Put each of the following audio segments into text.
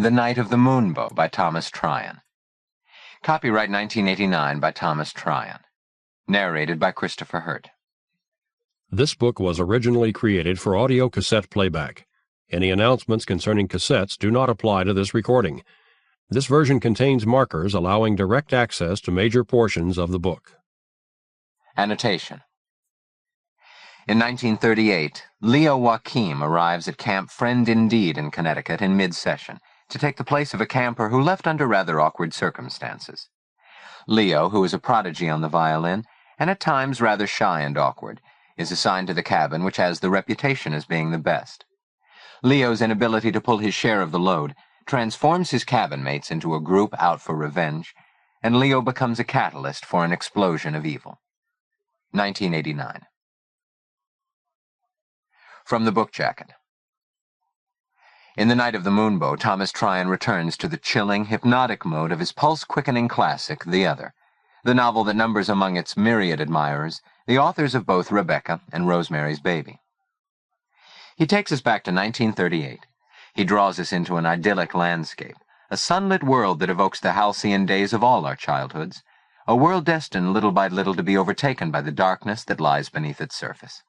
The Night of the Moonbow by Thomas Tryon. Copyright 1989 by Thomas Tryon. Narrated by Christopher Hurt. This book was originally created for audio cassette playback. Any announcements concerning cassettes do not apply to this recording. This version contains markers allowing direct access to major portions of the book. Annotation. In 1938, Leo Joaquim arrives at Camp Friend Indeed in Connecticut in mid-session to take the place of a camper who left under rather awkward circumstances. Leo, who is a prodigy on the violin, and at times rather shy and awkward, is assigned to the cabin which has the reputation as being the best. Leo's inability to pull his share of the load transforms his cabin mates into a group out for revenge, and Leo becomes a catalyst for an explosion of evil. 1989. From the book jacket. In The Night of the Moonbow, Thomas Tryon returns to the chilling, hypnotic mode of his pulse-quickening classic, The Other, the novel that numbers among its myriad admirers the authors of both Rebecca and Rosemary's Baby. He takes us back to 1938. He draws us into an idyllic landscape, a sunlit world that evokes the halcyon days of all our childhoods, a world destined little by little to be overtaken by the darkness that lies beneath its surface.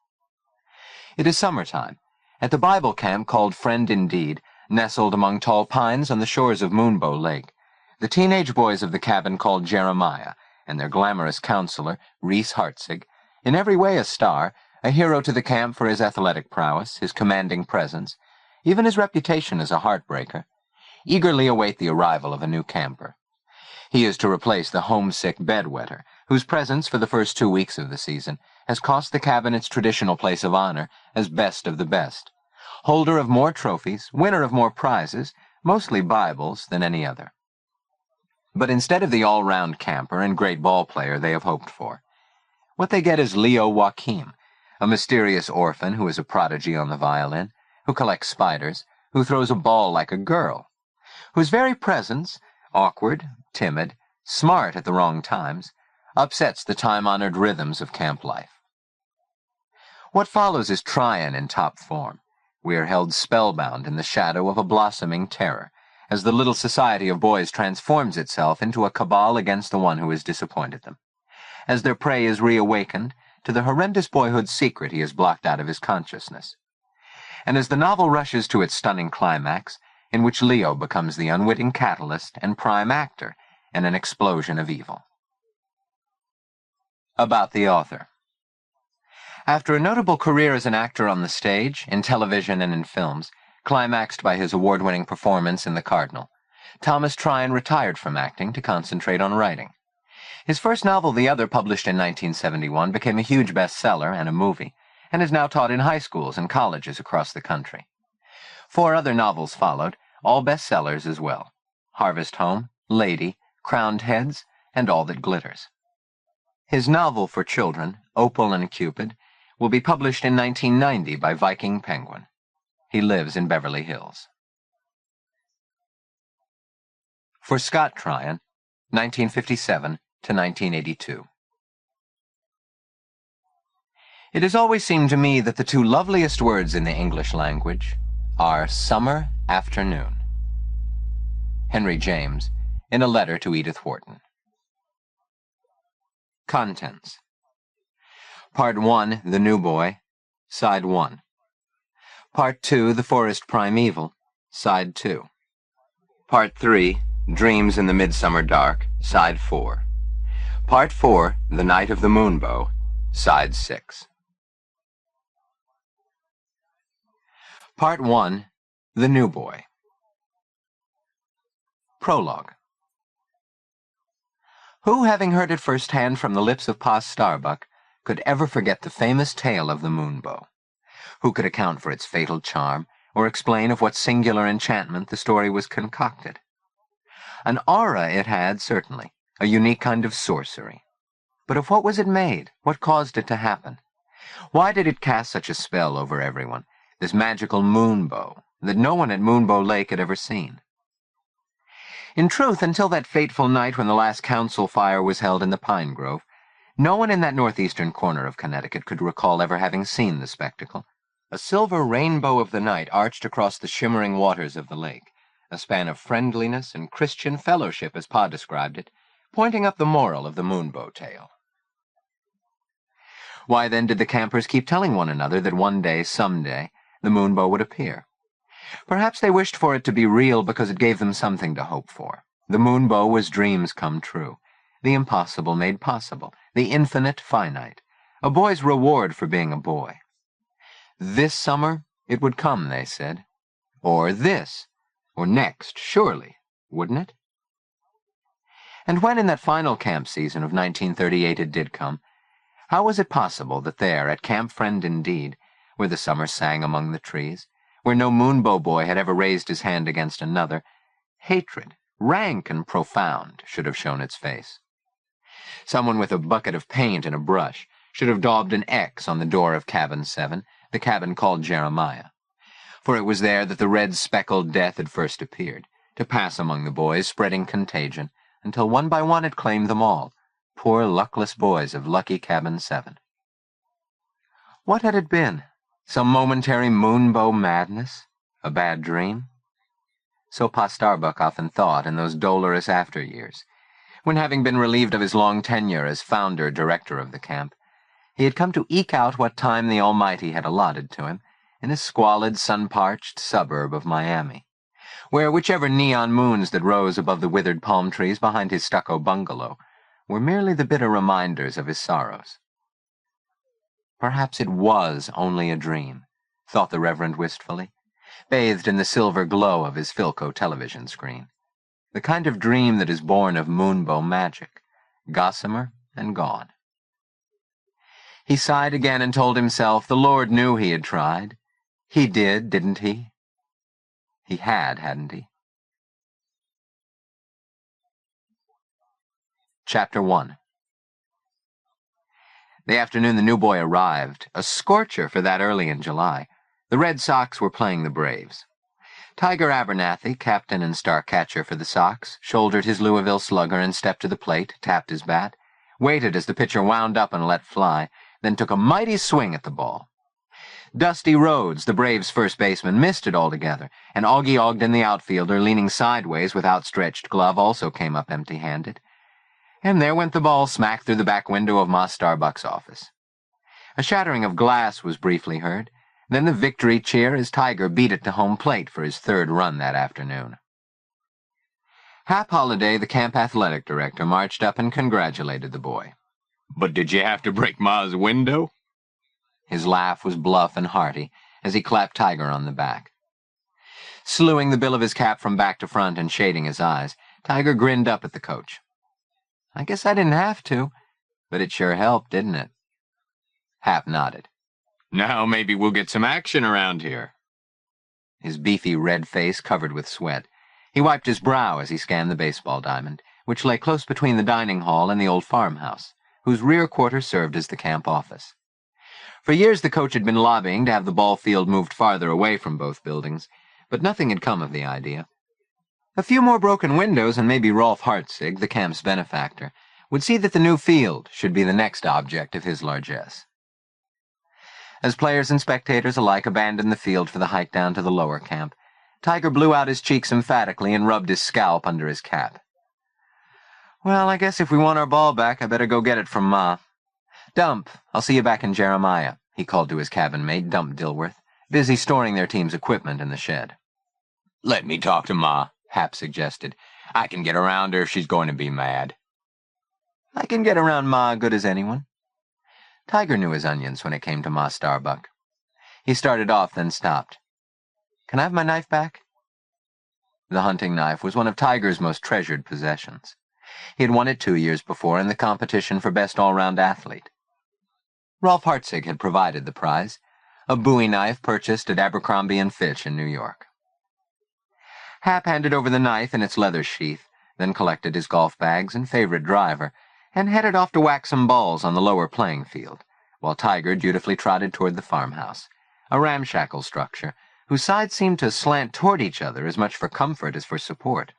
It is summertime, at the Bible camp called Friend Indeed, nestled among tall pines on the shores of Moonbow Lake. The teenage boys of the cabin called Jeremiah, and their glamorous counselor, Reese Hartzig, in every way a star, a hero to the camp for his athletic prowess, his commanding presence, even his reputation as a heartbreaker, eagerly await the arrival of a new camper. He is to replace the homesick bedwetter, whose presence for the first 2 weeks of the season has cost the cabin its traditional place of honor as best of the best, holder of more trophies, winner of more prizes, mostly Bibles, than any other. But instead of the all-round camper and great ball player they have hoped for, what they get is Leo Joaquim, a mysterious orphan who is a prodigy on the violin, who collects spiders, who throws a ball like a girl, whose very presence, awkward, timid, smart at the wrong times, upsets the time-honored rhythms of camp life. What follows is Tryon in top form. We are held spellbound in the shadow of a blossoming terror, as the little society of boys transforms itself into a cabal against the one who has disappointed them, as their prey is reawakened to the horrendous boyhood secret he has blocked out of his consciousness, and as the novel rushes to its stunning climax, in which Leo becomes the unwitting catalyst and prime actor in an explosion of evil. About the author. After a notable career as an actor on the stage, in television and in films, climaxed by his award-winning performance in The Cardinal, Thomas Tryon retired from acting to concentrate on writing. His first novel, The Other, published in 1971, became a huge bestseller and a movie, and is now taught in high schools and colleges across the country. 4 other novels followed, all bestsellers as well: Harvest Home, Lady, Crowned Heads, and All That Glitters. His novel for children, Opal and Cupid, will be published in 1990 by Viking Penguin. He lives in Beverly Hills. For Scott Tryon, 1957 to 1982. It has always seemed to me that the 2 loveliest words in the English language are summer afternoon. Henry James, in a letter to Edith Wharton. Contents. Part 1, The New Boy, Side 1. Part 2, The Forest Primeval, Side 2. Part 3, Dreams in the Midsummer Dark, Side 4. Part 4, The Night of the Moonbow, Side 6. Part 1, The New Boy. Prologue. Who, having heard it firsthand from the lips of Pa Starbuck, could ever forget the famous tale of the Moonbow? Who could account for its fatal charm, or explain of what singular enchantment the story was concocted? An aura it had, certainly, a unique kind of sorcery. But of what was it made? What caused it to happen? Why did it cast such a spell over everyone, this magical Moonbow, that no one at Moonbow Lake had ever seen? In truth, until that fateful night when the last council fire was held in the pine grove, no one in that northeastern corner of Connecticut could recall ever having seen the spectacle. A silver rainbow of the night arched across the shimmering waters of the lake, a span of friendliness and Christian fellowship as Pa described it, pointing up the moral of the Moonbow tale. Why then did the campers keep telling one another that one day, someday, the Moonbow would appear? Perhaps they wished for it to be real because it gave them something to hope for. The Moonbow was dreams come true, the impossible made possible, the infinite finite, a boy's reward for being a boy. This summer it would come, they said. Or this, or next, surely, wouldn't it? And when in that final camp season of 1938 it did come, how was it possible that there, at Camp Friend indeed, where the summer sang among the trees, where no Moonbow boy had ever raised his hand against another, hatred, rank and profound, should have shown its face? Someone with a bucket of paint and a brush should have daubed an X on the door of Cabin 7, the cabin called Jeremiah. For it was there that the red speckled death had first appeared, to pass among the boys, spreading contagion, until one by one it claimed them all, poor luckless boys of lucky Cabin 7. What had it been? Some momentary Moonbow madness? A bad dream? So Pa Starbuck often thought in those dolorous after years, when having been relieved of his long tenure as founder-director of the camp, he had come to eke out what time the Almighty had allotted to him in a squalid, sun-parched suburb of Miami, where whichever neon moons that rose above the withered palm trees behind his stucco bungalow were merely the bitter reminders of his sorrows. Perhaps it was only a dream, thought the Reverend wistfully, bathed in the silver glow of his Philco television screen. The kind of dream that is born of Moonbow magic, gossamer and gone. He sighed again and told himself the Lord knew he had tried. He did, didn't he? He had, hadn't he? Chapter 1. The afternoon the new boy arrived, a scorcher for that early in July. The Red Sox were playing the Braves. Tiger Abernathy, captain and star catcher for the Sox, shouldered his Louisville slugger and stepped to the plate, tapped his bat, waited as the pitcher wound up and let fly, then took a mighty swing at the ball. Dusty Rhodes, the Braves' first baseman, missed it altogether, and Augie Ogden, the outfielder, leaning sideways with outstretched glove, also came up empty-handed. And there went the ball smack through the back window of Ma Starbuck's office. A shattering of glass was briefly heard, then the victory cheer as Tiger beat it to home plate for his third run that afternoon. Hap Holliday, the camp athletic director, marched up and congratulated the boy. "But did you have to break Ma's window?" His laugh was bluff and hearty as he clapped Tiger on the back. Slewing the bill of his cap from back to front and shading his eyes, Tiger grinned up at the coach. "I guess I didn't have to, but it sure helped, didn't it?" Hap nodded. "Now maybe we'll get some action around here." His beefy red face covered with sweat. He wiped his brow as he scanned the baseball diamond, which lay close between the dining hall and the old farmhouse, whose rear quarter served as the camp office. For years the coach had been lobbying to have the ball field moved farther away from both buildings, but nothing had come of the idea. A few more broken windows and maybe Rolf Hartzig, the camp's benefactor, would see that the new field should be the next object of his largesse. As players and spectators alike abandoned the field for the hike down to the lower camp, Tiger blew out his cheeks emphatically and rubbed his scalp under his cap. "Well, I guess if we want our ball back, I better go get it from Ma. Dump, I'll see you back in Jeremiah," he called to his cabin mate, Dump Dilworth, busy storing their team's equipment in the shed. "Let me talk to Ma," Hap suggested. "I can get around her if she's going to be mad." "I can get around Ma good as anyone." Tiger knew his onions when it came to Ma Starbuck. He started off, then stopped. "Can I have my knife back?" The hunting knife was one of Tiger's most treasured possessions. He had won it 2 years before in the competition for Best All-Round Athlete. Rolf Hartzig had provided the prize, a Bowie knife purchased at Abercrombie & Fitch in New York. Hap handed over the knife in its leather sheath, then collected his golf bags and favorite driver, and headed off to whack some balls on the lower playing field, while Tiger dutifully trotted toward the farmhouse, a ramshackle structure whose sides seemed to slant toward each other as much for comfort as for support.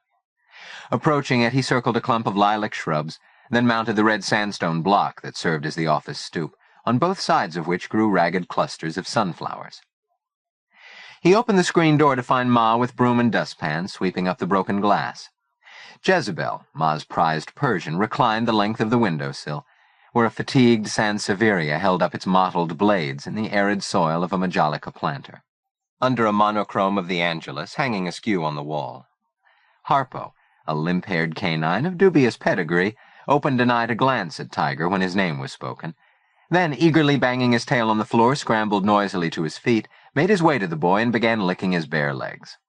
Approaching it, he circled a clump of lilac shrubs, then mounted the red sandstone block that served as the office stoop, on both sides of which grew ragged clusters of sunflowers. He opened the screen door to find Ma with broom and dustpan sweeping up the broken glass. Jezebel, Ma's prized Persian, reclined the length of the windowsill, where a fatigued Sansevieria held up its mottled blades in the arid soil of a Majolica planter. Under a monochrome of the Angelus hanging askew on the wall, Harpo, a limp-haired canine of dubious pedigree, opened an eye to glance at Tiger when his name was spoken, then, eagerly banging his tail on the floor, scrambled noisily to his feet, made his way to the boy, and began licking his bare legs.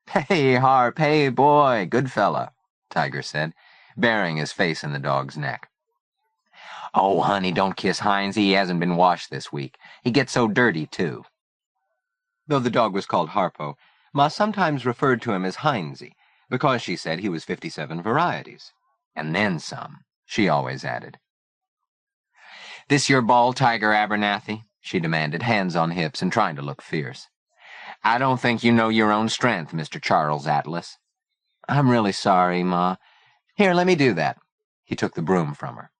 "Hey, Harp, hey, boy, good fella," Tiger said, burying his face in the dog's neck. "Oh, honey, don't kiss Heinz. He hasn't been washed this week. He gets so dirty, too." Though the dog was called Harpo, Ma sometimes referred to him as Heinzy, because she said he was 57 varieties. And then some, she always added. "This your ball, Tiger Abernathy?" she demanded, hands on hips and trying to look fierce. "I don't think you know your own strength, Mr. Charles Atlas." "I'm really sorry, Ma. Here, let me do that." He took the broom from her.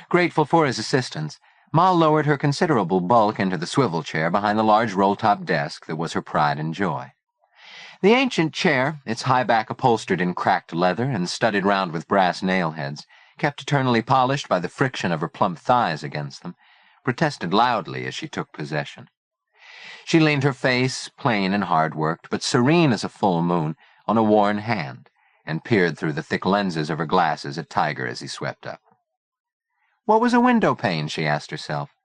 Grateful for his assistance, Ma lowered her considerable bulk into the swivel chair behind the large roll-top desk that was her pride and joy. The ancient chair, its high back upholstered in cracked leather and studded round with brass nail-heads, kept eternally polished by the friction of her plump thighs against them, protested loudly as she took possession. She leaned her face, plain and hard-worked, but serene as a full moon, on a worn hand, and peered through the thick lenses of her glasses at Tiger as he swept up. What was a window pane, she asked herself.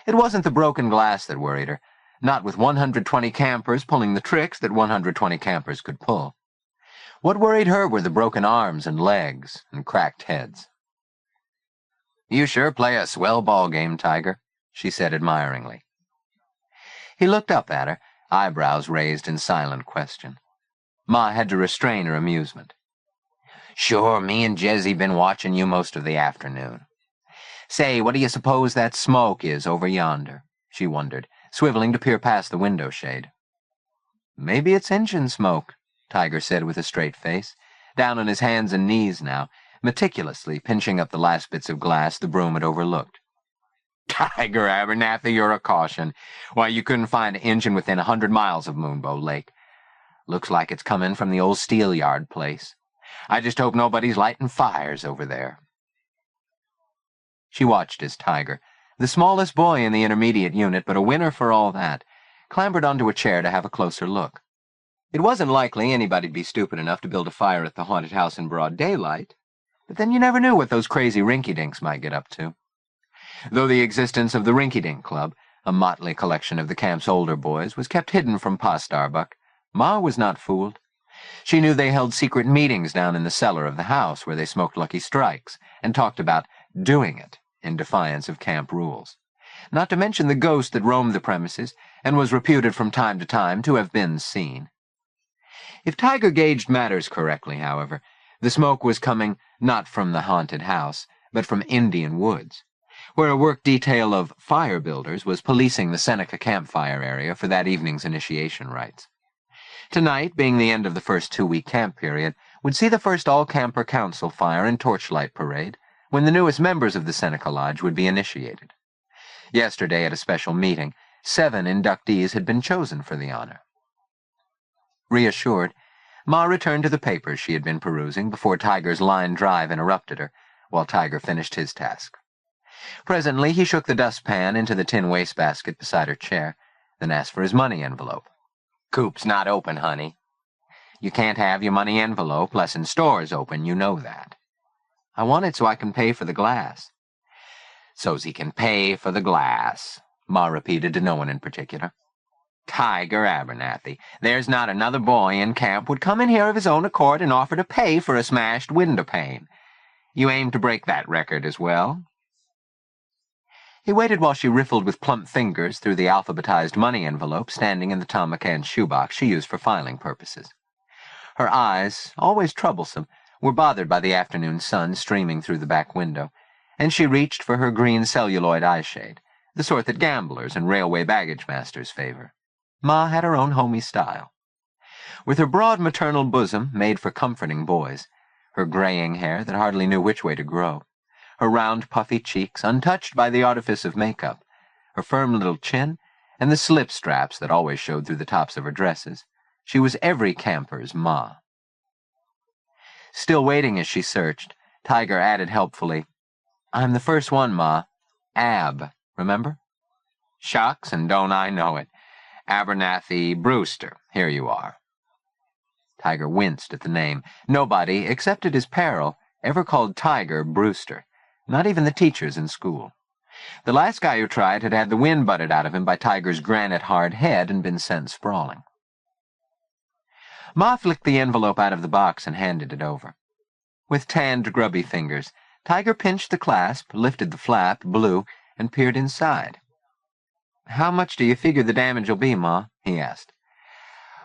It wasn't the broken glass that worried her, not with 120 campers pulling the tricks that 120 campers could pull. What worried her were the broken arms and legs and cracked heads. "You sure play a swell ball game, Tiger," she said admiringly. He looked up at her, eyebrows raised in silent question. Ma had to restrain her amusement. "Sure, me and Jezzy been watching you most of the afternoon. Say, what do you suppose that smoke is over yonder?" she wondered, swiveling to peer past the window shade. "Maybe it's engine smoke," Tiger said with a straight face, down on his hands and knees now, meticulously pinching up the last bits of glass the broom had overlooked. "Tiger Abernathy, you're a caution. Why, you couldn't find an engine within 100 miles of Moonbow Lake. Looks like it's coming from the old steelyard place. I just hope nobody's lighting fires over there." She watched as Tiger, the smallest boy in the intermediate unit, but a winner for all that, clambered onto a chair to have a closer look. It wasn't likely anybody'd be stupid enough to build a fire at the haunted house in broad daylight, but then you never knew what those crazy rinky-dinks might get up to. Though the existence of the Rinky-Dink Club, a motley collection of the camp's older boys, was kept hidden from Pa Starbuck, Ma was not fooled. She knew they held secret meetings down in the cellar of the house where they smoked Lucky Strikes and talked about doing it in defiance of camp rules, not to mention the ghost that roamed the premises and was reputed from time to time to have been seen. If Tiger gauged matters correctly, however, the smoke was coming not from the haunted house, but from Indian Woods, where a work detail of fire builders was policing the Seneca campfire area for that evening's initiation rites. Tonight, being the end of the first 2-week camp period, would see the first all-camper council fire and torchlight parade, when the newest members of the Seneca Lodge would be initiated. Yesterday, at a special meeting, 7 inductees had been chosen for the honor. Reassured, Ma returned to the papers she had been perusing before Tiger's line drive interrupted her, while Tiger finished his task. Presently, he shook the dustpan into the tin wastebasket beside her chair, then asked for his money envelope. "Coop's not open, honey." "You can't have your money envelope less in stores open, you know that." "I want it so I can pay for the glass." "So's he can pay for the glass," Ma repeated to no one in particular. "Tiger Abernathy, there's not another boy in camp would come in here of his own accord and offer to pay for a smashed window pane. You aim to break that record as well?" He waited while she riffled with plump fingers through the alphabetized money envelope standing in the Tom McCann shoebox she used for filing purposes. Her eyes, always troublesome, were bothered by the afternoon sun streaming through the back window, and she reached for her green celluloid eyeshade, the sort that gamblers and railway baggage masters favor. Ma had her own homey style. With her broad maternal bosom made for comforting boys, her graying hair that hardly knew which way to grow, her round puffy cheeks untouched by the artifice of makeup, her firm little chin, and the slip straps that always showed through the tops of her dresses. She was every camper's Ma. Still waiting as she searched, Tiger added helpfully, "I'm the first one, Ma. Ab, remember?" "Shucks, and don't I know it. Abernathy Brewster, here you are." Tiger winced at the name. Nobody, except at his peril, ever called Tiger Brewster, not even the teachers in school. The last guy who tried had had the wind butted out of him by Tiger's granite-hard head and been sent sprawling. Ma flicked the envelope out of the box and handed it over. With tanned, grubby fingers, Tiger pinched the clasp, lifted the flap, blew, and peered inside. "How much do you figure the damage will be, Ma?" he asked.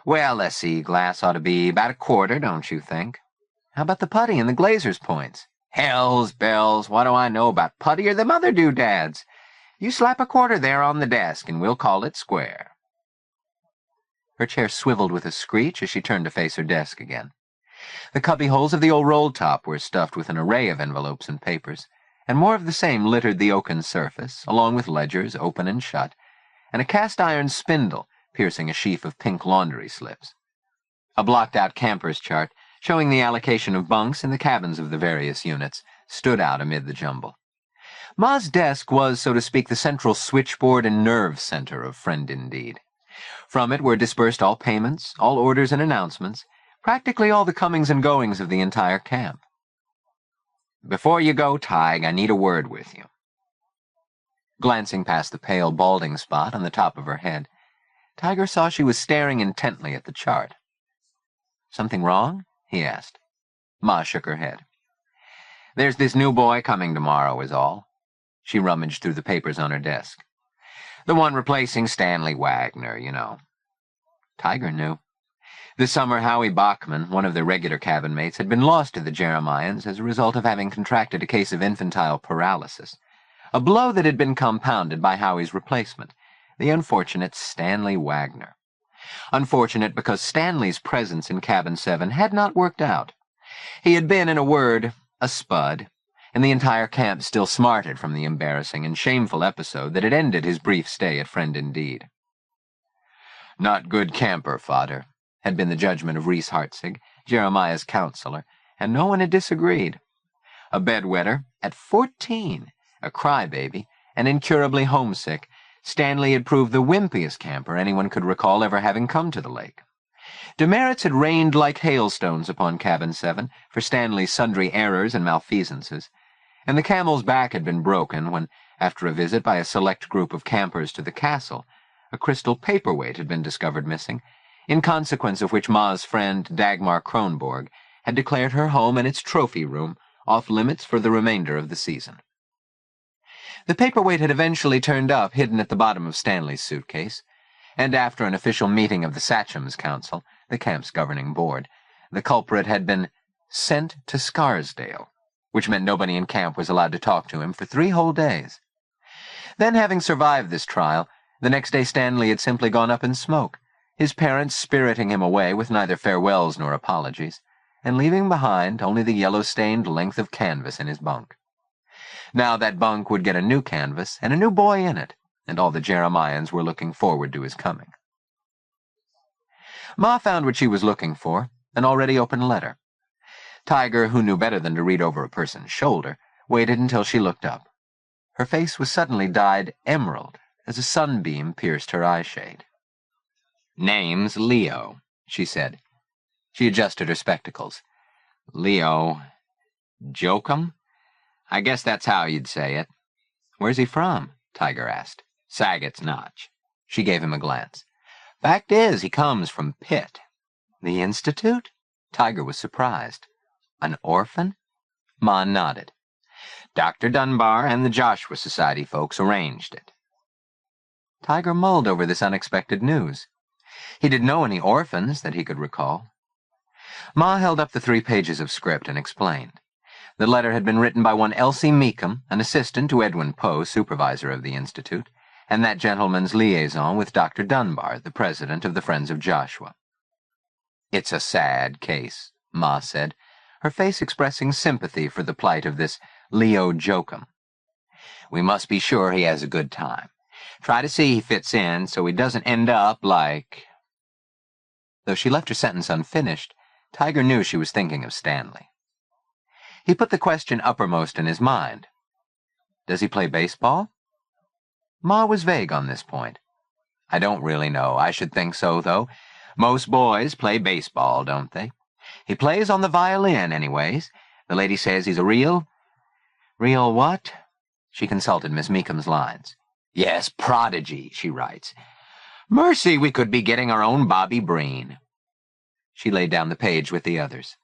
"Well, let's see, glass ought to be about a quarter, don't you think?" "How about the putty and the glazier's points?" "Hell's bells, what do I know about putty or them other doodads? You slap a quarter there on the desk, and we'll call it square." Her chair swiveled with a screech as she turned to face her desk again. The cubbyholes of the old roll-top were stuffed with an array of envelopes and papers, and more of the same littered the oaken surface, along with ledgers open and shut, and a cast-iron spindle piercing a sheaf of pink laundry slips. A blocked-out camper's chart, showing the allocation of bunks in the cabins of the various units, stood out amid the jumble. Ma's desk was, so to speak, the central switchboard and nerve center of Friend Indeed. From it were dispersed all payments, all orders and announcements, practically all the comings and goings of the entire camp. "Before you go, Tig, I need a word with you." Glancing past the pale balding spot on the top of her head, Tiger saw she was staring intently at the chart. "Something wrong?" he asked. Ma shook her head. "There's this new boy coming tomorrow, is all." She rummaged through the papers on her desk. "The one replacing Stanley Wagner, you know." Tiger knew. This summer, Howie Bachman, one of their regular cabin mates, had been lost to the Jeremians as a result of having contracted a case of infantile paralysis, a blow that had been compounded by Howie's replacement, the unfortunate Stanley Wagner. Unfortunate because Stanley's presence in Cabin 7 had not worked out. He had been, in a word, a spud, and the entire camp still smarted from the embarrassing and shameful episode that had ended his brief stay at Friend Indeed. "Not good camper, fodder," had been the judgment of Reese Hartzig, Jeremiah's counselor, and no one had disagreed. A bedwetter, at 14, a crybaby, and incurably homesick, Stanley had proved the wimpiest camper anyone could recall ever having come to the lake. Demerits had rained like hailstones upon Cabin 7 for Stanley's sundry errors and malfeasances, and the camel's back had been broken when, after a visit by a select group of campers to the castle, a crystal paperweight had been discovered missing, in consequence of which Ma's friend Dagmar Kronborg had declared her home and its trophy room off-limits for the remainder of the season. The paperweight had eventually turned up hidden at the bottom of Stanley's suitcase, and after an official meeting of the Sachem's Council, the camp's governing board, the culprit had been sent to Scarsdale, which meant nobody in camp was allowed to talk to him for 3 whole days. Then, having survived this trial, the next day Stanley had simply gone up in smoke, his parents spiriting him away with neither farewells nor apologies, and leaving behind only the yellow-stained length of canvas in his bunk. Now that bunk would get a new canvas and a new boy in it, and all the Jeremians were looking forward to his coming. Ma found what she was looking for, an already open letter. Tiger, who knew better than to read over a person's shoulder, waited until she looked up. Her face was suddenly dyed emerald as a sunbeam pierced her eyeshade. "Name's Leo," she said. She adjusted her spectacles. "Leo Joaquim? I guess that's how you'd say it." "Where's he from?" Tiger asked. "Saget's Notch." She gave him a glance. "Fact is, he comes from Pitt." "The Institute?" Tiger was surprised. "An orphan?" Ma nodded. "Dr. Dunbar and the Joshua Society folks arranged it." Tiger mulled over this unexpected news. He didn't know any orphans that he could recall. Ma held up the 3 pages of script and explained. The letter had been written by one Elsie Meekum, an assistant to Edwin Poe, supervisor of the Institute, and that gentleman's liaison with Dr. Dunbar, the president of the Friends of Joshua. "It's a sad case," Ma said, her face expressing sympathy for the plight of this Leo Joaquim. "We must be sure he has a good time. Try to see he fits in so he doesn't end up like... Though she left her sentence unfinished, Tiger knew she was thinking of Stanley. He put the question uppermost in his mind. Does he play baseball? Ma was vague on this point. I don't really know. I should think so, though. Most boys play baseball, don't they? He plays on the violin, anyways. The lady says he's a real what? She consulted Miss Meekham's lines. Yes, prodigy, she writes. Mercy, we could be getting our own Bobby Breen. She laid down the page with the others.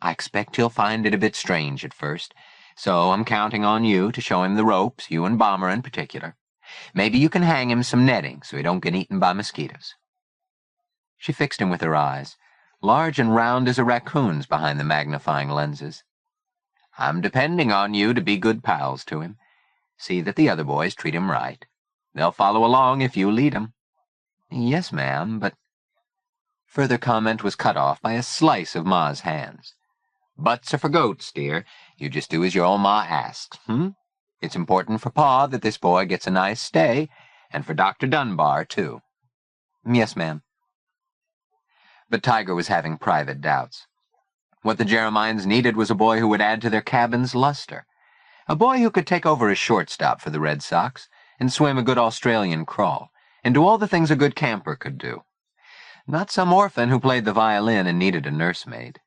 I expect he'll find it a bit strange at first, so I'm counting on you to show him the ropes, you and Bomber in particular. Maybe you can hang him some netting so he don't get eaten by mosquitoes. She fixed him with her eyes, large and round as a raccoon's behind the magnifying lenses. I'm depending on you to be good pals to him. See that the other boys treat him right. They'll follow along if you lead 'em. Yes, ma'am, but... Further comment was cut off by a slice of Ma's hands. Butts are for goats, dear. You just do as your old Ma asks, It's important for Pa that this boy gets a nice stay, and for Dr. Dunbar, too. Yes, ma'am. But Tiger was having private doubts. What the Jeremians needed was a boy who would add to their cabin's luster. A boy who could take over as shortstop for the Red Sox, and swim a good Australian crawl, and do all the things a good camper could do. Not some orphan who played the violin and needed a nursemaid.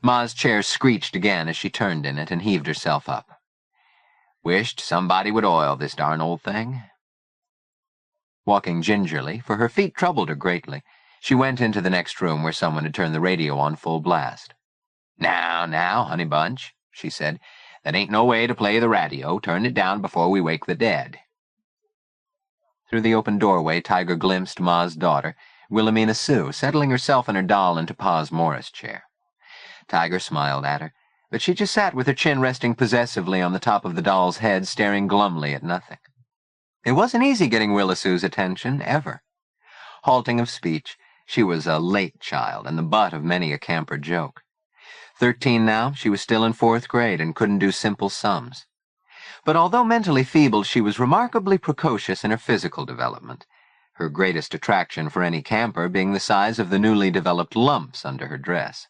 Ma's chair screeched again as she turned in it and heaved herself up. Wished somebody would oil this darn old thing. Walking gingerly, for her feet troubled her greatly, she went into the next room where someone had turned the radio on full blast. Now, honey bunch, she said, that ain't no way to play the radio. Turn it down before we wake the dead. Through the open doorway, Tiger glimpsed Ma's daughter, Wilhelmina Sue, settling herself and her doll into Pa's Morris chair. Tiger smiled at her, but she just sat with her chin resting possessively on the top of the doll's head, staring glumly at nothing. It wasn't easy getting Willa Sue's attention, ever. Halting of speech, she was a late child and the butt of many a camper joke. 13 now, she was still in 4th grade and couldn't do simple sums. But although mentally feeble, she was remarkably precocious in her physical development, her greatest attraction for any camper being the size of the newly developed lumps under her dress.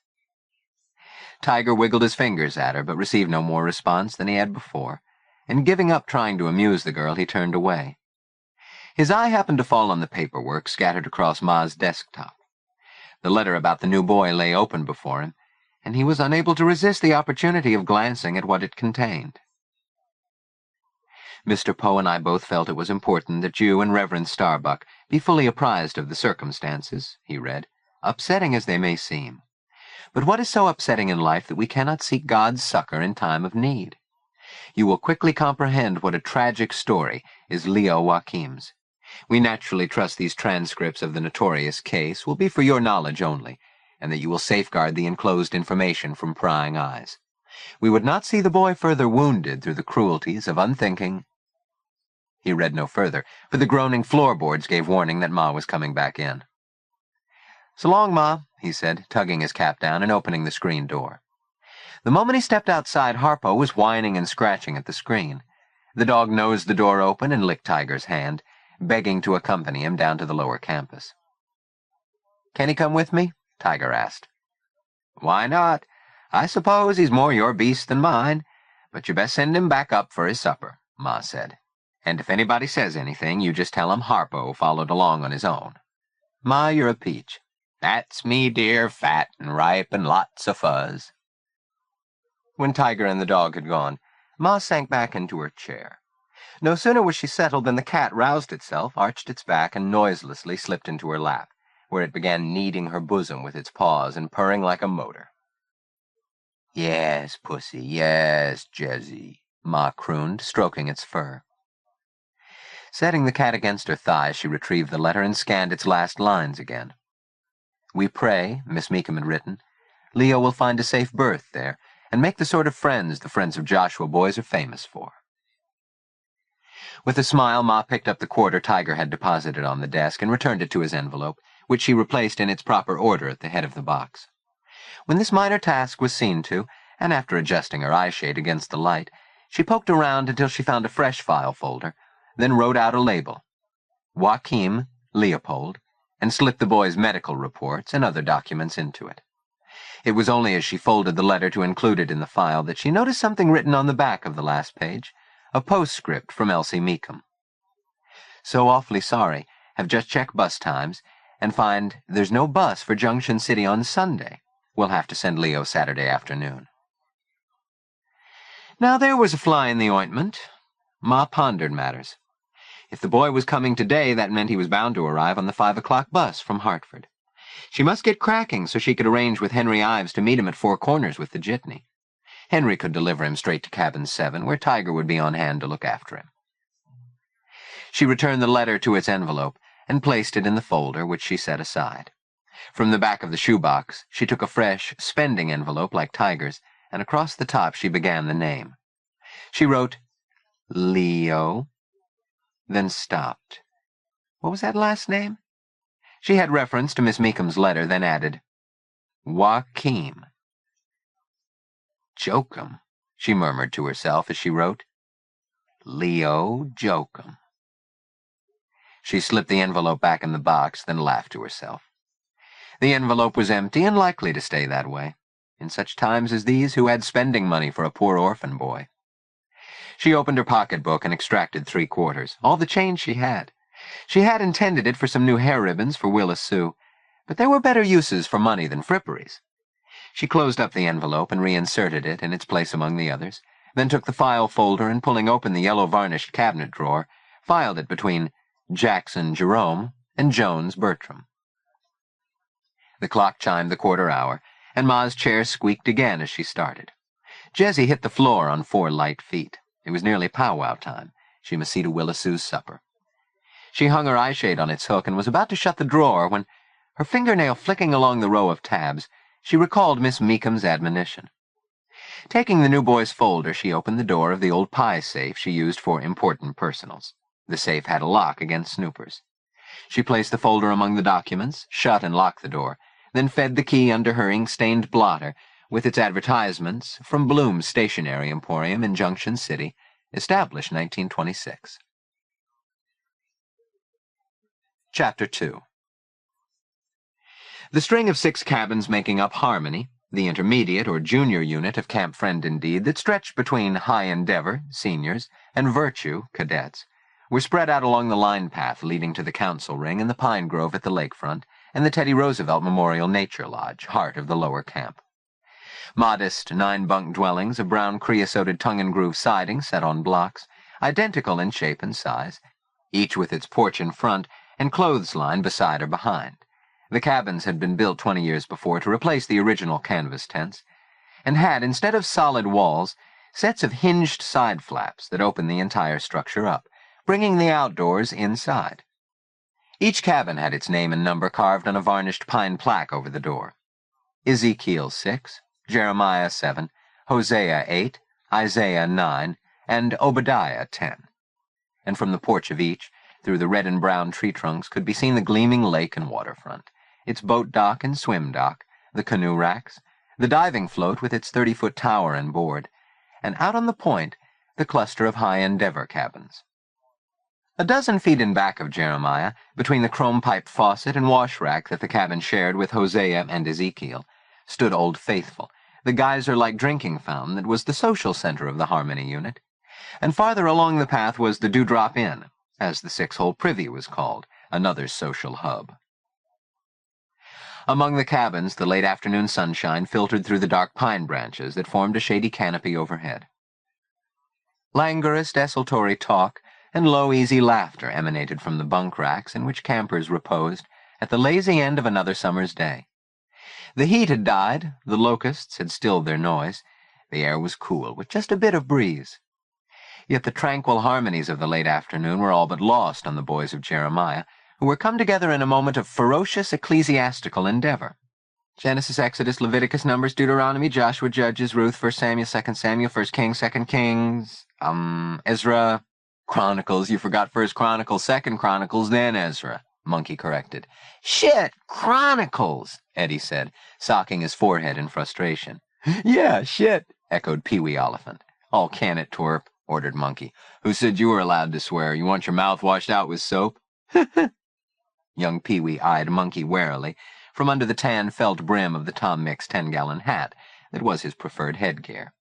Tiger wiggled his fingers at her, but received no more response than he had before, and giving up trying to amuse the girl, he turned away. His eye happened to fall on the paperwork scattered across Ma's desktop. The letter about the new boy lay open before him, and he was unable to resist the opportunity of glancing at what it contained. Mr. Poe and I both felt it was important that you and Reverend Starbuck be fully apprised of the circumstances, he read, upsetting as they may seem. But what is so upsetting in life that we cannot seek God's succor in time of need? You will quickly comprehend what a tragic story is Leo Joaquim's. We naturally trust these transcripts of the notorious case will be for your knowledge only, and that you will safeguard the enclosed information from prying eyes. We would not see the boy further wounded through the cruelties of unthinking... He read no further, for the groaning floorboards gave warning that Ma was coming back in. "So long, Ma," he said, tugging his cap down and opening the screen door. The moment he stepped outside, Harpo was whining and scratching at the screen. The dog nosed the door open and licked Tiger's hand, begging to accompany him down to the lower campus. "Can he come with me?" Tiger asked. "Why not? I suppose he's more your beast than mine, but you best send him back up for his supper," Ma said. "And if anybody says anything, you just tell him Harpo followed along on his own. Ma, you're a peach." "That's me, dear, fat and ripe and lots of fuzz." When Tiger and the dog had gone, Ma sank back into her chair. No sooner was she settled than the cat roused itself, arched its back, and noiselessly slipped into her lap, where it began kneading her bosom with its paws and purring like a motor. "Yes, pussy, yes, Jezzy," Ma crooned, stroking its fur. Setting the cat against her thigh, she retrieved the letter and scanned its last lines again. "We pray," Miss Meekham had written, "Leo will find a safe berth there, and make the sort of friends the Friends of Joshua boys are famous for." With a smile, Ma picked up the quarter Tiger had deposited on the desk and returned it to his envelope, which she replaced in its proper order at the head of the box. When this minor task was seen to, and after adjusting her eyeshade against the light, she poked around until she found a fresh file folder, then wrote out a label, Joaquim, Leopold, and slipped the boy's medical reports and other documents into it. It was only as she folded the letter to include it in the file that she noticed something written on the back of the last page, a postscript from Elsie Meekum. So awfully sorry. Have just checked bus times and find there's no bus for Junction City on Sunday. We'll have to send Leo Saturday afternoon. Now there was a fly in the ointment. Ma pondered matters. If the boy was coming today, that meant he was bound to arrive on the 5 o'clock bus from Hartford. She must get cracking so she could arrange with Henry Ives to meet him at Four Corners with the jitney. Henry could deliver him straight to Cabin 7, where Tiger would be on hand to look after him. She returned the letter to its envelope and placed it in the folder, which she set aside. From the back of the shoebox, she took a fresh, spending envelope like Tiger's, and across the top she began the name. She wrote, Leo, then stopped. What was that last name? She had reference to Miss Meekum's letter, then added, Joaquim. Joaquim, she murmured to herself as she wrote. Leo Joaquim. She slipped the envelope back in the box, then laughed to herself. The envelope was empty and likely to stay that way. In such times as these, who had spending money for a poor orphan boy? She opened her pocketbook and extracted 3 quarters, all the change she had. She had intended it for some new hair ribbons for Willa Sue, but there were better uses for money than fripperies. She closed up the envelope and reinserted it in its place among the others, then took the file folder and, pulling open the yellow-varnished cabinet drawer, filed it between Jackson Jerome and Jones Bertram. The clock chimed the quarter hour, and Ma's chair squeaked again as she started. Jessie hit the floor on 4 light feet. It was nearly powwow time. She must see to Willa Sue's supper. She hung her eyeshade on its hook and was about to shut the drawer when, her fingernail flicking along the row of tabs, she recalled Miss Meekum's admonition. Taking the new boy's folder, she opened the door of the old pie safe she used for important personals. The safe had a lock against snoopers. She placed the folder among the documents, shut and locked the door, then fed the key under her ink-stained blotter with its advertisements from Bloom's Stationery Emporium in Junction City, established 1926. Chapter 2. The string of 6 cabins making up Harmony, the intermediate or junior unit of Camp Friend indeed, that stretched between High Endeavor, seniors, and Virtue, cadets, were spread out along the line path leading to the council ring and the pine grove at the lakefront and the Teddy Roosevelt Memorial Nature Lodge, heart of the lower camp. Modest 9-bunk dwellings of brown creosoted tongue-and-groove siding set on blocks, identical in shape and size, each with its porch in front and clothesline beside or behind. The cabins had been built 20 years before to replace the original canvas tents, and had, instead of solid walls, sets of hinged side flaps that opened the entire structure up, bringing the outdoors inside. Each cabin had its name and number carved on a varnished pine plaque over the door. Ezekiel 6, Jeremiah 7, Hosea 8, Isaiah 9, and Obadiah 10. And from the porch of each, through the red and brown tree trunks, could be seen the gleaming lake and waterfront, its boat dock and swim dock, the canoe racks, the diving float with its 30-foot tower and board, and out on the point, the cluster of High Endeavor cabins. A dozen feet in back of Jeremiah, between the chrome-piped faucet and wash rack that the cabin shared with Hosea and Ezekiel, stood Old Faithful, the geyser-like drinking fountain that was the social center of the Harmony unit, and farther along the path was the Dewdrop Inn, as the 6-hole privy was called, another social hub. Among the cabins, the late afternoon sunshine filtered through the dark pine branches that formed a shady canopy overhead. Languorous, desultory talk and low, easy laughter emanated from the bunk racks in which campers reposed at the lazy end of another summer's day. The heat had died, the locusts had stilled their noise, the air was cool, with just a bit of breeze. Yet the tranquil harmonies of the late afternoon were all but lost on the boys of Jeremiah, who were come together in a moment of ferocious ecclesiastical endeavor. Genesis, Exodus, Leviticus, Numbers, Deuteronomy, Joshua, Judges, Ruth, 1 Samuel, 2 Samuel, 1 Kings, 2 Kings, Ezra, Chronicles. You forgot 1 Chronicles, 2 Chronicles, then Ezra, Monkey corrected. Shit, Chronicles, Eddie said, socking his forehead in frustration. Yeah, shit, echoed Pee-wee Oliphant. All can it, twerp, ordered Monkey. "Who said you were allowed to swear? You want your mouth washed out with soap?" Young Pee-wee eyed Monkey warily from under the tan felt brim of the Tom Mix 10-gallon hat that was his preferred headgear.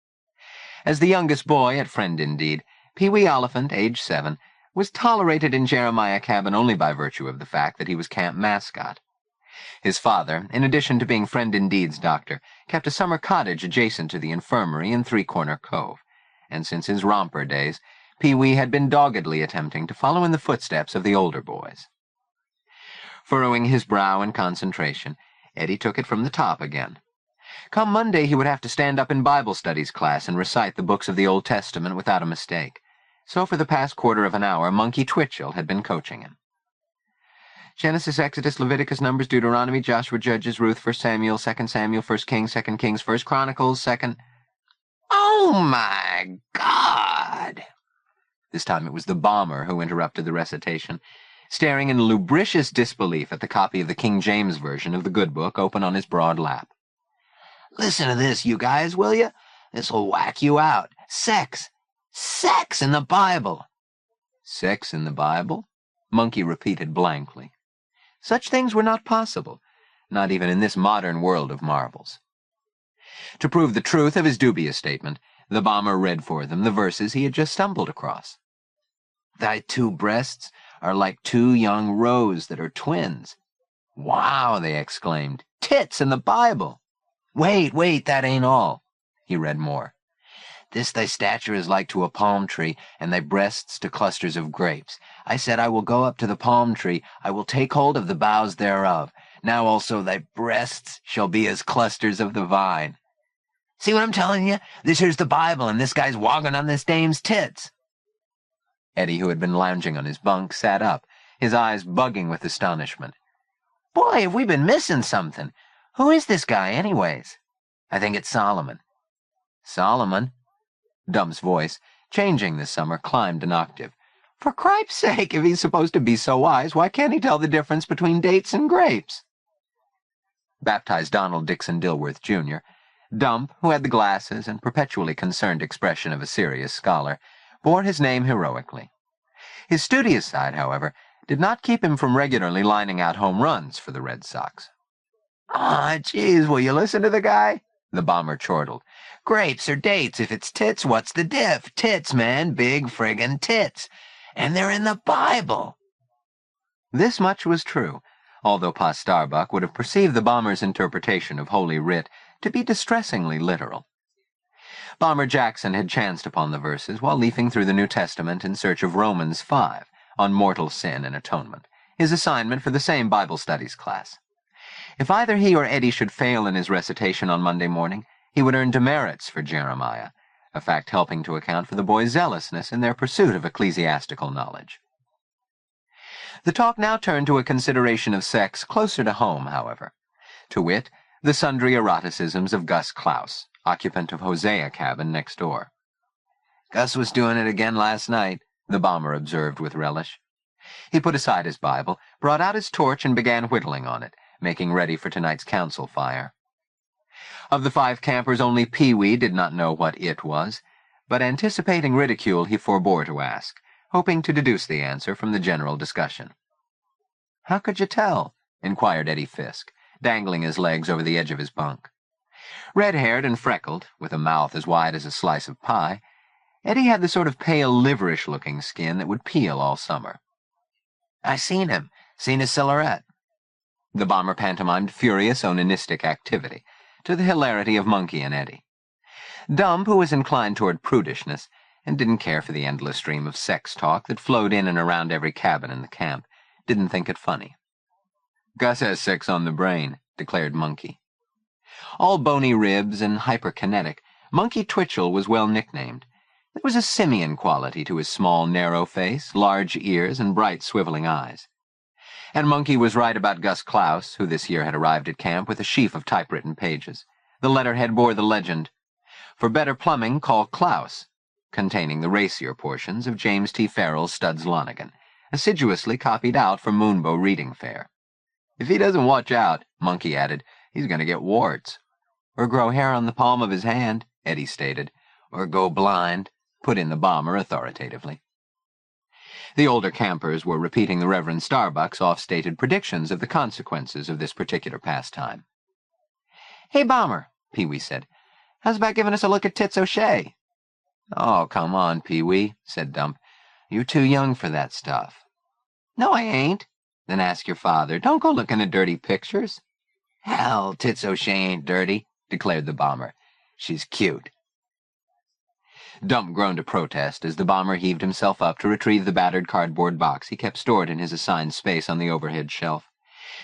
As the youngest boy at Friend Indeed, Pee-wee Oliphant, age 7, was tolerated in Jeremiah cabin only by virtue of the fact that he was camp mascot. His father, in addition to being Friend Indeed's doctor, kept a summer cottage adjacent to the infirmary in Three Corner Cove, and since his romper days, Pee-wee had been doggedly attempting to follow in the footsteps of the older boys. Furrowing his brow in concentration, Eddie took it from the top again. Come Monday, he would have to stand up in Bible studies class and recite the books of the Old Testament without a mistake. So for the past quarter of an hour, Monkey Twitchell had been coaching him. Genesis, Exodus, Leviticus, Numbers, Deuteronomy, Joshua, Judges, Ruth, 1 Samuel, 2 Samuel, 1 Kings, 2 Kings, 1 Chronicles, 2... "Oh, my God!" This time it was the bomber who interrupted the recitation, staring in lubricious disbelief at the copy of the King James Version of the Good Book open on his broad lap. "Listen to this, you guys, will you? This'll whack you out. Sex! Sex in the Bible!" "Sex in the Bible?" Monkey repeated blankly. Such things were not possible, not even in this modern world of marvels. To prove the truth of his dubious statement, the bomber read for them the verses he had just stumbled across. "Thy two breasts are like two young roes that are twins." "Wow!" they exclaimed. "Tits in the Bible!" Wait, that ain't all." He read more. "This thy stature is like to a palm tree, and thy breasts to clusters of grapes. I said, I will go up to the palm tree, I will take hold of the boughs thereof. Now also thy breasts shall be as clusters of the vine." "See what I'm telling you? This here's the Bible, and this guy's wogging on this dame's tits." Eddie, who had been lounging on his bunk, sat up, his eyes bugging with astonishment. "Boy, have we been missing something. Who is this guy, anyways?" "I think it's Solomon." "Solomon?" Dump's voice, changing this summer, climbed an octave. "For cripe's sake, if he's supposed to be so wise, why can't he tell the difference between dates and grapes?" Baptized Donald Dixon Dilworth, Jr., Dump, who had the glasses and perpetually concerned expression of a serious scholar, bore his name heroically. His studious side, however, did not keep him from regularly lining out home runs for the Red Sox. "Aw, geez, will you listen to the guy?" the bomber chortled. "Grapes or dates, if it's tits, what's the diff? Tits, man, big friggin' tits. And they're in the Bible." This much was true, although Pa Starbuck would have perceived the bomber's interpretation of Holy Writ to be distressingly literal. Bomber Jackson had chanced upon the verses while leafing through the New Testament in search of Romans 5 on mortal sin and atonement, his assignment for the same Bible studies class. If either he or Eddie should fail in his recitation on Monday morning, he would earn demerits for Jeremiah, a fact helping to account for the boys' zealousness in their pursuit of ecclesiastical knowledge. The talk now turned to a consideration of sex closer to home, however, to wit, the sundry eroticisms of Gus Klaus, occupant of Hosea cabin next door. "Gus was doing it again last night," the bomber observed with relish. He put aside his Bible, brought out his torch, and began whittling on it, making ready for tonight's council fire. Of the 5 campers, only Pee-wee did not know what it was, but anticipating ridicule, he forbore to ask, hoping to deduce the answer from the general discussion. "How could you tell?" inquired Eddie Fisk, dangling his legs over the edge of his bunk. Red-haired and freckled, with a mouth as wide as a slice of pie, Eddie had the sort of pale, liverish-looking skin that would peel all summer. "I seen him. Seen his silhouette." The bomber pantomimed furious onanistic activity, to the hilarity of Monkey and Eddie. Dump, who was inclined toward prudishness, and didn't care for the endless stream of sex talk that flowed in and around every cabin in the camp, didn't think it funny. "Gus has sex on the brain," declared Monkey. All bony ribs and hyperkinetic, Monkey Twitchell was well nicknamed. There was a simian quality to his small, narrow face, large ears, and bright, swiveling eyes. And Monkey was right about Gus Klaus, who this year had arrived at camp with a sheaf of typewritten pages. The letterhead bore the legend, "For better plumbing, call Klaus," containing the racier portions of James T. Farrell's Studs Lonigan, assiduously copied out for Moonbow reading fair. "If he doesn't watch out," Monkey added, "he's going to get warts." "Or grow hair on the palm of his hand," Eddie stated. "Or go blind." put in the bomber authoritatively. The older campers were repeating the Reverend Starbuck's oft-stated predictions of the consequences of this particular pastime. "Hey, Bomber," Pee-wee said, "how's about giving us a look at Tits O'Shea?" "Oh, come on, Pee-wee," said Dump. "You're too young for that stuff." "No, I ain't." "Then ask your father. Don't go looking at dirty pictures." "Hell, Tits O'Shea ain't dirty," declared the Bomber. "She's cute." Dump groaned a protest as the Bomber heaved himself up to retrieve the battered cardboard box he kept stored in his assigned space on the overhead shelf,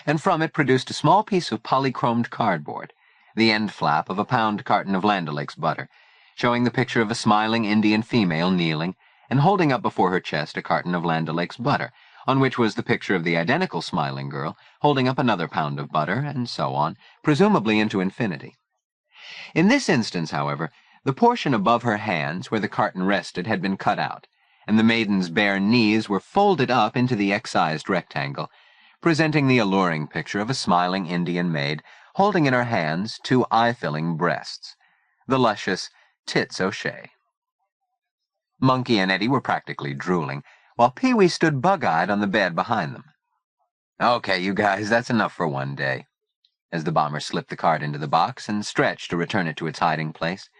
and from it produced a small piece of polychromed cardboard, the end flap of a pound carton of Land O'Lakes butter, showing the picture of a smiling Indian female kneeling and holding up before her chest a carton of Land O'Lakes butter, on which was the picture of the identical smiling girl holding up another pound of butter, and so on, presumably into infinity. In this instance, however, the portion above her hands where the carton rested had been cut out, and the maiden's bare knees were folded up into the excised rectangle, presenting the alluring picture of a smiling Indian maid holding in her hands two eye-filling breasts, the luscious Tits O'Shea. Monkey and Eddie were practically drooling, while Pee-wee stood bug-eyed on the bed behind them. "Okay, you guys, that's enough for one day." As the Bomber slipped the card into the box and stretched to return it to its hiding place,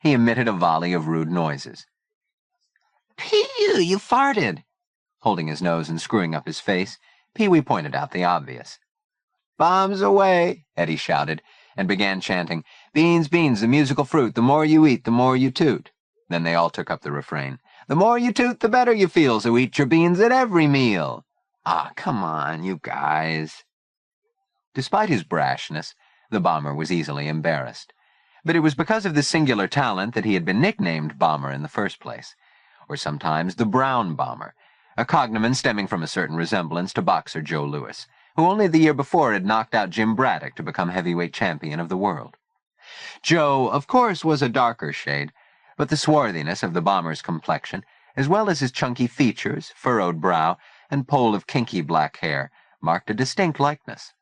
he emitted a volley of rude noises. "Pew, you farted!" Holding his nose and screwing up his face, Pee-wee pointed out the obvious. "Bombs away!" Eddie shouted, and began chanting, "Beans, beans, the musical fruit, the more you eat, the more you toot." Then they all took up the refrain. "The more you toot, the better you feel, so eat your beans at every meal." "Ah, come on, you guys." Despite his brashness, the Bomber was easily embarrassed. But it was because of this singular talent that he had been nicknamed Bomber in the first place, or sometimes the Brown Bomber, a cognomen stemming from a certain resemblance to boxer Joe Louis, who only the year before had knocked out Jim Braddock to become heavyweight champion of the world. Joe, of course, was a darker shade, but the swarthiness of the Bomber's complexion, as well as his chunky features, furrowed brow, and poll of kinky black hair, marked a distinct likeness.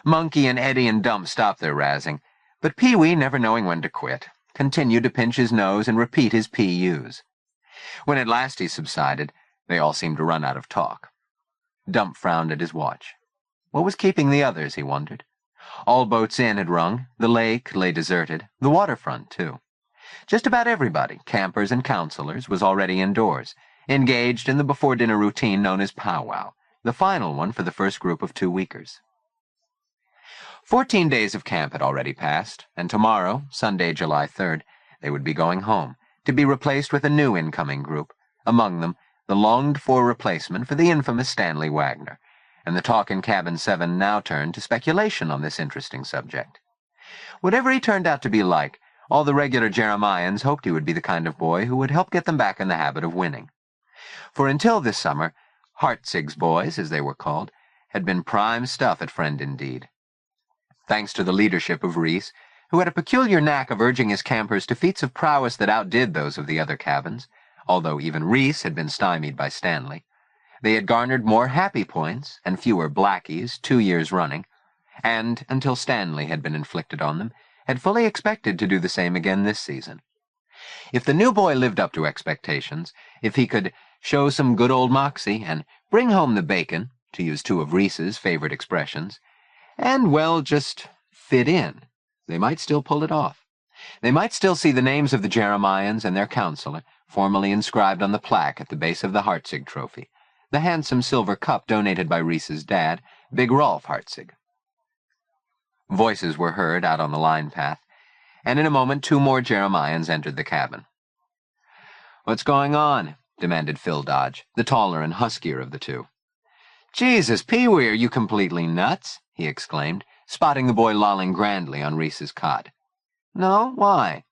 Monkey and Eddie and Dump stopped their razzing, but Pee-wee, never knowing when to quit, continued to pinch his nose and repeat his P.U.s. When at last he subsided, they all seemed to run out of talk. Dump frowned at his watch. What was keeping the others, he wondered? All boats in had rung, the lake lay deserted, the waterfront, too. Just about everybody, campers and counselors, was already indoors, engaged in the before-dinner routine known as powwow, the final one for the first group of 2-weekers. 14 days of camp had already passed, and tomorrow, Sunday, July 3rd, they would be going home, to be replaced with a new incoming group, among them the longed-for replacement for the infamous Stanley Wagner, and the talk in Cabin 7 now turned to speculation on this interesting subject. Whatever he turned out to be like, all the regular Jeremians hoped he would be the kind of boy who would help get them back in the habit of winning. For until this summer, Hartzig's boys, as they were called, had been prime stuff at Friend Indeed. Thanks to the leadership of Reese, who had a peculiar knack of urging his campers to feats of prowess that outdid those of the other cabins, although even Reese had been stymied by Stanley, they had garnered more happy points and fewer blackies 2 years running, and, until Stanley had been inflicted on them, had fully expected to do the same again this season. If the new boy lived up to expectations, if he could show some good old moxie and bring home the bacon, to use two of Reese's favorite expressions, and, well, just fit in, they might still pull it off. They might still see the names of the Jeremians and their counselor formally inscribed on the plaque at the base of the Hartzig trophy, the handsome silver cup donated by Reese's dad, Big Rolf Hartzig. Voices were heard out on the line path, and in a moment 2 more Jeremians entered the cabin. "What's going on?" demanded Phil Dodge, the taller and huskier of the two. "Jesus, Pee-wee, are you completely nuts?" he exclaimed, spotting the boy lolling grandly on Reese's cot. "No? Why?"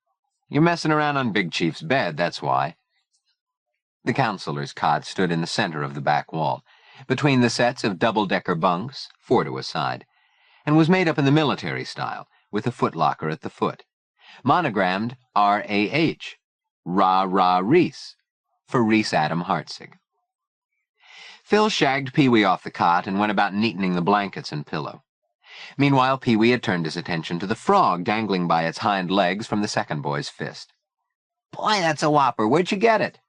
"You're messing around on Big Chief's bed, that's why." The counselor's cot stood in the center of the back wall, between the sets of double-decker bunks, 4 to a side, and was made up in the military style, with a footlocker at the foot, monogrammed R.A.H., Rah-Rah Reese, for Reese Adam Hartzig. Phil shagged Pee-wee off the cot and went about neatening the blankets and pillow. Meanwhile, Pee-wee had turned his attention to the frog dangling by its hind legs from the second boy's fist. Boy, that's a whopper. Where'd you get it?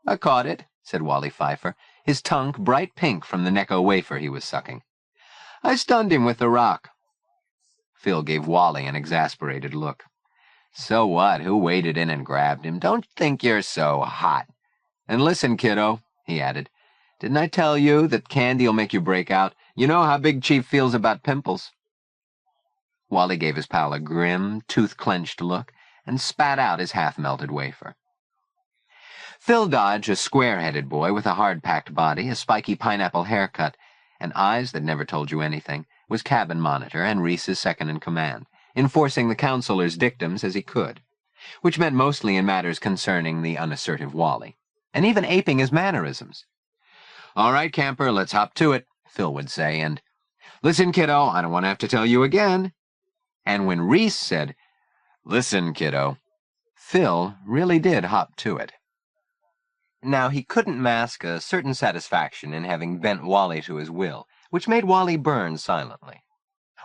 I caught it, said Wally Pfeiffer, his tongue bright pink from the Necco wafer he was sucking. I stunned him with the rock. Phil gave Wally an exasperated look. So what? Who waded in and grabbed him? Don't think you're so hot. And listen, kiddo, he added, didn't I tell you that candy'll make you break out? You know how Big Chief feels about pimples. Wally gave his pal a grim, tooth-clenched look and spat out his half-melted wafer. Phil Dodge, a square-headed boy with a hard-packed body, a spiky pineapple haircut, and eyes that never told you anything, was cabin monitor and Reese's second-in-command, enforcing the counselor's dictums as he could, which meant mostly in matters concerning the unassertive Wally, and even aping his mannerisms. All right, camper, let's hop to it, Phil would say, and, listen, kiddo, I don't want to have to tell you again. And when Reese said, listen, kiddo, Phil really did hop to it. Now, he couldn't mask a certain satisfaction in having bent Wally to his will, which made Wally burn silently.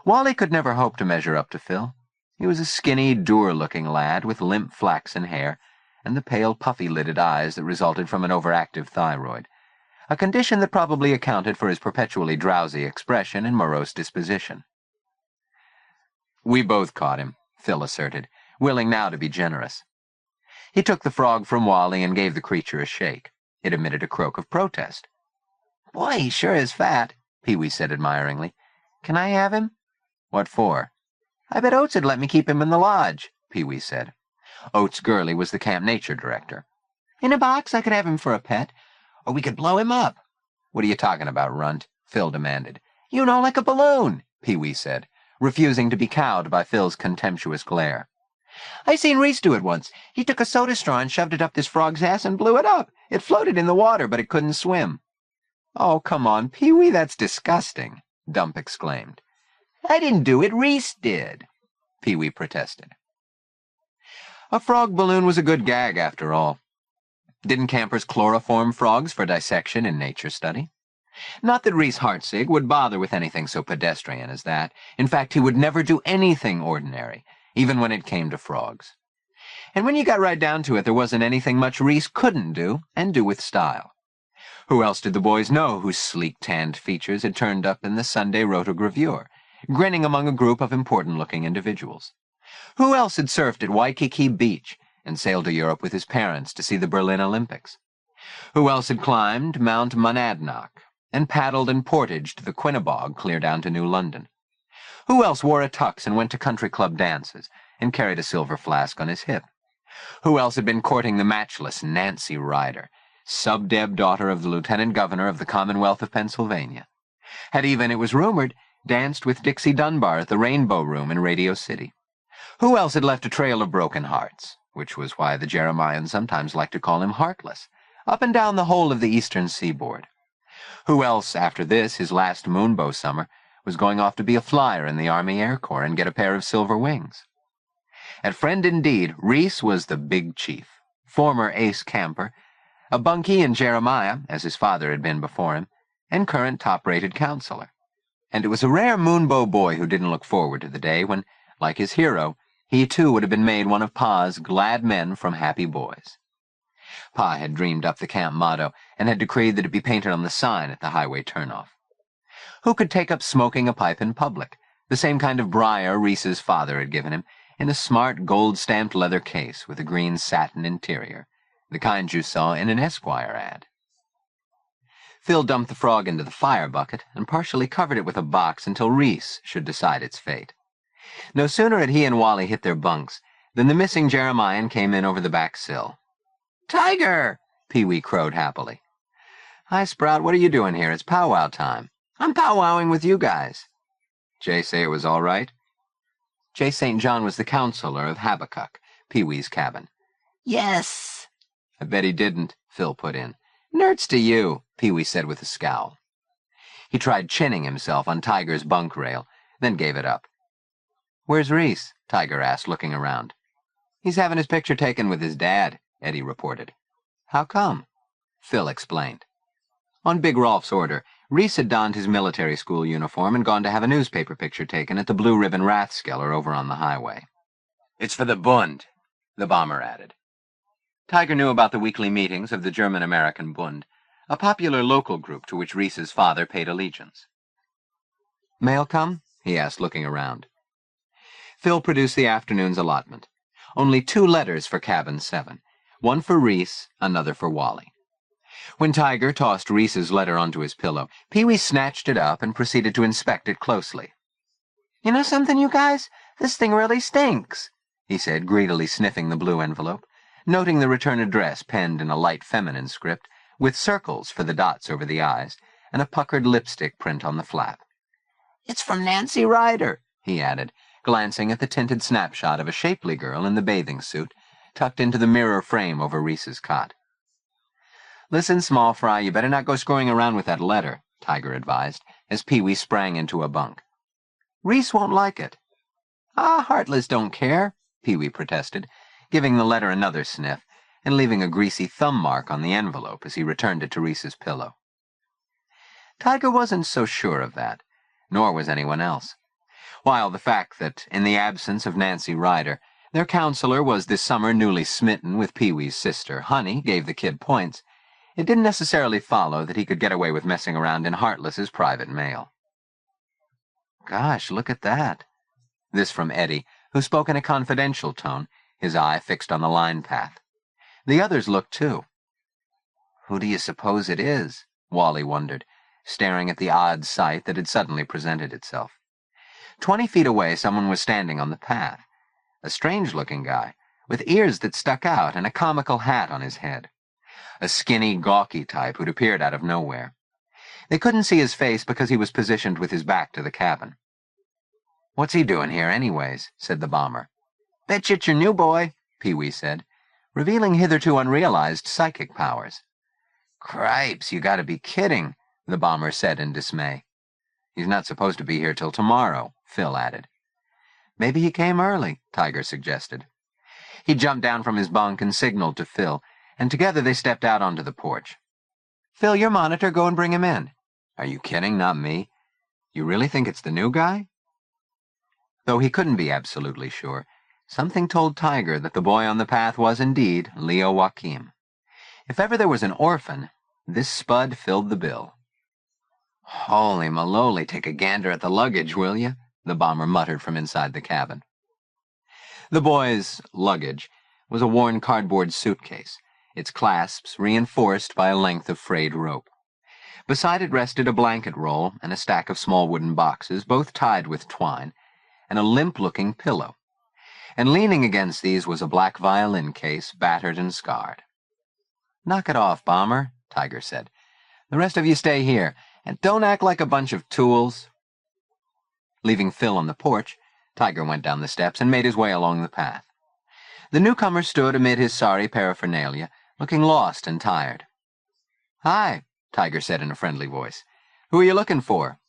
Wally could never hope to measure up to Phil. He was a skinny, dour-looking lad with limp flaxen hair and the pale, puffy-lidded eyes that resulted from an overactive thyroid, a condition that probably accounted for his perpetually drowsy expression and morose disposition. We both caught him, Phil asserted, willing now to be generous. He took the frog from Wally and gave the creature a shake. It emitted a croak of protest. Boy, he sure is fat, Pee-wee said admiringly. Can I have him? What for? I bet Oates would let me keep him in the lodge, Pee-wee said. Oates Gurley was the camp nature director. In a box, I could have him for a pet, or we could blow him up. What are you talking about, Runt? Phil demanded. You know, like a balloon, Pee-wee said, refusing to be cowed by Phil's contemptuous glare. I seen Reese do it once. He took a soda straw and shoved it up this frog's ass and blew it up. It floated in the water, but it couldn't swim. Oh, come on, Pee-wee, that's disgusting, Dump exclaimed. I didn't do it, Reese did, Pee-wee protested. A frog balloon was a good gag, after all. Didn't campers chloroform frogs for dissection in nature study? Not that Reese Hartzig would bother with anything so pedestrian as that. In fact, he would never do anything ordinary, even when it came to frogs. And when you got right down to it, there wasn't anything much Reese couldn't do, and do with style. Who else did the boys know whose sleek tanned features had turned up in the Sunday rotogravure, grinning among a group of important-looking individuals? Who else had surfed at Waikiki Beach and sailed to Europe with his parents to see the Berlin Olympics? Who else had climbed Mount Monadnock and paddled and portaged the Quinnebog clear down to New London? Who else wore a tux and went to country club dances and carried a silver flask on his hip? Who else had been courting the matchless Nancy Ryder, sub-deb daughter of the lieutenant governor of the Commonwealth of Pennsylvania? Had even, it was rumored, danced with Dixie Dunbar at the Rainbow Room in Radio City? Who else had left a trail of broken hearts, which was why the Jeremians sometimes liked to call him Heartless, up and down the whole of the eastern seaboard? Who else, after this, his last Moonbow summer, was going off to be a flyer in the Army Air Corps and get a pair of silver wings? At Friend Indeed, Reese was the Big Chief, former ace camper, a bunkie in Jeremiah, as his father had been before him, and current top-rated counselor. And it was a rare Moonbow boy who didn't look forward to the day when, like his hero, he too would have been made one of Pa's glad men from happy boys. Pa had dreamed up the camp motto and had decreed that it be painted on the sign at the highway turnoff. Who could take up smoking a pipe in public, the same kind of briar Reese's father had given him, in a smart gold-stamped leather case with a green satin interior, the kind you saw in an Esquire ad? Phil dumped the frog into the fire bucket and partially covered it with a box until Reese should decide its fate. No sooner had he and Wally hit their bunks than the missing Jeremian came in over the back sill. "Tiger!" Pee-wee crowed happily. "Hi, Sprout, what are you doing here? It's powwow time." "I'm powwowing with you guys." "Jay say it was all right?" J. St. John was the counselor of Habakkuk, Pee-wee's cabin. "Yes." "I bet he didn't," Phil put in. "Nerds to you," Pee-wee said with a scowl. He tried chinning himself on Tiger's bunk rail, then gave it up. "Where's Reese?" Tiger asked, looking around. "He's having his picture taken with his dad," Eddie reported. "How come?" Phil explained. On Big Rolf's order, Reese had donned his military school uniform and gone to have a newspaper picture taken at the Blue Ribbon Rathskeller over on the highway. "It's for the Bund," the bomber added. Tiger knew about the weekly meetings of the German-American Bund, a popular local group to which Reese's father paid allegiance. "Mail come?" he asked, looking around. Phil produced the afternoon's allotment. Only 2 letters for Cabin 7, one for Reese, another for Wally. When Tiger tossed Reese's letter onto his pillow, Pee-wee snatched it up and proceeded to inspect it closely. "You know something, you guys? This thing really stinks," he said, greedily sniffing the blue envelope, noting the return address penned in a light feminine script, with circles for the dots over the eyes, and a puckered lipstick print on the flap. "It's from Nancy Ryder," he added, glancing at the tinted snapshot of a shapely girl in the bathing suit, tucked into the mirror frame over Reese's cot. "Listen, small fry, you better not go screwing around with that letter," Tiger advised, as Pee-wee sprang into a bunk. "Reese won't like it." "Ah, Heartless don't care," Pee-wee protested, giving the letter another sniff, and leaving a greasy thumb mark on the envelope as he returned it to Reese's pillow. Tiger wasn't so sure of that, nor was anyone else. While the fact that, in the absence of Nancy Ryder, their counselor was this summer newly smitten with Pee-wee's sister, Honey, gave the kid points, it didn't necessarily follow that he could get away with messing around in Heartless's private mail. "Gosh, look at that." This from Eddie, who spoke in a confidential tone, his eye fixed on the line path. The others looked too. "Who do you suppose it is?" Wally wondered, staring at the odd sight that had suddenly presented itself. 20 feet away, someone was standing on the path. A strange-looking guy, with ears that stuck out and a comical hat on his head. A skinny, gawky type who'd appeared out of nowhere. They couldn't see his face because he was positioned with his back to the cabin. "What's he doing here, anyways?" said the bomber. "Bet you it's your new boy," Pee-wee said, revealing hitherto unrealized psychic powers. "Cripes, you gotta be kidding," the bomber said in dismay. "He's not supposed to be here till tomorrow," Phil added. "Maybe he came early," Tiger suggested. He jumped down from his bunk and signaled to Phil, and together they stepped out onto the porch. "Phil, your monitor, go and bring him in." "Are you kidding? Not me. You really think it's the new guy?" Though he couldn't be absolutely sure, something told Tiger that the boy on the path was indeed Leo Joaquim. If ever there was an orphan, this spud filled the bill. "Holy maloli, take a gander at the luggage, will you?" the bomber muttered from inside the cabin. The boy's luggage was a worn cardboard suitcase, its clasps reinforced by a length of frayed rope. Beside it rested a blanket roll and a stack of small wooden boxes, both tied with twine, and a limp-looking pillow. And leaning against these was a black violin case, battered and scarred. "Knock it off, bomber," Tiger said. "The rest of you stay here, and don't act like a bunch of tools." Leaving Phil on the porch, Tiger went down the steps and made his way along the path. The newcomer stood amid his sorry paraphernalia, looking lost and tired. "Hi," Tiger said in a friendly voice. "Who are you looking for?"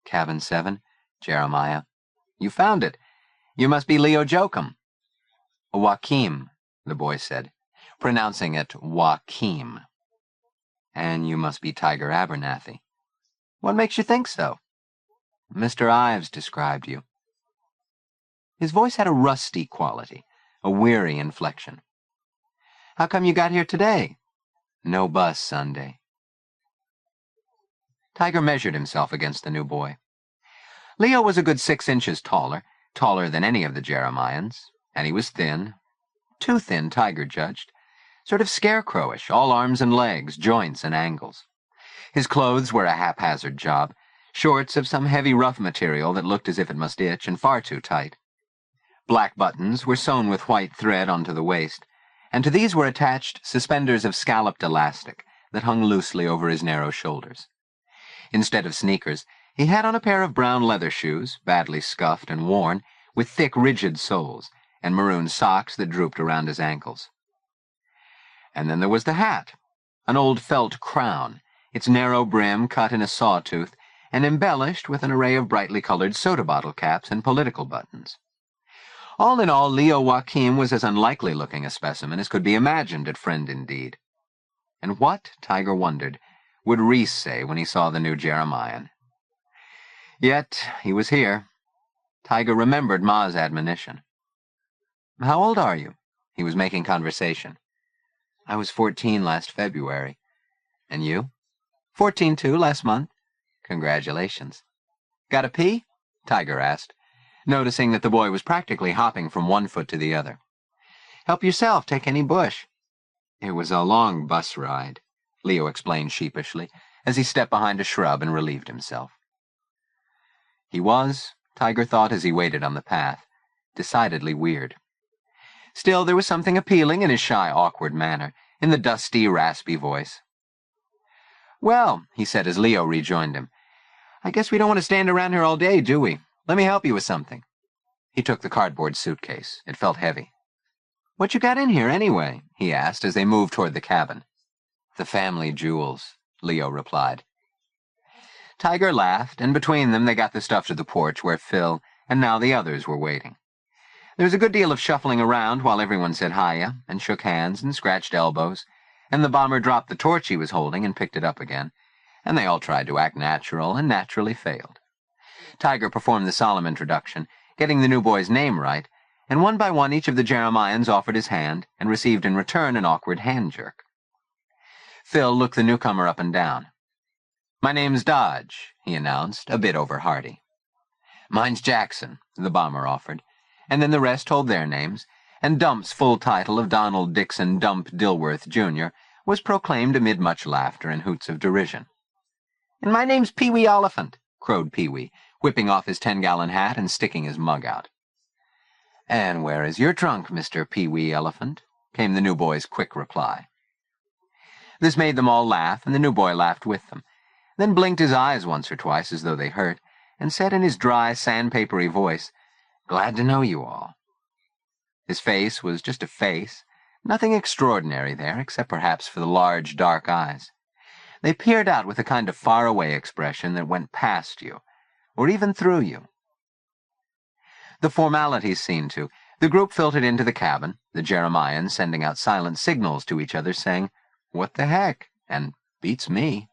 "Cabin 7, Jeremiah." "You found it. You must be Leo Joaquim." "Joaquim," the boy said, pronouncing it Joaquim. "And you must be Tiger Abernathy." "What makes you think so?" "Mr. Ives described you." His voice had a rusty quality, a weary inflection. "How come you got here today?" "No bus Sunday." Tiger measured himself against the new boy. Leo was a good 6 inches taller than any of the Jeremians, and he was thin. Too thin, Tiger judged. Sort of scarecrowish, all arms and legs, joints and angles. His clothes were a haphazard job, shorts of some heavy rough material that looked as if it must itch and far too tight. Black buttons were sewn with white thread onto the waist, and to these were attached suspenders of scalloped elastic that hung loosely over his narrow shoulders. Instead of sneakers, he had on a pair of brown leather shoes, badly scuffed and worn, with thick, rigid soles, and maroon socks that drooped around his ankles. And then there was the hat, an old felt crown, its narrow brim cut in a sawtooth, and embellished with an array of brightly colored soda bottle caps and political buttons. All in all, Leo Joaquim was as unlikely-looking a specimen as could be imagined at Friend Indeed. And what, Tiger wondered, would Reese say when he saw the new Jeremian? Yet he was here. Tiger remembered Ma's admonition. "How old are you?" He was making conversation. I was 14 last February. And you? 14 too, last month. Congratulations. Got a pee? Tiger asked, noticing that the boy was practically hopping from one foot to the other. Help yourself, take any bush. It was a long bus ride, Leo explained sheepishly, as he stepped behind a shrub and relieved himself. He was, Tiger thought as he waited on the path, decidedly weird. Still, there was something appealing in his shy, awkward manner, in the dusty, raspy voice. Well, he said as Leo rejoined him, I guess we don't want to stand around here all day, do we? Let me help you with something. He took the cardboard suitcase. It felt heavy. What you got in here, anyway? He asked as they moved toward the cabin. The family jewels, Leo replied. Tiger laughed, and between them they got the stuff to the porch where Phil and now the others were waiting. There was a good deal of shuffling around while everyone said hiya and shook hands and scratched elbows, and the bomber dropped the torch he was holding and picked it up again, and they all tried to act natural and naturally failed. Tiger performed the solemn introduction, getting the new boy's name right, and one by one each of the Jeremians offered his hand and received in return an awkward hand jerk. Phil looked the newcomer up and down. My name's Dodge, he announced, a bit over-hearty. Mine's Jackson, the bomber offered, and then the rest told their names, and Dump's full title of Donald Dixon Dump Dilworth, Jr. was proclaimed amid much laughter and hoots of derision. And my name's Pee-wee Oliphant, crowed Pee-wee, whipping off his 10-gallon hat and sticking his mug out. And where is your trunk, Mr. Pee-wee Elephant? Came the new boy's quick reply. This made them all laugh, and the new boy laughed with them, then blinked his eyes once or twice as though they hurt, and said in his dry, sandpapery voice, Glad to know you all. His face was just a face, nothing extraordinary there, except perhaps for the large, dark eyes. They peered out with a kind of far-away expression that went past you, or even through you. The formalities seen to, the group filtered into the cabin, the Jeremians sending out silent signals to each other saying, What the heck? And beats me.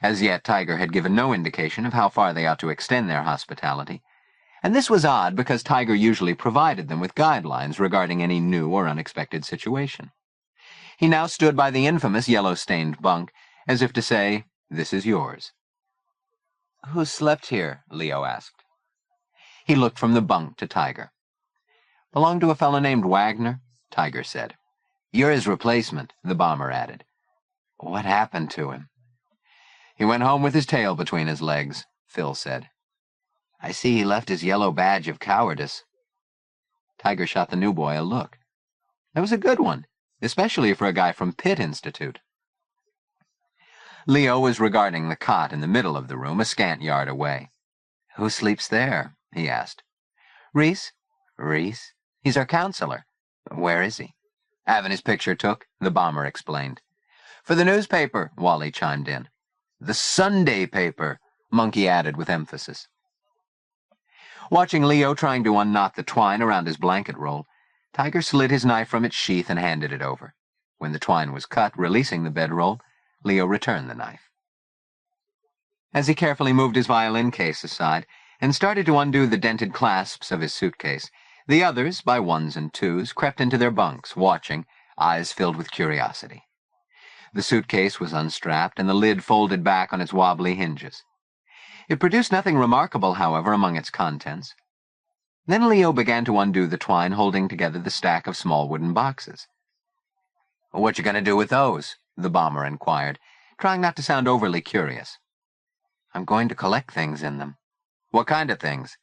As yet, Tiger had given no indication of how far they ought to extend their hospitality, and this was odd because Tiger usually provided them with guidelines regarding any new or unexpected situation. He now stood by the infamous yellow-stained bunk, as if to say, This is yours. Who slept here? Leo asked. He looked from the bunk to Tiger. Belonged to a fellow named Wagner, Tiger said. You're his replacement, the bomber added. What happened to him? He went home with his tail between his legs, Phil said. I see he left his yellow badge of cowardice. Tiger shot the new boy a look. That was a good one, especially for a guy from Pitt Institute. Leo was regarding the cot in the middle of the room, a scant yard away. Who sleeps there? He asked. Reese. Reese? He's our counselor. Where is he? Having his picture took, the bomber explained. For the newspaper, Wally chimed in. The Sunday paper, Monkey added with emphasis. Watching Leo trying to unknot the twine around his blanket roll, Tiger slid his knife from its sheath and handed it over. When the twine was cut, releasing the bedroll, Leo returned the knife. As he carefully moved his violin case aside and started to undo the dented clasps of his suitcase, the others, by ones and twos, crept into their bunks, watching, eyes filled with curiosity. The suitcase was unstrapped and the lid folded back on its wobbly hinges. It produced nothing remarkable, however, among its contents. Then Leo began to undo the twine holding together the stack of small wooden boxes. What you gonna do with those? The bomber inquired, trying not to sound overly curious. I'm going to collect things in them. What kind of things?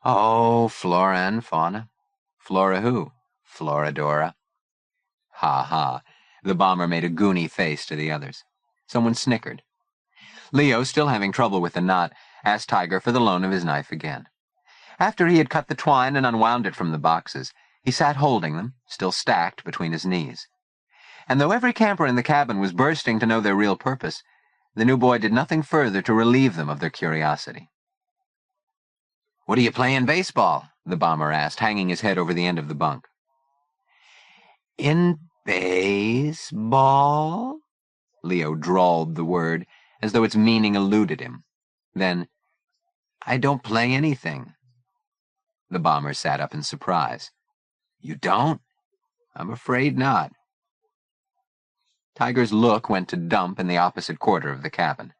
Oh, flora and fauna. Flora who? Floradora. Ha ha. The bomber made a goony face to the others. Someone snickered. Leo, still having trouble with the knot, asked Tiger for the loan of his knife again. After he had cut the twine and unwound it from the boxes, he sat holding them, still stacked between his knees. And though every camper in the cabin was bursting to know their real purpose, the new boy did nothing further to relieve them of their curiosity. What are you playing baseball? The bomber asked, hanging his head over the end of the bunk. In baseball? Leo drawled the word, as though its meaning eluded him. Then, I don't play anything. The bomber sat up in surprise. You don't? I'm afraid not. Tiger's look went to dump in the opposite quarter of the cabin.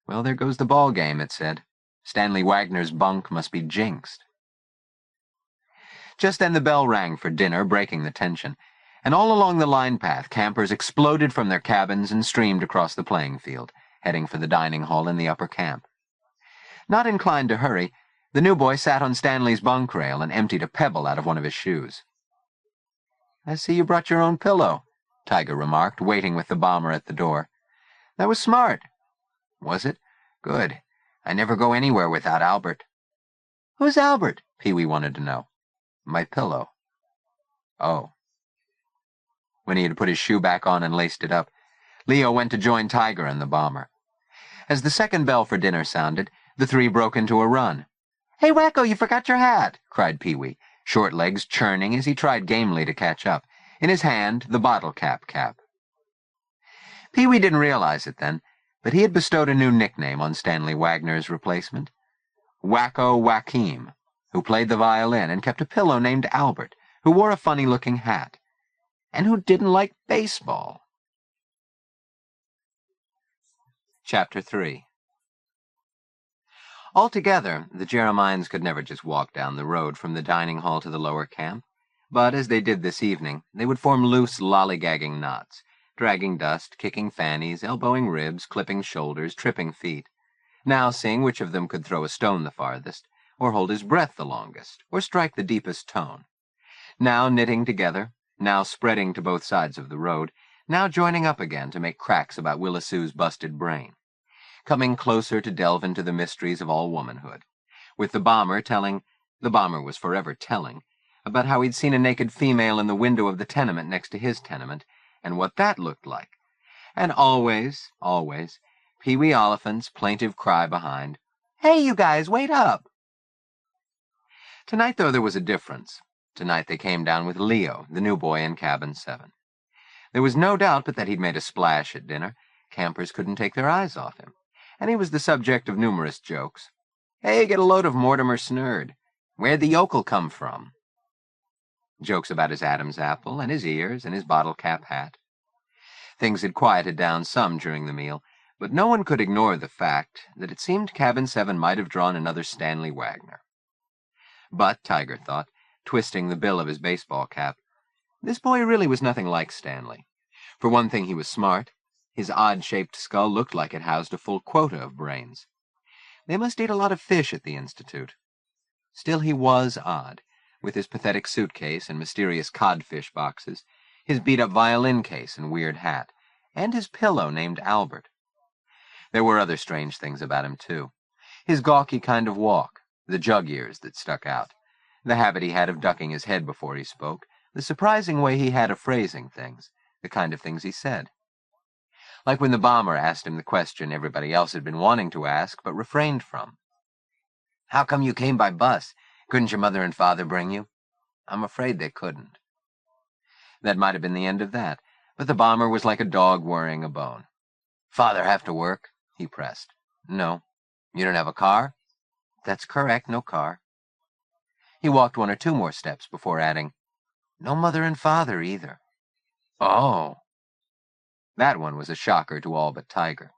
"Well, there goes the ball game," it said. "Stanley Wagner's bunk must be jinxed." Just then the bell rang for dinner, breaking the tension, and all along the line path campers exploded from their cabins and streamed across the playing field, heading for the dining hall in the upper camp. Not inclined to hurry, the new boy sat on Stanley's bunk rail and emptied a pebble out of one of his shoes. "I see you brought your own pillow," Tiger remarked, waiting with the bomber at the door. "That was smart." "Was it? Good. I never go anywhere without Albert." "Who's Albert?" Pee-wee wanted to know. "My pillow." "Oh." When he had put his shoe back on and laced it up, Leo went to join Tiger and the bomber. As the second bell for dinner sounded, the three broke into a run. "Hey, Wacko, you forgot your hat!" cried Pee-wee, short legs churning as he tried gamely to catch up. In his hand, the bottle cap. Pee-wee didn't realize it then, but he had bestowed a new nickname on Stanley Wagner's replacement. Leo Joaquim, who played the violin and kept a pillow named Albert, who wore a funny-looking hat, and who didn't like baseball. Chapter 3. Altogether, the Jeremians could never just walk down the road from the dining hall to the lower camp, but as they did this evening, they would form loose, lollygagging knots, dragging dust, kicking fannies, elbowing ribs, clipping shoulders, tripping feet, now seeing which of them could throw a stone the farthest, or hold his breath the longest, or strike the deepest tone, now knitting together, now spreading to both sides of the road, now joining up again to make cracks about Willisu's busted brain, coming closer to delve into the mysteries of all womanhood, with the bomber was forever telling, about how he'd seen a naked female in the window of the tenement next to his tenement, and what that looked like, and always, Pee-wee Oliphant's plaintive cry behind, "Hey, you guys, wait up!" Tonight, though, there was a difference. Tonight they came down with Leo, the new boy in cabin 7. There was no doubt but that he'd made a splash at dinner. Campers couldn't take their eyes off him, and he was the subject of numerous jokes. "Hey, get a load of Mortimer Snurd. Where'd the yokel come from?" Jokes about his Adam's apple, and his ears, and his bottle cap hat. Things had quieted down some during the meal, but no one could ignore the fact that it seemed cabin 7 might have drawn another Stanley Wagner. But, Tiger thought, twisting the bill of his baseball cap, this boy really was nothing like Stanley. For one thing, he was smart. His odd-shaped skull looked like it housed a full quota of brains. They must eat a lot of fish at the Institute. Still, he was odd, with his pathetic suitcase and mysterious codfish boxes, his beat-up violin case and weird hat, and his pillow named Albert. There were other strange things about him, too. His gawky kind of walk, the jug ears that stuck out, the habit he had of ducking his head before he spoke, the surprising way he had of phrasing things, the kind of things he said. Like when the bomber asked him the question everybody else had been wanting to ask but refrained from. "How come you came by bus? Couldn't your mother and father bring you?" "I'm afraid they couldn't." That might have been the end of that, but the bomber was like a dog worrying a bone. "Father have to work?" he pressed. "No." "You don't have a car?" "That's correct, no car." He walked 1 or 2 more steps before adding, "No mother and father either." "Oh." That one was a shocker to all but Tiger.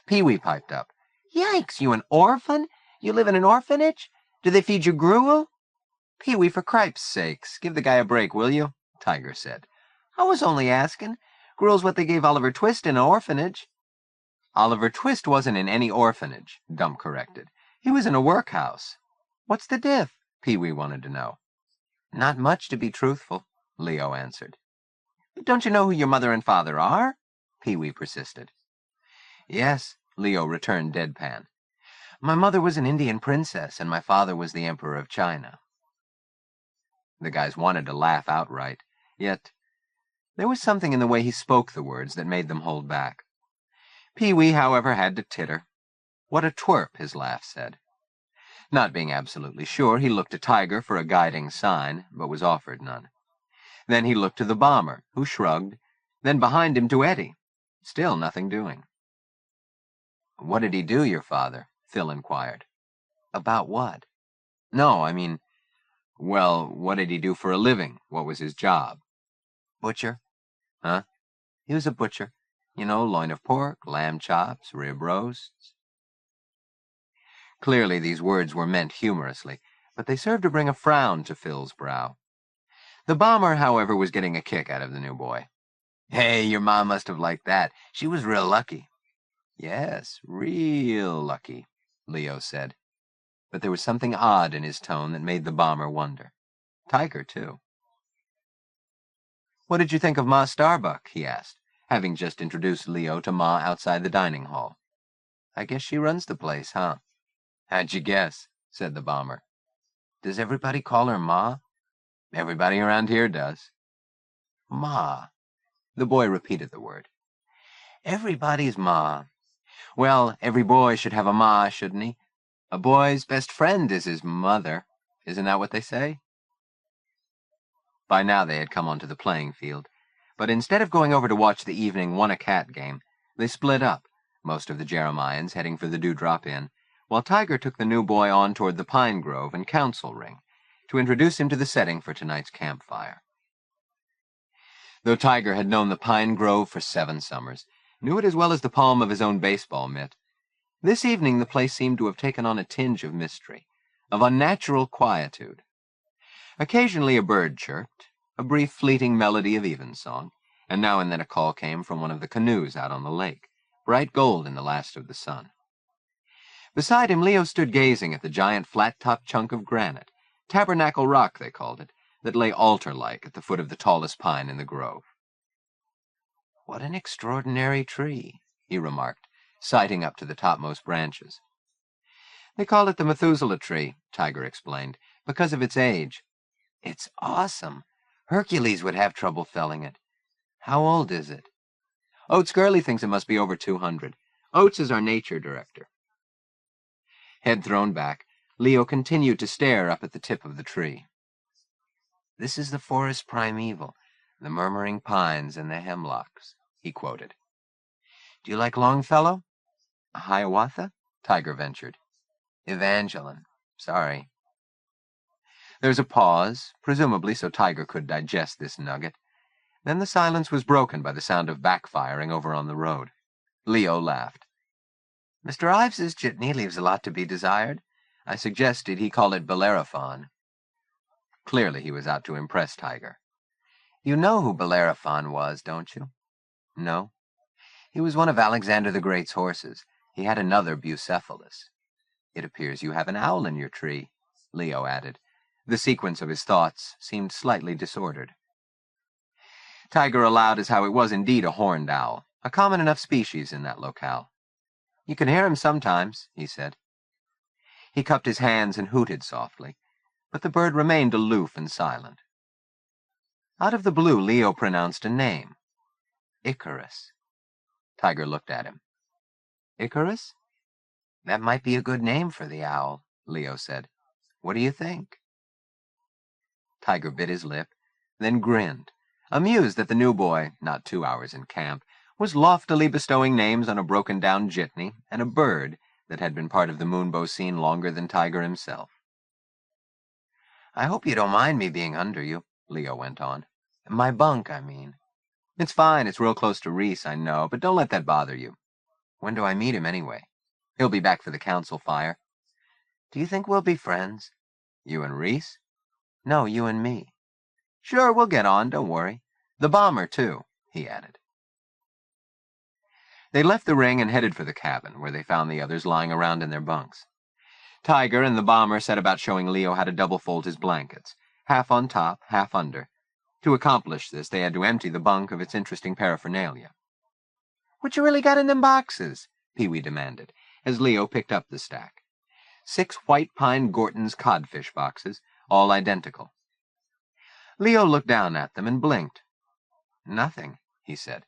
Pee-wee piped up. "Yikes, you an orphan? You live in an orphanage? Do they feed you gruel?" "Pee-wee, for cripes' sakes, give the guy a break, will you?" Tiger said. "I was only asking. Gruel's what they gave Oliver Twist in an orphanage." "Oliver Twist wasn't in any orphanage," Dump corrected. "He was in a workhouse." "What's the diff?" Pee-wee wanted to know. "Not much, to be truthful," Leo answered. "But don't you know who your mother and father are?" Pee-wee persisted. "Yes," Leo returned deadpan. "My mother was an Indian princess, and my father was the Emperor of China." The guys wanted to laugh outright, yet there was something in the way he spoke the words that made them hold back. Pee-wee, however, had to titter. What a twerp, his laugh said. Not being absolutely sure, he looked to Tiger for a guiding sign, but was offered none. Then he looked to the bomber, who shrugged, then behind him to Eddie. Still nothing doing. "What did he do, your father?" Phil inquired. "About what?" "No, I mean, well, what did he do for a living? What was his job?" "Butcher." "Huh?" He was a butcher. You know, loin of pork, lamb chops, rib roasts. Clearly these words were meant humorously, but they served to bring a frown to Phil's brow. The bomber, however, was getting a kick out of the new boy. Hey, your ma must have liked that. She was real lucky. Yes, real lucky, Leo said. But there was something odd in his tone that made the bomber wonder. Tiger, too. What did you think of Ma Starbuck? He asked, having just introduced Leo to Ma outside the dining hall. I guess she runs the place, huh? How'd you guess? Said the bomber. Does everybody call her Ma? Everybody around here does. Ma. The boy repeated the word. Everybody's Ma. Well, every boy should have a ma, shouldn't he? A boy's best friend is his mother. Isn't that what they say? By now they had come onto the playing field, but instead of going over to watch the evening one-a-cat game, they split up, most of the Jeremians heading for the Dewdrop Inn, while Tiger took the new boy on toward the Pine Grove and Council Ring to introduce him to the setting for tonight's campfire. Though Tiger had known the Pine Grove for 7 summers, knew it as well as the palm of his own baseball mitt, this evening the place seemed to have taken on a tinge of mystery, of unnatural quietude. Occasionally a bird chirped, a brief fleeting melody of evensong, and now and then a call came from one of the canoes out on the lake, bright gold in the last of the sun. Beside him, Leo stood gazing at the giant flat-topped chunk of granite, Tabernacle Rock they called it, that lay altar-like at the foot of the tallest pine in the grove. What an extraordinary tree, he remarked, sighting up to the topmost branches. They call it the Methuselah tree, Tiger explained, because of its age. It's awesome. Hercules would have trouble felling it. How old is it? Oates Gurley thinks it must be over 200. Oates is our nature director. Head thrown back, Leo continued to stare up at the tip of the tree. This is the Forest Primeval, the murmuring pines and the hemlocks, he quoted. Do you like Longfellow? Hiawatha? Tiger ventured. Evangeline. Sorry. There was a pause, presumably so Tiger could digest this nugget. Then the silence was broken by the sound of backfiring over on the road. Leo laughed. Mr. Ives's jitney leaves a lot to be desired. I suggested he call it Bellerophon. Clearly he was out to impress Tiger. You know who Bellerophon was, don't you? No. He was one of Alexander the Great's horses. He had another Bucephalus. It appears you have an owl in your tree, Leo added. The sequence of his thoughts seemed slightly disordered. Tiger allowed as how it was indeed a horned owl, a common enough species in that locale. You can hear him sometimes, he said. He cupped his hands and hooted softly, but the bird remained aloof and silent. Out of the blue, Leo pronounced a name. Icarus. Tiger looked at him. Icarus? That might be a good name for the owl, Leo said. What do you think? Tiger bit his lip, then grinned, amused that the new boy, not 2 hours in camp, was loftily bestowing names on a broken-down jitney and a bird that had been part of the Moonbow scene longer than Tiger himself. I hope you don't mind me being under you, Leo went on. My bunk, I mean. It's fine, it's real close to Reese, I know, but don't let that bother you. When do I meet him, anyway? He'll be back for the council fire. Do you think we'll be friends? You and Reese? No, you and me. Sure, we'll get on, don't worry. The bomber, too, he added. They left the ring and headed for the cabin, where they found the others lying around in their bunks. Tiger and the bomber set about showing Leo how to double-fold his blankets, half on top, half under. To accomplish this, they had to empty the bunk of its interesting paraphernalia. What you really got in them boxes? Pee-wee demanded, as Leo picked up the stack. 6 white pine Gorton's codfish boxes, all identical. Leo looked down at them and blinked. Nothing, he said.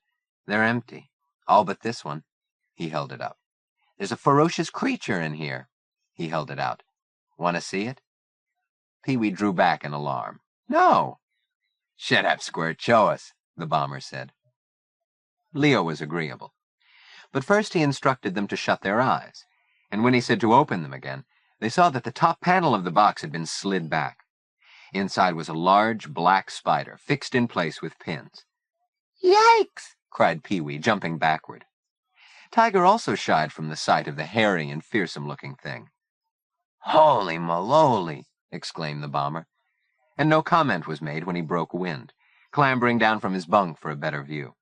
They're empty. All but this one. He held it up. There's a ferocious creature in here. He held it out. Want to see it? Pee-wee drew back in alarm. No. Shut up, Squirt. Show us, the bomber said. Leo was agreeable. But first he instructed them to shut their eyes, and when he said to open them again, they saw that the top panel of the box had been slid back. Inside was a large black spider, fixed in place with pins. Yikes, cried Pee-wee, jumping backward. Tiger also shied from the sight of the hairy and fearsome-looking thing. "Holy maloli!" exclaimed the bomber, and no comment was made when he broke wind, clambering down from his bunk for a better view.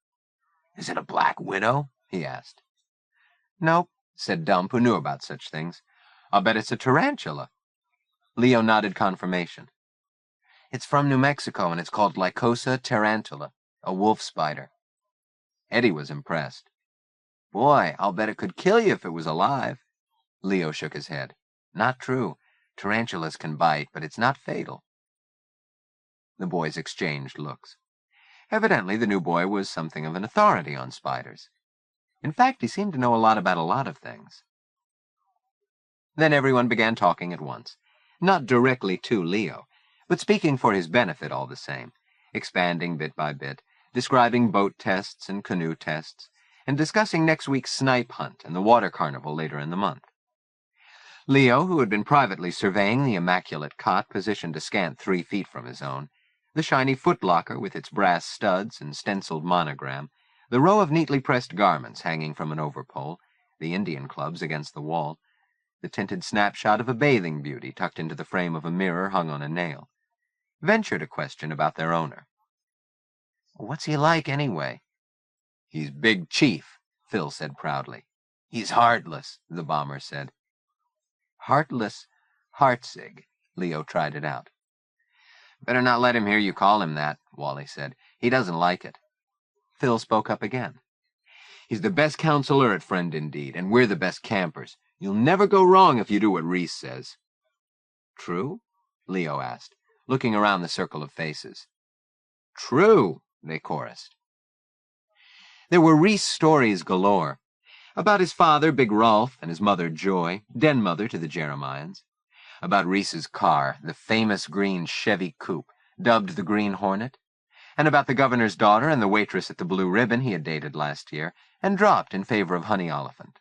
"Is it a black widow?" he asked. "Nope," said Dump, who knew about such things. "I'll bet it's a tarantula." Leo nodded confirmation. "It's from New Mexico, and it's called Lycosa tarantula, a wolf spider." Eddie was impressed. "Boy, I'll bet it could kill you if it was alive." Leo shook his head. "Not true. Tarantulas can bite, but it's not fatal." The boys exchanged looks. Evidently, the new boy was something of an authority on spiders. In fact, he seemed to know a lot about a lot of things. Then everyone began talking at once, not directly to Leo, but speaking for his benefit all the same, expanding bit by bit, describing boat tests and canoe tests, and discussing next week's snipe hunt and the water carnival later in the month. Leo, who had been privately surveying the immaculate cot positioned a scant 3 feet from his own, the shiny footlocker with its brass studs and stenciled monogram, the row of neatly pressed garments hanging from an overpole, the Indian clubs against the wall, the tinted snapshot of a bathing beauty tucked into the frame of a mirror hung on a nail, ventured a question about their owner. "What's he like, anyway?" "He's Big Chief," Phil said proudly. "He's heartless," the bomber said. "Heartless Hartzig," Leo tried it out. "Better not let him hear you call him that," Wally said. "He doesn't like it." Phil spoke up again. "He's the best counselor at Friend Indeed, and we're the best campers. You'll never go wrong if you do what Reese says." "True?" Leo asked, looking around the circle of faces. "True," they chorused. There were Reese stories galore. About his father, Big Rolf, and his mother, Joy, den mother to the Jeremians. About Reese's car, the famous green Chevy coupe, dubbed the Green Hornet. And about the governor's daughter and the waitress at the Blue Ribbon he had dated last year, and dropped in favor of Honey Oliphant.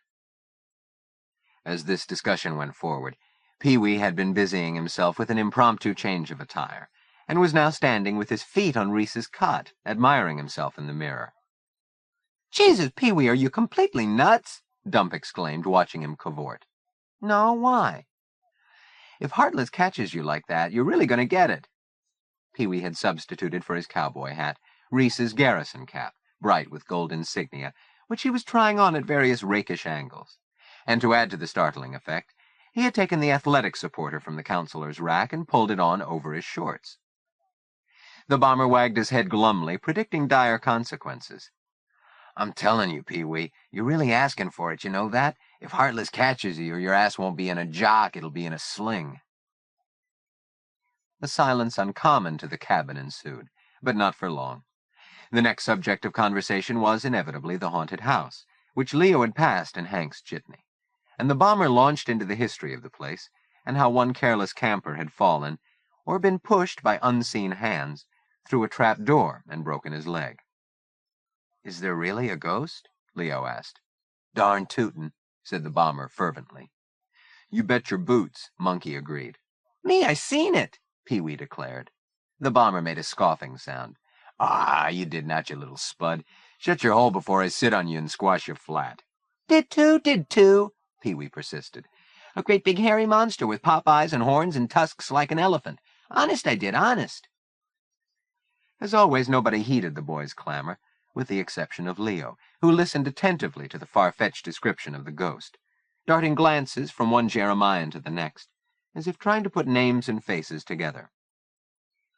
As this discussion went forward, Pee-wee had been busying himself with an impromptu change of attire, and was now standing with his feet on Reese's cot, admiring himself in the mirror. "Jesus, Pee-wee, are you completely nuts?" Dump exclaimed, watching him cavort. "No, why?" "If Heartless catches you like that, you're really going to get it." Pee-wee had substituted for his cowboy hat Reese's garrison cap, bright with gold insignia, which he was trying on at various rakish angles. And to add to the startling effect, he had taken the athletic supporter from the counselor's rack and pulled it on over his shorts. The bomber wagged his head glumly, predicting dire consequences. "I'm telling you, Pee-wee, you're really asking for it, you know that? If Heartless catches you, your ass won't be in a jock, it'll be in a sling." A silence uncommon to the cabin ensued, but not for long. The next subject of conversation was inevitably the haunted house, which Leo had passed in Hank's jitney, and the bomber launched into the history of the place, and how one careless camper had fallen, or been pushed by unseen hands, through a trap door and broken his leg. "Is there really a ghost?" Leo asked. "Darn tootin'," said the bomber fervently. "You bet your boots," Monkey agreed. "Me, I seen it," Pee-wee declared. The bomber made a scoffing sound. "Ah, you did not, you little spud. Shut your hole before I sit on you and squash you flat." Did too, Pee-wee persisted. "A great big hairy monster with pop eyes and horns and tusks like an elephant. Honest I did, honest." As always, nobody heeded the boy's clamor, with the exception of Leo, who listened attentively to the far-fetched description of the ghost, darting glances from one Jeremian to the next, as if trying to put names and faces together.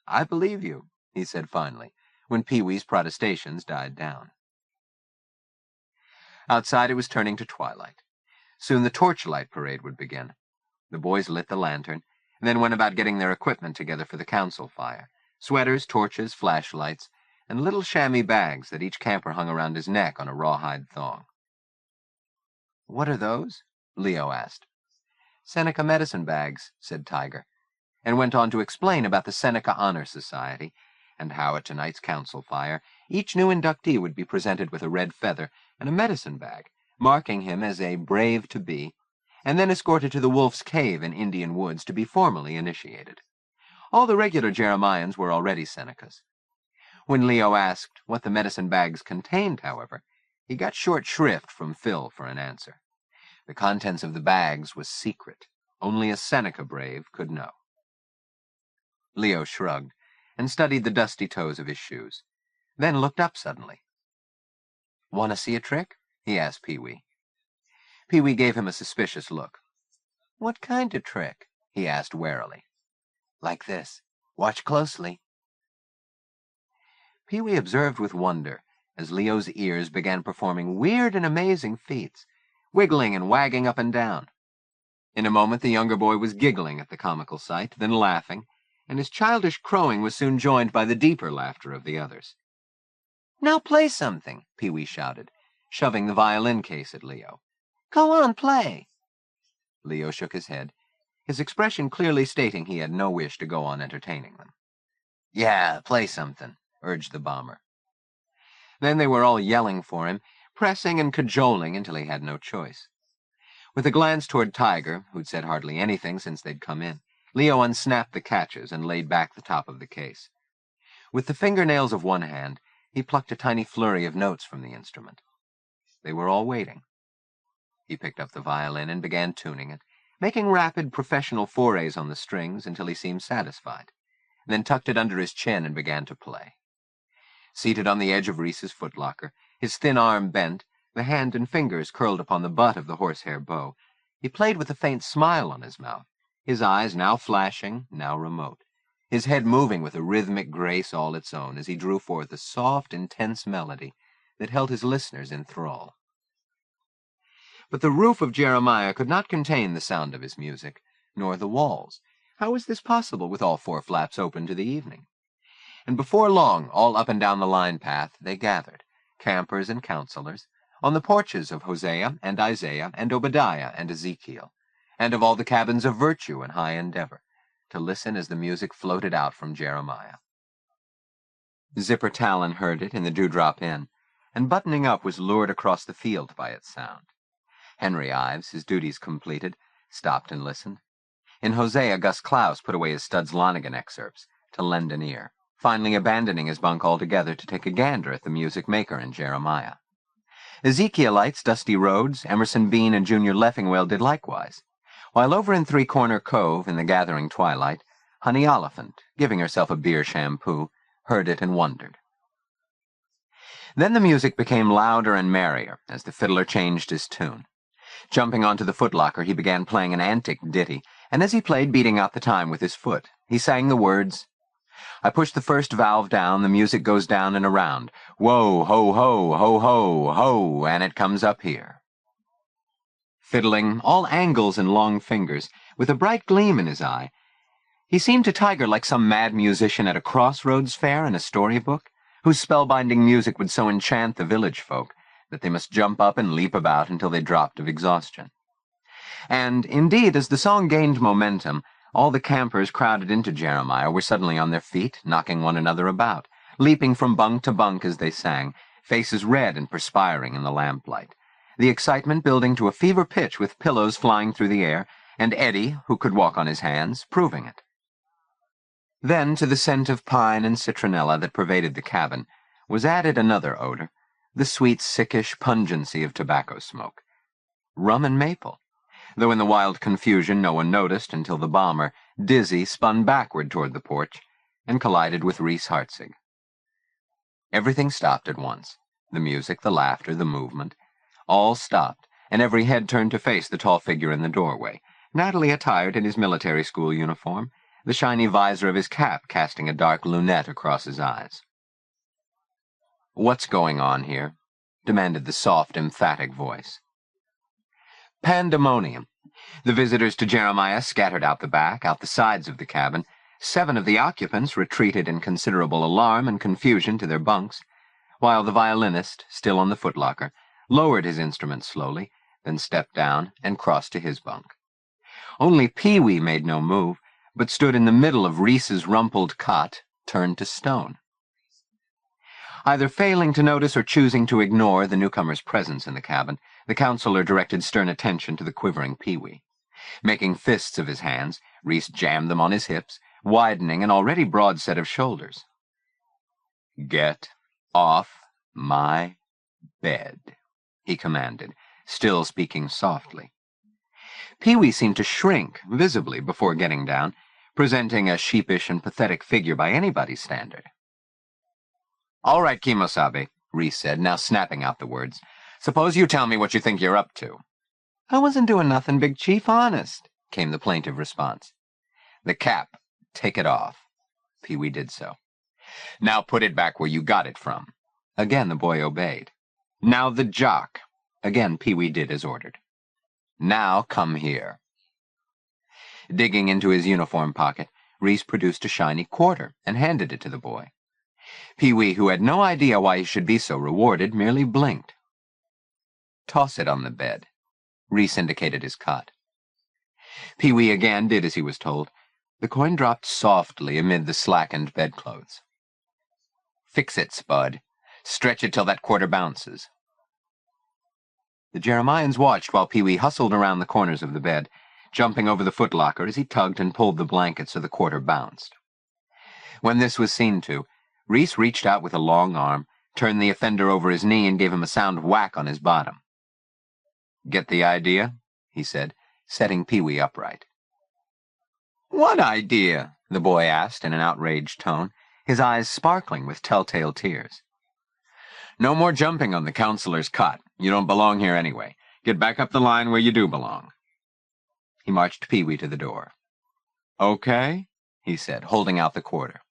"I believe you," he said finally, when Pee-wee's protestations died down. Outside it was turning to twilight. Soon the torchlight parade would begin. The boys lit the lantern, and then went about getting their equipment together for the council fire: sweaters, torches, flashlights, and little chamois bags that each camper hung around his neck on a rawhide thong. "What are those?" Leo asked. "Seneca medicine bags," said Tiger, and went on to explain about the Seneca Honor Society, and how at tonight's council fire each new inductee would be presented with a red feather and a medicine bag, marking him as a brave-to-be, and then escorted to the Wolf's Cave in Indian Woods to be formally initiated. All the regular Jeremians were already Senecas. When Leo asked what the medicine bags contained, however, he got short shrift from Phil for an answer. The contents of the bags was secret. Only a Seneca brave could know. Leo shrugged and studied the dusty toes of his shoes, then looked up suddenly. "Want to see a trick?" he asked Pee-wee. Pee-wee gave him a suspicious look. "What kind of trick?" he asked warily. "Like this. Watch closely." Pee-wee observed with wonder as Leo's ears began performing weird and amazing feats, wiggling and wagging up and down. In a moment the younger boy was giggling at the comical sight, then laughing, and his childish crowing was soon joined by the deeper laughter of the others. "Now play something," Pee-wee shouted, shoving the violin case at Leo. "Go on, play." Leo shook his head, his expression clearly stating he had no wish to go on entertaining them. "Yeah, play something," urged the bomber. Then they were all yelling for him, pressing and cajoling until he had no choice. With a glance toward Tiger, who'd said hardly anything since they'd come in, Leo unsnapped the catches and laid back the top of the case. With the fingernails of one hand, he plucked a tiny flurry of notes from the instrument. They were all waiting. He picked up the violin and began tuning it, making rapid professional forays on the strings until he seemed satisfied, then tucked it under his chin and began to play. Seated on the edge of Reese's footlocker, his thin arm bent, the hand and fingers curled upon the butt of the horsehair bow, he played with a faint smile on his mouth, his eyes now flashing, now remote, his head moving with a rhythmic grace all its own as he drew forth a soft, intense melody that held his listeners in thrall. But the roof of Jeremiah could not contain the sound of his music, nor the walls. How was this possible with all four flaps open to the evening? And before long, all up and down the line path, they gathered, campers and counselors, on the porches of Hosea and Isaiah and Obadiah and Ezekiel, and of all the cabins of virtue and high endeavor, to listen as the music floated out from Jeremiah. Zipper Talon heard it in the Dewdrop Inn, and buttoning up was lured across the field by its sound. Henry Ives, his duties completed, stopped and listened. In Hosea, Gus Klaus put away his Studs Lonigan excerpts to lend an ear, finally abandoning his bunk altogether to take a gander at the music maker in Jeremiah. Ezekielites Dusty Rhodes, Emerson Bean, and Junior Leffingwell did likewise, while over in Three-Corner Cove, in the gathering twilight, Honey Oliphant, giving herself a beer shampoo, heard it and wondered. Then the music became louder and merrier as the fiddler changed his tune. Jumping onto the footlocker, he began playing an antic ditty, and as he played, beating out the time with his foot, he sang the words, "I push the first valve down, the music goes down and around. Whoa, ho, ho, ho, ho, ho, and it comes up here." Fiddling, all angles and long fingers, with a bright gleam in his eye, he seemed to Tiger like some mad musician at a crossroads fair in a storybook, whose spellbinding music would so enchant the village folk that they must jump up and leap about until they dropped of exhaustion. And, indeed, as the song gained momentum, all the campers crowded into Jeremiah were suddenly on their feet, knocking one another about, leaping from bunk to bunk as they sang, faces red and perspiring in the lamplight, the excitement building to a fever pitch with pillows flying through the air, and Eddie, who could walk on his hands, proving it. Then, to the scent of pine and citronella that pervaded the cabin, was added another odor, the sweet, sickish pungency of tobacco smoke. Rum and maple, though in the wild confusion no one noticed until the bomber, dizzy, spun backward toward the porch and collided with Reese Hartzig. Everything stopped at once. The music, the laughter, the movement. All stopped, and every head turned to face the tall figure in the doorway, nattily attired in his military school uniform, the shiny visor of his cap casting a dark lunette across his eyes. "What's going on here?" demanded the soft, emphatic voice. Pandemonium. The visitors to Jeremiah scattered out the back, out the sides of the cabin. 7 of the occupants retreated in considerable alarm and confusion to their bunks, while the violinist, still on the footlocker, lowered his instrument slowly, then stepped down and crossed to his bunk. Only Pee-wee made no move, but stood in the middle of Reese's rumpled cot, turned to stone. Either failing to notice or choosing to ignore the newcomer's presence in the cabin, the counselor directed stern attention to the quivering Pee-wee. Making fists of his hands, Reese jammed them on his hips, widening an already broad set of shoulders. "Get off my bed," he commanded, still speaking softly. Pee-wee seemed to shrink visibly before getting down, presenting a sheepish and pathetic figure by anybody's standard. "All right, Kimosabe," Reese said, now snapping out the words. "Suppose you tell me what you think you're up to." "I wasn't doing nothing, Big Chief, honest," came the plaintive response. "The cap. Take it off." Pee-wee did so. "Now put it back where you got it from." Again the boy obeyed. "Now the jock." Again Pee-wee did as ordered. "Now come here." Digging into his uniform pocket, Reese produced a shiny quarter and handed it to the boy. Pee-wee, who had no idea why he should be so rewarded, merely blinked. "Toss it on the bed." Reese indicated his cot. Pee-wee again did as he was told. The coin dropped softly amid the slackened bedclothes. "Fix it, Spud. Stretch it till that quarter bounces." The Jeremians watched while Pee-wee hustled around the corners of the bed, jumping over the footlocker as he tugged and pulled the blanket so the quarter bounced. When this was seen to, Reese reached out with a long arm, turned the offender over his knee, and gave him a sound whack on his bottom. "Get the idea?" he said, setting Pee-wee upright. "What idea?" the boy asked in an outraged tone, his eyes sparkling with telltale tears. "No more jumping on the counselor's cot. You don't belong here anyway. Get back up the line where you do belong." He marched Pee-wee to the door. "Okay," he said, holding out the quarter.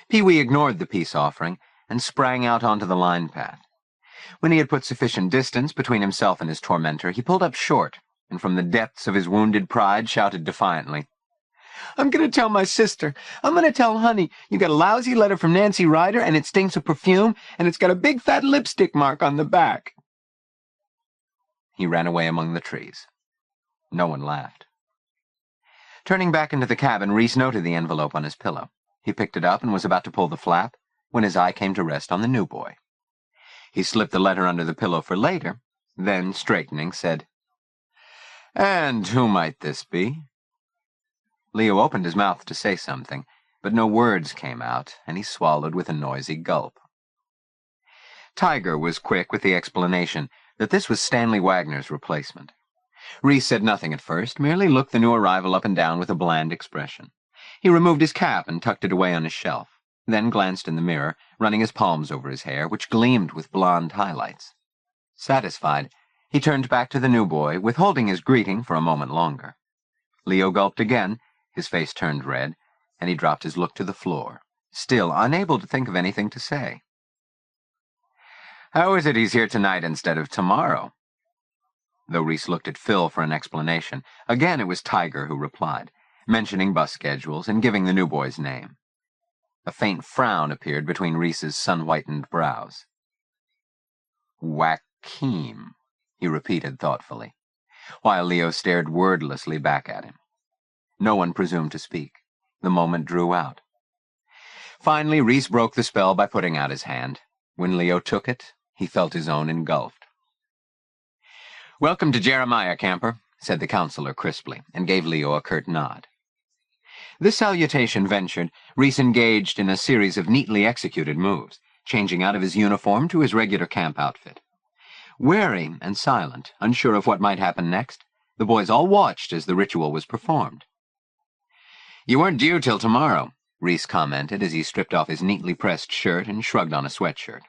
Pee-wee ignored the peace offering and sprang out onto the line path. When he had put sufficient distance between himself and his tormentor, he pulled up short, and from the depths of his wounded pride shouted defiantly, "I'm going to tell my sister. I'm going to tell Honey. You got a lousy letter from Nancy Ryder, and it stinks of perfume, and it's got a big fat lipstick mark on the back." He ran away among the trees. No one laughed. Turning back into the cabin, Reese noted the envelope on his pillow. He picked it up and was about to pull the flap when his eye came to rest on the new boy. He slipped the letter under the pillow for later, then, straightening, said, "And who might this be?" Leo opened his mouth to say something, but no words came out, and he swallowed with a noisy gulp. Tiger was quick with the explanation that this was Stanley Wagner's replacement. Reese said nothing at first, merely looked the new arrival up and down with a bland expression. He removed his cap and tucked it away on his shelf, then glanced in the mirror, running his palms over his hair, which gleamed with blonde highlights. Satisfied, he turned back to the new boy, withholding his greeting for a moment longer. Leo gulped again, his face turned red, and he dropped his look to the floor, still unable to think of anything to say. "How is it he's here tonight instead of tomorrow?" Though Reese looked at Phil for an explanation, again it was Tiger who replied, mentioning bus schedules and giving the new boy's name. A faint frown appeared between Reese's sun-whitened brows. "Joaquim," he repeated thoughtfully, while Leo stared wordlessly back at him. No one presumed to speak. The moment drew out. Finally, Reese broke the spell by putting out his hand. When Leo took it, he felt his own engulfed. "Welcome to Jeremiah, camper," said the counselor crisply, and gave Leo a curt nod. This salutation ventured, Reese engaged in a series of neatly executed moves, changing out of his uniform to his regular camp outfit. Wary and silent, unsure of what might happen next, the boys all watched as the ritual was performed. "You weren't due till tomorrow," Reese commented as he stripped off his neatly pressed shirt and shrugged on a sweatshirt.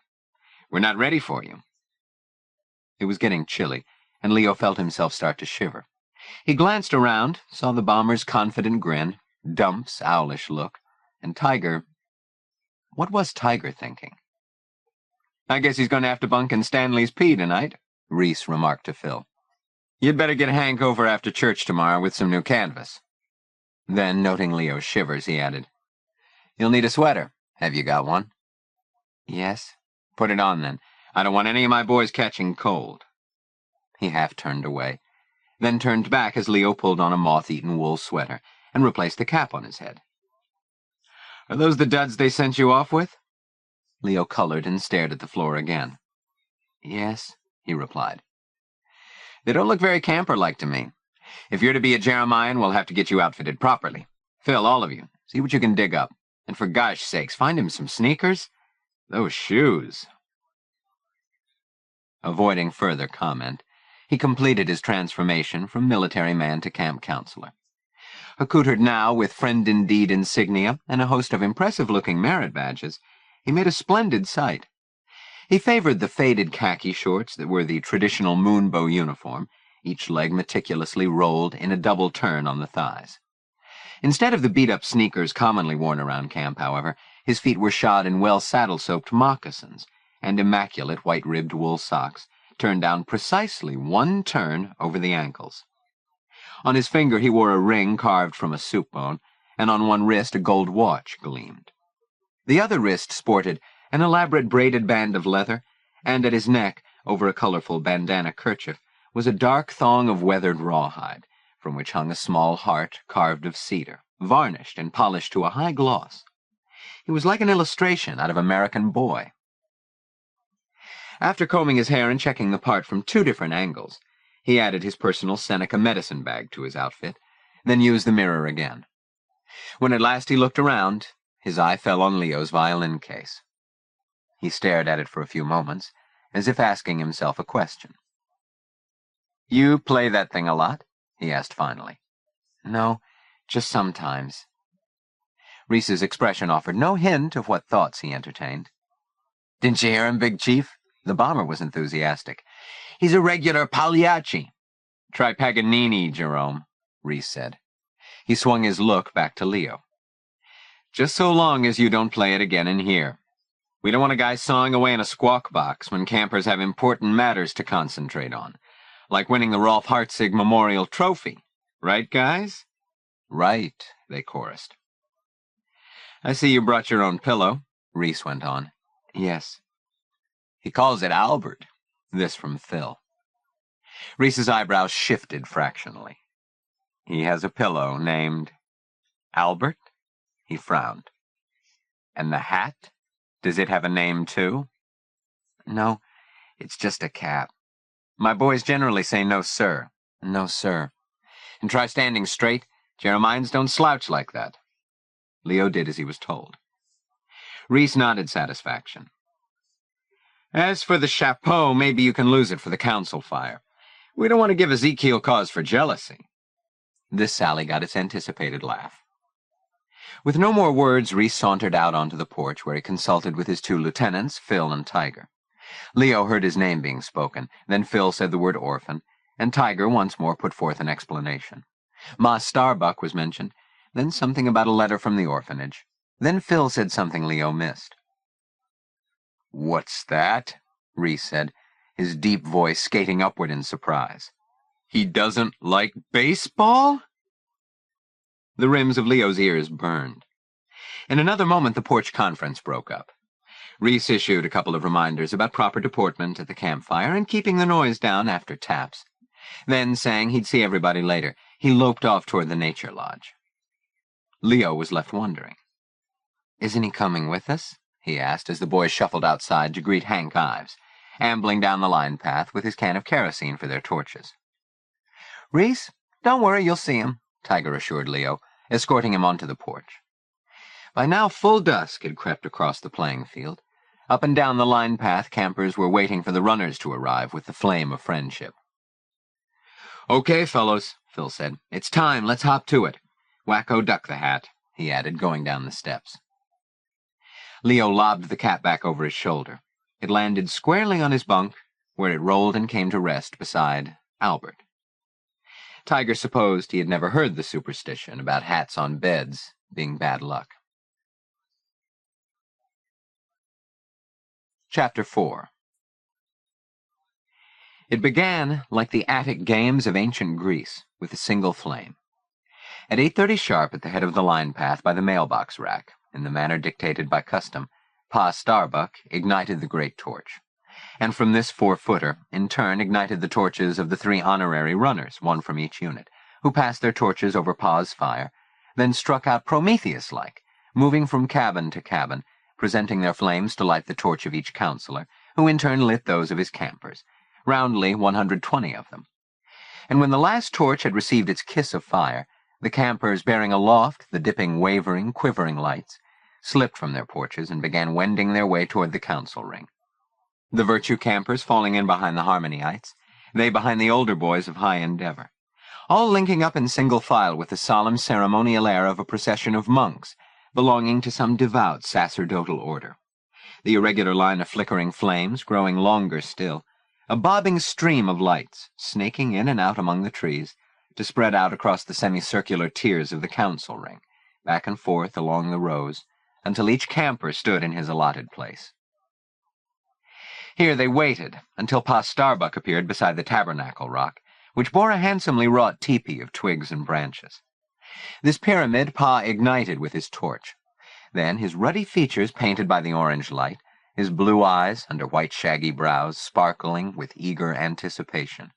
"We're not ready for you." It was getting chilly, and Leo felt himself start to shiver. He glanced around, saw the bomber's confident grin, Dump's owlish look, and Tiger. What was Tiger thinking? "I guess he's going to have to bunk in Stanley's pee tonight," Reese remarked to Phil. "You'd better get Hank over after church tomorrow with some new canvas." Then, noting Leo's shivers, he added, "You'll need a sweater. Have you got one?" "Yes." "Put it on, then. I don't want any of my boys catching cold." He half turned away, then turned back as Leo pulled on a moth-eaten wool sweater and replaced the cap on his head. "Are those the duds they sent you off with?" Leo colored and stared at the floor again. "Yes," he replied. "They don't look very camper-like to me. If you're to be a Jeremian, we'll have to get you outfitted properly. Phil, all of you, see what you can dig up. And for gosh sakes, find him some sneakers? Those shoes. Avoiding further comment, he completed his transformation from military man to camp counselor. Accoutered now with friend-indeed insignia and a host of impressive-looking merit badges, he made a splendid sight. He favored the faded khaki shorts that were the traditional Moonbow uniform, each leg meticulously rolled in a double turn on the thighs. Instead of the beat-up sneakers commonly worn around camp, however, his feet were shod in well-saddle-soaped moccasins and immaculate white-ribbed wool socks, turned down precisely one turn over the ankles. On his finger he wore a ring carved from a soup bone, and on one wrist a gold watch gleamed. The other wrist sported an elaborate braided band of leather, and at his neck, over a colorful bandana kerchief, was a dark thong of weathered rawhide, from which hung a small heart carved of cedar, varnished and polished to a high gloss. He was like an illustration out of American Boy. After combing his hair and checking the part from 2 different angles, he added his personal Seneca medicine bag to his outfit, then used the mirror again. When at last he looked around, his eye fell on Leo's violin case. He stared at it for a few moments, as if asking himself a question. "You play that thing a lot?" he asked finally. "No, just sometimes." Reese's expression offered no hint of what thoughts he entertained. "Didn't you hear him, Big Chief?" The bomber was enthusiastic. "He's a regular Pagliacci." "Try Paganini, Jerome," Reese said. He swung his look back to Leo. "Just so long as you don't play it again in here. We don't want a guy sawing away in a squawk box when campers have important matters to concentrate on, like winning the Rolf Hartzig Memorial Trophy. Right, guys?" "Right," they chorused. "I see you brought your own pillow," Reese went on. "Yes." "He calls it Albert." This from Phil. Reese's eyebrows shifted fractionally. "He has a pillow named Albert?" He frowned. "And the hat? Does it have a name, too?" "No, it's just a cap. My boys generally say no, sir. No, sir. And try standing straight. Jeremiah's don't slouch like that." Leo did as he was told. Reese nodded satisfaction. "As for the chapeau, maybe you can lose it for the council fire. We don't want to give Ezekiel cause for jealousy." This sally got its anticipated laugh. With no more words, Reese sauntered out onto the porch, where he consulted with his 2 lieutenants, Phil and Tiger. Leo heard his name being spoken, then Phil said the word orphan, and Tiger once more put forth an explanation. Ma Starbuck was mentioned, then something about a letter from the orphanage. Then Phil said something Leo missed. "What's that?" Reese said, his deep voice skating upward in surprise. "He doesn't like baseball?" The rims of Leo's ears burned. In another moment, the porch conference broke up. Reese issued a couple of reminders about proper deportment at the campfire and keeping the noise down after taps. Then, saying he'd see everybody later, he loped off toward the nature lodge. Leo was left wondering. "Isn't he coming with us?" he asked as the boys shuffled outside to greet Hank Ives, ambling down the line path with his can of kerosene for their torches. "Reese, don't worry, you'll see him," Tiger assured Leo, escorting him onto the porch. By now full dusk had crept across the playing field. Up and down the line path, campers were waiting for the runners to arrive with the flame of friendship. "Okay, fellows," Phil said. "It's time. Let's hop to it. Wacko duck the hat," he added, going down the steps. Leo lobbed the cap back over his shoulder. It landed squarely on his bunk, where it rolled and came to rest beside Albert. Tiger supposed he had never heard the superstition about hats on beds being bad luck. Chapter 4. It began like the Attic games of ancient Greece, with a single flame. At 8:30 sharp at the head of the line path by the mailbox rack, in the manner dictated by custom, Pa Starbuck ignited the great torch. And from this 4-footer, in turn, ignited the torches of the 3 honorary runners, one from each unit, who passed their torches over Pa's fire, then struck out Prometheus-like, moving from cabin to cabin, presenting their flames to light the torch of each counselor, who in turn lit those of his campers, roundly 120 of them. And when the last torch had received its kiss of fire, the campers, bearing aloft the dipping, wavering, quivering lights, slipped from their porches and began wending their way toward the council ring. The virtue campers falling in behind the Harmonyites, they behind the older boys of high endeavor, all linking up in single file with the solemn ceremonial air of a procession of monks belonging to some devout sacerdotal order. The irregular line of flickering flames growing longer still, a bobbing stream of lights snaking in and out among the trees to spread out across the semicircular tiers of the council ring, back and forth along the rows, until each camper stood in his allotted place. Here they waited until Pa Starbuck appeared beside the tabernacle rock, which bore a handsomely wrought teepee of twigs and branches. This pyramid Pa ignited with his torch. Then, his ruddy features painted by the orange light, his blue eyes under white shaggy brows sparkling with eager anticipation,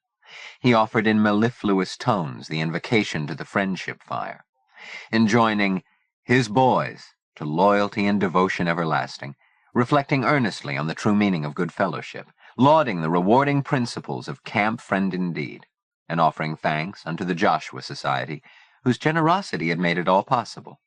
he offered in mellifluous tones the invocation to the friendship fire, enjoining his boys to loyalty and devotion everlasting, reflecting earnestly on the true meaning of good fellowship, lauding the rewarding principles of Camp Friend Indeed, and offering thanks unto the Joshua Society, whose generosity had made it all possible.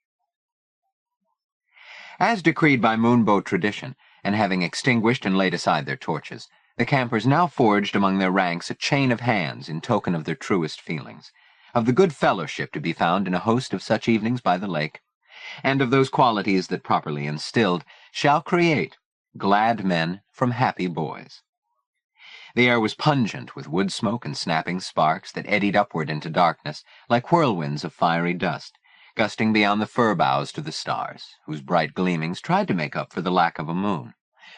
As decreed by Moonbow tradition, and having extinguished and laid aside their torches, the campers now forged among their ranks a chain of hands in token of their truest feelings, of the good fellowship to be found in a host of such evenings by the lake, and of those qualities that, properly instilled, shall create glad men from happy boys. The air was pungent with wood smoke and snapping sparks that eddied upward into darkness like whirlwinds of fiery dust, gusting beyond the fir boughs to the stars, whose bright gleamings tried to make up for the lack of a moon,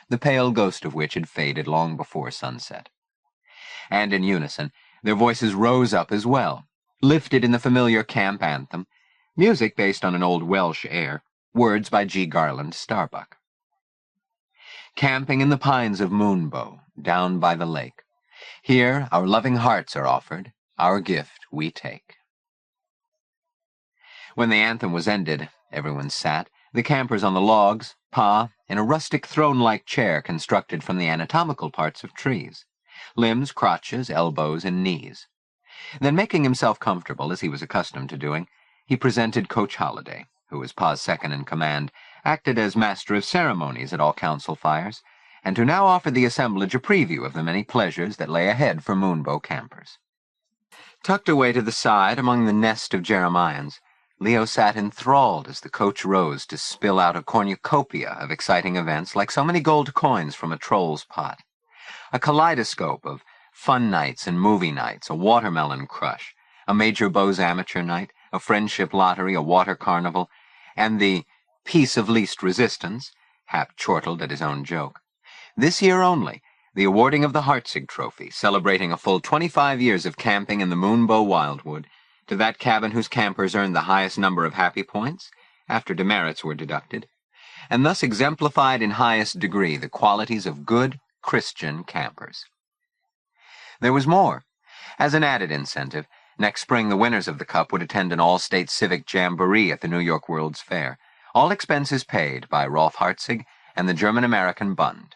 the pale ghost of which had faded long before sunset. And in unison, their voices rose up as well, lifted in the familiar camp anthem, music based on an old Welsh air, words by G. Garland Starbuck. Camping in the pines of Moonbow, down by the lake, here our loving hearts are offered, our gift we take. When the anthem was ended, everyone sat, the campers on the logs, Pa in a rustic throne-like chair constructed from the anatomical parts of trees, limbs, crotches, elbows, and knees. Then, making himself comfortable, as he was accustomed to doing, he presented Coach Holliday, who was Pa's second in command, acted as master of ceremonies at all council fires, and who now offered the assemblage a preview of the many pleasures that lay ahead for Moonbow campers. Tucked away to the side among the nest of Jeremians, Leo sat enthralled as the coach rose to spill out a cornucopia of exciting events like so many gold coins from a troll's pot. A kaleidoscope of fun nights and movie nights, a watermelon crush, a Major Bowes amateur night, a friendship lottery, a water carnival, and the piece of least resistance, Hap chortled at his own joke. This year only, the awarding of the Hartzig Trophy, celebrating a full 25 years of camping in the Moonbow Wildwood, to that cabin whose campers earned the highest number of happy points, after demerits were deducted, and thus exemplified in highest degree the qualities of good Christian campers. There was more. As an added incentive, next spring the winners of the Cup would attend an all-state civic jamboree at the New York World's Fair, all expenses paid by Rolf Hartzig and the German-American Bund.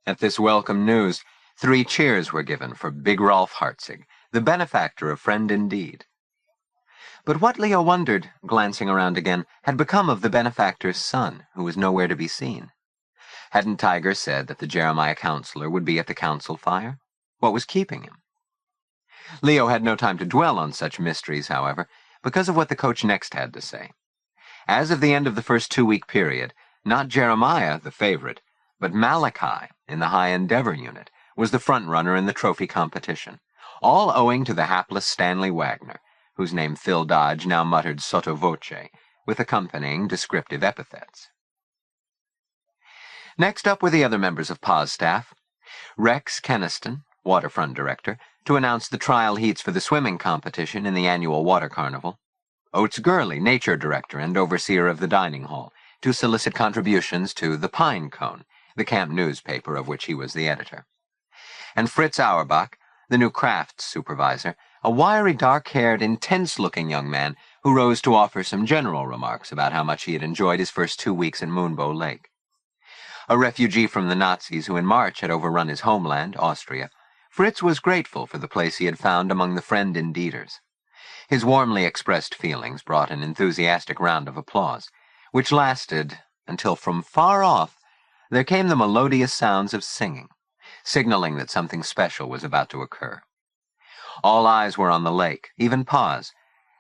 At this welcome news, 3 cheers were given for Big Rolf Hartzig, the benefactor of Friend Indeed. But what, Leo wondered, glancing around again, had become of the benefactor's son, who was nowhere to be seen. Hadn't Tiger said that the Jeremiah counselor would be at the council fire? What was keeping him? Leo had no time to dwell on such mysteries, however, because of what the coach next had to say. As of the end of the first 2-week period, not Jeremiah, the favorite, but Malachi, in the High Endeavor unit, was the front-runner in the trophy competition, all owing to the hapless Stanley Wagner, whose name Phil Dodge now muttered sotto voce, with accompanying descriptive epithets. Next up were the other members of Pa's staff. Rex Keniston, waterfront director, to announce the trial heats for the swimming competition in the annual water carnival. Oates Gurley, nature director and overseer of the dining hall, to solicit contributions to The Pine Cone, the camp newspaper of which he was the editor. And Fritz Auerbach, the new crafts supervisor, a wiry, dark-haired, intense-looking young man who rose to offer some general remarks about how much he had enjoyed his first 2 weeks in Moonbow Lake. A refugee from the Nazis who in March had overrun his homeland, Austria, Fritz was grateful for the place he had found among the Friend Indeeders. His warmly expressed feelings brought an enthusiastic round of applause, which lasted until from far off there came the melodious sounds of singing, signaling that something special was about to occur. All eyes were on the lake, even Pa's,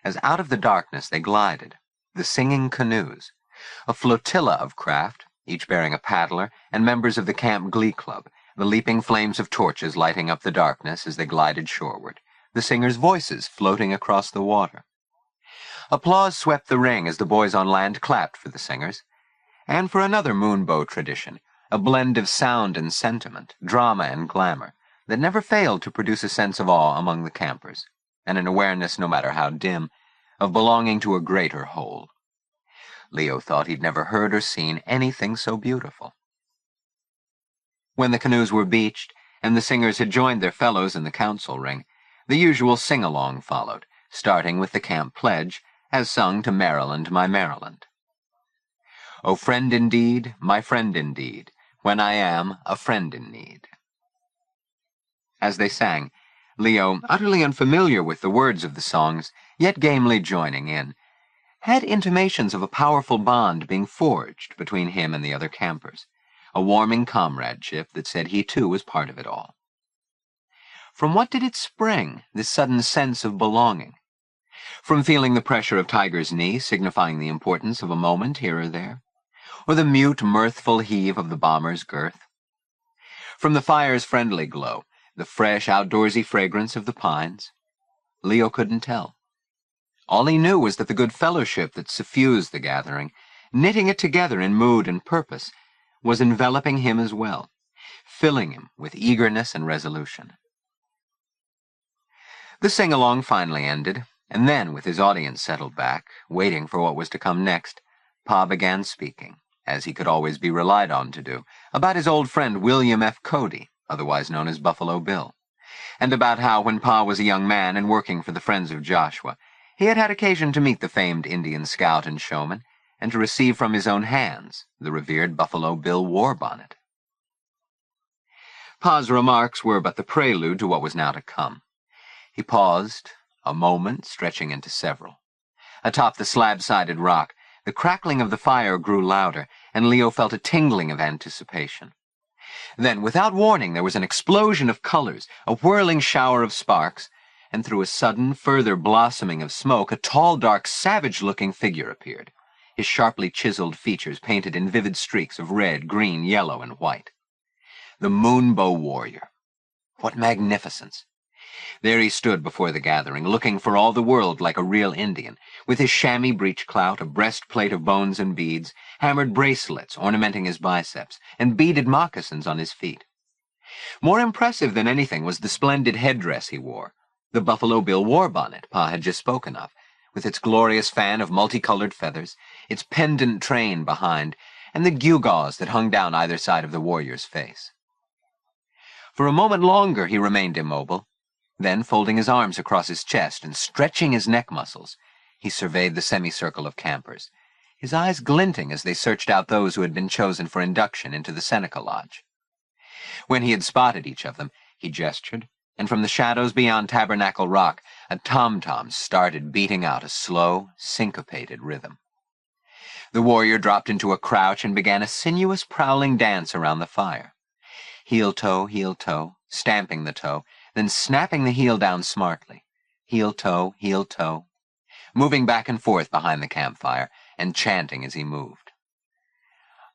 as out of the darkness they glided, the singing canoes, a flotilla of craft, each bearing a paddler, and members of the camp glee club, the leaping flames of torches lighting up the darkness as they glided shoreward, the singers' voices floating across the water. Applause swept the ring as the boys on land clapped for the singers, and for another Moonbow tradition, a blend of sound and sentiment, drama and glamour, that never failed to produce a sense of awe among the campers, and an awareness, no matter how dim, of belonging to a greater whole. Leo thought he'd never heard or seen anything so beautiful. When the canoes were beached, and the singers had joined their fellows in the council ring, the usual sing-along followed, starting with the camp pledge, as sung to Maryland, my Maryland. O friend indeed, my friend indeed, when I am a friend in need. As they sang, Leo, utterly unfamiliar with the words of the songs, yet gamely joining in, had intimations of a powerful bond being forged between him and the other campers, a warming comradeship that said he too was part of it all. From what did it spring, this sudden sense of belonging? From feeling the pressure of Tiger's knee, signifying the importance of a moment here or there? Or the mute, mirthful heave of the bomber's girth? From the fire's friendly glow, the fresh, outdoorsy fragrance of the pines? Leo couldn't tell. All he knew was that the good fellowship that suffused the gathering, knitting it together in mood and purpose, was enveloping him as well, filling him with eagerness and resolution. The sing-along finally ended, and then, with his audience settled back, waiting for what was to come next, Pa began speaking, as he could always be relied on to do, about his old friend William F. Cody, otherwise known as Buffalo Bill, and about how, when Pa was a young man and working for the Friends of Joshua, he had had occasion to meet the famed Indian scout and showman, and to receive from his own hands the revered Buffalo Bill war bonnet. Pa's remarks were but the prelude to what was now to come. He paused, a moment stretching into several. Atop the slab-sided rock, the crackling of the fire grew louder, and Leo felt a tingling of anticipation. Then, without warning, there was an explosion of colors, a whirling shower of sparks, and through a sudden, further blossoming of smoke, a tall, dark, savage-looking figure appeared, his sharply chiseled features painted in vivid streaks of red, green, yellow, and white. The Moonbow warrior. What magnificence! There he stood before the gathering, looking for all the world like a real Indian, with his chamois breech-clout, a breastplate of bones and beads, hammered bracelets ornamenting his biceps, and beaded moccasins on his feet. More impressive than anything was the splendid headdress he wore, the Buffalo Bill war bonnet Pa had just spoken of, with its glorious fan of multicolored feathers, its pendant train behind, and the gewgaws that hung down either side of the warrior's face. For a moment longer he remained immobile. Then, folding his arms across his chest and stretching his neck muscles, he surveyed the semicircle of campers, his eyes glinting as they searched out those who had been chosen for induction into the Seneca Lodge. When he had spotted each of them, he gestured, and from the shadows beyond Tabernacle Rock, a tom-tom started beating out a slow, syncopated rhythm. The warrior dropped into a crouch and began a sinuous, prowling dance around the fire. Heel-toe, stamping the toe, then snapping the heel down smartly. Heel-toe, moving back and forth behind the campfire, and chanting as he moved.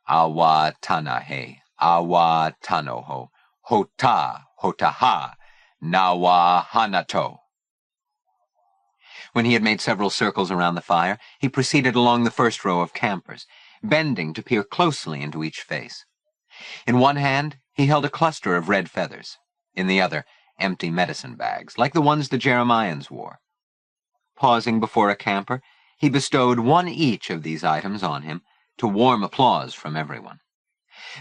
Awa tanahe, awa tanoho, hota, hotaha, nawa hanato. When he had made several circles around the fire, he proceeded along the first row of campers, bending to peer closely into each face. In one hand, he held a cluster of red feathers. In the other, empty medicine bags, like the ones the Jeremians wore. Pausing before a camper, he bestowed one each of these items on him, to warm applause from everyone.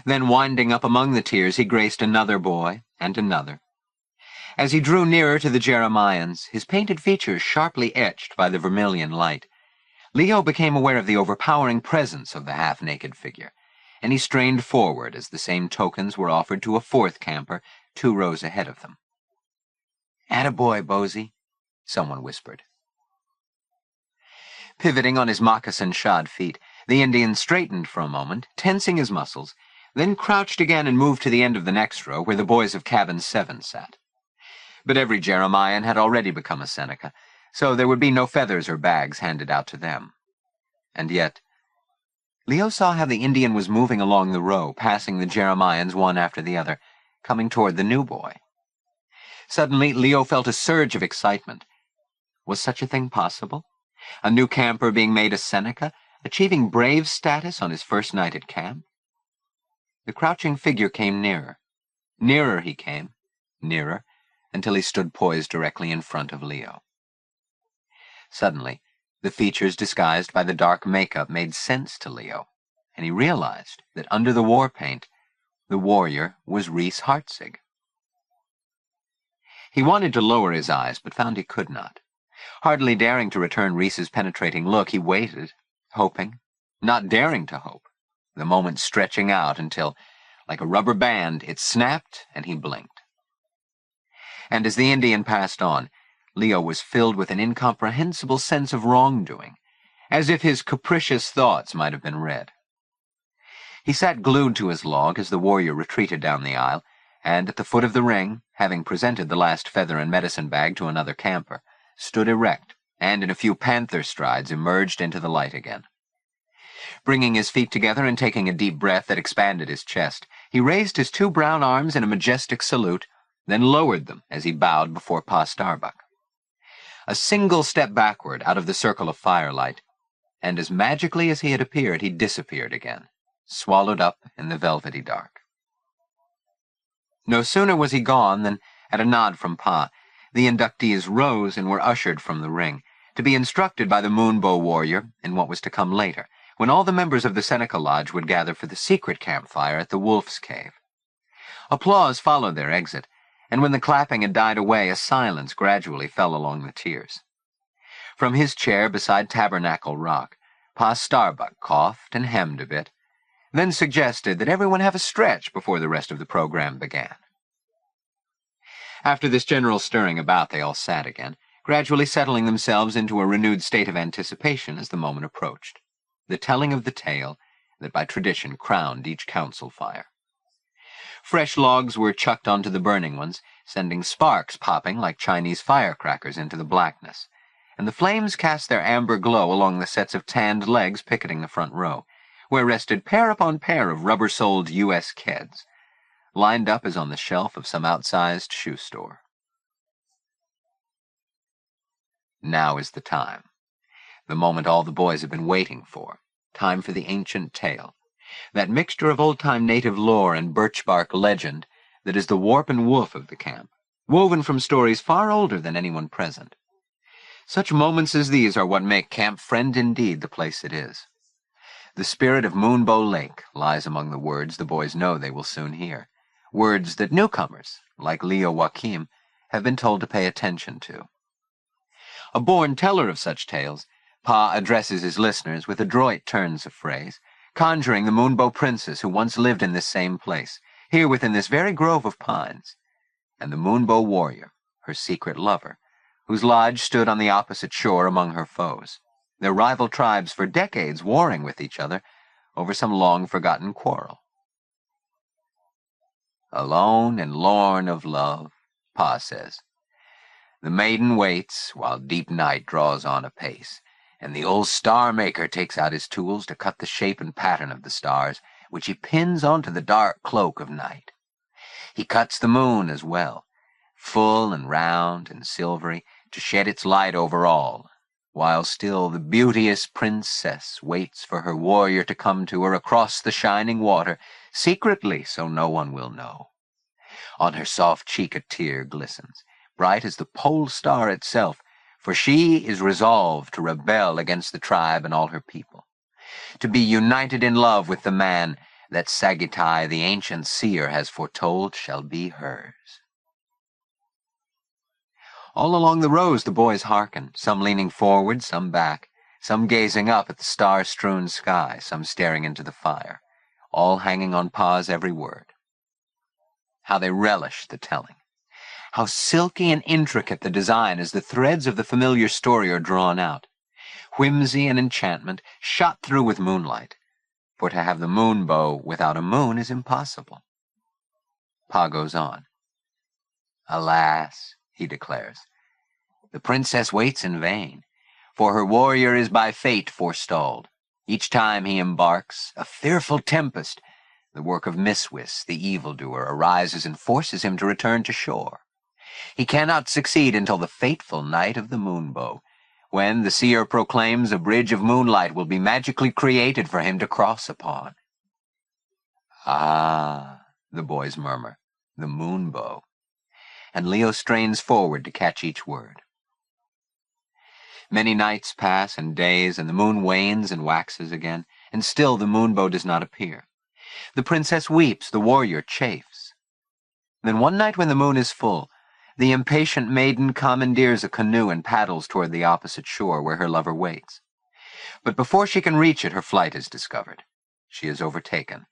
Then, winding up among the tiers, he graced another boy and another. As he drew nearer to the Jeremians, his painted features sharply etched by the vermilion light, Leo became aware of the overpowering presence of the half-naked figure, and he strained forward as the same tokens were offered to a fourth camper 2 rows ahead of them. "Attaboy, Bosie," someone whispered. Pivoting on his moccasin-shod feet, The Indian straightened for a moment, tensing his muscles, then crouched again and moved to the end of the next row where the boys of Cabin 7 sat. But every Jeremian had already become a Seneca, so there would be no feathers or bags handed out to them. And yet, Leo saw how the Indian was moving along the row, passing the Jeremians one after the other, coming toward the new boy. Suddenly, Leo felt a surge of excitement. Was such a thing possible? A new camper being made a Seneca, achieving brave status on his first night at camp? The crouching figure came nearer. Nearer he came, nearer, until he stood poised directly in front of Leo. Suddenly, the features disguised by the dark makeup made sense to Leo, and he realized that under the war paint, the warrior was Reese Hartzig. He wanted to lower his eyes, but found he could not. Hardly daring to return Reese's penetrating look, he waited, hoping, not daring to hope, the moment stretching out until, like a rubber band, it snapped and he blinked. And as the Indian passed on, Leo was filled with an incomprehensible sense of wrongdoing, as if his capricious thoughts might have been read. He sat glued to his log as the warrior retreated down the aisle, and at the foot of the ring, having presented the last feather and medicine bag to another camper, stood erect, and in a few panther strides emerged into the light again. Bringing his feet together and taking a deep breath that expanded his chest, he raised his two brown arms in a majestic salute, then lowered them as he bowed before Pa Starbuck. A single step backward out of the circle of firelight, and as magically as he had appeared, he disappeared again, swallowed up in the velvety dark. No sooner was he gone than, at a nod from Pa, the inductees rose and were ushered from the ring, to be instructed by the Moonbow warrior in what was to come later, when all the members of the Seneca Lodge would gather for the secret campfire at the Wolf's Cave. Applause followed their exit, and when the clapping had died away, a silence gradually fell along the tiers. From his chair beside Tabernacle Rock, Pa Starbuck coughed and hemmed a bit, then suggested that everyone have a stretch before the rest of the program began. After this general stirring about, they all sat again, gradually settling themselves into a renewed state of anticipation as the moment approached, the telling of the tale that by tradition crowned each council fire. Fresh logs were chucked onto the burning ones, sending sparks popping like Chinese firecrackers into the blackness, and the flames cast their amber glow along the sets of tanned legs picketing the front row, where rested pair upon pair of rubber-soled U.S. Keds, lined up as on the shelf of some outsized shoe store. Now is the time, the moment all the boys have been waiting for, time for the ancient tale, that mixture of old-time native lore and birch-bark legend that is the warp and woof of the camp, woven from stories far older than anyone present. Such moments as these are what make Camp Friend Indeed the place it is. The spirit of Moonbow Lake lies among the words the boys know they will soon hear, words that newcomers, like Leo Joaquim, have been told to pay attention to. A born teller of such tales, Pa addresses his listeners with adroit turns of phrase, conjuring the Moonbow princess who once lived in this same place, here within this very grove of pines, and the Moonbow warrior, her secret lover, whose lodge stood on the opposite shore among her foes, their rival tribes for decades warring with each other over some long-forgotten quarrel. Alone and lorn of love, Pa says, the maiden waits while deep night draws on apace, and the old star-maker takes out his tools to cut the shape and pattern of the stars, which he pins onto the dark cloak of night. He cuts the moon as well, full and round and silvery, to shed its light over all, while still the beauteous princess waits for her warrior to come to her across the shining water, secretly so no one will know. On her soft cheek a tear glistens, bright as the pole star itself, for she is resolved to rebel against the tribe and all her people, to be united in love with the man that Sagittai, the ancient seer, has foretold shall be hers. All along the rows the boys hearken, some leaning forward, some back, some gazing up at the star-strewn sky, some staring into the fire, all hanging on Pa's every word. How they relish the telling. How silky and intricate the design as the threads of the familiar story are drawn out. whimsy and enchantment, shot through with moonlight. For to have the Moonbow without a moon is impossible. Pa goes on. Alas, he declares, the princess waits in vain, for her warrior is by fate forestalled. Each time he embarks, a fearful tempest, the work of Miswis, the evildoer, arises and forces him to return to shore. He cannot succeed until the fateful night of the Moonbow, when the seer proclaims a bridge of moonlight will be magically created for him to cross upon. Ah, the boys murmur, the Moonbow. And Leo strains forward to catch each word. Many nights pass and days, and the moon wanes and waxes again, and still the Moonbow does not appear. The princess weeps, the warrior chafes. Then one night when the moon is full, the impatient maiden commandeers a canoe and paddles toward the opposite shore where her lover waits. But before she can reach it, her flight is discovered. She is overtaken,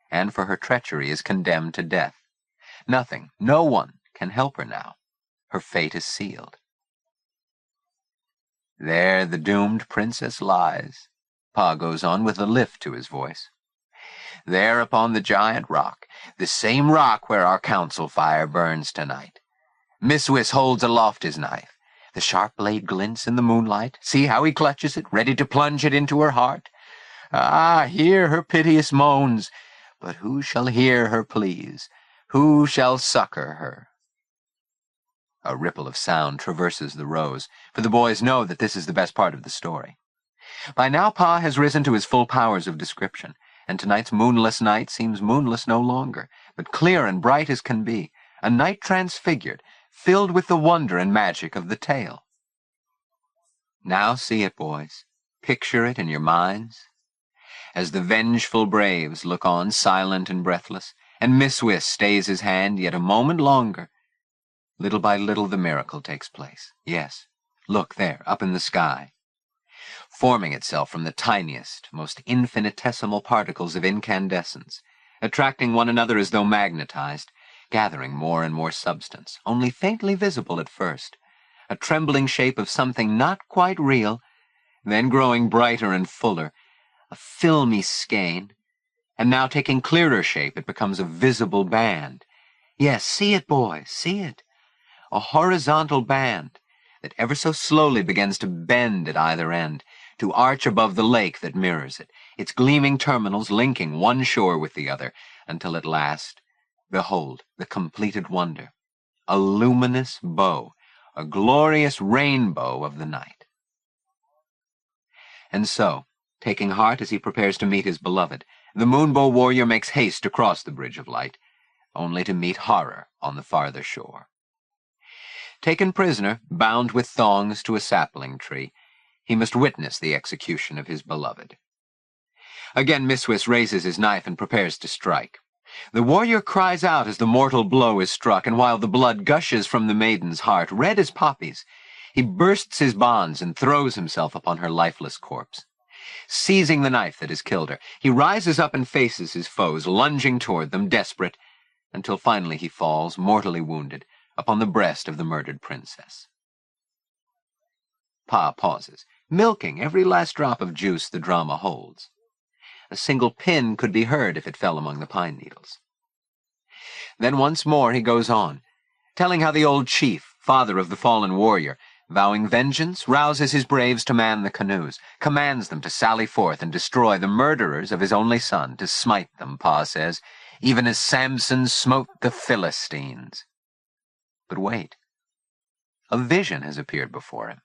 and for her treachery is condemned to death. Nothing, no one can help her now. Her fate is sealed. There the doomed princess lies, Pa goes on with a lift to his voice. There upon the giant rock, the same rock where our council fire burns tonight. Miswis holds aloft his knife. The sharp blade glints in the moonlight. See how he clutches it, ready to plunge it into her heart. Ah, hear her piteous moans, but who shall hear her pleas? Who shall succor her? A ripple of sound traverses the rows, for the boys know that this is the best part of the story. By now Pa has risen to his full powers of description, and tonight's moonless night seems moonless no longer, but clear and bright as can be, a night transfigured, filled with the wonder and magic of the tale. Now see it, boys. Picture it in your minds. As the vengeful braves look on silent and breathless, and Miswis stays his hand yet a moment longer, little by little the miracle takes place. Yes, look there, up in the sky. Forming itself from the tiniest, most infinitesimal particles of incandescence, attracting one another as though magnetized, gathering more and more substance, only faintly visible at first, a trembling shape of something not quite real, then growing brighter and fuller, a filmy skein, and now taking clearer shape it becomes a visible band. Yes, see it, boys, see it. A horizontal band that ever so slowly begins to bend at either end, to arch above the lake that mirrors it, its gleaming terminals linking one shore with the other, until at last, behold, the completed wonder, a luminous bow, a glorious rainbow of the night. And so, taking heart as he prepares to meet his beloved, the Moonbow warrior makes haste to cross the bridge of light, only to meet horror on the farther shore. Taken prisoner, bound with thongs to a sapling tree, he must witness the execution of his beloved. Again Miswis raises his knife and prepares to strike. The warrior cries out as the mortal blow is struck, and while the blood gushes from the maiden's heart, red as poppies, he bursts his bonds and throws himself upon her lifeless corpse. Seizing the knife that has killed her, he rises up and faces his foes, lunging toward them, desperate, until finally he falls, mortally wounded, upon the breast of the murdered princess. Pa pauses, milking every last drop of juice the drama holds. A single pin could be heard if it fell among the pine needles. Then once more he goes on, telling how the old chief, father of the fallen warrior, vowing vengeance, rouses his braves to man the canoes, commands them to sally forth and destroy the murderers of his only son, to smite them, Pa says, even as Samson smote the Philistines. But wait. A vision has appeared before him.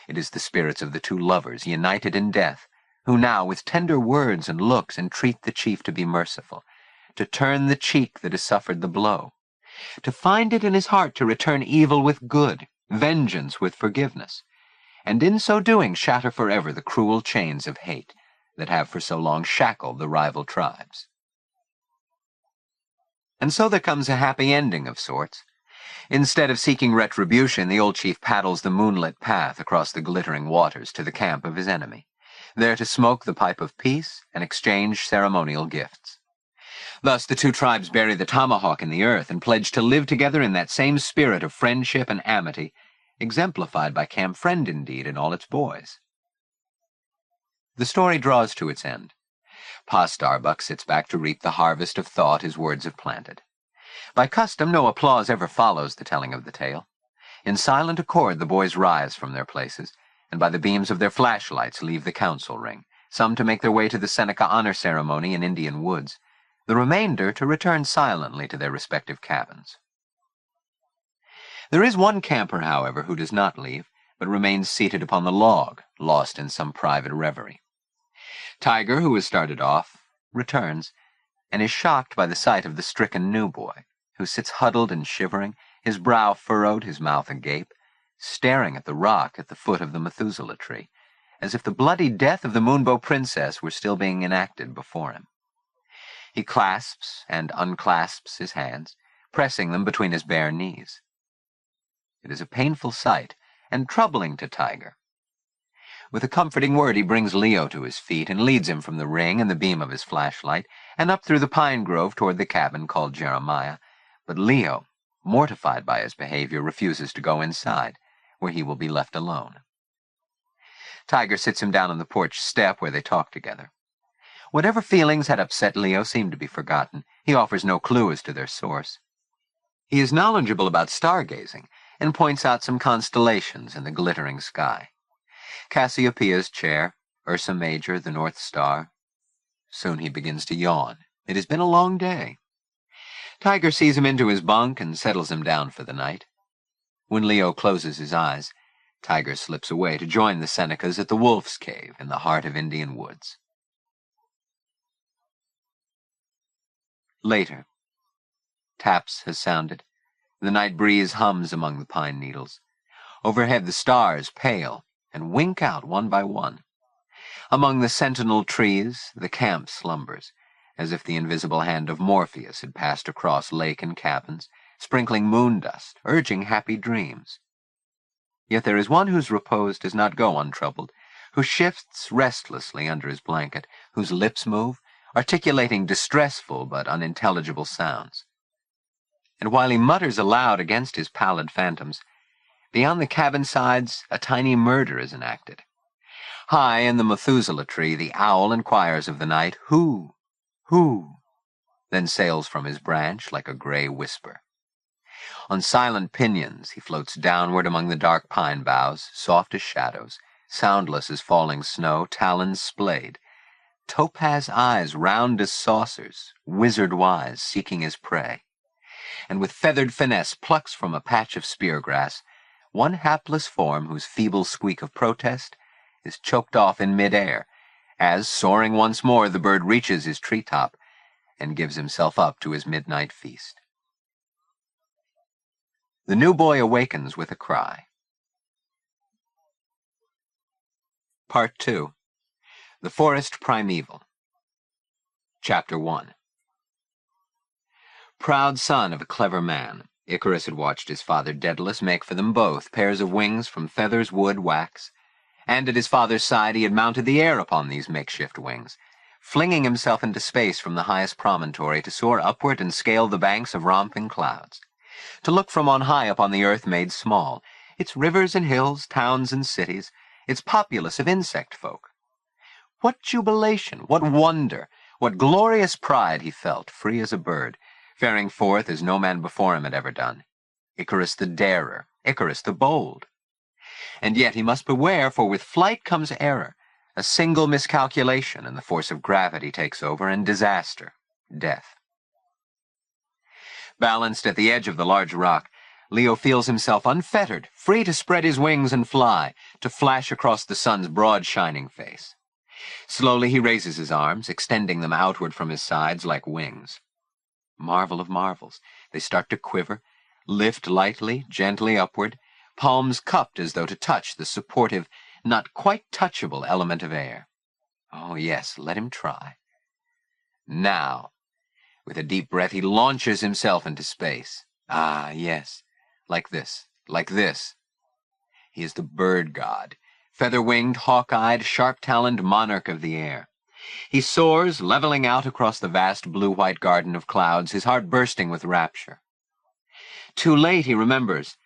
It is the spirits of the two lovers, united in death, who now, with tender words and looks, entreat the chief to be merciful, to turn the cheek that has suffered the blow, to find it in his heart to return evil with good, vengeance with forgiveness, and in so doing shatter forever the cruel chains of hate that have for so long shackled the rival tribes. And so there comes a happy ending of sorts. Instead of seeking retribution, the old chief paddles the moonlit path across the glittering waters to the camp of his enemy, there to smoke the pipe of peace and exchange ceremonial gifts. Thus the two tribes bury the tomahawk in the earth and pledge to live together in that same spirit of friendship and amity, exemplified by Camp Friend indeed in all its boys. The story draws to its end. Pa Starbuck sits back to reap the harvest of thought his words have planted. By custom, no applause ever follows the telling of the tale. In silent accord, the boys rise from their places, and by the beams of their flashlights leave the council ring, some to make their way to the Seneca honor ceremony in Indian woods, the remainder to return silently to their respective cabins. There is one camper, however, who does not leave, but remains seated upon the log, lost in some private reverie. Tiger, who has started off, returns, and is shocked by the sight of the stricken new boy, who sits huddled and shivering, his brow furrowed, his mouth agape, staring at the rock at the foot of the Methuselah tree, as if the bloody death of the Moonbow princess were still being enacted before him. He clasps and unclasps his hands, pressing them between his bare knees. It is a painful sight, and troubling to Tiger. With a comforting word, he brings Leo to his feet and leads him from the ring and the beam of his flashlight and up through the pine grove toward the cabin called Jeremiah. But Leo, mortified by his behavior, refuses to go inside, where he will be left alone. Tiger sits him down on the porch step where they talk together. Whatever feelings had upset Leo seem to be forgotten. He offers no clue as to their source. He is knowledgeable about stargazing and points out some constellations in the glittering sky. Cassiopeia's chair, Ursa Major, the North Star. Soon he begins to yawn. It has been a long day. Tiger sees him into his bunk and settles him down for the night. When Leo closes his eyes, Tiger slips away to join the Senecas at the Wolf's Cave in the heart of Indian woods. Later. Taps has sounded. The night breeze hums among the pine needles. Overhead the stars pale and wink out one by one. Among the sentinel trees the camp slumbers, as if the invisible hand of Morpheus had passed across lake and cabins, sprinkling moon dust, urging happy dreams. Yet there is one whose repose does not go untroubled, who shifts restlessly under his blanket, whose lips move, articulating distressful but unintelligible sounds. And while he mutters aloud against his pallid phantoms, beyond the cabin sides a tiny murder is enacted. High in the Methuselah tree the owl inquires of the night, "Who? Who?" then sails from his branch like a gray whisper. On silent pinions he floats downward among the dark pine boughs, soft as shadows, soundless as falling snow, talons splayed, topaz eyes round as saucers, wizard-wise seeking his prey, and with feathered finesse plucks from a patch of spear-grass one hapless form whose feeble squeak of protest is choked off in mid-air, as, soaring once more, the bird reaches his treetop and gives himself up to his midnight feast. The new boy awakens with a cry. Part 2. The Forest Primeval. Chapter 1. Proud son of a clever man, Icarus had watched his father Daedalus make for them both pairs of wings from feathers, wood, wax, and at his father's side he had mounted the air upon these makeshift wings, flinging himself into space from the highest promontory to soar upward and scale the banks of romping clouds, to look from on high upon the earth made small, its rivers and hills, towns and cities, its populace of insect folk. What jubilation, what wonder, what glorious pride he felt, free as a bird, faring forth as no man before him had ever done. Icarus the darer, Icarus the bold. And yet he must beware, for with flight comes error. A single miscalculation, and the force of gravity takes over, and disaster, death. Balanced at the edge of the large rock, Leo feels himself unfettered, free to spread his wings and fly, to flash across the sun's broad shining face. Slowly he raises his arms, extending them outward from his sides like wings. Marvel of marvels, they start to quiver, lift lightly, gently upward, palms cupped as though to touch the supportive, not quite touchable element of air. Oh yes, let him try. Now, with a deep breath, he launches himself into space. Ah, yes, like this, like this. He is the bird god, feather-winged, hawk-eyed, sharp-taloned monarch of the air. He soars, leveling out across the vast blue-white garden of clouds, his heart bursting with rapture. Too late he remembers.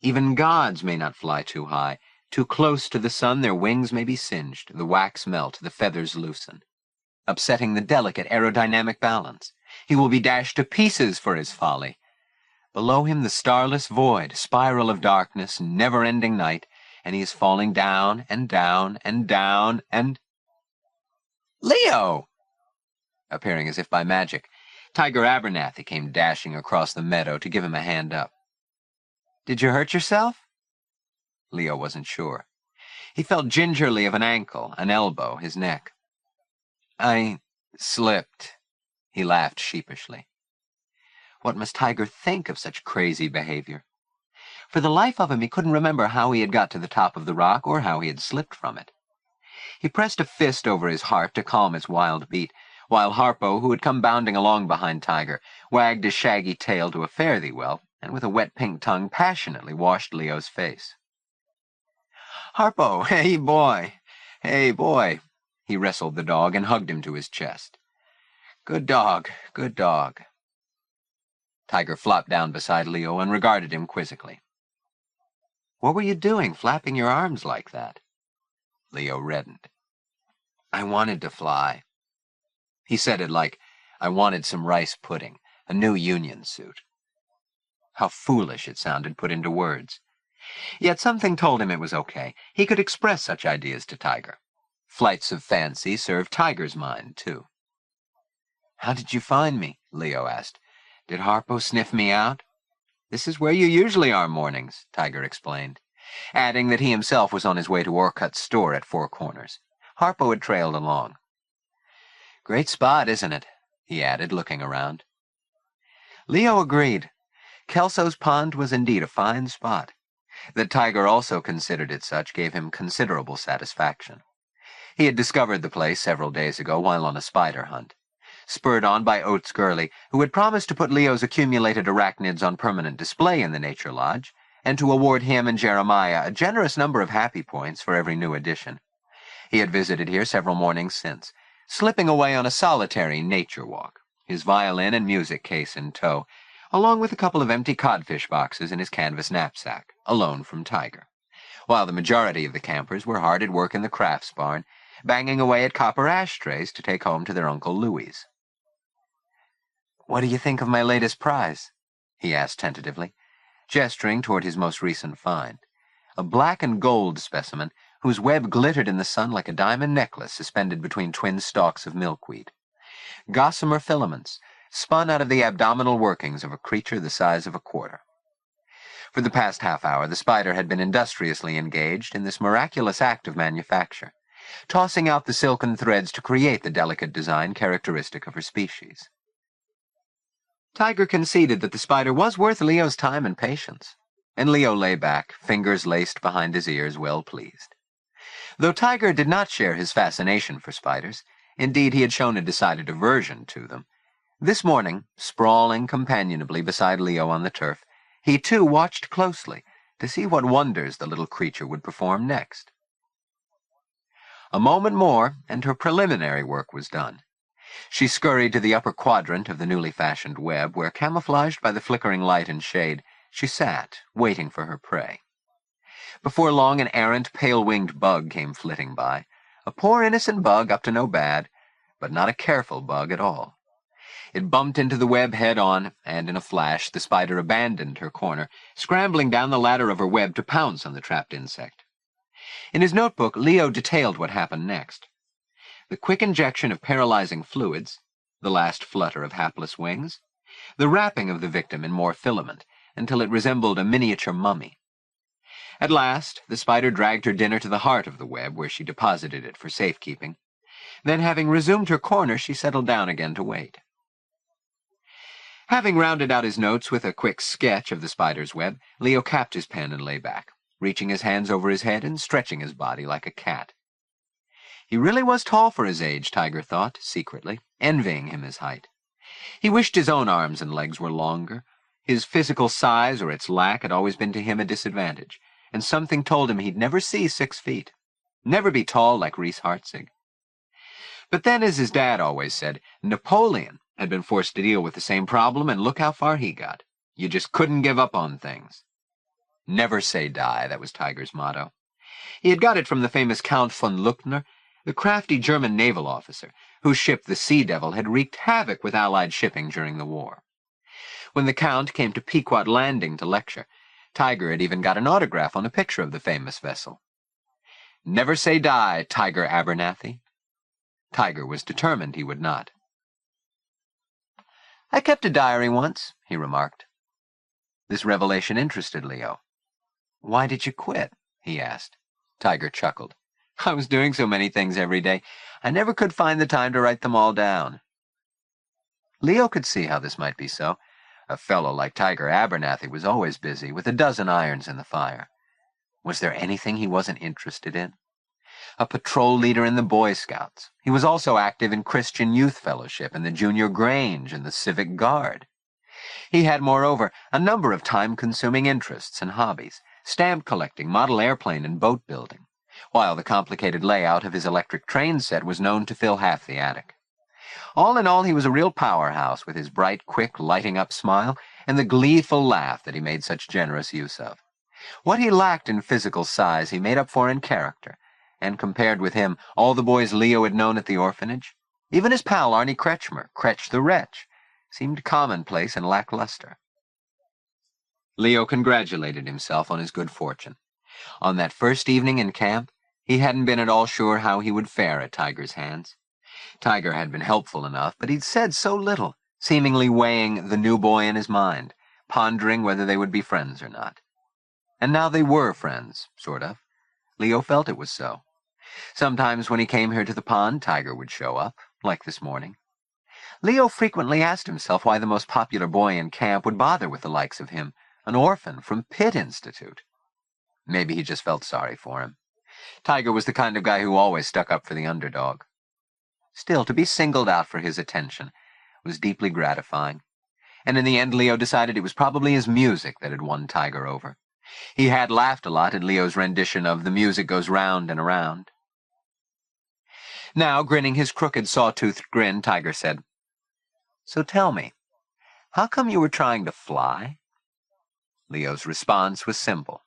Even gods may not fly too high. Too close to the sun, their wings may be singed, the wax melt, the feathers loosen, upsetting the delicate aerodynamic balance. He will be dashed to pieces for his folly. Below him the starless void, spiral of darkness, never-ending night, and he is falling down and down and down and... Leo! Appearing as if by magic, Tiger Abernathy came dashing across the meadow to give him a hand up. Did you hurt yourself? Leo wasn't sure. He felt gingerly of an ankle, an elbow, his neck. I slipped. He laughed sheepishly. What must Tiger think of such crazy behavior? For the life of him, he couldn't remember how he had got to the top of the rock or how he had slipped from it. He pressed a fist over his heart to calm its wild beat, while Harpo, who had come bounding along behind Tiger, wagged his shaggy tail to a fare-thee-well, and with a wet pink tongue passionately washed Leo's face. Harpo, hey boy, hey boy. He wrestled the dog and hugged him to his chest. Good dog, good dog. Tiger flopped down beside Leo and regarded him quizzically. What were you doing, flapping your arms like that? Leo reddened. I wanted to fly. He said it like, I wanted some rice pudding, a new union suit. How foolish it sounded put into words. Yet something told him it was okay. He could express such ideas to Tiger. Flights of fancy served Tiger's mind, too. How did you find me? Leo asked. Did Harpo sniff me out? This is where you usually are mornings, Tiger explained, adding that he himself was on his way to Orcutt's store at Four Corners. Harpo had trailed along. Great spot, isn't it? He added, looking around. Leo agreed. Kelso's Pond was indeed a fine spot. That Tiger also considered it such gave him considerable satisfaction. He had discovered the place several days ago while on a spider hunt. Spurred on by Oates Gurley, who had promised to put Leo's accumulated arachnids on permanent display in the Nature Lodge, and to award him and Jeremiah a generous number of happy points for every new addition. He had visited here several mornings since, slipping away on a solitary nature walk, his violin and music case in tow, along with a couple of empty codfish boxes in his canvas knapsack, a loan from Tiger, while the majority of the campers were hard at work in the crafts barn, banging away at copper ashtrays to take home to their Uncle Louie's. What do you think of my latest prize? He asked tentatively, gesturing toward his most recent find, a black and gold specimen whose web glittered in the sun like a diamond necklace suspended between twin stalks of milkweed. Gossamer filaments, spun out of the abdominal workings of a creature the size of a quarter. For the past half hour, the spider had been industriously engaged in this miraculous act of manufacture, tossing out the silken threads to create the delicate design characteristic of her species. Tiger conceded that the spider was worth Leo's time and patience, and Leo lay back, fingers laced behind his ears, well pleased. Though Tiger did not share his fascination for spiders, indeed he had shown a decided aversion to them, this morning, sprawling companionably beside Leo on the turf, he too watched closely to see what wonders the little creature would perform next. A moment more, and her preliminary work was done. She scurried to the upper quadrant of the newly fashioned web, where, camouflaged by the flickering light and shade, she sat, waiting for her prey. Before long, an errant, pale-winged bug came flitting by, a poor innocent bug up to no bad, but not a careful bug at all. It bumped into the web head-on, and in a flash the spider abandoned her corner, scrambling down the ladder of her web to pounce on the trapped insect. In his notebook, Leo detailed what happened next. The quick injection of paralyzing fluids, the last flutter of hapless wings, the wrapping of the victim in more filament, until it resembled a miniature mummy. At last, the spider dragged her dinner to the heart of the web, where she deposited it for safekeeping. Then, having resumed her corner, she settled down again to wait. Having rounded out his notes with a quick sketch of the spider's web, Leo capped his pen and lay back, reaching his hands over his head and stretching his body like a cat. He really was tall for his age, Tiger thought, secretly, envying him his height. He wished his own arms and legs were longer. His physical size or its lack had always been to him a disadvantage, and something told him he'd never see 6 feet, never be tall like Reese Hartzig. But then, as his dad always said, Napoleon had been forced to deal with the same problem, and look how far he got. You just couldn't give up on things. Never say die, that was Tiger's motto. He had got it from the famous Count von Luckner, the crafty German naval officer, whose ship, the Sea Devil, had wreaked havoc with Allied shipping during the war. When the Count came to Pequot Landing to lecture, Tiger had even got an autograph on a picture of the famous vessel. "Never say die, Tiger Abernathy." Tiger was determined he would not. "I kept a diary once," he remarked. This revelation interested Leo. "Why did you quit?" he asked. Tiger chuckled. "I was doing so many things every day, I never could find the time to write them all down." Leo could see how this might be so. A fellow like Tiger Abernathy was always busy, with a dozen irons in the fire. Was there anything he wasn't interested in? A patrol leader in the Boy Scouts, he was also active in Christian Youth Fellowship and the Junior Grange and the Civic Guard. He had, moreover, a number of time-consuming interests and hobbies: stamp collecting, model airplane, and boat building, while the complicated layout of his electric train set was known to fill half the attic. All in all, he was a real powerhouse, with his bright, quick, lighting-up smile and the gleeful laugh that he made such generous use of. What he lacked in physical size he made up for in character, and compared with him all the boys Leo had known at the orphanage, even his pal Arnie Kretschmer, Kretsch the Wretch, seemed commonplace and lackluster. Leo congratulated himself on his good fortune. On that first evening in camp, he hadn't been at all sure how he would fare at Tiger's hands. Tiger had been helpful enough, but he'd said so little, seemingly weighing the new boy in his mind, pondering whether they would be friends or not. And now they were friends, sort of. Leo felt it was so. Sometimes when he came here to the pond, Tiger would show up, like this morning. Leo frequently asked himself why the most popular boy in camp would bother with the likes of him, an orphan from Pitt Institute. Maybe he just felt sorry for him. Tiger was the kind of guy who always stuck up for the underdog. Still, to be singled out for his attention was deeply gratifying, and in the end Leo decided it was probably his music that had won Tiger over. He had laughed a lot at Leo's rendition of "The Music Goes Round and Around." Now, grinning his crooked, saw-toothed grin, Tiger said, "So tell me, how come you were trying to fly?" Leo's response was simple.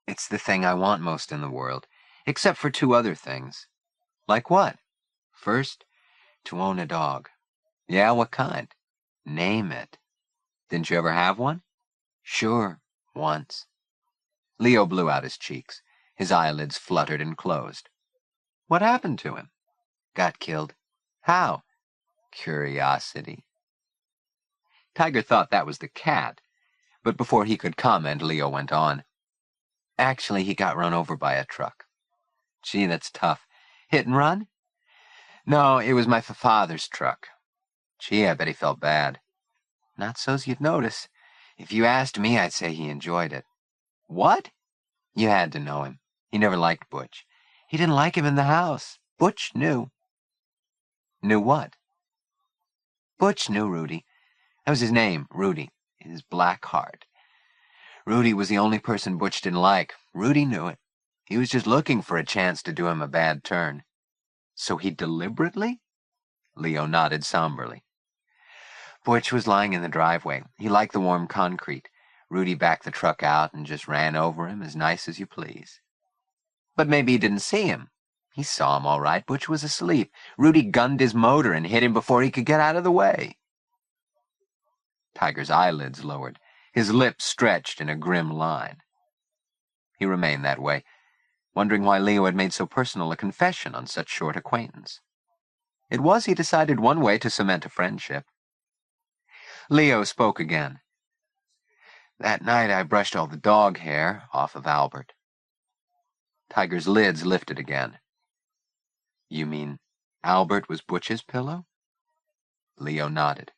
"It's the thing I want most in the world, except for two other things." "Like what?" "First, to own a dog." "Yeah, what kind?" "Name it." "Didn't you ever have one?" "Sure, once." Leo blew out his cheeks. His eyelids fluttered and closed. "What happened to him?" "Got killed." "How?" "Curiosity." Tiger thought that was the cat, but before he could comment, Leo went on. "Actually, he got run over by a truck." "Gee, that's tough. Hit and run?" "No, it was my father's truck." "Gee, I bet he felt bad." "Not so's you'd notice. If you asked me, I'd say he enjoyed it." "What?" "You had to know him. He never liked Butch. He didn't like him in the house. Butch knew." "Knew what?" "Butch knew Rudy. That was his name, Rudy. His black heart. Rudy was the only person Butch didn't like. Rudy knew it. He was just looking for a chance to do him a bad turn." "So he deliberately?" Leo nodded somberly. "Butch was lying in the driveway. He liked the warm concrete. Rudy backed the truck out and just ran over him as nice as you please." "But maybe he didn't see him." "He saw him all right. Butch was asleep. Rudy gunned his motor and hit him before he could get out of the way." Tiger's eyelids lowered. His lips stretched in a grim line. He remained that way, wondering why Leo had made so personal a confession on such short acquaintance. It was, he decided, one way to cement a friendship. Leo spoke again. "That night I brushed all the dog hair off of Albert." Tiger's lids lifted again. "You mean Albert was Butch's pillow?" Leo nodded.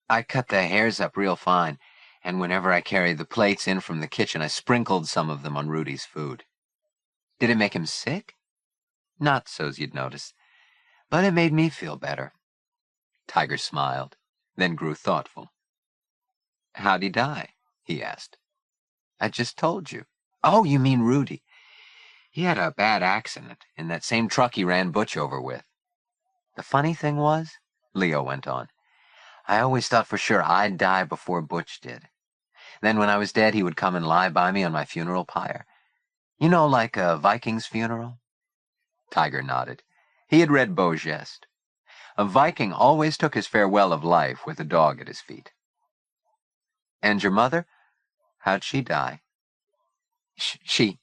"I cut the hairs up real fine, and whenever I carried the plates in from the kitchen, I sprinkled some of them on Rudy's food." "Did it make him sick?" "Not so's you'd notice, but it made me feel better." Tiger smiled, then grew thoughtful. "How'd he die?" he asked. "I just told you." "Oh, you mean Rudy. He had a bad accident in that same truck he ran Butch over with. The funny thing was," Leo went on, "I always thought for sure I'd die before Butch did. Then when I was dead, he would come and lie by me on my funeral pyre. You know, like a Viking's funeral? Tiger nodded. He had read Beau Geste. A Viking always took his farewell of life with a dog at his feet. And your mother? How'd she die? She,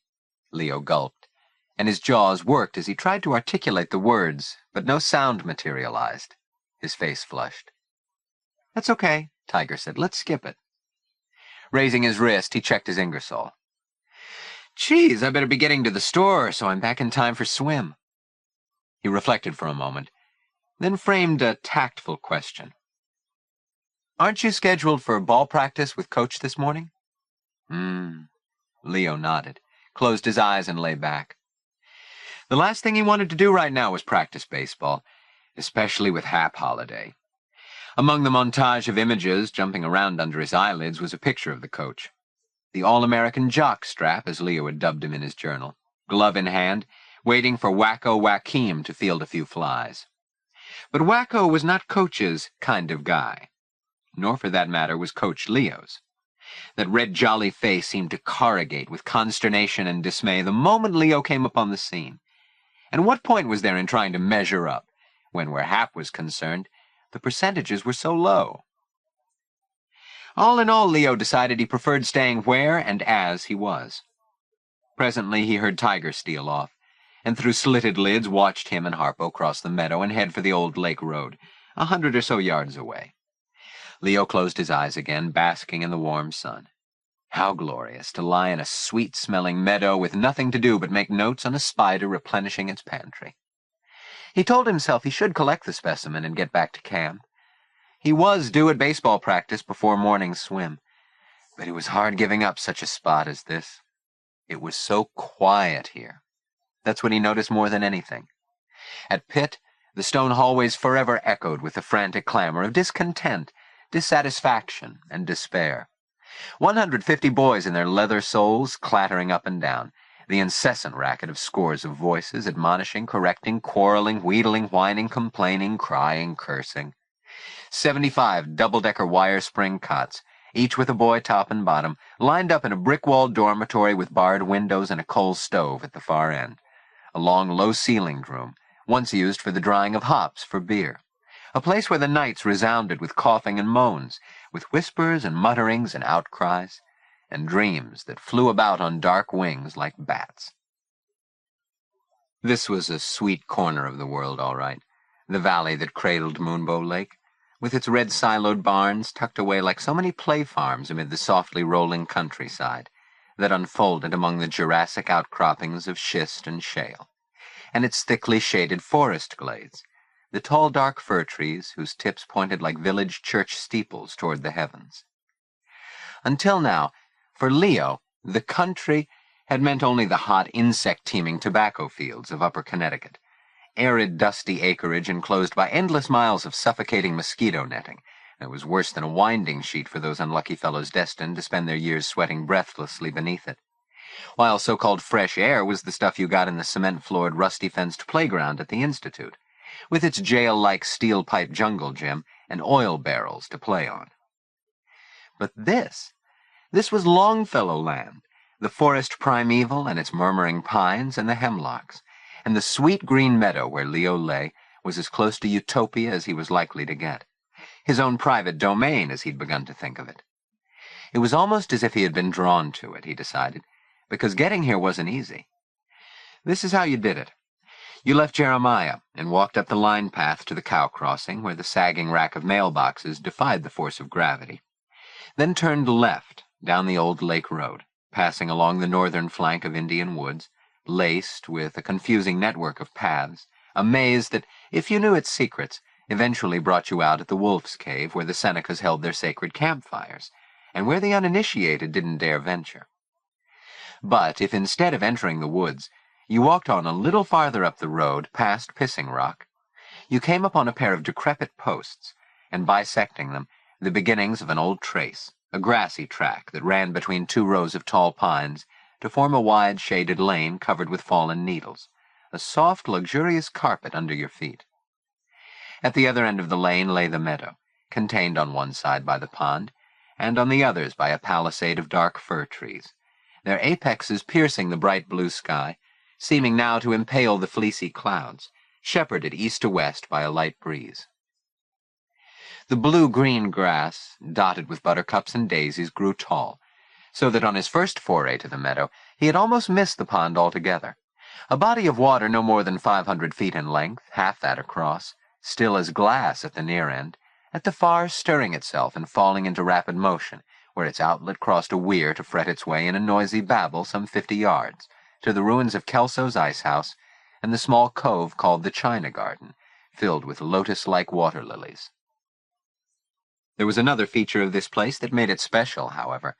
Leo gulped, and his jaws worked as he tried to articulate the words, but no sound materialized. His face flushed. That's okay, Tiger said. Let's skip it. Raising his wrist, he checked his Ingersoll. Geez, I better be getting to the store so I'm back in time for swim. He reflected for a moment, then framed a tactful question. Aren't you scheduled for ball practice with Coach this morning? Leo nodded, closed his eyes and lay back. The last thing he wanted to do right now was practice baseball, especially with Hap Holiday. Among the montage of images jumping around under his eyelids was a picture of the coach. The All-American jock strap, as Leo had dubbed him in his journal, glove in hand, waiting for Wacko Joaquim to field a few flies. But Wacko was not Coach's kind of guy, nor for that matter was Coach Leo's. That red jolly face seemed to corrugate with consternation and dismay the moment Leo came upon the scene. And what point was there in trying to measure up, when where Hap was concerned, the percentages were so low? All in all, Leo decided he preferred staying where and as he was. Presently he heard Tiger steal off, and through slitted lids watched him and Harpo cross the meadow and head for the old lake road, 100 or so yards away. Leo closed his eyes again, basking in the warm sun. How glorious to lie in a sweet-smelling meadow with nothing to do but make notes on a spider replenishing its pantry. He told himself he should collect the specimen and get back to camp. He was due at baseball practice before morning swim, but it was hard giving up such a spot as this. It was so quiet here. That's what he noticed more than anything. At Pitt, the stone hallways forever echoed with the frantic clamor of discontent, dissatisfaction, and despair. 150 boys in their leather soles clattering up and down, the incessant racket of scores of voices, admonishing, correcting, quarreling, wheedling, whining, complaining, crying, cursing. 75 double-decker wire spring cots, each with a boy top and bottom, lined up in a brick-walled dormitory with barred windows and a coal stove at the far end. A long, low-ceilinged room, once used for the drying of hops for beer. A place where the nights resounded with coughing and moans, with whispers and mutterings and outcries, and dreams that flew about on dark wings like bats. This was a sweet corner of the world, all right, the valley that cradled Moonbow Lake, with its red siloed barns tucked away like so many play farms amid the softly rolling countryside that unfolded among the Jurassic outcroppings of schist and shale, and its thickly shaded forest glades, the tall dark fir trees whose tips pointed like village church steeples toward the heavens. Until now, for Leo, the country had meant only the hot insect-teeming tobacco fields of upper Connecticut, arid, dusty acreage enclosed by endless miles of suffocating mosquito netting that was worse than a winding sheet for those unlucky fellows destined to spend their years sweating breathlessly beneath it, while so-called fresh air was the stuff you got in the cement-floored, rusty-fenced playground at the Institute, with its jail-like steel-pipe jungle gym and oil barrels to play on. But this was Longfellow land, the Forest Primeval and its murmuring pines and the hemlocks, and the sweet green meadow where Leo lay was as close to utopia as he was likely to get. His own private domain, as he'd begun to think of it. It was almost as if he had been drawn to it, he decided, because getting here wasn't easy. This is how you did it. You left Jeremiah and walked up the line path to the cow crossing, where the sagging rack of mailboxes defied the force of gravity. Then turned left down the old lake road, passing along the northern flank of Indian woods, laced with a confusing network of paths, a maze that, if you knew its secrets, eventually brought you out at the Wolf's Cave where the Senecas held their sacred campfires, and where the uninitiated didn't dare venture. But if instead of entering the woods, you walked on a little farther up the road past Pissing Rock, you came upon a pair of decrepit posts, and bisecting them, the beginnings of an old trace, a grassy track that ran between two rows of tall pines to form a wide shaded lane covered with fallen needles, a soft, luxurious carpet under your feet. At the other end of the lane lay the meadow, contained on one side by the pond, and on the others by a palisade of dark fir trees, their apexes piercing the bright blue sky, seeming now to impale the fleecy clouds, shepherded east to west by a light breeze. The blue-green grass, dotted with buttercups and daisies, grew tall, so that on his first foray to the meadow he had almost missed the pond altogether. A body of water no more than 500 feet in length, half that across, still as glass at the near end, at the far stirring itself and falling into rapid motion, where its outlet crossed a weir to fret its way in a noisy babble some 50 yards, to the ruins of Kelso's ice house and the small cove called the China Garden, filled with lotus-like water lilies. There was another feature of this place that made it special, however,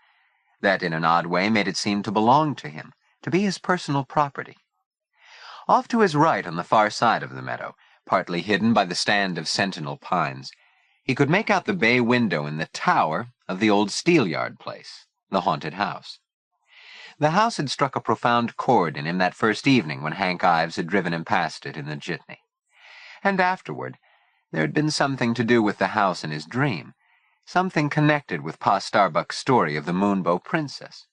that in an odd way made it seem to belong to him, to be his personal property. Off to his right on the far side of the meadow, partly hidden by the stand of sentinel pines, he could make out the bay window in the tower of the old steelyard place, the haunted house. The house had struck a profound chord in him that first evening when Hank Ives had driven him past it in the jitney. And afterward, there had been something to do with the house in his dream, something connected with Pa Starbuck's story of the Moonbow princess.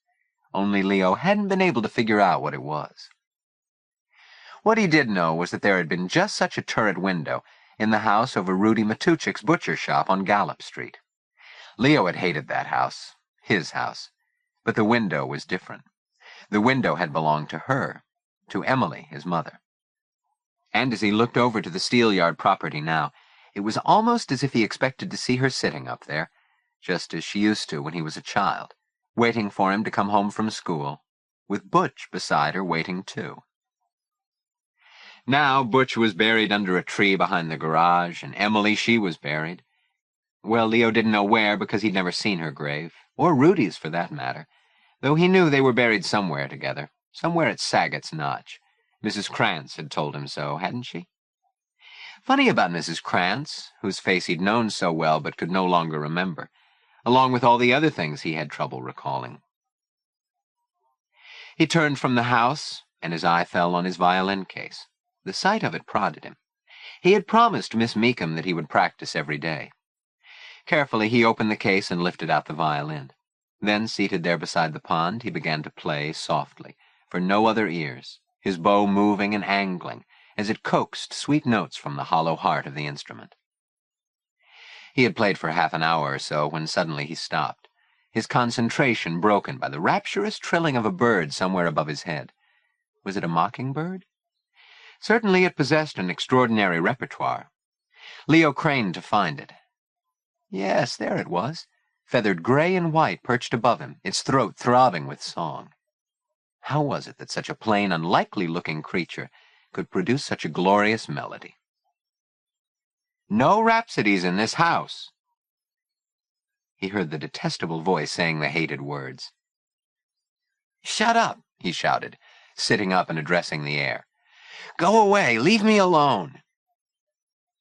Only Leo hadn't been able to figure out what it was. What he did know was that there had been just such a turret window in the house over Rudy Matuchik's butcher shop on Gallup Street. Leo had hated that house, his house, but the window was different. The window had belonged to her, to Emily, his mother. And as he looked over to the steelyard property now, it was almost as if he expected to see her sitting up there, just as she used to when he was a child, waiting for him to come home from school, with Butch beside her waiting too. Now Butch was buried under a tree behind the garage, and Emily, she was buried. Well, Leo didn't know where because he'd never seen her grave, or Rudy's for that matter, though he knew they were buried somewhere together, somewhere at Saget's Notch. Mrs. Krantz had told him so, hadn't she? Funny about Mrs. Krantz, whose face he'd known so well but could no longer remember, along with all the other things he had trouble recalling. He turned from the house, and his eye fell on his violin case. The sight of it prodded him. He had promised Miss Meekum that he would practice every day. Carefully he opened the case and lifted out the violin. Then, seated there beside the pond, he began to play softly, for no other ears, his bow moving and angling as it coaxed sweet notes from the hollow heart of the instrument. He had played for half an hour or so when suddenly he stopped, his concentration broken by the rapturous trilling of a bird somewhere above his head. Was it a mockingbird? Certainly it possessed an extraordinary repertoire. Leo craned to find it. Yes, there it was, feathered gray and white perched above him, its throat throbbing with song. How was it that such a plain, unlikely-looking creature could produce such a glorious melody? "No rhapsodies in this house." He heard the detestable voice saying the hated words. "Shut up," he shouted, sitting up and addressing the air. "Go away, leave me alone."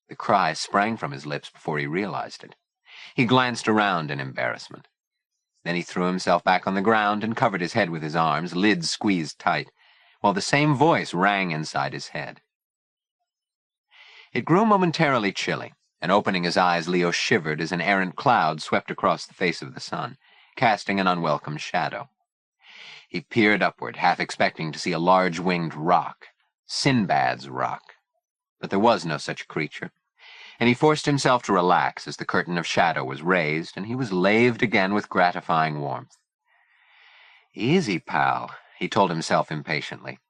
The cry sprang from his lips before he realized it. He glanced around in embarrassment. Then he threw himself back on the ground and covered his head with his arms, lids squeezed tight, while the same voice rang inside his head. It grew momentarily chilly, and opening his eyes, Leo shivered as an errant cloud swept across the face of the sun, casting an unwelcome shadow. He peered upward, half expecting to see a large-winged roc, Sinbad's roc, but there was no such creature, and he forced himself to relax as the curtain of shadow was raised, and he was laved again with gratifying warmth. "Easy, pal," he told himself impatiently.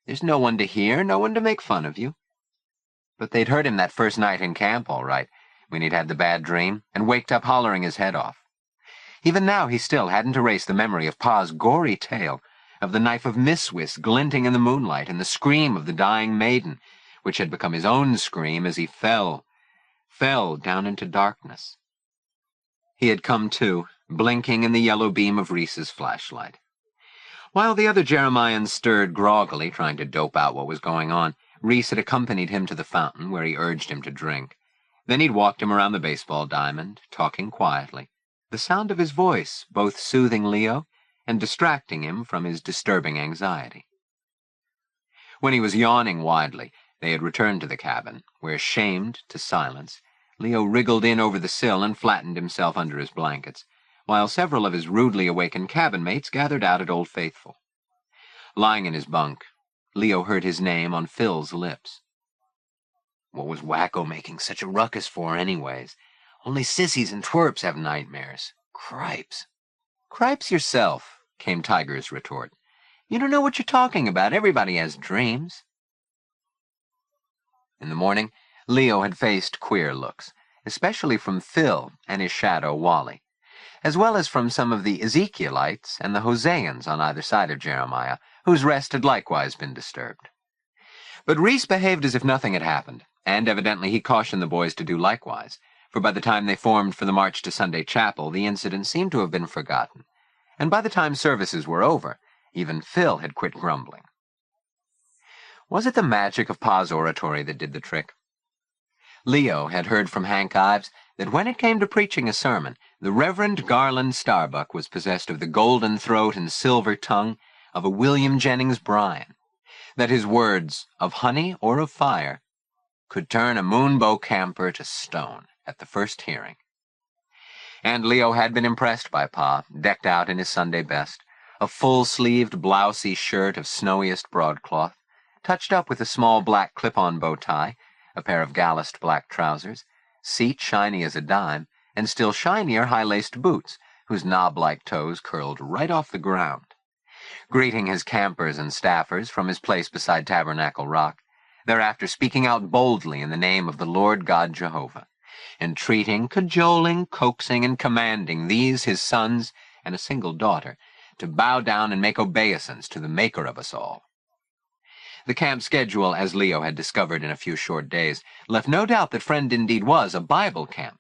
"There's no one to hear, no one to make fun of you." But they'd heard him that first night in camp, all right, when he'd had the bad dream, and waked up hollering his head off. Even now he still hadn't erased the memory of Pa's gory tale, of the knife of Miswis glinting in the moonlight, and the scream of the dying maiden, which had become his own scream as he fell down into darkness. He had come to, blinking in the yellow beam of Reese's flashlight. While the other Jeremians stirred groggily, trying to dope out what was going on, Reese had accompanied him to the fountain, where he urged him to drink. Then he'd walked him around the baseball diamond, talking quietly, the sound of his voice both soothing Leo and distracting him from his disturbing anxiety. When he was yawning widely, they had returned to the cabin, where, shamed to silence, Leo wriggled in over the sill and flattened himself under his blankets, while several of his rudely awakened cabin mates gathered out at Old Faithful. Lying in his bunk, Leo heard his name on Phil's lips. What was Wacko making such a ruckus for, anyways? Only sissies and twerps have nightmares. Cripes. Cripes yourself, came Tiger's retort. You don't know what you're talking about. Everybody has dreams. In the morning, Leo had faced queer looks, especially from Phil and his shadow, Wally, as well as from some of the Ezekielites and the Hoseans on either side of Jeremiah, whose rest had likewise been disturbed. But Reese behaved as if nothing had happened, and evidently he cautioned the boys to do likewise, for by the time they formed for the march to Sunday chapel, the incident seemed to have been forgotten, and by the time services were over, even Phil had quit grumbling. Was it the magic of Pa's oratory that did the trick? Leo had heard from Hank Ives that when it came to preaching a sermon, the Reverend Garland Starbuck was possessed of the golden throat and silver tongue of a William Jennings Bryan, that his words, of honey or of fire, could turn a Moonbow camper to stone at the first hearing. And Leo had been impressed by Pa, decked out in his Sunday best, a full-sleeved, blousey shirt of snowiest broadcloth, touched up with a small black clip-on bow tie, a pair of gallused black trousers, seat shiny as a dime, and still shinier high-laced boots, whose knob-like toes curled right off the ground. Greeting his campers and staffers from his place beside Tabernacle Rock, thereafter speaking out boldly in the name of the Lord God Jehovah, entreating, cajoling, coaxing, and commanding these his sons and a single daughter to bow down and make obeisance to the Maker of us all. The camp schedule, as Leo had discovered in a few short days, left no doubt that Friend indeed was a Bible camp.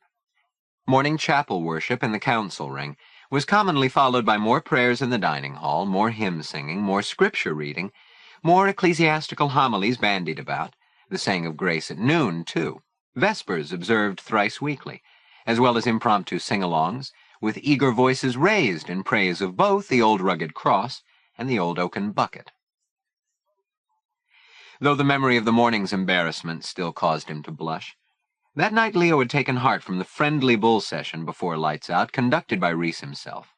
Morning chapel worship in the council ring was commonly followed by more prayers in the dining hall, more hymn singing, more scripture reading, more ecclesiastical homilies bandied about, the saying of grace at noon, too, vespers observed thrice weekly, as well as impromptu sing-alongs, with eager voices raised in praise of both the old rugged cross and the old oaken bucket. Though the memory of the morning's embarrassment still caused him to blush, that night Leo had taken heart from the friendly bull session before lights out, conducted by Reese himself.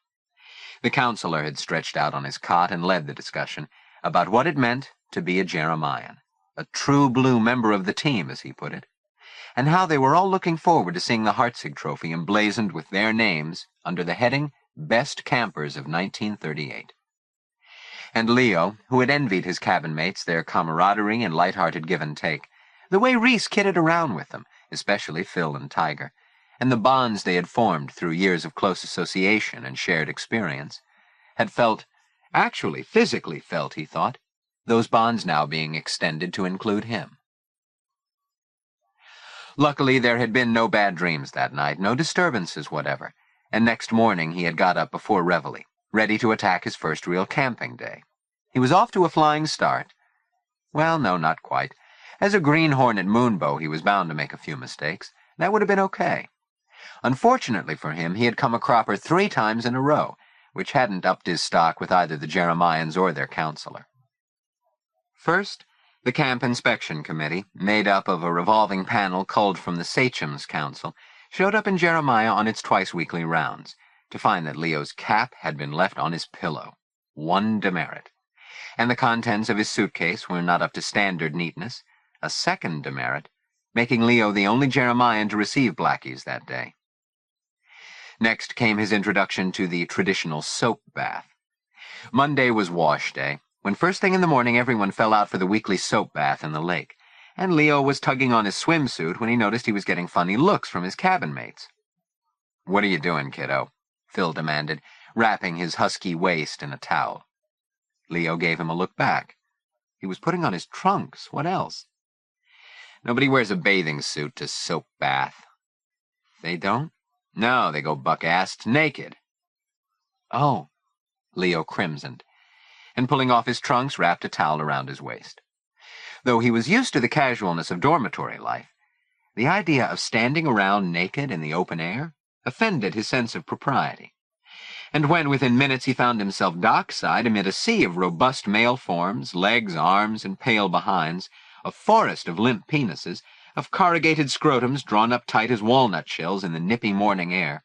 The counselor had stretched out on his cot and led the discussion about what it meant to be a Jeremiah, a true blue member of the team, as he put it, and how they were all looking forward to seeing the Hartzig Trophy emblazoned with their names under the heading Best Campers of 1938. And Leo, who had envied his cabin mates their camaraderie and light-hearted give-and-take, the way Reese kidded around with them, especially Phil and Tiger, and the bonds they had formed through years of close association and shared experience, had felt, actually physically felt, he thought, those bonds now being extended to include him. Luckily, there had been no bad dreams that night, no disturbances whatever, and next morning he had got up before reveille, ready to attack his first real camping day. He was off to a flying start. Well, no, not quite. As a greenhorn at Moonbow, he was bound to make a few mistakes. That would have been okay. Unfortunately for him, he had come a cropper 3 times in a row, which hadn't upped his stock with either the Jeremians or their counselor. First, the Camp Inspection Committee, made up of a revolving panel culled from the Sachem's Council, showed up in Jeremiah on its twice-weekly rounds, to find that Leo's cap had been left on his pillow. 1 demerit. And the contents of his suitcase were not up to standard neatness. A 2nd demerit, making Leo the only Jeremian to receive blackies that day. Next came his introduction to the traditional soap bath. Monday was wash day, when first thing in the morning everyone fell out for the weekly soap bath in the lake, and Leo was tugging on his swimsuit when he noticed he was getting funny looks from his cabin mates. "What are you doing, kiddo?" Phil demanded, wrapping his husky waist in a towel. Leo gave him a look back. He was putting on his trunks. What else? Nobody wears a bathing suit to soap bath. They don't? No, they go buck-assed naked. Oh, Leo crimsoned, and pulling off his trunks, wrapped a towel around his waist. Though he was used to the casualness of dormitory life, the idea of standing around naked in the open air offended his sense of propriety. And when within minutes he found himself dockside amid a sea of robust male forms, legs, arms, and pale behinds, a forest of limp penises, of corrugated scrotums drawn up tight as walnut shells in the nippy morning air,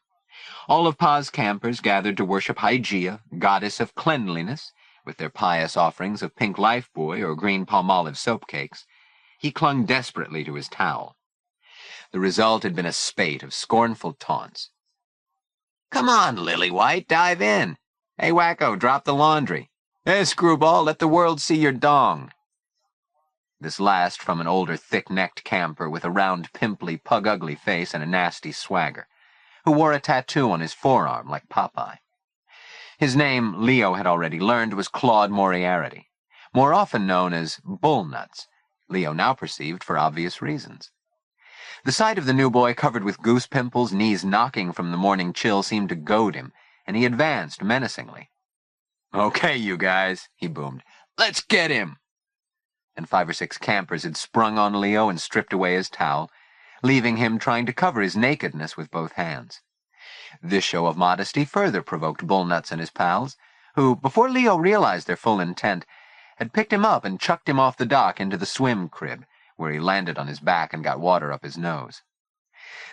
All of Pa's campers gathered to worship Hygeia, goddess of cleanliness, with their pious offerings of pink lifebuoy or green palmolive soap cakes. He clung desperately to his towel. The result had been a spate of scornful taunts. "Come on, Lily White, dive in. Hey, wacko, drop the laundry. Hey, screwball, let the world see your dong." This last from an older, thick-necked camper with a round, pimply, pug-ugly face and a nasty swagger, who wore a tattoo on his forearm like Popeye. His name, Leo had already learned, was Claude Moriarty, more often known as Bullnuts, Leo now perceived for obvious reasons. The sight of the new boy covered with goose pimples, knees knocking from the morning chill, seemed to goad him, and he advanced menacingly. "Okay, you guys," he boomed, "let's get him." And 5 or 6 campers had sprung on Leo and stripped away his towel, leaving him trying to cover his nakedness with both hands. This show of modesty further provoked Bullnuts and his pals, who, before Leo realized their full intent, had picked him up and chucked him off the dock into the swim crib, where he landed on his back and got water up his nose.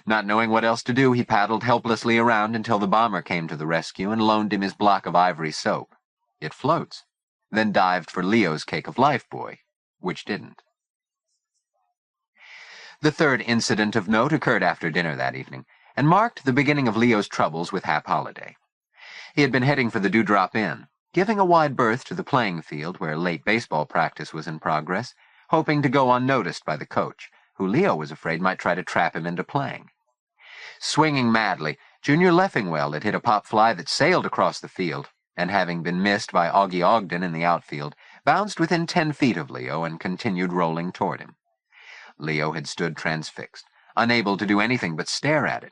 Not knowing what else to do, he paddled helplessly around until the bomber came to the rescue and loaned him his block of ivory soap. It floats, then dived for Leo's cake of lifebuoy, which didn't. The third incident of note occurred after dinner that evening, and marked the beginning of Leo's troubles with Hap Holliday. He had been heading for the Dewdrop Inn, giving a wide berth to the playing field where late baseball practice was in progress, hoping to go unnoticed by the coach, who Leo was afraid might try to trap him into playing. Swinging madly, Junior Leffingwell had hit a pop fly that sailed across the field, and having been missed by Augie Ogden in the outfield, bounced within 10 feet of Leo and continued rolling toward him. Leo had stood transfixed, unable to do anything but stare at it,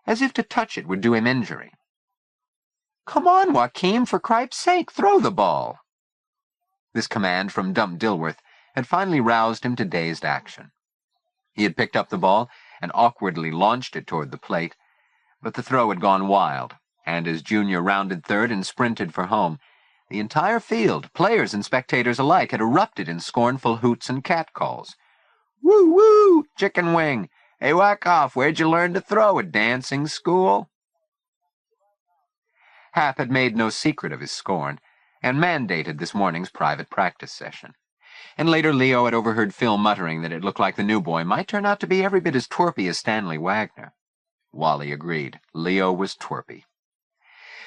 as if to touch it would do him injury. "Come on, Joaquim, for cripe's sake, throw the ball." This command from Dump Dilworth had finally roused him to dazed action. He had picked up the ball and awkwardly launched it toward the plate, but the throw had gone wild, and as Junior rounded third and sprinted for home, the entire field, players and spectators alike, had erupted in scornful hoots and catcalls. "Woo, woo, chicken wing! Hey, whack off, where'd you learn to throw, at dancing school?" Hap had made no secret of his scorn, and mandated this morning's private practice session. And later Leo had overheard Phil muttering that it looked like the new boy might turn out to be every bit as twerpy as Stanley Wagner. Wally agreed. Leo was twerpy.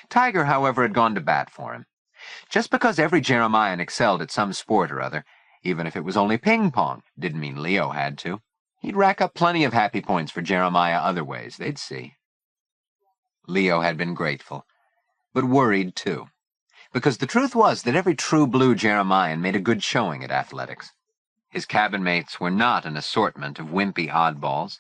Tiger, however, had gone to bat for him. Just because every Jeremiah excelled at some sport or other, even if it was only ping-pong, didn't mean Leo had to. He'd rack up plenty of happy points for Jeremiah other ways, they'd see. Leo had been grateful, but worried too, because the truth was that every true blue Jeremiah made a good showing at athletics. His cabin mates were not an assortment of wimpy oddballs,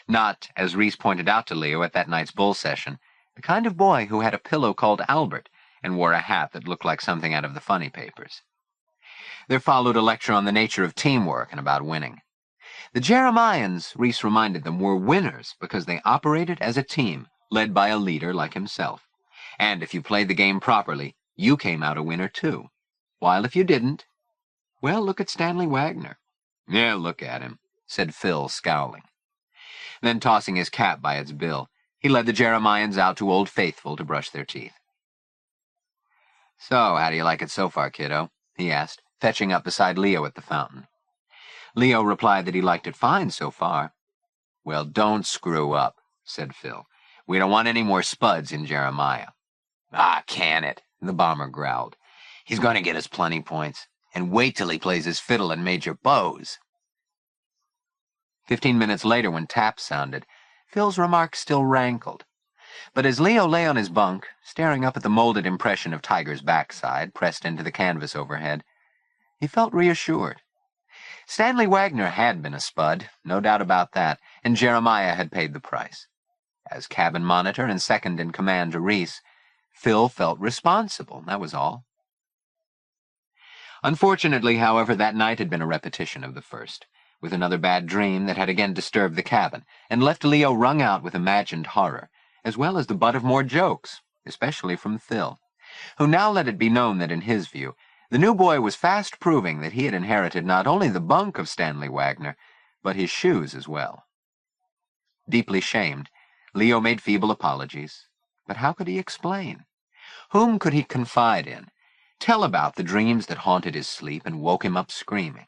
not, as Reese pointed out to Leo at that night's bull session, the kind of boy who had a pillow called Albert and wore a hat that looked like something out of the funny papers. There followed a lecture on the nature of teamwork and about winning. The Jeremians, Reese reminded them, were winners because they operated as a team, led by a leader like himself. And if you played the game properly, you came out a winner too. While if you didn't, well, look at Stanley Wagner. "Yeah, look at him," said Phil, scowling. Then, tossing his cap by its bill, he led the Jeremians out to Old Faithful to brush their teeth. "So, how do you like it so far, kiddo?" he asked, fetching up beside Leo at the fountain. Leo replied that he liked it fine so far. "Well, don't screw up," said Phil. "We don't want any more spuds in Jeremiah." "Ah, can it?" the bomber growled. "He's going to get us plenty points. And wait till he plays his fiddle in Major Bowes." 15 minutes later, when taps sounded, Phil's remark still rankled. But as Leo lay on his bunk, staring up at the molded impression of Tiger's backside pressed into the canvas overhead, he felt reassured. Stanley Wagner had been a spud, no doubt about that, and Jeremiah had paid the price. As cabin monitor and second in command to Reese, Phil felt responsible, that was all. Unfortunately, however, that night had been a repetition of the first, with another bad dream that had again disturbed the cabin, and left Leo wrung out with imagined horror, as well as the butt of more jokes, especially from Phil, who now let it be known that, in his view, the new boy was fast proving that he had inherited not only the bunk of Stanley Wagner, but his shoes as well. Deeply shamed, Leo made feeble apologies, But how could he explain? Whom could he confide in? Tell about the dreams that haunted his sleep and woke him up screaming.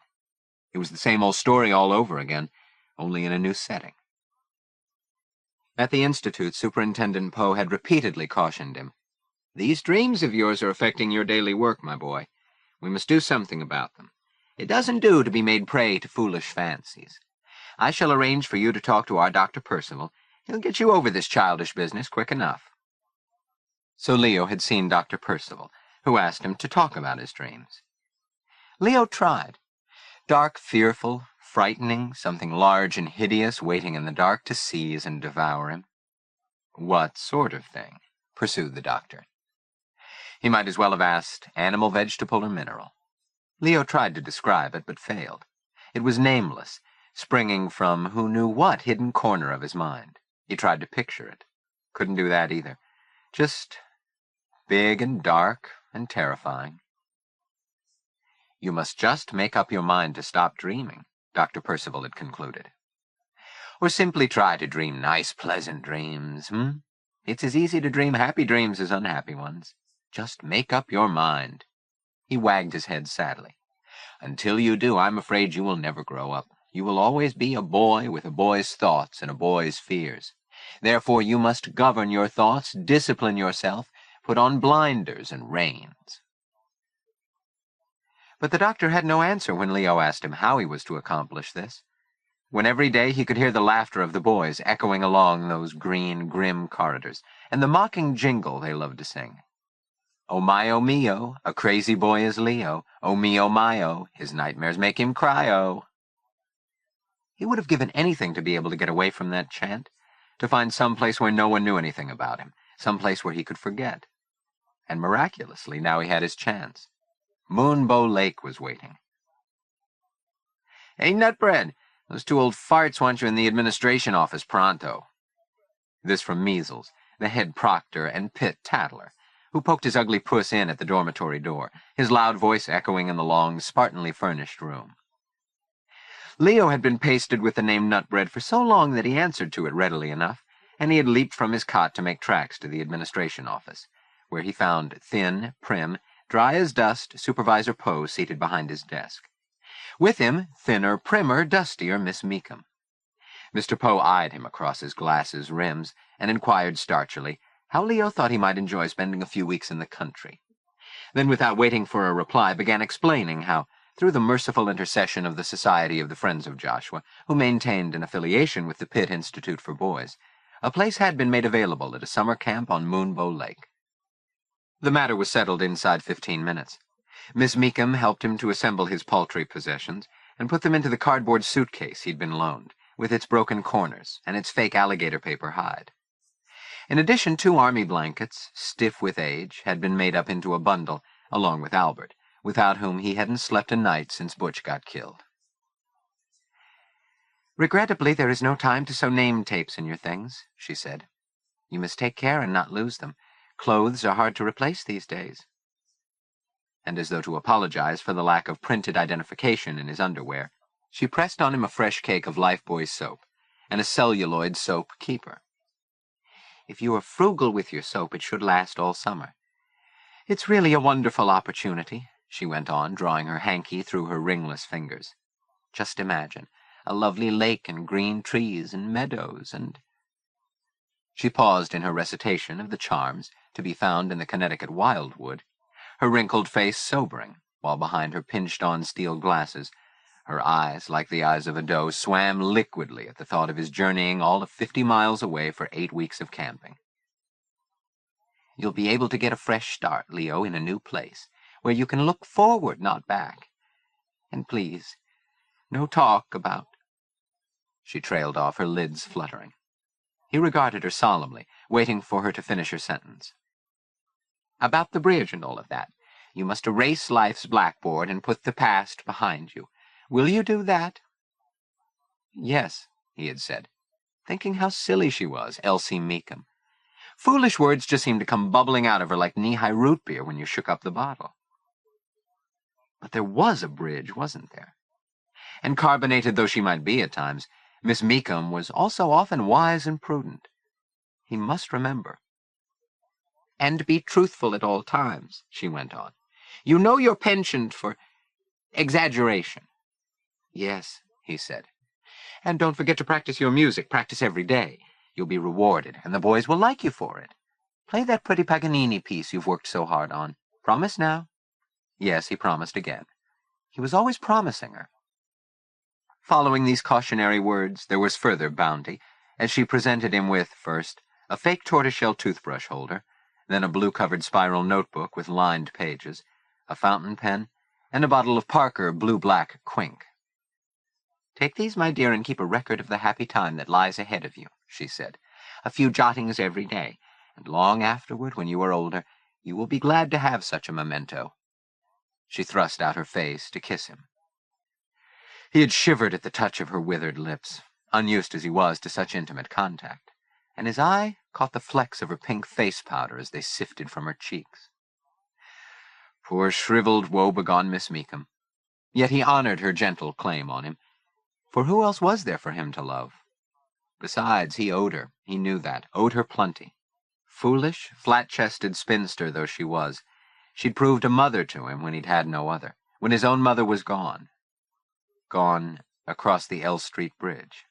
It was the same old story all over again, only in a new setting. At the Institute, Superintendent Poe had repeatedly cautioned him. "These dreams of yours are affecting your daily work, my boy. We must do something about them. It doesn't do to be made prey to foolish fancies. I shall arrange for you to talk to our Dr. Percival. He'll get you over this childish business quick enough." So Leo had seen Dr. Percival, who asked him to talk about his dreams. Leo tried. Dark, fearful, frightening, something large and hideous waiting in the dark to seize and devour him. "What sort of thing?" pursued the doctor. He might as well have asked animal, vegetable, or mineral. Leo tried to describe it, but failed. It was nameless, springing from who knew what hidden corner of his mind. He tried to picture it. Couldn't do that either. Just big and dark and terrifying. "You must just make up your mind to stop dreaming," Dr. Percival had concluded. "Or simply try to dream nice, pleasant dreams, It's as easy to dream happy dreams as unhappy ones. Just make up your mind." He wagged his head sadly. "Until you do, I'm afraid you will never grow up. You will always be a boy with a boy's thoughts and a boy's fears. Therefore you must govern your thoughts, discipline yourself, put on blinders and reins." But the doctor had no answer when Leo asked him how he was to accomplish this. When every day he could hear the laughter of the boys echoing along those green, grim corridors, and the mocking jingle they loved to sing. "Oh mio, a crazy boy is Leo. Oh mio, his nightmares make him cry-o." He would have given anything to be able to get away from that chant, to find some place where no one knew anything about him, some place where he could forget. And miraculously, now he had his chance. Moonbow Lake was waiting. "Hey, Nutbread, those two old farts want you in the administration office pronto." This from Measles, the head proctor and pit tattler, who poked his ugly puss in at the dormitory door, his loud voice echoing in the long, Spartanly furnished room. Leo had been pasted with the name Nutbread for so long that he answered to it readily enough, and he had leaped from his cot to make tracks to the administration office, where he found thin, prim, dry as dust Supervisor Poe seated behind his desk. With him, thinner, primmer, dustier Miss Meekum. Mr. Poe eyed him across his glasses' rims and inquired starchily how Leo thought he might enjoy spending a few weeks in the country. Then, without waiting for a reply, began explaining how, through the merciful intercession of the Society of the Friends of Joshua, who maintained an affiliation with the Pitt Institute for Boys, a place had been made available at a summer camp on Moonbow Lake. The matter was settled inside 15 minutes. Miss Meekum helped him to assemble his paltry possessions and put them into the cardboard suitcase he'd been loaned, with its broken corners and its fake alligator paper hide. In addition, 2 army blankets, stiff with age, had been made up into a bundle, along with Albert, without whom he hadn't slept a night since Butch got killed. "Regrettably, there is no time to sew name tapes in your things," she said. "You must take care and not lose them. Clothes are hard to replace these days." And as though to apologize for the lack of printed identification in his underwear, she pressed on him a fresh cake of Lifebuoy soap and a celluloid soap keeper. "If you are frugal with your soap, it should last all summer. It's really a wonderful opportunity," she went on, drawing her hanky through her ringless fingers. "Just imagine, a lovely lake and green trees and meadows and—" She paused in her recitation of the charms to be found in the Connecticut wildwood, her wrinkled face sobering, while behind her pinched-on steel glasses, her eyes, like the eyes of a doe, swam liquidly at the thought of his journeying all of 50 miles away for 8 weeks of camping. "You'll be able to get a fresh start, Leo, in a new place, where you can look forward, not back. And please, no talk about—" She trailed off, her lids fluttering. He regarded her solemnly, waiting for her to finish her sentence. "About the bridge and all of that. You must erase life's blackboard and put the past behind you. Will you do that?" "Yes," he had said, thinking how silly she was, Elsie Meekum. Foolish words just seemed to come bubbling out of her like knee-high root beer when you shook up the bottle. But there was a bridge, wasn't there? And carbonated though she might be at times, Miss Meekum was also often wise and prudent. He must remember. "And be truthful at all times," she went on. "You know you're pensioned for exaggeration." "Yes," he said. "And don't forget to practice your music. Practice every day. You'll be rewarded, and the boys will like you for it. Play that pretty Paganini piece you've worked so hard on. Promise now." Yes, he promised again. He was always promising her. Following these cautionary words, there was further bounty, as she presented him with, first, a fake tortoiseshell toothbrush holder, then a blue-covered spiral notebook with lined pages, a fountain pen, and a bottle of Parker blue-black quink. "Take these, my dear, and keep a record of the happy time that lies ahead of you," she said. "A few jottings every day, and long afterward, when you are older, you will be glad to have such a memento." She thrust out her face to kiss him. He had shivered at the touch of her withered lips, unused as he was to such intimate contact, and his eye caught the flecks of her pink face powder as they sifted from her cheeks. Poor shriveled, woe-begone Miss Meekum. Yet he honored her gentle claim on him, for who else was there for him to love? Besides, he owed her, he knew that, owed her plenty. Foolish, flat-chested spinster though she was, she'd proved a mother to him when he'd had no other, when his own mother was gone. Gone across the L Street Bridge.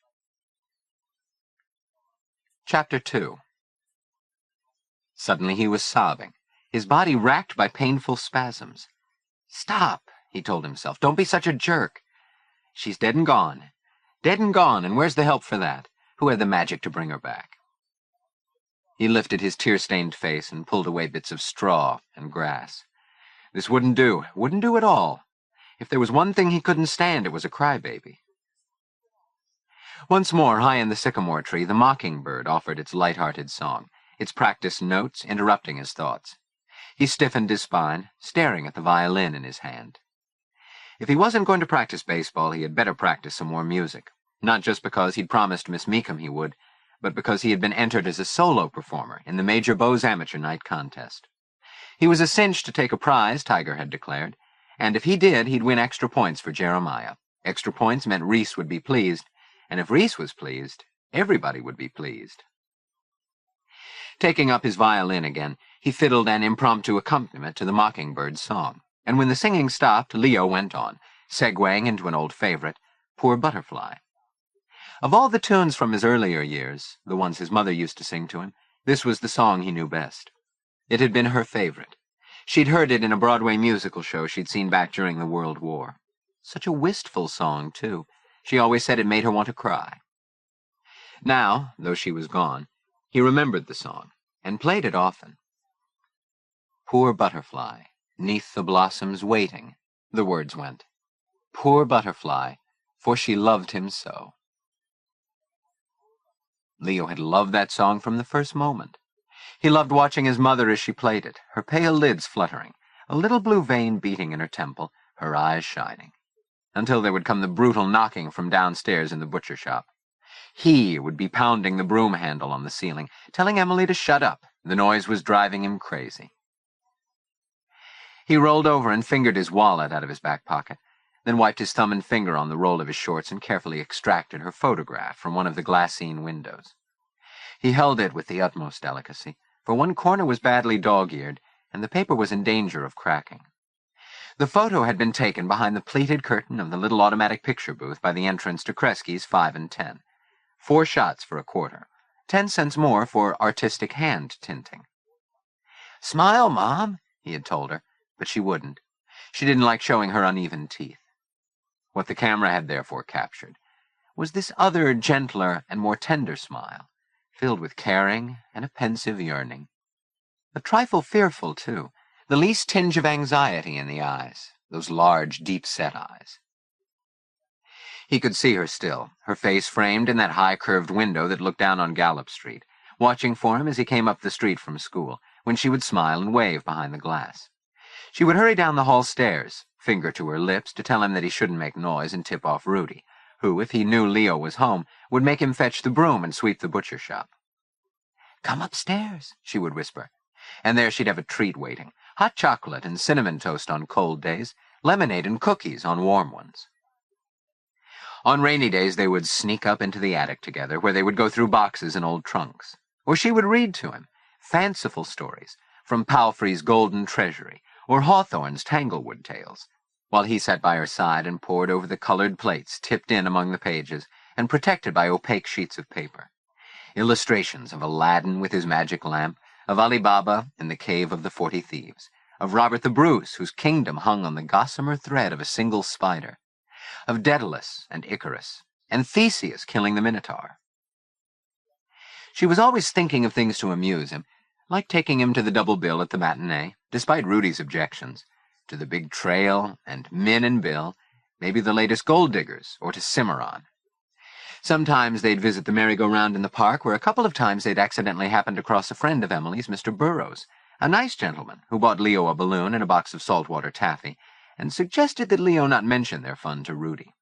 Chapter 2. Suddenly he was sobbing, his body racked by painful spasms. "Stop," he told himself. "Don't be such a jerk. She's dead and gone. Dead and gone, and where's the help for that? Who had the magic to bring her back?" He lifted his tear-stained face and pulled away bits of straw and grass. This wouldn't do at all. If there was one thing he couldn't stand, it was a crybaby. Once more, high in the sycamore tree, the mockingbird offered its light-hearted song, its practiced notes interrupting his thoughts. He stiffened his spine, staring at the violin in his hand. If he wasn't going to practice baseball, he had better practice some more music, not just because he'd promised Miss Meekum he would, but because he had been entered as a solo performer in the Major Bowes Amateur Night Contest. He was a cinch to take a prize, Tiger had declared, and if he did, he'd win extra points for Jeremiah. Extra points meant Reese would be pleased, and if Reese was pleased, everybody would be pleased. Taking up his violin again, he fiddled an impromptu accompaniment to the mockingbird's song, and when the singing stopped, Leo went on, segueing into an old favorite, Poor Butterfly. Of all the tunes from his earlier years, the ones his mother used to sing to him, this was the song he knew best. It had been her favorite. She'd heard it in a Broadway musical show she'd seen back during the World War. Such a wistful song, too. She always said it made her want to cry. Now, though she was gone, he remembered the song, and played it often. Poor butterfly, 'neath the blossoms waiting, the words went. Poor butterfly, for she loved him so. Leo had loved that song from the first moment. He loved watching his mother as she played it, her pale lids fluttering, a little blue vein beating in her temple, her eyes shining. Until there would come the brutal knocking from downstairs in the butcher shop. He would be pounding the broom handle on the ceiling, telling Emily to shut up. The noise was driving him crazy. He rolled over and fingered his wallet out of his back pocket, then wiped his thumb and finger on the roll of his shorts and carefully extracted her photograph from one of the glassine windows. He held it with the utmost delicacy, for one corner was badly dog-eared, and the paper was in danger of cracking. The photo had been taken behind the pleated curtain of the little automatic picture booth by the entrance to Kresge's 5 and 10. 4 shots for a quarter, 10 cents more for artistic hand tinting. "Smile, Mom," he had told her, but she wouldn't. She didn't like showing her uneven teeth. What the camera had therefore captured was this other, gentler, and more tender smile, filled with caring and a pensive yearning. A trifle fearful, too, the least tinge of anxiety in the eyes, those large, deep-set eyes. He could see her still, her face framed in that high-curved window that looked down on Gallup Street, watching for him as he came up the street from school, when she would smile and wave behind the glass. She would hurry down the hall stairs, finger to her lips, to tell him that he shouldn't make noise and tip off Rudy, who, if he knew Leo was home, would make him fetch the broom and sweep the butcher shop. "Come upstairs," she would whisper, and there she'd have a treat waiting, hot chocolate and cinnamon toast on cold days, lemonade and cookies on warm ones. On rainy days they would sneak up into the attic together, where they would go through boxes and old trunks. Or she would read to him, fanciful stories, from Palfrey's Golden Treasury, or Hawthorne's Tanglewood Tales, while he sat by her side and pored over the colored plates tipped in among the pages and protected by opaque sheets of paper. Illustrations of Aladdin with his magic lamp, of Ali Baba in the Cave of the 40 Thieves, of Robert the Bruce, whose kingdom hung on the gossamer thread of a single spider, of Daedalus and Icarus, and Theseus killing the Minotaur. She was always thinking of things to amuse him, like taking him to the double bill at the matinee, despite Rudy's objections, to the big trail and Min and Bill, maybe the latest Gold Diggers, or to Cimarron. Sometimes they'd visit the merry-go-round in the park, where a couple of times they'd accidentally happened across a friend of Emily's, Mr. Burroughs, a nice gentleman who bought Leo a balloon and a box of saltwater taffy, and suggested that Leo not mention their fun to Rudy.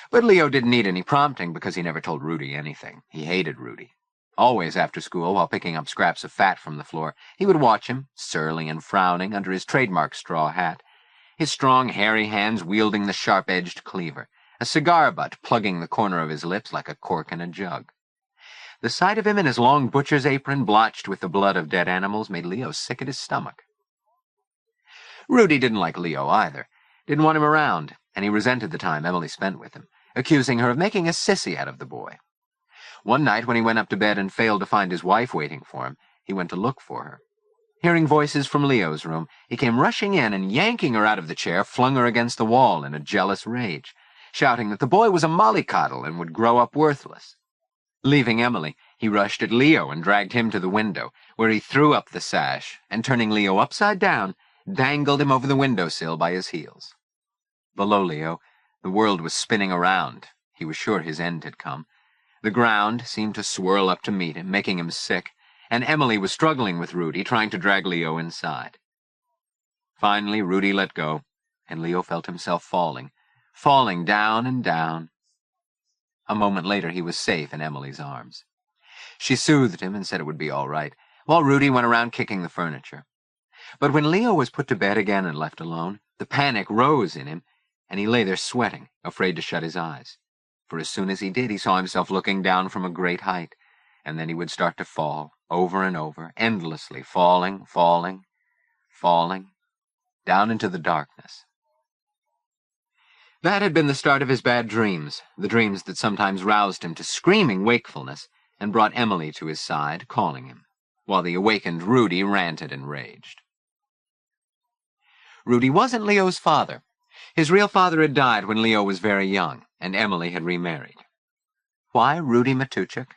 But Leo didn't need any prompting, because he never told Rudy anything. He hated Rudy. Always after school, while picking up scraps of fat from the floor, he would watch him, surly and frowning, under his trademark straw hat, his strong, hairy hands wielding the sharp-edged cleaver, a cigar butt plugging the corner of his lips like a cork in a jug. The sight of him in his long butcher's apron, blotched with the blood of dead animals, made Leo sick at his stomach. Rudy didn't like Leo either, didn't want him around, and he resented the time Emily spent with him, accusing her of making a sissy out of the boy. One night, when he went up to bed and failed to find his wife waiting for him, he went to look for her. Hearing voices from Leo's room, he came rushing in and, yanking her out of the chair, flung her against the wall in a jealous rage, shouting that the boy was a mollycoddle and would grow up worthless. Leaving Emily, he rushed at Leo and dragged him to the window, where he threw up the sash and, turning Leo upside down, dangled him over the windowsill by his heels. Below Leo, the world was spinning around. He was sure his end had come. The ground seemed to swirl up to meet him, making him sick, and Emily was struggling with Rudy, trying to drag Leo inside. Finally, Rudy let go, and Leo felt himself falling down and down. A moment later, he was safe in Emily's arms. She soothed him and said it would be all right, while Rudy went around kicking the furniture. But when Leo was put to bed again and left alone, the panic rose in him, and he lay there sweating, afraid to shut his eyes. For as soon as he did, he saw himself looking down from a great height, and then he would start to fall, over and over, endlessly, falling, down into the darkness. That had been the start of his bad dreams, the dreams that sometimes roused him to screaming wakefulness and brought Emily to his side, calling him, while the awakened Rudy ranted and raged. Rudy wasn't Leo's father. His real father had died when Leo was very young, and Emily had remarried. Why Rudy Matuchik?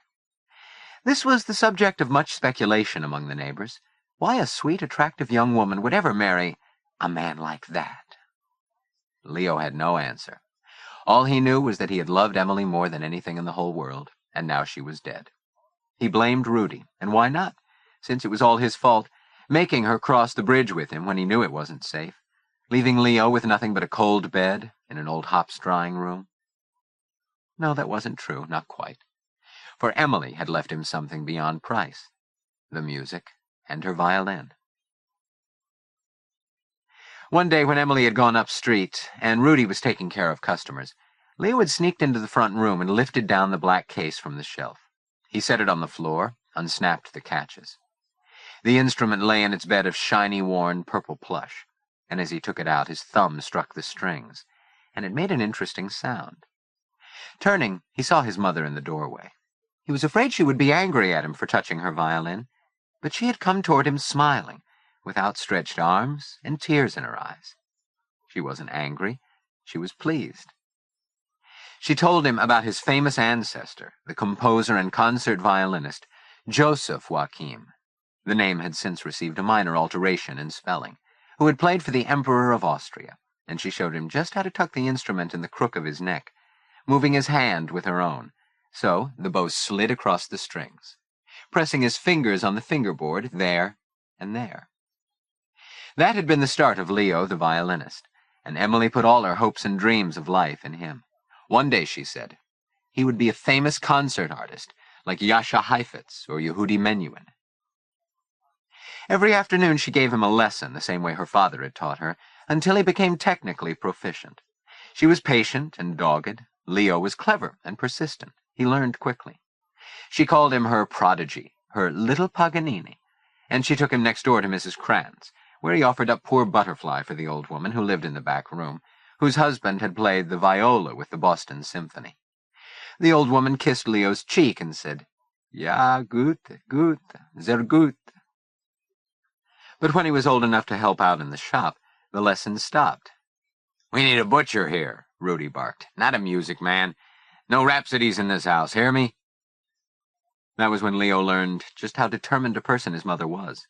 This was the subject of much speculation among the neighbors. Why a sweet, attractive young woman would ever marry a man like that? Leo had no answer. All he knew was that he had loved Emily more than anything in the whole world, and now she was dead. He blamed Rudy, and why not, since it was all his fault, making her cross the bridge with him when he knew it wasn't safe, leaving Leo with nothing but a cold bed in an old hop's drawing room. No, that wasn't true, not quite. For Emily had left him something beyond price, the music and her violin. One day when Emily had gone up street and Rudy was taking care of customers, Leo had sneaked into the front room and lifted down the black case from the shelf. He set it on the floor, unsnapped the catches. The instrument lay in its bed of shiny, worn purple plush, and as he took it out, his thumb struck the strings, and it made an interesting sound. Turning, he saw his mother in the doorway. He was afraid she would be angry at him for touching her violin, but she had come toward him smiling, with outstretched arms and tears in her eyes. She wasn't angry. She was pleased. She told him about his famous ancestor, the composer and concert violinist, Joseph Joachim. The name had since received a minor alteration in spelling, who had played for the Emperor of Austria, and she showed him just how to tuck the instrument in the crook of his neck, moving his hand with her own, so the bow slid across the strings, pressing his fingers on the fingerboard there and there. That had been the start of Leo the violinist, and Emily put all her hopes and dreams of life in him. One day, she said, he would be a famous concert artist, like Jascha Heifetz or Yehudi Menuhin. Every afternoon she gave him a lesson, the same way her father had taught her, until he became technically proficient. She was patient and dogged. Leo was clever and persistent. He learned quickly. She called him her prodigy, her little Paganini, and she took him next door to Mrs. Krantz, where he offered up poor Butterfly for the old woman who lived in the back room, whose husband had played the viola with the Boston Symphony. The old woman kissed Leo's cheek and said, "Ja, gut, gut, sehr gut." But when he was old enough to help out in the shop, the lessons stopped. "We need a butcher here," Rudy barked, "not a music man. No rhapsodies in this house, hear me?" That was when Leo learned just how determined a person his mother was.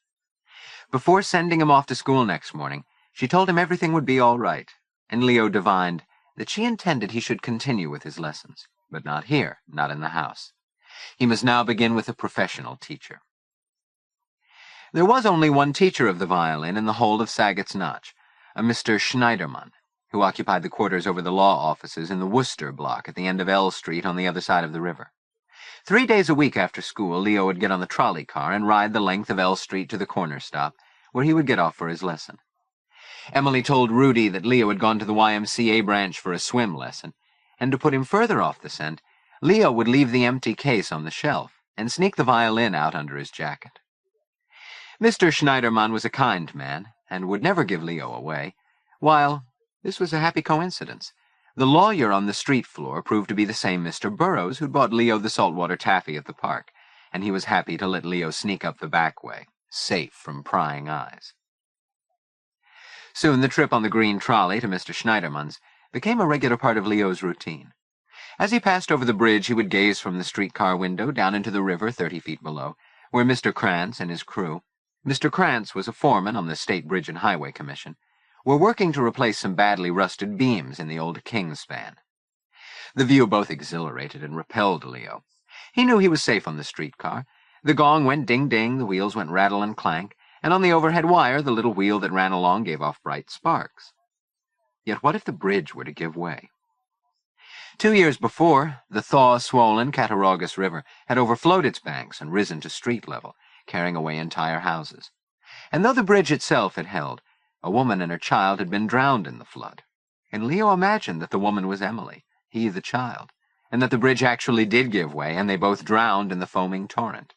Before sending him off to school next morning, she told him everything would be all right, and Leo divined that she intended he should continue with his lessons, but not here, not in the house. He must now begin with a professional teacher. There was only one teacher of the violin in the whole of Saget's Notch, a Mr. Schneiderman, who occupied the quarters over the law offices in the Worcester block at the end of L Street on the other side of the river. 3 days a week after school, Leo would get on the trolley car and ride the length of L Street to the corner stop, where he would get off for his lesson. Emily told Rudy that Leo had gone to the YMCA branch for a swim lesson, and to put him further off the scent, Leo would leave the empty case on the shelf and sneak the violin out under his jacket. Mr. Schneiderman was a kind man, and would never give Leo away, while this was a happy coincidence. The lawyer on the street floor proved to be the same Mr. Burroughs who'd bought Leo the saltwater taffy at the park, and he was happy to let Leo sneak up the back way, safe from prying eyes. Soon the trip on the green trolley to Mr. Schneiderman's became a regular part of Leo's routine. As he passed over the bridge, he would gaze from the streetcar window down into the river 30 feet below, where Mr. Krantz and his crew— Mr. Krantz was a foreman on the State Bridge and Highway Commission— were working to replace some badly rusted beams in the old King span. The view both exhilarated and repelled Leo. He knew he was safe on the streetcar. The gong went ding-ding, the wheels went rattle and clank, and on the overhead wire the little wheel that ran along gave off bright sparks. Yet what if the bridge were to give way? 2 years before, the thaw-swollen Cattaraugus River had overflowed its banks and risen to street level, carrying away entire houses. And though the bridge itself had held, a woman and her child had been drowned in the flood, and Leo imagined that the woman was Emily, he the child, and that the bridge actually did give way, and they both drowned in the foaming torrent.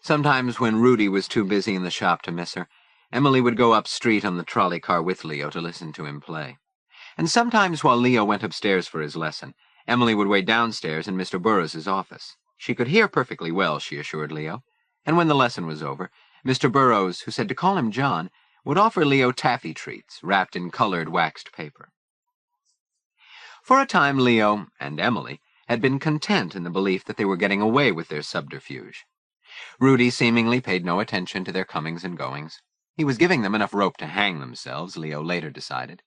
Sometimes when Rudy was too busy in the shop to miss her, Emily would go up street on the trolley car with Leo to listen to him play. And sometimes while Leo went upstairs for his lesson, Emily would wait downstairs in Mr. Burroughs' office. She could hear perfectly well, she assured Leo, and when the lesson was over, Mr. Burroughs, who said to call him John, would offer Leo taffy treats wrapped in colored waxed paper. For a time, Leo and Emily had been content in the belief that they were getting away with their subterfuge. Rudy seemingly paid no attention to their comings and goings. He was giving them enough rope to hang themselves, Leo later decided.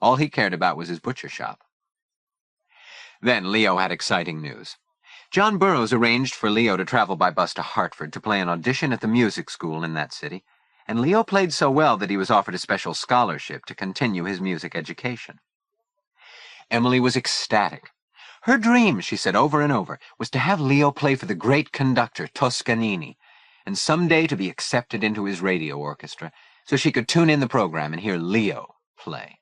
All he cared about was his butcher shop. Then Leo had exciting news. John Burroughs arranged for Leo to travel by bus to Hartford to play an audition at the music school in that city, and Leo played so well that he was offered a special scholarship to continue his music education. Emily was ecstatic. Her dream, she said over and over, was to have Leo play for the great conductor Toscanini, and someday to be accepted into his radio orchestra, so she could tune in the program and hear Leo play.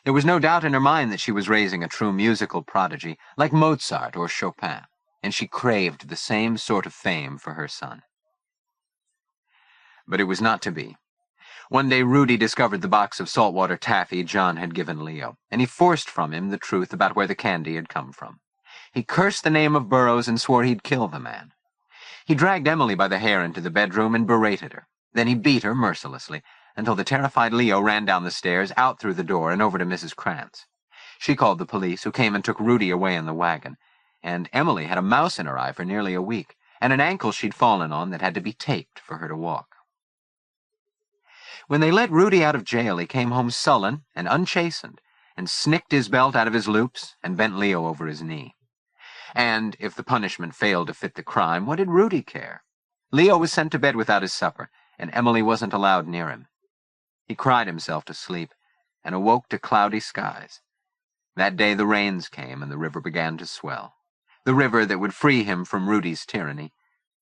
There was no doubt in her mind that she was raising a true musical prodigy, like Mozart or Chopin, and she craved the same sort of fame for her son. But it was not to be. One day Rudy discovered the box of saltwater taffy John had given Leo, and he forced from him the truth about where the candy had come from. He cursed the name of Burroughs and swore he'd kill the man. He dragged Emily by the hair into the bedroom and berated her. Then he beat her mercilessly, until the terrified Leo ran down the stairs, out through the door, and over to Mrs. Krantz. She called the police, who came and took Rudy away in the wagon, and Emily had a mouse in her eye for nearly a week, and an ankle she'd fallen on that had to be taped for her to walk. When they let Rudy out of jail, he came home sullen and unchastened, and snicked his belt out of his loops and bent Leo over his knee. And if the punishment failed to fit the crime, what did Rudy care? Leo was sent to bed without his supper, and Emily wasn't allowed near him. He cried himself to sleep, and awoke to cloudy skies. That day the rains came, and the river began to swell. The river that would free him from Rudy's tyranny,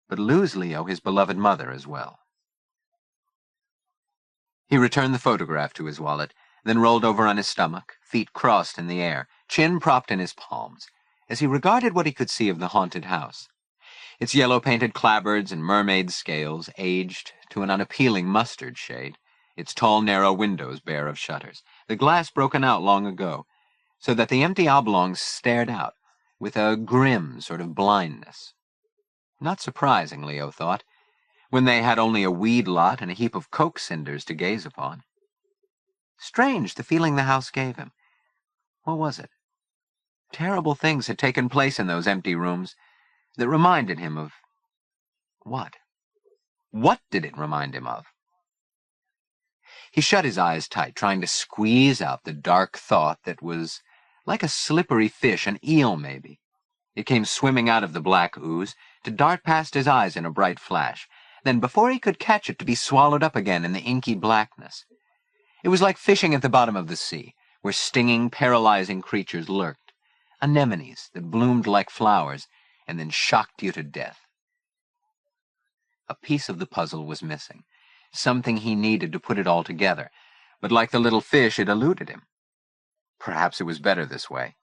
but lose Leo his beloved mother as well. He returned the photograph to his wallet, then rolled over on his stomach, feet crossed in the air, chin propped in his palms, as he regarded what he could see of the haunted house. Its yellow-painted clapboards and mermaid scales aged to an unappealing mustard shade, its tall, narrow windows bare of shutters, the glass broken out long ago, so that the empty oblongs stared out with a grim sort of blindness. Not surprising, Leo thought, when they had only a weed lot and a heap of coke cinders to gaze upon. Strange, the feeling the house gave him. What was it? Terrible things had taken place in those empty rooms that reminded him of... what? What did it remind him of? He shut his eyes tight, trying to squeeze out the dark thought that was like a slippery fish, an eel maybe. It came swimming out of the black ooze, to dart past his eyes in a bright flash, then before he could catch it to be swallowed up again in the inky blackness. It was like fishing at the bottom of the sea, where stinging, paralyzing creatures lurked, anemones that bloomed like flowers and then shocked you to death. A piece of the puzzle was missing, something he needed to put it all together, but like the little fish, it eluded him. Perhaps it was better this way.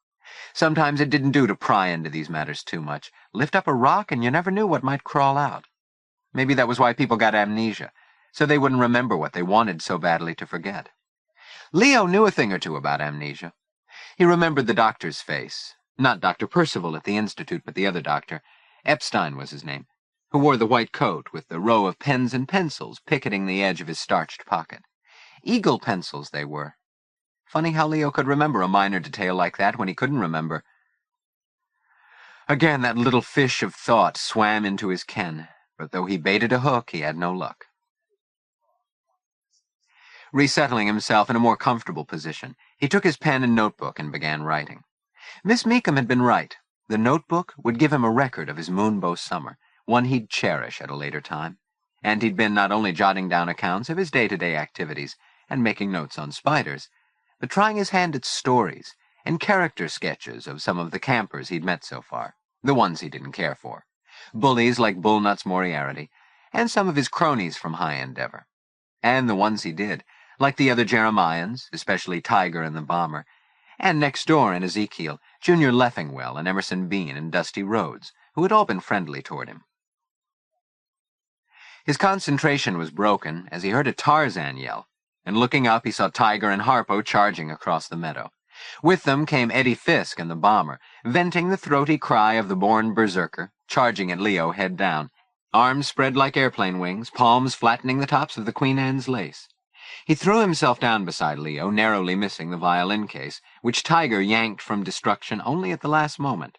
Sometimes it didn't do to pry into these matters too much. Lift up a rock and you never knew what might crawl out. Maybe that was why people got amnesia, so they wouldn't remember what they wanted so badly to forget. Leo knew a thing or two about amnesia. He remembered the doctor's face. Not Dr. Percival at the Institute, but the other doctor. Epstein was his name, who wore the white coat with the row of pens and pencils picketing the edge of his starched pocket. Eagle pencils they were. Funny how Leo could remember a minor detail like that when he couldn't remember. Again that little fish of thought swam into his ken, but though he baited a hook, he had no luck. Resettling himself in a more comfortable position, he took his pen and notebook and began writing. Miss Meekum had been right. The notebook would give him a record of his Moonbow summer, one he'd cherish at a later time. And he'd been not only jotting down accounts of his day-to-day activities and making notes on spiders, but trying his hand at stories and character sketches of some of the campers he'd met so far, the ones he didn't care for, bullies like Bullnuts Moriarty, and some of his cronies from High Endeavor, and the ones he did, like the other Jeremians, especially Tiger and the Bomber, and next door in Ezekiel, Junior Leffingwell and Emerson Bean and Dusty Rhodes, who had all been friendly toward him. His concentration was broken as he heard a Tarzan yell, and looking up he saw Tiger and Harpo charging across the meadow. With them came Eddie Fisk and the Bomber, venting the throaty cry of the born berserker, charging at Leo head down, arms spread like airplane wings, palms flattening the tops of the Queen Anne's lace. He threw himself down beside Leo, narrowly missing the violin case, which Tiger yanked from destruction only at the last moment.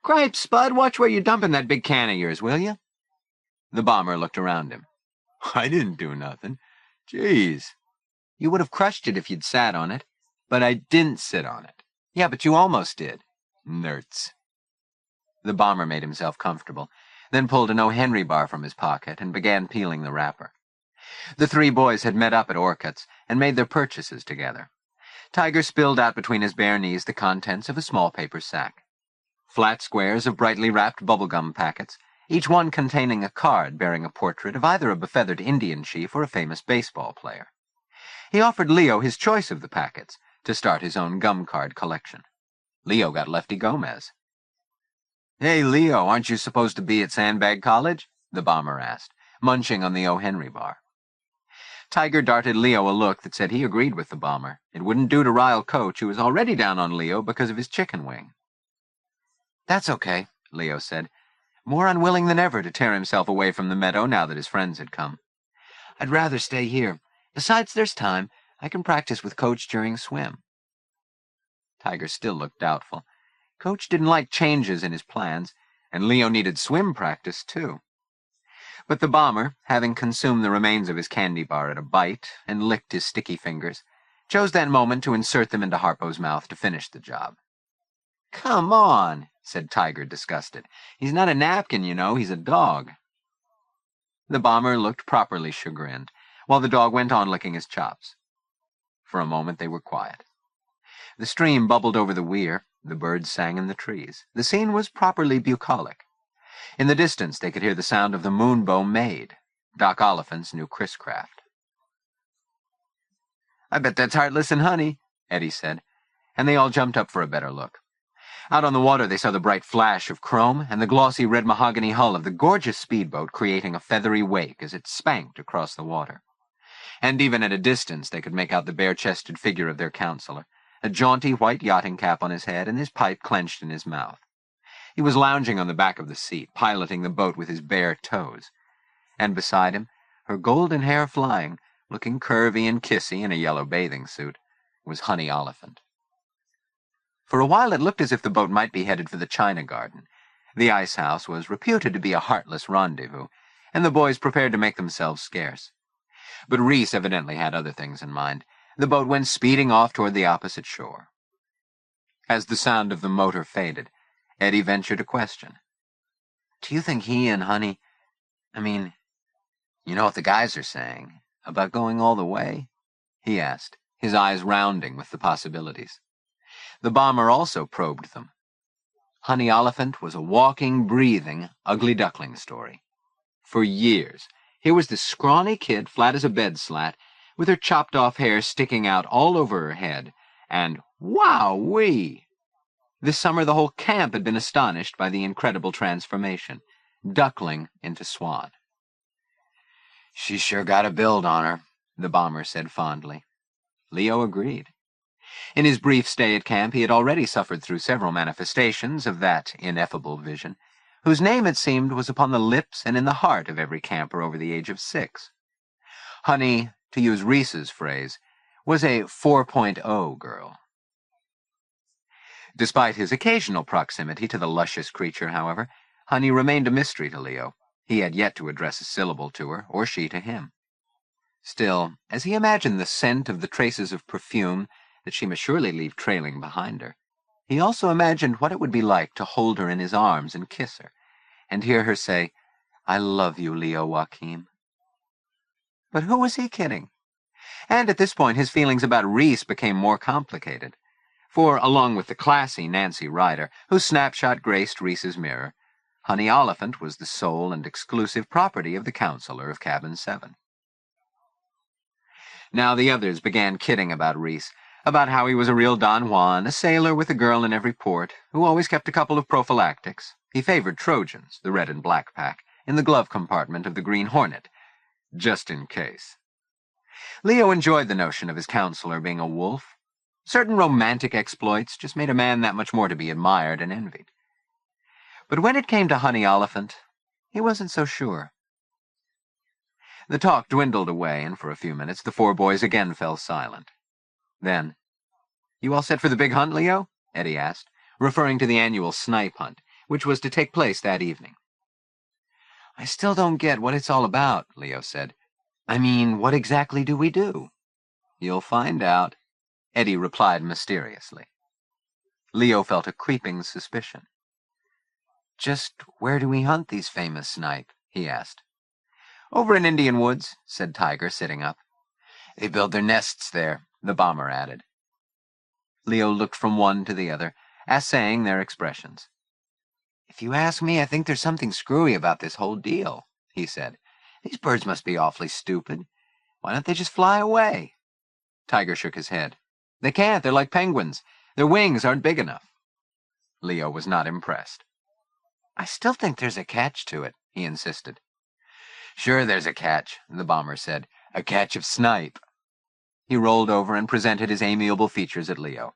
"Cripes, Spud, watch where you're dumping that big can of yours, will you?" The Bomber looked around him. "I didn't do nothing. Jeez." "You would have crushed it if you'd sat on it." "But I didn't sit on it." "Yeah, but you almost did." "Nerds." The Bomber made himself comfortable, then pulled an O. Henry bar from his pocket and began peeling the wrapper. The three boys had met up at Orcutt's and made their purchases together. Tiger spilled out between his bare knees the contents of a small paper sack. Flat squares of brightly wrapped bubblegum packets, each one containing a card bearing a portrait of either a befeathered Indian chief or a famous baseball player. He offered Leo his choice of the packets to start his own gum card collection. Leo got Lefty Gomez. "Hey, Leo, aren't you supposed to be at Sandbag College?" the Bomber asked, munching on the O. Henry bar. Tiger darted Leo a look that said he agreed with the Bomber. It wouldn't do to rile Coach, who was already down on Leo because of his chicken wing. "That's okay," Leo said, more unwilling than ever to tear himself away from the meadow now that his friends had come. "I'd rather stay here. Besides, there's time. I can practice with Coach during swim." Tiger still looked doubtful. Coach didn't like changes in his plans, and Leo needed swim practice, too. But the Bomber, having consumed the remains of his candy bar at a bite and licked his sticky fingers, chose that moment to insert them into Harpo's mouth to finish the job. "Come on," said Tiger, disgusted. "He's not a napkin, you know. He's a dog." The Bomber looked properly chagrined, while the dog went on licking his chops. For a moment they were quiet. The stream bubbled over the weir, the birds sang in the trees. The scene was properly bucolic. In the distance they could hear the sound of the Moonbow maid, Doc Oliphant's new Chris-craft. "I bet that's Heartless and Honey," Eddie said, and they all jumped up for a better look. Out on the water they saw the bright flash of chrome and the glossy red mahogany hull of the gorgeous speedboat creating a feathery wake as it spanked across the water. And even at a distance they could make out the bare-chested figure of their counselor, a jaunty white yachting cap on his head and his pipe clenched in his mouth. He was lounging on the back of the seat, piloting the boat with his bare toes. And beside him, her golden hair flying, looking curvy and kissy in a yellow bathing suit, was Honey Oliphant. For a while it looked as if the boat might be headed for the China Garden. The ice house was reputed to be a heartless rendezvous, and the boys prepared to make themselves scarce. But Reese evidently had other things in mind. The boat went speeding off toward the opposite shore. As the sound of the motor faded, Eddie ventured a question. "Do you think he and Honey... you know what the guys are saying about going all the way?" he asked, his eyes rounding with the possibilities. The bomber also probed them. Honey Oliphant was a walking, breathing, ugly duckling story. For years, here was this scrawny kid, flat as a bed slat, with her chopped-off hair sticking out all over her head, and wow-wee! This summer the whole camp had been astonished by the incredible transformation, duckling into swan. "She sure got a build on her," the bomber said fondly. Leo agreed. In his brief stay at camp he had already suffered through several manifestations of that ineffable vision, whose name, it seemed, was upon the lips and in the heart of every camper over the age of 6. Honey, to use Reese's phrase, was a 4.0 girl. Despite his occasional proximity to the luscious creature, however, Honey remained a mystery to Leo. He had yet to address a syllable to her, or she to him. Still, as he imagined the scent of the traces of perfume that she must surely leave trailing behind her, he also imagined what it would be like to hold her in his arms and kiss her, and hear her say, "I love you, Leo Joaquim." But who was he kidding? And at this point his feelings about Reese became more complicated. For, along with the classy Nancy Ryder, whose snapshot graced Reese's mirror, Honey Oliphant was the sole and exclusive property of the counselor of Cabin 7. Now the others began kidding about Reese, about how he was a real Don Juan, a sailor with a girl in every port, who always kept a couple of prophylactics. He favored Trojans, the red and black pack, in the glove compartment of the Green Hornet, just in case. Leo enjoyed the notion of his counselor being a wolf. Certain romantic exploits just made a man that much more to be admired and envied. But when it came to Honey Oliphant, he wasn't so sure. The talk dwindled away, and for a few minutes the 4 boys again fell silent. Then, "You all set for the big hunt, Leo?" Eddie asked, referring to the annual snipe hunt, which was to take place that evening. "I still don't get what it's all about," Leo said. What exactly do we do?" "You'll find out," Eddie replied mysteriously. Leo felt a creeping suspicion. "Just where do we hunt these famous snipe?" he asked. "Over in Indian Woods," said Tiger, sitting up. "They build their nests there," the bomber added. Leo looked from one to the other, assaying their expressions. "If you ask me, I think there's something screwy about this whole deal," he said. "These birds must be awfully stupid. Why don't they just fly away?" Tiger shook his head. "They can't. They're like penguins. Their wings aren't big enough." Leo was not impressed. "I still think there's a catch to it," he insisted. "Sure there's a catch," the bomber said. "A catch of snipe." He rolled over and presented his amiable features at Leo.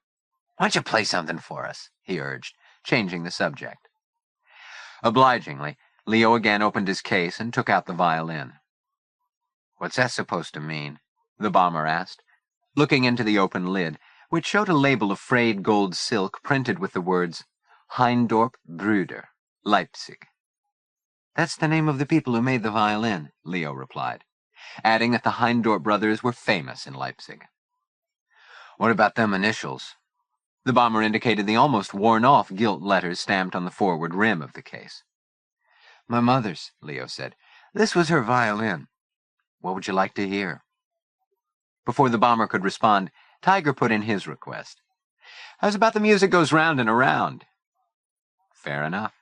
"Why don't you play something for us?" he urged, changing the subject. Obligingly, Leo again opened his case and took out the violin. "What's that supposed to mean?" the bomber asked, looking into the open lid, which showed a label of frayed gold silk printed with the words, Heindorp Brüder, Leipzig. "That's the name of the people who made the violin," Leo replied, adding that the Heindorp brothers were famous in Leipzig. "What about them initials?" The bomber indicated the almost worn-off gilt letters stamped on the forward rim of the case. "My mother's," Leo said. "This was her violin. What would you like to hear?" Before the bomber could respond, Tiger put in his request. "How's about the music goes round and around?" Fair enough.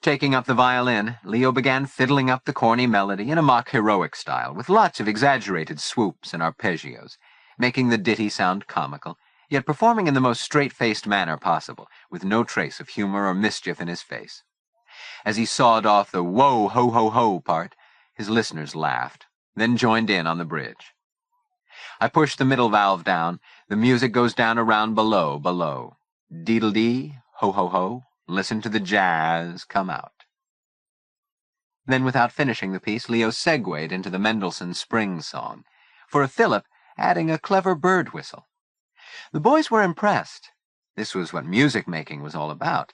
Taking up the violin, Leo began fiddling up the corny melody in a mock heroic style, with lots of exaggerated swoops and arpeggios, making the ditty sound comical, yet performing in the most straight-faced manner possible, with no trace of humor or mischief in his face. As he sawed off the whoa, ho, ho, ho part, his listeners laughed, then joined in on the bridge. I push the middle valve down, the music goes down around below, below. Deedle-dee, ho, ho, ho, listen to the jazz come out. Then, without finishing the piece, Leo segued into the Mendelssohn Spring Song, for a fillip, adding a clever bird whistle. The boys were impressed. This was what music-making was all about.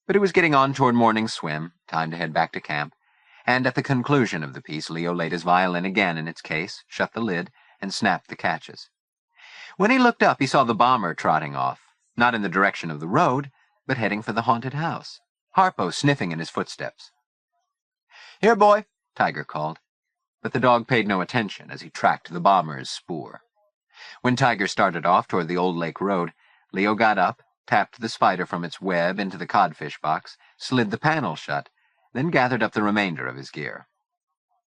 But it was getting on toward morning swim, time to head back to camp, and at the conclusion of the piece, Leo laid his violin again in its case, shut the lid, and snapped the catches. When he looked up, he saw the bomber trotting off, not in the direction of the road, but heading for the haunted house, Harpo sniffing in his footsteps. "Here, boy," Tiger called, but the dog paid no attention as he tracked the bomber's spoor. When Tiger started off toward the Old Lake Road, Leo got up, tapped the spider from its web into the codfish box, slid the panel shut, then gathered up the remainder of his gear.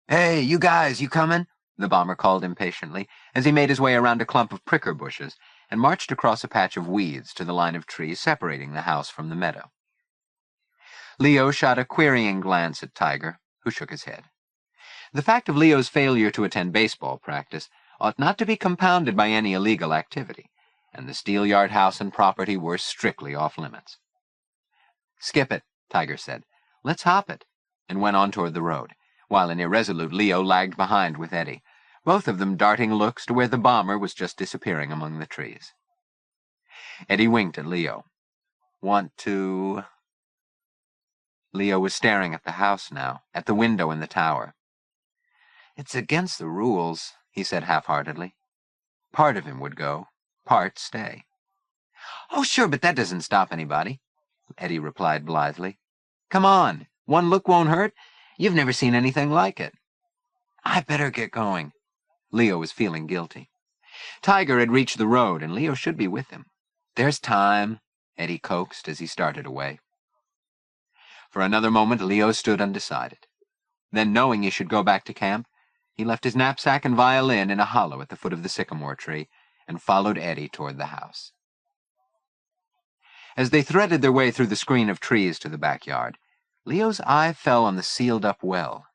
"Hey, you guys, you coming?" the bomber called impatiently as he made his way around a clump of pricker bushes and marched across a patch of weeds to the line of trees separating the house from the meadow. Leo shot a querying glance at Tiger, who shook his head. The fact of Leo's failure to attend baseball practice ought not to be compounded by any illegal activity, and the steelyard house and property were strictly off-limits. "Skip it," Tiger said. "Let's hop it," and went on toward the road, while an irresolute Leo lagged behind with Eddie, both of them darting looks to where the bomber was just disappearing among the trees. Eddie winked at Leo. "Want to—" Leo was staring at the house now, at the window in the tower. "It's against the rules," he said half-heartedly. Part of him would go, part stay. "Oh, sure, but that doesn't stop anybody," Eddie replied blithely. "Come on, one look won't hurt. You've never seen anything like it." "I better get going." Leo was feeling guilty. Tiger had reached the road, and Leo should be with him. "There's time," Eddie coaxed as he started away. For another moment, Leo stood undecided. Then, knowing he should go back to camp, he left his knapsack and violin in a hollow at the foot of the sycamore tree and followed Eddie toward the house. As they threaded their way through the screen of trees to the backyard, Leo's eye fell on the sealed-up well.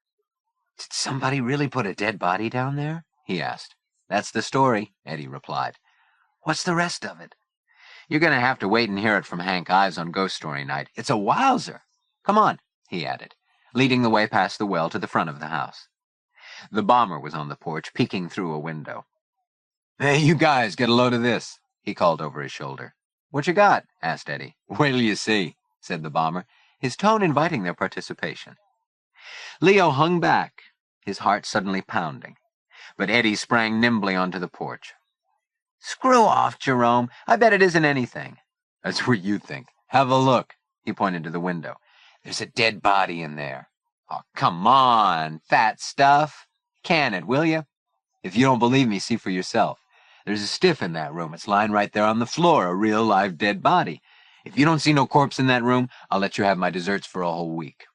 "Did somebody really put a dead body down there?" he asked. "That's the story," Eddie replied. "What's the rest of it?" "You're going to have to wait and hear it from Hank Ives on Ghost Story Night. It's a wowzer. Come on," he added, leading the way past the well to the front of the house. The bomber was on the porch, peeking through a window. "Hey, you guys, get a load of this," he called over his shoulder. "What you got?" asked Eddie. "Wait till you see," said the bomber, his tone inviting their participation. Leo hung back, his heart suddenly pounding, but Eddie sprang nimbly onto the porch. "Screw off, Jerome. I bet it isn't anything." "That's what you think. Have a look." He pointed to the window. "There's a dead body in there." "Oh, come on, fat stuff. Can it, will you? If you don't believe me, see for yourself. There's a stiff in that room. It's lying right there on the floor, a real live dead body. If you don't see no corpse in that room, I'll let you have my desserts for a whole week."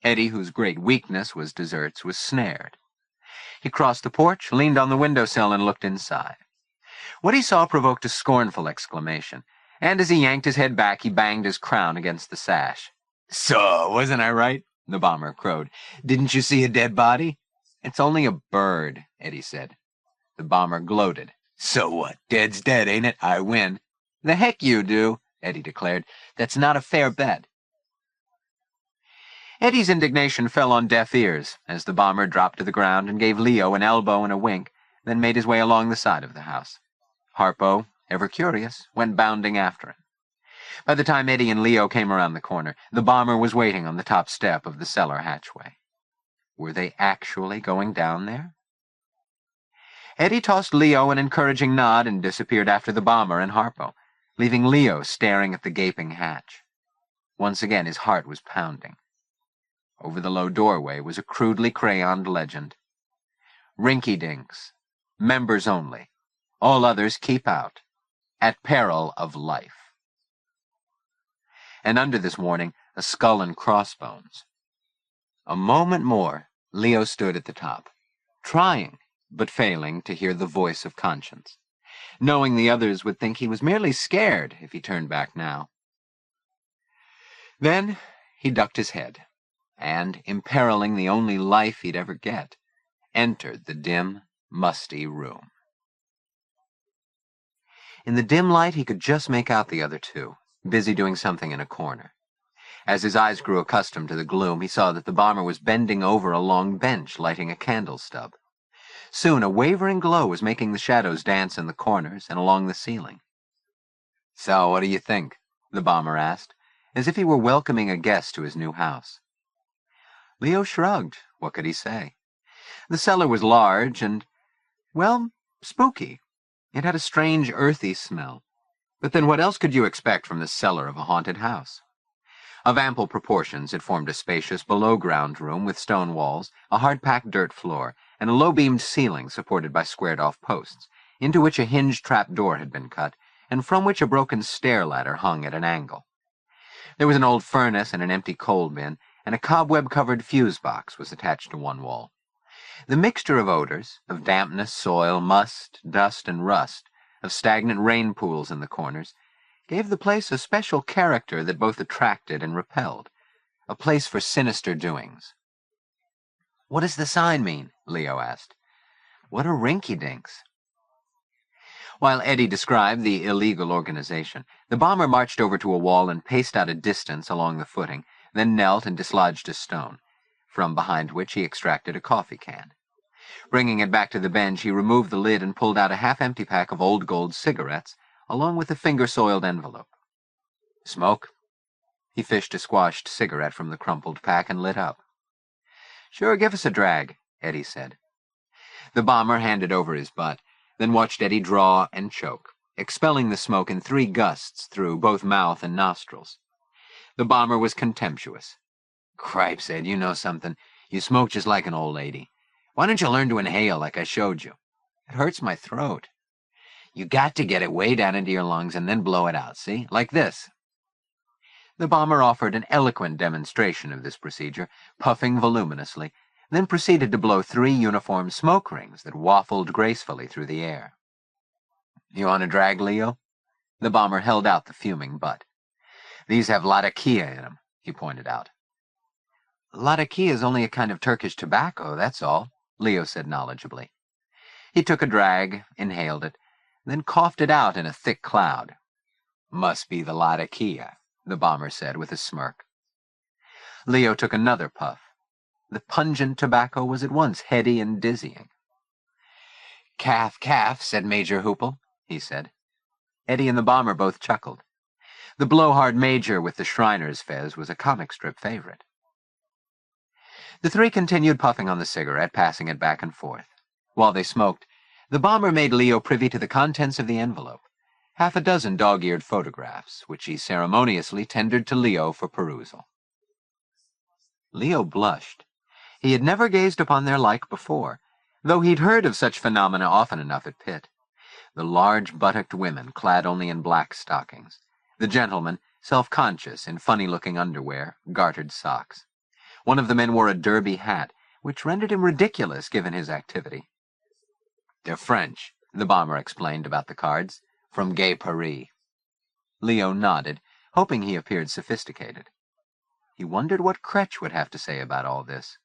Eddie, whose great weakness was desserts, was snared. He crossed the porch, leaned on the windowsill, and looked inside. What he saw provoked a scornful exclamation, and as he yanked his head back, he banged his crown against the sash. "So, wasn't I right?" the bomber crowed. "Didn't you see a dead body?" "It's only a bird," Eddie said. The bomber gloated. "So what? Dead's dead, ain't it? I win." "The heck you do," Eddie declared. "That's not a fair bet." Eddie's indignation fell on deaf ears as the bomber dropped to the ground and gave Leo an elbow and a wink, then made his way along the side of the house. Harpo, ever curious, went bounding after him. By the time Eddie and Leo came around the corner, the bomber was waiting on the top step of the cellar hatchway. Were they actually going down there? Eddie tossed Leo an encouraging nod and disappeared after the bomber and Harpo, leaving Leo staring at the gaping hatch. Once again his heart was pounding. Over the low doorway was a crudely crayoned legend. "Rinky-dinks. Members only. All others keep out. At peril of life." And under this warning, a skull and crossbones. A moment more, Leo stood at the top, trying, but failing, to hear the voice of conscience. knowing the others would think he was merely scared if he turned back now. Then he ducked his head, and, imperiling the only life he'd ever get, entered the dim, musty room. In the dim light he could just make out the other two, busy doing something in a corner. As his eyes grew accustomed to the gloom, he saw that the bomber was bending over a long bench, lighting a candle stub. Soon a wavering glow was making the shadows dance in the corners and along the ceiling. "So, what do you think?" the bomber asked, as if he were welcoming a guest to his new house. Leo shrugged. What could he say? The cellar was large and, well, spooky. It had a strange, earthy smell. But then what else could you expect from the cellar of a haunted house? Of ample proportions, it formed a spacious below-ground room with stone walls, a hard-packed dirt floor, and a low-beamed ceiling supported by squared-off posts, into which a hinged trap-door had been cut, and from which a broken stair-ladder hung at an angle. There was an old furnace and an empty coal bin, and a cobweb-covered fuse box was attached to one wall. The mixture of odors, of dampness, soil, must, dust, and rust, of stagnant rain pools in the corners, gave the place a special character that both attracted and repelled, a place for sinister doings. "What does the sign mean?" Leo asked. "What are rinky-dinks?" While Eddie described the illegal organization, the bomber marched over to a wall and paced out a distance along the footing, then knelt and dislodged a stone, from behind which he extracted a coffee can. Bringing it back to the bench, he removed the lid and pulled out a half-empty pack of old gold cigarettes, along with a finger-soiled envelope. "Smoke?" He fished a squashed cigarette from the crumpled pack and lit up. "Sure, give us a drag," Eddie said. The bomber handed over his butt, then watched Eddie draw and choke, expelling the smoke in 3 gusts through both mouth and nostrils. The bomber was contemptuous. "Cripes, Ed, you know something. You smoke just like an old lady. Why don't you learn to inhale like I showed you? It hurts my throat. You got to get it way down into your lungs and then blow it out, see? Like this." The bomber offered an eloquent demonstration of this procedure, puffing voluminously, then proceeded to blow 3 uniform smoke rings that waffled gracefully through the air. "You want a drag, Leo?" The bomber held out the fuming butt. "These have latakia in them," he pointed out. "Latakia is only a kind of Turkish tobacco, that's all," Leo said knowledgeably. He took a drag, inhaled it, then coughed it out in a thick cloud. "Must be the latakia," the bomber said with a smirk. Leo took another puff. The pungent tobacco was at once heady and dizzying. "Calf, calf," said Major Hoople, he said. Eddie and the bomber both chuckled. The blowhard major with the Shriner's fez was a comic strip favorite. The 3 continued puffing on the cigarette, passing it back and forth. While they smoked, the bomber made Leo privy to the contents of the envelope, 6 dog-eared photographs, which he ceremoniously tendered to Leo for perusal. Leo blushed. He had never gazed upon their like before, though he'd heard of such phenomena often enough at Pitt. The large buttocked women clad only in black stockings, the gentlemen self-conscious in funny-looking underwear, gartered socks. One of the men wore a derby hat, which rendered him ridiculous given his activity. "They're French," the bomber explained about the cards, "from Gay Paris." Leo nodded, hoping he appeared sophisticated. He wondered what Kretsch would have to say about all this.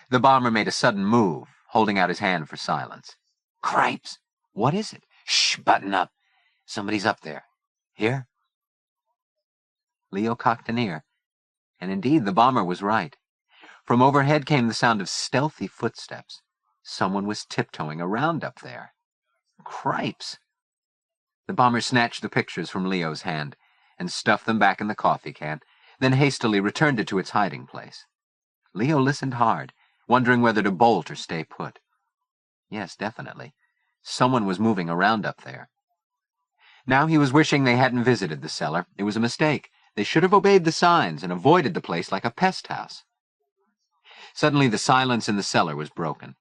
The bomber made a sudden move, holding out his hand for silence. "Cripes! What is it? Shh, button up. Somebody's up there. Here?" Leo cocked an ear, and indeed the bomber was right. From overhead came the sound of stealthy footsteps. Someone was tiptoeing around up there. Cripes! The bomber snatched the pictures from Leo's hand and stuffed them back in the coffee can, then hastily returned it to its hiding place. Leo listened hard, wondering whether to bolt or stay put. Yes, definitely. Someone was moving around up there. Now he was wishing they hadn't visited the cellar. It was a mistake. They should have obeyed the signs and avoided the place like a pest house. Suddenly the silence in the cellar was broken.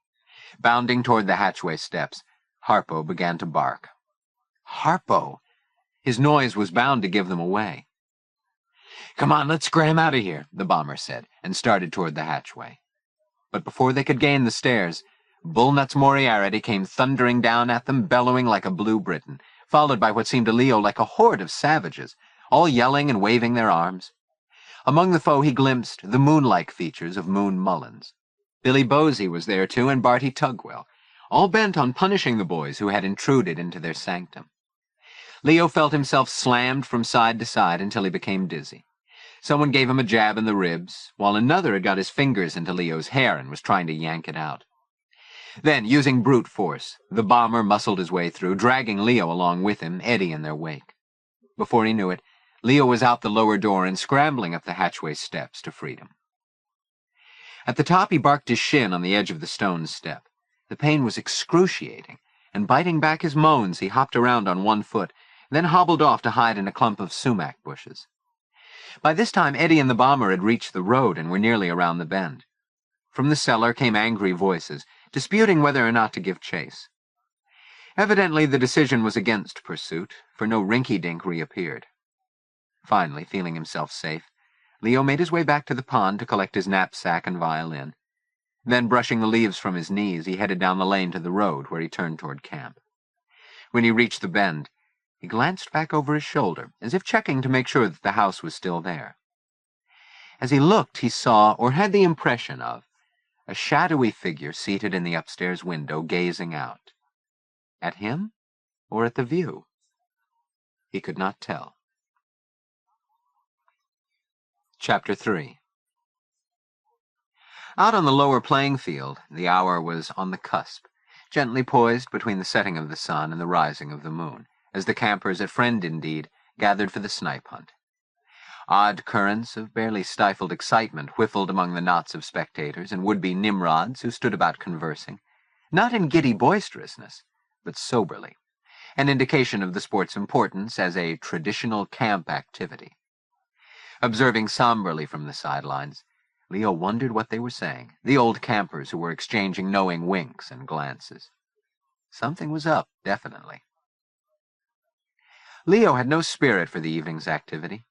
Bounding toward the hatchway steps, Harpo began to bark. Harpo! His noise was bound to give them away. "Come on, let's scram out of here," the bomber said, and started toward the hatchway. But before they could gain the stairs, Bullnuts Moriarty came thundering down at them, bellowing like a blue Briton, followed by what seemed to Leo like a horde of savages, all yelling and waving their arms. Among the foe he glimpsed the moon-like features of Moon Mullins. Billy Bosey was there too, and Barty Tugwell, all bent on punishing the boys who had intruded into their sanctum. Leo felt himself slammed from side to side until he became dizzy. Someone gave him a jab in the ribs, while another had got his fingers into Leo's hair and was trying to yank it out. Then, using brute force, the bomber muscled his way through, dragging Leo along with him, Eddie in their wake. Before he knew it, Leo was out the lower door and scrambling up the hatchway steps to freedom. At the top, he barked his shin on the edge of the stone step. The pain was excruciating, and biting back his moans, he hopped around on one foot, then hobbled off to hide in a clump of sumac bushes. By this time, Eddie and the bomber had reached the road and were nearly around the bend. From the cellar came angry voices, disputing whether or not to give chase. Evidently, the decision was against pursuit, for no rinky-dink reappeared. Finally, feeling himself safe, Leo made his way back to the pond to collect his knapsack and violin. Then, brushing the leaves from his knees, he headed down the lane to the road, where he turned toward camp. When he reached the bend, he glanced back over his shoulder, as if checking to make sure that the house was still there. As he looked, he saw, or had the impression of, a shadowy figure seated in the upstairs window, gazing out. At him, or at the view? He could not tell. Chapter 3. Out on the lower playing field, the hour was on the cusp, gently poised between the setting of the sun and the rising of the moon, as the campers at Friend Indeed gathered for the snipe hunt. Odd currents of barely stifled excitement whiffled among the knots of spectators and would-be Nimrods who stood about conversing, not in giddy boisterousness, but soberly, an indication of the sport's importance as a traditional camp activity. Observing somberly from the sidelines, Leo wondered what they were saying, the old campers who were exchanging knowing winks and glances. Something was up, definitely. Leo had no spirit for the evening's activity,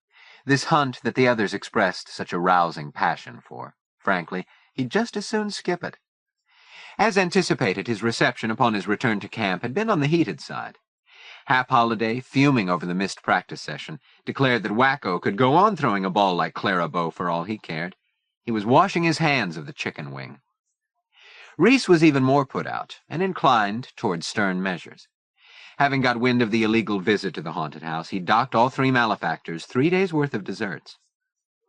this hunt that the others expressed such a rousing passion for. Frankly, he'd just as soon skip it. As anticipated, his reception upon his return to camp had been on the heated side. Hap Holliday, fuming over the missed practice session, declared that Wacko could go on throwing a ball like Clara Bow for all he cared. He was washing his hands of the chicken wing. Reese was even more put out, and inclined toward stern measures. Having got wind of the illegal visit to the haunted house, he docked all three malefactors 3 days' worth of desserts.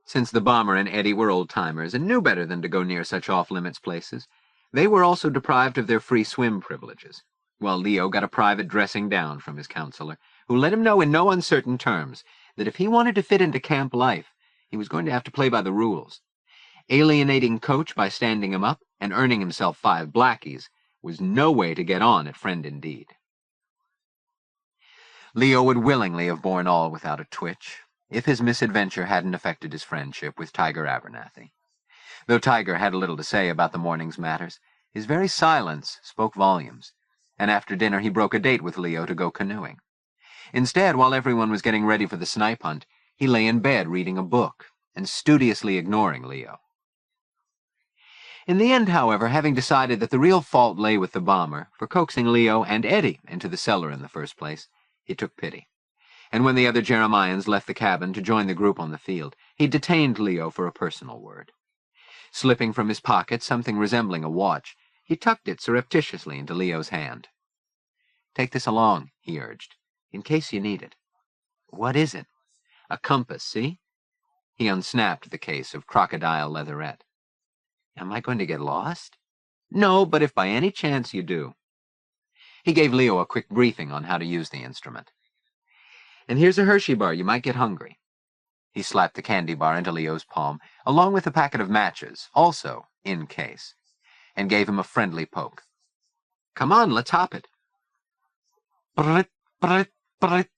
Since the bomber and Eddie were old-timers and knew better than to go near such off-limits places, they were also deprived of their free swim privileges, while Leo got a private dressing down from his counselor, who let him know in no uncertain terms that if he wanted to fit into camp life, he was going to have to play by the rules. Alienating Coach by standing him up and earning himself 5 blackies was no way to get on at Friend Indeed. Leo would willingly have borne all without a twitch, if his misadventure hadn't affected his friendship with Tiger Abernathy. Though Tiger had little to say about the morning's matters, his very silence spoke volumes, and after dinner he broke a date with Leo to go canoeing. Instead, while everyone was getting ready for the snipe hunt, he lay in bed reading a book and studiously ignoring Leo. In the end, however, having decided that the real fault lay with the bomber for coaxing Leo and Eddie into the cellar in the first place, he took pity, and when the other Jeremians left the cabin to join the group on the field, he detained Leo for a personal word. Slipping from his pocket something resembling a watch, he tucked it surreptitiously into Leo's hand. "Take this along," he urged, "in case you need it." "What is it?" "A compass, see?" He unsnapped the case of crocodile leatherette. "Am I going to get lost?" "No, but if by any chance you do." He gave Leo a quick briefing on how to use the instrument. "And here's a Hershey bar, you might get hungry." He slapped the candy bar into Leo's palm, along with a packet of matches, also in case, and gave him a friendly poke. "Come on, let's hop it." Brit, brit, brit.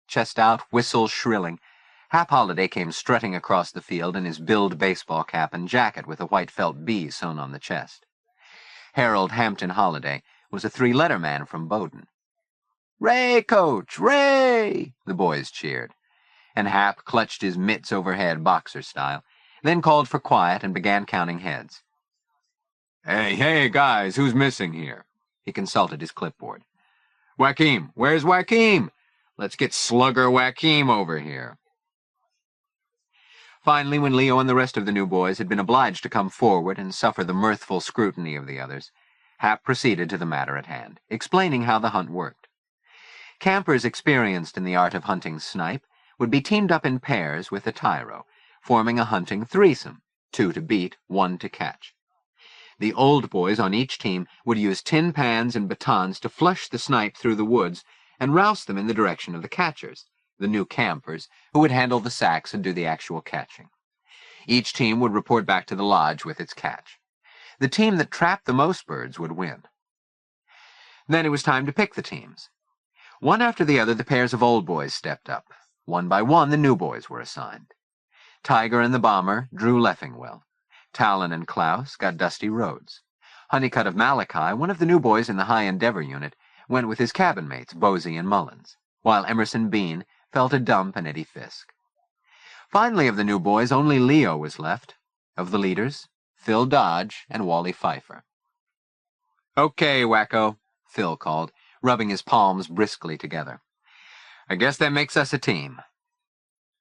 Chest out, whistle shrilling, Hap Holliday came strutting across the field in his billed baseball cap and jacket with a white felt B sewn on the chest. Harold Hampton Holliday was a 3-letter man from Bowdoin. "Ray, Coach, Ray!" the boys cheered, and Hap clutched his mitts overhead boxer style, then called for quiet and began counting heads. Hey, guys, who's missing here? He consulted his clipboard. Joaquim, where's Joaquim? Let's get Slugger Joaquim over here. Finally, when Leo and the rest of the new boys had been obliged to come forward and suffer the mirthful scrutiny of the others, Hap proceeded to the matter at hand, explaining how the hunt worked. Campers experienced in the art of hunting snipe would be teamed up in pairs with a tyro, forming a hunting threesome, 2 to beat, 1 to catch. The old boys on each team would use tin pans and batons to flush the snipe through the woods and rouse them in the direction of the catchers, the new campers, who would handle the sacks and do the actual catching. Each team would report back to the lodge with its catch. The team that trapped the most birds would win. Then it was time to pick the teams. One after the other, the pairs of old boys stepped up. One by one, the new boys were assigned. Tiger and the Bomber drew Leffingwell. Talon and Klaus got Dusty Rhodes. Honeycutt of Malachi, one of the new boys in the High Endeavor unit, went with his cabin mates, Bosey and Mullins, while Emerson Bean fell to Dump and Eddie Fisk. Finally, of the new boys, only Leo was left. Of the leaders, Phil Dodge and Wally Pfeiffer. "Okay, wacko," Phil called, rubbing his palms briskly together. "I guess that makes us a team."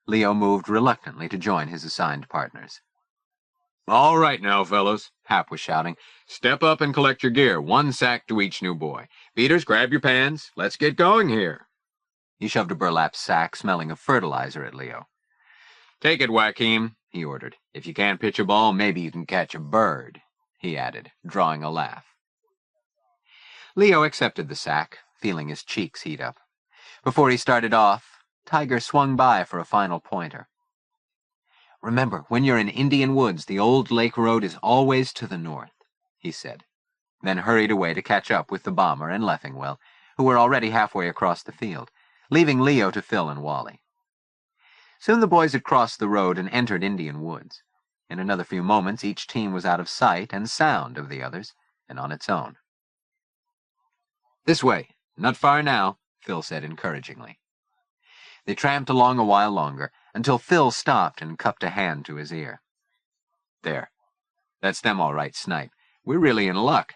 Leo moved reluctantly to join his assigned partners. "All right now, fellows," Hap was shouting. "Step up and collect your gear, 1 sack to each new boy. Beaters, grab your pans. Let's get going here." He shoved a burlap sack smelling of fertilizer at Leo. "Take it, Joaquim," he ordered. "If you can't pitch a ball, maybe you can catch a bird," he added, drawing a laugh. Leo accepted the sack, feeling his cheeks heat up. Before he started off, Tiger swung by for a final pointer. "Remember, when you're in Indian woods, the old lake road is always to the north," he said, then hurried away to catch up with the Bomber and Leffingwell, who were already halfway across the field, leaving Leo to Phil and Wally. Soon the boys had crossed the road and entered Indian woods. In another few moments, each team was out of sight and sound of the others, and on its own. "This way. Not far now," Phil said encouragingly. They tramped along a while longer, until Phil stopped and cupped a hand to his ear. "There. That's them all right, Snipe. We're really in luck."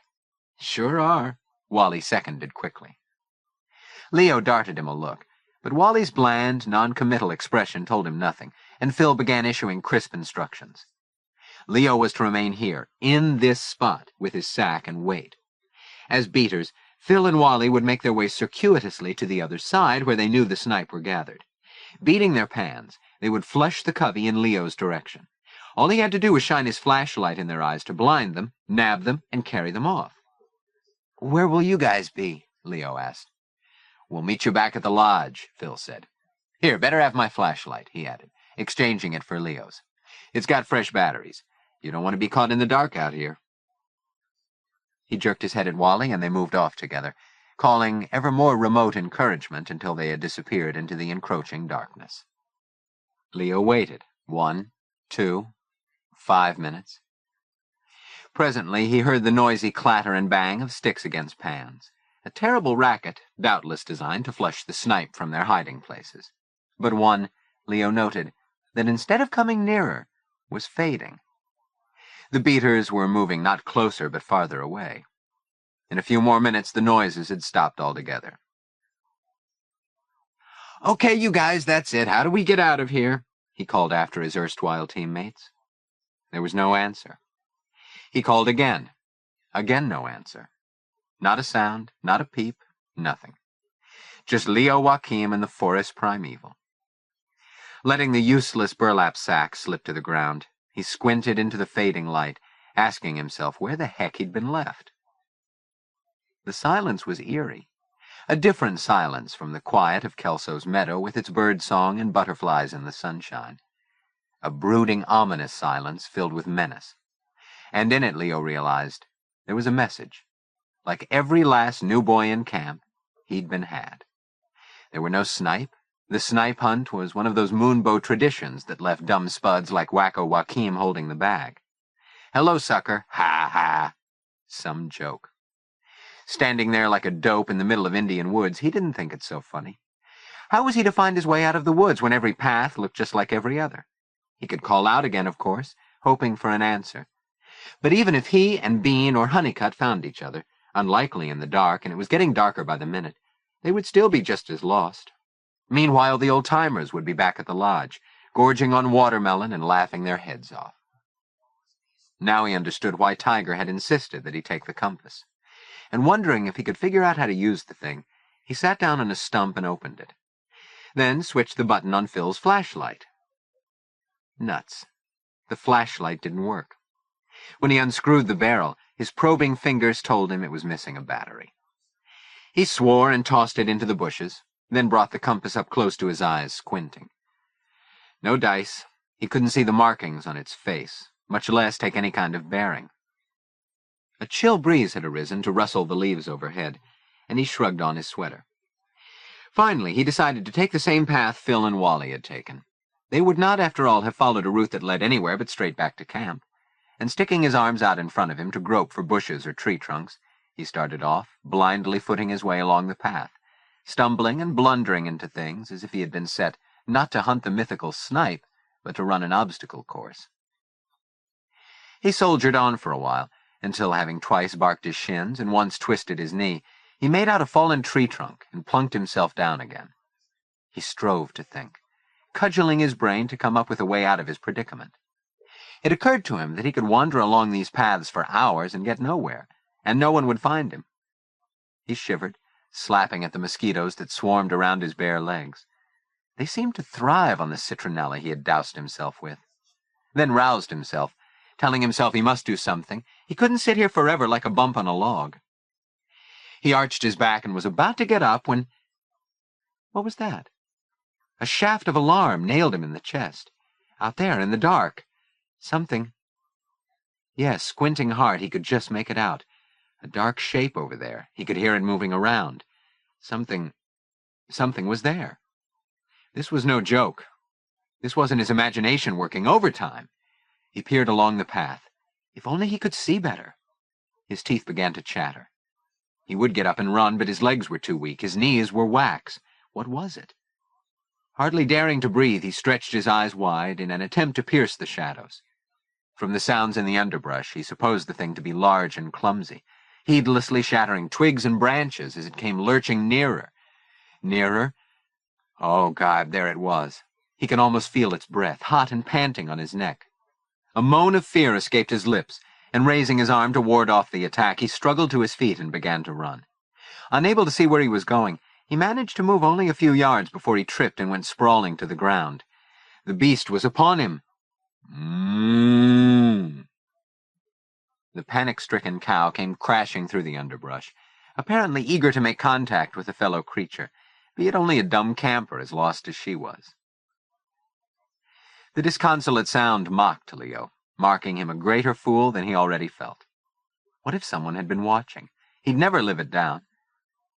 "Sure are," Wally seconded quickly. Leo darted him a look, but Wally's bland, non-committal expression told him nothing, and Phil began issuing crisp instructions. Leo was to remain here, in this spot, with his sack and wait. As beaters, Phil and Wally would make their way circuitously to the other side, where they knew the snipe were gathered. Beating their pans, they would flush the covey in Leo's direction. All he had to do was shine his flashlight in their eyes to blind them, nab them, and carry them off. "Where will you guys be?" Leo asked. "We'll meet you back at the lodge," Phil said. "Here, better have my flashlight," he added, exchanging it for Leo's. "It's got fresh batteries. You don't want to be caught in the dark out here." He jerked his head at Wally, and they moved off together, calling ever more remote encouragement until they had disappeared into the encroaching darkness. Leo waited. 1, 2, 5 minutes. Presently he heard the noisy clatter and bang of sticks against pans, a terrible racket, doubtless designed to flush the snipe from their hiding places. But one, Leo noted, that instead of coming nearer, was fading. The beaters were moving not closer but farther away. In a few more minutes the noises had stopped altogether. "Okay, you guys, that's it. How do we get out of here?" he called after his erstwhile teammates. There was no answer. He called again. Again no answer. Not a sound, not a peep, nothing. Just Leo Joaquim and the Forest Primeval. Letting the useless burlap sack slip to the ground, he squinted into the fading light, asking himself where the heck he'd been left. The silence was eerie, a different silence from the quiet of Kelso's meadow with its bird song and butterflies in the sunshine. A brooding, ominous silence filled with menace. And in it, Leo realized, there was a message. Like every last new boy in camp, he'd been had. There were no snipe. The snipe hunt was one of those Moonbow traditions that left dumb spuds like Wacko Joaquim holding the bag. "Hello, sucker. Ha, ha." Some joke. Standing there like a dope in the middle of Indian woods, he didn't think it so funny. How was he to find his way out of the woods when every path looked just like every other? He could call out again, of course, hoping for an answer. But even if he and Bean or Honeycutt found each other, unlikely in the dark, and it was getting darker by the minute, they would still be just as lost. Meanwhile, the old-timers would be back at the lodge, gorging on watermelon and laughing their heads off. Now he understood why Tiger had insisted that he take the compass. And wondering if he could figure out how to use the thing, he sat down on a stump and opened it. Then switched the button on Phil's flashlight. Nuts. The flashlight didn't work. When he unscrewed the barrel, his probing fingers told him it was missing a battery. He swore and tossed it into the bushes, then brought the compass up close to his eyes, squinting. No dice. He couldn't see the markings on its face, much less take any kind of bearing. A chill breeze had arisen to rustle the leaves overhead, and he shrugged on his sweater. Finally, he decided to take the same path Phil and Wally had taken. They would not, after all, have followed a route that led anywhere but straight back to camp. And sticking his arms out in front of him to grope for bushes or tree trunks, he started off, blindly footing his way along the path, stumbling and blundering into things as if he had been set not to hunt the mythical snipe, but to run an obstacle course. He soldiered on for a while, until, having twice barked his shins and once twisted his knee, he made out a fallen tree trunk and plunked himself down again. He strove to think, cudgeling his brain to come up with a way out of his predicament. It occurred to him that he could wander along these paths for hours and get nowhere, and no one would find him. He shivered, slapping at the mosquitoes that swarmed around his bare legs. They seemed to thrive on the citronella he had doused himself with. Then roused himself, telling himself he must do something. He couldn't sit here forever like a bump on a log. He arched his back and was about to get up when... What was that? A shaft of alarm nailed him in the chest. Out there in the dark. Something. Yes, squinting hard, he could just make it out. A dark shape over there. He could hear it moving around. Something was there. This was no joke. This wasn't his imagination working overtime. He peered along the path. If only he could see better. His teeth began to chatter. He would get up and run, but his legs were too weak. His knees were wax. What was it? Hardly daring to breathe, he stretched his eyes wide in an attempt to pierce the shadows. From the sounds in the underbrush, he supposed the thing to be large and clumsy, heedlessly shattering twigs and branches as it came lurching nearer. Nearer? Oh, God, there it was. He could almost feel its breath, hot and panting on his neck. A moan of fear escaped his lips, and raising his arm to ward off the attack, he struggled to his feet and began to run. Unable to see where he was going, he managed to move only a few yards before he tripped and went sprawling to the ground. The beast was upon him. The panic-stricken cow came crashing through the underbrush, apparently eager to make contact with a fellow creature, be it only a dumb camper as lost as she was. The disconsolate sound mocked Leo, marking him a greater fool than he already felt. What if someone had been watching? He'd never live it down.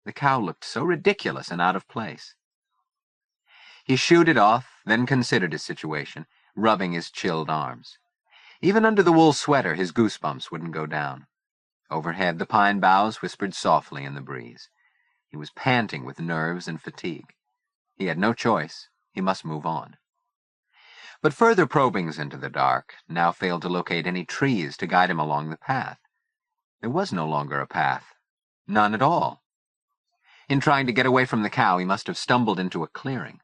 The cow looked so ridiculous and out of place. He shooed it off, then considered his situation, rubbing his chilled arms. Even under the wool sweater, his goosebumps wouldn't go down. Overhead, the pine boughs whispered softly in the breeze. He was panting with nerves and fatigue. He had no choice. He must move on. But further probings into the dark now failed to locate any trees to guide him along the path. There was no longer a path. None at all. In trying to get away from the cow, he must have stumbled into a clearing.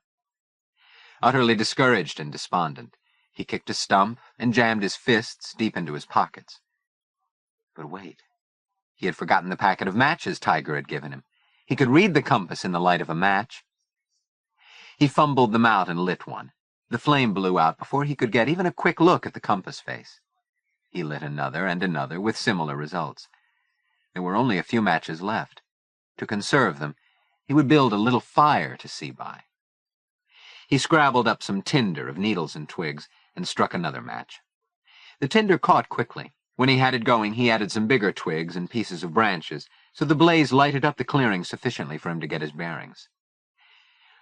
Utterly discouraged and despondent, he kicked a stump and jammed his fists deep into his pockets. But wait. He had forgotten the packet of matches Tiger had given him. He could read the compass in the light of a match. He fumbled them out and lit one. The flame blew out before he could get even a quick look at the compass face. He lit another and another with similar results. There were only a few matches left. To conserve them, he would build a little fire to see by. He scrabbled up some tinder of needles and twigs and struck another match. The tinder caught quickly. When he had it going, he added some bigger twigs and pieces of branches, so the blaze lighted up the clearing sufficiently for him to get his bearings.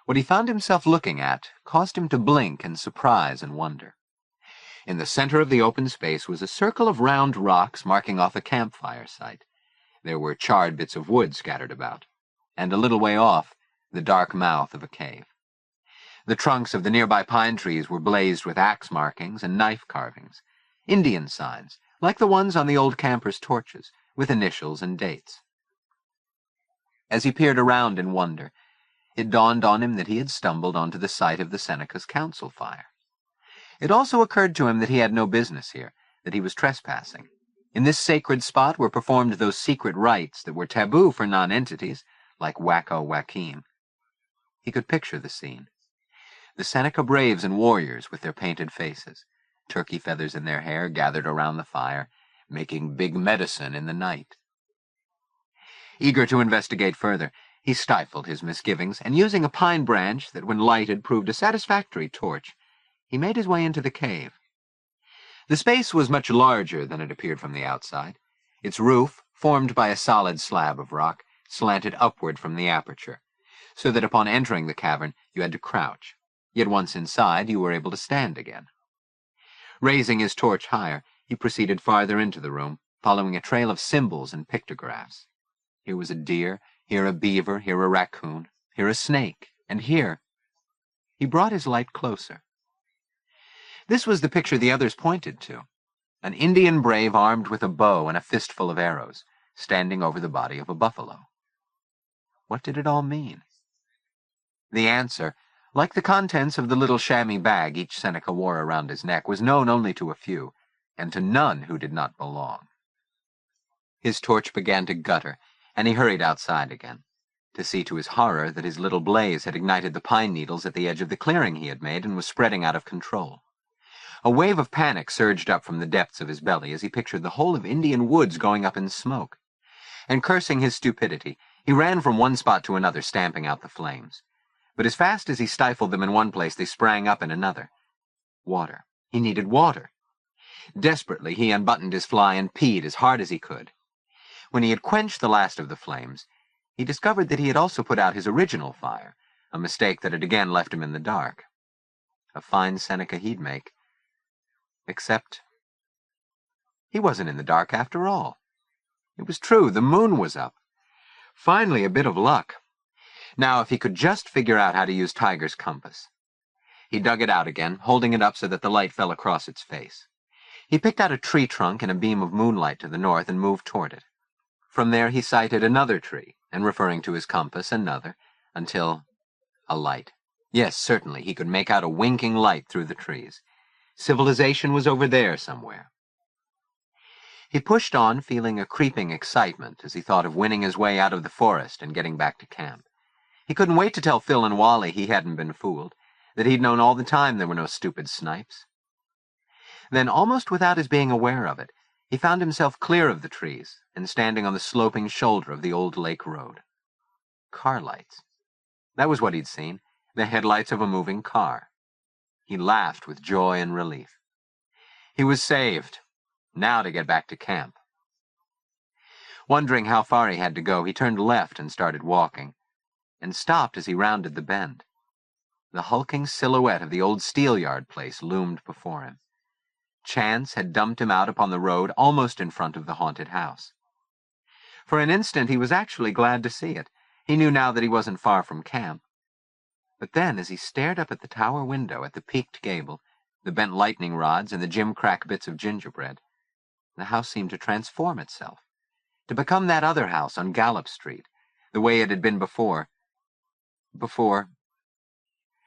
What he found himself looking at caused him to blink in surprise and wonder. In the center of the open space was a circle of round rocks marking off a campfire site. There were charred bits of wood scattered about, and a little way off, the dark mouth of a cave. The trunks of the nearby pine trees were blazed with axe markings and knife carvings, Indian signs, like the ones on the old campers' torches, with initials and dates. As he peered around in wonder, it dawned on him that he had stumbled onto the site of the Seneca's council fire. It also occurred to him that he had no business here, that he was trespassing. In this sacred spot were performed those secret rites that were taboo for non-entities, like Leo Joaquim. He could picture the scene. The Seneca braves and warriors with their painted faces, turkey feathers in their hair, gathered around the fire, making big medicine in the night. Eager to investigate further, he stifled his misgivings, and using a pine branch that when lighted proved a satisfactory torch, he made his way into the cave. The space was much larger than it appeared from the outside. Its roof, formed by a solid slab of rock, slanted upward from the aperture, so that upon entering the cavern you had to crouch, yet once inside you were able to stand again. Raising his torch higher, he proceeded farther into the room, following a trail of symbols and pictographs. Here was a deer, here a beaver, here a raccoon, here a snake, and here... He brought his light closer. This was the picture the others pointed to. An Indian brave armed with a bow and a fistful of arrows, standing over the body of a buffalo. What did it all mean? The answer, like the contents of the little chamois bag each Seneca wore around his neck, was known only to a few, and to none who did not belong. His torch began to gutter, and he hurried outside again, to see to his horror that his little blaze had ignited the pine needles at the edge of the clearing he had made and was spreading out of control. A wave of panic surged up from the depths of his belly as he pictured the whole of Indian woods going up in smoke. And cursing his stupidity, he ran from one spot to another, stamping out the flames. But as fast as he stifled them in one place, they sprang up in another. Water. He needed water. Desperately, he unbuttoned his fly and peed as hard as he could. When he had quenched the last of the flames, he discovered that he had also put out his original fire, a mistake that had again left him in the dark. A fine Seneca he'd make. Except he wasn't in the dark after all. It was true, the moon was up. Finally, a bit of luck. Now, if he could just figure out how to use Tiger's compass. He dug it out again, holding it up so that the light fell across its face. He picked out a tree trunk and a beam of moonlight to the north and moved toward it. From there he sighted another tree, and referring to his compass, another, until a light. Yes, certainly, he could make out a winking light through the trees. Civilization was over there somewhere. He pushed on, feeling a creeping excitement as he thought of winning his way out of the forest and getting back to camp. He couldn't wait to tell Phil and Wally he hadn't been fooled, that he'd known all the time there were no stupid snipes. Then, almost without his being aware of it, he found himself clear of the trees and standing on the sloping shoulder of the old lake road. Car lights. That was what he'd seen, the headlights of a moving car. He laughed with joy and relief. He was saved. Now to get back to camp. Wondering how far he had to go, he turned left and started walking, and stopped as he rounded the bend. The hulking silhouette of the old steelyard place loomed before him. Chance had dumped him out upon the road almost in front of the haunted house. For an instant he was actually glad to see it. He knew now that he wasn't far from camp. But then, as he stared up at the tower window, at the peaked gable, the bent lightning rods, and the gimcrack bits of gingerbread, the house seemed to transform itself, to become that other house on Gallup Street, the way it had been before,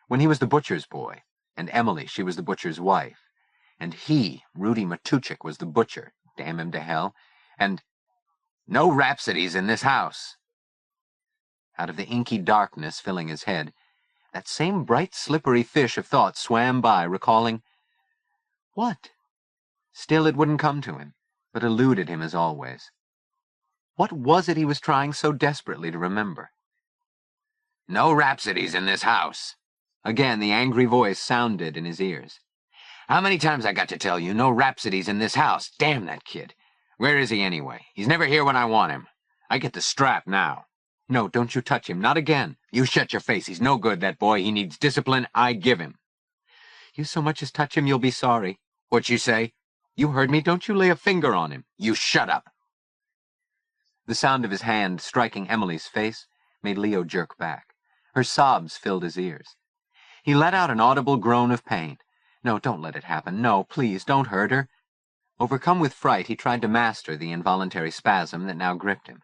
when he was the butcher's boy, and Emily, she was the butcher's wife, and he, Rudy Matuchik, was the butcher, damn him to hell, and no rhapsodies in this house. Out of the inky darkness filling his head, that same bright, slippery fish of thought swam by, recalling... What? Still it wouldn't come to him, but eluded him as always. What was it he was trying so desperately to remember? No rhapsodies in this house. Again the angry voice sounded in his ears. How many times I got to tell you, no rhapsodies in this house? Damn that kid. Where is he anyway? He's never here when I want him. I get the strap now. No, don't you touch him, not again. You shut your face. He's no good, that boy. He needs discipline. I give him. You so much as touch him, you'll be sorry. What you say? You heard me. Don't you lay a finger on him. You shut up. The sound of his hand striking Emily's face made Leo jerk back. Her sobs filled his ears. He let out an audible groan of pain. No, don't let it happen. No, please, don't hurt her. Overcome with fright, he tried to master the involuntary spasm that now gripped him.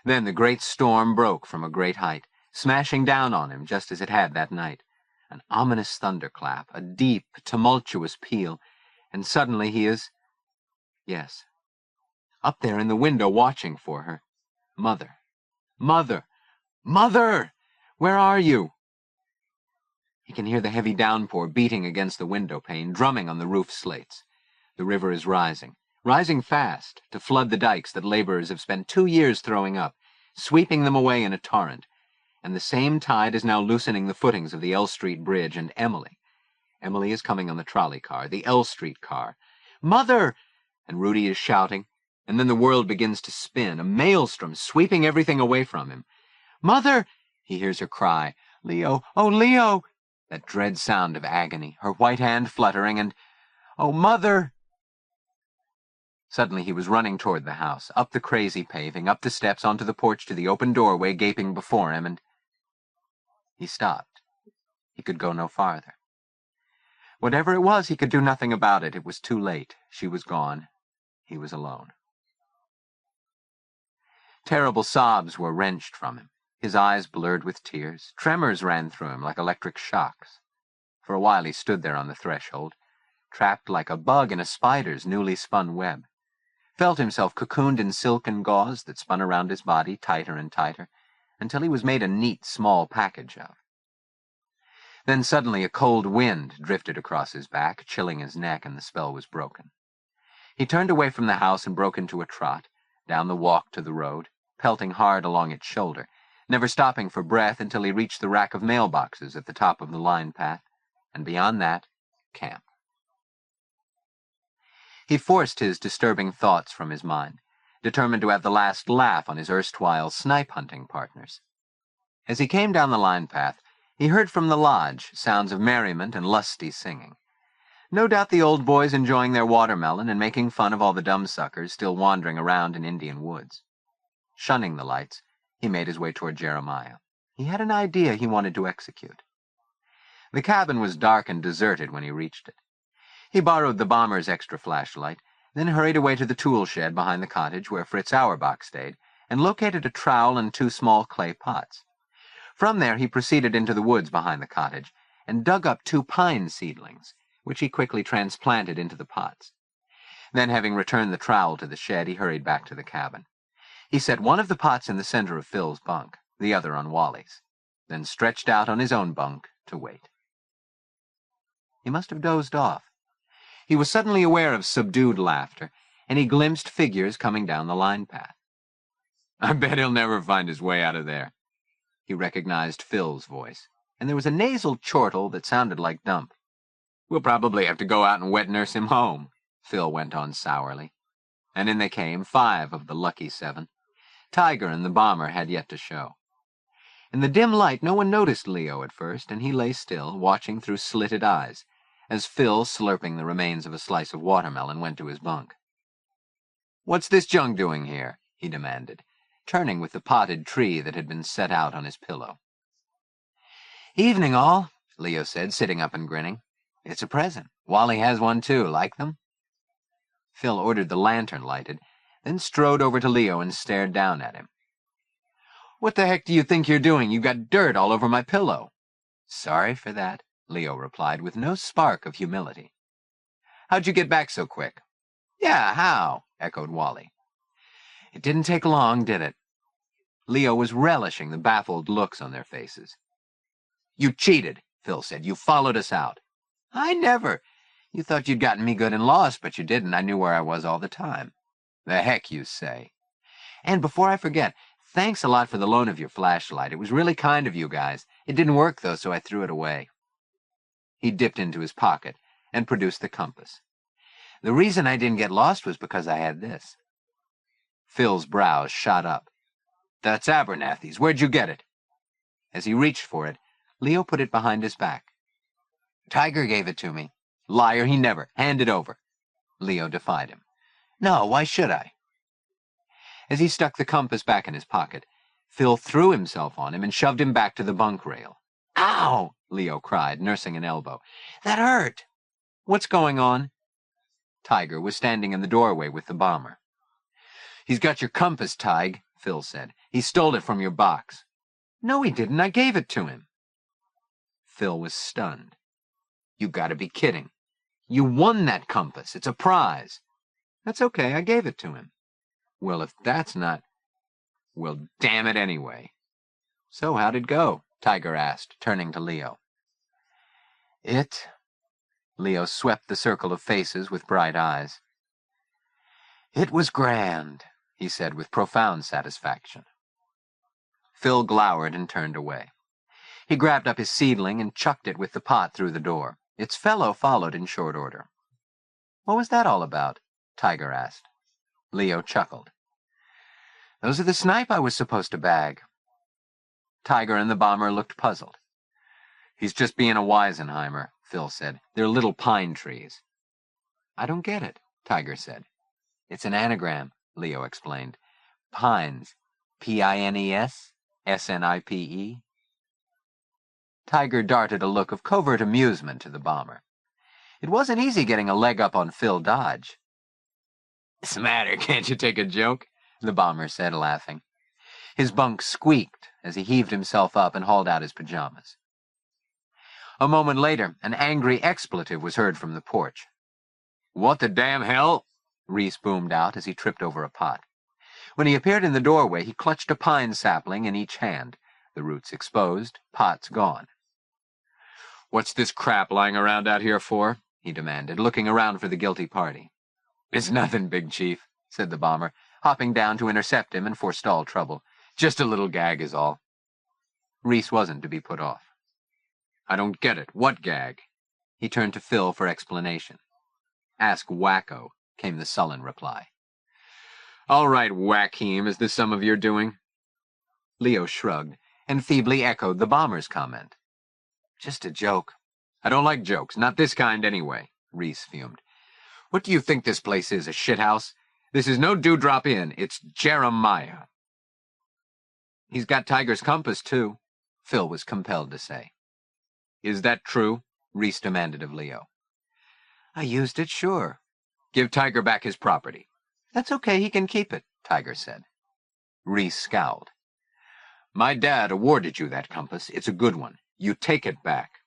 Then the great storm broke from a great height, smashing down on him just as it had that night. An ominous thunderclap, a deep, tumultuous peal, and suddenly he is... Yes, up there in the window watching for her. Mother, Mother, Mother! Where are you? He can hear the heavy downpour beating against the window pane, drumming on the roof slates. The river is rising fast, to flood the dikes that laborers have spent 2 years throwing up, sweeping them away in a torrent. And the same tide is now loosening the footings of the L Street Bridge, and Emily is coming on the trolley car, the L Street car. Mother! And Rudy is shouting, and then the world begins to spin, a maelstrom sweeping everything away from him. Mother! He hears her cry, Leo, oh, Leo! That dread sound of agony, her white hand fluttering, and, oh, Mother! Suddenly he was running toward the house, up the crazy paving, up the steps, onto the porch to the open doorway gaping before him, and he stopped. He could go no farther. Whatever it was, he could do nothing about it. It was too late. She was gone. He was alone. Terrible sobs were wrenched from him. His eyes blurred with tears. Tremors ran through him like electric shocks. For a while he stood there on the threshold, trapped like a bug in a spider's newly spun web, felt himself cocooned in silk and gauze that spun around his body tighter and tighter, until he was made a neat, small package of. Then suddenly a cold wind drifted across his back, chilling his neck, and the spell was broken. He turned away from the house and broke into a trot, down the walk to the road, pelting hard along its shoulder, never stopping for breath until he reached the rack of mailboxes at the top of the line path, and beyond that, camp. He forced his disturbing thoughts from his mind, determined to have the last laugh on his erstwhile snipe-hunting partners. As he came down the line path, he heard from the lodge sounds of merriment and lusty singing. No doubt the old boys enjoying their watermelon and making fun of all the dumb suckers still wandering around in Indian woods. Shunning the lights, he made his way toward Jeremiah. He had an idea he wanted to execute. The cabin was dark and deserted when he reached it. He borrowed the bomber's extra flashlight, then hurried away to the tool shed behind the cottage where Fritz Auerbach stayed, and located a trowel and 2 small clay pots. From there he proceeded into the woods behind the cottage, and dug up 2 pine seedlings, which he quickly transplanted into the pots. Then, having returned the trowel to the shed, he hurried back to the cabin. He set one of the pots in the center of Phil's bunk, the other on Wally's, then stretched out on his own bunk to wait. He must have dozed off. He was suddenly aware of subdued laughter, and he glimpsed figures coming down the line path. I bet he'll never find his way out of there. He recognized Phil's voice, and there was a nasal chortle that sounded like Dump. We'll probably have to go out and wet nurse him home, Phil went on sourly. And in they came, 5 of the lucky 7. Tiger and the bomber had yet to show. In the dim light, no one noticed Leo at first, and he lay still, watching through slitted eyes, as Phil, slurping the remains of a slice of watermelon, went to his bunk. What's this junk doing here? He demanded, turning with the potted tree that had been set out on his pillow. Evening, all, Leo said, sitting up and grinning. It's a present. Wally has one, too. Like them? Phil ordered the lantern lighted, then strode over to Leo and stared down at him. What the heck do you think you're doing? You got dirt all over my pillow. Sorry for that, Leo replied with no spark of humility. How'd you get back so quick? Yeah, how? Echoed Wally. It didn't take long, did it? Leo was relishing the baffled looks on their faces. You cheated, Phil said. You followed us out. I never. You thought you'd gotten me good and lost, but you didn't. I knew where I was all the time. The heck you say. And before I forget, thanks a lot for the loan of your flashlight. It was really kind of you guys. It didn't work, though, so I threw it away. He dipped into his pocket and produced the compass. The reason I didn't get lost was because I had this. Phil's brows shot up. That's Abernathy's. Where'd you get it? As he reached for it, Leo put it behind his back. Tiger gave it to me. Liar, he never. Hand it over. Leo defied him. No, why should I? As he stuck the compass back in his pocket, Phil threw himself on him and shoved him back to the bunk rail. Ow! Leo cried, nursing an elbow. That hurt. What's going on? Tiger was standing in the doorway with the bomber. "He's got your compass, Tig," Phil said. "He stole it from your box." "No, he didn't. I gave it to him." Phil was stunned. "You gotta be kidding. You won that compass. It's a prize." "That's okay. I gave it to him." "Well, if that's not—" "Well, damn it anyway." "So how'd it go?" Tiger asked, turning to Leo. Leo swept the circle of faces with bright eyes. "It was grand," he said with profound satisfaction. Phil glowered and turned away. He grabbed up his seedling and chucked it with the pot through the door. Its fellow followed in short order. "What was that all about?" Tiger asked. Leo chuckled. "Those are the snipe I was supposed to bag." Tiger and the bomber looked puzzled. "He's just being a Weisenheimer," Phil said. "They're little pine trees." "I don't get it," Tiger said. "It's an anagram," Leo explained. "Pines. Pines, SNIPE. Tiger darted a look of covert amusement to the bomber. It wasn't easy getting a leg up on Phil Dodge. "What's the matter? Can't you take a joke?" the bomber said, laughing. His bunk squeaked as he heaved himself up and hauled out his pajamas. A moment later, an angry expletive was heard from the porch. "What the damn hell?" Reese boomed out as he tripped over a pot. When he appeared in the doorway, he clutched a pine sapling in each hand, the roots exposed, pots gone. "What's this crap lying around out here for?" he demanded, looking around for the guilty party. "It's nothing, Big Chief," said the bomber, hopping down to intercept him and forestall trouble. "Just a little gag is all." Reese wasn't to be put off. "I don't get it. What gag?" He turned to Phil for explanation. "Ask Wacko," came the sullen reply. "All right, Joaquim, is this some of your doing?" Leo shrugged and feebly echoed the bomber's comment. "Just a joke." "I don't like jokes, not this kind anyway," Reese fumed. "What do you think this place is, a shithouse? This is no Dewdrop Inn, it's Jeremiah." "He's got Tiger's compass, too," Phil was compelled to say. "Is that true?" Reese demanded of Leo. "I used it, sure." "Give Tiger back his property." "That's okay, he can keep it," Tiger said. Reese scowled. "My dad awarded you that compass. It's a good one. You take it back."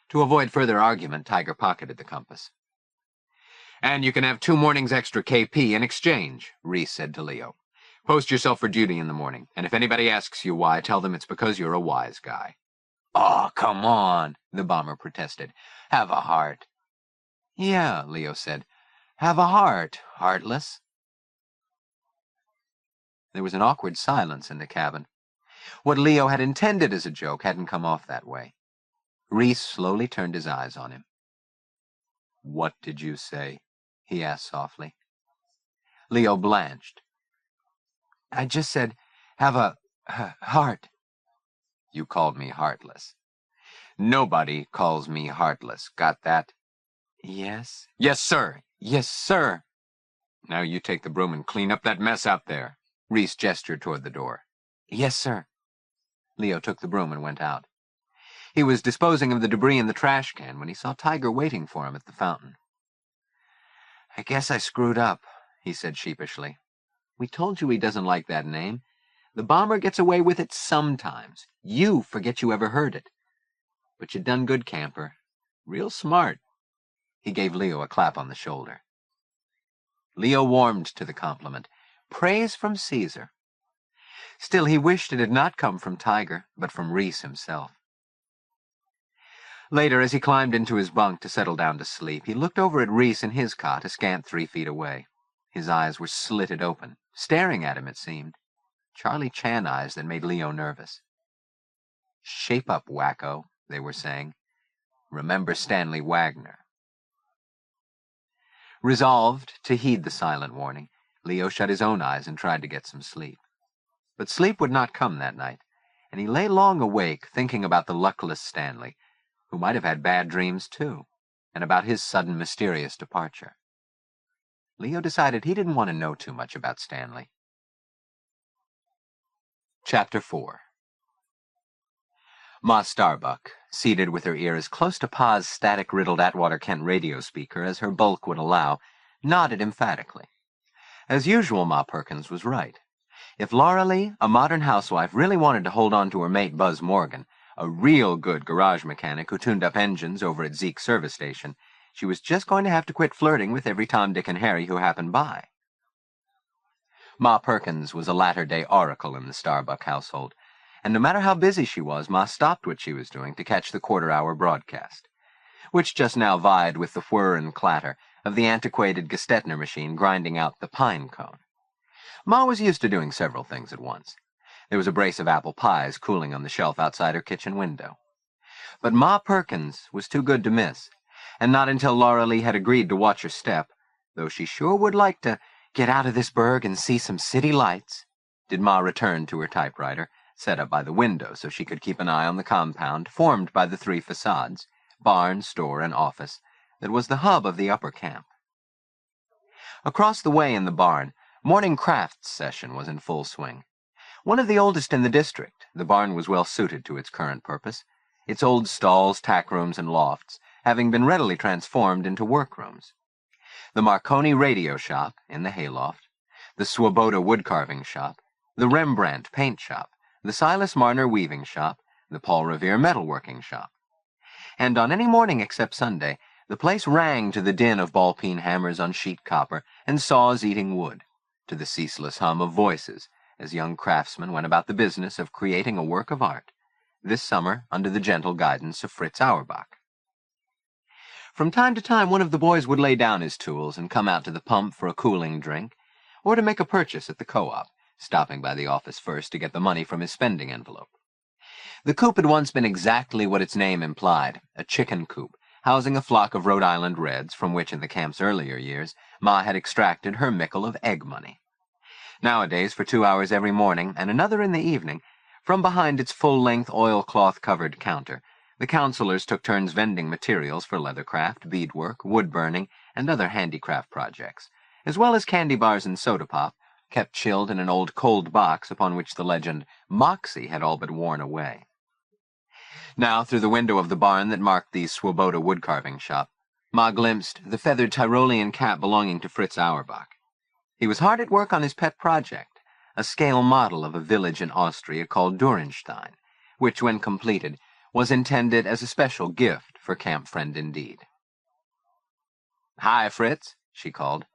To avoid further argument, Tiger pocketed the compass. "And you can have 2 mornings extra KP in exchange," Reese said to Leo. "Post yourself for duty in the morning, and if anybody asks you why, tell them it's because you're a wise guy." "Oh, come on," the bomber protested. "Have a heart." "Yeah," Leo said. "Have a heart, heartless." There was an awkward silence in the cabin. What Leo had intended as a joke hadn't come off that way. Reese slowly turned his eyes on him. "What did you say?" he asked softly. Leo blanched. "I just said, have a heart." "You called me heartless." "Nobody calls me heartless. Got that?" "Yes." "Yes, sir. Yes, sir." "Now you take the broom and clean up that mess out there." Reese gestured toward the door. "Yes, sir." Leo took the broom and went out. He was disposing of the debris in the trash can when he saw Tiger waiting for him at the fountain. "I guess I screwed up," he said sheepishly. "We told you he doesn't like that name. The bomber gets away with it sometimes. You forget you ever heard it. But you done good, camper. Real smart." He gave Leo a clap on the shoulder. Leo warmed to the compliment. Praise from Caesar. Still, he wished it had not come from Tiger, but from Reese himself. Later, as he climbed into his bunk to settle down to sleep, he looked over at Reese in his cot, a scant 3 feet away. His eyes were slitted open, staring at him, it seemed. Charlie Chan eyes that made Leo nervous. "Shape up, wacko," they were saying. "Remember Stanley Wagner." Resolved to heed the silent warning, Leo shut his own eyes and tried to get some sleep. But sleep would not come that night, and he lay long awake thinking about the luckless Stanley, who might have had bad dreams too, and about his sudden mysterious departure. Leo decided he didn't want to know too much about Stanley. Chapter 4. Ma Starbuck, seated with her ear as close to Pa's static-riddled Atwater Kent radio speaker as her bulk would allow, nodded emphatically. As usual, Ma Perkins was right. If Laura Lee, a modern housewife, really wanted to hold on to her mate Buzz Morgan, a real good garage mechanic who tuned up engines over at Zeke's service station, she was just going to have to quit flirting with every Tom, Dick, and Harry who happened by. Ma Perkins was a latter-day oracle in the Starbuck household, and no matter how busy she was, Ma stopped what she was doing to catch the quarter-hour broadcast, which just now vied with the whir and clatter of the antiquated Gestetner machine grinding out the pine cone. Ma was used to doing several things at once. There was a brace of apple pies cooling on the shelf outside her kitchen window. But Ma Perkins was too good to miss, and not until Laura Lee had agreed to watch her step, though she sure would like to get out of this burg and see some city lights, did Ma return to her typewriter, set up by the window so she could keep an eye on the compound formed by the three facades, barn, store, and office, that was the hub of the upper camp. Across the way in the barn, morning crafts session was in full swing. One of the oldest in the district, the barn was well suited to its current purpose, its old stalls, tack rooms, and lofts having been readily transformed into workrooms. The Marconi radio shop in the hayloft, the Swoboda woodcarving shop, the Rembrandt paint shop, the Silas Marner weaving shop, the Paul Revere metalworking shop. And on any morning except Sunday, the place rang to the din of ball-peen hammers on sheet copper and saws eating wood, to the ceaseless hum of voices as young craftsmen went about the business of creating a work of art, this summer under the gentle guidance of Fritz Auerbach. From time to time, one of the boys would lay down his tools and come out to the pump for a cooling drink, or to make a purchase at the co-op, stopping by the office first to get the money from his spending envelope. The coop had once been exactly what its name implied, a chicken coop, housing a flock of Rhode Island Reds, from which in the camp's earlier years, Ma had extracted her mickle of egg money. Nowadays, for 2 hours every morning and another in the evening, from behind its full-length oilcloth-covered counter, the counselors took turns vending materials for leathercraft, beadwork, wood-burning, and other handicraft projects, as well as candy bars and soda pop, kept chilled in an old cold box upon which the legend Moxie had all but worn away. Now, through the window of the barn that marked the Swoboda woodcarving shop, Ma glimpsed the feathered Tyrolean cap belonging to Fritz Auerbach. He was hard at work on his pet project, a scale model of a village in Austria called Durenstein, which, when completed, was intended as a special gift for Camp Friend Indeed. "Hi, Fritz," she called.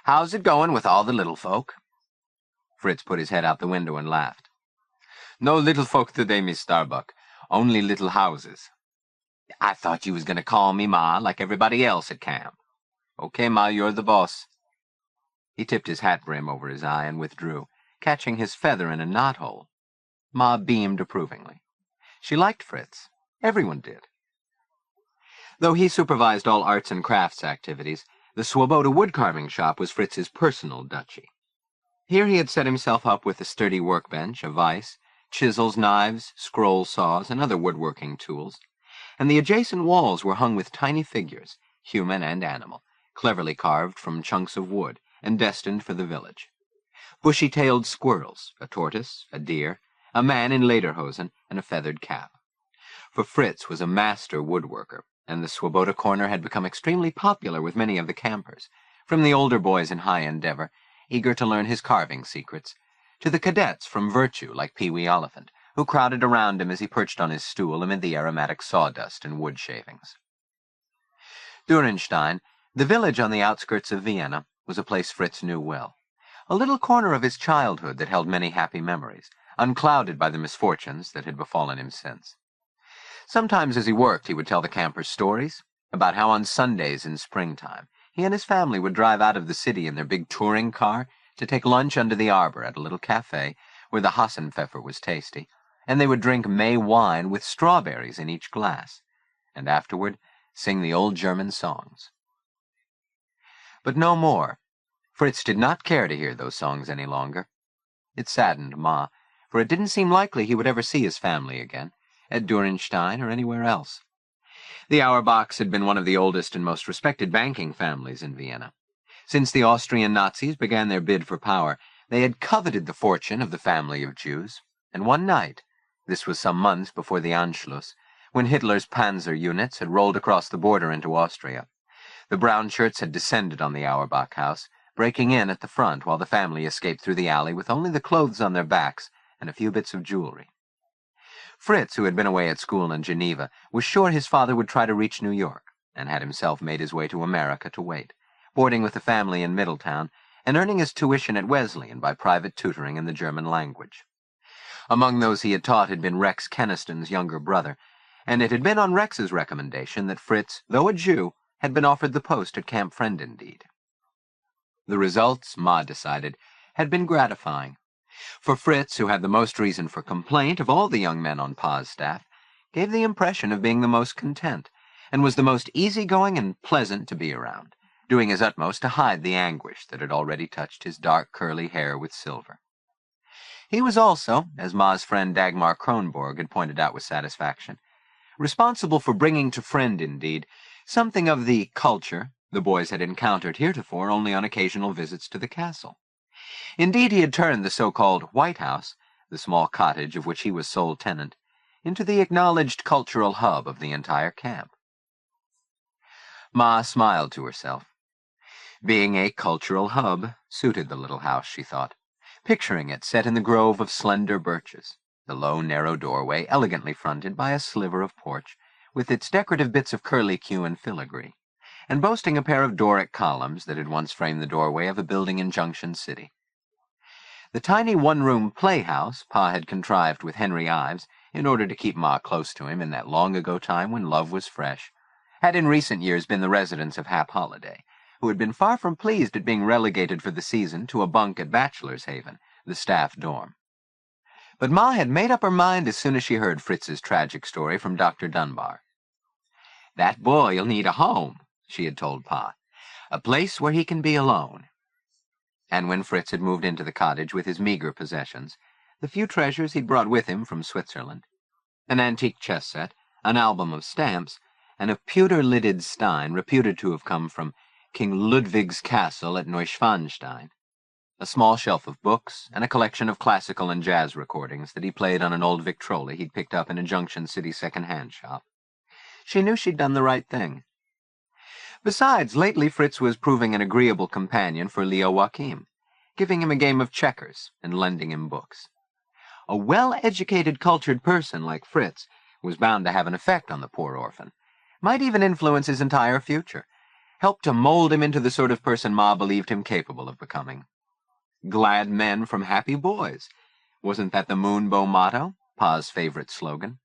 "How's it going with all the little folk?" Fritz put his head out the window and laughed. "No little folk today, Miss Starbuck. Only little houses." "I thought you was going to call me Ma like everybody else at camp." "Okay, Ma, you're the boss." He tipped his hat brim over his eye and withdrew, catching his feather in a knothole. Ma beamed approvingly. She liked Fritz. Everyone did. Though he supervised all arts and crafts activities, the Swoboda woodcarving shop was Fritz's personal duchy. Here he had set himself up with a sturdy workbench, a vise, chisels, knives, scroll saws, and other woodworking tools, and the adjacent walls were hung with tiny figures, human and animal, cleverly carved from chunks of wood and destined for the village. Bushy-tailed squirrels, a tortoise, a deer, a man in lederhosen, and a feathered cap. For Fritz was a master woodworker, and the Swoboda corner had become extremely popular with many of the campers, from the older boys in high endeavor, eager to learn his carving secrets, to the cadets from Virtue like Pee-wee Oliphant, who crowded around him as he perched on his stool amid the aromatic sawdust and wood shavings. Durenstein, the village on the outskirts of Vienna, was a place Fritz knew well, a little corner of his childhood that held many happy memories, unclouded by the misfortunes that had befallen him since. Sometimes as he worked, he would tell the campers stories about how on Sundays in springtime he and his family would drive out of the city in their big touring car to take lunch under the arbor at a little cafe where the Hassenpfeffer was tasty, and they would drink May wine with strawberries in each glass, and afterward sing the old German songs. But no more. Fritz did not care to hear those songs any longer. It saddened Ma, for it didn't seem likely he would ever see his family again, at Durenstein or anywhere else. The Auerbachs had been one of the oldest and most respected banking families in Vienna. Since the Austrian Nazis began their bid for power, they had coveted the fortune of the family of Jews, and one night This was some months before the Anschluss, when Hitler's panzer units had rolled across the border into Austria. The brown shirts had descended on the Auerbach house, breaking in at the front while the family escaped through the alley with only the clothes on their backs and a few bits of jewelry. Fritz, who had been away at school in Geneva, was sure his father would try to reach New York, and had himself made his way to America to wait, boarding with the family in Middletown and earning his tuition at Wesleyan by private tutoring in the German language. Among those he had taught had been Rex Keniston's younger brother, and it had been on Rex's recommendation that Fritz, though a Jew, had been offered the post at Camp Friend-Indeed. The results, Ma decided, had been gratifying. For Fritz, who had the most reason for complaint of all the young men on Pa's staff, gave the impression of being the most content, and was the most easygoing and pleasant to be around, doing his utmost to hide the anguish that had already touched his dark curly hair with silver. He was also, as Ma's friend Dagmar Kronborg had pointed out with satisfaction, responsible for bringing to Friend-Indeed something of the culture the boys had encountered heretofore only on occasional visits to the castle. Indeed, he had turned the so-called White House, the small cottage of which he was sole tenant, into the acknowledged cultural hub of the entire camp. Ma smiled to herself. Being a cultural hub suited the little house, she thought, picturing it set in the grove of slender birches, the low, narrow doorway elegantly fronted by a sliver of porch, with its decorative bits of curlicue and filigree, and boasting a pair of Doric columns that had once framed the doorway of a building in Junction City. The tiny one-room playhouse Pa had contrived with Henry Ives, in order to keep Ma close to him in that long-ago time when love was fresh, had in recent years been the residence of Hap Holliday, who had been far from pleased at being relegated for the season to a bunk at Bachelor's Haven, the staff dorm. But Ma had made up her mind as soon as she heard Fritz's tragic story from Dr. Dunbar. "That boy'll need a home," she had told Pa, "a place where he can be alone." And when Fritz had moved into the cottage with his meager possessions, the few treasures he'd brought with him from Switzerland, an antique chess set, an album of stamps, and a pewter-lidded stein reputed to have come from King Ludwig's castle at Neuschwanstein, a small shelf of books, and a collection of classical and jazz recordings that he played on an old Victrola he'd picked up in a Junction City second-hand shop, she knew she'd done the right thing. Besides, lately Fritz was proving an agreeable companion for Leo Joaquim, giving him a game of checkers and lending him books. A well-educated, cultured person like Fritz was bound to have an effect on the poor orphan, might even influence his entire future, help to mold him into the sort of person Ma believed him capable of becoming. Glad men from happy boys. Wasn't that the Moonbow motto, Pa's favorite slogan?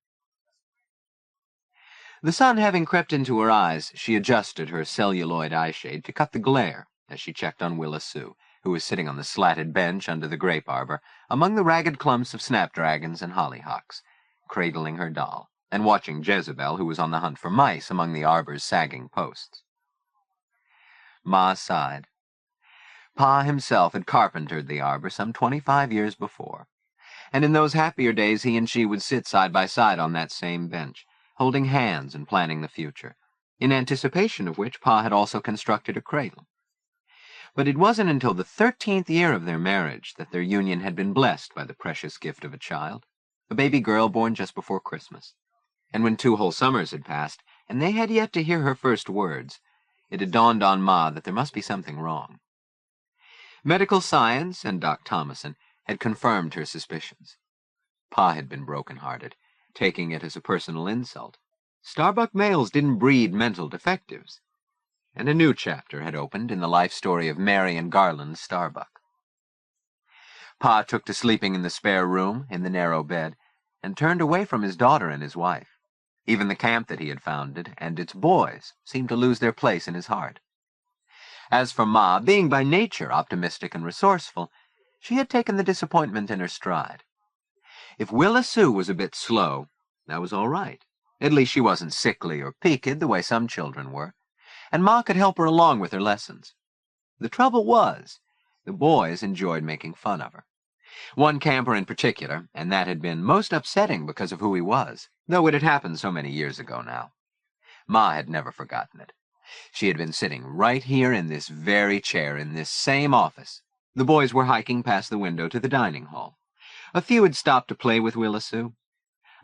The sun having crept into her eyes, she adjusted her celluloid eyeshade to cut the glare as she checked on Willa Sue, who was sitting on the slatted bench under the grape arbor among the ragged clumps of snapdragons and hollyhocks, cradling her doll, and watching Jezebel, who was on the hunt for mice among the arbor's sagging posts. Ma sighed. Pa himself had carpentered the arbor some 25 years before, and in those happier days he and she would sit side by side on that same bench, holding hands and planning the future, in anticipation of which Pa had also constructed a cradle. But it wasn't until the 13th year of their marriage that their union had been blessed by the precious gift of a child, a baby girl born just before Christmas. And when 2 whole summers had passed, and they had yet to hear her first words, it had dawned on Ma that there must be something wrong. Medical science and Doc Thomason had confirmed her suspicions. Pa had been broken-hearted, taking it as a personal insult. Starbuck males didn't breed mental defectives. And a new chapter had opened in the life story of Mary and Garland Starbuck. Pa took to sleeping in the spare room, in the narrow bed, and turned away from his daughter and his wife. Even the camp that he had founded, and its boys, seemed to lose their place in his heart. As for Ma, being by nature optimistic and resourceful, she had taken the disappointment in her stride. If Willa Sue was a bit slow, that was all right. At least she wasn't sickly or peaked the way some children were, and Ma could help her along with her lessons. The trouble was, the boys enjoyed making fun of her. One camper in particular, and that had been most upsetting because of who he was, though it had happened so many years ago now. Ma had never forgotten it. She had been sitting right here in this very chair in this same office. The boys were hiking past the window to the dining hall. A few had stopped to play with Willa Sue.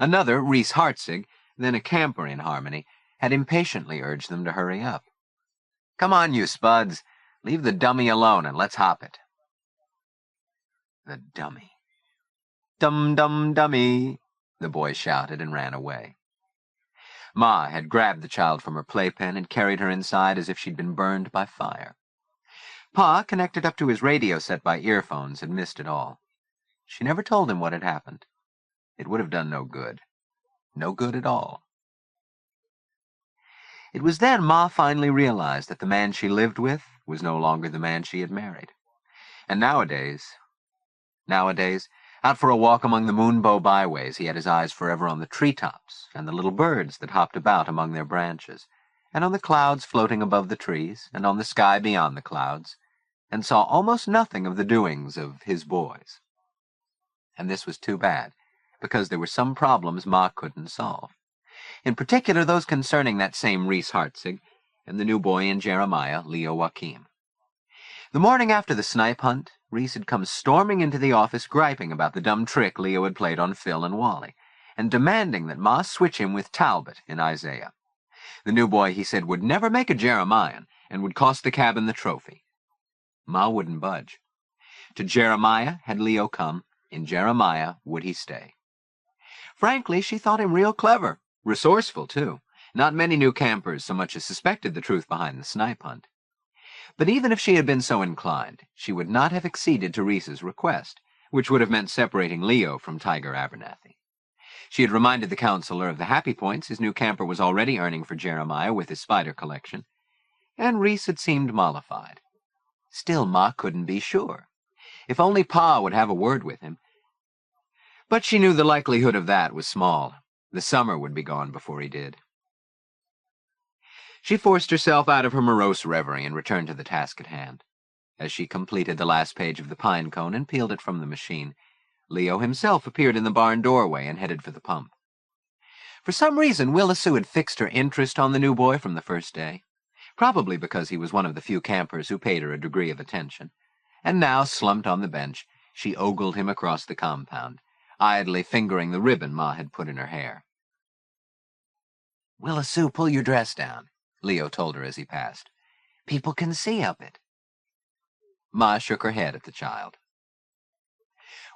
Another, Reese Hartzig, then a camper in harmony, had impatiently urged them to hurry up. "Come on, you spuds. Leave the dummy alone and let's hop it." The dummy. "Dum-dum-dummy," the boy shouted and ran away. Ma had grabbed the child from her playpen and carried her inside as if she'd been burned by fire. Pa, connected up to his radio set by earphones, had missed it all. She never told him what had happened. It would have done no good. No good at all. It was then Ma finally realized that the man she lived with was no longer the man she had married. And nowadays, out for a walk among the Moonbow byways, he had his eyes forever on the treetops and the little birds that hopped about among their branches, and on the clouds floating above the trees, and on the sky beyond the clouds, and saw almost nothing of the doings of his boys. And this was too bad, because there were some problems Ma couldn't solve. In particular, those concerning that same Reese Hartzig and the new boy in Jeremiah, Leo Joaquim. The morning after the snipe hunt, Reese had come storming into the office griping about the dumb trick Leo had played on Phil and Wally, and demanding that Ma switch him with Talbot in Isaiah. The new boy, he said, would never make a Jeremiah and would cost the cabin the trophy. Ma wouldn't budge. To Jeremiah had Leo come. In Jeremiah would he stay. Frankly, she thought him real clever. Resourceful, too. Not many new campers so much as suspected the truth behind the snipe hunt. But even if she had been so inclined, she would not have acceded to Reese's request, which would have meant separating Leo from Tiger Abernathy. She had reminded the counselor of the happy points his new camper was already earning for Jeremiah with his spider collection, and Reese had seemed mollified. Still, Ma couldn't be sure. If only Pa would have a word with him. But she knew the likelihood of that was small. The summer would be gone before he did. She forced herself out of her morose reverie and returned to the task at hand. As she completed the last page of the pine cone and peeled it from the machine, Leo himself appeared in the barn doorway and headed for the pump. For some reason, Willa Sue had fixed her interest on the new boy from the first day, probably because he was one of the few campers who paid her a degree of attention, and now, slumped on the bench, she ogled him across the compound, idly fingering the ribbon Ma had put in her hair. "Willa Sue, pull your dress down," Leo told her as he passed. "People can see up it." Ma shook her head at the child.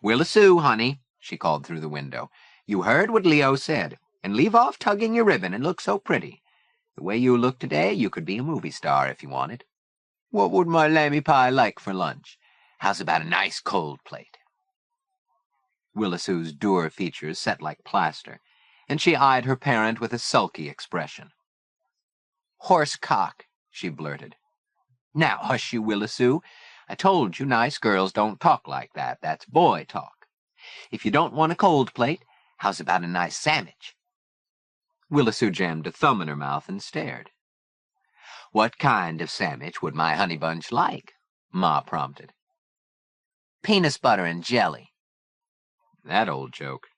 "Willa Sue, honey," she called through the window, "you heard what Leo said, and leave off tugging your ribbon and look so pretty. The way you look today, you could be a movie star if you wanted. What would my lammy pie like for lunch? How's about a nice cold plate?" Willa Sue's dour features set like plaster, and she eyed her parent with a sulky expression. "Horse cock," she blurted. "Now hush you, Willa Sue. I told you nice girls don't talk like that. That's boy talk. If you don't want a cold plate, how's about a nice sandwich?" Willa Sue jammed a thumb in her mouth and stared. "What kind of sandwich would my honey bunch like?" Ma prompted. "Peanut butter and jelly." That old joke.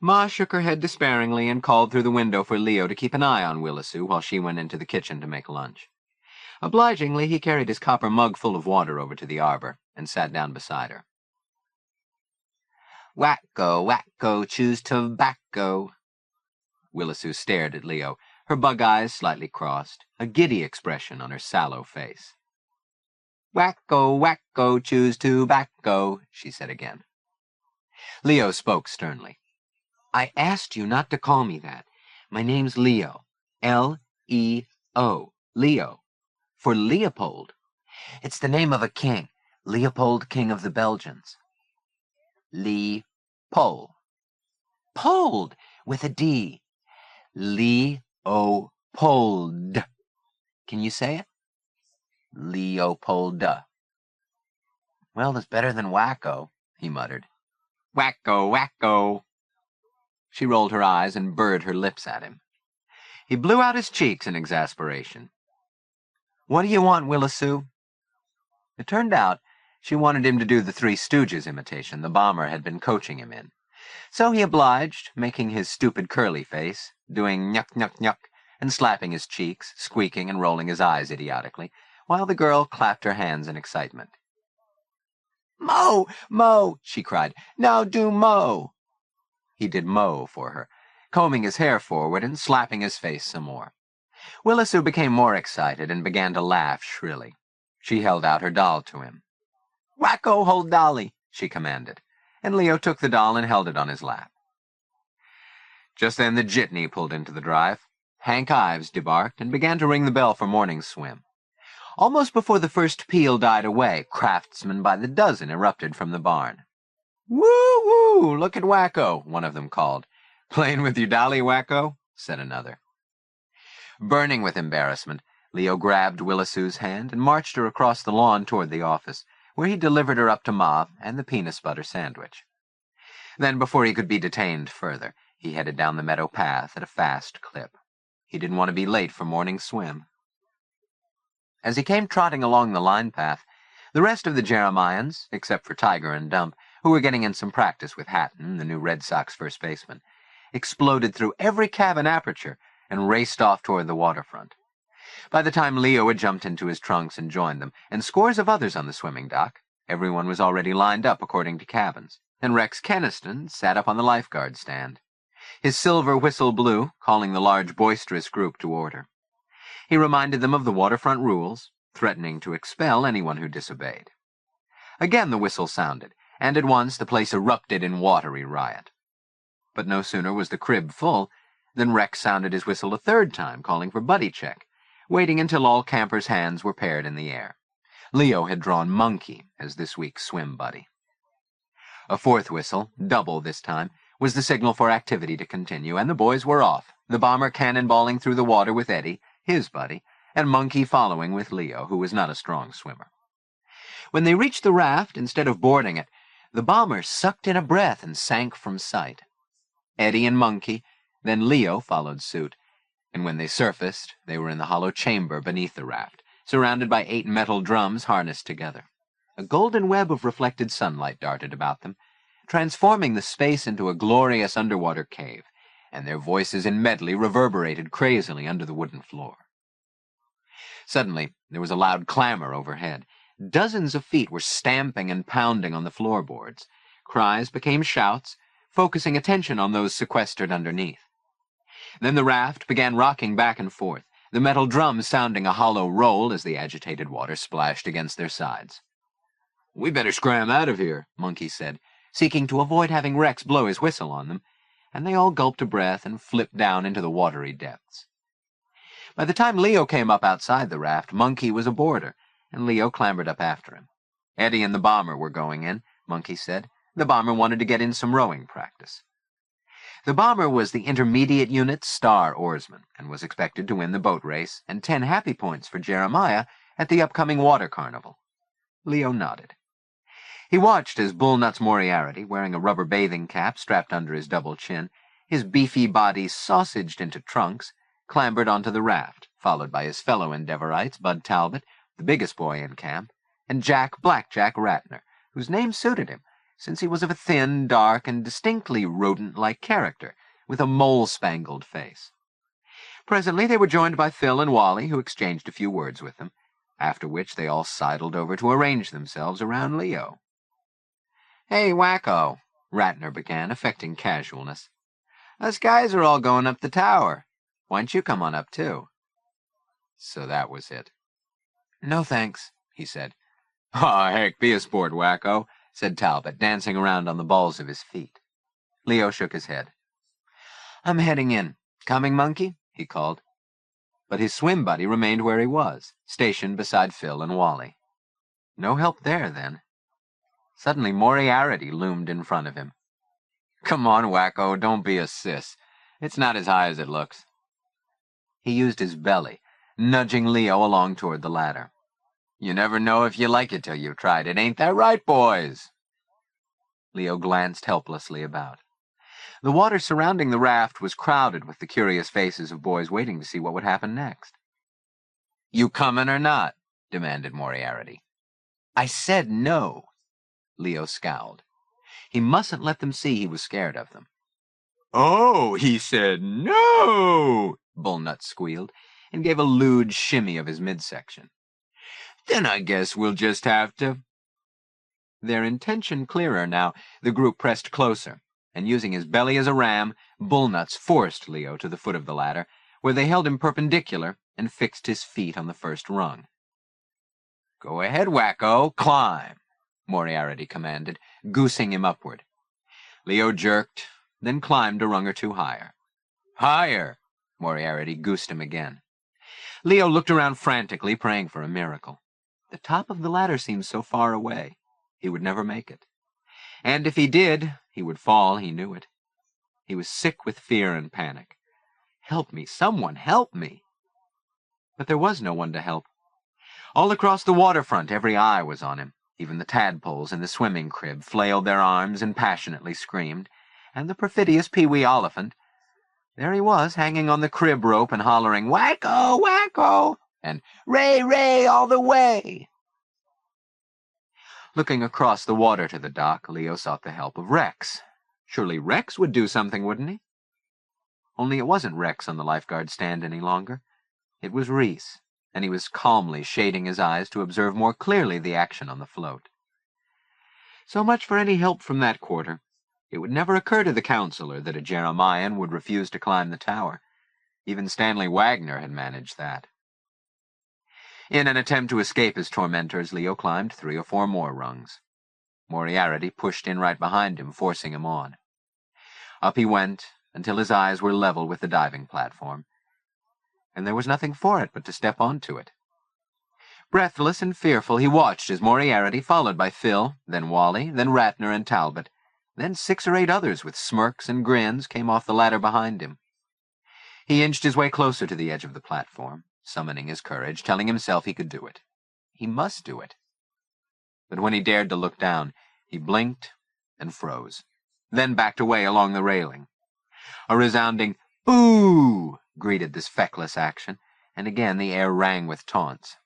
Ma shook her head despairingly and called through the window for Leo to keep an eye on Willa Sue while she went into the kitchen to make lunch. Obligingly, he carried his copper mug full of water over to the arbor and sat down beside her. "Wacko, wacko, choose tobacco." Willa Sue stared at Leo, her bug eyes slightly crossed, a giddy expression on her sallow face. "Wacko, wacko, choose tobacco," she said again. Leo spoke sternly. "I asked you not to call me that. My name's Leo. L-E-O. Leo. For Leopold. It's the name of a king. Leopold, King of the Belgians." Lee-pole. Pold, with a D. Leopold. Can you say it? Leopolda. "Well, it's better than wacko," he muttered. "Wacko, wacko." She rolled her eyes and burred her lips at him. He blew out his cheeks in exasperation. "What do you want, Willa Sue?" It turned out she wanted him to do the Three Stooges imitation the bomber had been coaching him in. So he obliged, making his stupid curly face, doing nyuk, nyuk, nyuk, and slapping his cheeks, squeaking and rolling his eyes idiotically, while the girl clapped her hands in excitement. "Mo! Mo!" she cried. "Now do Mo!" He did mow for her, combing his hair forward and slapping his face some more. Willisoo became more excited and began to laugh shrilly. She held out her doll to him. "Wacko, hold dolly," she commanded, and Leo took the doll and held it on his lap. Just then the jitney pulled into the drive. Hank Ives debarked and began to ring the bell for morning swim. Almost before the first peal died away, craftsmen by the dozen erupted from the barn. "Woo-woo! Look at Wacko," one of them called. "Playing with your dolly, Wacko?" said another. Burning with embarrassment, Leo grabbed Willisoo's hand and marched her across the lawn toward the office, where he delivered her up to Ma and the peanut butter sandwich. Then, before he could be detained further, he headed down the meadow path at a fast clip. He didn't want to be late for morning swim. As he came trotting along the line path, the rest of the Jeremians, except for Tiger and Dump, who were getting in some practice with Hatton, the new Red Sox first baseman, exploded through every cabin aperture and raced off toward the waterfront. By the time Leo had jumped into his trunks and joined them, and scores of others on the swimming dock, everyone was already lined up according to cabins, and Rex Keniston sat up on the lifeguard stand. His silver whistle blew, calling the large boisterous group to order. He reminded them of the waterfront rules, threatening to expel anyone who disobeyed. Again the whistle sounded, and at once the place erupted in watery riot. But no sooner was the crib full than Rex sounded his whistle a third time, calling for buddy check, waiting until all campers' hands were paired in the air. Leo had drawn Monkey as this week's swim buddy. A fourth whistle, double this time, was the signal for activity to continue, and the boys were off, the bomber cannonballing through the water with Eddie, his buddy, and Monkey following with Leo, who was not a strong swimmer. When they reached the raft, instead of boarding it, the bomber sucked in a breath and sank from sight. Eddie and Monkey, then Leo followed suit, and when they surfaced, they were in the hollow chamber beneath the raft, surrounded by 8 metal drums harnessed together. A golden web of reflected sunlight darted about them, transforming the space into a glorious underwater cave, and their voices in medley reverberated crazily under the wooden floor. Suddenly, there was a loud clamor overhead. Dozens of feet were stamping and pounding on the floorboards. Cries became shouts, focusing attention on those sequestered underneath. Then the raft began rocking back and forth, the metal drums sounding a hollow roll as the agitated water splashed against their sides. "We better scram out of here," Monkey said, seeking to avoid having Rex blow his whistle on them, and they all gulped a breath and flipped down into the watery depths. By the time Leo came up outside the raft, Monkey was aboard her, and Leo clambered up after him. Eddie and the bomber were going in, Monkey said. The bomber wanted to get in some rowing practice. The bomber was the intermediate unit's star oarsman, and was expected to win the boat race and 10 happy points for Jeremiah at the upcoming water carnival. Leo nodded. He watched as Bullnuts Moriarty, wearing a rubber bathing cap strapped under his double chin, his beefy body sausaged into trunks, clambered onto the raft, followed by his fellow Endeavorites, Bud Talbot, the biggest boy in camp, and Blackjack Ratner, whose name suited him, since he was of a thin, dark, and distinctly rodent-like character, with a mole-spangled face. Presently they were joined by Phil and Wally, who exchanged a few words with them, after which they all sidled over to arrange themselves around Leo. "Hey, Wacko," Ratner began, affecting casualness. "Us guys are all going up the tower. Why don't you come on up, too?" So that was it. "No, thanks," he said. "Aw, heck, be a sport, Wacko," said Talbot, dancing around on the balls of his feet. Leo shook his head. "I'm heading in. Coming, Monkey?" he called. But his swim buddy remained where he was, stationed beside Phil and Wally. No help there, then. Suddenly Moriarty loomed in front of him. "Come on, Wacko, don't be a sis. It's not as high as it looks." He used his belly, nudging Leo along toward the ladder. "You never know if you like it till you've tried it, ain't that right, boys?" Leo glanced helplessly about. The water surrounding the raft was crowded with the curious faces of boys waiting to see what would happen next. "You comin' or not?" demanded Moriarty. "I said no." Leo scowled. He mustn't let them see he was scared of them. "Oh, he said no!" Bullnut squealed, and gave a lewd shimmy of his midsection. "Then I guess we'll just have to—" Their intention clearer now, the group pressed closer, and using his belly as a ram, Bullnuts forced Leo to the foot of the ladder, where they held him perpendicular and fixed his feet on the first rung. "Go ahead, Wacko, climb," Moriarty commanded, goosing him upward. Leo jerked, then climbed a rung or two higher. "Higher!" Moriarty goosed him again. Leo looked around frantically, praying for a miracle. The top of the ladder seemed so far away. He would never make it. And if he did, he would fall, he knew it. He was sick with fear and panic. Help me, someone, help me! But there was no one to help. All across the waterfront, every eye was on him. Even the tadpoles in the swimming crib flailed their arms and passionately screamed. And the perfidious Pee-wee Oliphant, there he was, hanging on the crib rope and hollering, "Wacko, Wacko!" and "Ray, Ray, all the way!" Looking across the water to the dock, Leo sought the help of Rex. Surely Rex would do something, wouldn't he? Only it wasn't Rex on the lifeguard stand any longer. It was Reese, and he was calmly shading his eyes to observe more clearly the action on the float. So much for any help from that quarter. It would never occur to the counselor that a Jeremian would refuse to climb the tower. Even Stanley Wagner had managed that. In an attempt to escape his tormentors, Leo climbed 3 or 4 more rungs. Moriarty pushed in right behind him, forcing him on. Up he went, until his eyes were level with the diving platform, and there was nothing for it but to step onto it. Breathless and fearful, he watched as Moriarty, followed by Phil, then Wally, then Ratner and Talbot, then 6 or 8 others with smirks and grins came off the ladder behind him. He inched his way closer to the edge of the platform, summoning his courage, telling himself he could do it. He must do it. But when he dared to look down, he blinked and froze, then backed away along the railing. A resounding "Boo!" greeted this feckless action, and again the air rang with taunts.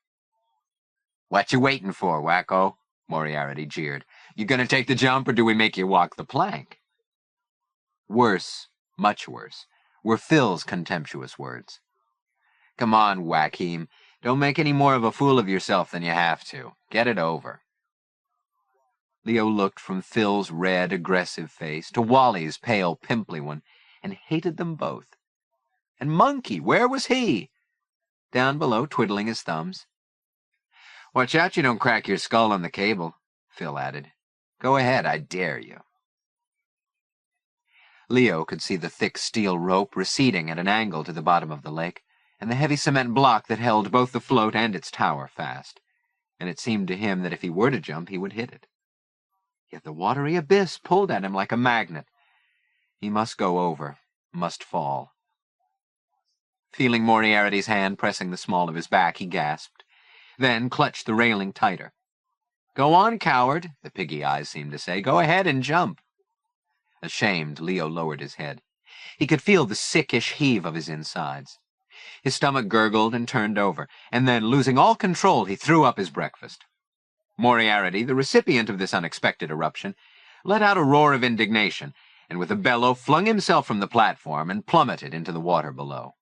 "What you waiting for, Wacko?" Moriarty jeered. "You gonna take the jump, or do we make you walk the plank?" Worse, much worse, were Phil's contemptuous words. "Come on, Joaquim. Don't make any more of a fool of yourself than you have to. Get it over." Leo looked from Phil's red, aggressive face to Wally's pale, pimply one, and hated them both. And Monkey, where was he? Down below, twiddling his thumbs. "Watch out you don't crack your skull on the cable," Phil added. "Go ahead, I dare you." Leo could see the thick steel rope receding at an angle to the bottom of the lake, and the heavy cement block that held both the float and its tower fast, and it seemed to him that if he were to jump, he would hit it. Yet the watery abyss pulled at him like a magnet. He must go over, must fall. Feeling Moriarty's hand pressing the small of his back, he gasped, then clutched the railing tighter. "Go on, coward," the piggy eyes seemed to say. "Go ahead and jump." Ashamed, Leo lowered his head. He could feel the sickish heave of his insides. His stomach gurgled and turned over, and then, losing all control, he threw up his breakfast. Moriarty, the recipient of this unexpected eruption, let out a roar of indignation, and with a bellow flung himself from the platform and plummeted into the water below.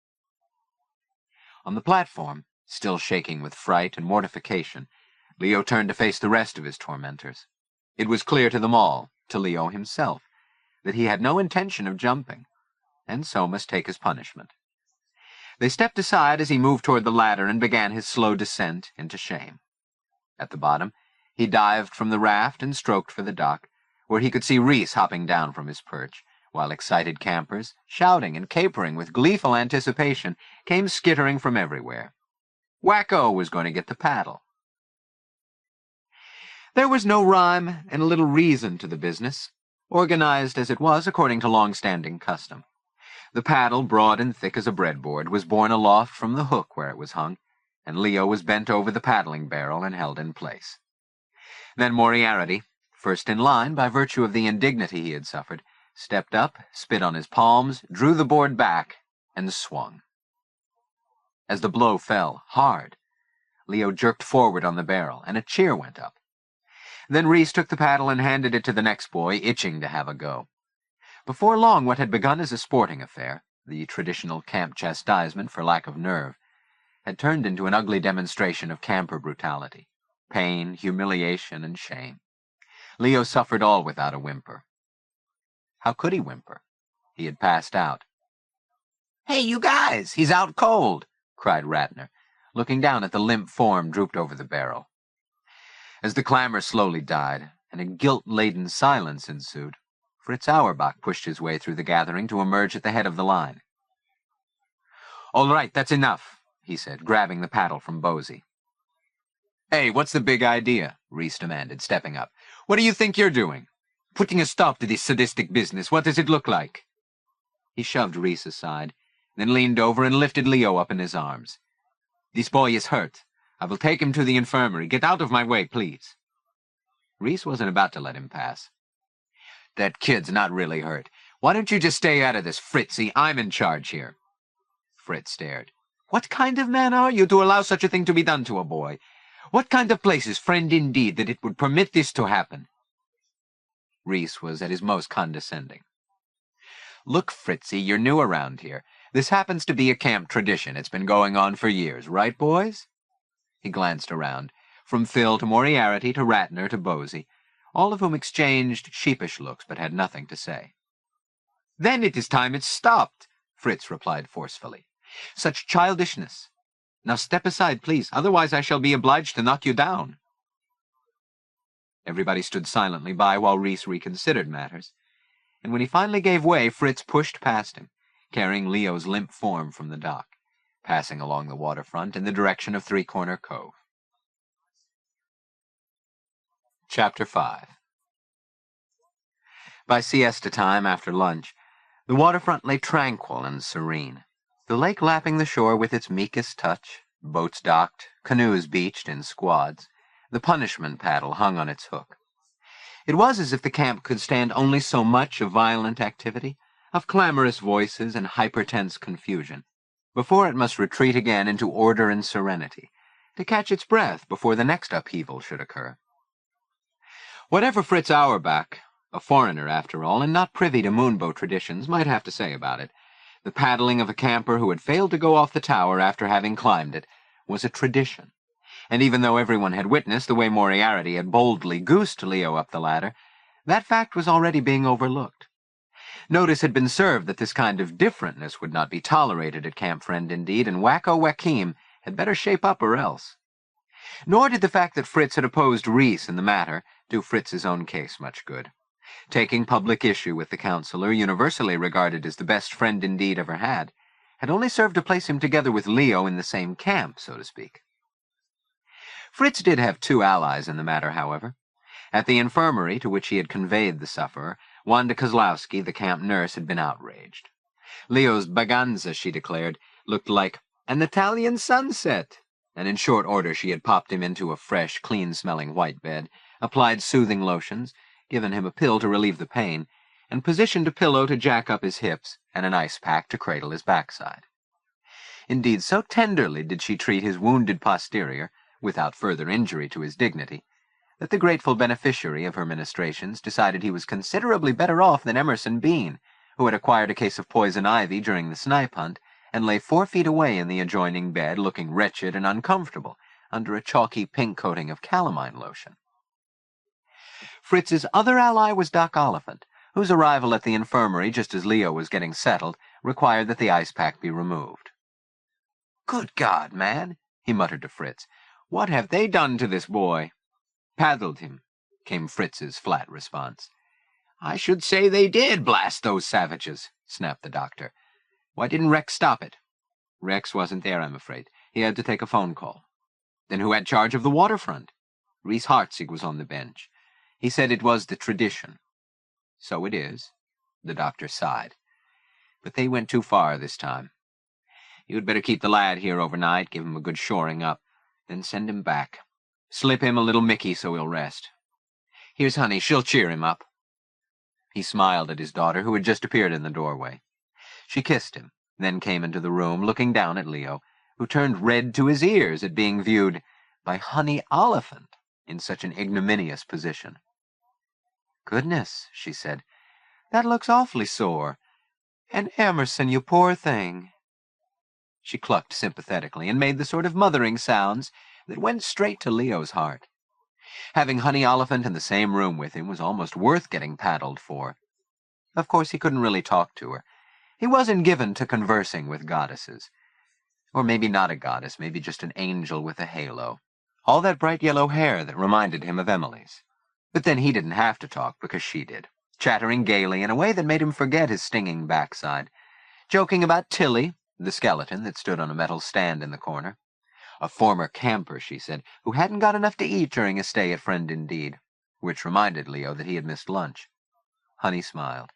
On the platform, still shaking with fright and mortification, Leo turned to face the rest of his tormentors. It was clear to them all, to Leo himself, that he had no intention of jumping, and so must take his punishment. They stepped aside as he moved toward the ladder and began his slow descent into shame. At the bottom, he dived from the raft and stroked for the dock, where he could see Reese hopping down from his perch, while excited campers, shouting and capering with gleeful anticipation, came skittering from everywhere. Wacko was going to get the paddle. There was no rhyme and little reason to the business, organized as it was according to long-standing custom. The paddle, broad and thick as a breadboard, was borne aloft from the hook where it was hung, and Leo was bent over the paddling barrel and held in place. Then Moriarty, first in line by virtue of the indignity he had suffered, stepped up, spit on his palms, drew the board back, and swung. As the blow fell, hard, Leo jerked forward on the barrel, and a cheer went up. Then Reese took the paddle and handed it to the next boy, itching to have a go. Before long, what had begun as a sporting affair, the traditional camp chastisement for lack of nerve, had turned into an ugly demonstration of camper brutality, pain, humiliation, and shame. Leo suffered all without a whimper. How could he whimper? He had passed out. "Hey, you guys! He's out cold!" cried Ratner, looking down at the limp form drooped over the barrel. As the clamor slowly died, and a guilt-laden silence ensued, Fritz Auerbach pushed his way through the gathering to emerge at the head of the line. "All right, that's enough," he said, grabbing the paddle from Bosey. "Hey, what's the big idea?" Reese demanded, stepping up. "What do you think you're doing? Putting a stop to this sadistic business, what does it look like?" He shoved Reese aside, then leaned over and lifted Leo up in his arms. "This boy is hurt. I will take him to the infirmary. Get out of my way, please." Reese wasn't about to let him pass. "That kid's not really hurt. Why don't you just stay out of this, Fritzy? I'm in charge here." Fritz stared. "What kind of man are you to allow such a thing to be done to a boy? What kind of place is Friend Indeed that it would permit this to happen?" Reese was at his most condescending. "Look, Fritzy, you're new around here. This happens to be a camp tradition. It's been going on for years, right, boys?" He glanced around, from Phil to Moriarty to Ratner to Bosey, all of whom exchanged sheepish looks but had nothing to say. "Then it is time it stopped," Fritz replied forcefully. "Such childishness. Now step aside, please, otherwise I shall be obliged to knock you down." Everybody stood silently by while Reese reconsidered matters, and when he finally gave way, Fritz pushed past him, carrying Leo's limp form from the dock, passing along the waterfront in the direction of Three Corner Cove. Chapter 5. By siesta time after lunch, the waterfront lay tranquil and serene, the lake lapping the shore with its meekest touch, boats docked, canoes beached in squads, the punishment paddle hung on its hook. It was as if the camp could stand only so much of violent activity, of clamorous voices and hypertense confusion, before it must retreat again into order and serenity, to catch its breath before the next upheaval should occur. Whatever Fritz Auerbach, a foreigner after all, and not privy to Moonbow traditions, might have to say about it, the paddling of a camper who had failed to go off the tower after having climbed it was a tradition, and even though everyone had witnessed the way Moriarty had boldly goosed Leo up the ladder, that fact was already being overlooked. Notice had been served that this kind of differentness would not be tolerated at Camp Friend Indeed, and Leo Joaquim had better shape up or else. Nor did the fact that Fritz had opposed Reese in the matter do Fritz's own case much good. Taking public issue with the counselor, universally regarded as the best friend Indeed ever had only served to place him together with Leo in the same camp, so to speak. Fritz did have two allies in the matter, however. At the infirmary to which he had conveyed the sufferer, Wanda Kozlowski, the camp nurse, had been outraged. Leo's baganza, she declared, looked like an Italian sunset, and in short order she had popped him into a fresh, clean-smelling white bed, applied soothing lotions, given him a pill to relieve the pain, and positioned a pillow to jack up his hips and an ice pack to cradle his backside. Indeed, so tenderly did she treat his wounded posterior, without further injury to his dignity, that the grateful beneficiary of her ministrations decided he was considerably better off than Emerson Bean, who had acquired a case of poison ivy during the snipe hunt, and lay 4 feet away in the adjoining bed, looking wretched and uncomfortable under a chalky pink coating of calamine lotion. Fritz's other ally was Doc Oliphant, whose arrival at the infirmary just as Leo was getting settled required that the ice pack be removed. "Good God, man," he muttered to Fritz, "what have they done to this boy?" "Paddled him," came Fritz's flat response. "I should say they did, blast those savages," snapped the doctor. "Why didn't Rex stop it?" "Rex wasn't there, I'm afraid. He had to take a phone call." "Then who had charge of the waterfront?" "Reese Hartzig was on the bench. He said it was the tradition." "So it is," the doctor sighed. "But they went too far this time. You'd better keep the lad here overnight, give him a good shoring up, then send him back. Slip him a little Mickey so he'll rest. Here's Honey, she'll cheer him up." He smiled at his daughter, who had just appeared in the doorway. She kissed him, then came into the room, looking down at Leo, who turned red to his ears at being viewed by Honey Oliphant in such an ignominious position. "Goodness," she said, "that looks awfully sore. And Emerson, you poor thing." She clucked sympathetically and made the sort of mothering sounds that went straight to Leo's heart. Having Honey Oliphant in the same room with him was almost worth getting paddled for. Of course, he couldn't really talk to her. He wasn't given to conversing with goddesses. Or maybe not a goddess, maybe just an angel with a halo. All that bright yellow hair that reminded him of Emily's. But then he didn't have to talk because she did, chattering gaily in a way that made him forget his stinging backside, joking about Tilly, the skeleton that stood on a metal stand in the corner. A former camper, she said, who hadn't got enough to eat during his stay at Friend Indeed, which reminded Leo that he had missed lunch. Honey smiled.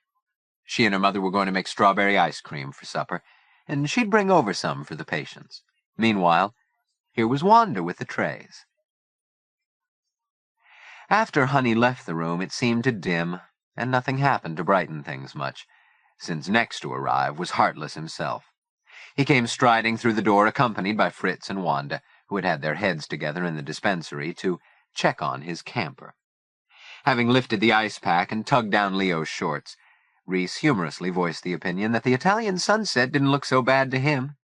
She and her mother were going to make strawberry ice cream for supper, and she'd bring over some for the patients. Meanwhile, here was Wanda with the trays. After Honey left the room, it seemed to dim, and nothing happened to brighten things much, since next to arrive was Heartless himself. He came striding through the door accompanied by Fritz and Wanda, who had had their heads together in the dispensary to check on his camper. Having lifted the ice pack and tugged down Leo's shorts, Reese humorously voiced the opinion that the Italian sunset didn't look so bad to him.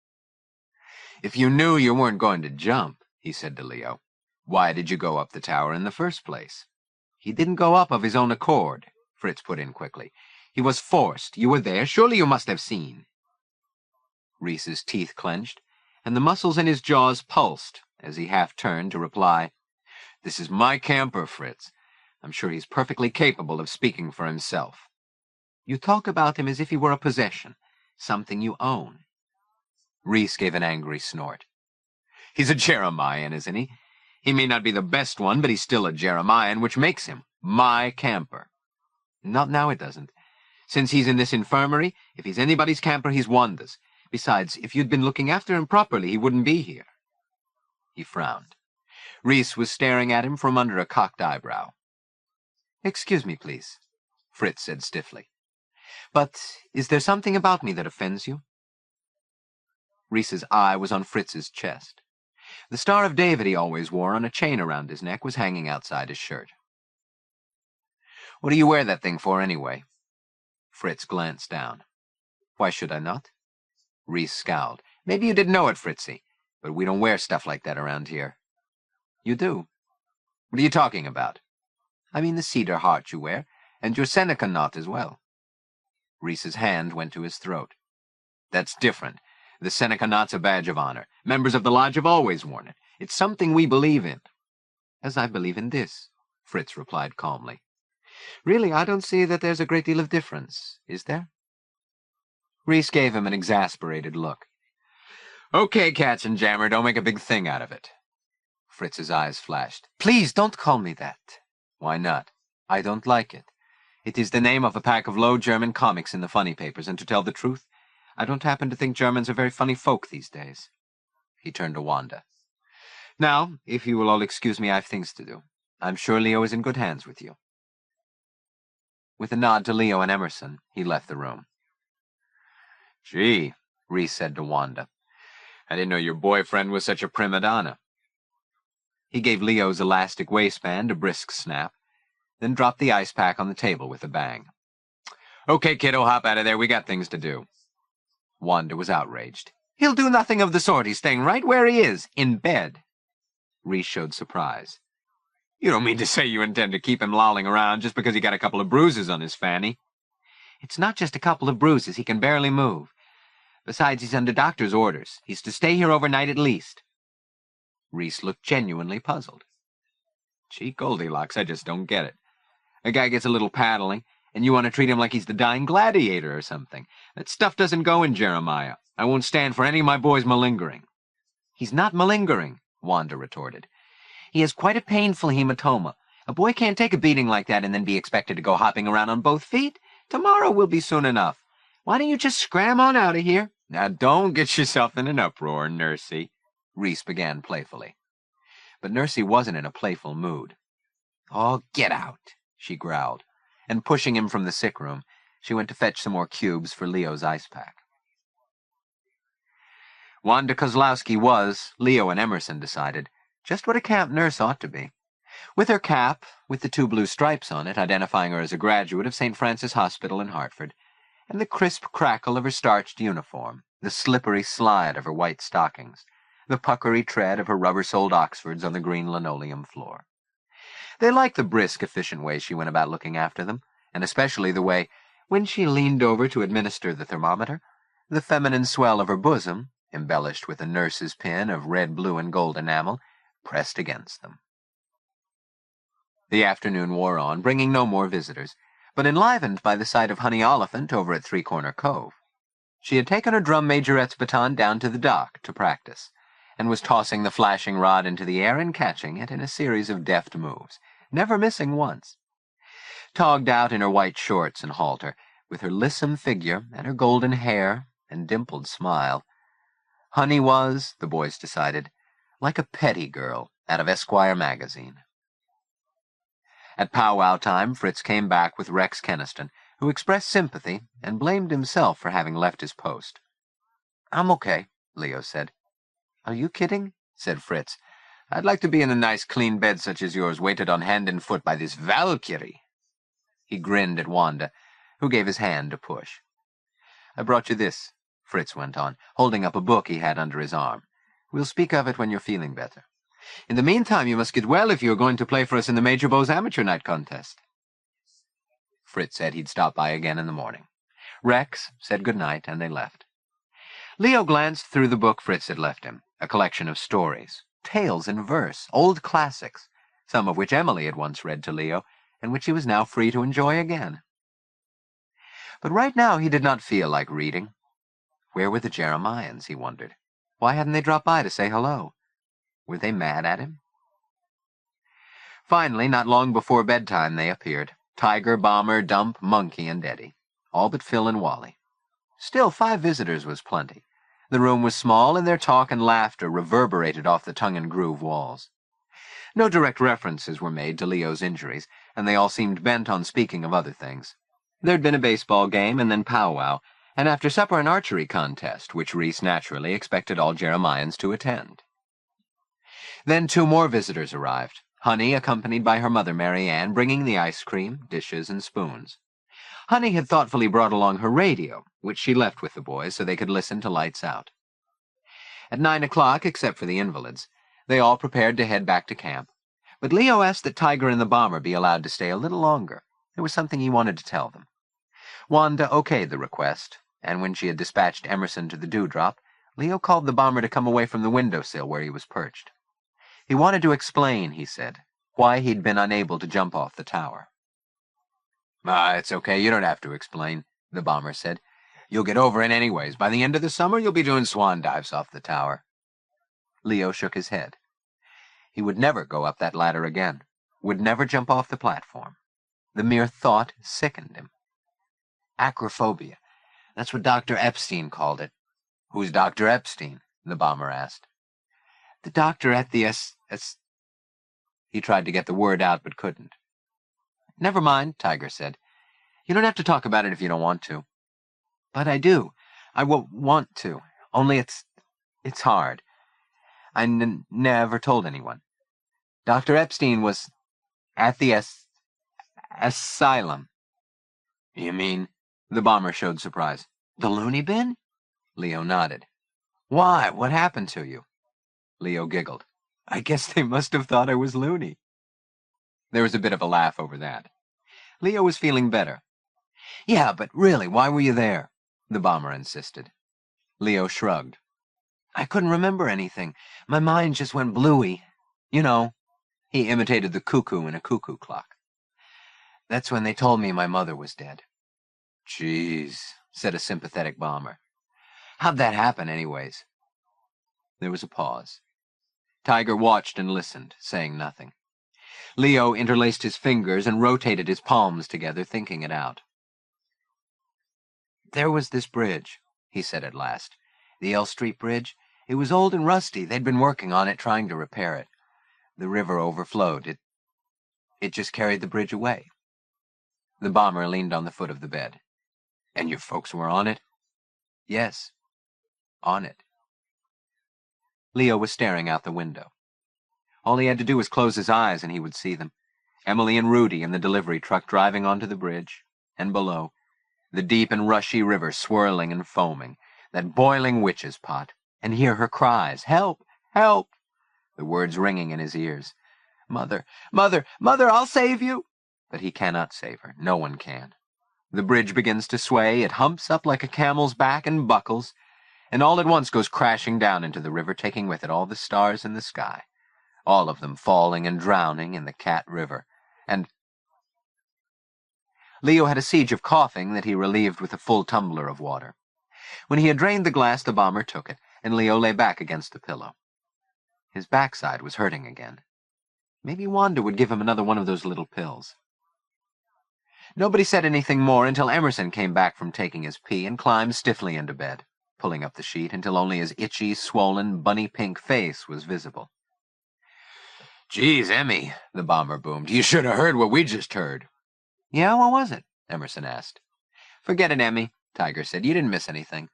"If you knew you weren't going to jump," he said to Leo, "why did you go up the tower in the first place?" "He didn't go up of his own accord," Fritz put in quickly. "He was forced. You were there. Surely you must have seen." Reese's teeth clenched, and the muscles in his jaws pulsed as he half-turned to reply, "This is my camper, Fritz. I'm sure he's perfectly capable of speaking for himself." "You talk about him as if he were a possession, something you own." Reese gave an angry snort. "He's a Jeremiah, isn't he? He may not be the best one, but he's still a Jeremiah, which makes him my camper." "Not now, it doesn't. Since he's in this infirmary, if he's anybody's camper, he's Wanda's. Besides, if you'd been looking after him properly, he wouldn't be here." He frowned. Reese was staring at him from under a cocked eyebrow. "Excuse me, please," Fritz said stiffly. "But is there something about me that offends you?" Reese's eye was on Fritz's chest. The Star of David he always wore on a chain around his neck was hanging outside his shirt. "What do you wear that thing for, anyway?" Fritz glanced down. "Why should I not?" Reese scowled. "Maybe you didn't know it, Fritzy, but we don't wear stuff like that around here." "You do." "What are you talking about?" "I mean the cedar heart you wear, and your Seneca knot as well." Reese's hand went to his throat. "That's different. The Seneca knot's a badge of honor. Members of the lodge have always worn it. It's something we believe in." "As I believe in this," Fritz replied calmly. "Really, I don't see that there's a great deal of difference, is there?" Reese gave him an exasperated look. "Okay, Katzenjammer, don't make a big thing out of it." Fritz's eyes flashed. "Please, don't call me that." "Why not?" "I don't like it. It is the name of a pack of low German comics in the funny papers, and to tell the truth, I don't happen to think Germans are very funny folk these days." He turned to Wanda. "Now, if you will all excuse me, I have things to do. I'm sure Leo is in good hands with you." With a nod to Leo and Emerson, he left the room. "Gee," Reese said to Wanda, "I didn't know your boyfriend was such a prima donna." He gave Leo's elastic waistband a brisk snap, then dropped the ice pack on the table with a bang. "Okay, kiddo, hop out of there. We got things to do." Wanda was outraged. "He'll do nothing of the sort. He's staying right where he is, in bed." Reese showed surprise. "You don't mean to say you intend to keep him lolling around just because he got a couple of bruises on his fanny?" "It's not just a couple of bruises. He can barely move. Besides, he's under doctor's orders. He's to stay here overnight at least." Reese looked genuinely puzzled. "Gee, Goldilocks, I just don't get it. A guy gets a little paddling, and you want to treat him like he's the dying gladiator or something. That stuff doesn't go in Jeremiah. I won't stand for any of my boys malingering." "He's not malingering," Wanda retorted. "He has quite a painful hematoma. A boy can't take a beating like that and then be expected to go hopping around on both feet. Tomorrow will be soon enough. Why don't you just scram on out of here?" "Now don't get yourself in an uproar, Nursey," Reese began playfully. But Nursey wasn't in a playful mood. "Oh, get out," she growled, and pushing him from the sick room, she went to fetch some more cubes for Leo's ice pack. Wanda Kozlowski was, Leo and Emerson decided, just what a camp nurse ought to be. With her cap, with the 2 blue stripes on it, identifying her as a graduate of St. Francis Hospital in Hartford, and the crisp crackle of her starched uniform, the slippery slide of her white stockings, the puckery tread of her rubber-soled Oxfords on the green linoleum floor. They liked the brisk, efficient way she went about looking after them, and especially the way, When she leaned over to administer the thermometer, the feminine swell of her bosom, embellished with a nurse's pin of red, blue, and gold enamel, pressed against them. The afternoon wore on, bringing no more visitors, but enlivened by the sight of Honey Oliphant over at Three Corner Cove. She had taken her drum majorette's baton down to the dock to practice, and was tossing the flashing rod into the air and catching it in a series of deft moves, never missing once. Togged out in her white shorts and halter, with her lissom figure and her golden hair and dimpled smile, Honey was, the boys decided, like a petty girl out of Esquire magazine. At powwow time, Fritz came back with Rex Keniston, who expressed sympathy and blamed himself for having left his post. "I'm okay," Leo said. "Are you kidding?" said Fritz. "I'd like to be in a nice clean bed such as yours, weighted on hand and foot by this Valkyrie." He grinned at Wanda, who gave his hand a push. "I brought you this," Fritz went on, holding up a book he had under his arm. "We'll speak of it when you're feeling better. In the meantime, you must get well if you're going to play for us in the Major Bowes Amateur Night Contest." Fritz said he'd stop by again in the morning. Rex said good night, and they left. Leo glanced through the book Fritz had left him, a collection of stories, tales in verse, old classics, some of which Emily had once read to Leo, and which he was now free to enjoy again. But right now he did not feel like reading. Where were the Jeremians, he wondered? Why hadn't they dropped by to say hello? Were they mad at him? Finally, not long before bedtime, they appeared. Tiger, Bomber, Dump, Monkey, and Eddie. All but Phil and Wally. Still, 5 visitors was plenty. The room was small, and their talk and laughter reverberated off the tongue-and-groove walls. No direct references were made to Leo's injuries, and they all seemed bent on speaking of other things. There'd been a baseball game, and then powwow, and after supper an archery contest, which Reese naturally expected all Jeremians to attend. Then 2 more visitors arrived, Honey accompanied by her mother Mary Ann, bringing the ice cream, dishes, and spoons. Honey had thoughtfully brought along her radio, which she left with the boys so they could listen to Lights Out. At 9 o'clock, except for the invalids, they all prepared to head back to camp, but Leo asked that Tiger and the Bomber be allowed to stay a little longer. There was something he wanted to tell them. Wanda okayed the request, and when she had dispatched Emerson to the dewdrop, Leo called the Bomber to come away from the windowsill where he was perched. He wanted to explain, he said, why he'd been unable to jump off the tower. It's okay, you don't have to explain," the Bomber said. "You'll get over it anyways. By the end of the summer, you'll be doing swan dives off the tower." Leo shook his head. He would never go up that ladder again, would never jump off the platform. The mere thought sickened him. Acrophobia. That's what Dr. Epstein called it. "Who's Dr. Epstein?" the Bomber asked. "The doctor at the He tried to get the word out, but couldn't. "Never mind," Tiger said. "You don't have to talk about it if you don't want to." "But I do. I want to. Only it's hard. I never told anyone. Dr. Epstein was at the asylum." "You mean?" The Bomber showed surprise. "The loony bin?" Leo nodded. "Why? What happened to you?" Leo giggled. "I guess they must have thought I was loony." There was a bit of a laugh over that. Leo was feeling better. "Yeah, but really, why were you there?" the Bomber insisted. Leo shrugged. "I couldn't remember anything. My mind just went bluey. You know." He imitated the cuckoo in a cuckoo clock. "That's when they told me my mother was dead." "Jeez," said a sympathetic Bomber. "How'd that happen, anyways?" There was a pause. Tiger watched and listened, saying nothing. Leo interlaced his fingers and rotated his palms together, thinking it out. "There was this bridge," he said at last. "The L Street Bridge. It was old and rusty. They'd been working on it, trying to repair it. The river overflowed. It just carried the bridge away." The Bomber leaned on the foot of the bed. "And your folks were on it?" "Yes, on it." Leo was staring out the window. All he had to do was close his eyes and he would see them. Emily and Rudy in the delivery truck driving onto the bridge, and below, the deep and rushy river swirling and foaming, that boiling witch's pot, and hear her cries, "Help! Help!" the words ringing in his ears. "Mother, Mother, Mother, I'll save you!" But he cannot save her. No one can. The bridge begins to sway, it humps up like a camel's back and buckles, and all at once goes crashing down into the river, taking with it all the stars in the sky, all of them falling and drowning in the Cat River. And Leo had a siege of coughing that he relieved with a full tumbler of water. When he had drained the glass, the bomber took it, and Leo lay back against the pillow. His backside was hurting again. Maybe Wanda would give him another one of those little pills. Nobody said anything more until Emerson came back from taking his pee and climbed stiffly into bed, pulling up the sheet until only his itchy, swollen, bunny-pink face was visible. "Geez, Emmy," the bomber boomed, "you should have heard what we just heard." "Yeah, what was it?" Emerson asked. "Forget it, Emmy," Tiger said. "You didn't miss anything."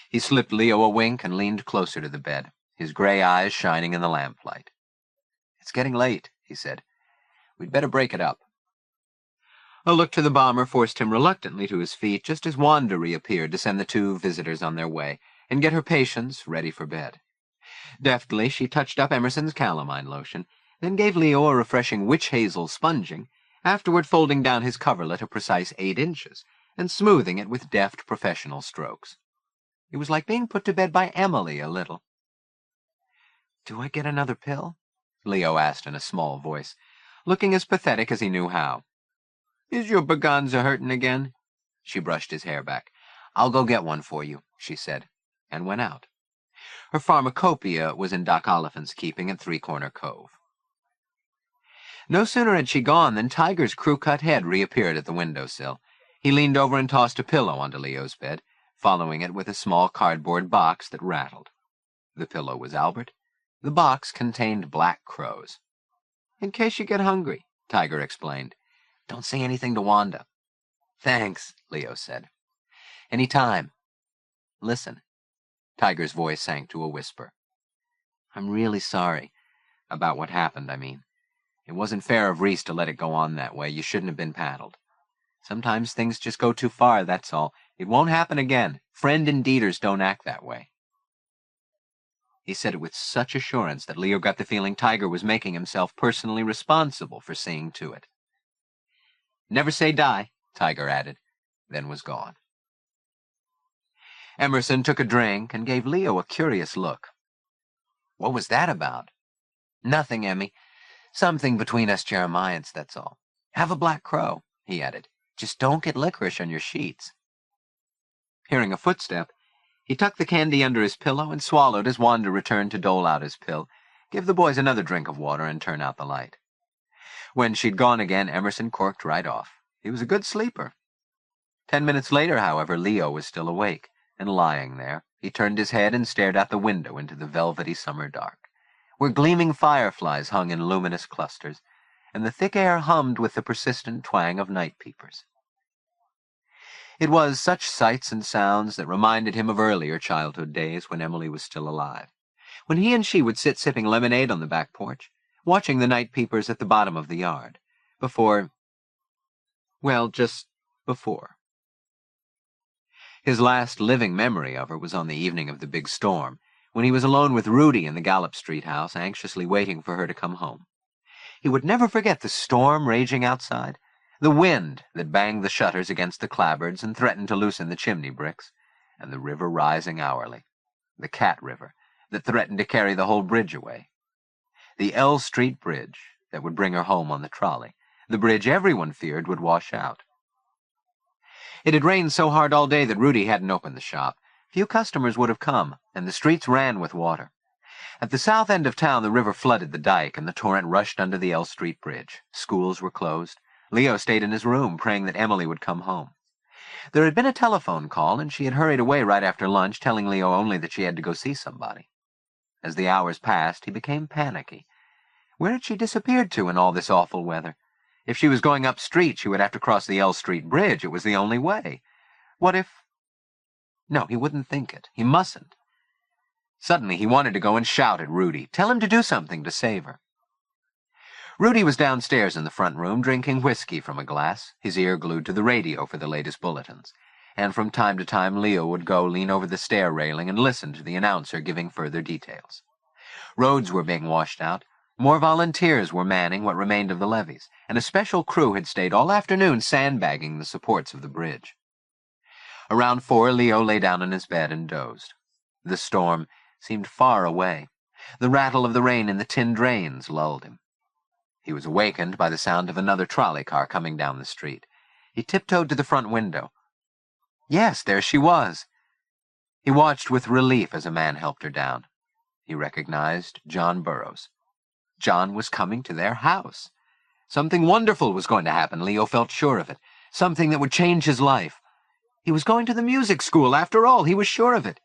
He slipped Leo a wink and leaned closer to the bed, his gray eyes shining in the lamplight. "It's getting late," he said. "We'd better break it up." A look to the bomber forced him reluctantly to his feet just as Wanda reappeared to send the two visitors on their way and get her patients ready for bed. Deftly, she touched up Emerson's calamine lotion, then gave Leo a refreshing witch hazel sponging, afterward folding down his coverlet a precise 8 inches and smoothing it with deft professional strokes. It was like being put to bed by Emily a little. "Do I get another pill?" Leo asked in a small voice, looking as pathetic as he knew how. "Is your baganza hurting again?" She brushed his hair back. "I'll go get one for you," she said, and went out. Her pharmacopoeia was in Doc Oliphant's keeping at Three-Corner Cove. No sooner had she gone than Tiger's crew-cut head reappeared at the windowsill. He leaned over and tossed a pillow onto Leo's bed, following it with a small cardboard box that rattled. The pillow was Albert. The box contained black crows. "In case you get hungry," Tiger explained. "Don't say anything to Wanda." "Thanks," Leo said. "Any time. Listen." Tiger's voice sank to a whisper. "I'm really sorry. About what happened, I mean. It wasn't fair of Reese to let it go on that way. You shouldn't have been paddled. Sometimes things just go too far, that's all. It won't happen again. Friend and Dieters don't act that way." He said it with such assurance that Leo got the feeling Tiger was making himself personally responsible for seeing to it. "Never say die," Tiger added, then was gone. Emerson took a drink and gave Leo a curious look. "What was that about?" "Nothing, Emmy. Something between us Jeremiads, that's all. Have a black crow," he added. "Just don't get licorice on your sheets." Hearing a footstep, he tucked the candy under his pillow and swallowed as Wanda returned to dole out his pill, give the boys another drink of water, and turn out the light. When she'd gone again, Emerson corked right off. He was a good sleeper. 10 minutes later, however, Leo was still awake, and lying there, he turned his head and stared out the window into the velvety summer dark, where gleaming fireflies hung in luminous clusters, and the thick air hummed with the persistent twang of night peepers. It was such sights and sounds that reminded him of earlier childhood days when Emily was still alive, when he and she would sit sipping lemonade on the back porch, watching the night peepers at the bottom of the yard, just before. His last living memory of her was on the evening of the big storm, when he was alone with Rudy in the Gallup Street house, anxiously waiting for her to come home. He would never forget the storm raging outside, the wind that banged the shutters against the clapboards and threatened to loosen the chimney bricks, and the river rising hourly, the Cat River, that threatened to carry the whole bridge away. The L Street Bridge that would bring her home on the trolley, the bridge everyone feared would wash out. It had rained so hard all day that Rudy hadn't opened the shop. Few customers would have come, and the streets ran with water. At the south end of town, the river flooded the dike, and the torrent rushed under the L Street Bridge. Schools were closed. Leo stayed in his room, praying that Emily would come home. There had been a telephone call, and she had hurried away right after lunch, telling Leo only that she had to go see somebody. As the hours passed, he became panicky. Where had she disappeared to in all this awful weather? If she was going up street, she would have to cross the L Street Bridge. It was the only way. What if... No, he wouldn't think it. He mustn't. Suddenly, he wanted to go and shout at Rudy, tell him to do something to save her. Rudy was downstairs in the front room, drinking whiskey from a glass, his ear glued to the radio for the latest bulletins. And from time to time, Leo would go lean over the stair railing and listen to the announcer giving further details. Roads were being washed out. More volunteers were manning what remained of the levees, and a special crew had stayed all afternoon sandbagging the supports of the bridge. Around 4, Leo lay down in his bed and dozed. The storm seemed far away. The rattle of the rain in the tin drains lulled him. He was awakened by the sound of another trolley car coming down the street. He tiptoed to the front window. Yes, there she was. He watched with relief as a man helped her down. He recognized John Burroughs. John was coming to their house. Something wonderful was going to happen, Leo felt sure of it. Something that would change his life. He was going to the music school, after all, he was sure of it.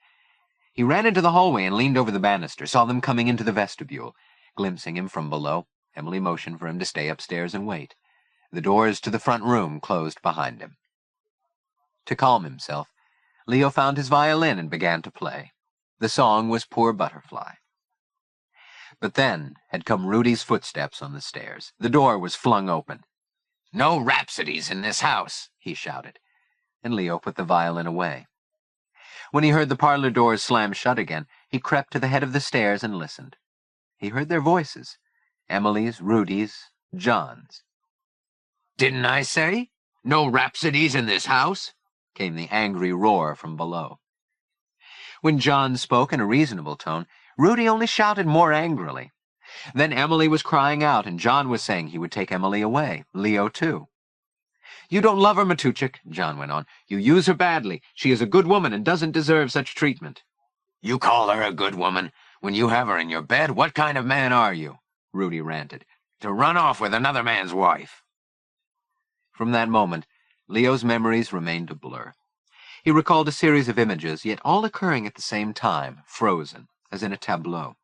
He ran into the hallway and leaned over the banister, saw them coming into the vestibule. Glimpsing him from below, Emily motioned for him to stay upstairs and wait. The doors to the front room closed behind him. To calm himself, Leo found his violin and began to play. The song was Poor Butterfly. But then had come Rudy's footsteps on the stairs. The door was flung open. "No rhapsodies in this house," he shouted, and Leo put the violin away. When he heard the parlor doors slam shut again, he crept to the head of the stairs and listened. He heard their voices, Emily's, Rudy's, John's. "Didn't I say? No rhapsodies in this house?" came the angry roar from below. When John spoke in a reasonable tone, Rudy only shouted more angrily. Then Emily was crying out, and John was saying he would take Emily away, Leo too. "You don't love her, Matuchik," John went on. "You use her badly. She is a good woman and doesn't deserve such treatment." "You call her a good woman when you have her in your bed? What kind of man are you?" Rudy ranted. "To run off with another man's wife." From that moment, Leo's memories remained a blur. He recalled a series of images, yet all occurring at the same time, frozen, as in a tableau,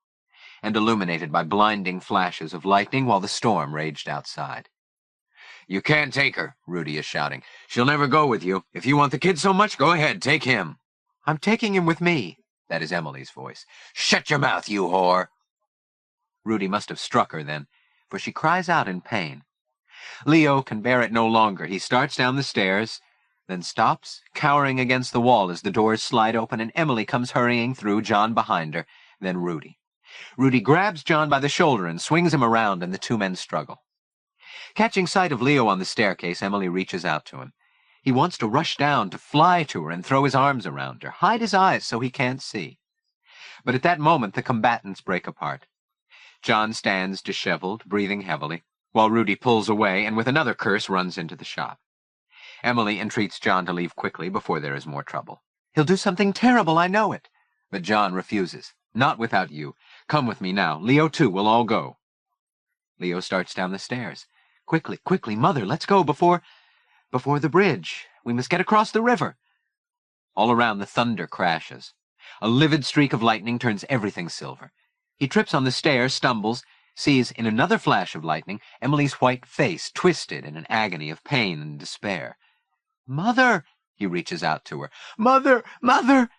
and illuminated by blinding flashes of lightning while the storm raged outside. "You can't take her," Rudy is shouting. "She'll never go with you. If you want the kid so much, go ahead, take him." "I'm taking him with me." That is Emily's voice. "Shut your mouth, you whore." Rudy must have struck her then, for she cries out in pain. Leo can bear it no longer. He starts down the stairs, then stops, cowering against the wall as the doors slide open and Emily comes hurrying through, John behind her, then Rudy. Rudy grabs John by the shoulder and swings him around, and the two men struggle. Catching sight of Leo on the staircase, Emily reaches out to him. He wants to rush down, to fly to her and throw his arms around her, hide his eyes so he can't see. But at that moment the combatants break apart. John stands disheveled, breathing heavily, while Rudy pulls away and with another curse runs into the shop. Emily entreats John to leave quickly before there is more trouble. "He'll do something terrible, I know it." But John refuses. "Not without you. Come with me now. Leo, too, we'll all go." Leo starts down the stairs. "Quickly, quickly, Mother, let's go before the bridge. We must get across the river." All around the thunder crashes. A livid streak of lightning turns everything silver. He trips on the stair, stumbles, sees in another flash of lightning Emily's white face twisted in an agony of pain and despair. "Mother!" He reaches out to her. "Mother! Mother!"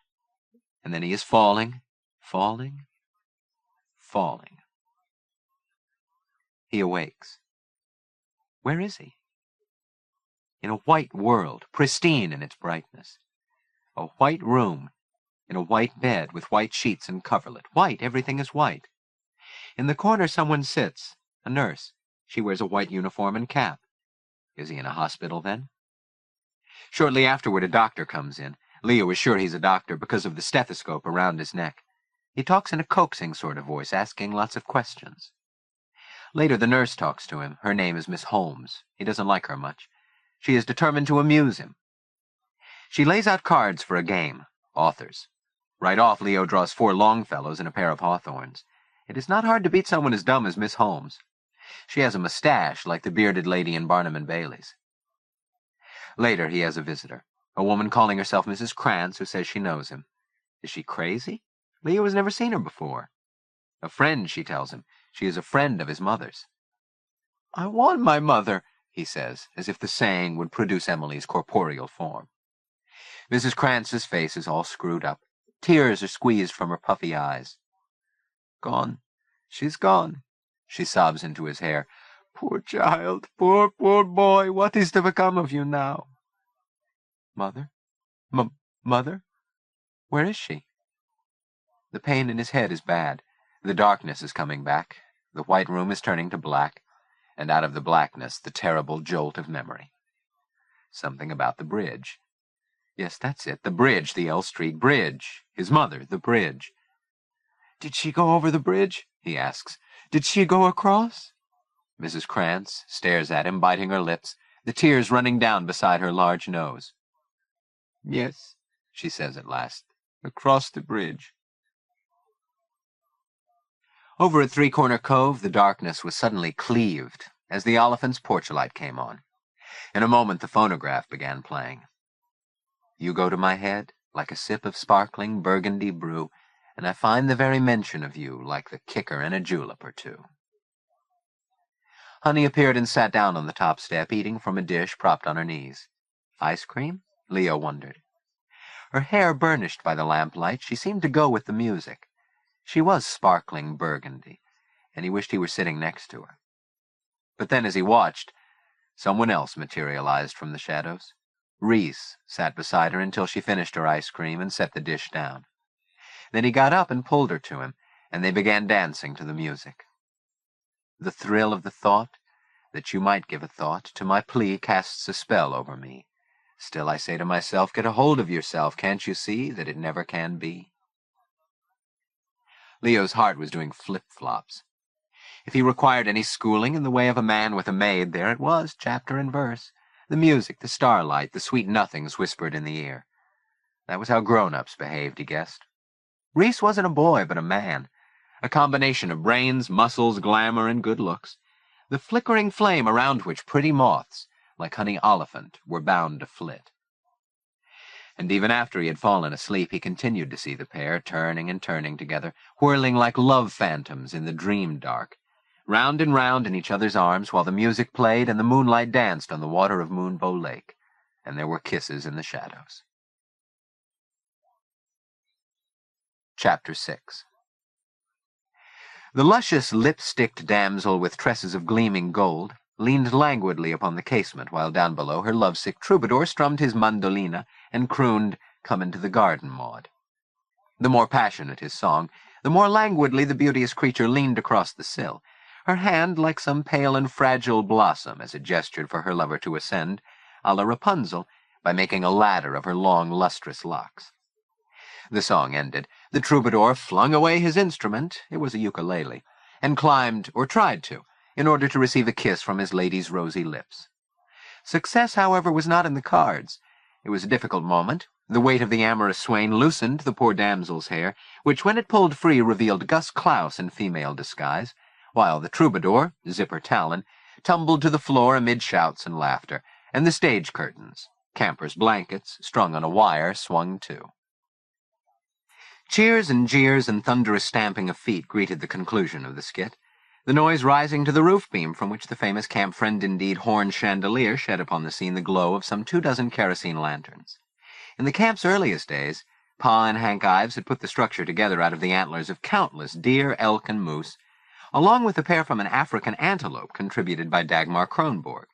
And then he is falling, falling, falling. He awakes. Where is he? In a white world, pristine in its brightness. A white room, in a white bed with white sheets and coverlet. White, everything is white. In the corner someone sits, a nurse. She wears a white uniform and cap. Is he in a hospital then? Shortly afterward a doctor comes in. Leo is sure he's a doctor because of the stethoscope around his neck. He talks in a coaxing sort of voice, asking lots of questions. Later the nurse talks to him. Her name is Miss Holmes. He doesn't like her much. She is determined to amuse him. She lays out cards for a game, authors. Right off, Leo draws 4 Longfellows and a pair of Hawthorns. It is not hard to beat someone as dumb as Miss Holmes. She has a mustache like the bearded lady in Barnum and Bailey's. Later he has a visitor, a woman calling herself Mrs. Krantz who says she knows him. Is she crazy? Leo has never seen her before. A friend, she tells him. She is a friend of his mother's. "I want my mother," he says, as if the saying would produce Emily's corporeal form. Mrs. Krantz's face is all screwed up. Tears are squeezed from her puffy eyes. "Gone. She's gone," she sobs into his hair. "Poor child, poor boy, what is to become of you now?" "Mother? Mother? Where is she?" The pain in his head is bad. The darkness is coming back. The white room is turning to black, and out of the blackness the terrible jolt of memory. Something about the bridge. Yes, that's it. The bridge, the L Street Bridge. His mother, the bridge. "Did she go over the bridge?" he asks. "Did she go across?" Mrs. Krantz stares at him, biting her lips, the tears running down beside her large nose. "Yes," she says at last, "across the bridge." Over at Three-Corner Cove, the darkness was suddenly cleaved as the Oliphant's porch-light came on. In a moment the phonograph began playing. "You go to my head like a sip of sparkling burgundy brew, and I find the very mention of you like the kicker in a julep or two." Honey appeared and sat down on the top step, eating from a dish propped on her knees. Ice cream? Leo wondered. Her hair burnished by the lamplight, she seemed to go with the music. She was sparkling burgundy, and he wished he were sitting next to her. But then, as he watched, someone else materialized from the shadows. Reese sat beside her until she finished her ice cream and set the dish down. Then he got up and pulled her to him, and they began dancing to the music. The thrill of the thought that you might give a thought to my plea casts a spell over me. Still I say to myself, get a hold of yourself, can't you see that it never can be? Leo's heart was doing flip-flops. If he required any schooling in the way of a man with a maid, there it was, chapter and verse. The music, the starlight, the sweet nothings whispered in the ear. That was how grown-ups behaved, he guessed. Reese wasn't a boy, but a man. A combination of brains, muscles, glamour, and good looks. The flickering flame around which pretty moths, like honey oliphant, were bound to flit. And even after he had fallen asleep, he continued to see the pair turning and turning together, whirling like love phantoms in the dream dark, round and round in each other's arms while the music played and the moonlight danced on the water of Moonbow Lake, and there were kisses in the shadows. Chapter 6. The luscious, lip-sticked damsel with tresses of gleaming gold leaned languidly upon the casement while down below her lovesick troubadour strummed his mandolina and crooned, "Come into the garden, Maud." The more passionate his song, the more languidly the beauteous creature leaned across the sill, her hand like some pale and fragile blossom as it gestured for her lover to ascend, a la Rapunzel, by making a ladder of her long, lustrous locks. The song ended. The troubadour flung away his instrument, it was a ukulele, and climbed, or tried to, in order to receive a kiss from his lady's rosy lips. Success, however, was not in the cards. It was a difficult moment. The weight of the amorous swain loosened the poor damsel's hair, which when it pulled free revealed Gus Klaus in female disguise, while the troubadour, Zipper Talon, tumbled to the floor amid shouts and laughter, and the stage curtains, campers' blankets, strung on a wire, swung too. Cheers and jeers and thunderous stamping of feet greeted the conclusion of the skit, the noise rising to the roof beam from which the famous Camp Friend Indeed horn chandelier shed upon the scene the glow of some 24 kerosene lanterns. In the camp's earliest days, Pa and Hank Ives had put the structure together out of the antlers of countless deer, elk, and moose, along with a pair from an African antelope contributed by Dagmar Kronborg,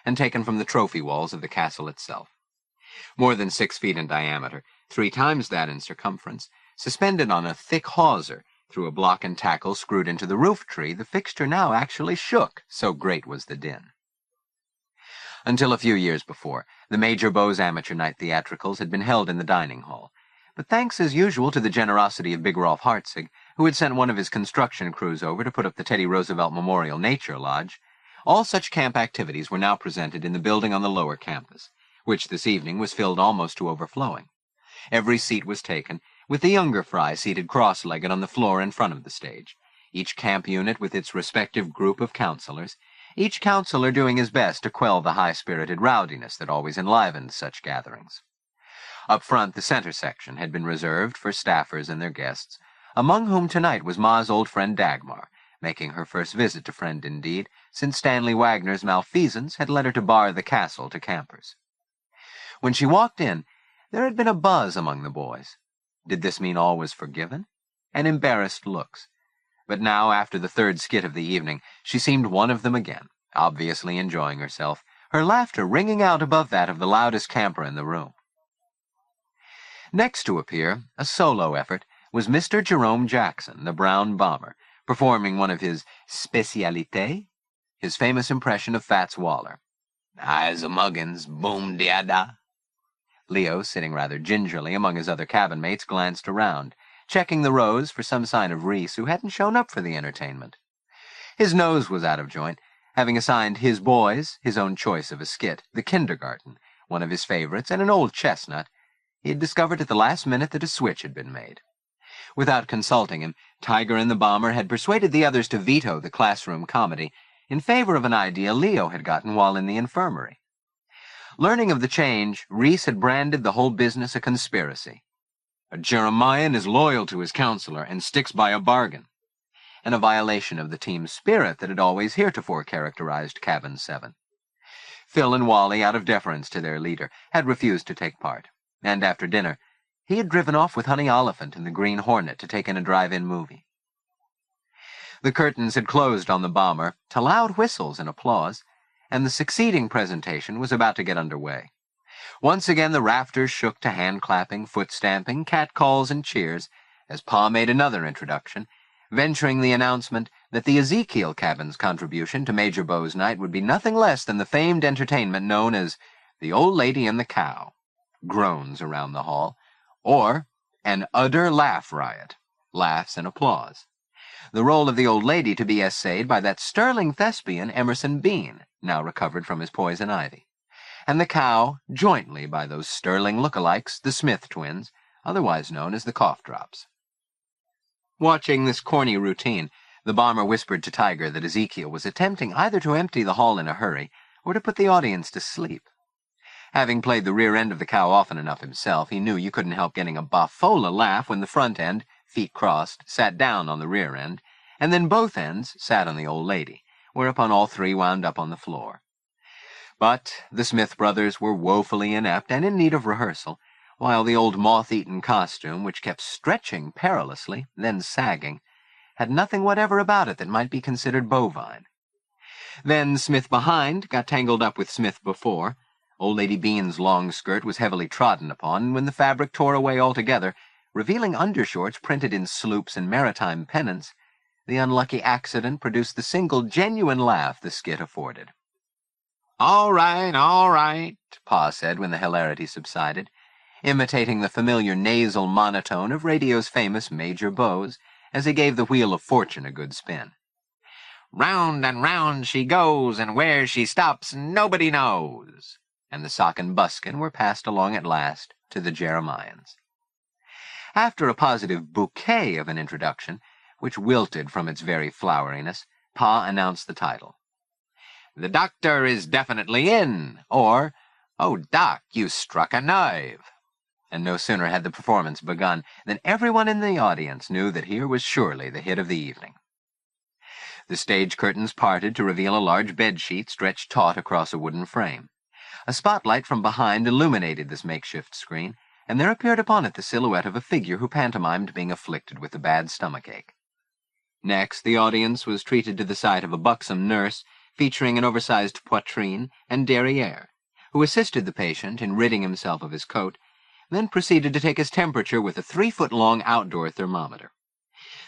and taken from the trophy walls of the castle itself. More than 6 feet in diameter, 3 times that in circumference, suspended on a thick hawser through a block and tackle screwed into the roof tree, the fixture now actually shook, so great was the din. Until a few years before, the Major Beau's amateur night theatricals had been held in the dining hall, but thanks as usual to the generosity of Big Rolf Hartzig, who had sent one of his construction crews over to put up the Teddy Roosevelt Memorial Nature Lodge, all such camp activities were now presented in the building on the lower campus, which this evening was filled almost to overflowing. Every seat was taken, with the younger fry seated cross-legged on the floor in front of the stage, each camp unit with its respective group of counselors, each counselor doing his best to quell the high-spirited rowdiness that always enlivened such gatherings. Up front, the center section had been reserved for staffers and their guests, among whom tonight was Ma's old friend Dagmar, making her first visit to Friend Indeed since Stanley Wagner's malfeasance had led her to bar the castle to campers. When she walked in, there had been a buzz among the boys. Did this mean all was forgiven? And embarrassed looks. But now, after the third skit of the evening, she seemed one of them again, obviously enjoying herself, her laughter ringing out above that of the loudest camper in the room. Next to appear, a solo effort, was Mr. Jerome Jackson, the brown bomber, performing one of his spécialités, his famous impression of Fats Waller. "I's a muggins, boom diada." Leo, sitting rather gingerly among his other cabin mates, glanced around, checking the rows for some sign of Reese, who hadn't shown up for the entertainment. His nose was out of joint, having assigned his boys his own choice of a skit, The Kindergarten, one of his favorites, and an old chestnut. He had discovered at the last minute that a switch had been made. Without consulting him, Tiger and the Bomber had persuaded the others to veto the classroom comedy in favor of an idea Leo had gotten while in the infirmary. Learning of the change, Reese had branded the whole business a conspiracy. "A Jeremiah is loyal to his counselor and sticks by a bargain," and a violation of the team spirit that had always heretofore characterized Cabin 7. Phil and Wally, out of deference to their leader, had refused to take part, and after dinner, he had driven off with Honey Oliphant and the Green Hornet to take in a drive-in movie. The curtains had closed on the Bomber to loud whistles and applause, and the succeeding presentation was about to get underway. Once again the rafters shook to hand-clapping, foot-stamping, cat-calls, and cheers, as Pa made another introduction, venturing the announcement that the Ezekiel cabin's contribution to Major Beau's night would be nothing less than the famed entertainment known as The Old Lady and the Cow. Groans around the hall, or an utter laugh riot, laughs and applause. The role of the old lady to be essayed by that sterling thespian Emerson Bean, now recovered from his poison ivy, and the cow jointly by those sterling lookalikes, the Smith twins, otherwise known as the cough drops. Watching this corny routine, the Bomber whispered to Tiger that Ezekiel was attempting either to empty the hall in a hurry or to put the audience to sleep. Having played the rear end of the cow often enough himself, he knew you couldn't help getting a baffola laugh when the front end, feet crossed, sat down on the rear end, and then both ends sat on the old lady, whereupon all three wound up on the floor. But the Smith brothers were woefully inept and in need of rehearsal, while the old moth-eaten costume, which kept stretching perilously, then sagging, had nothing whatever about it that might be considered bovine. Then Smith behind got tangled up with Smith before. Old Lady Bean's long skirt was heavily trodden upon, and when the fabric tore away altogether, revealing undershorts printed in sloops and maritime pennants, the unlucky accident produced the single genuine laugh the skit afforded. All right, Pa said when the hilarity subsided, imitating the familiar nasal monotone of radio's famous Major Bowes as he gave the Wheel of Fortune a good spin. "Round and round she goes, and where she stops nobody knows." And the sock and buskin were passed along at last to the Jeremians. After a positive bouquet of an introduction, which wilted from its very floweriness, Pa announced the title. "The Doctor is definitely in," or, "Oh, Doc, you struck a nerve." And no sooner had the performance begun than everyone in the audience knew that here was surely the hit of the evening. The stage curtains parted to reveal a large bedsheet stretched taut across a wooden frame. A spotlight from behind illuminated this makeshift screen, and there appeared upon it the silhouette of a figure who pantomimed being afflicted with a bad stomachache. Next, the audience was treated to the sight of a buxom nurse featuring an oversized poitrine and derriere, who assisted the patient in ridding himself of his coat, then proceeded to take his temperature with a 3-foot-long outdoor thermometer.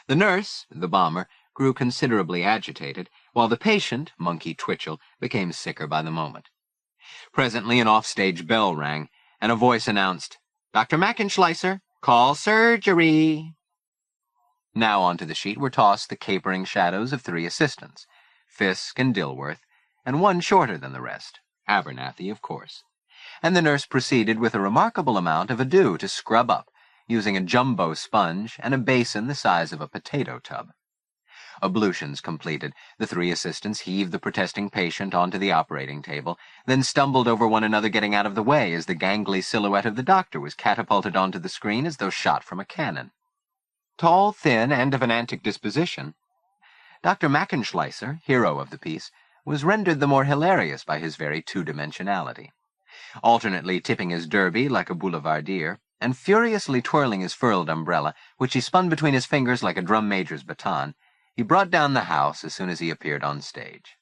The nurse, the Bomber, grew considerably agitated, while the patient, Monkey Twitchell, became sicker by the moment. Presently an off-stage bell rang, and a voice announced, "Dr. Mackenschleiser, call surgery." Now onto the sheet were tossed the capering shadows of 3 assistants, Fisk and Dilworth, and one shorter than the rest, Abernathy, of course. And the nurse proceeded with a remarkable amount of ado to scrub up, using a jumbo sponge and a basin the size of a potato tub. Ablutions completed, the 3 assistants heaved the protesting patient onto the operating table, then stumbled over one another getting out of the way as the gangly silhouette of the doctor was catapulted onto the screen as though shot from a cannon. Tall, thin, and of an antic disposition, Dr. Mackenschleiser, hero of the piece, was rendered the more hilarious by his very two-dimensionality. Alternately tipping his derby like a boulevardier, and furiously twirling his furled umbrella, which he spun between his fingers like a drum major's baton, he brought down the house as soon as he appeared on stage.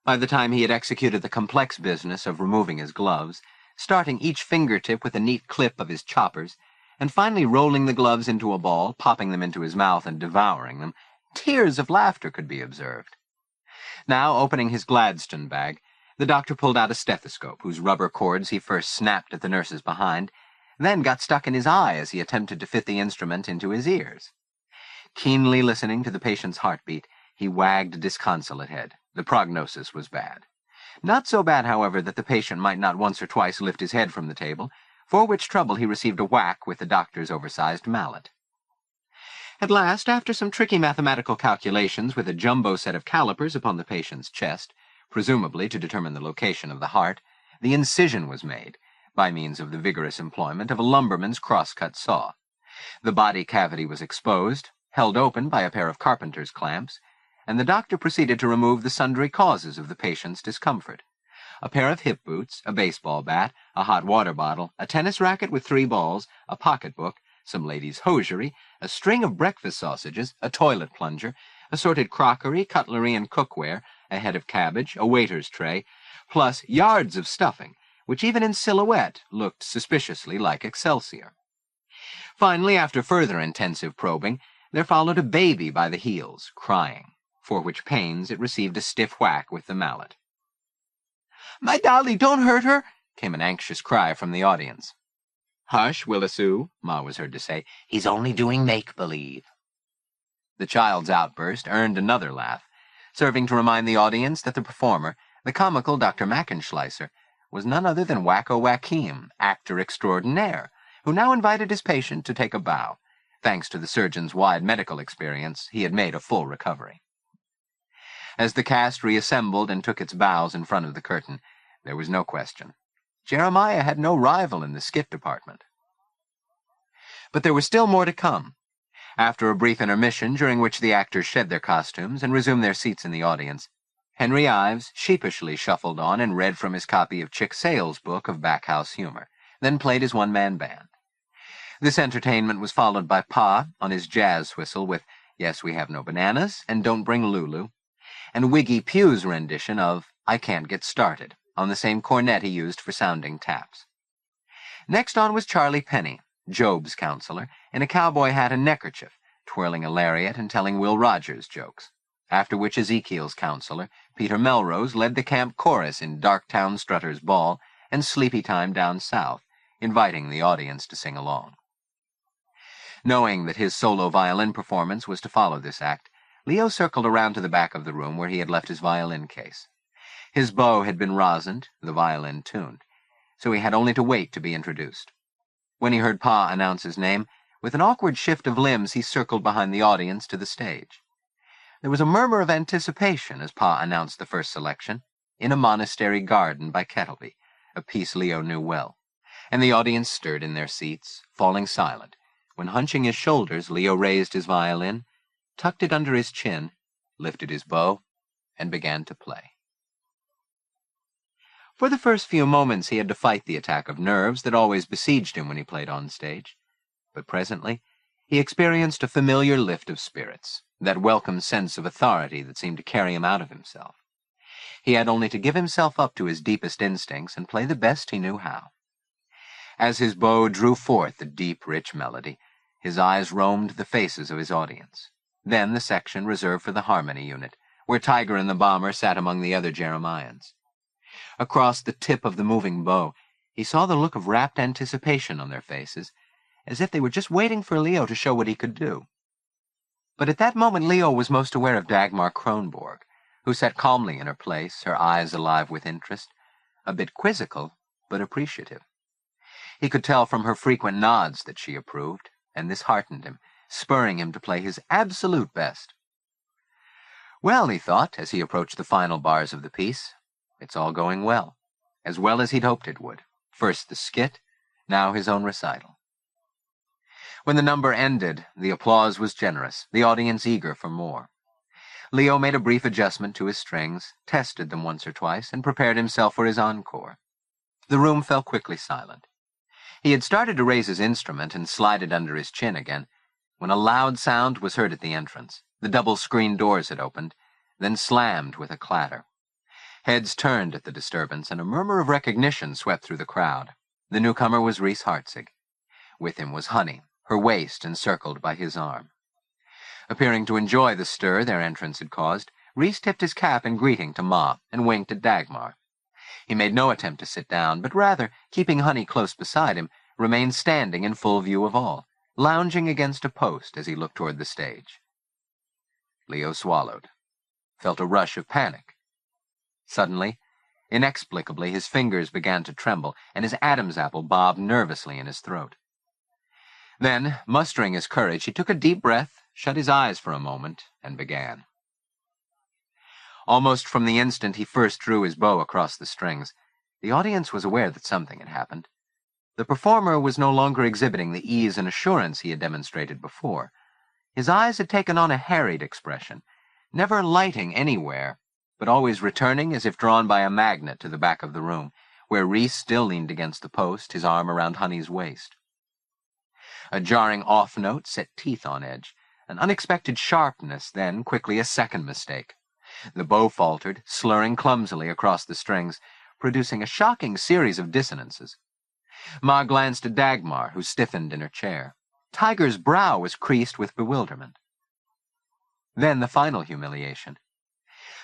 By the time he had executed the complex business of removing his gloves, starting each fingertip with a neat clip of his choppers, and finally rolling the gloves into a ball, popping them into his mouth and devouring them, Tears of laughter could be observed. Now, opening his Gladstone bag, the doctor pulled out a stethoscope, whose rubber cords he first snapped at the nurses behind, then got stuck in his eye as he attempted to fit the instrument into his ears. Keenly listening to the patient's heartbeat, he wagged a disconsolate head. The prognosis was bad. Not so bad, however, that the patient might not once or twice lift his head from the table, for which trouble he received a whack with the doctor's oversized mallet. At last, after some tricky mathematical calculations with a jumbo set of calipers upon the patient's chest, presumably to determine the location of the heart, the incision was made, by means of the vigorous employment of a lumberman's cross-cut saw. The body cavity was exposed, held open by a pair of carpenter's clamps, and the doctor proceeded to remove the sundry causes of the patient's discomfort. A pair of hip boots, a baseball bat, a hot water bottle, a tennis racket with 3 balls, a pocketbook, some ladies' hosiery, a string of breakfast sausages, a toilet plunger, assorted crockery, cutlery, and cookware, a head of cabbage, a waiter's tray, plus yards of stuffing, which even in silhouette looked suspiciously like Excelsior. Finally, after further intensive probing, there followed a baby by the heels, crying, for which pains it received a stiff whack with the mallet. "My dolly, don't hurt her!" came an anxious cry from the audience. "Hush, Willisoo," Ma was heard to say. "He's only doing make-believe." The child's outburst earned another laugh, serving to remind the audience that the performer, the comical Dr. Mackenschleiser, was none other than Leo Joaquim, actor extraordinaire, who now invited his patient to take a bow. Thanks to the surgeon's wide medical experience, he had made a full recovery. As the cast reassembled and took its bows in front of the curtain, there was no question. Jeremiah had no rival in the skit department. But there was still more to come. After a brief intermission, during which the actors shed their costumes and resumed their seats in the audience, Henry Ives sheepishly shuffled on and read from his copy of Chick Sale's book of back-house humor, then played his one-man band. This entertainment was followed by Pa on his jazz whistle with "Yes, We Have No Bananas" and "Don't Bring Lulu," and Wiggy Pugh's rendition of "I Can't Get Started" on the same cornet he used for sounding taps. Next on was Charlie Penny, Job's counselor, in a cowboy hat and neckerchief, twirling a lariat and telling Will Rogers jokes, after which Ezekiel's counselor, Peter Melrose, led the camp chorus in Darktown Strutter's Ball and Sleepy Time Down South, inviting the audience to sing along. Knowing that his solo violin performance was to follow this act, Leo circled around to the back of the room where he had left his violin case. His bow had been rosined, the violin tuned, so he had only to wait to be introduced. When he heard Pa announce his name, with an awkward shift of limbs he circled behind the audience to the stage. There was a murmur of anticipation as Pa announced the first selection, "In a Monastery Garden" by Kettleby, a piece Leo knew well, and the audience stirred in their seats, falling silent, when hunching his shoulders Leo raised his violin, tucked it under his chin, lifted his bow, and began to play. For the first few moments he had to fight the attack of nerves that always besieged him when he played on stage, but presently he experienced a familiar lift of spirits, that welcome sense of authority that seemed to carry him out of himself. He had only to give himself up to his deepest instincts and play the best he knew how. As his bow drew forth the deep, rich melody, his eyes roamed the faces of his audience. Then the section reserved for the harmony unit, where Tiger and the Bomber sat among the other Jeremians. Across the tip of the moving bow, he saw the look of rapt anticipation on their faces, as if they were just waiting for Leo to show what he could do. But at that moment Leo was most aware of Dagmar Kronborg, who sat calmly in her place, her eyes alive with interest, a bit quizzical, but appreciative. He could tell from her frequent nods that she approved, and this heartened him, spurring him to play his absolute best. Well, he thought, as he approached the final bars of the piece, it's all going well as he'd hoped it would. First the skit, now his own recital. When the number ended, the applause was generous, the audience eager for more. Leo made a brief adjustment to his strings, tested them once or twice, and prepared himself for his encore. The room fell quickly silent. He had started to raise his instrument and slide it under his chin again, when a loud sound was heard at the entrance. The double screen doors had opened, then slammed with a clatter. Heads turned at the disturbance, and a murmur of recognition swept through the crowd. The newcomer was Reese Hartzig. With him was Honey, her waist encircled by his arm. Appearing to enjoy the stir their entrance had caused, Reese tipped his cap in greeting to Ma and winked at Dagmar. He made no attempt to sit down, but rather, keeping Honey close beside him, remained standing in full view of all, lounging against a post as he looked toward the stage. Leo swallowed, felt a rush of panic. Suddenly, inexplicably, his fingers began to tremble, and his Adam's apple bobbed nervously in his throat. Then, mustering his courage, he took a deep breath, shut his eyes for a moment, and began. Almost from the instant he first drew his bow across the strings, the audience was aware that something had happened. The performer was no longer exhibiting the ease and assurance he had demonstrated before. His eyes had taken on a harried expression, never lighting anywhere, but always returning as if drawn by a magnet to the back of the room, where Reese still leaned against the post, his arm around Honey's waist. A jarring off note set teeth on edge, an unexpected sharpness, then quickly a second mistake. The bow faltered, slurring clumsily across the strings, producing a shocking series of dissonances. Ma glanced at Dagmar, who stiffened in her chair. Tiger's brow was creased with bewilderment. Then the final humiliation.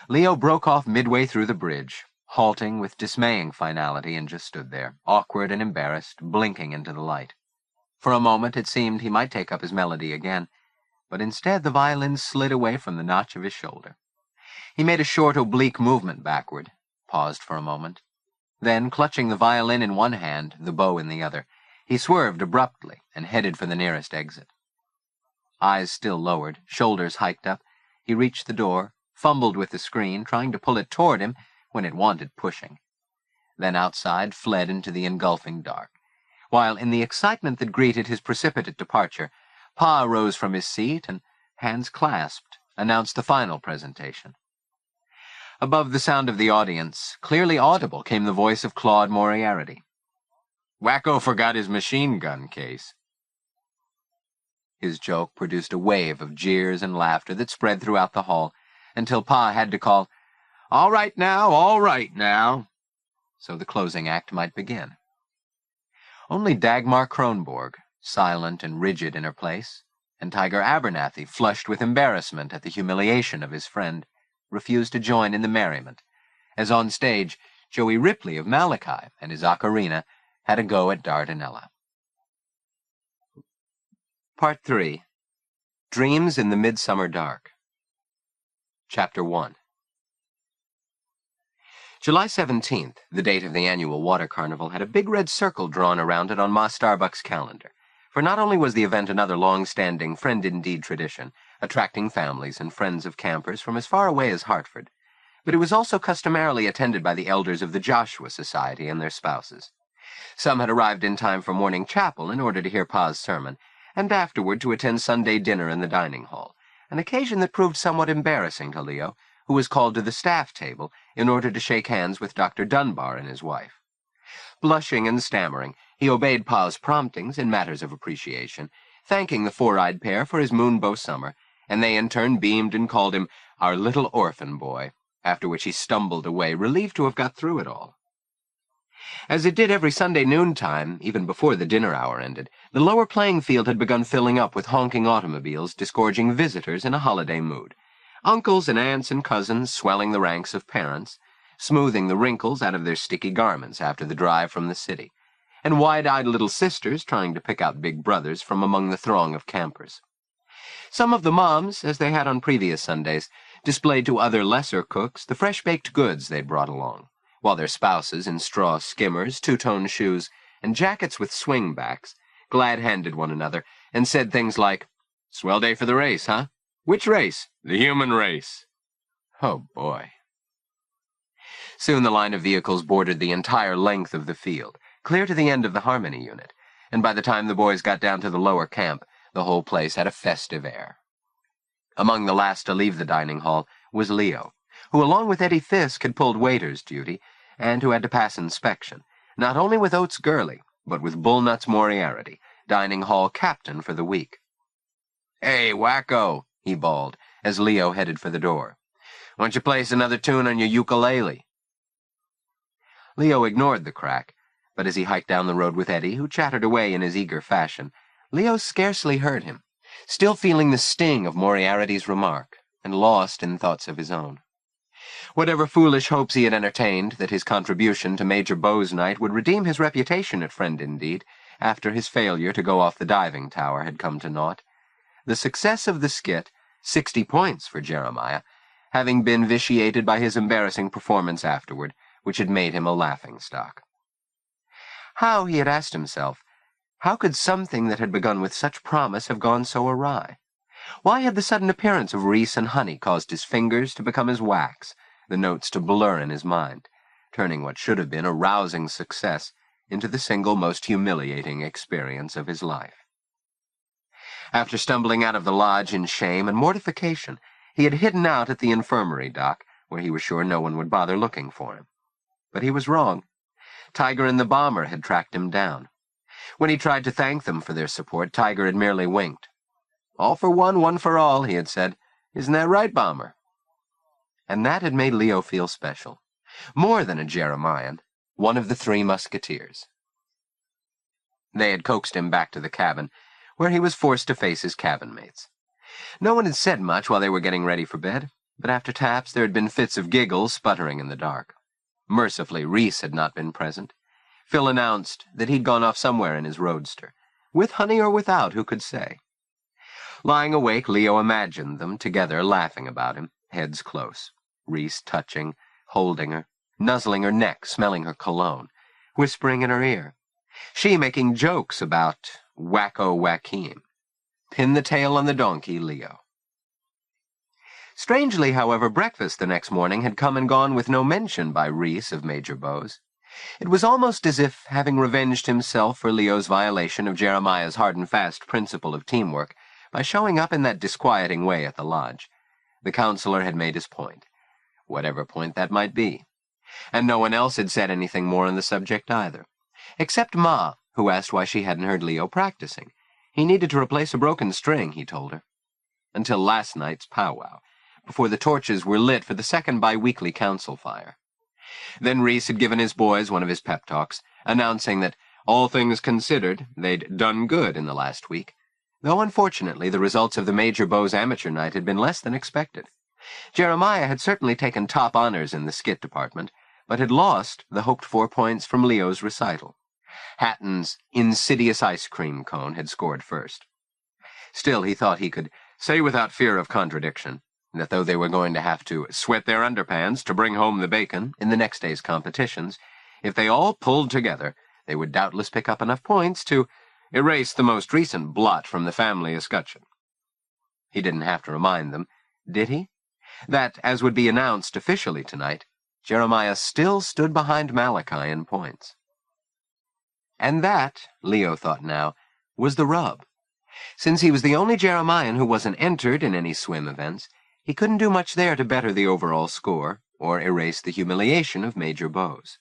Leo broke off midway through the bridge, halting with dismaying finality, and just stood there, awkward and embarrassed, blinking into the light. For a moment it seemed he might take up his melody again, but instead the violin slid away from the notch of his shoulder. He made a short oblique movement backward, paused for a moment. Then, clutching the violin in one hand, the bow in the other, he swerved abruptly and headed for the nearest exit. Eyes still lowered, shoulders hiked up, he reached the door, fumbled with the screen, trying to pull it toward him when it wanted pushing. Then outside fled into the engulfing dark, while in the excitement that greeted his precipitate departure, Pa rose from his seat and, hands clasped, announced the final presentation. Above the sound of the audience, clearly audible, came the voice of Claude Moriarty. "Wacko forgot his machine gun case." His joke produced a wave of jeers and laughter that spread throughout the hall, until Pa had to call, all right now," so the closing act might begin. Only Dagmar Kronborg, silent and rigid in her place, and Tiger Abernathy, flushed with embarrassment at the humiliation of his friend, refused to join in the merriment, as on stage Joey Ripley of Malachi and his ocarina had a go at Dardanella. Part 3. Dreams in the Midsummer Dark. Chapter 1. July 17th, the date of the annual water carnival, had a big red circle drawn around it on Ma Starbuck's calendar, for not only was the event another long-standing friend-indeed tradition, attracting families and friends of campers from as far away as Hartford, but it was also customarily attended by the elders of the Joshua Society and their spouses. Some had arrived in time for morning chapel in order to hear Pa's sermon, and afterward to attend Sunday dinner in the dining hall, an occasion that proved somewhat embarrassing to Leo, who was called to the staff table in order to shake hands with Dr. Dunbar and his wife. Blushing and stammering, he obeyed Pa's promptings in matters of appreciation, thanking the four-eyed pair for his Moonbow summer, and they in turn beamed and called him our little orphan boy, after which he stumbled away, relieved to have got through it all. As it did every Sunday noontime, even before the dinner hour ended, the lower playing field had begun filling up with honking automobiles disgorging visitors in a holiday mood. Uncles and aunts and cousins swelling the ranks of parents, smoothing the wrinkles out of their sticky garments after the drive from the city, and wide-eyed little sisters trying to pick out big brothers from among the throng of campers. Some of the moms, as they had on previous Sundays, displayed to other lesser cooks the fresh-baked goods they'd brought along, while their spouses, in straw skimmers, two-tone shoes, and jackets with swing-backs, glad-handed one another, and said things like, "Swell day for the race, huh? Which race?" "The human race." Oh, boy. Soon the line of vehicles bordered the entire length of the field, clear to the end of the Harmony unit, and by the time the boys got down to the lower camp, the whole place had a festive air. Among the last to leave the dining hall was Leo, who along with Eddie Fisk had pulled waiter's duty, and who had to pass inspection, not only with Oates Gurley, but with Bullnuts Moriarty, dining hall captain for the week. "Hey, wacko," he bawled, as Leo headed for the door. "Why don't you place another tune on your ukulele?" Leo ignored the crack, but as he hiked down the road with Eddie, who chattered away in his eager fashion, Leo scarcely heard him, still feeling the sting of Moriarity's remark, and lost in thoughts of his own. Whatever foolish hopes he had entertained that his contribution to Major Bow's night would redeem his reputation at Friend Indeed, after his failure to go off the diving tower had come to naught, the success of the skit, 60 points for Jeremiah, having been vitiated by his embarrassing performance afterward, which had made him a laughing-stock. How, he had asked himself, how could something that had begun with such promise have gone so awry? Why had the sudden appearance of Reese and honey caused his fingers to become as wax, the notes to blur in his mind, turning what should have been a rousing success into the single most humiliating experience of his life? After stumbling out of the lodge in shame and mortification, he had hidden out at the infirmary dock, where he was sure no one would bother looking for him. But he was wrong. Tiger and the bomber had tracked him down. When he tried to thank them for their support, Tiger had merely winked. "All for one for all," he had said. "Isn't that right, Bomber?" And that had made Leo feel special. More than a Jeremian, one of the 3 musketeers. They had coaxed him back to the cabin, where he was forced to face his cabin mates. No one had said much while they were getting ready for bed, but after taps there had been fits of giggles sputtering in the dark. Mercifully, Reese had not been present. Phil announced that he'd gone off somewhere in his roadster. With honey or without, who could say? Lying awake, Leo imagined them together laughing about him, heads close. Reese touching, holding her, nuzzling her neck, smelling her cologne, whispering in her ear. She making jokes about Wacko Joaquim. Pin the tail on the donkey, Leo. Strangely, however, breakfast the next morning had come and gone with no mention by Reese of Major Bow's. It was almost as if, having revenged himself for Leo's violation of Jeremiah's hard-and-fast principle of teamwork by showing up in that disquieting way at the lodge, the counselor had made his point, whatever point that might be. And no one else had said anything more on the subject either, except Ma, who asked why she hadn't heard Leo practicing. He needed to replace a broken string, he told her. Until last night's powwow, before the torches were lit for the second bi-weekly council fire. Then Reese had given his boys one of his pep talks, announcing that, all things considered, they'd done good in the last week, though unfortunately the results of the Major Bow's amateur night had been less than expected. Jeremiah had certainly taken top honors in the skit department, but had lost the hoped-for points from Leo's recital. Hatton's insidious ice cream cone had scored first. Still, he thought he could say without fear of contradiction that though they were going to have to sweat their underpants to bring home the bacon in the next day's competitions, if they all pulled together, they would doubtless pick up enough points to erase the most recent blot from the family escutcheon. He didn't have to remind them, did he? That, as would be announced officially tonight, Jeremiah still stood behind Malachi in points. And that, Leo thought now, was the rub. Since he was the only Jeremian who wasn't entered in any swim events, he couldn't do much there to better the overall score, or erase the humiliation of Major Bow's.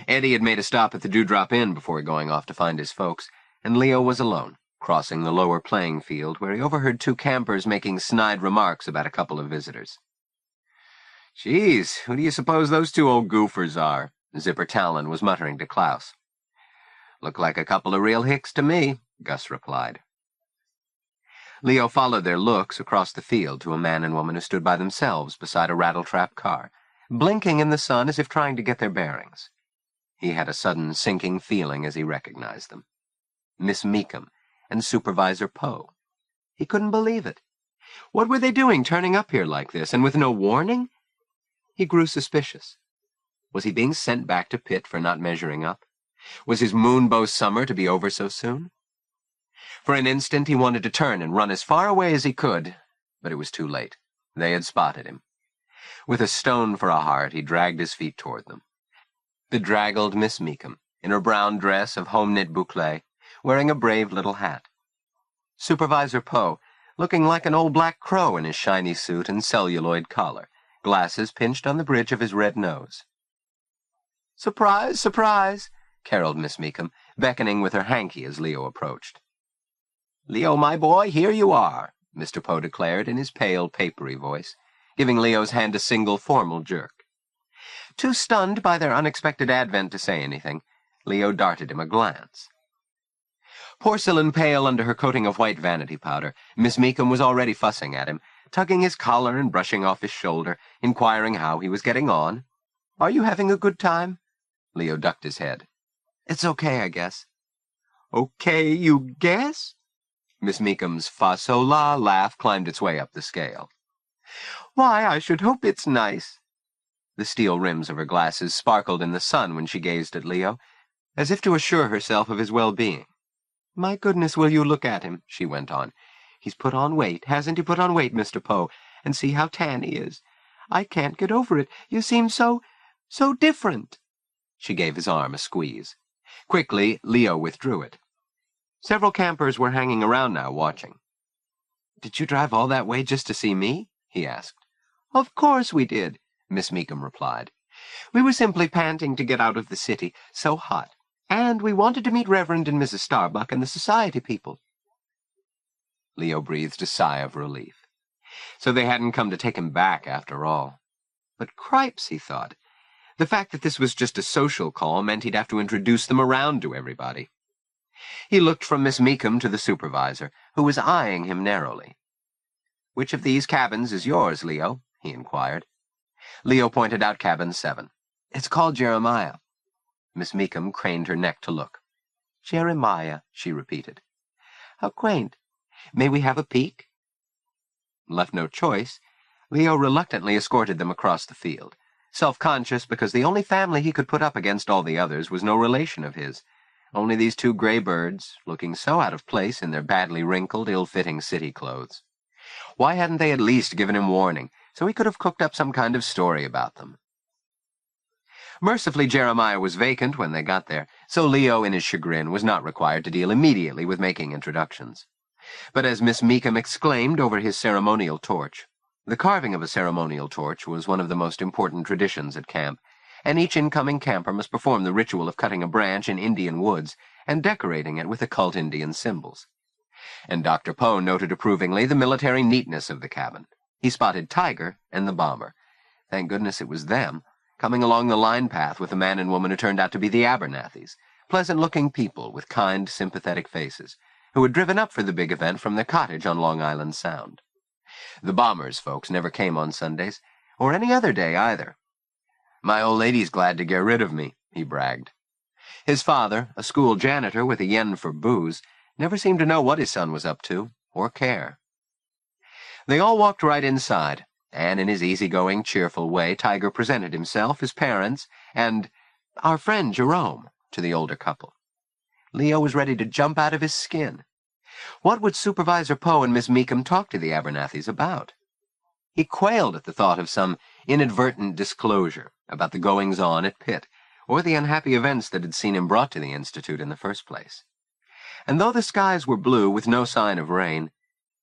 Eddie had made a stop at the Dewdrop Inn before going off to find his folks, and Leo was alone, crossing the lower playing field, where he overheard 2 campers making snide remarks about a couple of visitors. "Geez, who do you suppose those 2 old goofers are?" Zipper Talon was muttering to Klaus. "Look like a couple of real hicks to me," Gus replied. Leo followed their looks across the field to a man and woman who stood by themselves beside a rattletrap car, blinking in the sun as if trying to get their bearings. He had a sudden sinking feeling as he recognized them. Miss Meekum and Supervisor Poe. He couldn't believe it. What were they doing turning up here like this, and with no warning? He grew suspicious. Was he being sent back to Pitt for not measuring up? Was his Moonbow summer to be over so soon? For an instant he wanted to turn and run as far away as he could, but it was too late. They had spotted him. With a stone for a heart, he dragged his feet toward them. Bedraggled Miss Meekum, in her brown dress of home-knit boucle, wearing a brave little hat. Supervisor Poe, looking like an old black crow in his shiny suit and celluloid collar, glasses pinched on the bridge of his red nose. "Surprise, surprise," caroled Miss Meekum, beckoning with her hanky as Leo approached. "Leo, my boy, here you are," Mr. Poe declared in his pale, papery voice, giving Leo's hand a single formal jerk. Too stunned by their unexpected advent to say anything, Leo darted him a glance. Porcelain pale under her coating of white vanity powder, Miss Meekum was already fussing at him, tugging his collar and brushing off his shoulder, inquiring how he was getting on. "Are you having a good time?" Leo ducked his head. "It's okay, I guess." "Okay, you guess?" Miss Meekum's fa-sol-la laugh climbed its way up the scale. "Why, I should hope it's nice." The steel rims of her glasses sparkled in the sun when she gazed at Leo, as if to assure herself of his well-being. "My goodness, will you look at him?" she went on. "He's put on weight, hasn't he put on weight, Mr. Poe? And see how tan he is. I can't get over it. You seem so different." She gave his arm a squeeze. Quickly, Leo withdrew it. Several campers were hanging around now, watching. "Did you drive all that way just to see me?" he asked. "Of course we did," Miss Meekum replied. "We were simply panting to get out of the city, so hot. And we wanted to meet Reverend and Mrs. Starbuck and the society people." Leo breathed a sigh of relief. So they hadn't come to take him back after all. But cripes, he thought. The fact that this was just a social call meant he'd have to introduce them around to everybody. He looked from Miss Meekum to the supervisor, who was eyeing him narrowly. "Which of these cabins is yours, Leo?" he inquired. Leo pointed out cabin 7. "It's called Jeremiah." Miss Meekum craned her neck to look. "Jeremiah," she repeated. "How quaint. May we have a peek?" Left no choice, Leo reluctantly escorted them across the field, self-conscious because the only family he could put up against all the others was no relation of his, only these 2 gray birds, looking so out of place in their badly wrinkled, ill-fitting city clothes. Why hadn't they at least given him warning, so he could have cooked up some kind of story about them? Mercifully, Jeremiah was vacant when they got there, so Leo, in his chagrin, was not required to deal immediately with making introductions. But as Miss Meekum exclaimed over his ceremonial torch, the carving of a ceremonial torch was one of the most important traditions at camp, and each incoming camper must perform the ritual of cutting a branch in Indian woods and decorating it with occult Indian symbols. And Dr. Poe noted approvingly the military neatness of the cabin. He spotted Tiger and the bomber. Thank goodness it was them, coming along the line path with a man and woman who turned out to be the Abernathys, pleasant-looking people with kind, sympathetic faces, who had driven up for the big event from their cottage on Long Island Sound. The bomber's folks never came on Sundays, or any other day either. "My old lady's glad to get rid of me," he bragged. His father, a school janitor with a yen for booze, never seemed to know what his son was up to, or care. They all walked right inside, and in his easygoing, cheerful way, Tiger presented himself, his parents, and "our friend Jerome," to the older couple. Leo was ready to jump out of his skin. What would Supervisor Poe and Miss Meekum talk to the Abernathys about? He quailed at the thought of some inadvertent disclosure about the goings-on at Pitt, or the unhappy events that had seen him brought to the Institute in the first place. And though the skies were blue with no sign of rain,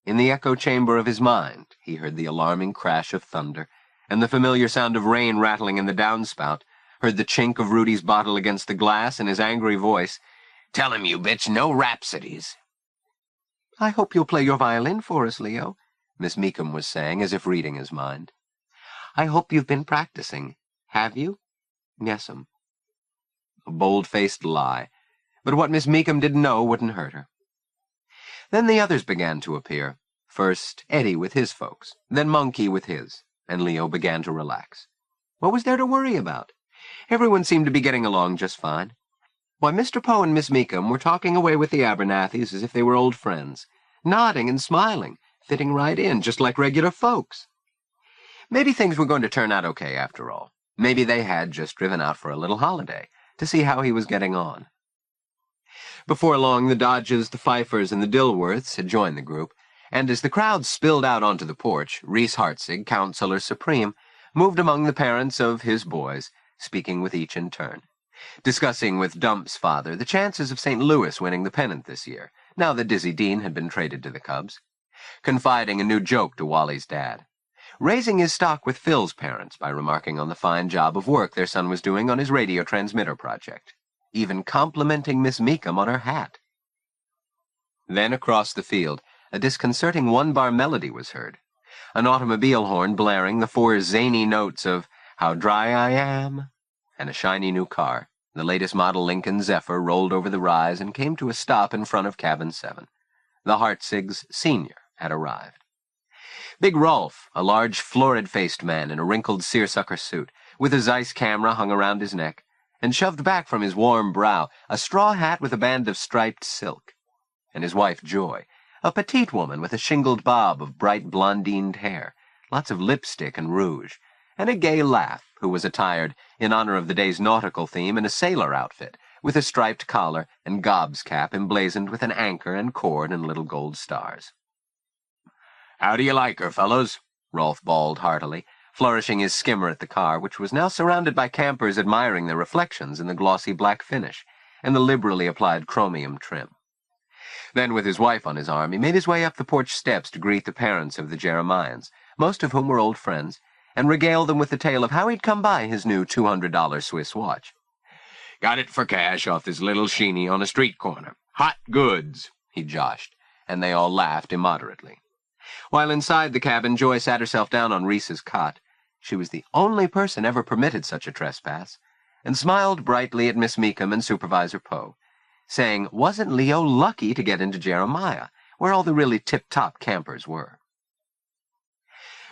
in the echo chamber of his mind he heard the alarming crash of thunder, and the familiar sound of rain rattling in the downspout, heard the chink of Rudy's bottle against the glass, and his angry voice, "Tell him, you bitch, no rhapsodies." "I hope you'll play your violin for us, Leo," Miss Meekum was saying, as if reading his mind. "I hope you've been practicing. Have you?" "Yes'm." A bold-faced lie, but what Miss Meekum didn't know wouldn't hurt her. Then the others began to appear. First Eddie with his folks, then Monkey with his, and Leo began to relax. What was there to worry about? Everyone seemed to be getting along just fine. Why, Mr. Poe and Miss Meekum were talking away with the Abernathys as if they were old friends, nodding and smiling, fitting right in, just like regular folks. Maybe things were going to turn out okay after all. Maybe they had just driven out for a little holiday, to see how he was getting on. Before long, the Dodges, the Pfeiffers, and the Dilworths had joined the group, and as the crowd spilled out onto the porch, Reese Hartzig, Counselor Supreme, moved among the parents of his boys, speaking with each in turn, discussing with Dump's father the chances of St. Louis winning the pennant this year, now that Dizzy Dean had been traded to the Cubs, confiding a new joke to Wally's dad, raising his stock with Phil's parents by remarking on the fine job of work their son was doing on his radio transmitter project, even complimenting Miss Meekum on her hat. Then across the field, a disconcerting one-bar melody was heard, an automobile horn blaring the 4 zany notes of "How Dry I Am," and a shiny new car The latest model Lincoln Zephyr rolled over the rise and came to a stop in front of cabin 7. The Hartzigs Sr. had arrived. Big Rolf, a large, florid-faced man in a wrinkled seersucker suit, with a Zeiss camera hung around his neck, and shoved back from his warm brow a straw hat with a band of striped silk, and his wife Joy, a petite woman with a shingled bob of bright blondined hair, lots of lipstick and rouge, and a gay laugh, who was attired, in honor of the day's nautical theme, in a sailor outfit, with a striped collar and gob's cap emblazoned with an anchor and cord and little gold stars. "How do you like her, fellows?" Rolf bawled heartily, flourishing his skimmer at the car, which was now surrounded by campers admiring their reflections in the glossy black finish and the liberally applied chromium trim. Then, with his wife on his arm, he made his way up the porch steps to greet the parents of the Jeremians, most of whom were old friends, and regale them with the tale of how he'd come by his new $200 Swiss watch. "Got it for cash off this little sheeny on a street corner. Hot goods," he joshed, and they all laughed immoderately. While inside the cabin, Joy sat herself down on Reese's cot. She was the only person ever permitted such a trespass, and smiled brightly at Miss Meekum and Supervisor Poe, saying, wasn't Leo lucky to get into Jeremiah, where all the really tip-top campers were?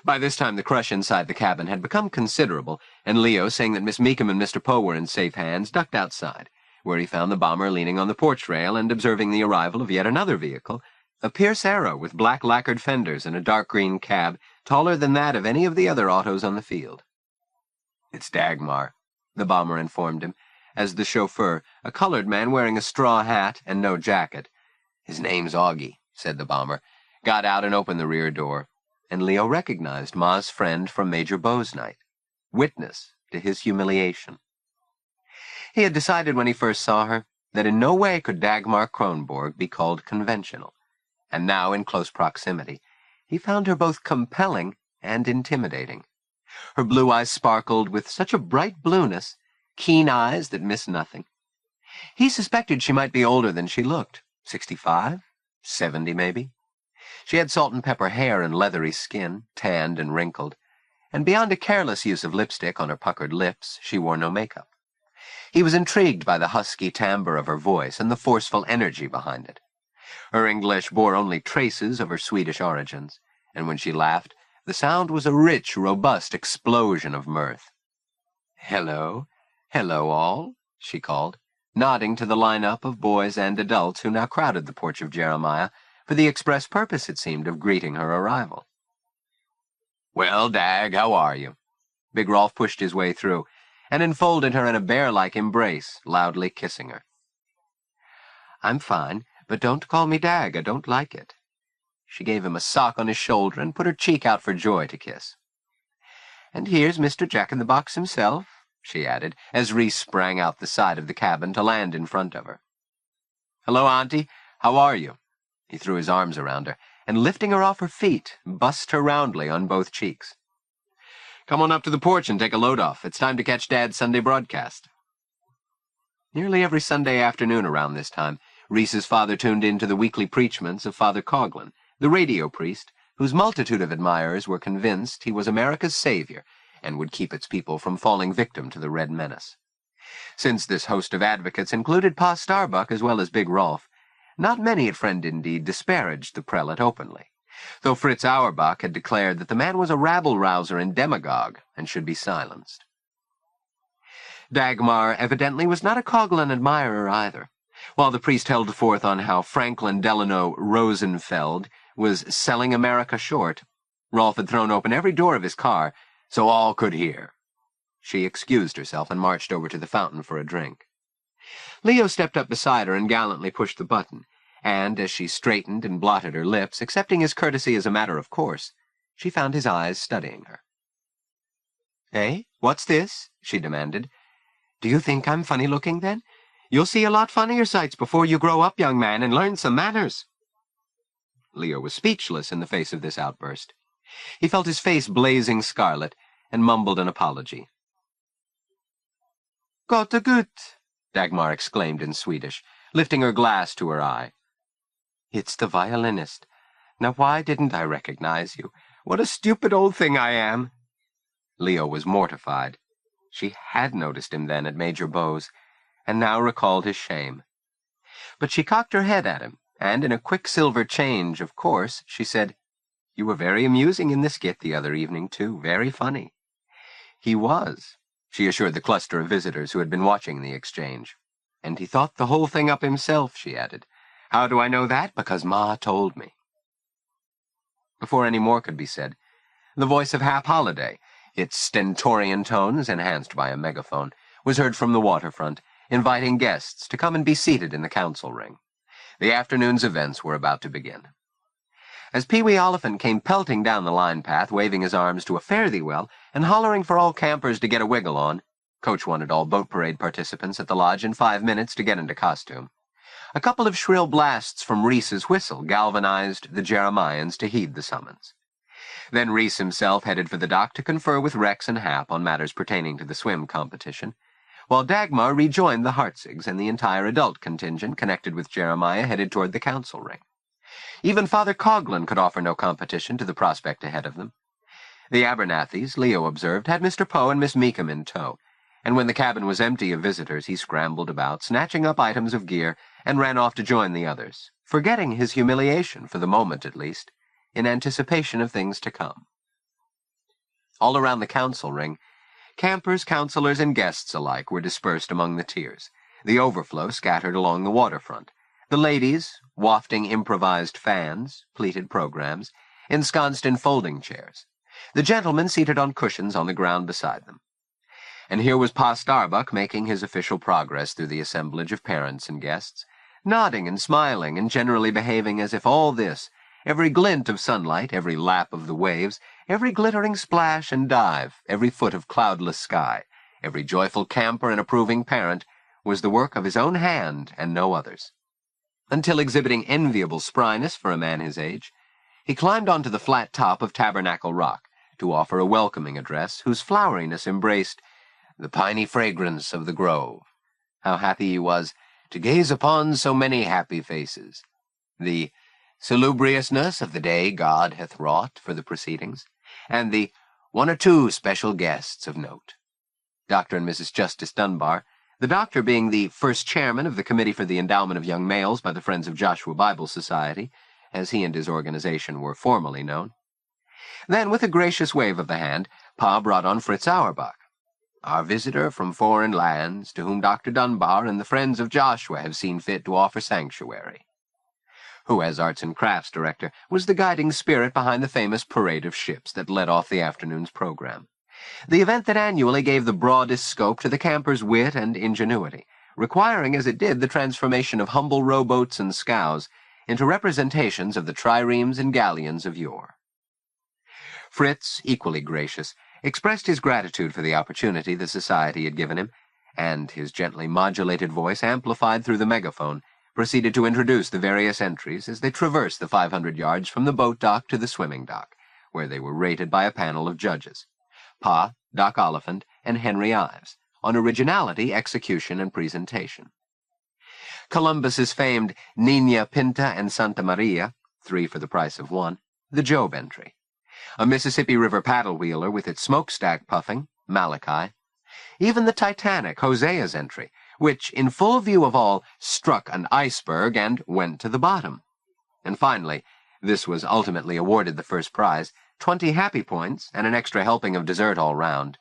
By this time, the crush inside the cabin had become considerable, and Leo, saying that Miss Meekum and Mr. Poe were in safe hands, ducked outside, where he found the bomber leaning on the porch rail and observing the arrival of yet another vehicle, a Pierce Arrow with black lacquered fenders and a dark green cab, taller than that of any of the other autos on the field. "It's Dagmar," the bomber informed him, as the chauffeur, a colored man wearing a straw hat and no jacket, "His name's Augie," said the bomber, got out and opened the rear door, and Leo recognized Ma's friend from Major Bow's night, witness to his humiliation. He had decided when he first saw her that in no way could Dagmar Kronborg be called conventional, and now, in close proximity, he found her both compelling and intimidating. Her blue eyes sparkled with such a bright blueness, keen eyes that missed nothing. He suspected she might be older than she looked, 65, 70 maybe. She had salt-and-pepper hair and leathery skin, tanned and wrinkled, and beyond a careless use of lipstick on her puckered lips, she wore no makeup. He was intrigued by the husky timbre of her voice and the forceful energy behind it. Her English bore only traces of her Swedish origins, and when she laughed, the sound was a rich, robust explosion of mirth. "Hello, hello all," she called, nodding to the line-up of boys and adults who now crowded the porch of Jeremiah, for the express purpose, it seemed, of greeting her arrival. "Well, Dag, how are you?" Big Rolf pushed his way through, and enfolded her in a bear-like embrace, loudly kissing her. "I'm fine, but don't call me Dag, I don't like it." She gave him a sock on his shoulder and put her cheek out for Joy to kiss. "And here's Mr. Jack-in-the-Box himself," she added, as Reese sprang out the side of the cabin to land in front of her. "Hello, Auntie. How are you?" He threw his arms around her, and lifting her off her feet, bussed her roundly on both cheeks. "Come on up to the porch and take a load off. It's time to catch Dad's Sunday broadcast." Nearly every Sunday afternoon around this time, Reese's father tuned in to the weekly preachments of Father Coughlin, the radio priest, whose multitude of admirers were convinced he was America's savior and would keep its people from falling victim to the Red Menace. Since this host of advocates included Pa Starbuck as well as Big Rolf, not many at Friend Indeed disparaged the prelate openly, though Fritz Auerbach had declared that the man was a rabble-rouser and demagogue and should be silenced. Dagmar evidently was not a Coughlin admirer either. While the priest held forth on how Franklin Delano Rosenfeld was selling America short, Rolf had thrown open every door of his car so all could hear. She excused herself and marched over to the fountain for a drink. Leo stepped up beside her and gallantly pushed the button, and as she straightened and blotted her lips, accepting his courtesy as a matter of course, she found his eyes studying her. "Eh? What's this?" she demanded. "Do you think I'm funny-looking, then? You'll see a lot funnier sights before you grow up, young man, and learn some manners." Leo was speechless in the face of this outburst. He felt his face blazing scarlet and mumbled an apology. "Gott gut," Dagmar exclaimed in Swedish, lifting her glass to her eye. "It's the violinist. Now why didn't I recognize you? What a stupid old thing I am." Leo was mortified. She had noticed him then at Major Bow's, and now recalled his shame. But she cocked her head at him, and in a quicksilver change of course, she said, "You were very amusing in the skit the other evening, too. Very funny." "He was," she assured the cluster of visitors who had been watching the exchange. "And he thought the whole thing up himself," she added. "How do I know that? Because Ma told me." Before any more could be said, the voice of Hap Holliday, its stentorian tones enhanced by a megaphone, was heard from the waterfront, inviting guests to come and be seated in the council ring. The afternoon's events were about to begin. As Pee-wee Oliphant came pelting down the line path, waving his arms to a fare-thee-well and hollering for all campers to get a wiggle on, Coach wanted all boat parade participants at the lodge in 5 minutes to get into costume. A couple of shrill blasts from Reese's whistle galvanized the Jeremians to heed the summons. Then Reese himself headed for the dock to confer with Rex and Hap on matters pertaining to the swim competition, while Dagmar rejoined the Hartzigs, and the entire adult contingent connected with Jeremiah headed toward the council ring. Even Father Coughlin could offer no competition to the prospect ahead of them. The Abernathys, Leo observed, had Mr. Poe and Miss Meekum in tow, and when the cabin was empty of visitors, he scrambled about, snatching up items of gear, and ran off to join the others, forgetting his humiliation, for the moment at least, in anticipation of things to come. All around the council ring, campers, counselors, and guests alike were dispersed among the tiers, the overflow scattered along the waterfront, the ladies wafting improvised fans, pleated programs, ensconced in folding chairs, the gentlemen seated on cushions on the ground beside them. And here was Pa Starbuck making his official progress through the assemblage of parents and guests, nodding and smiling and generally behaving as if all this, every glint of sunlight, every lap of the waves, every glittering splash and dive, every foot of cloudless sky, every joyful camper and approving parent, was the work of his own hand and no other's. Until, exhibiting enviable spryness for a man his age, he climbed onto the flat top of Tabernacle Rock to offer a welcoming address whose floweriness embraced the piney fragrance of the grove. How happy he was to gaze upon so many happy faces. The salubriousness of the day God hath wrought for the proceedings, and the one or two special guests of note. Dr. and Mrs. Justice Dunbar, the doctor being the first chairman of the Committee for the Endowment of Young Males by the Friends of Joshua Bible Society, as he and his organization were formally known. Then, with a gracious wave of the hand, Pa brought on Fritz Auerbach, our visitor from foreign lands, to whom Dr. Dunbar and the Friends of Joshua have seen fit to offer sanctuary, who, as Arts and Crafts Director, was the guiding spirit behind the famous parade of ships that led off the afternoon's program. The event that annually gave the broadest scope to the campers' wit and ingenuity, requiring as it did the transformation of humble rowboats and scows into representations of the triremes and galleons of yore. Fritz, equally gracious, expressed his gratitude for the opportunity the society had given him, and his gently modulated voice, amplified through the megaphone, proceeded to introduce the various entries as they traversed the 500 yards from the boat dock to the swimming dock, where they were rated by a panel of judges, Pa, Doc Oliphant, and Henry Ives, on originality, execution, and presentation. Columbus's famed Nina Pinta and Santa Maria, 3 for the price of 1, the Job entry. A Mississippi River paddle-wheeler with its smokestack puffing, Malachi. Even the Titanic, Hosea's entry, which, in full view of all, struck an iceberg and went to the bottom. And finally, this was ultimately awarded the first prize, 20 happy points and an extra helping of dessert all round.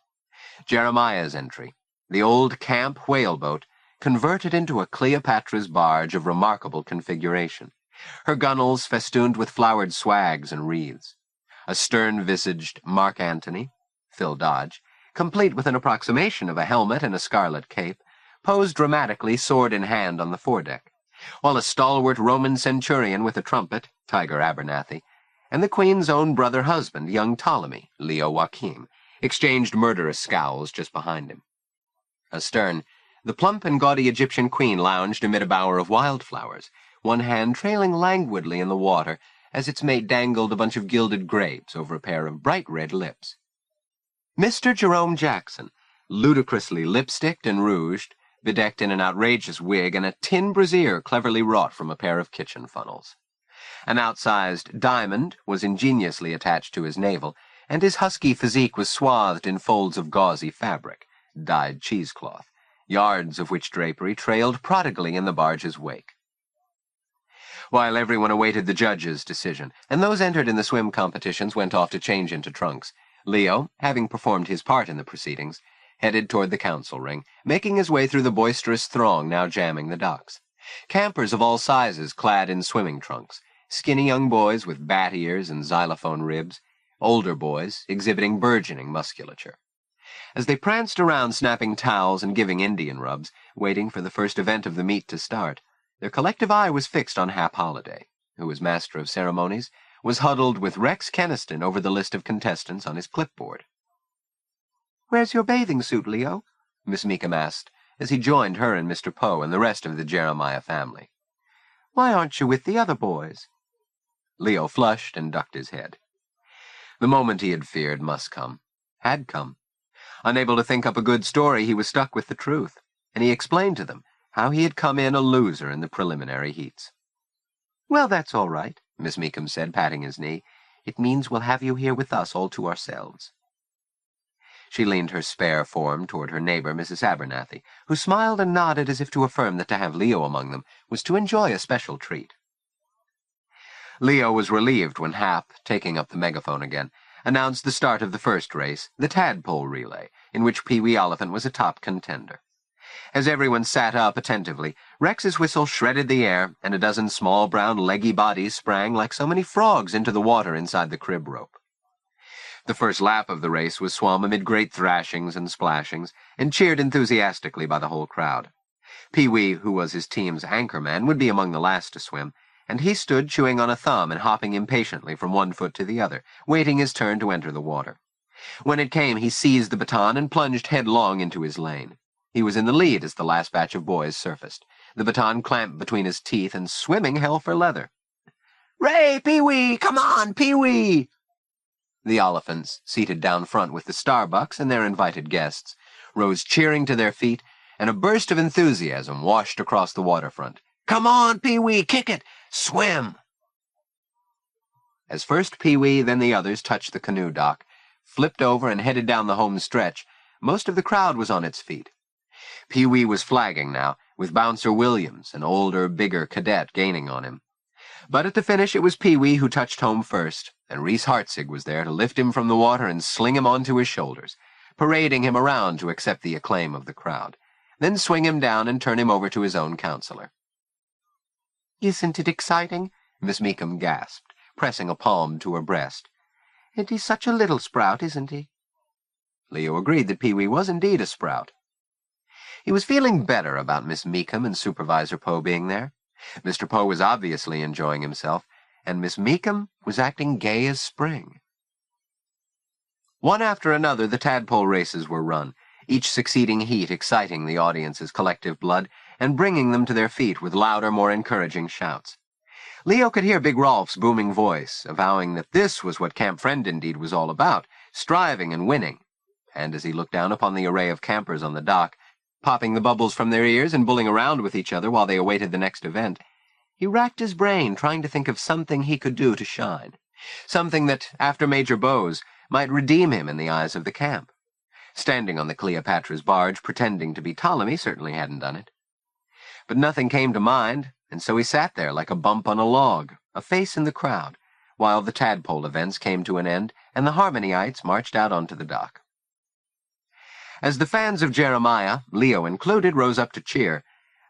Jeremiah's entry, the old camp whaleboat, converted into a Cleopatra's barge of remarkable configuration, her gunwales festooned with flowered swags and wreaths. A stern-visaged Mark Antony, Phil Dodge, complete with an approximation of a helmet and a scarlet cape, posed dramatically sword in hand on the foredeck, while a stalwart Roman centurion with a trumpet, Tiger Abernathy, and the Queen's own brother-husband, young Ptolemy, Leo Joaquim, exchanged murderous scowls just behind him. Astern, the plump and gaudy Egyptian queen lounged amid a bower of wildflowers, one hand trailing languidly in the water as its mate dangled a bunch of gilded grapes over a pair of bright red lips. Mr. Jerome Jackson, ludicrously lipsticked and rouged, bedecked in an outrageous wig and a tin brassiere cleverly wrought from a pair of kitchen funnels. An outsized diamond was ingeniously attached to his navel, and his husky physique was swathed in folds of gauzy fabric, dyed cheesecloth, yards of which drapery trailed prodigally in the barge's wake. While everyone awaited the judge's decision, and those entered in the swim competitions went off to change into trunks, Leo, having performed his part in the proceedings, headed toward the council ring, making his way through the boisterous throng now jamming the docks. Campers of all sizes clad in swimming trunks, skinny young boys with bat ears and xylophone ribs, older boys exhibiting burgeoning musculature. As they pranced around snapping towels and giving Indian rubs, waiting for the first event of the meet to start, their collective eye was fixed on Hap Holliday, who, as master of ceremonies, was huddled with Rex Keniston over the list of contestants on his clipboard. "Where's your bathing suit, Leo?" Miss Meekum asked, as he joined her and Mr. Poe and the rest of the Jeremiah family. "Why aren't you with the other boys?" Leo flushed and ducked his head. The moment he had feared must come, had come. Unable to think up a good story, he was stuck with the truth, and he explained to them how he had come in a loser in the preliminary heats. "Well, that's all right," Miss Meekum said, patting his knee. "It means we'll have you here with us all to ourselves." She leaned her spare form toward her neighbor, Mrs. Abernathy, who smiled and nodded as if to affirm that to have Leo among them was to enjoy a special treat. Leo was relieved when Hap, taking up the megaphone again, announced the start of the first race, the tadpole relay, in which Pee-wee Oliphant was a top contender. As everyone sat up attentively, Rex's whistle shredded the air, and a dozen small brown leggy bodies sprang like so many frogs into the water inside the crib rope. The first lap of the race was swum amid great thrashings and splashings, and cheered enthusiastically by the whole crowd. Pee-wee, who was his team's anchorman, would be among the last to swim, and he stood chewing on a thumb and hopping impatiently from one foot to the other, waiting his turn to enter the water. When it came, he seized the baton and plunged headlong into his lane. He was in the lead as the last batch of boys surfaced, the baton clamped between his teeth and swimming hell for leather. "Ray, Pee-wee! Come on, Pee-wee!" The Oliphants, seated down front with the Starbucks and their invited guests, rose cheering to their feet, and a burst of enthusiasm washed across the waterfront. "Come on, Pee-wee! Kick it! Swim!" As first Pee-wee, then the others touched the canoe dock, flipped over and headed down the home stretch, most of the crowd was on its feet. Pee-wee was flagging now, with Bouncer Williams, an older, bigger cadet, gaining on him. But at the finish it was Pee-wee who touched home first, and Reese Hartzig was there to lift him from the water and sling him onto his shoulders, parading him around to accept the acclaim of the crowd, then swing him down and turn him over to his own counselor. "Isn't it exciting?" Miss Meekum gasped, pressing a palm to her breast. "And he's such a little sprout, isn't he?" Leo agreed that Pee-wee was indeed a sprout. He was feeling better about Miss Meekum and Supervisor Poe being there. Mr. Poe was obviously enjoying himself, and Miss Meekum was acting gay as spring. One after another, the tadpole races were run, each succeeding heat exciting the audience's collective blood and bringing them to their feet with louder, more encouraging shouts. Leo could hear Big Rolf's booming voice, avowing that this was what Camp Friend-Indeed was all about, striving and winning. And as he looked down upon the array of campers on the dock, popping the bubbles from their ears and bulling around with each other while they awaited the next event, he racked his brain trying to think of something he could do to shine, something that, after Major Bowes, might redeem him in the eyes of the camp. Standing on the Cleopatra's barge, pretending to be Ptolemy, certainly hadn't done it. But nothing came to mind, and so he sat there like a bump on a log, a face in the crowd, while the tadpole events came to an end and the Harmonyites marched out onto the dock. As the fans of Jeremiah, Leo included, rose up to cheer,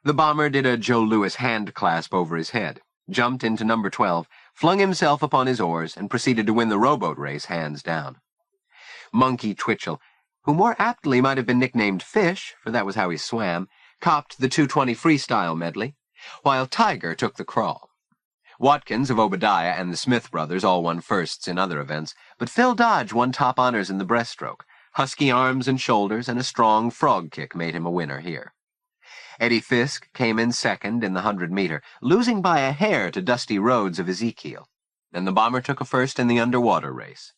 the bomber did a Joe Louis hand clasp over his head, jumped into number 12, flung himself upon his oars, and proceeded to win the rowboat race hands down. Monkey Twitchell, who more aptly might have been nicknamed Fish, for that was how he swam, copped the 2:20 freestyle medley, while Tiger took the crawl. Watkins of Obadiah and the Smith brothers all won firsts in other events, but Phil Dodge won top honors in the breaststroke. Husky arms and shoulders and a strong frog kick made him a winner here. Eddie Fisk came in second in the 100-meter, losing by a hair to Dusty Rhodes of Ezekiel, and the bomber took a first in the underwater race.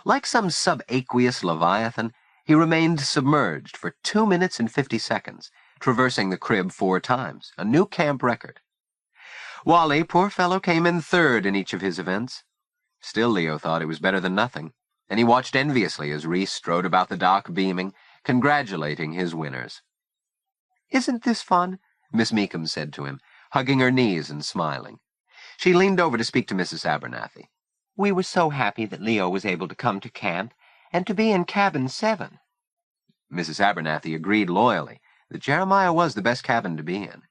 Like some subaqueous leviathan, he remained submerged for 2 minutes and 50 seconds, traversing the crib 4 times, a new camp record. Wally, poor fellow, came in third in each of his events. Still, Leo thought it was better than nothing, and he watched enviously as Reese strode about the dock beaming, congratulating his winners. "Isn't this fun?" Miss Meekum said to him, hugging her knees and smiling. She leaned over to speak to Mrs. Abernathy. "We were so happy that Leo was able to come to camp, and to be in cabin 7. Mrs. Abernathy agreed loyally that Jeremiah was the best cabin to be in.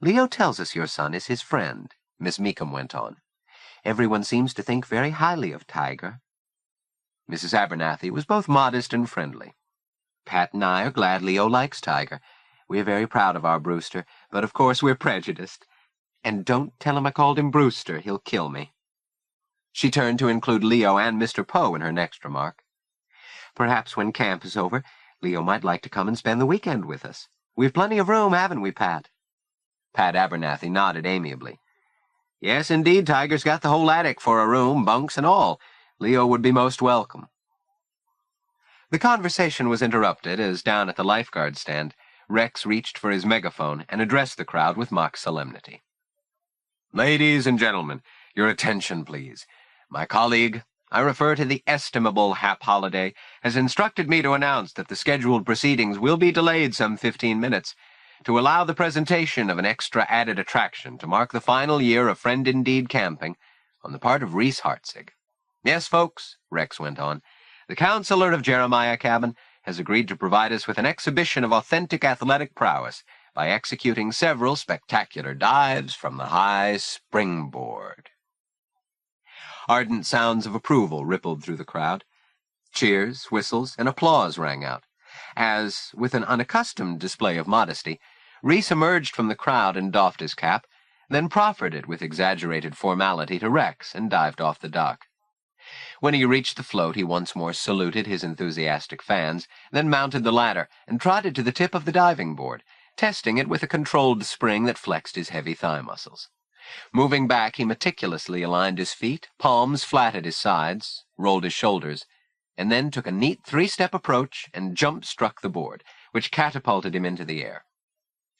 "Leo tells us your son is his friend," Miss Meekum went on. "Everyone seems to think very highly of Tiger." Mrs. Abernathy was both modest and friendly. "Pat and I are glad Leo likes Tiger. We're very proud of our Brewster, but of course we're prejudiced. And don't tell him I called him Brewster. He'll kill me." She turned to include Leo and Mr. Poe in her next remark. "Perhaps when camp is over, Leo might like to come and spend the weekend with us. We've plenty of room, haven't we, Pat?" Pat Abernathy nodded amiably. "Yes, indeed, Tiger's got the whole attic for a room, bunks and all. Leo would be most welcome." The conversation was interrupted as, down at the lifeguard stand, Rex reached for his megaphone and addressed the crowd with mock solemnity. "Ladies and gentlemen, your attention, please. My colleague, I refer to the estimable Hap Holliday, has instructed me to announce that the scheduled proceedings will be delayed some 15 minutes to allow the presentation of an extra added attraction to mark the final year of Friend Indeed camping on the part of Reese Hartzig. Yes, folks," Rex went on, "the counselor of Jeremiah Cabin has agreed to provide us with an exhibition of authentic athletic prowess by executing several spectacular dives from the high springboard." Ardent sounds of approval rippled through the crowd. Cheers, whistles, and applause rang out, as, with an unaccustomed display of modesty, Reese emerged from the crowd and doffed his cap, then proffered it with exaggerated formality to Rex and dived off the dock. When he reached the float, he once more saluted his enthusiastic fans, then mounted the ladder and trotted to the tip of the diving board, testing it with a controlled spring that flexed his heavy thigh muscles. Moving back, he meticulously aligned his feet, palms flat at his sides, rolled his shoulders, and then took a neat 3-step approach and jump-struck the board, which catapulted him into the air.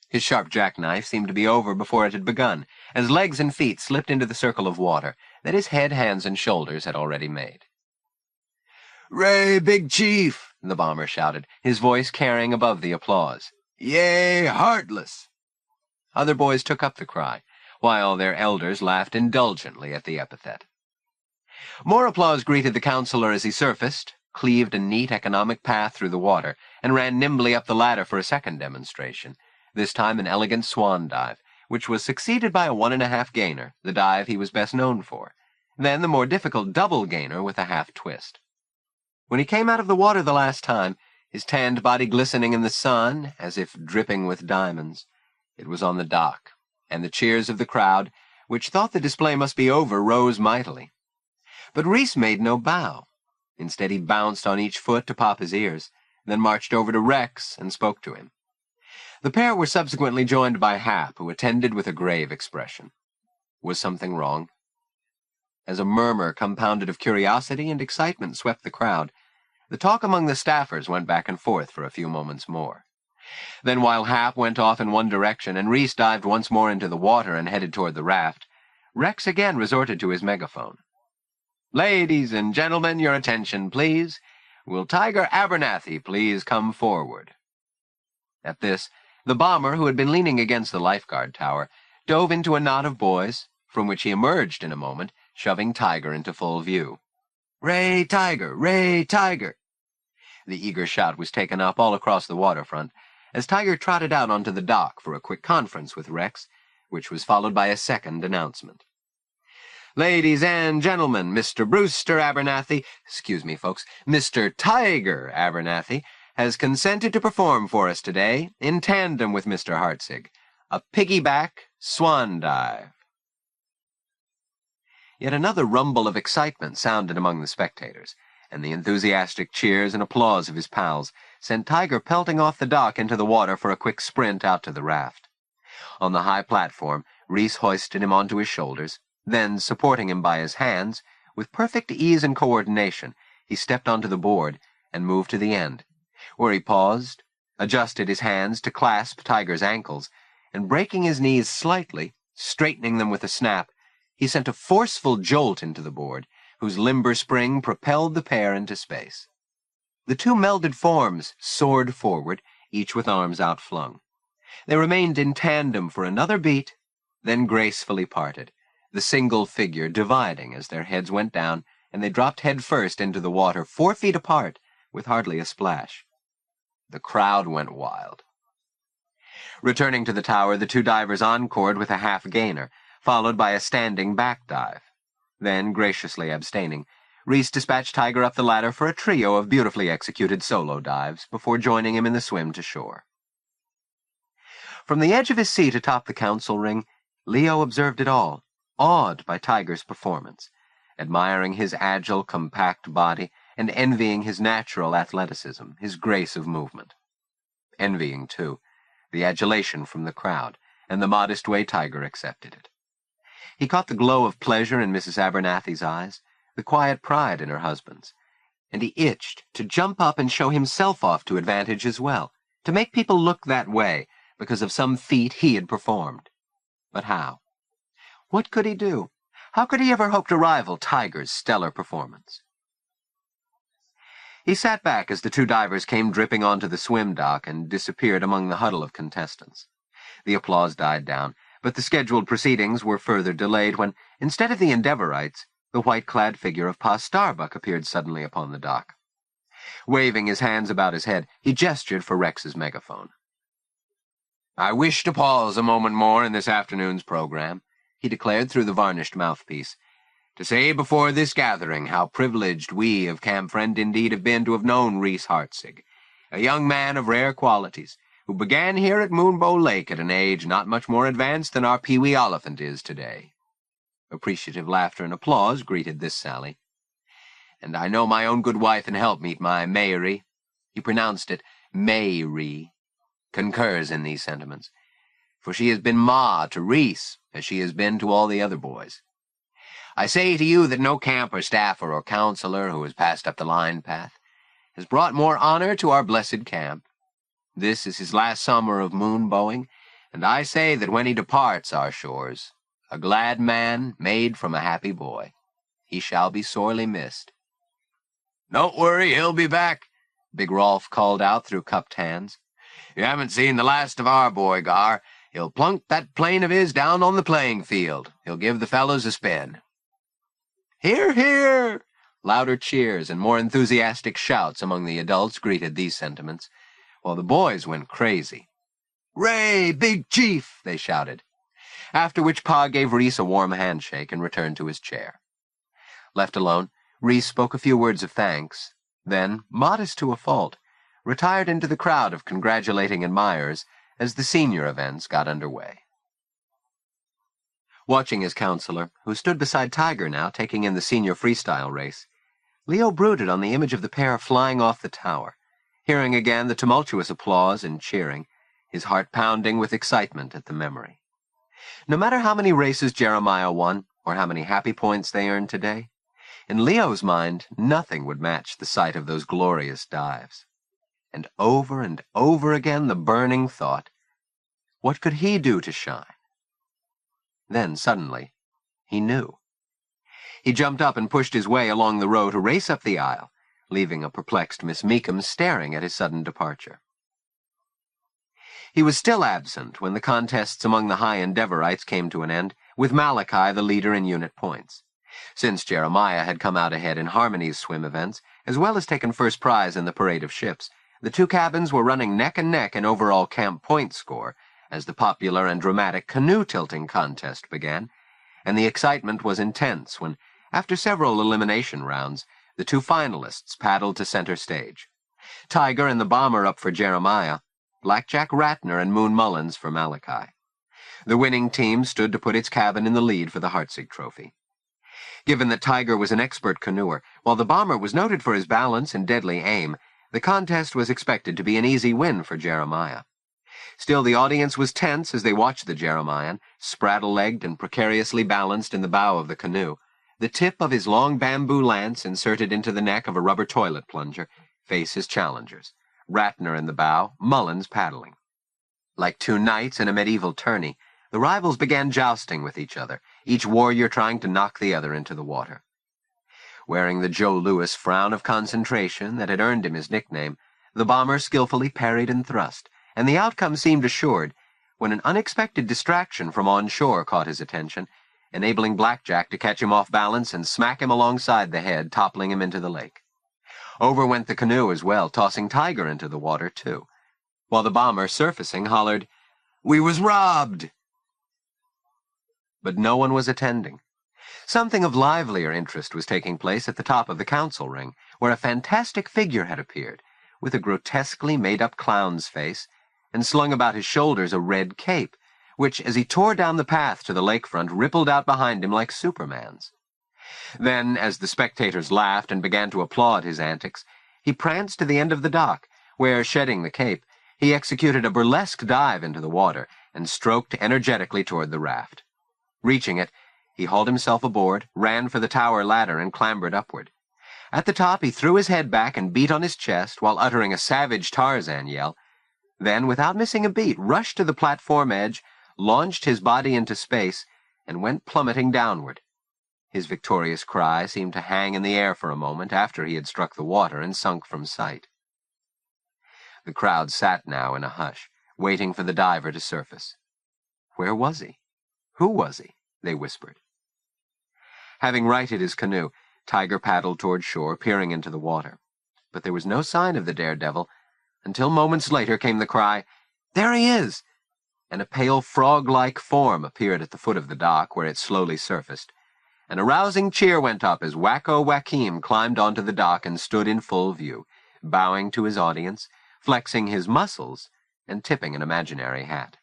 His sharp jackknife seemed to be over before it had begun, as legs and feet slipped into the circle of water that his head, hands, and shoulders had already made. "Ray, Big Chief!" the bomber shouted, his voice carrying above the applause. "Yay, Heartless!" Other boys took up the cry, while their elders laughed indulgently at the epithet. More applause greeted the counselor as he surfaced, cleaved a neat economic path through the water, and ran nimbly up the ladder for a second demonstration, this time an elegant swan dive, which was succeeded by a 1.5 gainer, the dive he was best known for, then the more difficult double gainer with a half twist. When he came out of the water the last time, his tanned body glistening in the sun as if dripping with diamonds, it was on the dock, and the cheers of the crowd, which thought the display must be over, rose mightily. But Reese made no bow. Instead, he bounced on each foot to pop his ears, then marched over to Rex and spoke to him. The pair were subsequently joined by Hap, who attended with a grave expression. Was something wrong? As a murmur compounded of curiosity and excitement swept the crowd, the talk among the staffers went back and forth for a few moments more. Then, while Hap went off in one direction and Reese dived once more into the water and headed toward the raft, Rex again resorted to his megaphone. "Ladies and gentlemen, your attention, please. Will Tiger Abernathy please come forward?" At this, the bomber, who had been leaning against the lifeguard tower, dove into a knot of boys, from which he emerged in a moment, shoving Tiger into full view. "Ray Tiger! Ray Tiger!" The eager shout was taken up all across the waterfront, as Tiger trotted out onto the dock for a quick conference with Rex, which was followed by a second announcement. "Ladies and gentlemen, Mr. Brewster Abernathy, excuse me, folks, Mr. Tiger Abernathy, has consented to perform for us today, in tandem with Mr. Hartzig, a piggyback swan dive." Yet another rumble of excitement sounded among the spectators, and the enthusiastic cheers and applause of his pals sent Tiger pelting off the dock into the water for a quick sprint out to the raft. On the high platform, Reese hoisted him onto his shoulders, then, supporting him by his hands, with perfect ease and coordination, he stepped onto the board and moved to the end, where he paused, adjusted his hands to clasp Tiger's ankles, and breaking his knees slightly, straightening them with a snap, he sent a forceful jolt into the board, whose limber spring propelled the pair into space. The two melded forms soared forward, each with arms outflung. They remained in tandem for another beat, then gracefully parted, the single figure dividing as their heads went down, and they dropped headfirst into the water 4 feet apart, with hardly a splash. The crowd went wild. Returning to the tower, the 2 divers encored with a half-gainer, followed by a standing back dive. Then, graciously abstaining, Reese dispatched Tiger up the ladder for a trio of beautifully executed solo dives before joining him in the swim to shore. From the edge of his seat atop the council ring, Leo observed it all, awed by Tiger's performance, admiring his agile, compact body and envying his natural athleticism, his grace of movement. Envying, too, the adulation from the crowd and the modest way Tiger accepted it. He caught the glow of pleasure in Mrs. Abernathy's eyes, the quiet pride in her husband's, and he itched to jump up and show himself off to advantage as well, to make people look that way because of some feat he had performed. But how? What could he do? How could he ever hope to rival Tiger's stellar performance? He sat back as the 2 divers came dripping onto the swim dock and disappeared among the huddle of contestants. The applause died down, but the scheduled proceedings were further delayed when, instead of the Endeavorites, the white-clad figure of Pa Starbuck appeared suddenly upon the dock. Waving his hands about his head, he gestured for Rex's megaphone. "I wish to pause a moment more in this afternoon's program," he declared through the varnished mouthpiece, "to say before this gathering how privileged we of Camp Friend indeed have been to have known Reese Hartzig, a young man of rare qualities, who began here at Moonbow Lake at an age not much more advanced than our Pee-wee Oliphant is today." Appreciative laughter and applause greeted this sally. "And I know my own good wife and helpmeet, my Mayrie," he pronounced it Mayrie, concurs in these sentiments, for she has been ma to Reese, as she has been to all the other boys. I say to you that no camper, staffer, or counselor who has passed up the line path has brought more honor to our blessed camp. This is his last summer of moonbowing, and I say that when he departs our shores, a glad man made from a happy boy, he shall be sorely missed. "Don't worry, he'll be back," Big Rolf called out through cupped hands. "You haven't seen the last of our boy, Gar. He'll plunk that plane of his down on the playing field. He'll give the fellows a spin." "Hear, hear!" Louder cheers and more enthusiastic shouts among the adults greeted these sentiments, while the boys went crazy. "Ray, Big Chief!" they shouted, after which Pa gave Reese a warm handshake and returned to his chair. Left alone, Reese spoke a few words of thanks, then, modest to a fault, retired into the crowd of congratulating admirers as the senior events got underway. Watching his counselor, who stood beside Tiger now, taking in the senior freestyle race, Leo brooded on the image of the pair flying off the tower, hearing again the tumultuous applause and cheering, his heart pounding with excitement at the memory. No matter how many races Jeremiah won, or how many happy points they earned today, in Leo's mind nothing would match the sight of those glorious dives. And over again the burning thought, what could he do to shine? Then, suddenly, he knew. He jumped up and pushed his way along the row to race up the aisle, leaving a perplexed Miss Meekum staring at his sudden departure. He was still absent when the contests among the high Endeavorites came to an end, with Malachi the leader in unit points. Since Jeremiah had come out ahead in Harmony's swim events, as well as taken first prize in the parade of ships, the 2 cabins were running neck and neck in overall camp point score as the popular and dramatic canoe-tilting contest began, and the excitement was intense when, after several elimination rounds, the 2 finalists paddled to center stage. Tiger and the Bomber up for Jeremiah, Blackjack Ratner and Moon Mullins for Malachi. The winning team stood to put its cabin in the lead for the Hartzig Trophy. Given that Tiger was an expert canoeer, while the Bomber was noted for his balance and deadly aim, the contest was expected to be an easy win for Jeremiah. Still, the audience was tense as they watched the Jeremiah, spraddle-legged and precariously balanced in the bow of the canoe, the tip of his long bamboo lance inserted into the neck of a rubber toilet plunger, face his challengers, Ratner in the bow, Mullins paddling. Like 2 knights in a medieval tourney, the rivals began jousting with each other, each warrior trying to knock the other into the water. Wearing the Joe Louis frown of concentration that had earned him his nickname, The bomber skillfully parried and thrust, and the outcome seemed assured when an unexpected distraction from on shore caught his attention, enabling Blackjack to catch him off balance and smack him alongside the head, toppling him into the lake. Over went the canoe as well, tossing Tiger into the water, too, while the bomber, surfacing, hollered, "We was robbed!" But no one was attending. Something of livelier interest was taking place at the top of the council ring, where a fantastic figure had appeared, with a grotesquely made-up clown's face, and slung about his shoulders a red cape, which, as he tore down the path to the lakefront, rippled out behind him like Superman's. Then, as the spectators laughed and began to applaud his antics, he pranced to the end of the dock, where, shedding the cape, he executed a burlesque dive into the water and stroked energetically toward the raft. Reaching it, he hauled himself aboard, ran for the tower ladder, and clambered upward. At the top, he threw his head back and beat on his chest while uttering a savage Tarzan yell, then, without missing a beat, rushed to the platform edge, launched his body into space, and went plummeting downward. His victorious cry seemed to hang in the air for a moment after he had struck the water and sunk from sight. The crowd sat now in a hush, waiting for the diver to surface. Where was he? Who was he? They whispered. Having righted his canoe, Tiger paddled toward shore, peering into the water. But there was no sign of the daredevil, until moments later came the cry, "There he is!" and a pale frog-like form appeared at the foot of the dock, where it slowly surfaced. An arousing cheer went up as Leo Joaquim climbed onto the dock and stood in full view, bowing to his audience, flexing his muscles, and tipping an imaginary hat.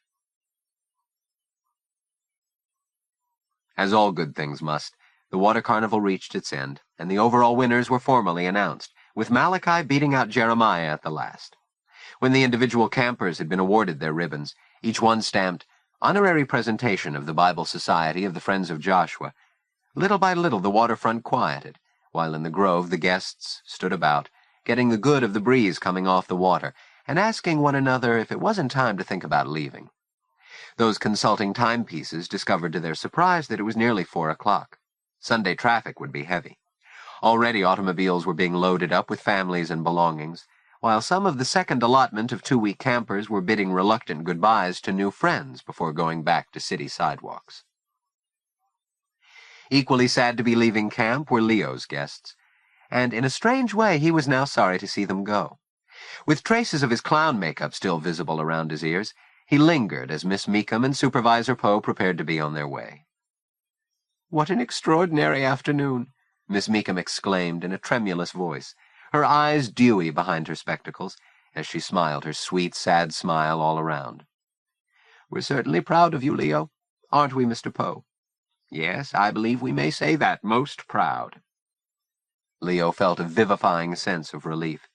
As all good things must, the water carnival reached its end, and the overall winners were formally announced, with Malachi beating out Jeremiah at the last. When the individual campers had been awarded their ribbons, each one stamped, "Honorary Presentation of the Bible Society of the Friends of Joshua," little by little the waterfront quieted, while in the grove the guests stood about, getting the good of the breeze coming off the water, and asking one another if it wasn't time to think about leaving. Those consulting timepieces discovered to their surprise that it was nearly 4 o'clock. Sunday traffic would be heavy. Already automobiles were being loaded up with families and belongings, while some of the second allotment of 2-week campers were bidding reluctant goodbyes to new friends before going back to city sidewalks. Equally sad to be leaving camp were Leo's guests, and in a strange way he was now sorry to see them go. With traces of his clown makeup still visible around his ears, he lingered as Miss Meekum and Supervisor Poe prepared to be on their way. "What an extraordinary afternoon!" Miss Meekum exclaimed in a tremulous voice, her eyes dewy behind her spectacles, as she smiled her sweet, sad smile all around. "We're certainly proud of you, Leo. Aren't we, Mr. Poe?" "Yes, I believe we may say that, most proud." Leo felt a vivifying sense of relief.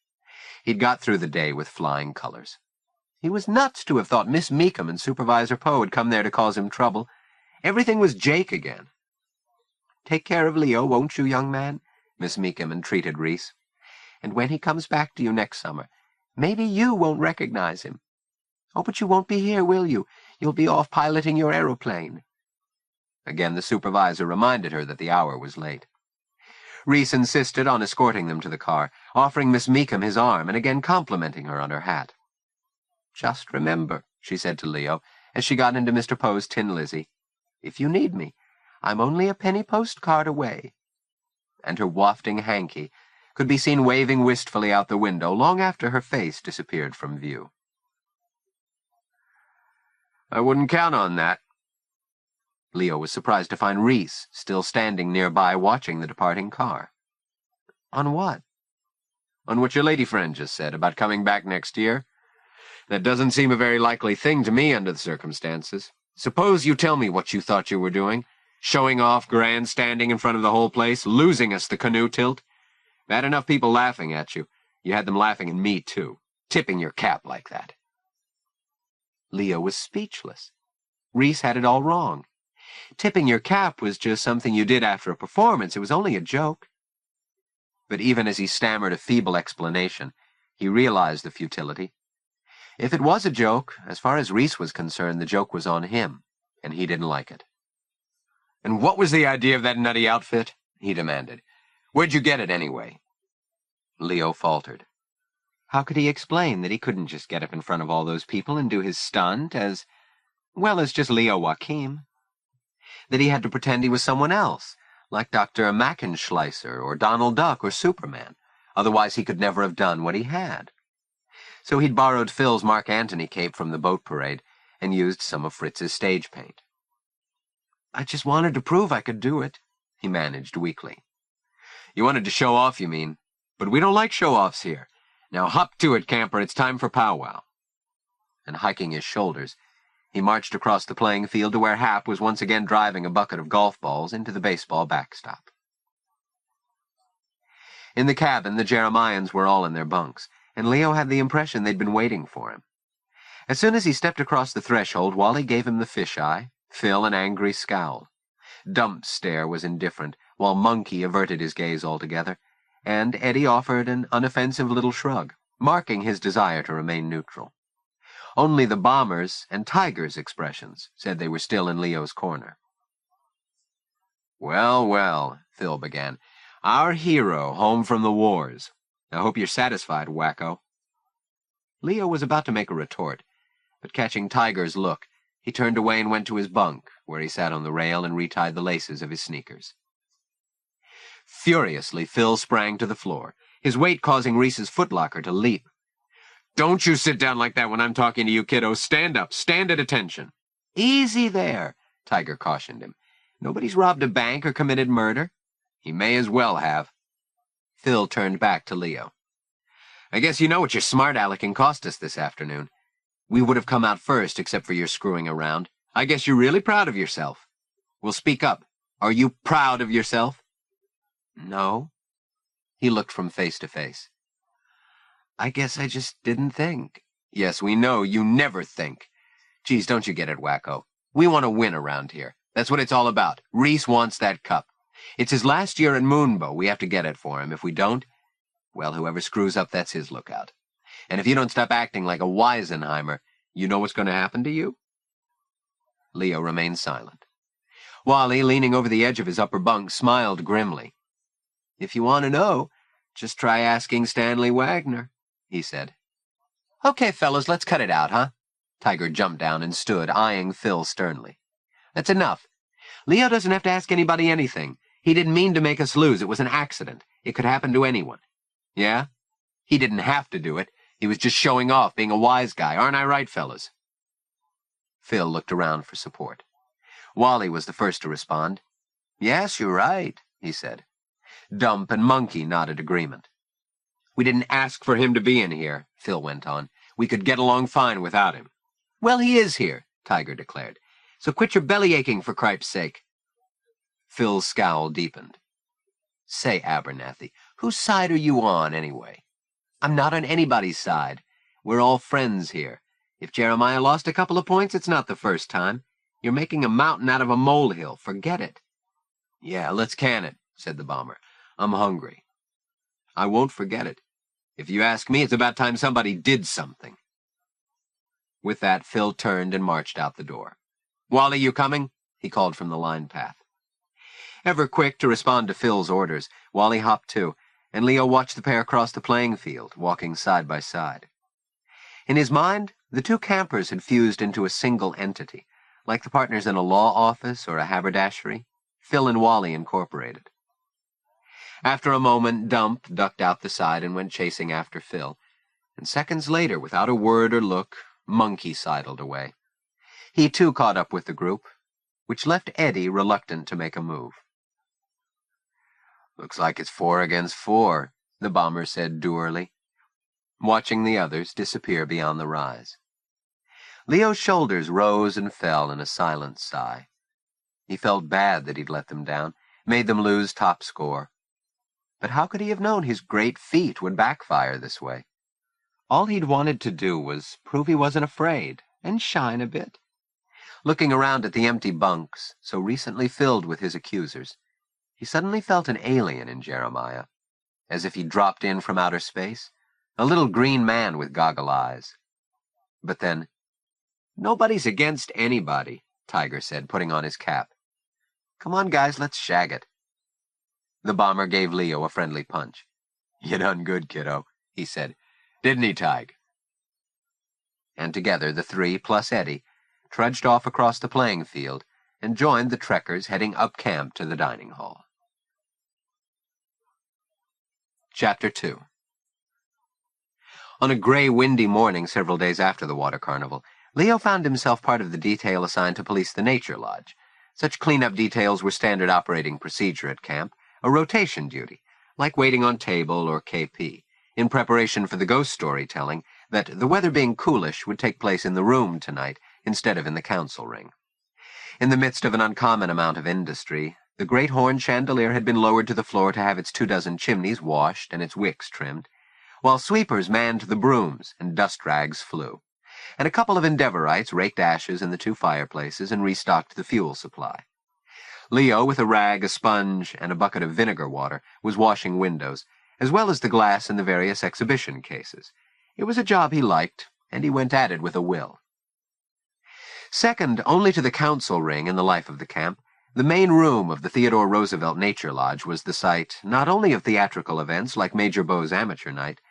He'd got through the day with flying colors. He was nuts to have thought Miss Meekum and Supervisor Poe had come there to cause him trouble. Everything was Jake again. "Take care of Leo, won't you, young man?" Miss Meekum entreated Reese. "And when he comes back to you next summer, maybe you won't recognize him. Oh, but you won't be here, will you? You'll be off piloting your aeroplane." Again the supervisor reminded her that the hour was late. Reese insisted on escorting them to the car, offering Miss Meekum his arm and again complimenting her on her hat. "Just remember," she said to Leo, as she got into Mr. Poe's Tin Lizzie, "if you need me, I'm only a penny postcard away." And her wafting hanky could be seen waving wistfully out the window long after her face disappeared from view. "I wouldn't count on that." Leo was surprised to find Reese still standing nearby watching the departing car. "On what?" "On what your lady friend just said about coming back next year. That doesn't seem a very likely thing to me under the circumstances. Suppose you tell me what you thought you were doing. Showing off, grandstanding in front of the whole place, losing us the canoe tilt. Had enough people laughing at you. You had them laughing at me, too. Tipping your cap like that." Leo was speechless. Reese had it all wrong. Tipping your cap was just something you did after a performance. It was only a joke. But even as he stammered a feeble explanation, he realized the futility. If it was a joke, as far as Reese was concerned, the joke was on him, and he didn't like it. "And what was the idea of that nutty outfit?" he demanded. "Where'd you get it, anyway?" Leo faltered. How could he explain that he couldn't just get up in front of all those people and do his stunt as well as just Leo Joaquim? That he had to pretend he was someone else, like Dr. Mackenschleiser or Donald Duck or Superman. Otherwise he could never have done what he had. So he'd borrowed Phil's Mark Antony cape from the boat parade and used some of Fritz's stage paint. I just wanted to prove I could do it, he managed weakly. You wanted to show off, you mean? But we don't like show-offs here. Now hop to it, camper, it's time for powwow. And hiking his shoulders, he marched across the playing field to where Hap was once again driving a bucket of golf balls into the baseball backstop. In the cabin, the Jeremians were all in their bunks, and Leo had the impression they'd been waiting for him. As soon as he stepped across the threshold, Wally gave him the fisheye, Phil an angry scowl. Dump's stare was indifferent, while Monkey averted his gaze altogether, and Eddie offered an unoffensive little shrug, marking his desire to remain neutral. Only the Bomber's and Tiger's expressions said they were still in Leo's corner. Well, well, Phil began. Our hero home from the wars. I hope you're satisfied, wacko. Leo was about to make a retort, but catching Tiger's look, he turned away and went to his bunk, where he sat on the rail and retied the laces of his sneakers. Furiously, Phil sprang to the floor, his weight causing Reese's footlocker to leap. Don't you sit down like that when I'm talking to you, kiddo. Stand up. Stand at attention. Easy there, Tiger cautioned him. Nobody's robbed a bank or committed murder. He may as well have. Phil turned back to Leo. I guess you know what your smart alecking cost us this afternoon. We would have come out first, except for your screwing around. I guess you're really proud of yourself. Well, speak up. Are you proud of yourself? No. He looked from face to face. I guess I just didn't think. Yes, we know you never think. Geez, don't you get it, wacko? We want to win around here. That's what it's all about. Reese wants that cup. It's his last year at Moonbow. We have to get it for him. If we don't, well, whoever screws up, that's his lookout. And if you don't stop acting like a Weisenheimer, you know what's going to happen to you? Leo remained silent. Wally, leaning over the edge of his upper bunk, smiled grimly. If you want to know, just try asking Stanley Wagner, he said. Okay, fellas, let's cut it out, huh? Tiger jumped down and stood, eyeing Phil sternly. That's enough. Leo doesn't have to ask anybody anything. He didn't mean to make us lose. It was an accident. It could happen to anyone. Yeah? He didn't have to do it. He was just showing off, being a wise guy. Aren't I right, fellas? Phil looked around for support. Wally was the first to respond. Yes, you're right, he said. Dump and Monkey nodded agreement. We didn't ask for him to be in here, Phil went on. We could get along fine without him. Well, he is here, Tiger declared. So quit your belly-aching, for cripe's sake. Phil's scowl deepened. Say, Abernathy, whose side are you on, anyway? I'm not on anybody's side. We're all friends here. If Jeremiah lost a couple of points, it's not the first time. You're making a mountain out of a molehill. Forget it. Yeah, let's can it, said the Bomber. I'm hungry. I won't forget it. If you ask me, it's about time somebody did something. With that, Phil turned and marched out the door. Wally, you coming? He called from the line path. Ever quick to respond to Phil's orders, Wally hopped too, and Leo watched the pair cross the playing field, walking side by side. In his mind, the two campers had fused into a single entity, like the partners in a law office or a haberdashery, Phil and Wally Incorporated. After a moment, Dump ducked out the side and went chasing after Phil, and seconds later, without a word or look, Monkey sidled away. He too caught up with the group, which left Eddie reluctant to make a move. Looks like it's 4 against 4, the Bomber said dourly, watching the others disappear beyond the rise. Leo's shoulders rose and fell in a silent sigh. He felt bad that he'd let them down, made them lose top score. But how could he have known his great feat would backfire this way? All he'd wanted to do was prove he wasn't afraid, and shine a bit. Looking around at the empty bunks, so recently filled with his accusers, he suddenly felt an alien in Jeremiah, as if he'd dropped in from outer space, a little green man with goggle eyes. But then, nobody's against anybody, Tiger said, putting on his cap. Come on, guys, let's shag it. The Bomber gave Leo a friendly punch. You done good, kiddo, he said. Didn't he, Tige? And together the three, plus Eddie, trudged off across the playing field and joined the trekkers heading up camp to the dining hall. Chapter 2. On a gray, windy morning several days after the water carnival, Leo found himself part of the detail assigned to police the Nature Lodge. Such cleanup details were standard operating procedure at camp, a rotation duty, like waiting on table or KP, in preparation for the ghost storytelling that, the weather being coolish, would take place in the room tonight instead of in the council ring. In the midst of an uncommon amount of industry, the great horn chandelier had been lowered to the floor to have its 24 chimneys washed and its wicks trimmed, while sweepers manned the brooms and dust rags flew, and a couple of Endeavorites raked ashes in the 2 fireplaces and restocked the fuel supply. Leo, with a rag, a sponge, and a bucket of vinegar water, was washing windows, as well as the glass in the various exhibition cases. It was a job he liked, and he went at it with a will. Second only to the council ring in the life of the camp, the main room of the Theodore Roosevelt Nature Lodge was the site not only of theatrical events like Major Beau's Amateur Night,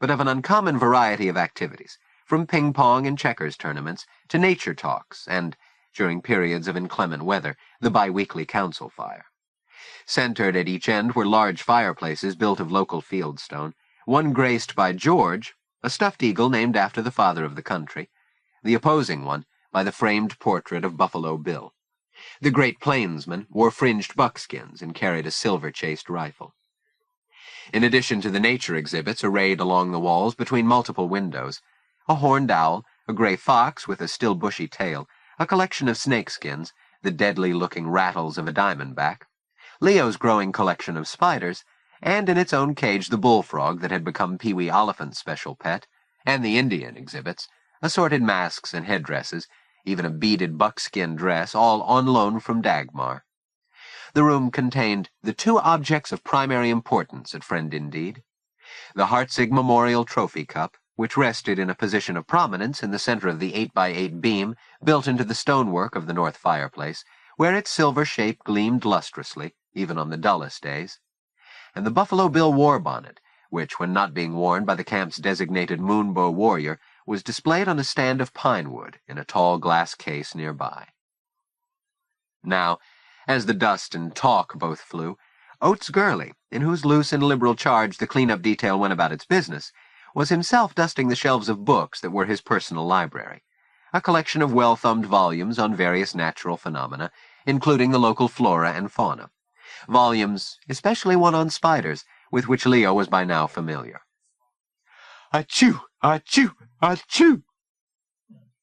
but of an uncommon variety of activities, from ping-pong and checkers tournaments to nature talks and, during periods of inclement weather, the bi-weekly council fire. Centered at each end were large fireplaces built of local fieldstone, one graced by George, a stuffed eagle named after the father of the country, the opposing one by the framed portrait of Buffalo Bill. The great plainsman wore fringed buckskins and carried a silver-chased rifle. In addition to the nature exhibits arrayed along the walls between multiple windows, a horned owl, a gray fox with a still bushy tail, a collection of snakeskins, the deadly-looking rattles of a diamondback, Leo's growing collection of spiders, and in its own cage the bullfrog that had become Pee-wee Oliphant's special pet, and the Indian exhibits, assorted masks and headdresses, even a beaded buckskin dress, all on loan from Dagmar. The room contained the 2 objects of primary importance at Friend Indeed: the Hartzig Memorial Trophy Cup, which rested in a position of prominence in the center of the 8x8 beam built into the stonework of the north fireplace, where its silver shape gleamed lustrously, even on the dullest days, and the Buffalo Bill war bonnet, which, when not being worn by the camp's designated Moonbow warrior, was displayed on a stand of pine wood in a tall glass case nearby. Now, as the dust and talk both flew, Oates Gurley, in whose loose and liberal charge the cleanup detail went about its business, was himself dusting the shelves of books that were his personal library, a collection of well-thumbed volumes on various natural phenomena, including the local flora and fauna. Volumes, especially one on spiders, with which Leo was by now familiar. Achoo! Achoo! Achoo!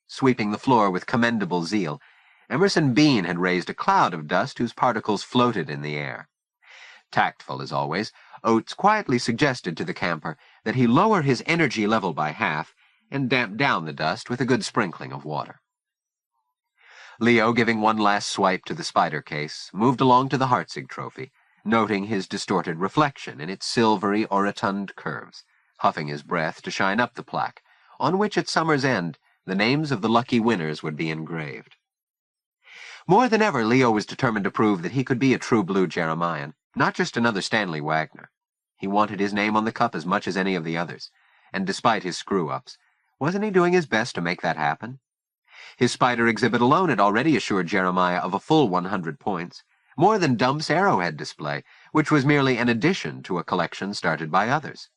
Sweeping the floor with commendable zeal, Emerson Bean had raised a cloud of dust whose particles floated in the air. Tactful as always, Oates quietly suggested to the camper that he lower his energy level by half and damp down the dust with a good sprinkling of water. Leo, giving one last swipe to the spider case, moved along to the Hartzig trophy, noting his distorted reflection in its silvery orotund curves, huffing his breath to shine up the plaque, on which at summer's end the names of the lucky winners would be engraved. More than ever, Leo was determined to prove that he could be a true blue Jeremiah, not just another Stanley Wagner. He wanted his name on the cup as much as any of the others, and despite his screw-ups, wasn't he doing his best to make that happen? His spider exhibit alone had already assured Jeremiah of a full 100 points, more than Dump's arrowhead display, which was merely an addition to a collection started by others.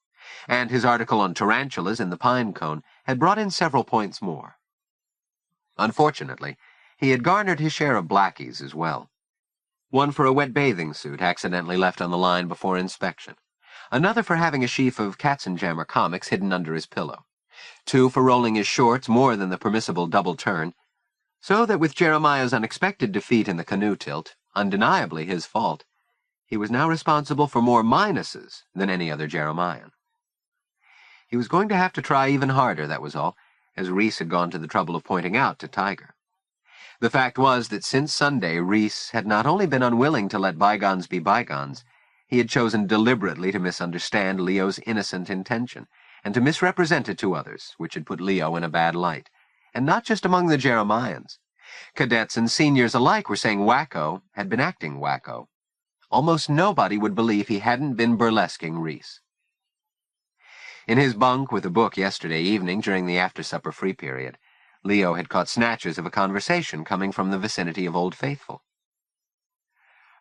And his article on tarantulas in the pine cone had brought in several points more. Unfortunately, he had garnered his share of blackies as well. One for a wet bathing suit accidentally left on the line before inspection. Another for having a sheaf of Katzenjammer comics hidden under his pillow. 2 for rolling his shorts more than the permissible double turn. So that with Jeremiah's unexpected defeat in the canoe tilt, undeniably his fault, he was now responsible for more minuses than any other Jeremiah. He was going to have to try even harder, that was all, as Reese had gone to the trouble of pointing out to Tiger. The fact was that since Sunday, Reese had not only been unwilling to let bygones be bygones, he had chosen deliberately to misunderstand Leo's innocent intention, and to misrepresent it to others, which had put Leo in a bad light, and not just among the Jeremians. Cadets and seniors alike were saying Wacko had been acting wacko. Almost nobody would believe he hadn't been burlesquing Reese. In his bunk with a book yesterday evening during the after-supper free period, Leo had caught snatches of a conversation coming from the vicinity of Old Faithful.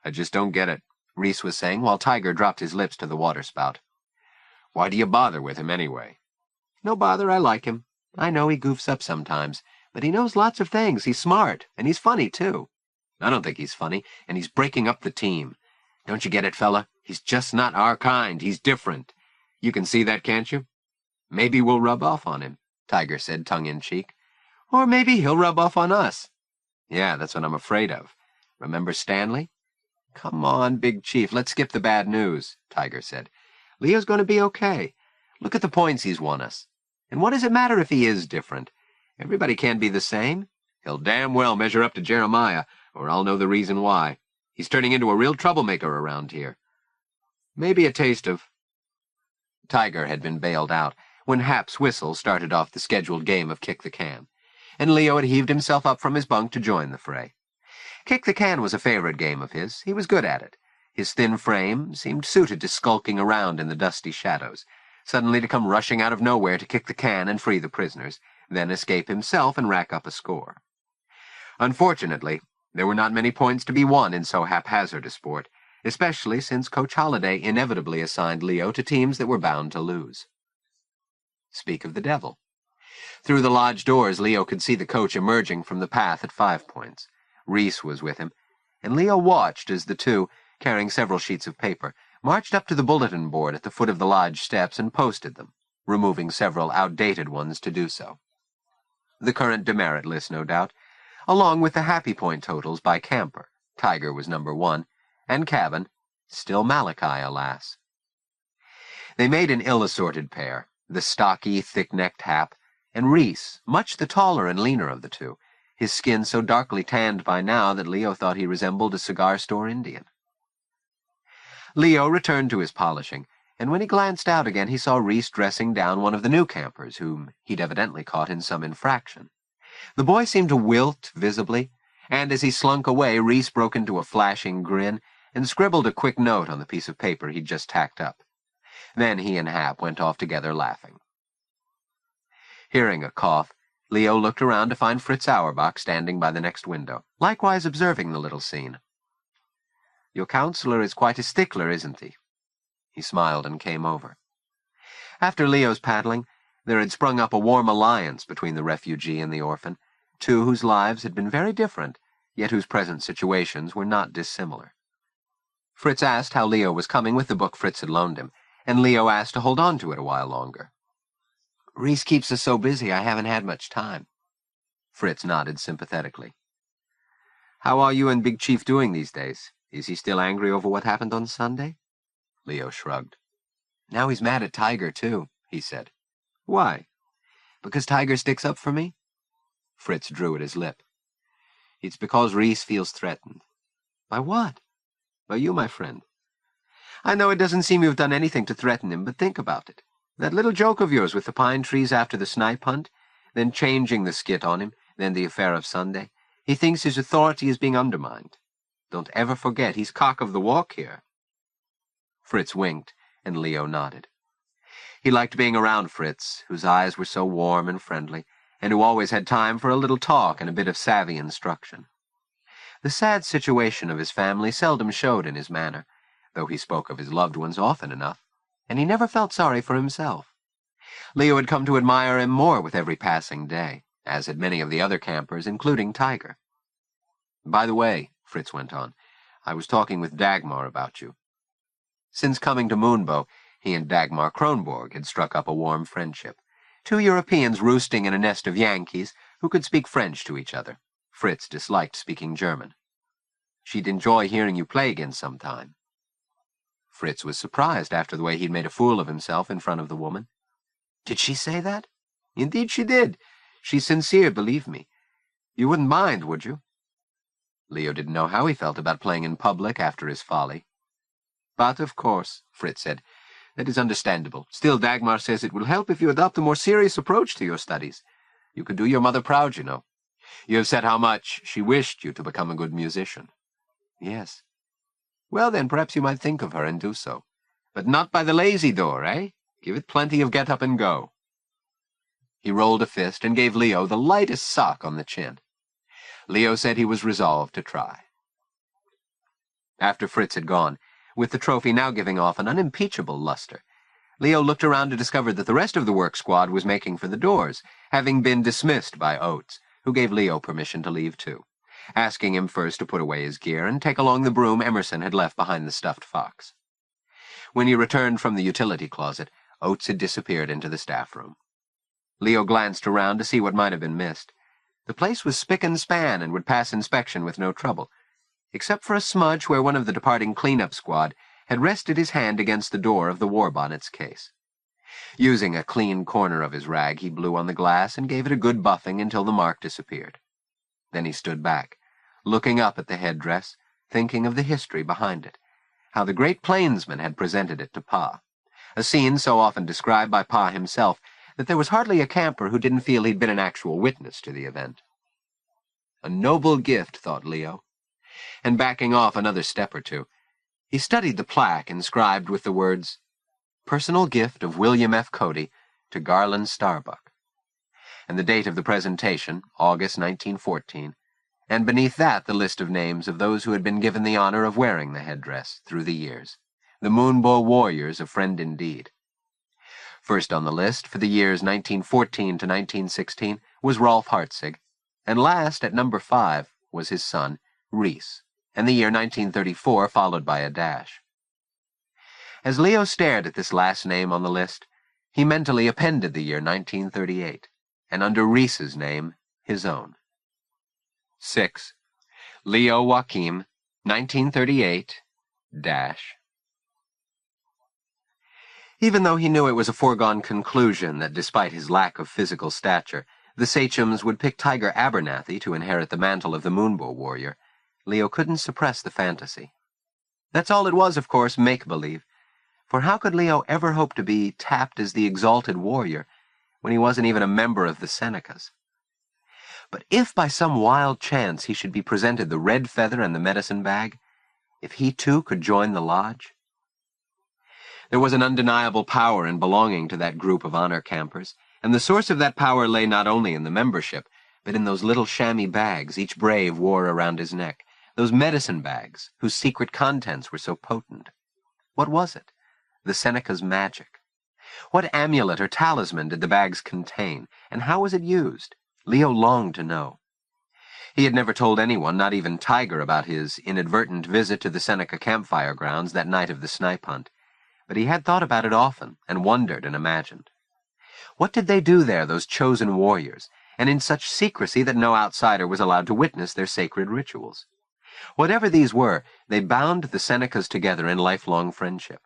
"I just don't get it," Reese was saying while Tiger dropped his lips to the waterspout. "Why do you bother with him anyway?" "No bother, I like him. I know he goofs up sometimes, but he knows lots of things. He's smart, and he's funny, too." "I don't think he's funny, and he's breaking up the team. Don't you get it, fella? He's just not our kind. He's different. You can see that, can't you?" "Maybe we'll rub off on him," Tiger said, tongue-in-cheek. "Or maybe he'll rub off on us." "Yeah, that's what I'm afraid of. Remember Stanley?" "Come on, Big Chief, let's skip the bad news," Tiger said. "Leo's going to be okay. Look at the points he's won us. And what does it matter if he is different? Everybody can't be the same. He'll damn well measure up to Jeremiah, or I'll know the reason why. He's turning into a real troublemaker around here." "Maybe a taste of—" Tiger had been bailed out when Hap's whistle started off the scheduled game of Kick the Can, and Leo had heaved himself up from his bunk to join the fray. Kick the Can was a favorite game of his. He was good at it. His thin frame seemed suited to skulking around in the dusty shadows, suddenly to come rushing out of nowhere to kick the can and free the prisoners, then escape himself and rack up a score. Unfortunately, there were not many points to be won in so haphazard a sport, especially since Coach Holliday inevitably assigned Leo to teams that were bound to lose. Speak of the devil. Through the lodge doors, Leo could see the coach emerging from the path at 5 points. Reese was with him, and Leo watched as the two, carrying several sheets of paper, marched up to the bulletin board at the foot of the lodge steps and posted them, removing several outdated ones to do so. The current demerit list, no doubt, along with the happy point totals by camper. Tiger was number 1, and cabin, still Malachi, alas. They made an ill-assorted pair, the stocky, thick-necked Hap, and Reese, much the taller and leaner of the two, his skin so darkly tanned by now that Leo thought he resembled a cigar-store Indian. Leo returned to his polishing, and when he glanced out again he saw Reese dressing down one of the new campers, whom he'd evidently caught in some infraction. The boy seemed to wilt visibly, and as he slunk away, Reese broke into a flashing grin and scribbled a quick note on the piece of paper he'd just tacked up. Then he and Hap went off together laughing. Hearing a cough, Leo looked around to find Fritz Auerbach standing by the next window, likewise observing the little scene. "Your counselor is quite a stickler, isn't he?" He smiled and came over. After Leo's paddling, there had sprung up a warm alliance between the refugee and the orphan, two whose lives had been very different, yet whose present situations were not dissimilar. Fritz asked how Leo was coming with the book Fritz had loaned him, and Leo asked to hold on to it a while longer. "Reese keeps us so busy I haven't had much time." Fritz nodded sympathetically. "How are you and Big Chief doing these days? Is he still angry over what happened on Sunday?" Leo shrugged. "Now he's mad at Tiger, too," he said. "Why? Because Tiger sticks up for me?" Fritz drew at his lip. "It's because Reese feels threatened." "By what?" "By you, my friend. I know it doesn't seem you've done anything to threaten him, but think about it. That little joke of yours with the pine trees after the snipe hunt, then changing the skit on him, then the affair of Sunday. He thinks his authority is being undermined. Don't ever forget, he's cock of the walk here." Fritz winked, and Leo nodded. He liked being around Fritz, whose eyes were so warm and friendly, and who always had time for a little talk and a bit of savvy instruction. The sad situation of his family seldom showed in his manner, though he spoke of his loved ones often enough, and he never felt sorry for himself. Leo had come to admire him more with every passing day, as had many of the other campers, including Tiger. "By the way," Fritz went on, "I was talking with Dagmar about you." Since coming to Moonbow, he and Dagmar Kronborg had struck up a warm friendship. Two Europeans roosting in a nest of Yankees who could speak French to each other. Fritz disliked speaking German. "She'd enjoy hearing you play again sometime." Fritz was surprised after the way he'd made a fool of himself in front of the woman. "Did she say that?" "Indeed she did. She's sincere, believe me. You wouldn't mind, would you?" Leo didn't know how he felt about playing in public after his folly. "But, of course," Fritz said, "that is understandable. Still, Dagmar says it will help if you adopt a more serious approach to your studies. You could do your mother proud, you know. You have said how much she wished you to become a good musician." "Yes." "Well, then, perhaps you might think of her and do so. But not by the lazy door, eh? Give it plenty of get up and go. He rolled a fist and gave Leo the lightest sock on the chin. Leo said he was resolved to try. After Fritz had gone, with the trophy now giving off an unimpeachable luster, Leo looked around to discover that the rest of the work squad was making for the doors, having been dismissed by Oates, who gave Leo permission to leave too, asking him first to put away his gear and take along the broom Emerson had left behind the stuffed fox. When he returned from the utility closet, Oates had disappeared into the staff room. Leo glanced around to see what might have been missed. The place was spick and span and would pass inspection with no trouble, except for a smudge where one of the departing cleanup squad had rested his hand against the door of the war bonnet's case. Using a clean corner of his rag, he blew on the glass and gave it a good buffing until the mark disappeared. Then he stood back, looking up at the headdress, thinking of the history behind it, how the great plainsman had presented it to Pa, a scene so often described by Pa himself that there was hardly a camper who didn't feel he'd been an actual witness to the event. A noble gift, thought Leo, and backing off another step or two, he studied the plaque inscribed with the words, "Personal gift of William F. Cody to Garland Starbuck," and the date of the presentation, August 1914, and beneath that the list of names of those who had been given the honor of wearing the headdress through the years, the Moonbow warriors of Friend Indeed. First on the list, for the years 1914 to 1916, was Rolf Hartzig, and last, at number 5, was his son, Reese, and the year 1934 followed by a dash. As Leo stared at this last name on the list, he mentally appended the year 1938, and under Reese's name, his own. 6. Leo Joaquim, 1938, dash. Even though he knew it was a foregone conclusion that despite his lack of physical stature, the sachems would pick Tiger Abernathy to inherit the mantle of the Moonbow warrior, Leo couldn't suppress the fantasy. That's all it was, of course, make-believe, for how could Leo ever hope to be tapped as the exalted warrior when he wasn't even a member of the Senecas? But if by some wild chance he should be presented the red feather and the medicine bag, if he too could join the lodge? There was an undeniable power in belonging to that group of honor campers, and the source of that power lay not only in the membership, but in those little chamois bags each brave wore around his neck, those medicine bags whose secret contents were so potent. What was it? The Seneca's magic. What amulet or talisman did the bags contain, and how was it used? Leo longed to know. He had never told anyone, not even Tiger, about his inadvertent visit to the Seneca campfire grounds that night of the snipe hunt, but he had thought about it often, and wondered and imagined. What did they do there, those chosen warriors, and in such secrecy that no outsider was allowed to witness their sacred rituals? Whatever these were, they bound the Senecas together in lifelong friendship.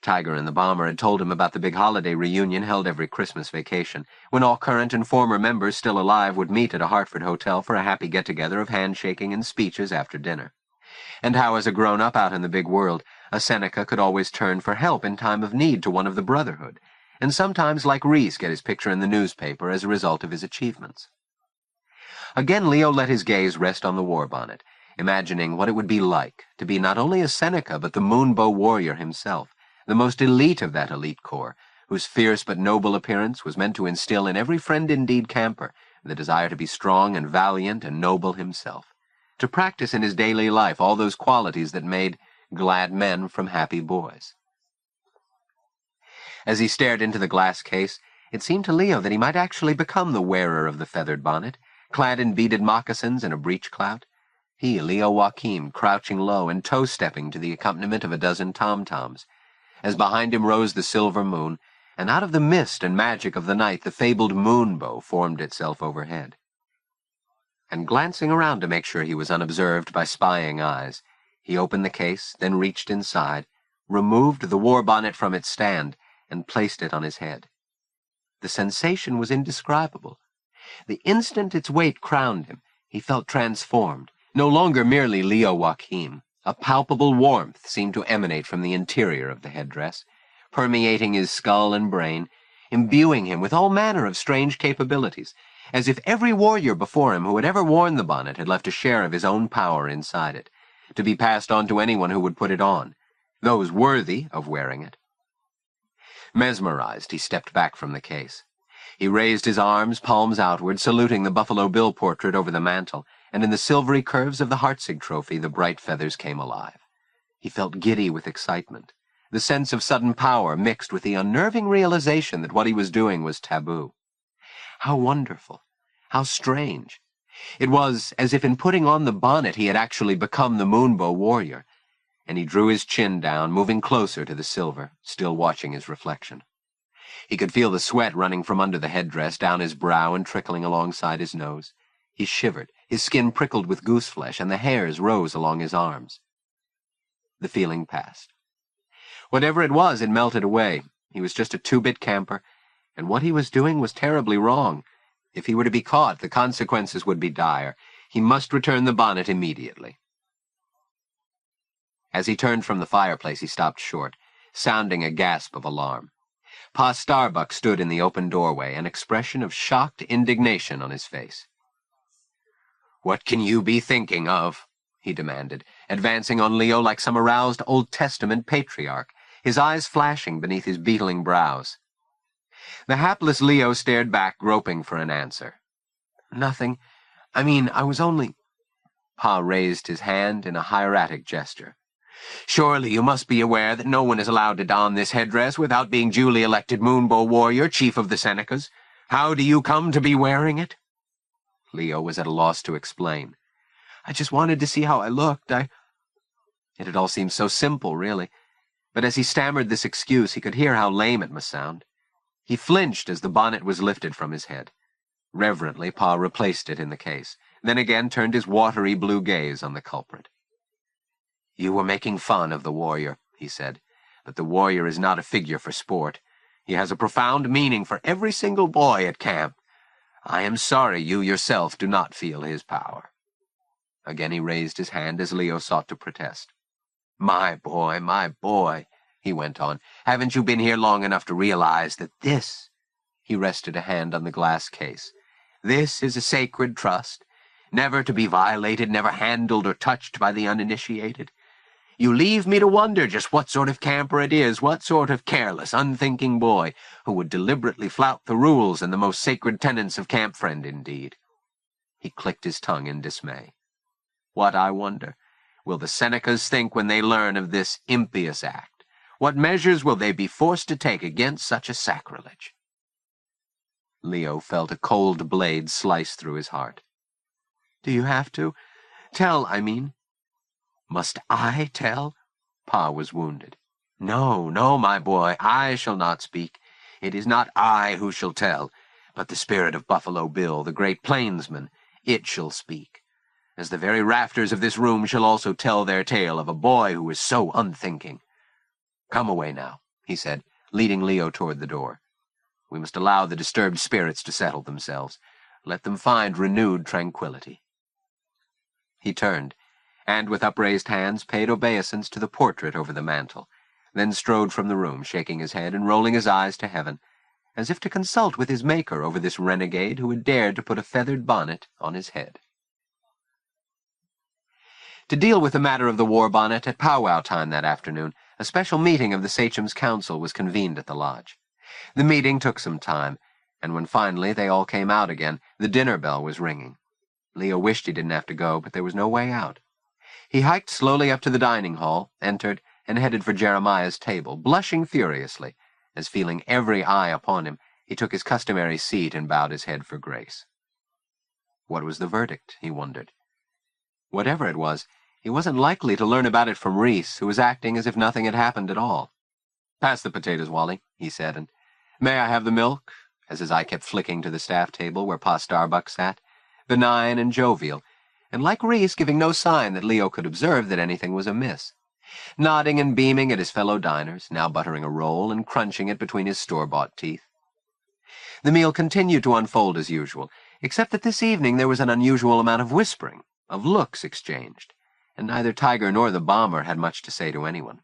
Tiger and the Bomber had told him about the big holiday reunion held every Christmas vacation, when all current and former members still alive would meet at a Hartford hotel for a happy get-together of handshaking and speeches after dinner, and how as a grown-up out in the big world, a Seneca could always turn for help in time of need to one of the Brotherhood, and sometimes, like Reese, get his picture in the newspaper as a result of his achievements. Again Leo let his gaze rest on the war bonnet, imagining what it would be like to be not only a Seneca but the Moonbow warrior himself, the most elite of that elite corps, whose fierce but noble appearance was meant to instill in every Friend Indeed camper the desire to be strong and valiant and noble himself, to practice in his daily life all those qualities that made glad men from happy boys. As he stared into the glass case, it seemed to Leo that he might actually become the wearer of the feathered bonnet, clad in beaded moccasins and a breech-clout, he, Leo Joaquim, crouching low and toe-stepping to the accompaniment of a dozen tom-toms, as behind him rose the silver moon, and out of the mist and magic of the night the fabled Moonbow formed itself overhead. And glancing around to make sure he was unobserved by spying eyes, he opened the case, then reached inside, removed the war bonnet from its stand, and placed it on his head. The sensation was indescribable. The instant its weight crowned him, he felt transformed, no longer merely Leo Joaquim. A palpable warmth seemed to emanate from the interior of the headdress, permeating his skull and brain, imbuing him with all manner of strange capabilities, as if every warrior before him who had ever worn the bonnet had left a share of his own power inside it, to be passed on to anyone who would put it on, those worthy of wearing it. Mesmerized, he stepped back from the case. He raised his arms, palms outward, saluting the Buffalo Bill portrait over the mantel, and in the silvery curves of the Hartzig trophy the bright feathers came alive. He felt giddy with excitement, the sense of sudden power mixed with the unnerving realization that what he was doing was taboo. How wonderful! How strange! It was as if in putting on the bonnet he had actually become the Moonbow warrior, and he drew his chin down, moving closer to the silver, still watching his reflection. He could feel the sweat running from under the headdress down his brow and trickling alongside his nose. He shivered, his skin prickled with gooseflesh, and the hairs rose along his arms. The feeling passed. Whatever it was, it melted away. He was just a two-bit camper, and what he was doing was terribly wrong. If he were to be caught, the consequences would be dire. He must return the bonnet immediately. As he turned from the fireplace, he stopped short, sounding a gasp of alarm. Pa Starbuck stood in the open doorway, an expression of shocked indignation on his face. "What can you be thinking of?" he demanded, advancing on Leo like some aroused Old Testament patriarch, his eyes flashing beneath his beetling brows. The hapless Leo stared back, groping for an answer. "Nothing. I mean, I was only—" Pa raised his hand in a hieratic gesture. "Surely you must be aware that no one is allowed to don this headdress without being duly elected Moonbow warrior, chief of the Senecas. How do you come to be wearing it?" Leo was at a loss to explain. "I just wanted to see how I looked. It had all seemed so simple, really. But as he stammered this excuse, he could hear how lame it must sound. He flinched as the bonnet was lifted from his head. Reverently, Pa replaced it in the case, then again turned his watery blue gaze on the culprit. "You were making fun of the warrior," he said, "but the warrior is not a figure for sport. He has a profound meaning for every single boy at camp. I am sorry you yourself do not feel his power." Again he raised his hand as Leo sought to protest. My boy," he went on, "haven't you been here long enough to realize that this—" He rested a hand on the glass case. "This is a sacred trust, never to be violated, never handled or touched by the uninitiated. You leave me to wonder just what sort of camper it is, what sort of careless, unthinking boy who would deliberately flout the rules and the most sacred tenets of Camp Friend, indeed." He clicked his tongue in dismay. "What, I wonder, will the Senecas think when they learn of this impious act? What measures will they be forced to take against such a sacrilege?" Leo felt a cold blade slice through his heart. "Do you have to? Tell, I mean." "Must I tell?" Pa was wounded. "No, no, my boy, I shall not speak. It is not I who shall tell, but the spirit of Buffalo Bill, the great plainsman. It shall speak, as the very rafters of this room shall also tell their tale of a boy who is so unthinking. Come away now," he said, leading Leo toward the door. "We must allow the disturbed spirits to settle themselves. Let them find renewed tranquility." He turned, and with upraised hands paid obeisance to the portrait over the mantel, then strode from the room, shaking his head and rolling his eyes to heaven, as if to consult with his Maker over this renegade who had dared to put a feathered bonnet on his head. To deal with the matter of the war bonnet, at powwow time that afternoon, a special meeting of the Sachem's Council was convened at the lodge. The meeting took some time, and when finally they all came out again, the dinner bell was ringing. Leo wished he didn't have to go, but there was no way out. He hiked slowly up to the dining hall, entered, and headed for Jeremiah's table, blushing furiously, as feeling every eye upon him, he took his customary seat and bowed his head for grace. What was the verdict, he wondered. Whatever it was, he wasn't likely to learn about it from Reese, who was acting as if nothing had happened at all. "Pass the potatoes, Wally," he said, and "May I have the milk?" as his eye kept flicking to the staff table where Pa Starbuck sat, benign and jovial, and like Reese giving no sign that Leo could observe that anything was amiss. Nodding and beaming at his fellow diners, now buttering a roll and crunching it between his store-bought teeth. The meal continued to unfold as usual, except that this evening there was an unusual amount of whispering, of looks exchanged, and neither Tiger nor the bomber had much to say to anyone.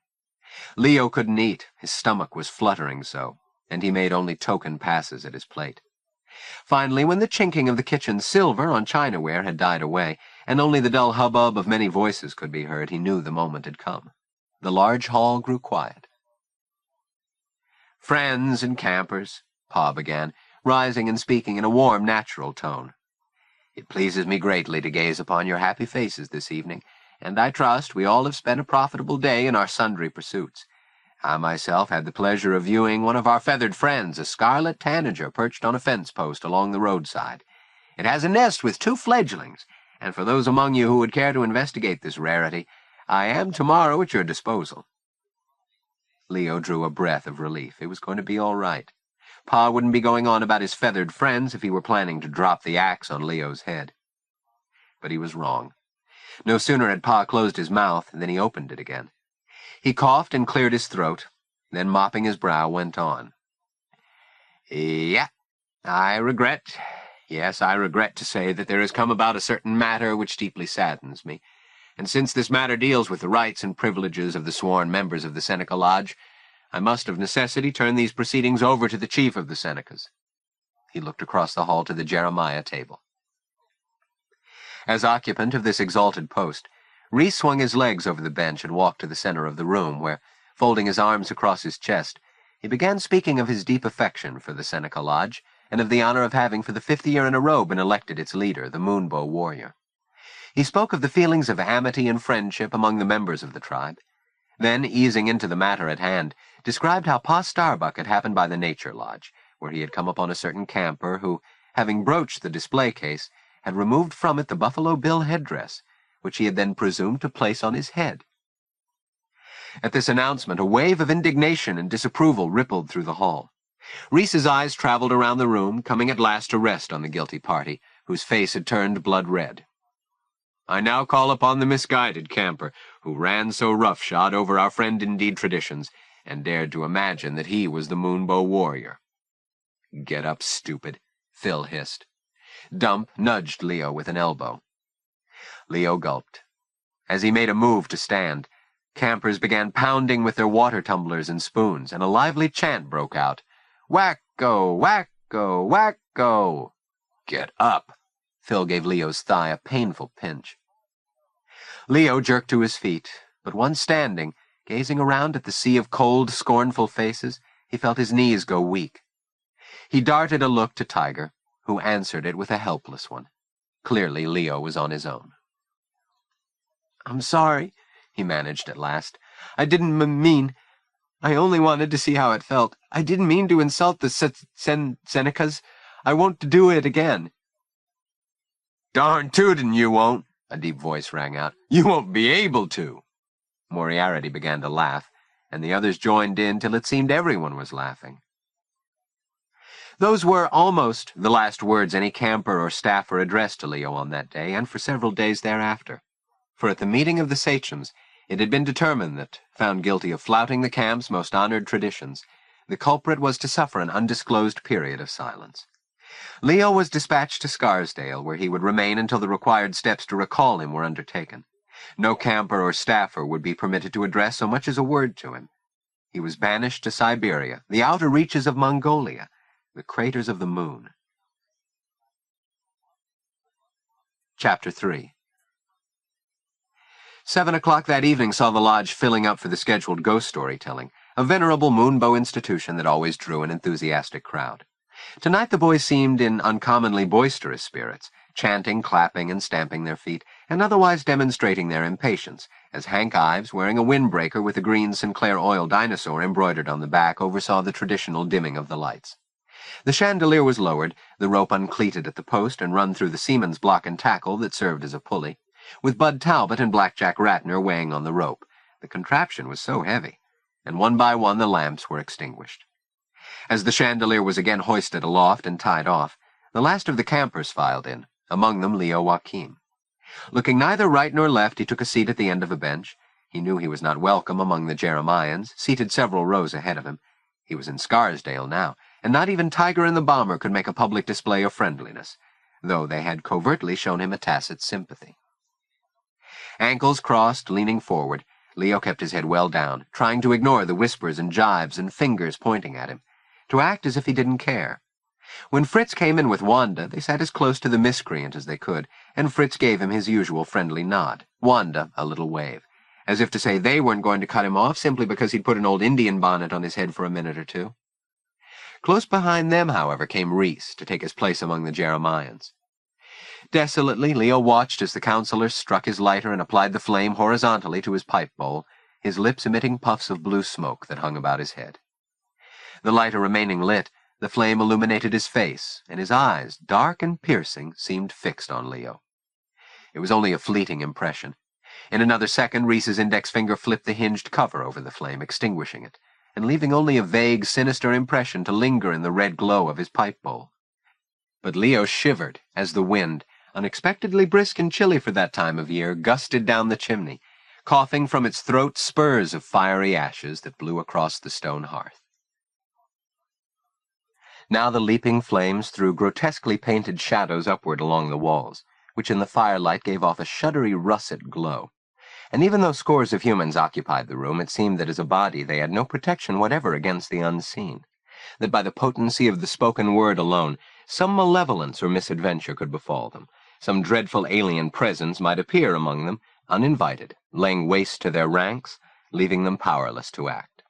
Leo couldn't eat, his stomach was fluttering so, and he made only token passes at his plate. Finally, when the chinking of the kitchen silver on chinaware had died away, and only the dull hubbub of many voices could be heard, he knew the moment had come. The large hall grew quiet. "Friends and campers," Pa began, rising and speaking in a warm, natural tone. "It pleases me greatly to gaze upon your happy faces this evening, and I trust we all have spent a profitable day in our sundry pursuits. I myself had the pleasure of viewing one of our feathered friends, a scarlet tanager, perched on a fence post along the roadside. It has a nest with 2 fledglings, and for those among you who would care to investigate this rarity, I am tomorrow at your disposal." Leo drew a breath of relief. It was going to be all right. Pa wouldn't be going on about his feathered friends if he were planning to drop the axe on Leo's head. But he was wrong. No sooner had Pa closed his mouth than he opened it again. He coughed and cleared his throat, then mopping his brow went on. Yes, I regret to say that there has come about a certain matter which deeply saddens me, and since this matter deals with the rights and privileges of the sworn members of the Seneca Lodge, I must of necessity turn these proceedings over to the chief of the Senecas. He looked across the hall to the Jeremiah table. As occupant of this exalted post, Reese swung his legs over the bench and walked to the center of the room, where, folding his arms across his chest, he began speaking of his deep affection for the Seneca Lodge, and of the honor of having for the 5th year in a row been elected its leader, the Moonbow warrior. He spoke of the feelings of amity and friendship among the members of the tribe, then, easing into the matter at hand, described how Pa Starbuck had happened by the Nature Lodge, where he had come upon a certain camper who, having broached the display case, had removed from it the Buffalo Bill headdress, which he had then presumed to place on his head. At this announcement, a wave of indignation and disapproval rippled through the hall. Reese's eyes traveled around the room, coming at last to rest on the guilty party, whose face had turned blood red. "I now call upon the misguided camper, who ran so roughshod over our friend-indeed traditions, and dared to imagine that he was the Moonbow warrior." "Get up, stupid," Phil hissed. Dump nudged Leo with an elbow. Leo gulped. As he made a move to stand, campers began pounding with their water tumblers and spoons, and a lively chant broke out. "Whack-go, whack-go, whack-go!" "Get up!" Phil gave Leo's thigh a painful pinch. Leo jerked to his feet, but once standing, gazing around at the sea of cold, scornful faces, he felt his knees go weak. He darted a look to Tiger, who answered it with a helpless one. Clearly Leo was on his own. "I'm sorry," he managed at last. "I didn't mean. I only wanted to see how it felt. I didn't mean to insult the Senecas. I won't do it again." "Darn tootin' you won't," a deep voice rang out. "You won't be able to." Moriarty began to laugh, and the others joined in till it seemed everyone was laughing. Those were almost the last words any camper or staffer addressed to Leo on that day, and for several days thereafter. For at the meeting of the sachems, it had been determined that, found guilty of flouting the camp's most honored traditions, the culprit was to suffer an undisclosed period of silence. Leo was dispatched to Scarsdale, where he would remain until the required steps to recall him were undertaken. No camper or staffer would be permitted to address so much as a word to him. He was banished to Siberia, the outer reaches of Mongolia, the craters of the moon. Chapter 3. 7 o'clock that evening saw the lodge filling up for the scheduled ghost storytelling, a venerable Moonbow institution that always drew an enthusiastic crowd. Tonight the boys seemed in uncommonly boisterous spirits, chanting, clapping, and stamping their feet, and otherwise demonstrating their impatience, as Hank Ives, wearing a windbreaker with a green Sinclair oil dinosaur embroidered on the back, oversaw the traditional dimming of the lights. The chandelier was lowered, the rope uncleated at the post and run through the seaman's block and tackle that served as a pulley, with Bud Talbot and Blackjack Ratner weighing on the rope. The contraption was so heavy, and one by one the lamps were extinguished. As the chandelier was again hoisted aloft and tied off, the last of the campers filed in, among them Leo Joaquim. Looking neither right nor left, he took a seat at the end of a bench. He knew he was not welcome among the Jeremiahans, seated several rows ahead of him. He was in Scarsdale now, and not even Tiger and the Bomber could make a public display of friendliness, though they had covertly shown him a tacit sympathy. Ankles crossed, leaning forward, Leo kept his head well down, trying to ignore the whispers and jibes and fingers pointing at him, to act as if he didn't care. When Fritz came in with Wanda, they sat as close to the miscreant as they could, and Fritz gave him his usual friendly nod, Wanda a little wave, as if to say they weren't going to cut him off simply because he'd put an old Indian bonnet on his head for a minute or two. Close behind them, however, came Reese to take his place among the Jeremians. Desolately, Leo watched as the counselor struck his lighter and applied the flame horizontally to his pipe bowl, his lips emitting puffs of blue smoke that hung about his head. The lighter remaining lit, the flame illuminated his face, and his eyes, dark and piercing, seemed fixed on Leo. It was only a fleeting impression. In another second, Reese's index finger flipped the hinged cover over the flame, extinguishing it, and leaving only a vague, sinister impression to linger in the red glow of his pipe bowl. But Leo shivered as the wind, unexpectedly brisk and chilly for that time of year, gusted down the chimney, coughing from its throat spurs of fiery ashes that blew across the stone hearth. Now the leaping flames threw grotesquely painted shadows upward along the walls, which in the firelight gave off a shuddery russet glow. And even though scores of humans occupied the room, it seemed that as a body they had no protection whatever against the unseen, that by the potency of the spoken word alone, some malevolence or misadventure could befall them, some dreadful alien presence might appear among them, uninvited, laying waste to their ranks, leaving them powerless to act.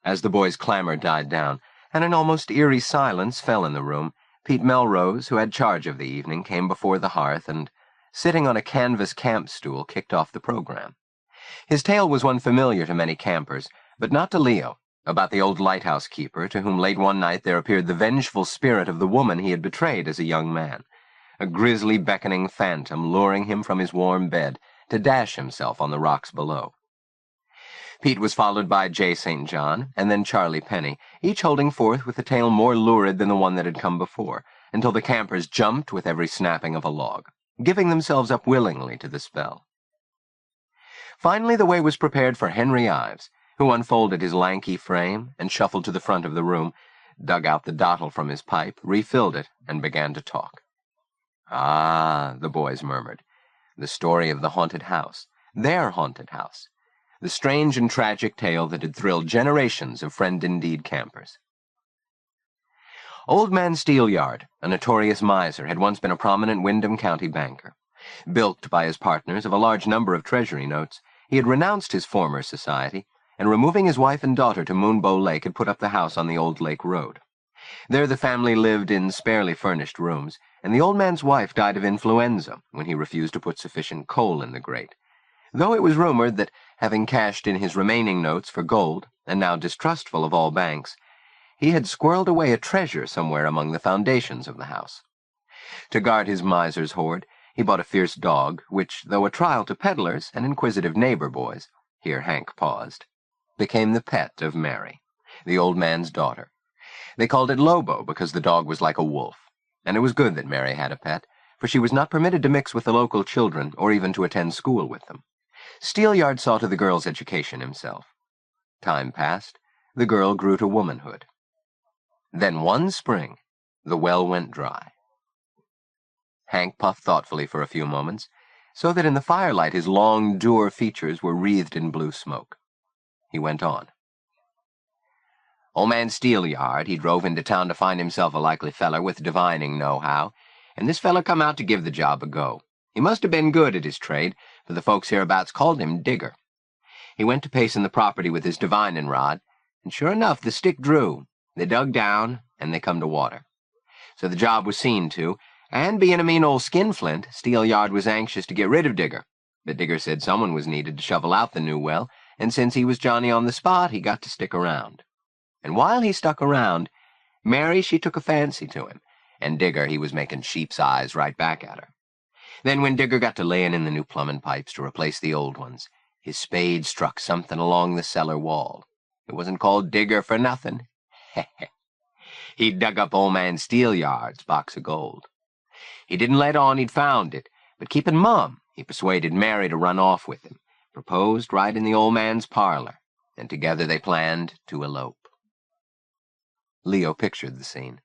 As the boys' clamor died down, and an almost eerie silence fell in the room, Pete Melrose, who had charge of the evening, came before the hearth and, sitting on a canvas camp stool, kicked off the program. His tale was one familiar to many campers, but not to Leo, about the old lighthouse keeper to whom late one night there appeared the vengeful spirit of the woman he had betrayed as a young man, a grisly beckoning phantom luring him from his warm bed to dash himself on the rocks below. Pete was followed by J. St. John, and then Charlie Penny, each holding forth with a tale more lurid than the one that had come before, until the campers jumped with every snapping of a log, giving themselves up willingly to the spell. Finally the way was prepared for Henry Ives, who unfolded his lanky frame and shuffled to the front of the room, dug out the dottle from his pipe, refilled it, and began to talk. "Ah," the boys murmured, "the story of the haunted house, their haunted house. The strange and tragic tale that had thrilled generations of friend-indeed campers." Old Man Steelyard, a notorious miser, had once been a prominent Windham County banker. Bilked by his partners of a large number of treasury notes, he had renounced his former society, and removing his wife and daughter to Moonbow Lake, had put up the house on the Old Lake Road. There the family lived in sparely furnished rooms, and the old man's wife died of influenza when he refused to put sufficient coal in the grate, though it was rumored that, having cashed in his remaining notes for gold, and now distrustful of all banks, he had squirreled away a treasure somewhere among the foundations of the house. To guard his miser's hoard, he bought a fierce dog, which, though a trial to peddlers and inquisitive neighbor boys, here Hank paused, became the pet of Mary, the old man's daughter. They called it Lobo because the dog was like a wolf, and it was good that Mary had a pet, for she was not permitted to mix with the local children or even to attend school with them. Steelyard saw to the girl's education himself. Time passed. The girl grew to womanhood. Then one spring, the well went dry. Hank puffed thoughtfully for a few moments, so that in the firelight his long, dour features were wreathed in blue smoke. He went on. "Old Man Steelyard, he drove into town to find himself a likely feller with divining know-how, and this feller come out to give the job a go. He must have been good at his trade, for the folks hereabouts called him Digger. He went to pacing the property with his divining rod, and sure enough the stick drew. They dug down, and they come to water. So the job was seen to, and being a mean old skinflint, Steelyard was anxious to get rid of Digger. But Digger said someone was needed to shovel out the new well, and since he was Johnny on the spot, he got to stick around. And while he stuck around, Mary, she took a fancy to him, and Digger, he was making sheep's eyes right back at her. Then when Digger got to laying in the new plumbing pipes to replace the old ones, his spade struck something along the cellar wall. It wasn't called Digger for nothing. He dug up old man Steelyard's box of gold. He didn't let on he'd found it, but keeping mum, he persuaded Mary to run off with him, proposed right in the old man's parlor, and together they planned to elope." Leo pictured the scene.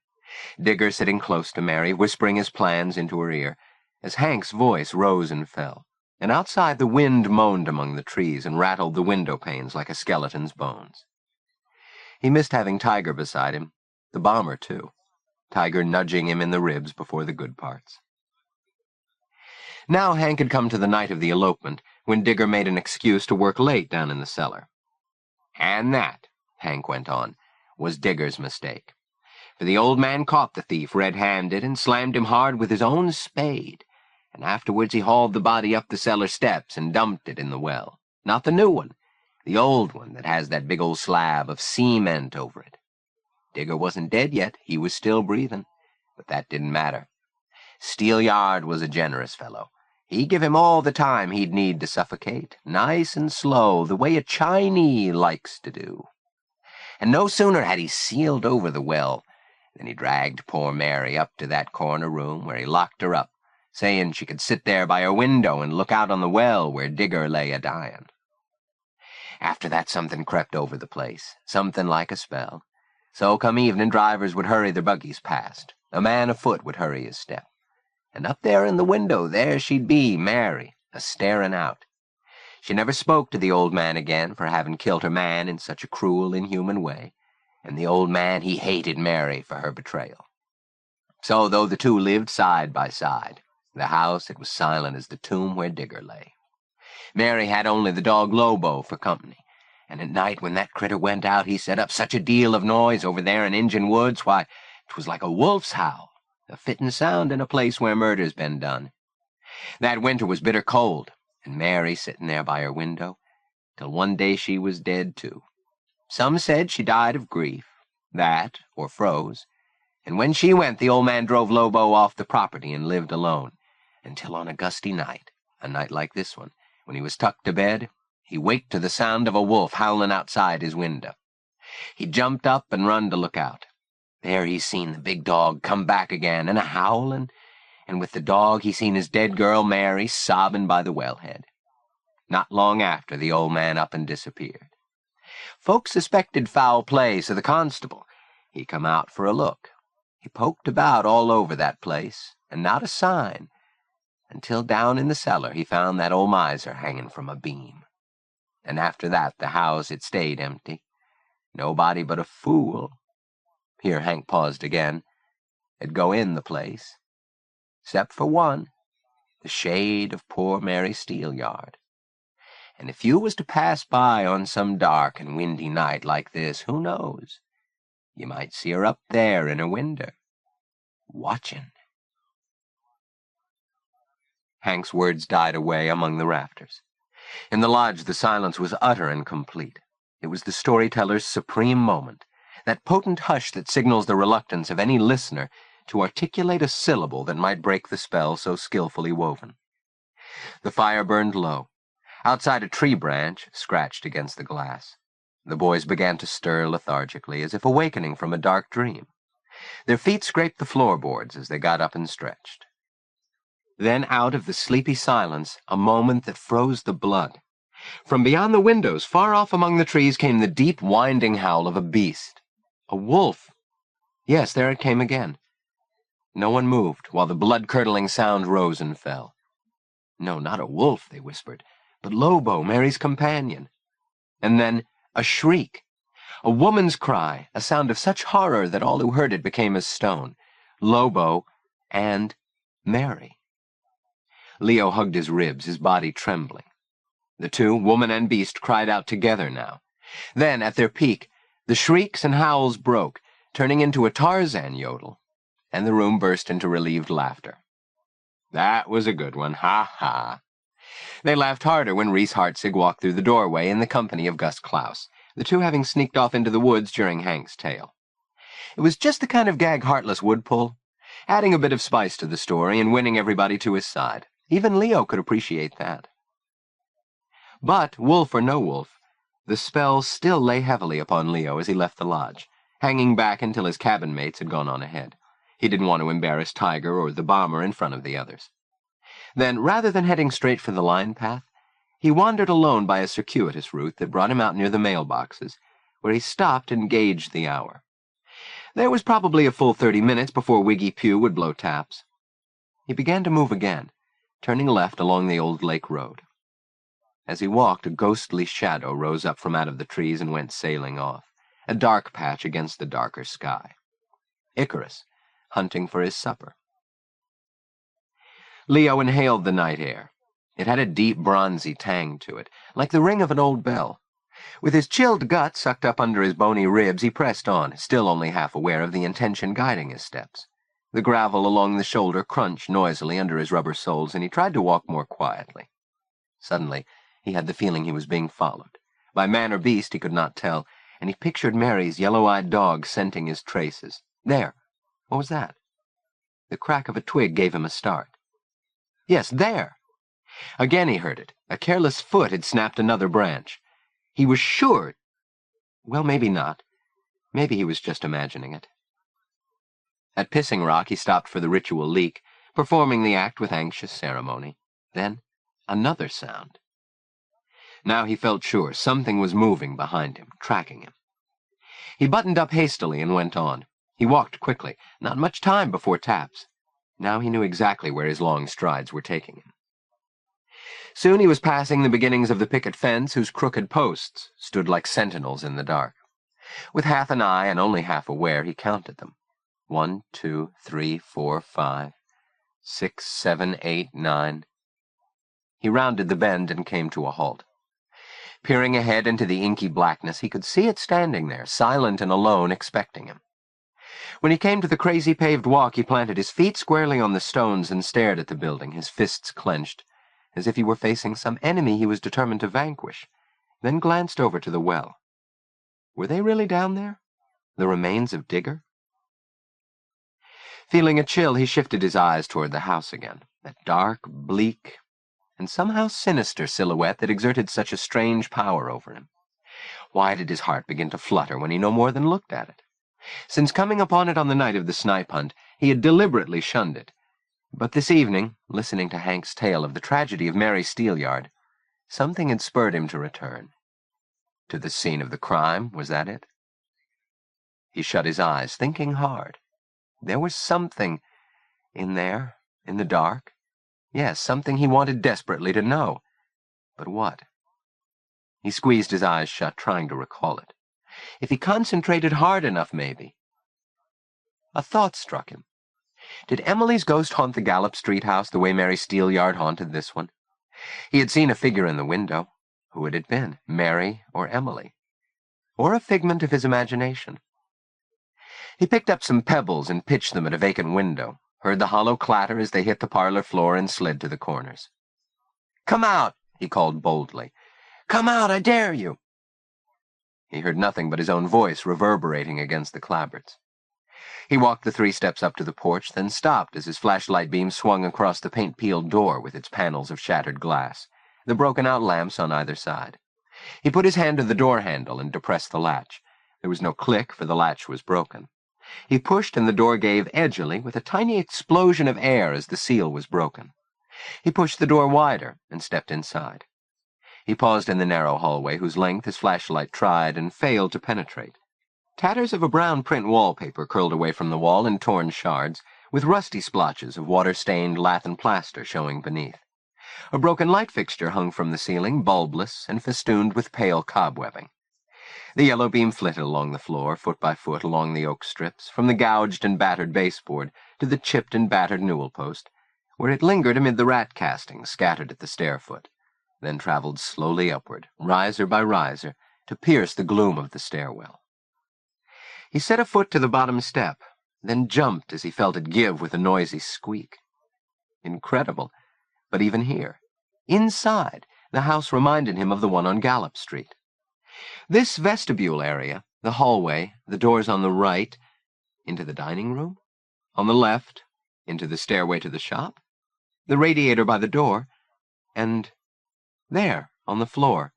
Digger sitting close to Mary, whispering his plans into her ear, as Hank's voice rose and fell, and outside the wind moaned among the trees and rattled the window panes like a skeleton's bones. He missed having Tiger beside him, the bomber too, Tiger nudging him in the ribs before the good parts. Now Hank had come to the night of the elopement, when Digger made an excuse to work late down in the cellar. "And that," Hank went on, was Digger's mistake. For the old man caught the thief red-handed and slammed him hard with his own spade, and afterwards he hauled the body up the cellar steps and dumped it in the well. Not the new one, the old one that has that big old slab of cement over it. Digger wasn't dead yet, he was still breathing, but that didn't matter. Steelyard was a generous fellow. He'd give him all the time he'd need to suffocate, nice and slow, the way a Chinee likes to do. And no sooner had he sealed over the well than he dragged poor Mary up to that corner room where he locked her up, saying she could sit there by her window and look out on the well where Digger lay a-dying. After that something crept over the place, something like a spell. So come evening, drivers would hurry their buggies past. A man afoot would hurry his step. And up there in the window, there she'd be, Mary, a-staring out. She never spoke to the old man again for having killed her man in such a cruel, inhuman way, and the old man, he hated Mary for her betrayal. So, though the two lived side by side, the house, it was silent as the tomb where Digger lay. Mary had only the dog Lobo for company, and at night when that critter went out, he set up such a deal of noise over there in Injun Woods, why, 'twas like a wolf's howl, a fitting sound in a place where murder's been done. That winter was bitter cold, and Mary sitting there by her window, till one day she was dead too. Some said she died of grief, that, or froze, and when she went, the old man drove Lobo off the property and lived alone, until on a gusty night, a night like this one, when he was tucked to bed, he waked to the sound of a wolf howling outside his window. He jumped up and run to look out. There he seen the big dog come back again, and a-howling, and with the dog he seen his dead girl Mary sobbing by the wellhead. Not long after, the old man up and disappeared. Folks suspected foul play, so the constable, he come out for a look. He poked about all over that place, and not a sign, until down in the cellar he found that old miser hanging from a beam. And after that the house, it stayed empty. Nobody but a fool, here Hank paused again, "'d go in the place, 'cept for one, the shade of poor Mary Steelyard. And if you was to pass by on some dark and windy night like this, who knows? You might see her up there in her window, watching." Hank's words died away among the rafters. In the lodge the silence was utter and complete. It was the storyteller's supreme moment, that potent hush that signals the reluctance of any listener to articulate a syllable that might break the spell so skillfully woven. The fire burned low. Outside, a tree branch scratched against the glass. The boys began to stir lethargically, as if awakening from a dark dream. Their feet scraped the floorboards as they got up and stretched. Then out of the sleepy silence, a moment that froze the blood. From beyond the windows, far off among the trees, came the deep, winding howl of a beast. A wolf. Yes, there it came again. No one moved, while the blood-curdling sound rose and fell. No, not a wolf, they whispered, but Lobo, Mary's companion. And then a shriek. A woman's cry, a sound of such horror that all who heard it became as stone. Lobo and Mary. Leo hugged his ribs, his body trembling. The two, woman and beast, cried out together now. Then, at their peak, the shrieks and howls broke, turning into a Tarzan yodel, and the room burst into relieved laughter. That was a good one, ha-ha. They laughed harder when Reese Hartzig walked through the doorway in the company of Gus Klaus, the two having sneaked off into the woods during Hank's tale. It was just the kind of gag Heartless would pull, adding a bit of spice to the story and winning everybody to his side. Even Leo could appreciate that. But, wolf or no wolf, the spell still lay heavily upon Leo as he left the lodge, hanging back until his cabin mates had gone on ahead. He didn't want to embarrass Tiger or the bomber in front of the others. Then, rather than heading straight for the line path, he wandered alone by a circuitous route that brought him out near the mailboxes, where he stopped and gauged the hour. There was probably a full 30 minutes before Wiggy Pew would blow taps. He began to move again, turning left along the old lake road. As he walked, a ghostly shadow rose up from out of the trees and went sailing off, a dark patch against the darker sky. Icarus, hunting for his supper. Leo inhaled the night air. It had a deep, bronzy tang to it, like the ring of an old bell. With his chilled gut sucked up under his bony ribs, he pressed on, still only half aware of the intention guiding his steps. The gravel along the shoulder crunched noisily under his rubber soles, and he tried to walk more quietly. Suddenly, he had the feeling he was being followed. By man or beast, he could not tell, and he pictured Mary's yellow-eyed dog scenting his traces. There! What was that? The crack of a twig gave him a start. Yes, there! Again he heard it. A careless foot had snapped another branch. He was sure. Well, maybe not. Maybe he was just imagining it. At Pissing Rock, he stopped for the ritual leak, performing the act with anxious ceremony. Then, another sound. Now he felt sure something was moving behind him, tracking him. He buttoned up hastily and went on. He walked quickly, not much time before taps. Now he knew exactly where his long strides were taking him. Soon he was passing the beginnings of the picket fence, whose crooked posts stood like sentinels in the dark. With half an eye and only half aware, he counted them. 1, 2, 3, 4, 5, 6, 7, 8, 9. He rounded the bend and came to a halt. Peering ahead into the inky blackness, he could see it standing there, silent and alone, expecting him. When he came to the crazy paved walk, he planted his feet squarely on the stones and stared at the building, his fists clenched, as if he were facing some enemy he was determined to vanquish, then glanced over to the well. Were they really down there? The remains of Digger? Feeling a chill, he shifted his eyes toward the house again, that dark, bleak, and somehow sinister silhouette that exerted such a strange power over him. Why did his heart begin to flutter when he no more than looked at it? Since coming upon it on the night of the snipe hunt, he had deliberately shunned it. But this evening, listening to Hank's tale of the tragedy of Mary Steelyard, something had spurred him to return. To the scene of the crime, was that it? He shut his eyes, thinking hard. There was something in there, in the dark. Yes, something he wanted desperately to know. But what? He squeezed his eyes shut, trying to recall it. If he concentrated hard enough, maybe. A thought struck him. Did Emily's ghost haunt the Gallup Street house the way Mary Steelyard haunted this one? He had seen a figure in the window. Who had it been? Mary or Emily? Or a figment of his imagination? He picked up some pebbles and pitched them at a vacant window, heard the hollow clatter as they hit the parlor floor and slid to the corners. "Come out!" he called boldly. "Come out, I dare you!" He heard nothing but his own voice reverberating against the clapboards. He walked the 3 steps up to the porch, then stopped as his flashlight beam swung across the paint-peeled door with its panels of shattered glass, the broken-out lamps on either side. He put his hand to the door handle and depressed the latch. There was no click, for the latch was broken. He pushed, and the door gave edgily, with a tiny explosion of air as the seal was broken. He pushed the door wider and stepped inside. He paused in the narrow hallway, whose length his flashlight tried and failed to penetrate. Tatters of a brown print wallpaper curled away from the wall in torn shards, with rusty splotches of water-stained lath and plaster showing beneath. A broken light fixture hung from the ceiling, bulbless and festooned with pale cobwebbing. The yellow beam flitted along the floor, foot by foot along the oak strips, from the gouged and battered baseboard to the chipped and battered newel post, where it lingered amid the rat castings scattered at the stair-foot, then traveled slowly upward, riser by riser, to pierce the gloom of the stairwell. He set a foot to the bottom step, then jumped as he felt it give with a noisy squeak. Incredible, but even here, inside, the house reminded him of the one on Gallup Street. This vestibule area, the hallway, the doors on the right, into the dining room, on the left, into the stairway to the shop, the radiator by the door, and there, on the floor,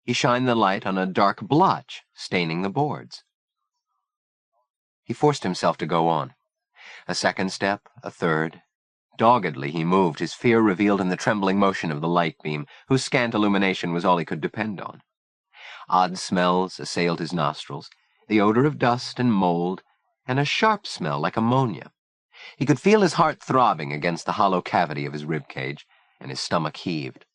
he shined the light on a dark blotch staining the boards. He forced himself to go on. A second step, a third. Doggedly he moved, his fear revealed in the trembling motion of the light beam, whose scant illumination was all he could depend on. Odd smells assailed his nostrils, the odor of dust and mold, and a sharp smell like ammonia. He could feel his heart throbbing against the hollow cavity of his rib cage, and his stomach heaved.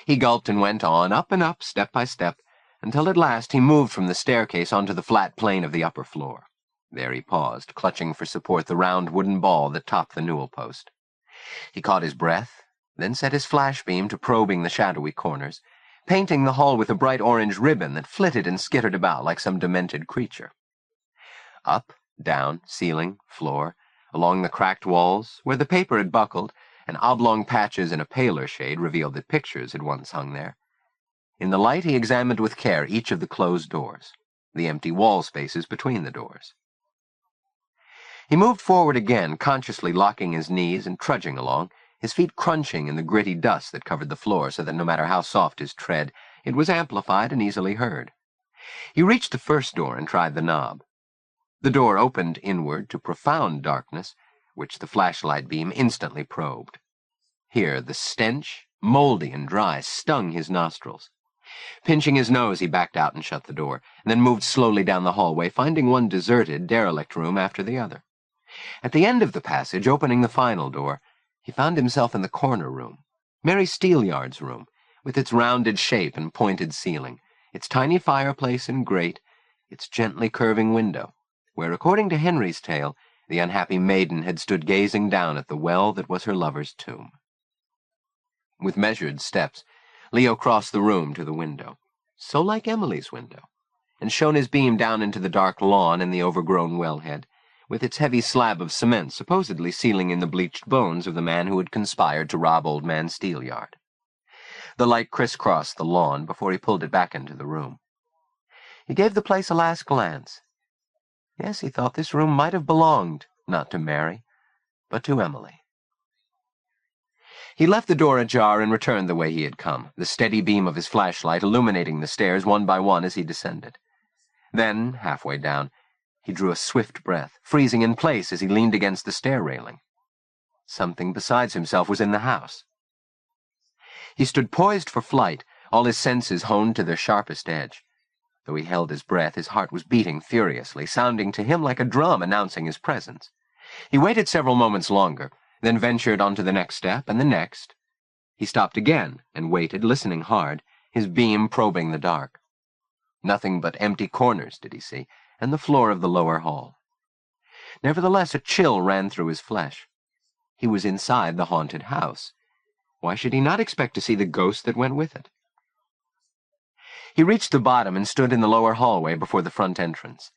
He gulped and went on, up and up, step by step, until at last he moved from the staircase onto the flat plane of the upper floor. There he paused, clutching for support the round wooden ball that topped the newel post. He caught his breath, then set his flash beam to probing the shadowy corners, painting the hall with a bright orange ribbon that flitted and skittered about like some demented creature. Up, down, ceiling, floor, along the cracked walls, where the paper had buckled, and oblong patches in a paler shade revealed that pictures had once hung there. In the light he examined with care each of the closed doors, the empty wall spaces between the doors. He moved forward again, consciously locking his knees and trudging along, his feet crunching in the gritty dust that covered the floor so that no matter how soft his tread, it was amplified and easily heard. He reached the first door and tried the knob. The door opened inward to profound darkness, which the flashlight beam instantly probed. Here the stench, moldy and dry, stung his nostrils. Pinching his nose, he backed out and shut the door, and then moved slowly down the hallway, finding one deserted, derelict room after the other. At the end of the passage, opening the final door, he found himself in the corner room, Mary Steelyard's room, with its rounded shape and pointed ceiling, its tiny fireplace and grate, its gently curving window, where, according to Henry's tale, the unhappy maiden had stood gazing down at the well that was her lover's tomb. With measured steps, Leo crossed the room to the window, so like Emily's window, and shone his beam down into the dark lawn and the overgrown wellhead, with its heavy slab of cement supposedly sealing in the bleached bones of the man who had conspired to rob Old Man Steelyard. The light crisscrossed the lawn before he pulled it back into the room. He gave the place a last glance. Yes, he thought this room might have belonged, not to Mary, but to Emily. He left the door ajar and returned the way he had come, the steady beam of his flashlight illuminating the stairs one by one as he descended. Then, halfway down, he drew a swift breath, freezing in place as he leaned against the stair railing. Something besides himself was in the house. He stood poised for flight, all his senses honed to their sharpest edge. Though he held his breath, his heart was beating furiously, sounding to him like a drum announcing his presence. He waited several moments longer, then ventured onto the next step and the next. He stopped again and waited, listening hard, his beam probing the dark. Nothing but empty corners did he see, and the floor of the lower hall. Nevertheless, a chill ran through his flesh. He was inside the haunted house. Why should he not expect to see the ghost that went with it? He reached the bottom and stood in the lower hallway before the front entrance.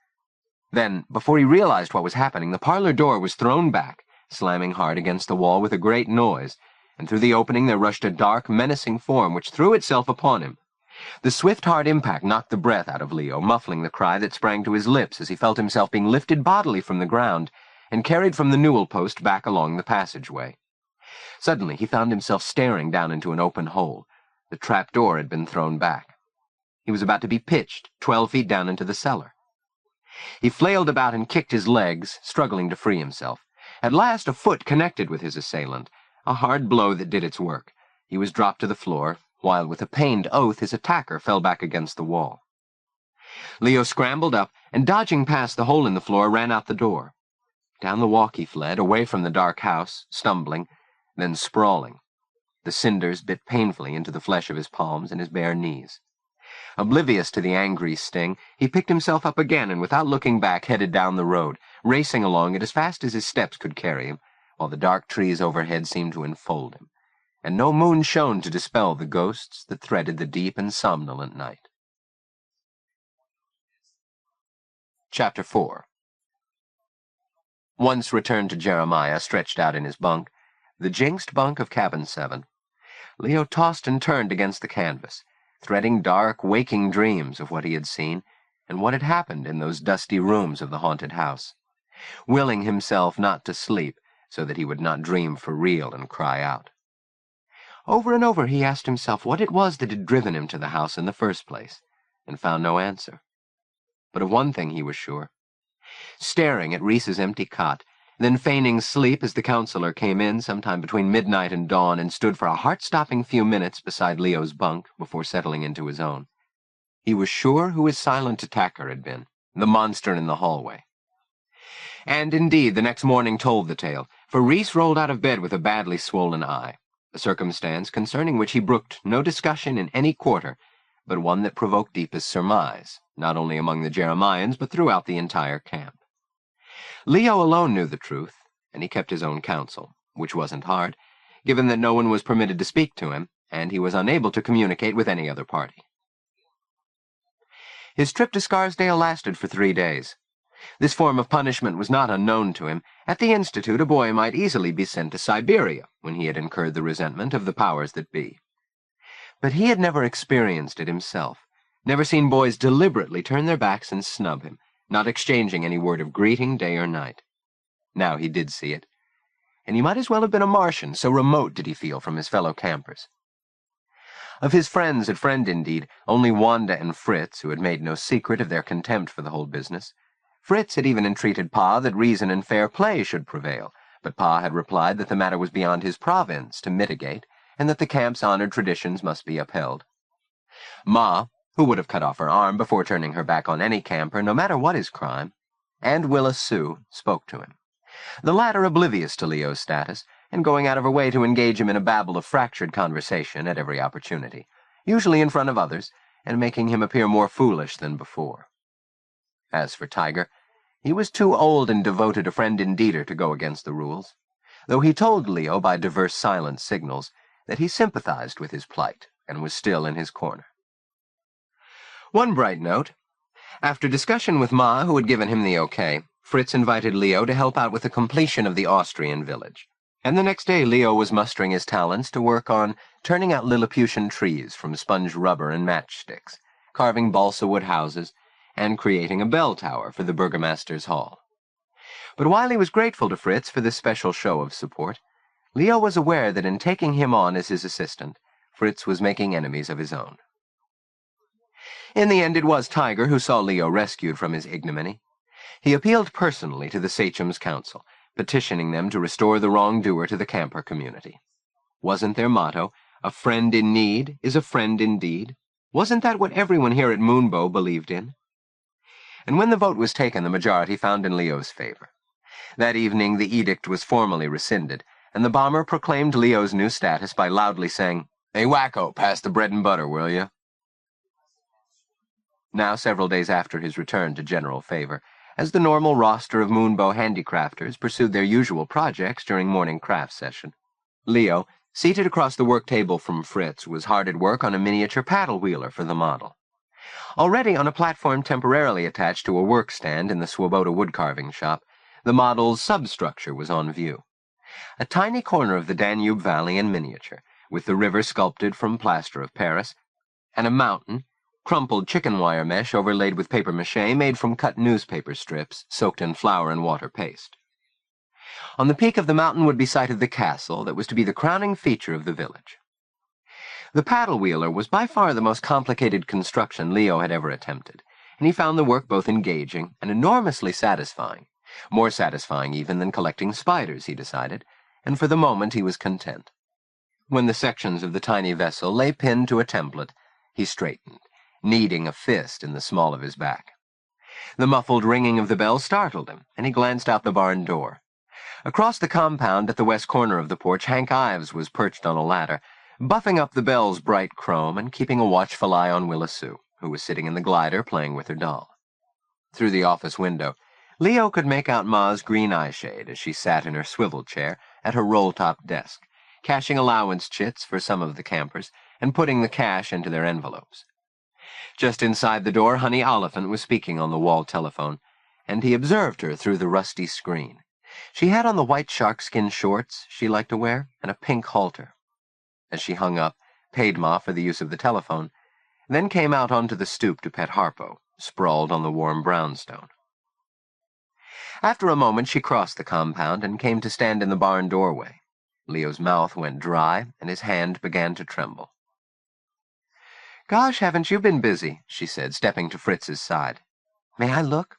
Then, before he realized what was happening, the parlor door was thrown back, slamming hard against the wall with a great noise, and through the opening there rushed a dark, menacing form which threw itself upon him. The swift, hard impact knocked the breath out of Leo, muffling the cry that sprang to his lips as he felt himself being lifted bodily from the ground and carried from the newel post back along the passageway. Suddenly he found himself staring down into an open hole. The trap door had been thrown back. He was about to be pitched 12 feet down into the cellar. He flailed about and kicked his legs, struggling to free himself. At last a foot connected with his assailant, a hard blow that did its work. He was dropped to the floor, while with a pained oath his attacker fell back against the wall. Leo scrambled up, and dodging past the hole in the floor, ran out the door. Down the walk he fled, away from the dark house, stumbling, then sprawling. The cinders bit painfully into the flesh of his palms and his bare knees. Oblivious to the angry sting, he picked himself up again and without looking back headed down the road, racing along it as fast as his steps could carry him, while the dark trees overhead seemed to enfold him, and no moon shone to dispel the ghosts that threaded the deep and somnolent night. Chapter 4. Once returned to Jeremiah, stretched out in his bunk, the jinxed bunk of cabin 7, Leo tossed and turned against the canvas, threading dark, waking dreams of what he had seen and what had happened in those dusty rooms of the haunted house, willing himself not to sleep so that he would not dream for real and cry out. Over and over he asked himself what it was that had driven him to the house in the first place, and found no answer. But of one thing he was sure. Staring at Reese's empty cot, then feigning sleep as the counselor came in sometime between midnight and dawn and stood for a heart-stopping few minutes beside Leo's bunk before settling into his own, he was sure who his silent attacker had been, the monster in the hallway. And indeed the next morning told the tale, for Reese rolled out of bed with a badly swollen eye, a circumstance concerning which he brooked no discussion in any quarter, but one that provoked deepest surmise, not only among the Jeremians, but throughout the entire camp. Leo alone knew the truth, and he kept his own counsel, which wasn't hard, given that no one was permitted to speak to him, and he was unable to communicate with any other party. His trip to Scarsdale lasted for 3 days. This form of punishment was not unknown to him. At the Institute, a boy might easily be sent to Siberia when he had incurred the resentment of the powers that be. But he had never experienced it himself, never seen boys deliberately turn their backs and snub him, not exchanging any word of greeting day or night. Now he did see it, and he might as well have been a Martian, so remote did he feel from his fellow campers. Of his friends at Friend Indeed, only Wanda and Fritz, who had made no secret of their contempt for the whole business. Fritz had even entreated Pa that reason and fair play should prevail, but Pa had replied that the matter was beyond his province to mitigate, and that the camp's honored traditions must be upheld. Ma, who would have cut off her arm before turning her back on any camper, no matter what his crime, and Willa Sue spoke to him, the latter oblivious to Leo's status, and going out of her way to engage him in a babble of fractured conversation at every opportunity, usually in front of others, and making him appear more foolish than before. As for Tiger, he was too old and devoted a Friend Indeeder to go against the rules, though he told Leo by diverse silent signals that he sympathized with his plight and was still in his corner. One bright note. After discussion with Ma, who had given him the okay, Fritz invited Leo to help out with the completion of the Austrian village, and the next day Leo was mustering his talents to work on turning out Lilliputian trees from sponge rubber and matchsticks, carving balsa wood houses, and creating a bell tower for the Burgomaster's Hall. But while he was grateful to Fritz for this special show of support, Leo was aware that in taking him on as his assistant, Fritz was making enemies of his own. In the end, it was Tiger who saw Leo rescued from his ignominy. He appealed personally to the Sachem's Council, petitioning them to restore the wrongdoer to the camper community. Wasn't their motto, "A friend in need is a friend indeed"? Wasn't that what everyone here at Moonbow believed in? And when the vote was taken, the majority found in Leo's favor. That evening, the edict was formally rescinded, and the bomber proclaimed Leo's new status by loudly saying, "Hey, wacko, pass the bread and butter, will you?" Now, several days after his return to general favor, as the normal roster of Moonbow handicrafters pursued their usual projects during morning craft session, Leo, seated across the work table from Fritz, was hard at work on a miniature paddle wheeler for the model. Already on a platform temporarily attached to a work stand in the Swoboda woodcarving shop, the model's substructure was on view. A tiny corner of the Danube Valley in miniature, with the river sculpted from plaster of Paris, and a mountain, crumpled chicken wire mesh overlaid with papier-mâché made from cut newspaper strips soaked in flour and water paste. On the peak of the mountain would be sited the castle that was to be the crowning feature of the village. The paddle wheeler was by far the most complicated construction Leo had ever attempted, and he found the work both engaging and enormously satisfying, more satisfying even than collecting spiders, he decided, and for the moment he was content. When the sections of the tiny vessel lay pinned to a template, he straightened, kneading a fist in the small of his back. The muffled ringing of the bell startled him, and he glanced out the barn door. Across the compound at the west corner of the porch, Hank Ives was perched on a ladder, buffing up the bell's bright chrome and keeping a watchful eye on Willa Sue, who was sitting in the glider playing with her doll. Through the office window, Leo could make out Ma's green eyeshade as she sat in her swivel chair at her roll-top desk, cashing allowance chits for some of the campers and putting the cash into their envelopes. Just inside the door, Honey Oliphant was speaking on the wall telephone, and he observed her through the rusty screen. She had on the white sharkskin shorts she liked to wear and a pink halter. As she hung up, paid Ma for the use of the telephone, then came out onto the stoop to pet Harpo, sprawled on the warm brownstone. After a moment, she crossed the compound and came to stand in the barn doorway. Leo's mouth went dry, and his hand began to tremble. "Gosh, haven't you been busy?" she said, stepping to Fritz's side. "May I look?"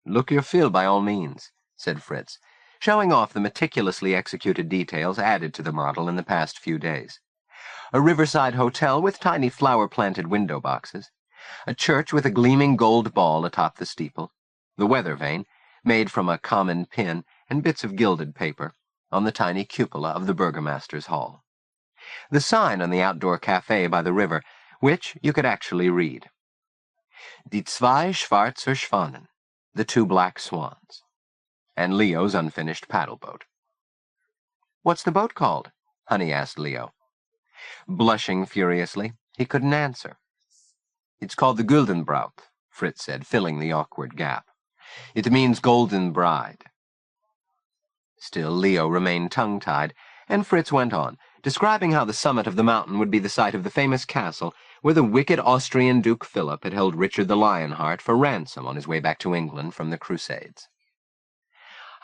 "Look your fill, by all means," said Fritz, showing off the meticulously executed details added to the model in the past few days. A riverside hotel with tiny flower-planted window boxes, a church with a gleaming gold ball atop the steeple, the weather vane, made from a common pin and bits of gilded paper, on the tiny cupola of the Burgomaster's Hall. The sign on the outdoor cafe by the river, which you could actually read. Die zwei schwarzer Schwanen, the two black swans, and Leo's unfinished paddle boat. "What's the boat called?" Honey asked Leo. Blushing furiously, he couldn't answer. "It's called the Guldenbraut," Fritz said, filling the awkward gap. "It means golden bride." Still Leo remained tongue-tied, and Fritz went on, describing how the summit of the mountain would be the site of the famous castle where the wicked Austrian Duke Philip had held Richard the Lionheart for ransom on his way back to England from the Crusades.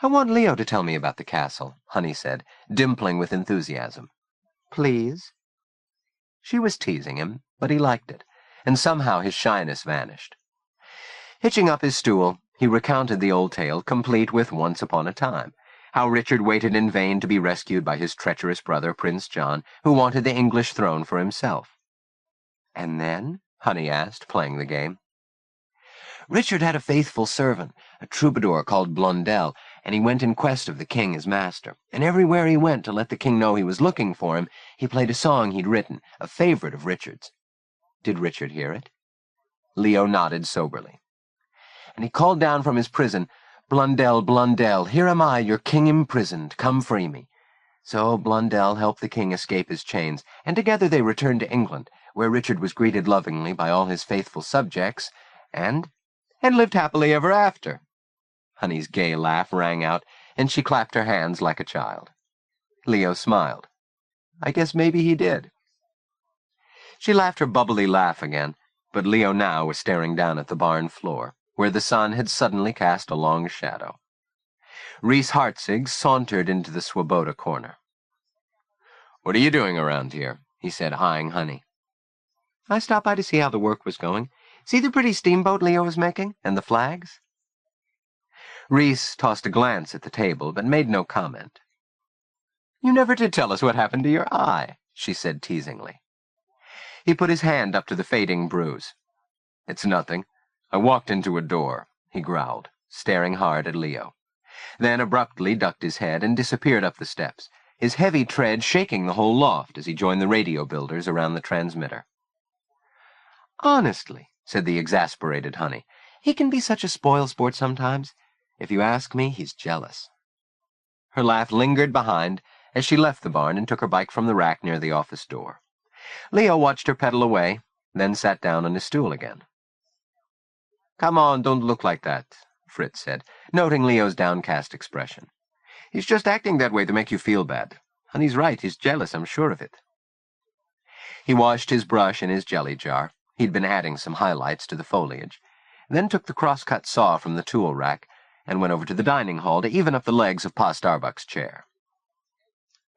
"I want Leo to tell me about the castle," Honey said, dimpling with enthusiasm. "Please?" She was teasing him, but he liked it, and somehow his shyness vanished. Hitching up his stool, he recounted the old tale, complete with once upon a time, how Richard waited in vain to be rescued by his treacherous brother, Prince John, who wanted the English throne for himself. "And then?" Honey asked, playing the game. "Richard had a faithful servant, a troubadour called Blondel, and he went in quest of the king, his master. And everywhere he went to let the king know he was looking for him, he played a song he'd written, a favorite of Richard's." "Did Richard hear it?" Leo nodded soberly. "And he called down from his prison, 'Blondel, Blondel, here am I, your king imprisoned, come free me.' So Blondel helped the king escape his chains, and together they returned to England, where Richard was greeted lovingly by all his faithful subjects, and lived happily ever after." Honey's gay laugh rang out, and she clapped her hands like a child. Leo smiled. "I guess maybe he did." She laughed her bubbly laugh again, but Leo now was staring down at the barn floor, where the sun had suddenly cast a long shadow. Reese Hartzig sauntered into the Swoboda corner. "What are you doing around here?" he said, eyeing Honey. "I stopped by to see how the work was going. See the pretty steamboat Leo is making, and the flags?" Reese tossed a glance at the table, but made no comment. "You never did tell us what happened to your eye," she said teasingly. He put his hand up to the fading bruise. "It's nothing. I walked into a door," he growled, staring hard at Leo. Then abruptly ducked his head and disappeared up the steps, his heavy tread shaking the whole loft as he joined the radio builders around the transmitter. "Honestly," said the exasperated Honey, "he can be such a spoil-sport sometimes. If you ask me, he's jealous." Her laugh lingered behind as she left the barn and took her bike from the rack near the office door. Leo watched her pedal away, then sat down on his stool again. "Come on, don't look like that," Fritz said, noting Leo's downcast expression. "He's just acting that way to make you feel bad. Honey's right, he's jealous, I'm sure of it." He washed his brush in his jelly jar. He'd been adding some highlights to the foliage, then took the cross-cut saw from the tool rack and went over to the dining hall to even up the legs of Pa Starbuck's chair.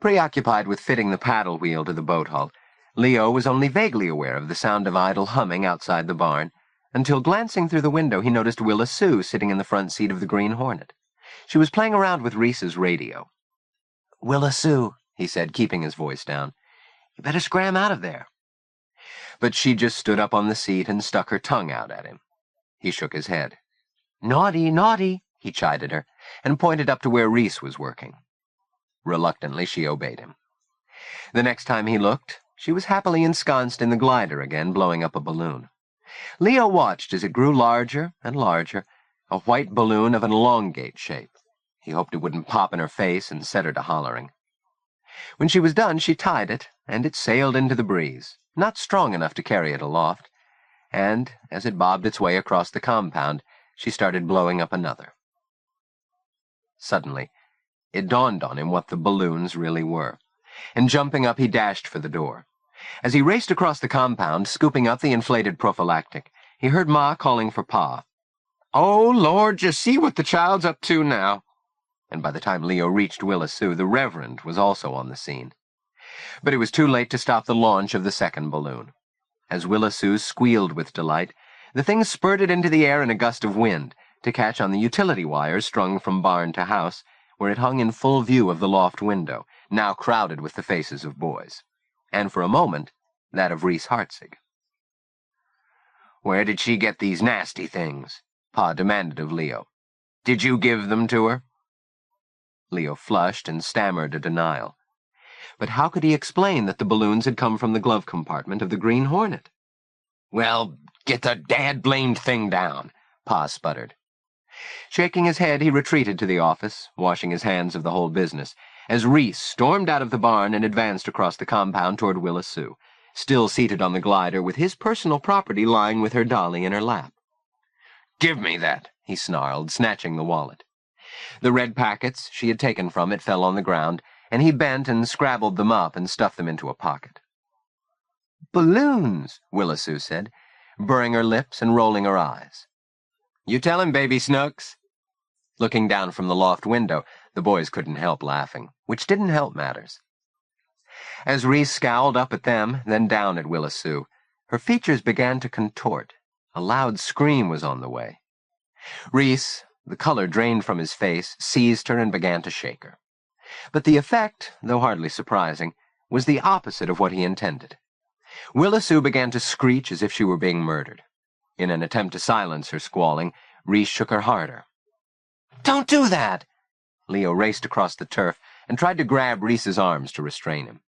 Preoccupied with fitting the paddle wheel to the boat hull, Leo was only vaguely aware of the sound of idle humming outside the barn, until glancing through the window he noticed Willa Sue sitting in the front seat of the Green Hornet. She was playing around with Reese's radio. "Willa Sue," he said, keeping his voice down, "you better scram out of there." But she just stood up on the seat and stuck her tongue out at him. He shook his head. "Naughty, naughty," he chided her, and pointed up to where Reese was working. Reluctantly, she obeyed him. The next time he looked, she was happily ensconced in the glider again, blowing up a balloon. Leo watched as it grew larger and larger, a white balloon of an elongate shape. He hoped it wouldn't pop in her face and set her to hollering. When she was done, she tied it, and it sailed into the breeze, not strong enough to carry it aloft, and, as it bobbed its way across the compound, she started blowing up another. Suddenly, it dawned on him what the balloons really were, and jumping up, he dashed for the door. As he raced across the compound, scooping up the inflated prophylactic, he heard Ma calling for Pa. "Oh, Lord, you see what the child's up to now." And by the time Leo reached Willa Sue, the Reverend was also on the scene. But it was too late to stop the launch of the second balloon. As Willa Sue squealed with delight, the thing spurted into the air in a gust of wind to catch on the utility wires strung from barn to house, where it hung in full view of the loft window, now crowded with the faces of boys, and for a moment that of Reese Hartzig. "Where did she get these nasty things?" Pa demanded of Leo. "Did you give them to her?" Leo flushed and stammered a denial. But how could he explain that the balloons had come from the glove compartment of the Green Hornet? "Well, get the dad-blamed thing down," Pa sputtered. Shaking his head, he retreated to the office, washing his hands of the whole business, as Reese stormed out of the barn and advanced across the compound toward Willa Sue, still seated on the glider with his personal property lying with her dolly in her lap. "Give me that," he snarled, snatching the wallet. The red packets she had taken from it fell on the ground, and he bent and scrabbled them up and stuffed them into a pocket. "Balloons," Willa Sue said, burring her lips and rolling her eyes. "You tell him, Baby Snooks." Looking down from the loft window, the boys couldn't help laughing, which didn't help matters. As Reese scowled up at them, then down at Willa Sue, her features began to contort. A loud scream was on the way. Reese, the color drained from his face, seized her and began to shake her. But the effect, though hardly surprising, was the opposite of what he intended. Willa Sue began to screech as if she were being murdered. In an attempt to silence her squalling, Reese shook her harder. "Don't do that!" Leo raced across the turf and tried to grab Reese's arms to restrain him.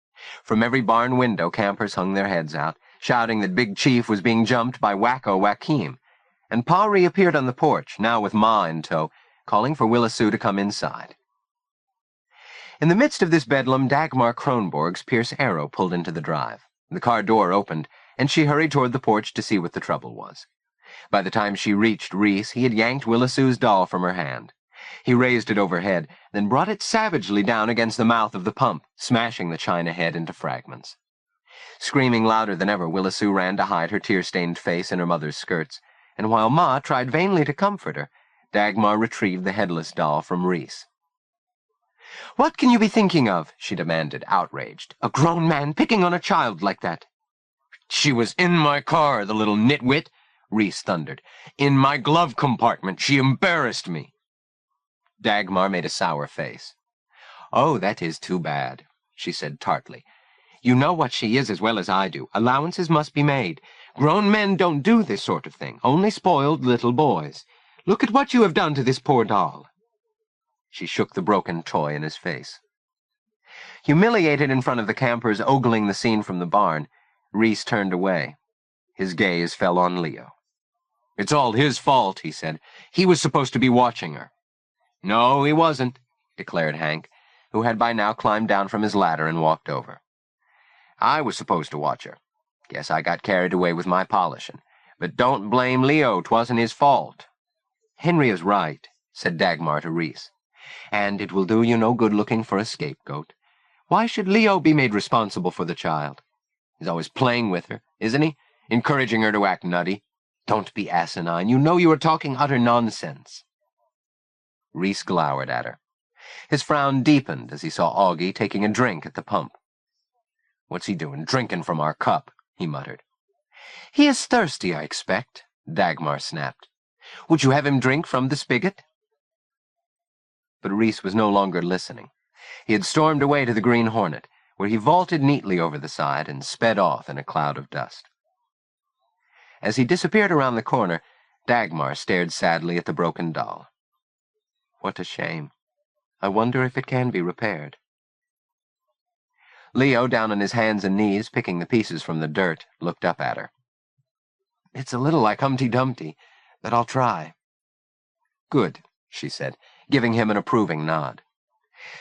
From every barn window, campers hung their heads out, shouting that Big Chief was being jumped by Leo Joaquim, and Pa reappeared on the porch, now with Ma in tow, calling for Willa Sue to come inside. In the midst of this bedlam, Dagmar Kronborg's Pierce Arrow pulled into the drive. The car door opened, and she hurried toward the porch to see what the trouble was. By the time she reached Reese, he had yanked Willa Sue's doll from her hand. He raised it overhead, then brought it savagely down against the mouth of the pump, smashing the china head into fragments. Screaming louder than ever, Willa Sue ran to hide her tear-stained face in her mother's skirts, and while Ma tried vainly to comfort her, Dagmar retrieved the headless doll from Reese. "What can you be thinking of?" she demanded, outraged. "A grown man picking on a child like that." "She was in my car, the little nitwit," Reese thundered. "In my glove compartment. She embarrassed me." Dagmar made a sour face. "Oh, that is too bad," she said tartly. "You know what she is as well as I do. Allowances must be made. Grown men don't do this sort of thing, only spoiled little boys. Look at what you have done to this poor doll." She shook the broken toy in his face. Humiliated in front of the campers ogling the scene from the barn, Reese turned away. His gaze fell on Leo. "It's all his fault," he said. "He was supposed to be watching her." "No, he wasn't," declared Hank, who had by now climbed down from his ladder and walked over. "I was supposed to watch her. Guess I got carried away with my polishing. But don't blame Leo, 'twasn't his fault." "Henry is right," said Dagmar to Reese. "And it will do you no good looking for a scapegoat. Why should Leo be made responsible for the child? He's always playing with her, isn't he? Encouraging her to act nutty. Don't be asinine. You know you are talking utter nonsense." Reese glowered at her. His frown deepened as he saw Augie taking a drink at the pump. "What's he doing, drinking from our cup?" he muttered. "He is thirsty, I expect," Dagmar snapped. "Would you have him drink from the spigot?" But Reese was no longer listening. He had stormed away to the Green Hornet, where he vaulted neatly over the side and sped off in a cloud of dust. As he disappeared around the corner, Dagmar stared sadly at the broken doll. "What a shame. I wonder if it can be repaired." Leo, down on his hands and knees, picking the pieces from the dirt, looked up at her. "It's a little like Humpty Dumpty, but I'll try." "Good," she said, giving him an approving nod.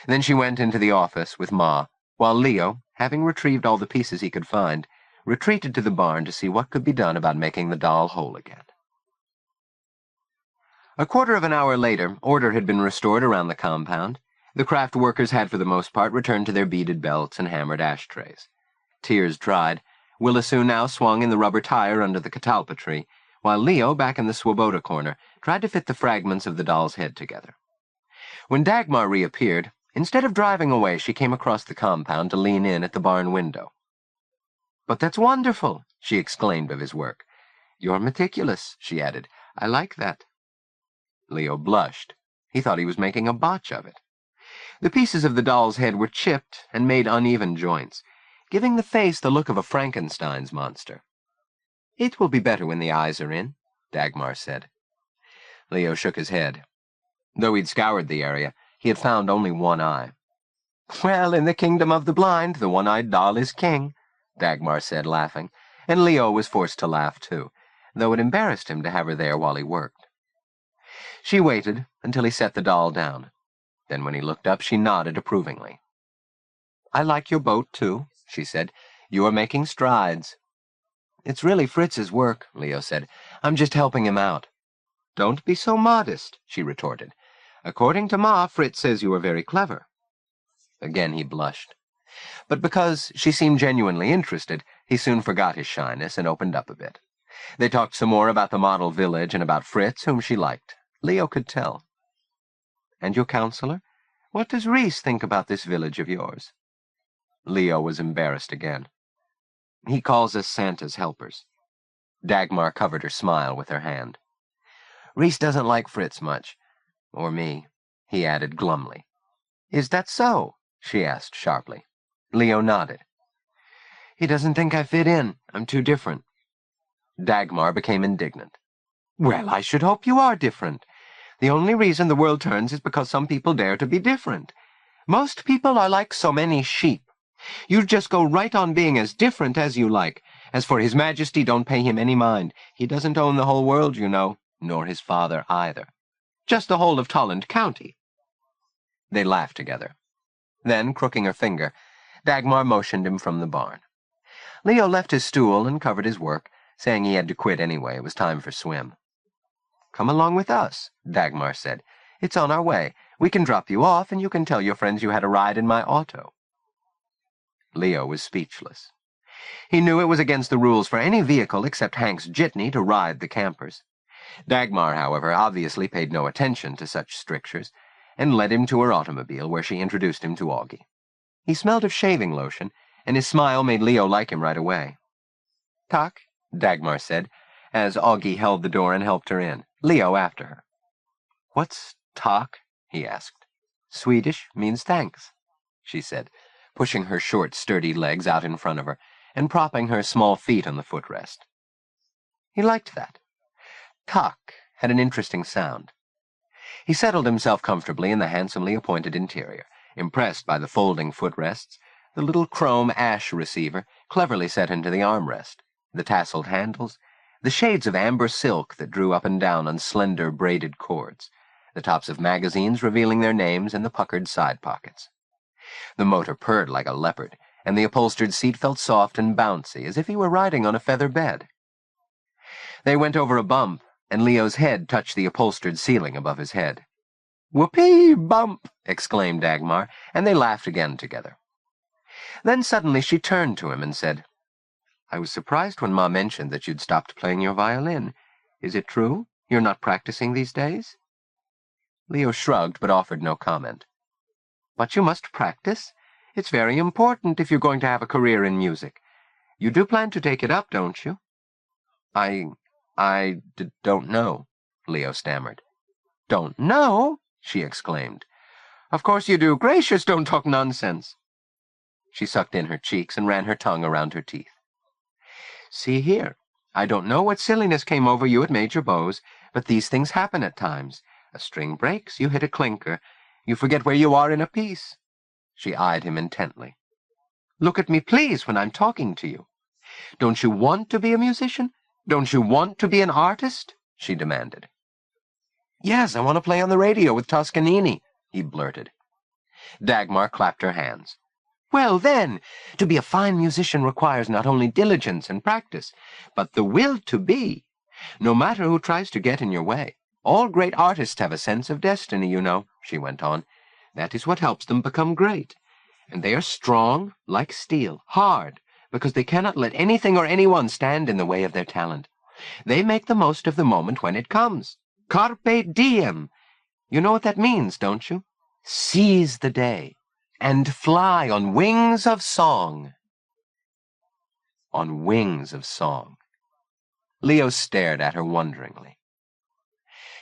Then she went into the office with Ma, while Leo, having retrieved all the pieces he could find, retreated to the barn to see what could be done about making the doll whole again. A quarter of an hour later, order had been restored around the compound. The craft workers had, for the most part, returned to their beaded belts and hammered ashtrays. Tears dried. Willa Sue now swung in the rubber tire under the catalpa tree, while Leo, back in the Swoboda corner, tried to fit the fragments of the doll's head together. When Dagmar reappeared, instead of driving away, she came across the compound to lean in at the barn window. "But that's wonderful," she exclaimed of his work. "You're meticulous," she added. "I like that." Leo blushed. He thought he was making a botch of it. The pieces of the doll's head were chipped and made uneven joints, giving the face the look of a Frankenstein's monster. "It will be better when the eyes are in," Dagmar said. Leo shook his head. Though he'd scoured the area, he had found only one eye. "Well, in the kingdom of the blind, the one-eyed doll is king," Dagmar said, laughing, and Leo was forced to laugh too, though it embarrassed him to have her there while he worked. She waited until he set the doll down. Then when he looked up, she nodded approvingly. I like your boat, too, she said. You are making strides. It's really Fritz's work, Leo said. I'm just helping him out. Don't be so modest, she retorted. According to Ma, Fritz says you are very clever. Again he blushed. But because she seemed genuinely interested, he soon forgot his shyness and opened up a bit. They talked some more about the model village and about Fritz, whom she liked. Leo could tell. And your counselor? What does Reese think about this village of yours? Leo was embarrassed again. He calls us Santa's helpers. Dagmar covered her smile with her hand. Reese doesn't like Fritz much. Or me, he added glumly. Is that so? She asked sharply. Leo nodded. He doesn't think I fit in. I'm too different. Dagmar became indignant. Well, I should hope you are different. The only reason the world turns is because some people dare to be different. Most people are like so many sheep. You just go right on being as different as you like. As for His Majesty, don't pay him any mind. He doesn't own the whole world, you know, nor his father either. Just the whole of Tolland County. They laughed together. Then, crooking her finger, Dagmar motioned him from the barn. Leo left his stool and covered his work, saying he had to quit anyway. It was time for swim. Come along with us, Dagmar said. It's on our way. We can drop you off, and you can tell your friends you had a ride in my auto. Leo was speechless. He knew it was against the rules for any vehicle except Hank's jitney to ride the campers. Dagmar, however, obviously paid no attention to such strictures, and led him to her automobile, where she introduced him to Augie. He smelled of shaving lotion, and his smile made Leo like him right away. Tak, Dagmar said, as Augie held the door and helped her in, Leo after her. What's tak? He asked. Swedish means thanks, she said, pushing her short, sturdy legs out in front of her and propping her small feet on the footrest. He liked that. Tak had an interesting sound. He settled himself comfortably in the handsomely appointed interior, impressed by the folding footrests, the little chrome ash receiver cleverly set into the armrest, the tasseled handles, the shades of amber silk that drew up and down on slender braided cords, the tops of magazines revealing their names in the puckered side pockets. The motor purred like a leopard, and the upholstered seat felt soft and bouncy, as if he were riding on a feather bed. They went over a bump, and Leo's head touched the upholstered ceiling above his head. Whoopee, bump! Exclaimed Dagmar, and they laughed again together. Then suddenly she turned to him and said, I was surprised when Ma mentioned that you'd stopped playing your violin. Is it true? You're not practicing these days? Leo shrugged, but offered no comment. But you must practice. It's very important if you're going to have a career in music. You do plan to take it up, don't you? I don't know, Leo stammered. Don't know? She exclaimed. Of course you do. Gracious, don't talk nonsense. She sucked in her cheeks and ran her tongue around her teeth. See here, I don't know what silliness came over you at Major Bow's, but these things happen at times. A string breaks, you hit a clinker, you forget where you are in a piece. She eyed him intently. Look at me, please, when I'm talking to you. Don't you want to be a musician? Don't you want to be an artist? She demanded. Yes, I want to play on the radio with Toscanini, he blurted. Dagmar clapped her hands. Well, then, to be a fine musician requires not only diligence and practice, but the will to be. No matter who tries to get in your way. All great artists have a sense of destiny, you know, she went on. That is what helps them become great. And they are strong, like steel, hard, because they cannot let anything or anyone stand in the way of their talent. They make the most of the moment when it comes. Carpe diem. You know what that means, don't you? Seize the day. And fly on wings of song. On wings of song. Leo stared at her wonderingly.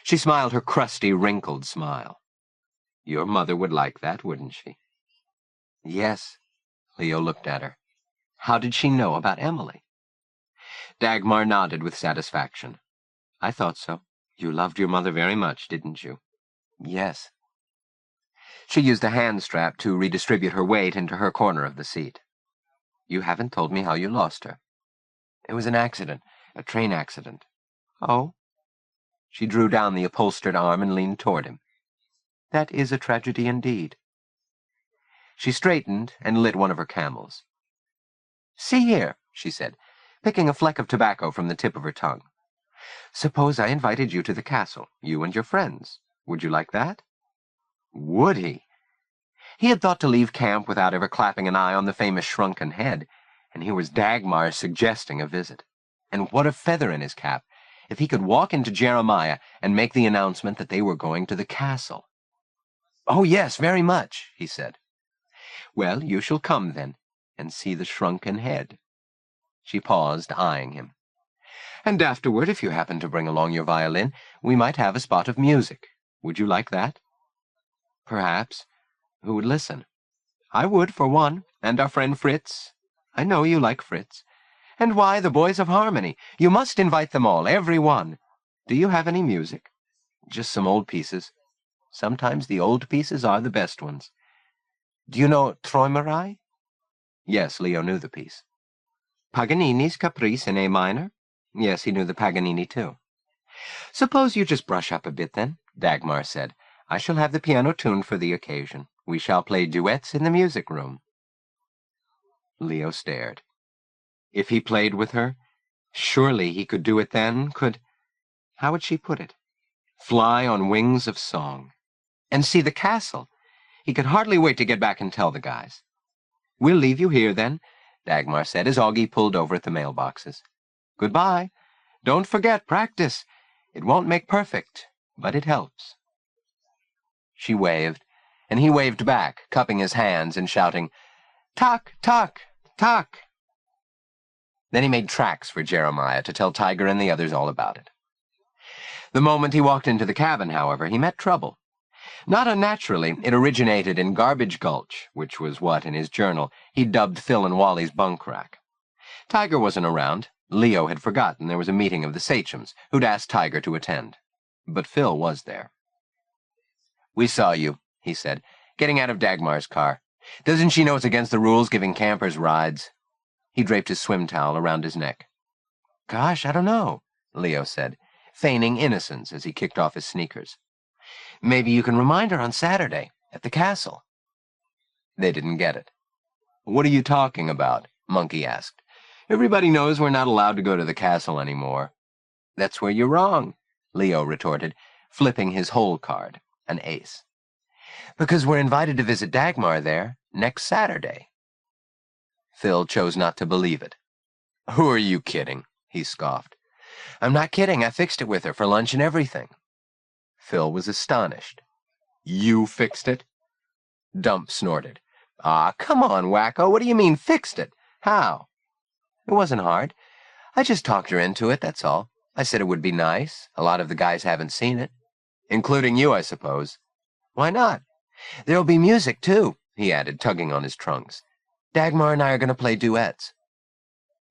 She smiled her crusty, wrinkled smile. Your mother would like that, wouldn't she? Yes. Leo looked at her. How did she know about Emily? Dagmar nodded with satisfaction. I thought so. You loved your mother very much, didn't you? Yes. She used a hand strap to redistribute her weight into her corner of the seat. You haven't told me how you lost her. It was an accident, a train accident. Oh? She drew down the upholstered arm and leaned toward him. That is a tragedy indeed. She straightened and lit one of her camels. "See here," she said, picking a fleck of tobacco from the tip of her tongue. "Suppose I invited you to the castle, you and your friends. Would you like that?" Would he? He had thought to leave camp without ever clapping an eye on the famous shrunken head, and here was Dagmar suggesting a visit. And what a feather in his cap if he could walk into Jeremiah and make the announcement that they were going to the castle. "Oh, yes, very much," he said. "Well, you shall come, then, and see the shrunken head." She paused, eyeing him. "And afterward, if you happen to bring along your violin, we might have a spot of music. Would you like that?" "Perhaps. Who would listen?" "I would, for one, and our friend Fritz. I know you like Fritz. And why, the boys of Harmony. You must invite them all, every one. Do you have any music?" "Just some old pieces." "Sometimes the old pieces are the best ones. Do you know Träumerei?" Yes, Leo knew the piece. "Paganini's Caprice in A minor?" Yes, he knew the Paganini, too. "Suppose you just brush up a bit, then," Dagmar said. "I shall have the piano tuned for the occasion. We shall play duets in the music room." Leo stared. If he played with her, surely he could do it then, how would she put it? Fly on wings of song. And see the castle. He could hardly wait to get back and tell the guys. "We'll leave you here, then," Dagmar said as Augie pulled over at the mailboxes. "Goodbye. Don't forget, practice. It won't make perfect, but it helps." She waved, and he waved back, cupping his hands and shouting, "Tak, tak, tak." Then he made tracks for Jeremiah to tell Tiger and the others all about it. The moment he walked into the cabin, however, he met trouble. Not unnaturally, it originated in Garbage Gulch, which was what, in his journal, he dubbed Phil and Wally's bunk rack. Tiger wasn't around. Leo had forgotten there was a meeting of the sachems, who'd asked Tiger to attend. But Phil was there. "We saw you," he said, getting out of Dagmar's car. "Doesn't she know it's against the rules giving campers rides?" He draped his swim towel around his neck. "Gosh, I don't know," Leo said, feigning innocence as he kicked off his sneakers. "Maybe you can remind her on Saturday, at the castle." They didn't get it. "What are you talking about?" Monkey asked. "Everybody knows we're not allowed to go to the castle anymore." "That's where you're wrong," Leo retorted, flipping his hole card, an ace. "Because we're invited to visit Dagmar there next Saturday." Phil chose not to believe it. "Who are you kidding?" he scoffed. "I'm not kidding. I fixed it with her for lunch and everything." Phil was astonished. "You fixed it?" Dump snorted. "Aw, come on, wacko. What do you mean, fixed it? How?" "It wasn't hard. I just talked her into it, that's all. I said it would be nice. A lot of the guys haven't seen it." "Including you, I suppose." "Why not? There'll be music, too," he added, tugging on his trunks. "Dagmar and I are going to play duets."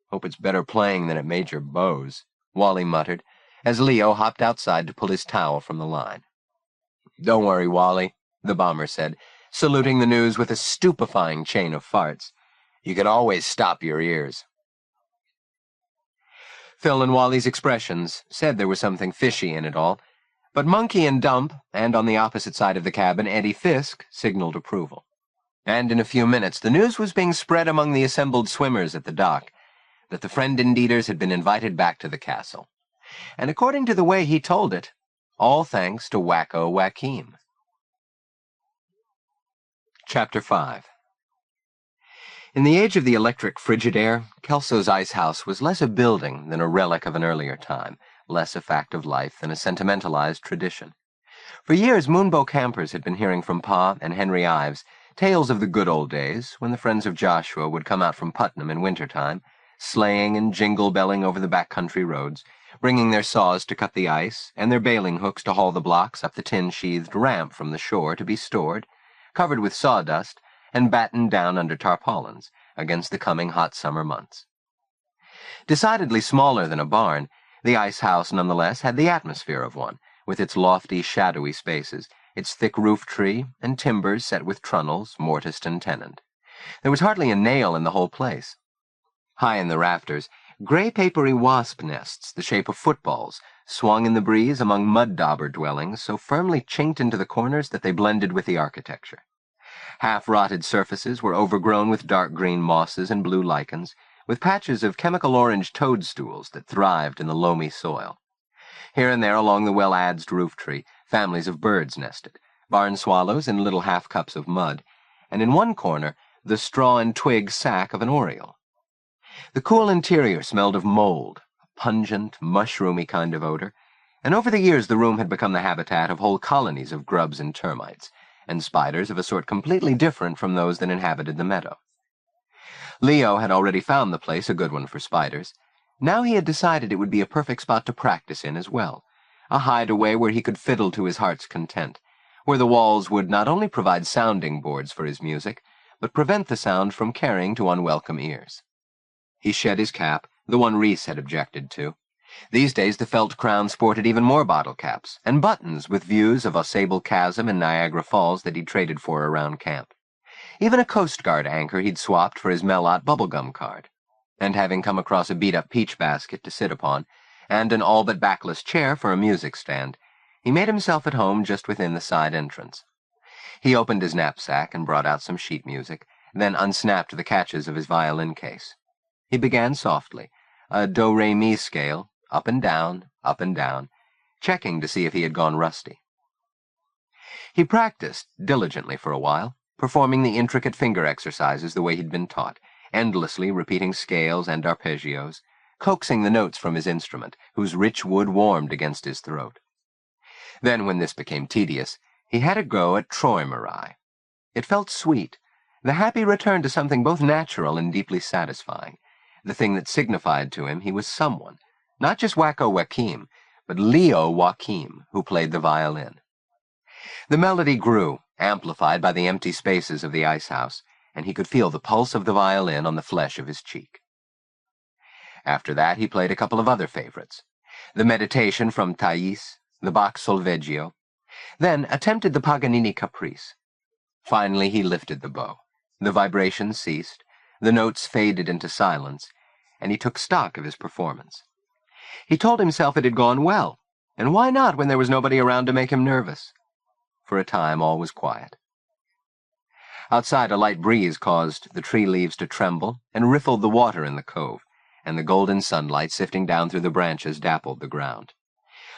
"Hope it's better playing than at Major Bow's," Wally muttered, as Leo hopped outside to pull his towel from the line. "Don't worry, Wally," the bomber said, saluting the news with a stupefying chain of farts. "You can always stop your ears." Phil and Wally's expressions said there was something fishy in it all, but Monkey and Dump, and on the opposite side of the cabin, Eddie Fisk, signaled approval. And in a few minutes the news was being spread among the assembled swimmers at the dock that the friend Indeeders had been invited back to the castle. And according to the way he told it, all thanks to Wacko Joaquim. Chapter 5. In the age of the electric Frigidaire, Kelso's ice house was less a building than a relic of an earlier time, less a fact of life than a sentimentalized tradition. For years, Moonbow campers had been hearing from Pa and Henry Ives tales of the good old days when the friends of Joshua would come out from Putnam in wintertime, sleighing and jingle-belling over the backcountry roads, bringing their saws to cut the ice and their bailing hooks to haul the blocks up the tin-sheathed ramp from the shore to be stored, covered with sawdust, and battened down under tarpaulins against the coming hot summer months. Decidedly smaller than a barn, the ice house nonetheless had the atmosphere of one, with its lofty, shadowy spaces, its thick roof tree, and timbers set with trunnels, mortised and tenoned. There was hardly a nail in the whole place. High in the rafters, gray papery wasp nests, the shape of footballs, swung in the breeze among mud-dauber dwellings so firmly chinked into the corners that they blended with the architecture. Half-rotted surfaces were overgrown with dark green mosses and blue lichens, with patches of chemical orange toadstools that thrived in the loamy soil. Here and there along the well-adzed roof tree, families of birds nested, barn swallows in little half-cups of mud, and in one corner, the straw and twig sack of an oriole. The cool interior smelled of mold, a pungent, mushroomy kind of odor, and over the years the room had become the habitat of whole colonies of grubs and termites, and spiders of a sort completely different from those that inhabited the meadow. Leo had already found the place a good one for spiders. Now he had decided it would be a perfect spot to practice in as well, a hideaway where he could fiddle to his heart's content, where the walls would not only provide sounding boards for his music, but prevent the sound from carrying to unwelcome ears. He shed his cap, the one Reese had objected to. These days the felt crown sported even more bottle caps, and buttons with views of Ausable Chasm and Niagara Falls that he'd traded for around camp. Even a Coast Guard anchor he'd swapped for his Melot bubblegum card. And having come across a beat-up peach basket to sit upon, and an all-but backless chair for a music stand, he made himself at home just within the side entrance. He opened his knapsack and brought out some sheet music, then unsnapped the catches of his violin case. He began softly, a do-re-mi scale, up and down, checking to see if he had gone rusty. He practiced diligently for a while, performing the intricate finger exercises the way he'd been taught, endlessly repeating scales and arpeggios, coaxing the notes from his instrument, whose rich wood warmed against his throat. Then, when this became tedious, he had a go at Troy-Marai. It felt sweet, the happy return to something both natural and deeply satisfying, the thing that signified to him he was someone, not just Leo Joaquim, but Leo Joaquim, who played the violin. The melody grew, amplified by the empty spaces of the ice house, and he could feel the pulse of the violin on the flesh of his cheek. After that he played a couple of other favorites, the Meditation from Thais, the Bach Solfeggio, then attempted the Paganini Caprice. Finally he lifted the bow. The vibrations ceased, the notes faded into silence, and he took stock of his performance. He told himself it had gone well, and why not when there was nobody around to make him nervous? For a time all was quiet. Outside a light breeze caused the tree leaves to tremble and riffled the water in the cove, and the golden sunlight sifting down through the branches dappled the ground.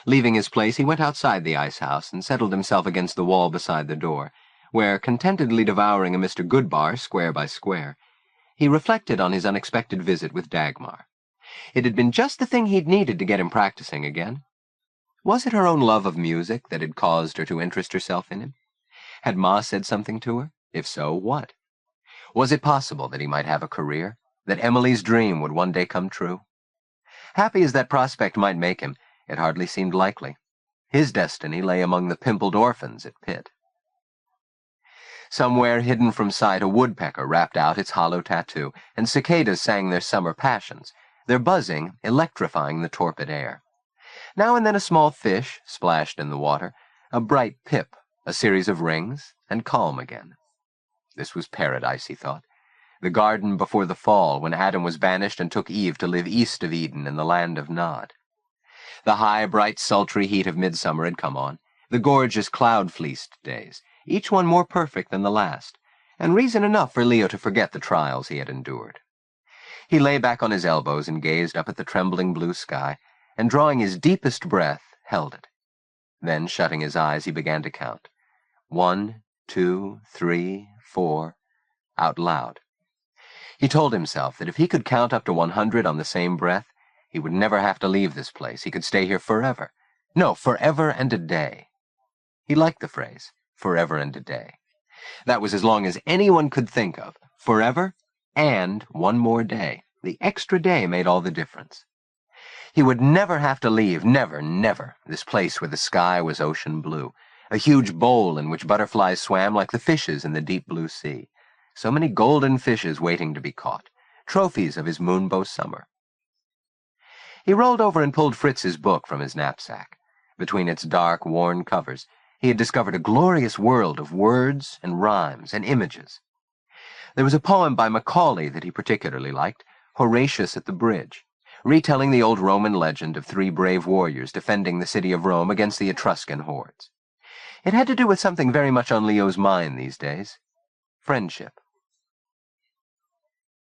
Leaving his place, he went outside the ice house and settled himself against the wall beside the door, where, contentedly devouring a Mr. Goodbar square by square, he reflected on his unexpected visit with Dagmar. It had been just the thing he'd needed to get him practicing again. Was it her own love of music that had caused her to interest herself in him? Had Ma said something to her? If so, what? Was it possible that he might have a career, that Emily's dream would one day come true? Happy as that prospect might make him, it hardly seemed likely. His destiny lay among the pimpled orphans at Pitt. Somewhere hidden from sight a woodpecker rapped out its hollow tattoo, and cicadas sang their summer passions, their buzzing electrifying the torpid air. Now and then a small fish splashed in the water, a bright pip, a series of rings, and calm again. This was paradise, he thought. The garden before the fall, when Adam was banished and took Eve to live east of Eden in the land of Nod. The high, bright, sultry heat of midsummer had come on, the gorgeous cloud-fleeced days, each one more perfect than the last, and reason enough for Leo to forget the trials he had endured. He lay back on his elbows and gazed up at the trembling blue sky, and drawing his deepest breath, held it. Then, shutting his eyes, he began to count. 1, 2, 3, 4, out loud. He told himself that if he could count up to 100 on the same breath, he would never have to leave this place. He could stay here forever. No, forever and a day. He liked the phrase, forever and a day. That was as long as anyone could think of. Forever and one more day. The extra day made all the difference. He would never have to leave, never, never, this place where the sky was ocean blue, a huge bowl in which butterflies swam like the fishes in the deep blue sea. So many golden fishes waiting to be caught, trophies of his Moonbow summer. He rolled over and pulled Fritz's book from his knapsack. Between its dark, worn covers, he had discovered a glorious world of words and rhymes and images. There was a poem by Macaulay that he particularly liked, Horatius at the Bridge, retelling the old Roman legend of 3 brave warriors defending the city of Rome against the Etruscan hordes. It had to do with something very much on Leo's mind these days. friendship.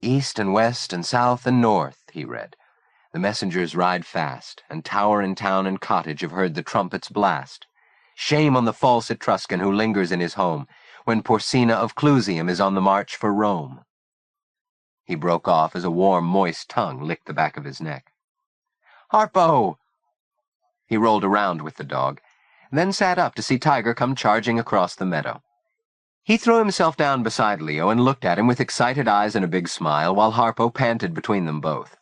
East and west and south and north, he read. The messengers ride fast, and tower and town and cottage have heard the trumpet's blast. Shame on the false Etruscan who lingers in his home, when Porsena of Clusium is on the march for Rome. He broke off as a warm, moist tongue licked the back of his neck. Harpo! He rolled around with the dog, then sat up to see Tiger come charging across the meadow. He threw himself down beside Leo and looked at him with excited eyes and a big smile, while Harpo panted between them both.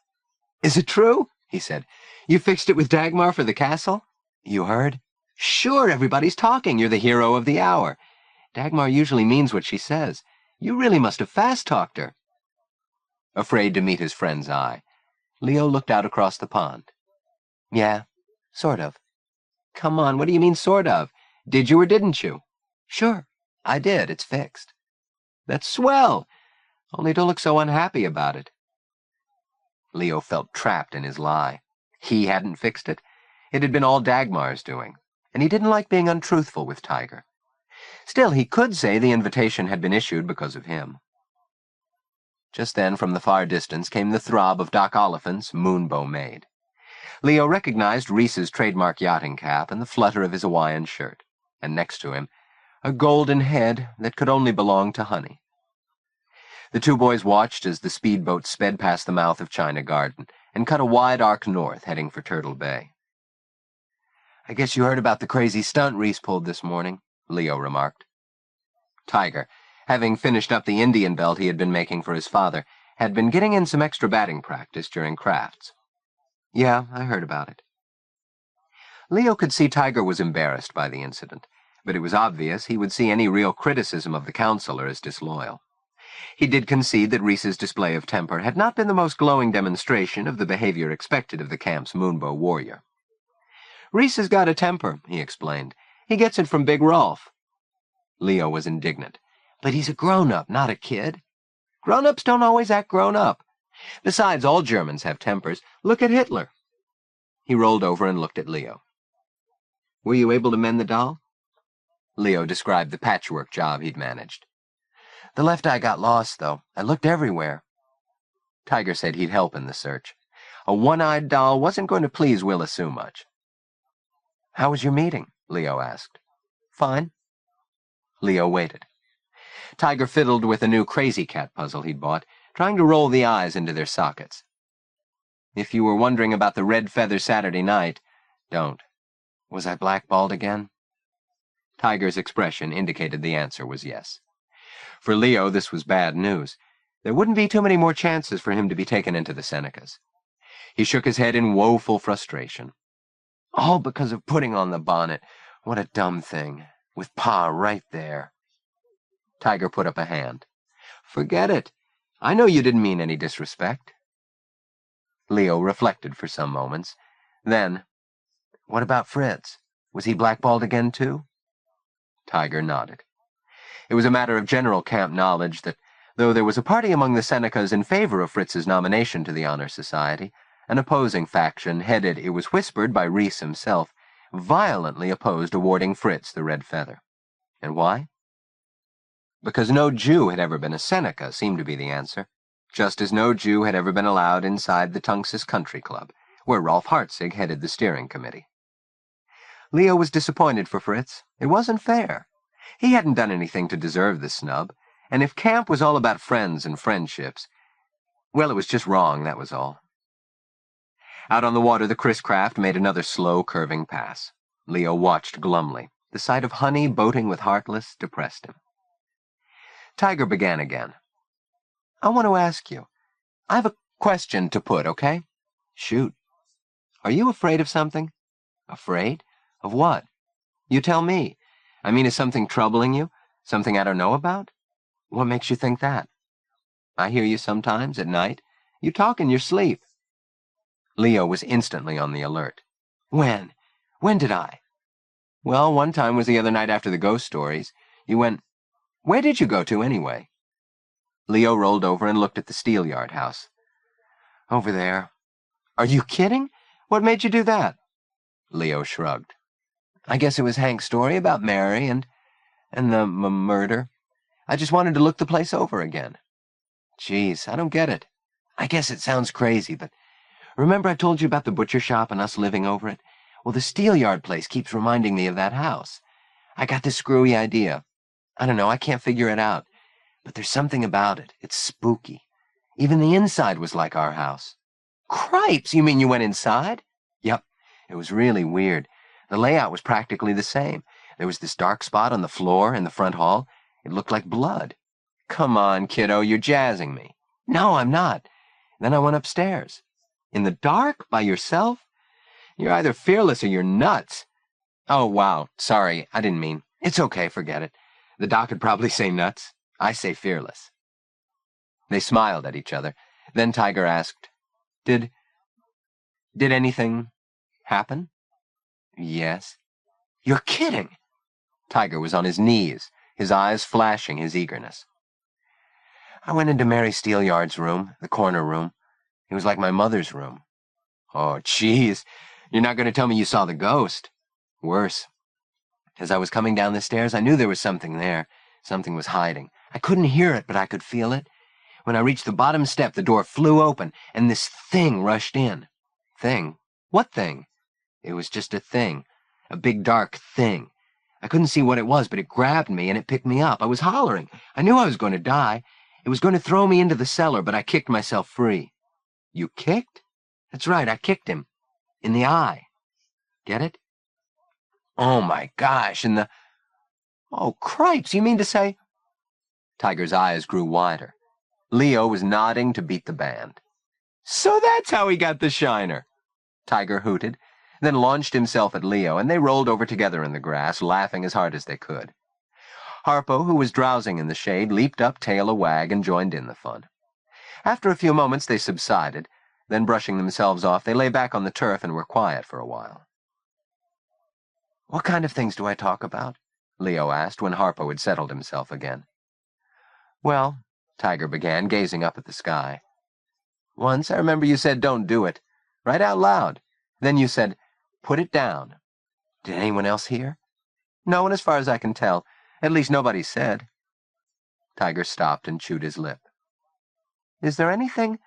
"Is it true?" he said. "You fixed it with Dagmar for the castle? You heard? Sure, everybody's talking. You're the hero of the hour. Dagmar usually means what she says. You really must have fast-talked her." Afraid to meet his friend's eye, Leo looked out across the pond. "Yeah, sort of." "Come on, what do you mean, sort of? Did you or didn't you?" "Sure, I did. It's fixed." "That's swell. Only don't look so unhappy about it." Leo felt trapped in his lie. He hadn't fixed it. It had been all Dagmar's doing, and he didn't like being untruthful with Tiger. Still, he could say the invitation had been issued because of him. Just then, from the far distance, came the throb of Doc Oliphant's Moonbow maid. Leo recognized Reese's trademark yachting cap and the flutter of his Hawaiian shirt, and next to him, a golden head that could only belong to Honey. The two boys watched as the speedboat sped past the mouth of China Garden and cut a wide arc north, heading for Turtle Bay. "I guess you heard about the crazy stunt Reese pulled this morning," Leo remarked. Tiger, having finished up the Indian belt he had been making for his father, had been getting in some extra batting practice during crafts. "Yeah, I heard about it." Leo could see Tiger was embarrassed by the incident, but it was obvious he would see any real criticism of the counselor as disloyal. He did concede that Reese's display of temper had not been the most glowing demonstration of the behavior expected of the camp's Moonbow warrior. "Reese has got a temper," he explained. "He gets it from Big Rolf." Leo was indignant. "But he's a grown-up, not a kid. Grown-ups don't always act grown-up. Besides, all Germans have tempers. Look at Hitler." He rolled over and looked at Leo. "Were you able to mend the doll?" Leo described the patchwork job he'd managed. "The left eye got lost, though. I looked everywhere." Tiger said he'd help in the search. A one-eyed doll wasn't going to please Willa Sue much. "How was your meeting?" Leo asked. "Fine." Leo waited. Tiger fiddled with a new Crazy Cat puzzle he'd bought, trying to roll the eyes into their sockets. "If you were wondering about the Red Feather Saturday night, don't. Was I blackballed again?" Tiger's expression indicated the answer was yes. For Leo, this was bad news. There wouldn't be too many more chances for him to be taken into the Senecas. He shook his head in woeful frustration. "All because of putting on the bonnet. What a dumb thing. With Pa right there." Tiger put up a hand. "Forget it. I know you didn't mean any disrespect." Leo reflected for some moments. Then, "What about Fritz? Was he blackballed again, too?" Tiger nodded. It was a matter of general camp knowledge that, though there was a party among the Senecas in favor of Fritz's nomination to the Honor Society, an opposing faction, headed, it was whispered, by Reese himself, violently opposed awarding Fritz the Red Feather. And why? Because no Jew had ever been a Seneca, seemed to be the answer, just as no Jew had ever been allowed inside the Tunxus Country Club, where Rolf Hartzig headed the steering committee. Leo was disappointed for Fritz. It wasn't fair. He hadn't done anything to deserve the snub, and if camp was all about friends and friendships, well, it was just wrong, that was all. Out on the water, the Chris craft made another slow, curving pass. Leo watched glumly. The sight of Honey boating with Heartless depressed him. Tiger began again. "I want to ask you. I have a question to put, okay?" "Shoot." "Are you afraid of something?" "Afraid? Of what?" "You tell me. I mean, is something troubling you? Something I don't know about?" "What makes you think that?" "I hear you sometimes, at night. You talk in your sleep." Leo was instantly on the alert. "When? When did I?" "Well, one time was the other night after the ghost stories. You went... Where did you go to, anyway?" Leo rolled over and looked at the steelyard house. "Over there." "Are you kidding? What made you do that?" Leo shrugged. "I guess it was Hank's story about Mary and the murder. I just wanted to look the place over again. Geez, I don't get it. I guess it sounds crazy, but remember I told you about the butcher shop and us living over it? Well, the steelyard place keeps reminding me of that house. I got this screwy idea. I don't know, I can't figure it out. But there's something about it. It's spooky. Even the inside was like our house. Cripes, you mean you went inside? Yep, it was really weird. The layout was practically the same. There was this dark spot on the floor in the front hall. It looked like blood. Come on, kiddo, you're jazzing me. No, I'm not. Then I went upstairs. In the dark? By yourself? You're either fearless or you're nuts. Oh, wow. Sorry, I didn't mean. It's okay, forget it. The doc would probably say nuts. I say fearless. They smiled at each other. Then Tiger asked, Did anything happen? Yes. You're kidding. Tiger was on his knees, his eyes flashing his eagerness. I went into Mary Steelyard's room, the corner room. It was like my mother's room. Oh, jeez. You're not going to tell me you saw the ghost? Worse. As I was coming down the stairs, I knew there was something there. Something was hiding. I couldn't hear it, but I could feel it. When I reached the bottom step, the door flew open, and this thing rushed in. Thing? What thing? It was just a thing. A big dark thing. I couldn't see what it was, but it grabbed me and it picked me up. I was hollering. I knew I was going to die. It was going to throw me into the cellar, but I kicked myself free. You kicked? That's right, I kicked him. In the eye. Get it? Oh my gosh, in the... Oh, cripes, you mean to say... Tiger's eyes grew wider. Leo was nodding to beat the band. So that's how he got the shiner. Tiger hooted, then launched himself at Leo, and they rolled over together in the grass, laughing as hard as they could. Harpo, who was drowsing in the shade, leaped up, tail a wag, and joined in the fun. After a few moments they subsided, then brushing themselves off, they lay back on the turf and were quiet for a while. What kind of things do I talk about? Leo asked when Harpo had settled himself again. Well, Tiger began, gazing up at the sky. Once I remember you said don't do it, right out loud. Then you said, put it down. Did anyone else hear? No one as far as I can tell. At least nobody said. Tiger stopped and chewed his lip. Is there anything?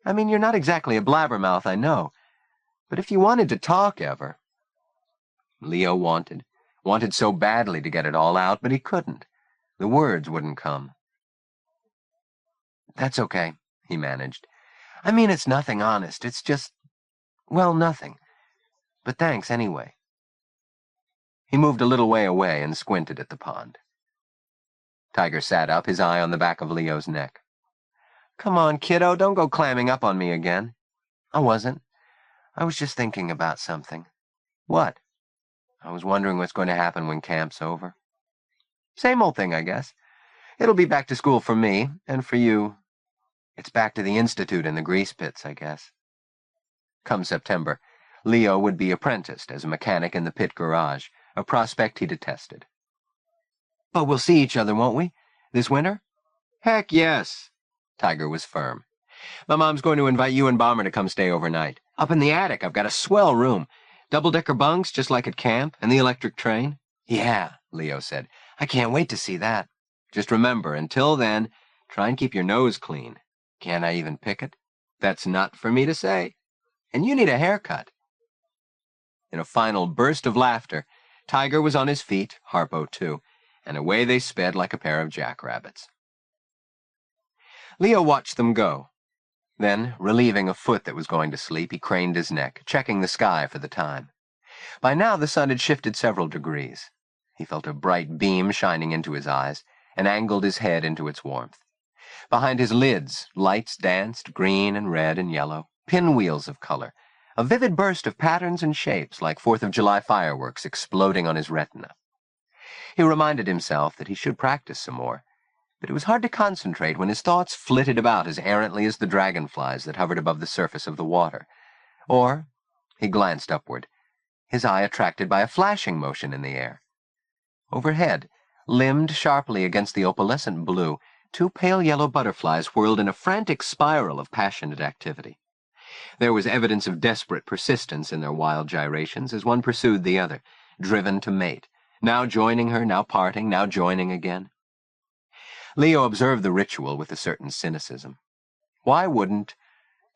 I mean, you're not exactly a blabbermouth, I know. But if you wanted to talk ever... Leo wanted so badly to get it all out, but he couldn't. The words wouldn't come. That's okay, he managed. I mean, it's nothing, honest. It's just, well, nothing. But thanks anyway. He moved a little way away and squinted at the pond. Tiger sat up, his eye on the back of Leo's neck. Come on, kiddo, don't go clamming up on me again. I wasn't. I was just thinking about something. What? I was wondering what's going to happen when camp's over. Same old thing, I guess. It'll be back to school for me, and for you. It's back to the institute and the grease pits, I guess. Come September, Leo would be apprenticed as a mechanic in the pit garage, a prospect he detested. But we'll see each other, won't we? This winter? Heck yes. Tiger was firm. My mom's going to invite you and Bomber to come stay overnight. Up in the attic, I've got a swell room. Double-decker bunks, just like at camp, and the electric train. Yeah, Leo said. I can't wait to see that. Just remember, until then, try and keep your nose clean. Can't I even pick it? That's not for me to say. And you need a haircut. In a final burst of laughter, Tiger was on his feet, Harpo too, and away they sped like a pair of jackrabbits. Leo watched them go. Then, relieving a foot that was going to sleep, he craned his neck, checking the sky for the time. By now the sun had shifted several degrees. He felt a bright beam shining into his eyes, and angled his head into its warmth. Behind his lids, lights danced, green and red and yellow, pinwheels of color, a vivid burst of patterns and shapes like 4th of July fireworks exploding on his retina. He reminded himself that he should practice some more, but it was hard to concentrate when his thoughts flitted about as errantly as the dragonflies that hovered above the surface of the water. Or, he glanced upward, his eye attracted by a flashing motion in the air. Overhead, limned sharply against the opalescent blue, 2 pale yellow butterflies whirled in a frantic spiral of passionate activity. There was evidence of desperate persistence in their wild gyrations as one pursued the other, driven to mate, now joining her, now parting, now joining again. Leo observed the ritual with a certain cynicism. Why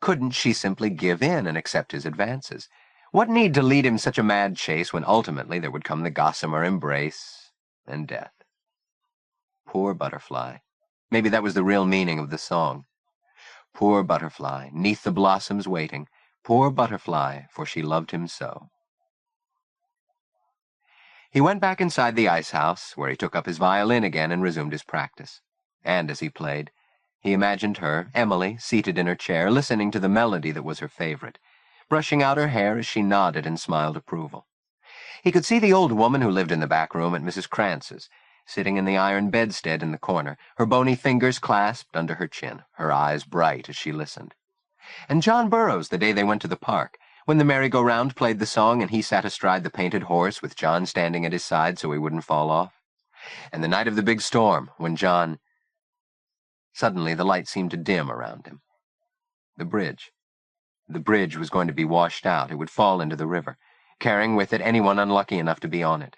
couldn't she simply give in and accept his advances? What need to lead him such a mad chase when ultimately there would come the gossamer embrace and death? Poor butterfly. Maybe that was the real meaning of the song. Poor butterfly, 'neath the blossoms waiting, poor butterfly, for she loved him so. He went back inside the ice house, where he took up his violin again and resumed his practice. And as he played, he imagined her, Emily, seated in her chair, listening to the melody that was her favorite, brushing out her hair as she nodded and smiled approval. He could see the old woman who lived in the back room at Mrs. Krantz's, sitting in the iron bedstead in the corner, her bony fingers clasped under her chin, her eyes bright as she listened. And John Burroughs, the day they went to the park, when the merry-go-round played the song and he sat astride the painted horse with John standing at his side so he wouldn't fall off. And the night of the big storm, when John... Suddenly the light seemed to dim around him. The bridge. The bridge was going to be washed out. It would fall into the river, carrying with it anyone unlucky enough to be on it.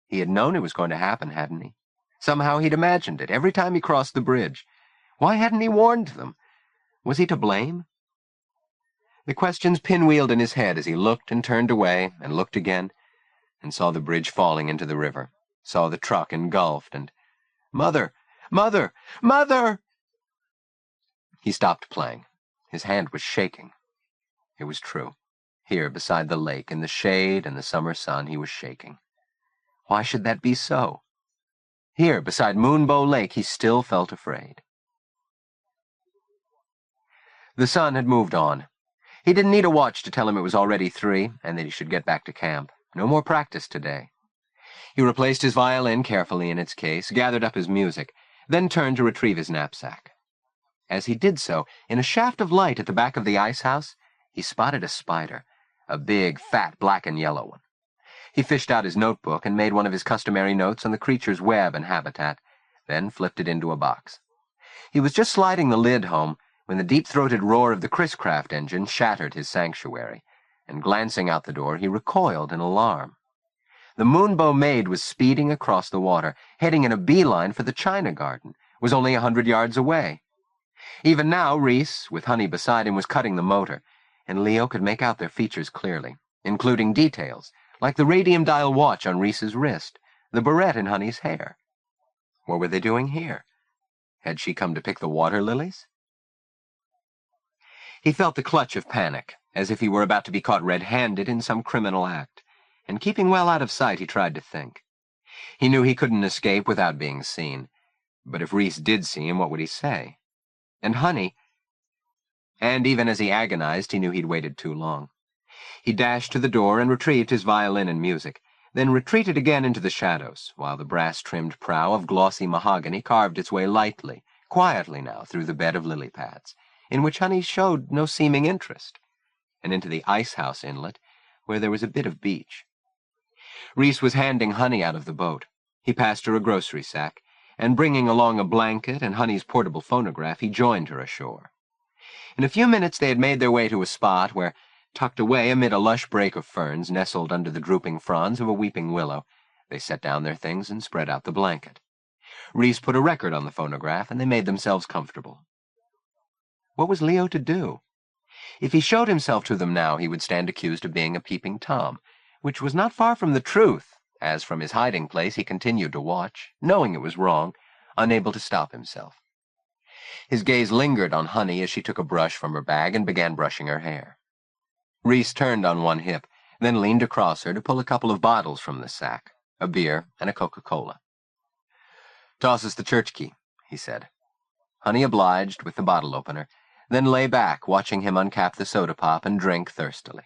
He had known it was going to happen, hadn't he? Somehow he'd imagined it every time he crossed the bridge. Why hadn't he warned them? Was he to blame? The questions pinwheeled in his head as he looked and turned away and looked again and saw the bridge falling into the river, saw the truck engulfed and, "Mother! Mother! Mother!" He stopped playing. His hand was shaking. It was true. Here, beside the lake, in the shade and the summer sun, he was shaking. Why should that be so? Here, beside Moonbow Lake, he still felt afraid. The sun had moved on. He didn't need a watch to tell him it was already 3 and that he should get back to camp. No more practice today. He replaced his violin carefully in its case, gathered up his music, then turned to retrieve his knapsack. As he did so, in a shaft of light at the back of the ice house, he spotted a spider, a big, fat, black and yellow one. He fished out his notebook and made one of his customary notes on the creature's web and habitat, then flipped it into a box. He was just sliding the lid home when the deep-throated roar of the Chris-Craft engine shattered his sanctuary, and glancing out the door, he recoiled in alarm. The Moonbow maid was speeding across the water, heading in a beeline for the China Garden, was only 100 yards away. Even now, Reese, with Honey beside him, was cutting the motor, and Leo could make out their features clearly, including details, like the radium dial watch on Reese's wrist, the barrette in Honey's hair. What were they doing here? Had she come to pick the water lilies? He felt the clutch of panic, as if he were about to be caught red-handed in some criminal act, and keeping well out of sight, he tried to think. He knew he couldn't escape without being seen, but if Reese did see him, what would he say? And Honey... And even as he agonized, he knew he'd waited too long. He dashed to the door and retrieved his violin and music, then retreated again into the shadows, while the brass-trimmed prow of glossy mahogany carved its way lightly, quietly now, through the bed of lily pads, in which Honey showed no seeming interest, and into the ice-house inlet, where there was a bit of beach. Reese was handing Honey out of the boat. He passed her a grocery sack, and bringing along a blanket and Honey's portable phonograph, he joined her ashore. In a few minutes they had made their way to a spot where, tucked away amid a lush brake of ferns nestled under the drooping fronds of a weeping willow, they set down their things and spread out the blanket. Reese put a record on the phonograph, and they made themselves comfortable. What was Leo to do? If he showed himself to them now, he would stand accused of being a peeping Tom, which was not far from the truth, as from his hiding place he continued to watch, knowing it was wrong, unable to stop himself. His gaze lingered on Honey as she took a brush from her bag and began brushing her hair. Reese turned on one hip, then leaned across her to pull a couple of bottles from the sack, a beer and a Coca-Cola. "Toss us the church key," he said. Honey obliged with the bottle opener, then lay back, watching him uncap the soda pop and drink thirstily.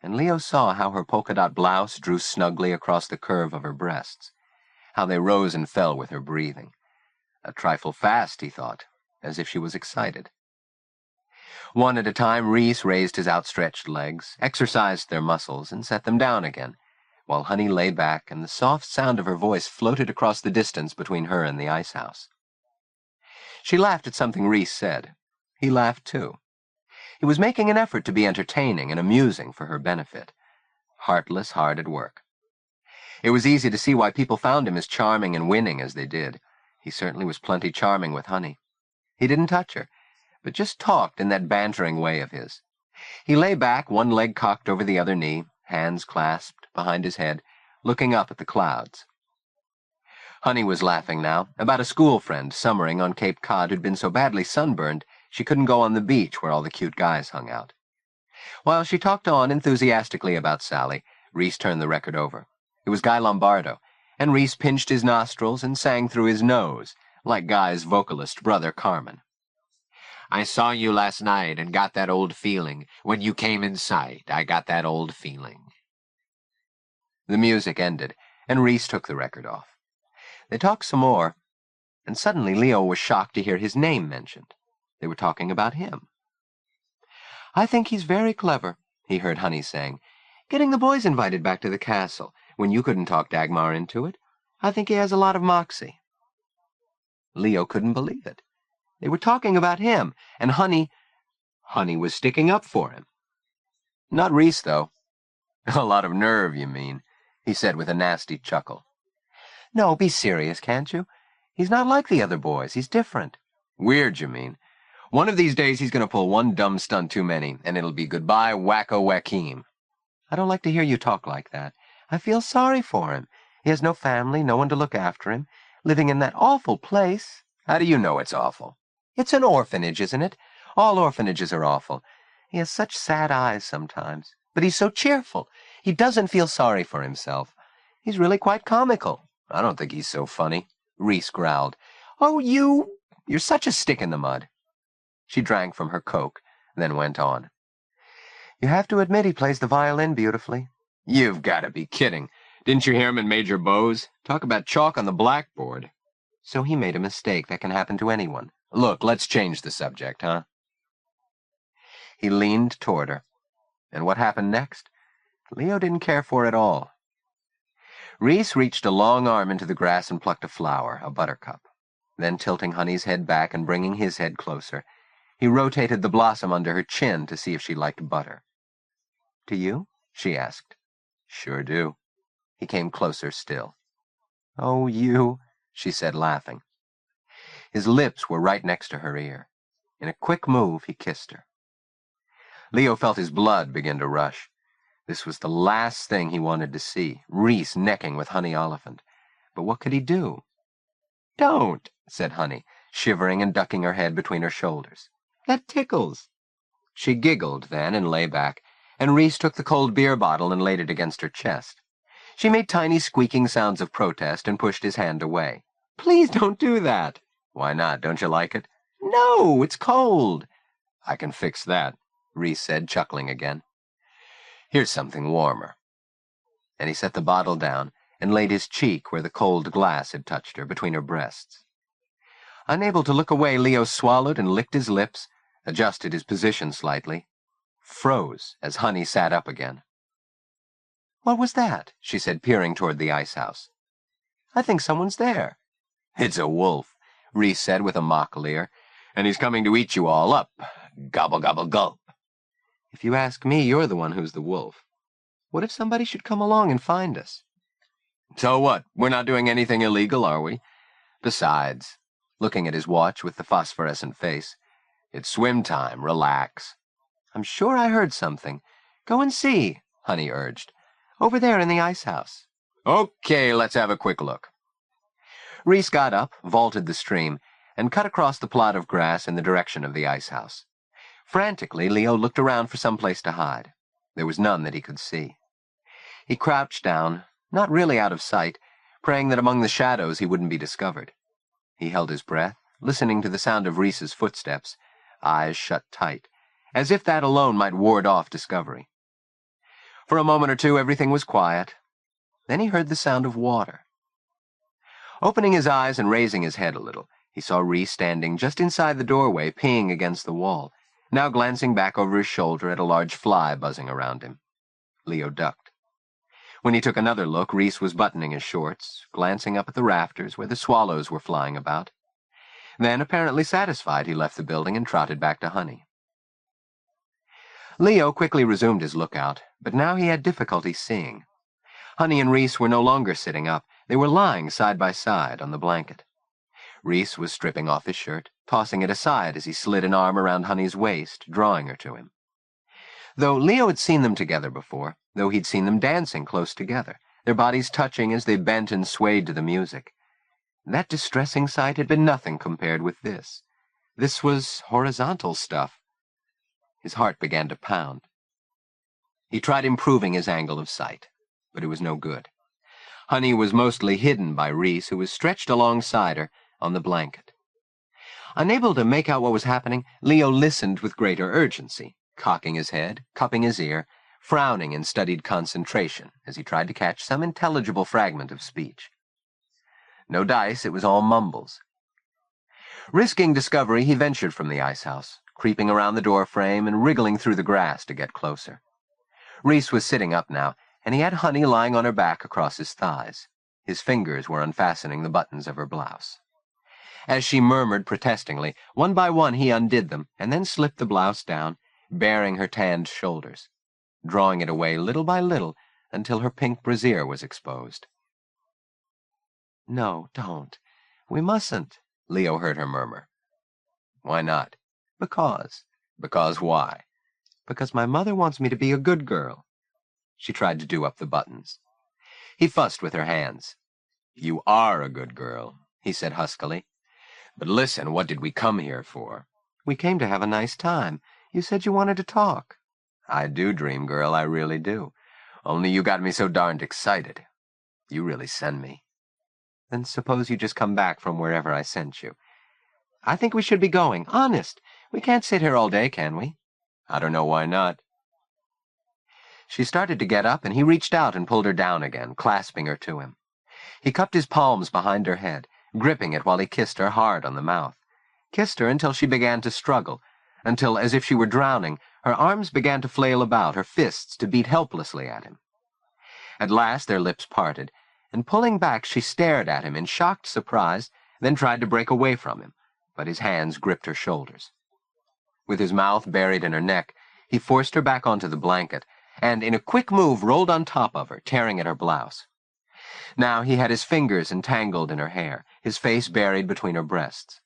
And Leo saw how her polka-dot blouse drew snugly across the curve of her breasts, how they rose and fell with her breathing. A trifle fast, he thought, as if she was excited. One at a time, Reese raised his outstretched legs, exercised their muscles, and set them down again, while Honey lay back and the soft sound of her voice floated across the distance between her and the ice house. She laughed at something Reese said. He laughed too. He was making an effort to be entertaining and amusing for her benefit. Heartless, hard at work. It was easy to see why people found him as charming and winning as they did. He certainly was plenty charming with Honey. He didn't touch her, but just talked in that bantering way of his. He lay back, one leg cocked over the other knee, hands clasped behind his head, looking up at the clouds. Honey was laughing now, about a school friend summering on Cape Cod who'd been so badly sunburned she couldn't go on the beach where all the cute guys hung out. While she talked on enthusiastically about Sally, Reese turned the record over. It was Guy Lombardo, and Reese pinched his nostrils and sang through his nose, like Guy's vocalist brother Carmen. I saw you last night and got that old feeling. When you came in sight, I got that old feeling. The music ended, and Reese took the record off. They talked some more, and suddenly Leo was shocked to hear his name mentioned. They were talking about him. I think he's very clever, he heard Honey saying, getting the boys invited back to the castle, when you couldn't talk Dagmar into it. I think he has a lot of moxie. Leo couldn't believe it. They were talking about him, and Honey was sticking up for him. Not Reese, though. A lot of nerve, you mean, he said with a nasty chuckle. No, be serious, can't you? He's not like the other boys. He's different. Weird, you mean. One of these days he's going to pull one dumb stunt too many, and it'll be goodbye, Wacko Joaquim. I don't like to hear you talk like that. I feel sorry for him. He has no family, no one to look after him, living in that awful place. How do you know it's awful? It's an orphanage, isn't it? All orphanages are awful. He has such sad eyes sometimes, but he's so cheerful. He doesn't feel sorry for himself. He's really quite comical. I don't think he's so funny, Reese growled. Oh, you're such a stick in the mud. She drank from her Coke, then went on. You have to admit he plays the violin beautifully. You've got to be kidding. Didn't you hear him in Major Bowes? Talk about chalk on the blackboard. So he made a mistake that can happen to anyone. Look, let's change the subject, huh? He leaned toward her. And what happened next? Leo didn't care for at all. Reese reached a long arm into the grass and plucked a flower, a buttercup. Then, tilting Honey's head back and bringing his head closer, he rotated the blossom under her chin to see if she liked butter. Do you? She asked. Sure do. He came closer still. Oh, you, she said, laughing. His lips were right next to her ear. In a quick move, he kissed her. Leo felt his blood begin to rush. This was the last thing he wanted to see, Reese necking with Honey Oliphant. But what could he do? Don't, said Honey, shivering and ducking her head between her shoulders. That tickles. She giggled then and lay back, and Reese took the cold beer bottle and laid it against her chest. She made tiny squeaking sounds of protest and pushed his hand away. Please don't do that. Why not? Don't you like it? No, it's cold. I can fix that, Reese said, chuckling again. Here's something warmer. And he set the bottle down and laid his cheek where the cold glass had touched her, between her breasts. Unable to look away, Leo swallowed and licked his lips, adjusted his position slightly, froze as Honey sat up again. What was that? She said, peering toward the ice house. I think someone's there. It's a wolf, Reese said with a mock leer, and he's coming to eat you all up. Gobble, gobble, gulp. If you ask me, you're the one who's the wolf. What if somebody should come along and find us? So what? We're not doing anything illegal, are we? Besides, looking at his watch with the phosphorescent face, it's swim time. Relax. I'm sure I heard something. Go and see, Honey urged. Over there in the ice house. Okay, let's have a quick look. Reese got up, vaulted the stream, and cut across the plot of grass in the direction of the ice house. Frantically, Leo looked around for some place to hide. There was none that he could see. He crouched down, not really out of sight, praying that among the shadows he wouldn't be discovered. He held his breath, listening to the sound of Reese's footsteps, eyes shut tight, as if that alone might ward off discovery. For a moment or two, everything was quiet. Then he heard the sound of water. Opening his eyes and raising his head a little, he saw Reese standing just inside the doorway, peeing against the wall, now glancing back over his shoulder at a large fly buzzing around him. Leo ducked. When he took another look, Reese was buttoning his shorts, glancing up at the rafters where the swallows were flying about. Then, apparently satisfied, he left the building and trotted back to Honey. Leo quickly resumed his lookout, but now he had difficulty seeing. Honey and Reese were no longer sitting up. They were lying side by side on the blanket. Reese was stripping off his shirt, tossing it aside as he slid an arm around Honey's waist, drawing her to him. Though Leo had seen them together before, though he'd seen them dancing close together, their bodies touching as they bent and swayed to the music, that distressing sight had been nothing compared with this. This was horizontal stuff. His heart began to pound. He tried improving his angle of sight, but it was no good. Honey was mostly hidden by Reese, who was stretched alongside her on the blanket. Unable to make out what was happening, Leo listened with greater urgency, cocking his head, cupping his ear, frowning in studied concentration as he tried to catch some intelligible fragment of speech. No dice, it was all mumbles. Risking discovery, he ventured from the ice house, creeping around the door frame and wriggling through the grass to get closer. Reese was sitting up now, and he had Honey lying on her back across his thighs. His fingers were unfastening the buttons of her blouse. As she murmured protestingly, one by one he undid them, and then slipped the blouse down, baring her tanned shoulders, drawing it away little by little until her pink brassiere was exposed. "No, don't. We mustn't," Leo heard her murmur. "Why not?" "Because." "Because why?" "Because my mother wants me to be a good girl." She tried to do up the buttons. He fussed with her hands. "You are a good girl," he said huskily. "But listen, what did we come here for?" "We came to have a nice time. You said you wanted to talk." "I do, dream girl, I really do. Only you got me so darned excited. You really send me." "Then suppose you just come back from wherever I sent you." "I think we should be going. Honest. We can't sit here all day, can we?" "I don't know why not." She started to get up, and he reached out and pulled her down again, clasping her to him. He cupped his palms behind her head, gripping it while he kissed her hard on the mouth. Kissed her until she began to struggle, until, as if she were drowning, her arms began to flail about, her fists to beat helplessly at him. At last their lips parted, and pulling back she stared at him in shocked surprise, then tried to break away from him, but his hands gripped her shoulders. With his mouth buried in her neck, he forced her back onto the blanket, and in a quick move rolled on top of her, tearing at her blouse. Now he had his fingers entangled in her hair, his face buried between her breasts.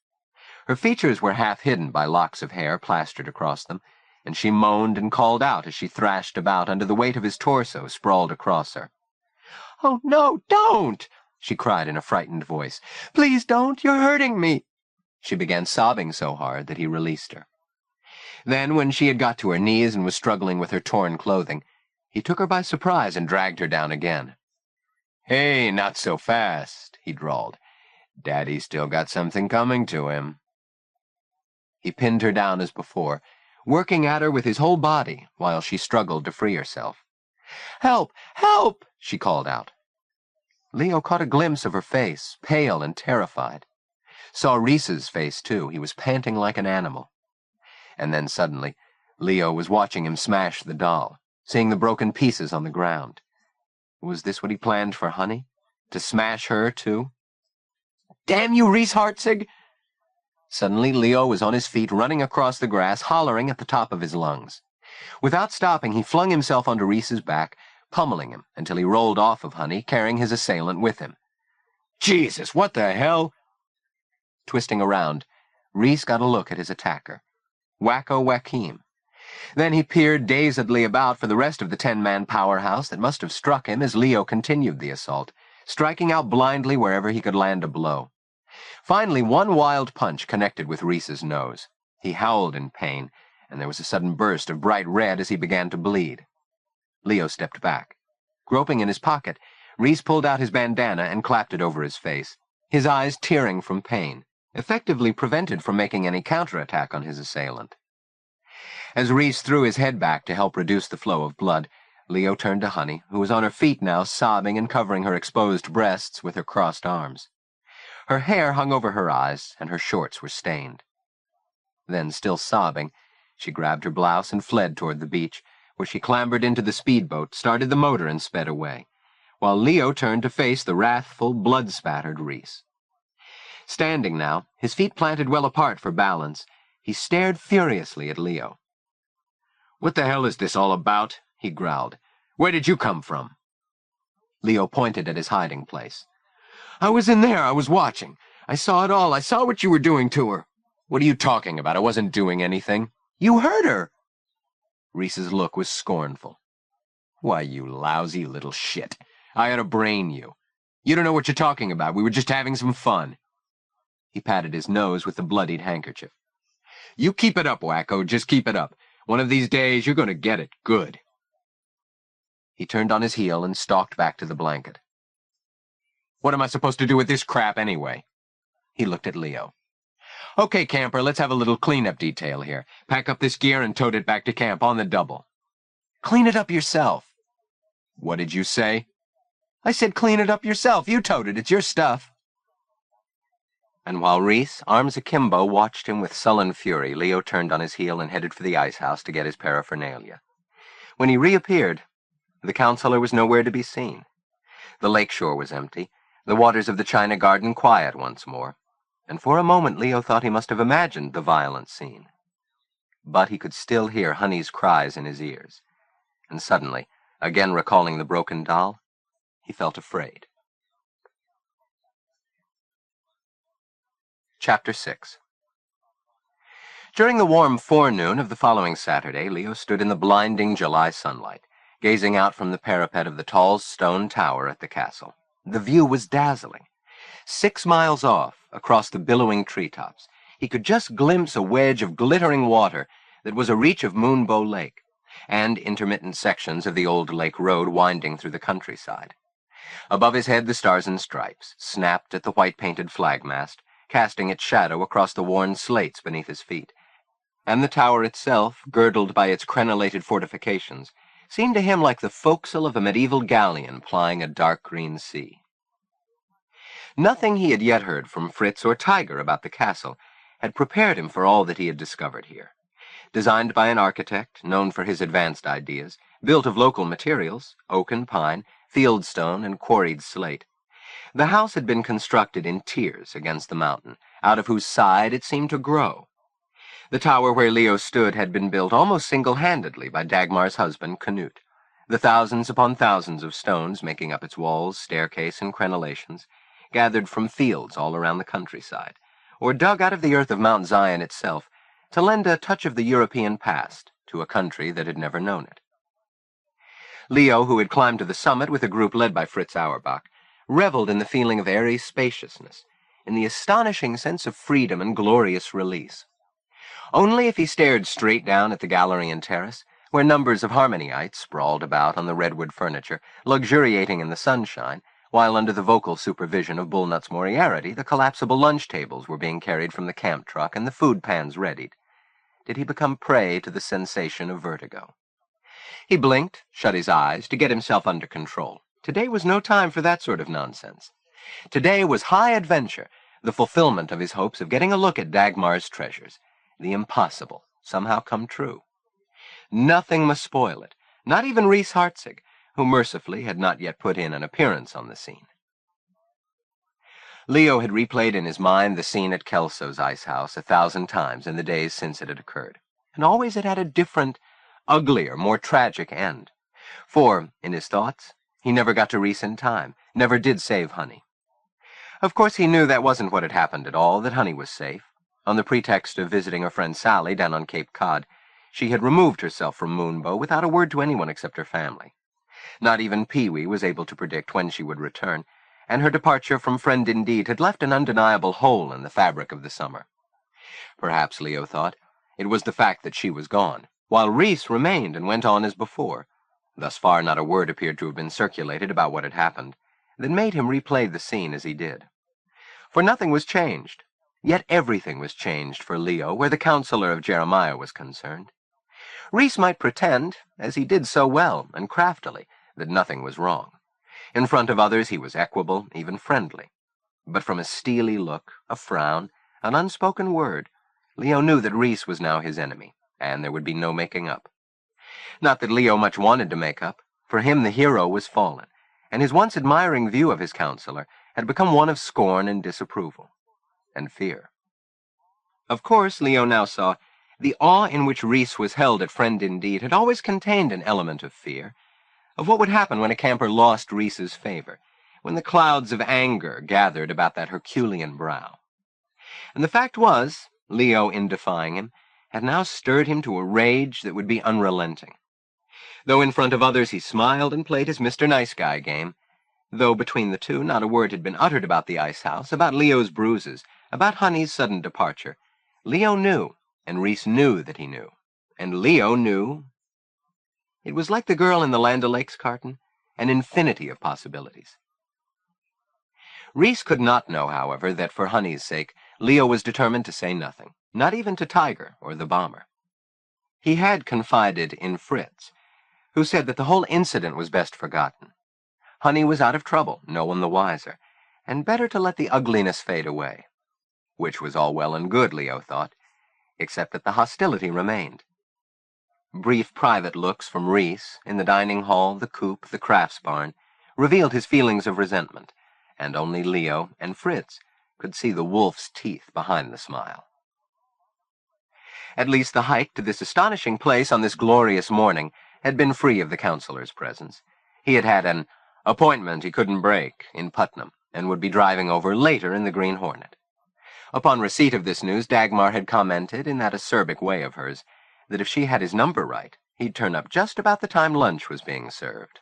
Her features were half hidden by locks of hair plastered across them, and she moaned and called out as she thrashed about under the weight of his torso sprawled across her. "Oh, no, don't!" she cried in a frightened voice. "Please don't! You're hurting me!" She began sobbing so hard that he released her. Then, when she had got to her knees and was struggling with her torn clothing, he took her by surprise and dragged her down again. "Hey, not so fast," he drawled. "Daddy's still got something coming to him." He pinned her down as before, working at her with his whole body while she struggled to free herself. "Help! Help!" she called out. Leo caught a glimpse of her face, pale and terrified. Saw Reese's face, too. He was panting like an animal. And then suddenly, Leo was watching him smash the doll, seeing the broken pieces on the ground. Was this what he planned for Honey? To smash her, too? "Damn you, Reese Hartzig!" Suddenly, Leo was on his feet, running across the grass, hollering at the top of his lungs. Without stopping, he flung himself onto Reese's back, pummeling him until he rolled off of Honey, carrying his assailant with him. "Jesus, what the hell?" Twisting around, Reese got a look at his attacker, Leo Joaquim. Then he peered dazedly about for the rest of the 10-man powerhouse that must have struck him as Leo continued the assault, striking out blindly wherever he could land a blow. Finally, one wild punch connected with Reese's nose. He howled in pain, and there was a sudden burst of bright red as he began to bleed. Leo stepped back. Groping in his pocket, Reese pulled out his bandana and clapped it over his face, his eyes tearing from pain, effectively prevented from making any counterattack on his assailant. As Reese threw his head back to help reduce the flow of blood, Leo turned to Honey, who was on her feet now, sobbing and covering her exposed breasts with her crossed arms. Her hair hung over her eyes, and her shorts were stained. Then, still sobbing, she grabbed her blouse and fled toward the beach, where she clambered into the speedboat, started the motor, and sped away, while Leo turned to face the wrathful, blood-spattered Reese. Standing now, his feet planted well apart for balance, he stared furiously at Leo. "What the hell is this all about?" he growled. "Where did you come from?" Leo pointed at his hiding place. "I was in there. I was watching. I saw it all. I saw what you were doing to her. What are you talking about? I wasn't doing anything. You hurt her. Reese's look was scornful. Why, you lousy little shit. I ought to brain you. You don't know what you're talking about. We were just having some fun. He patted his nose with the bloodied handkerchief. You keep it up, wacko. Just keep it up. One of these days, you're going to get it good. He turned on his heel and stalked back to the blanket. What am I supposed to do with this crap anyway? He looked at Leo. Okay, camper, let's have a little cleanup detail here. Pack up this gear and tote it back to camp on the double. Clean it up yourself. What did you say? I said clean it up yourself. You tote it. It's your stuff. And while Reese, arms akimbo, watched him with sullen fury, Leo turned on his heel and headed for the ice house to get his paraphernalia. When he reappeared, the counselor was nowhere to be seen. The lake shore was empty, the waters of the China Garden quiet once more, and for a moment Leo thought he must have imagined the violent scene. But he could still hear Honey's cries in his ears, and suddenly, again recalling the broken doll, he felt afraid. Chapter 6. During the warm forenoon of the following Saturday, Leo stood in the blinding July sunlight, gazing out from the parapet of the tall stone tower at the castle. The view was dazzling. 6 miles off, across the billowing treetops, he could just glimpse a wedge of glittering water that was a reach of Moonbow Lake, and intermittent sections of the old lake road winding through the countryside. Above his head the Stars and Stripes snapped at the white-painted flagmast, casting its shadow across the worn slates beneath his feet, and the tower itself, girdled by its crenellated fortifications, seemed to him like the forecastle of a medieval galleon plying a dark green sea. Nothing he had yet heard from Fritz or Tiger about the castle had prepared him for all that he had discovered here. Designed by an architect known for his advanced ideas, built of local materials, oak and pine, fieldstone and quarried slate, the house had been constructed in tiers against the mountain, out of whose side it seemed to grow. The tower where Leo stood had been built almost single-handedly by Dagmar's husband, Canute. The thousands upon thousands of stones making up its walls, staircase, and crenellations, gathered from fields all around the countryside, or dug out of the earth of Mount Zion itself, to lend a touch of the European past to a country that had never known it. Leo, who had climbed to the summit with a group led by Fritz Auerbach, reveled in the feeling of airy spaciousness, in the astonishing sense of freedom and glorious release. Only if he stared straight down at the gallery and terrace, where numbers of harmonyites sprawled about on the redwood furniture, luxuriating in the sunshine, while under the vocal supervision of Bullnut's Moriarty, the collapsible lunch tables were being carried from the camp truck and the food pans readied, did he become prey to the sensation of vertigo. He blinked, shut his eyes, to get himself under control. Today was no time for that sort of nonsense. Today was high adventure, the fulfillment of his hopes of getting a look at Dagmar's treasures, the impossible somehow come true. Nothing must spoil it, not even Reese Hartzig, who mercifully had not yet put in an appearance on the scene. Leo had replayed in his mind the scene at Kelso's ice house 1,000 times in the days since it had occurred, and always it had a different, uglier, more tragic end. For, in his thoughts, he never got to Reese in time, never did save Honey. Of course he knew that wasn't what had happened at all, that Honey was safe. On the pretext of visiting her friend Sally down on Cape Cod, she had removed herself from Moonbow without a word to anyone except her family. Not even Pee-wee was able to predict when she would return, and her departure from Friend Indeed had left an undeniable hole in the fabric of the summer. Perhaps, Leo thought, it was the fact that she was gone, while Reese remained and went on as before. Thus far not a word appeared to have been circulated about what had happened, that made him replay the scene as he did. For nothing was changed, yet everything was changed for Leo where the counselor of Jeremiah was concerned. Reese might pretend, as he did so well and craftily, that nothing was wrong. In front of others he was equable, even friendly. But from a steely look, a frown, an unspoken word, Leo knew that Reese was now his enemy, and there would be no making up. Not that Leo much wanted to make up. For him the hero was fallen, and his once admiring view of his counselor had become one of scorn and disapproval, and fear. Of course, Leo now saw, the awe in which Reese was held at Friend Indeed had always contained an element of fear, of what would happen when a camper lost Reese's favor, when the clouds of anger gathered about that Herculean brow. And the fact was, Leo, in defying him, had now stirred him to a rage that would be unrelenting. Though in front of others he smiled and played his Mr. Nice Guy game, though between the two not a word had been uttered about the ice house, about Leo's bruises, about Honey's sudden departure, Leo knew, and Reese knew that he knew. And Leo knew. It was like the girl in the Land O'Lakes carton, an infinity of possibilities. Reese could not know, however, that for Honey's sake, Leo was determined to say nothing, not even to Tiger or the bomber. He had confided in Fritz, who said that the whole incident was best forgotten. Honey was out of trouble, no one the wiser, and better to let the ugliness fade away. Which was all well and good, Leo thought, except that the hostility remained. Brief private looks from Reese, in the dining hall, the coop, the crafts barn, revealed his feelings of resentment, and only Leo and Fritz could see the wolf's teeth behind the smile. At least the hike to this astonishing place on this glorious morning had been free of the counselor's presence. He had had an appointment he couldn't break in Putnam, and would be driving over later in the Green Hornet. Upon receipt of this news, Dagmar had commented, in that acerbic way of hers, that if she had his number right, he'd turn up just about the time lunch was being served.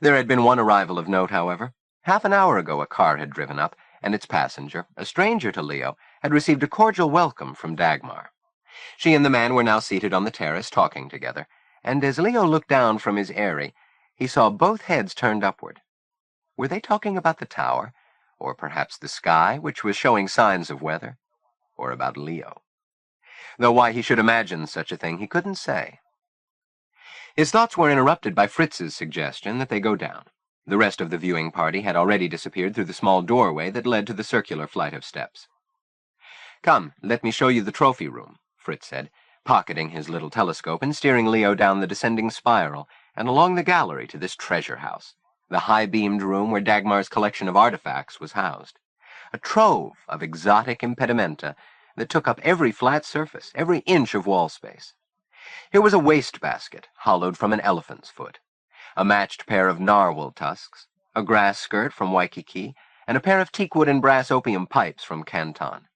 There had been one arrival of note, however. Half an hour ago a car had driven up, and its passenger, a stranger to Leo, had received a cordial welcome from Dagmar. She and the man were now seated on the terrace talking together, and as Leo looked down from his eyrie, he saw both heads turned upward. Were they talking about the tower, or perhaps the sky, which was showing signs of weather, or about Leo? Though why he should imagine such a thing he couldn't say. His thoughts were interrupted by Fritz's suggestion that they go down. The rest of the viewing party had already disappeared through the small doorway that led to the circular flight of steps. "Come, let me show you the trophy room," Fritz said, pocketing his little telescope and steering Leo down the descending spiral and along the gallery to this treasure house, the high-beamed room where Dagmar's collection of artifacts was housed. A trove of exotic impedimenta that took up every flat surface, every inch of wall space. Here was a wastebasket, hollowed from an elephant's foot, a matched pair of narwhal tusks, a grass skirt from Waikiki, and a pair of teakwood and brass opium pipes from Canton.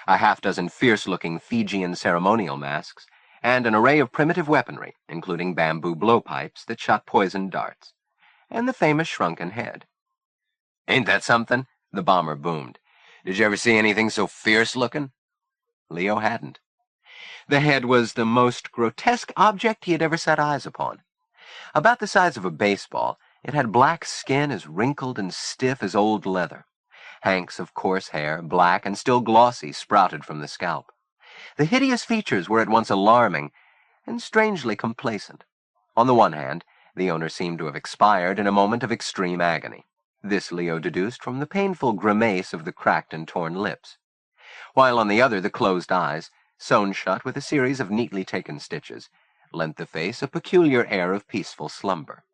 A half-dozen fierce-looking Fijian ceremonial masks, and an array of primitive weaponry, including bamboo blowpipes that shot poisoned darts, and the famous shrunken head. "Ain't that something?" the bomber boomed. "Did you ever see anything so fierce-looking?" Leo hadn't. The head was the most grotesque object he had ever set eyes upon. About the size of a baseball, it had black skin as wrinkled and stiff as old leather. Hanks of coarse hair, black and still glossy, sprouted from the scalp. The hideous features were at once alarming and strangely complacent. On the one hand, the owner seemed to have expired in a moment of extreme agony. This Leo deduced from the painful grimace of the cracked and torn lips. While on the other the closed eyes, sewn shut with a series of neatly taken stitches, lent the face a peculiar air of peaceful slumber.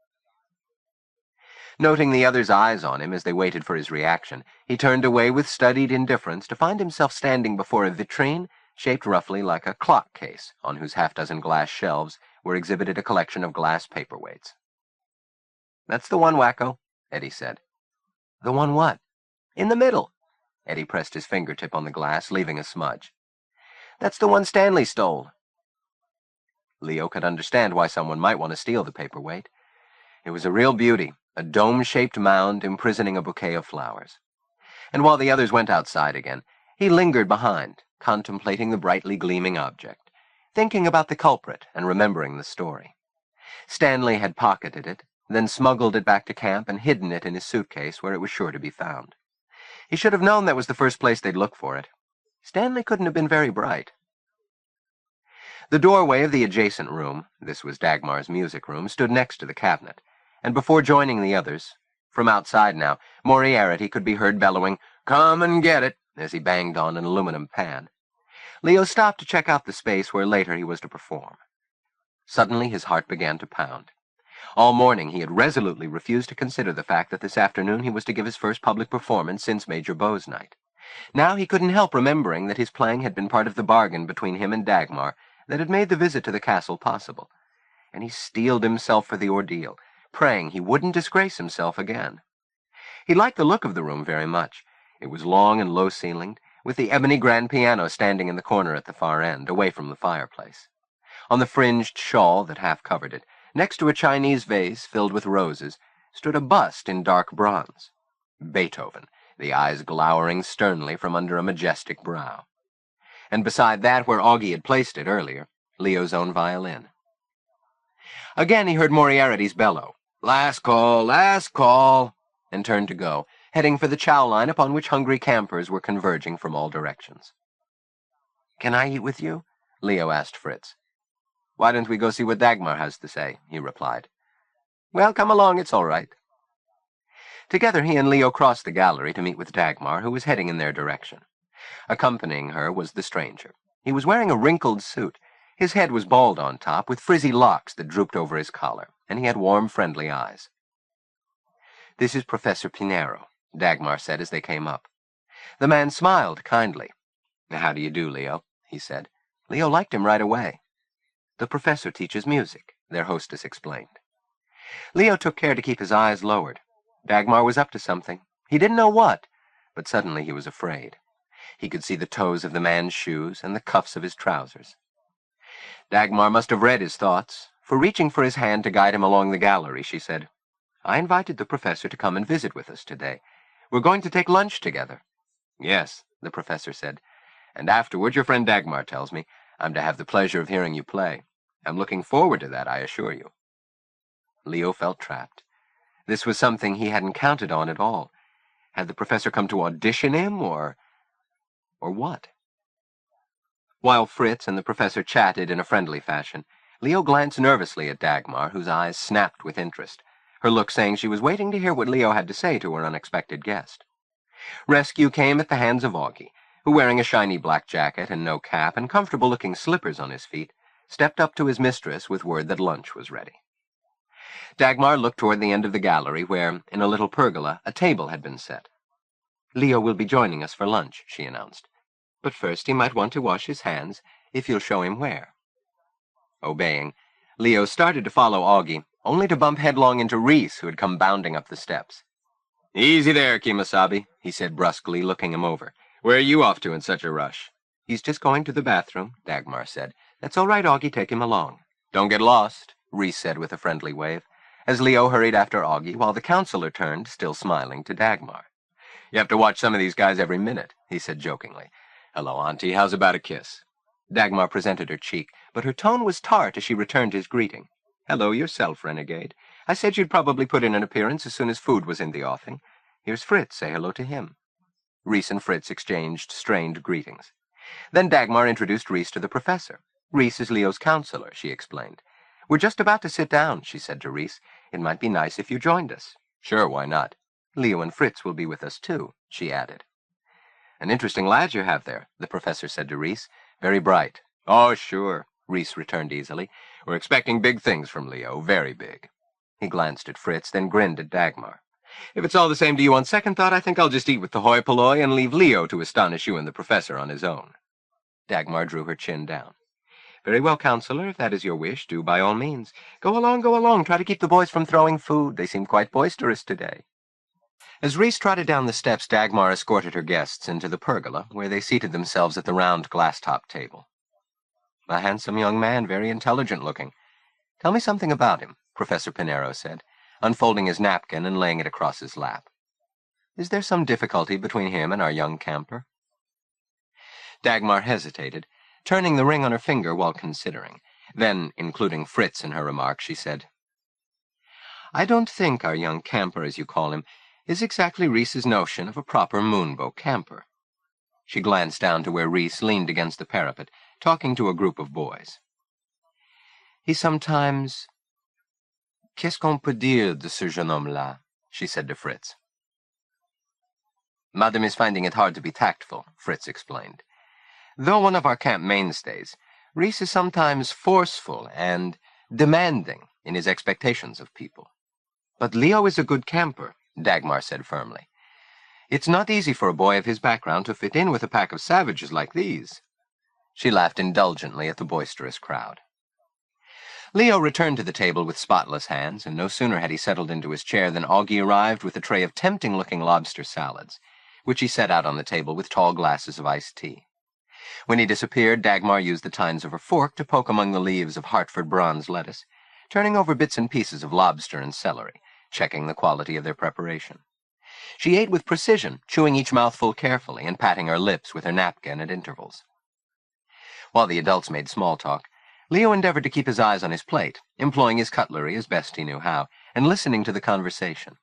Noting the other's eyes on him as they waited for his reaction, he turned away with studied indifference to find himself standing before a vitrine shaped roughly like a clock case, on whose half-dozen glass shelves were exhibited a collection of glass paperweights. "That's the one, Wacko," Eddie said. "The one what?" "In the middle." Eddie pressed his fingertip on the glass, leaving a smudge. "That's the one Stanley stole." Leo could understand why someone might want to steal the paperweight. It was a real beauty, a dome-shaped mound imprisoning a bouquet of flowers. And while the others went outside again, he lingered behind, contemplating the brightly gleaming object, thinking about the culprit and remembering the story. Stanley had pocketed it, then smuggled it back to camp and hidden it in his suitcase where it was sure to be found. He should have known that was the first place they'd look for it. Stanley couldn't have been very bright. The doorway of the adjacent room, this was Dagmar's music room, stood next to the cabinet, and before joining the others, from outside now, Moriarty could be heard bellowing, "Come and get it," as he banged on an aluminum pan. Leo stopped to check out the space where later he was to perform. Suddenly his heart began to pound. All morning he had resolutely refused to consider the fact that this afternoon he was to give his first public performance since Major Bow's night. Now he couldn't help remembering that his playing had been part of the bargain between him and Dagmar that had made the visit to the castle possible, and he steeled himself for the ordeal, praying he wouldn't disgrace himself again. He liked the look of the room very much. It was long and low-ceilinged, with the ebony grand piano standing in the corner at the far end, away from the fireplace. On the fringed shawl that half covered it, next to a Chinese vase filled with roses, stood a bust in dark bronze. Beethoven, the eyes glowering sternly from under a majestic brow. And beside that, where Augie had placed it earlier, Leo's own violin. Again he heard Moriarity's bellow, "Last call, last call," and turned to go, heading for the chow line upon which hungry campers were converging from all directions. "Can I eat with you?" Leo asked Fritz. "Why don't we go see what Dagmar has to say?" he replied. "Well, come along, it's all right." Together he and Leo crossed the gallery to meet with Dagmar, who was heading in their direction. Accompanying her was the stranger. He was wearing a wrinkled suit. His head was bald on top, with frizzy locks that drooped over his collar, and he had warm, friendly eyes. "This is Professor Pinero," Dagmar said as they came up. The man smiled kindly. "How do you do, Leo?" he said. Leo liked him right away. "The professor teaches music," their hostess explained. Leo took care to keep his eyes lowered. Dagmar was up to something. He didn't know what, but suddenly he was afraid. He could see the toes of the man's shoes and the cuffs of his trousers. Dagmar must have read his thoughts, for reaching for his hand to guide him along the gallery, she said, "I invited the professor to come and visit with us today. We're going to take lunch together." "Yes," the professor said, "and afterward, your friend Dagmar tells me, I'm to have the pleasure of hearing you play. I'm looking forward to that, I assure you." Leo felt trapped. This was something he hadn't counted on at all. Had the professor come to audition him, or what? While Fritz and the professor chatted in a friendly fashion, Leo glanced nervously at Dagmar, whose eyes snapped with interest, her look saying she was waiting to hear what Leo had to say to her unexpected guest. Rescue came at the hands of Augie, who, wearing a shiny black jacket and no cap and comfortable-looking slippers on his feet, stepped up to his mistress with word that lunch was ready. Dagmar looked toward the end of the gallery where, in a little pergola, a table had been set. "Leo will be joining us for lunch," she announced. "But first he might want to wash his hands, if you'll show him where." Obeying, Leo started to follow Augie, only to bump headlong into Reese, who had come bounding up the steps. "Easy there, Kemosabe," he said brusquely, looking him over. "Where are you off to in such a rush?" "He's just going to the bathroom," Dagmar said. "That's all right, Augie, take him along." "Don't get lost," Reese said with a friendly wave, as Leo hurried after Augie, while the counselor turned, still smiling, to Dagmar. "You have to watch some of these guys every minute," he said jokingly. "Hello, Auntie, how's about a kiss?" Dagmar presented her cheek, but her tone was tart as she returned his greeting. "Hello yourself, renegade. I said you'd probably put in an appearance as soon as food was in the offing. Here's Fritz, say hello to him." Reese and Fritz exchanged strained greetings. Then Dagmar introduced Reese to the professor. "Reese is Leo's counselor," she explained. "We're just about to sit down," she said to Reese. "It might be nice if you joined us." "Sure, why not?" "Leo and Fritz will be with us, too," she added. "An interesting lad you have there," the professor said to Reese. "Very bright." "Oh, sure," Reese returned easily. "We're expecting big things from Leo, very big." He glanced at Fritz, then grinned at Dagmar. "If it's all the same to you on second thought, I think I'll just eat with the hoi polloi and leave Leo to astonish you and the professor on his own." Dagmar drew her chin down. "Very well, counselor, if that is your wish, do by all means. Go along, try to keep the boys from throwing food. They seem quite boisterous today." As Reese trotted down the steps, Dagmar escorted her guests into the pergola, where they seated themselves at the round glass-top table. "A handsome young man, very intelligent-looking. Tell me something about him," Professor Pinero said, unfolding his napkin and laying it across his lap. "Is there some difficulty between him and our young camper?" Dagmar hesitated, turning the ring on her finger while considering. Then, including Fritz in her remark, she said, "I don't think our young camper, as you call him, is exactly Reese's notion of a proper Moonbow camper." She glanced down to where Reese leaned against the parapet, talking to a group of boys. "He sometimes... Qu'est-ce qu'on peut dire de ce jeune homme-là?" she said to Fritz. "Madame is finding it hard to be tactful," Fritz explained. "Though one of our camp mainstays, Reese is sometimes forceful and demanding in his expectations of people. But Leo is a good camper," Dagmar said firmly. "It's not easy for a boy of his background to fit in with a pack of savages like these." She laughed indulgently at the boisterous crowd. Leo returned to the table with spotless hands, and no sooner had he settled into his chair than Augie arrived with a tray of tempting-looking lobster salads. which he set out on the table with tall glasses of iced tea. When he disappeared, Dagmar used the tines of her fork to poke among the leaves of Hartford bronze lettuce, turning over bits and pieces of lobster and celery, checking the quality of their preparation. She ate with precision, chewing each mouthful carefully and patting her lips with her napkin at intervals. While the adults made small talk, Leo endeavored to keep his eyes on his plate, employing his cutlery as best he knew how, and listening to the conversation.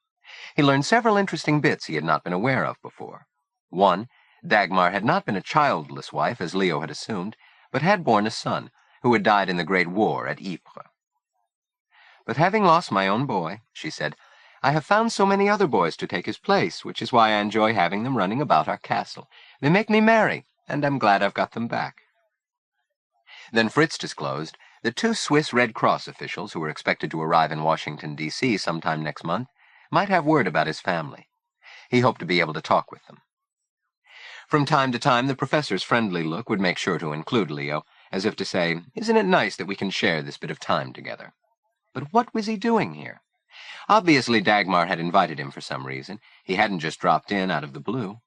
He learned several interesting bits he had not been aware of before. One, Dagmar had not been a childless wife, as Leo had assumed, but had borne a son, who had died in the Great War at Ypres. "But having lost my own boy," she said, "I have found so many other boys to take his place, which is why I enjoy having them running about our castle. They make me merry, and I'm glad I've got them back." Then Fritz disclosed that 2 Swiss Red Cross officials, who were expected to arrive in Washington, D.C. sometime next month, might have word about his family. He hoped to be able to talk with them. From time to time, the professor's friendly look would make sure to include Leo, as if to say, "Isn't it nice that we can share this bit of time together?" But what was he doing here? Obviously, Dagmar had invited him for some reason. He hadn't just dropped in out of the blue.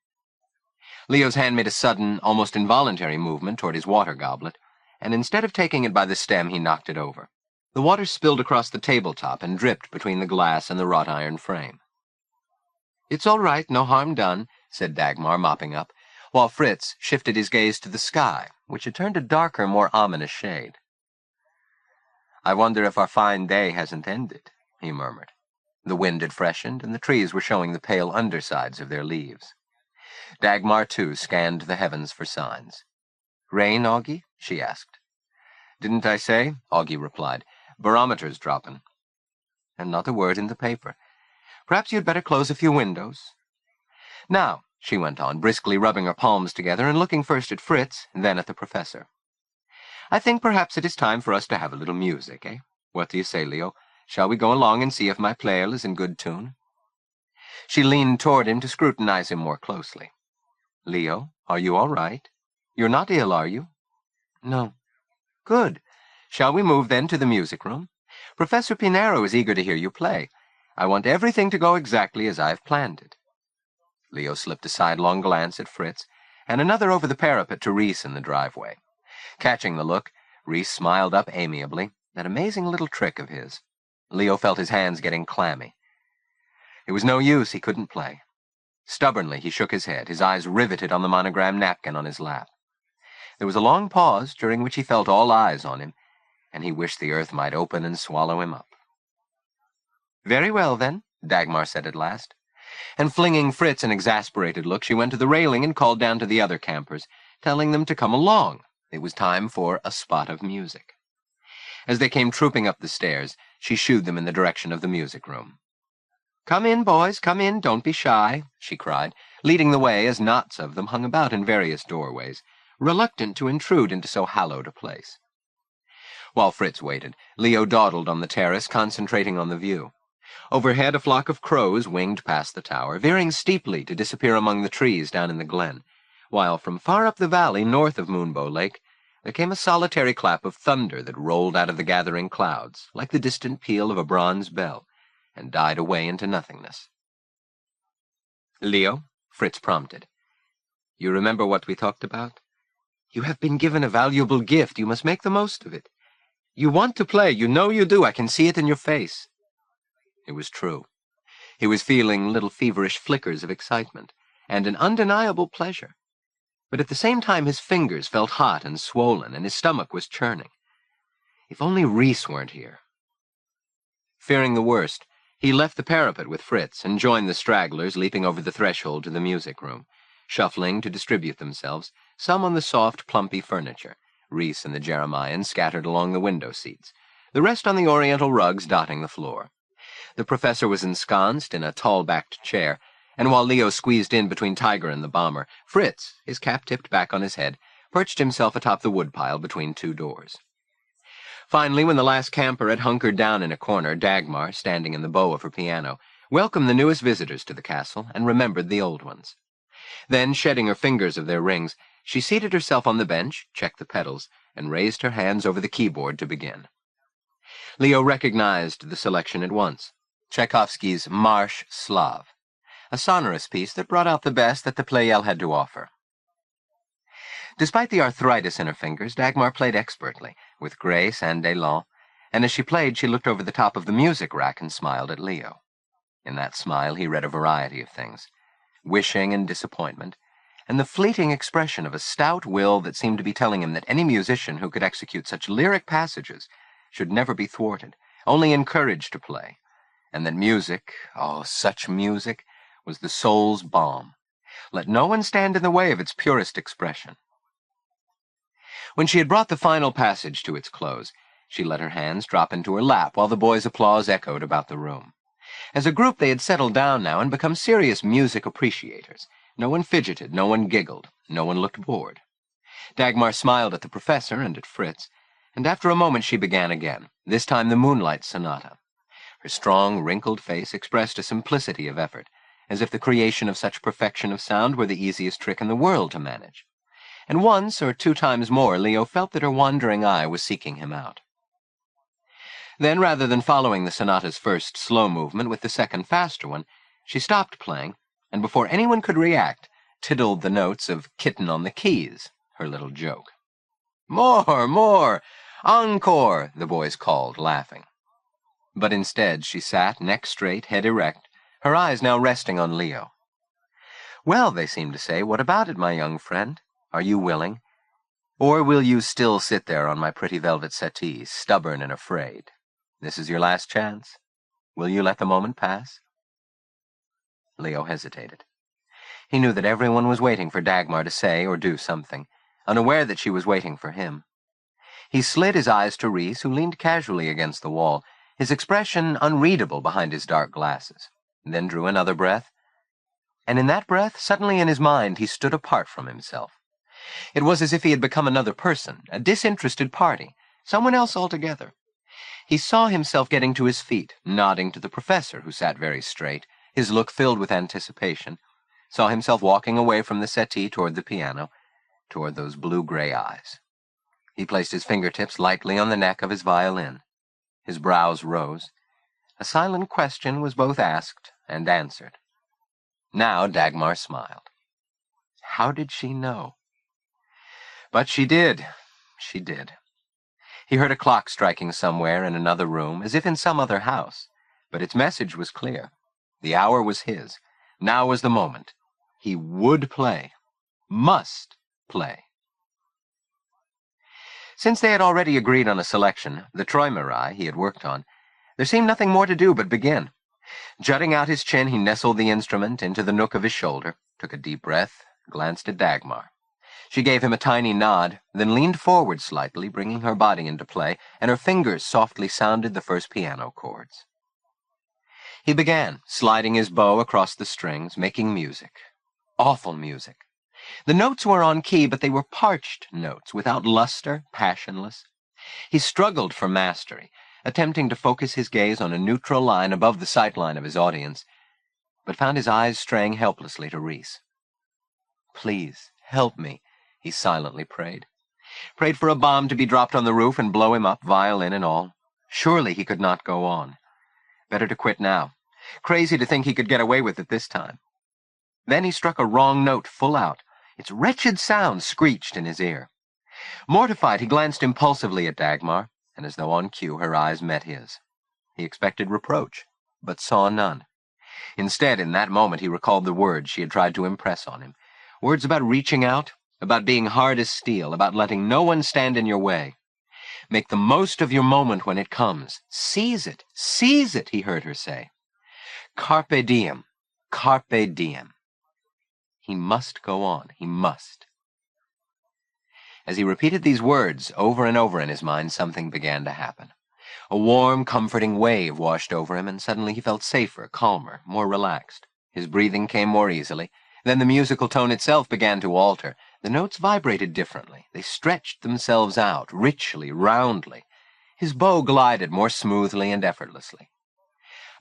Leo's hand made a sudden, almost involuntary movement toward his water goblet, and instead of taking it by the stem, he knocked it over. The water spilled across the tabletop and dripped between the glass and the wrought iron frame. "It's all right, no harm done," said Dagmar, mopping up, while Fritz shifted his gaze to the sky, which had turned a darker, more ominous shade. "I wonder if our fine day hasn't ended," he murmured. The wind had freshened, and the trees were showing the pale undersides of their leaves. Dagmar, too, scanned the heavens for signs. "Rain, Augie?" she asked. "Didn't I say?" Augie replied. "Barometer's dropping." "And not a word in the paper. Perhaps you'd better close a few windows. Now," she went on, briskly rubbing her palms together and looking first at Fritz, then at the professor, "I think perhaps it is time for us to have a little music, eh? What do you say, Leo? Shall we go along and see if my player is in good tune?" She leaned toward him to scrutinize him more closely. "Leo, are you all right? You're not ill, are you?" "No." "Good. Shall we move, then, to the music room? Professor Pinero is eager to hear you play. I want everything to go exactly as I've planned it." Leo slipped a sidelong glance at Fritz, and another over the parapet to Reese in the driveway. Catching the look, Reese smiled up amiably, that amazing little trick of his. Leo felt his hands getting clammy. It was no use, he couldn't play. Stubbornly, he shook his head, his eyes riveted on the monogram napkin on his lap. There was a long pause, during which he felt all eyes on him, and he wished the earth might open and swallow him up. "Very well, then," Dagmar said at last. And flinging Fritz an exasperated look, she went to the railing and called down to the other campers, telling them to come along. It was time for a spot of music. As they came trooping up the stairs, she shooed them in the direction of the music room. "Come in, boys, come in, don't be shy," she cried, leading the way as knots of them hung about in various doorways, reluctant to intrude into so hallowed a place. While Fritz waited, Leo dawdled on the terrace, concentrating on the view. Overhead, a flock of crows winged past the tower, veering steeply to disappear among the trees down in the glen, while from far up the valley north of Moonbow Lake there came a solitary clap of thunder that rolled out of the gathering clouds, like the distant peal of a bronze bell, and died away into nothingness. "Leo," Fritz prompted, "you remember what we talked about? You have been given a valuable gift. You must make the most of it. You want to play. You know you do. I can see it in your face." It was true. He was feeling little feverish flickers of excitement, and an undeniable pleasure. But at the same time his fingers felt hot and swollen, and his stomach was churning. If only Reese weren't here. Fearing the worst, he left the parapet with Fritz and joined the stragglers leaping over the threshold to the music room, shuffling to distribute themselves, some on the soft, plumpy furniture, Reese and the Jeremians scattered along the window seats, the rest on the oriental rugs dotting the floor. The professor was ensconced in a tall-backed chair, and while Leo squeezed in between Tiger and the bomber, Fritz, his cap tipped back on his head, perched himself atop the woodpile between 2 doors. Finally, when the last camper had hunkered down in a corner, Dagmar, standing in the bow of her piano, welcomed the newest visitors to the castle and remembered the old ones. Then, shedding her fingers of their rings, she seated herself on the bench, checked the pedals, and raised her hands over the keyboard to begin. Leo recognized the selection at once. Tchaikovsky's Marsh Slav. a sonorous piece that brought out the best that the Pleyel had to offer. Despite the arthritis in her fingers, Dagmar played expertly, with grace and élan, and as she played, she looked over the top of the music rack and smiled at Leo. In that smile, he read a variety of things, wishing and disappointment, and the fleeting expression of a stout will that seemed to be telling him that any musician who could execute such lyric passages should never be thwarted, only encouraged to play, and that music, oh, such music, was the soul's balm. Let no one stand in the way of its purest expression. When she had brought the final passage to its close, she let her hands drop into her lap while the boys' applause echoed about the room. As a group, they had settled down now and become serious music appreciators. No one fidgeted, no one giggled, no one looked bored. Dagmar smiled at the professor and at Fritz, and after a moment she began again, this time the Moonlight Sonata. Her strong, wrinkled face expressed a simplicity of effort, as if the creation of such perfection of sound were the easiest trick in the world to manage. And once or 2 times more Leo felt that her wandering eye was seeking him out. Then, rather than following the sonata's first slow movement with the second faster one, she stopped playing, and before anyone could react, tiddled the notes of Kitten on the Keys, her little joke. "More, more! Encore!" the boys called, laughing. But instead she sat, neck straight, head erect, her eyes now resting on Leo. "Well," they seemed to say, "what about it, my young friend? Are you willing? Or will you still sit there on my pretty velvet settee, stubborn and afraid? This is your last chance. Will you let the moment pass?" Leo hesitated. He knew that everyone was waiting for Dagmar to say or do something, unaware that she was waiting for him. He slid his eyes to Reese, who leaned casually against the wall, his expression unreadable behind his dark glasses, then drew another breath. And in that breath, suddenly in his mind, he stood apart from himself. It was as if he had become another person, a disinterested party, someone else altogether. He saw himself getting to his feet, nodding to the professor, who sat very straight, his look filled with anticipation, saw himself walking away from the settee toward the piano, toward those blue-gray eyes. He placed his fingertips lightly on the neck of his violin. His brows rose. A silent question was both asked and answered. Now Dagmar smiled. How did she know? But she did. She did. He heard a clock striking somewhere in another room, as if in some other house, but its message was clear. The hour was his. Now was the moment. He would play. Must play. Since they had already agreed on a selection, the Treumerei he had worked on, there seemed nothing more to do but begin. Jutting out his chin, he nestled the instrument into the nook of his shoulder, took a deep breath, glanced at Dagmar. She gave him a tiny nod, then leaned forward slightly, bringing her body into play, and her fingers softly sounded the first piano chords. He began, sliding his bow across the strings, making music. Awful music. The notes were on key, but they were parched notes, without luster, passionless. He struggled for mastery, attempting to focus his gaze on a neutral line above the sight line of his audience, but found his eyes straying helplessly to Reese. Please, help me, he silently prayed. Prayed for a bomb to be dropped on the roof and blow him up, violin and all. Surely he could not go on. Better to quit now. Crazy to think he could get away with it this time. Then he struck a wrong note full out. Its wretched sound screeched in his ear. Mortified, he glanced impulsively at Dagmar, and as though on cue, her eyes met his. He expected reproach, but saw none. Instead, in that moment, he recalled the words she had tried to impress on him. Words about reaching out, about being hard as steel, about letting no one stand in your way. Make the most of your moment when it comes. Seize it, he heard her say. Carpe diem, carpe diem. He must go on, he must. As he repeated these words over and over in his mind, something began to happen. A warm, comforting wave washed over him, and suddenly he felt safer, calmer, more relaxed. His breathing came more easily. Then the musical tone itself began to alter. The notes vibrated differently. They stretched themselves out, richly, roundly. His bow glided more smoothly and effortlessly.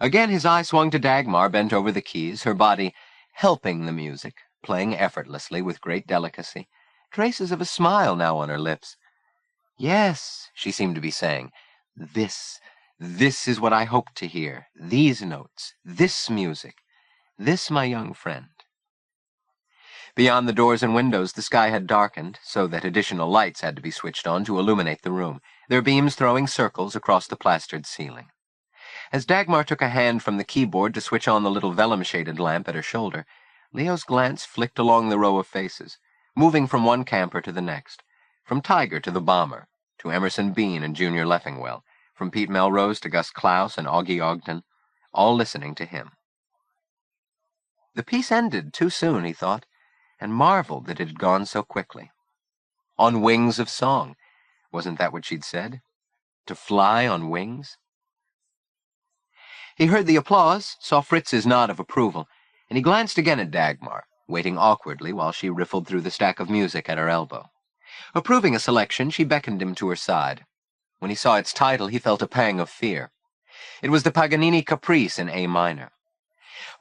Again his eye swung to Dagmar, bent over the keys, her body helping the music, playing effortlessly with great delicacy. Traces of a smile now on her lips. Yes, she seemed to be saying, this is what I hoped to hear. These notes, this music. This, my young friend. Beyond the doors and windows, the sky had darkened, so that additional lights had to be switched on to illuminate the room, their beams throwing circles across the plastered ceiling. As Dagmar took a hand from the keyboard to switch on the little vellum-shaded lamp at her shoulder, Leo's glance flicked along the row of faces, moving from one camper to the next, from Tiger to the Bomber, to Emerson Bean and Junior Leffingwell, from Pete Melrose to Gus Klaus and Augie Ogden, all listening to him. The piece ended too soon, he thought, and marveled that it had gone so quickly. On wings of song. Wasn't that what she'd said? To fly on wings? He heard the applause, saw Fritz's nod of approval, and he glanced again at Dagmar, waiting awkwardly while she riffled through the stack of music at her elbow. Approving a selection, she beckoned him to her side. When he saw its title, he felt a pang of fear. It was the Paganini Caprice in A minor.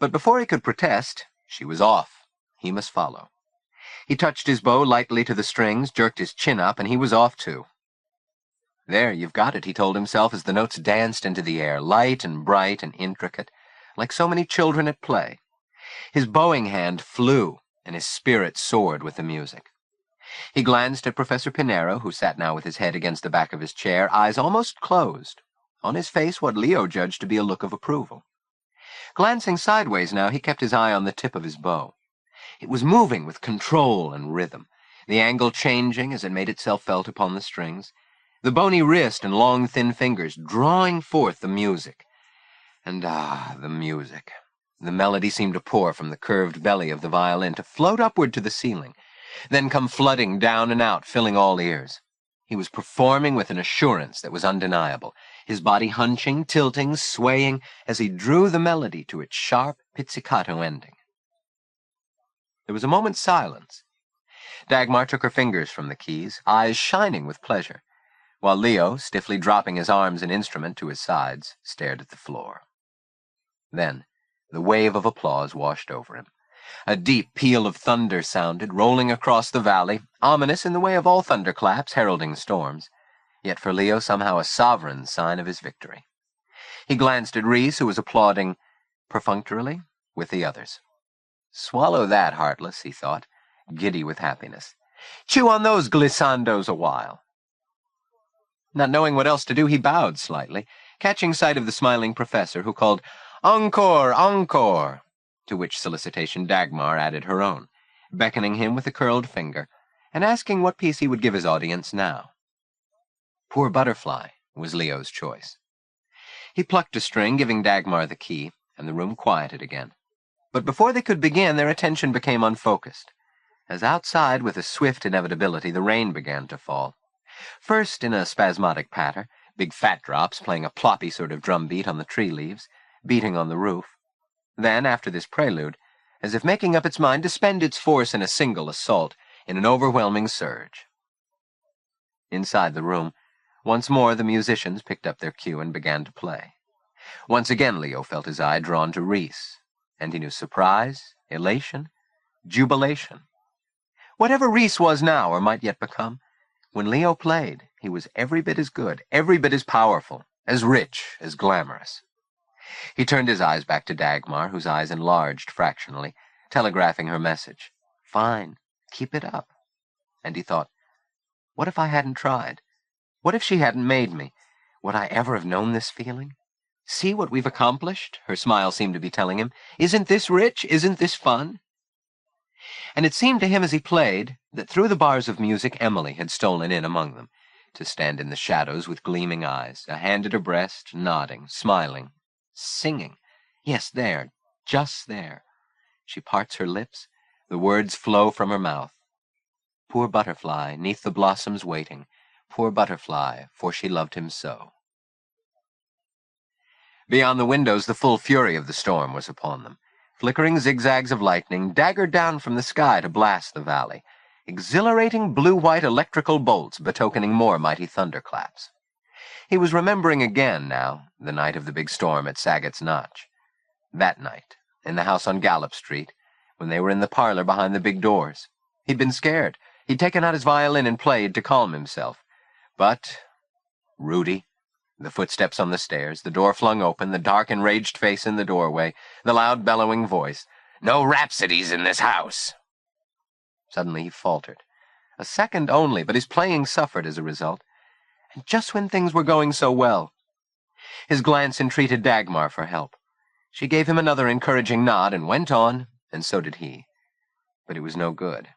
But before he could protest, she was off. He must follow. He touched his bow lightly to the strings, jerked his chin up, and he was off too. There, you've got it, he told himself as the notes danced into the air, light and bright and intricate, like so many children at play. His bowing hand flew, and his spirit soared with the music. He glanced at Professor Pinero, who sat now with his head against the back of his chair, eyes almost closed, on his face what Leo judged to be a look of approval. Glancing sideways now, he kept his eye on the tip of his bow. It was moving with control and rhythm, the angle changing as it made itself felt upon the strings, the bony wrist and long, thin fingers drawing forth the music. And the music. The melody seemed to pour from the curved belly of the violin, to float upward to the ceiling, then come flooding down and out, filling all ears. He was performing with an assurance that was undeniable, his body hunching, tilting, swaying, as he drew the melody to its sharp, pizzicato ending. There was a moment's silence. Dagmar took her fingers from the keys, eyes shining with pleasure, while Leo, stiffly dropping his arms and instrument to his sides, stared at the floor. Then the wave of applause washed over him. A deep peal of thunder sounded, rolling across the valley, ominous in the way of all thunderclaps, heralding storms, yet for Leo somehow a sovereign sign of his victory. He glanced at Reese, who was applauding perfunctorily with the others. Swallow that, Heartless, he thought, giddy with happiness. Chew on those glissandos a while. Not knowing what else to do, he bowed slightly, catching sight of the smiling professor, who called, Encore, encore, to which solicitation Dagmar added her own, beckoning him with a curled finger, and asking what piece he would give his audience now. Poor Butterfly was Leo's choice. He plucked a string, giving Dagmar the key, and the room quieted again. But before they could begin, their attention became unfocused, as outside, with a swift inevitability, the rain began to fall. First in a spasmodic patter, big fat drops playing a ploppy sort of drum beat on the tree leaves, beating on the roof. Then, after this prelude, as if making up its mind to spend its force in a single assault, in an overwhelming surge. Inside the room, once more the musicians picked up their cue and began to play. Once again Leo felt his eye drawn to Reese, and he knew surprise, elation, jubilation. Whatever Reese was now, or might yet become, when Leo played, he was every bit as good, every bit as powerful, as rich, as glamorous. He turned his eyes back to Dagmar, whose eyes enlarged fractionally, telegraphing her message. Fine, keep it up. And he thought, what if I hadn't tried? What if she hadn't made me? Would I ever have known this feeling? See what we've accomplished, her smile seemed to be telling him. Isn't this rich? Isn't this fun? And it seemed to him as he played that through the bars of music Emily had stolen in among them, to stand in the shadows with gleaming eyes, a hand at her breast, nodding, smiling, singing. Yes, there, just there. She parts her lips, the words flow from her mouth. Poor butterfly, 'neath the blossoms waiting, poor butterfly, for she loved him so. Beyond the windows, the full fury of the storm was upon them. Flickering zigzags of lightning daggered down from the sky to blast the valley, exhilarating blue-white electrical bolts betokening more mighty thunderclaps. He was remembering again, now, the night of the big storm at Saget's Notch. That night, in the house on Gallup Street, when they were in the parlor behind the big doors. He'd been scared. He'd taken out his violin and played to calm himself. But Rudy, The footsteps on the stairs, the door flung open, the dark, enraged face in the doorway, the loud, bellowing voice. "No rhapsodies in this house!" Suddenly he faltered. A second only, but his playing suffered as a result. And just when things were going so well. His glance entreated Dagmar for help. She gave him another encouraging nod and went on, and so did he. But it was no good.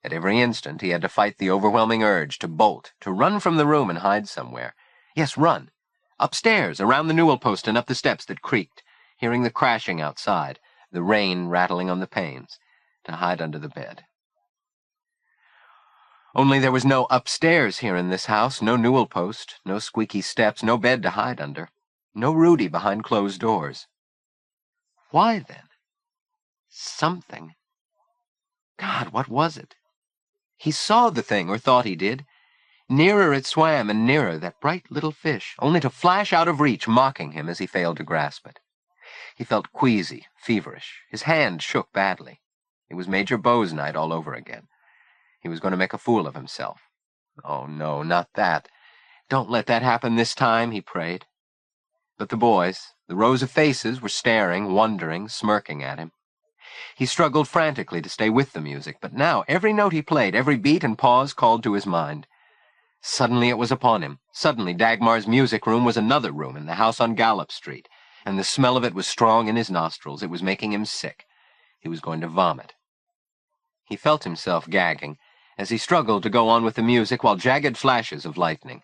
At every instant he had to fight the overwhelming urge to bolt, to run from the room and hide somewhere. Yes, run. Upstairs, around the newel post and up the steps that creaked, hearing the crashing outside, the rain rattling on the panes, to hide under the bed. Only there was no upstairs here in this house, no newel post, no squeaky steps, no bed to hide under, no Rudy behind closed doors. Why, then? Something. God, what was it? He saw the thing, or thought he did. Nearer it swam, and nearer, that bright little fish, only to flash out of reach, mocking him as he failed to grasp it. He felt queasy, feverish. His hand shook badly. It was Major Bow's night all over again. He was going to make a fool of himself. Oh, no, not that. Don't let that happen this time, he prayed. But the boys, the rows of faces, were staring, wondering, smirking at him. He struggled frantically to stay with the music, but now every note he played, every beat and pause called to his mind. Suddenly it was upon him. Suddenly Dagmar's music room was another room in the house on Gallup Street, and the smell of it was strong in his nostrils. It was making him sick. He was going to vomit. He felt himself gagging as he struggled to go on with the music while jagged flashes of lightning,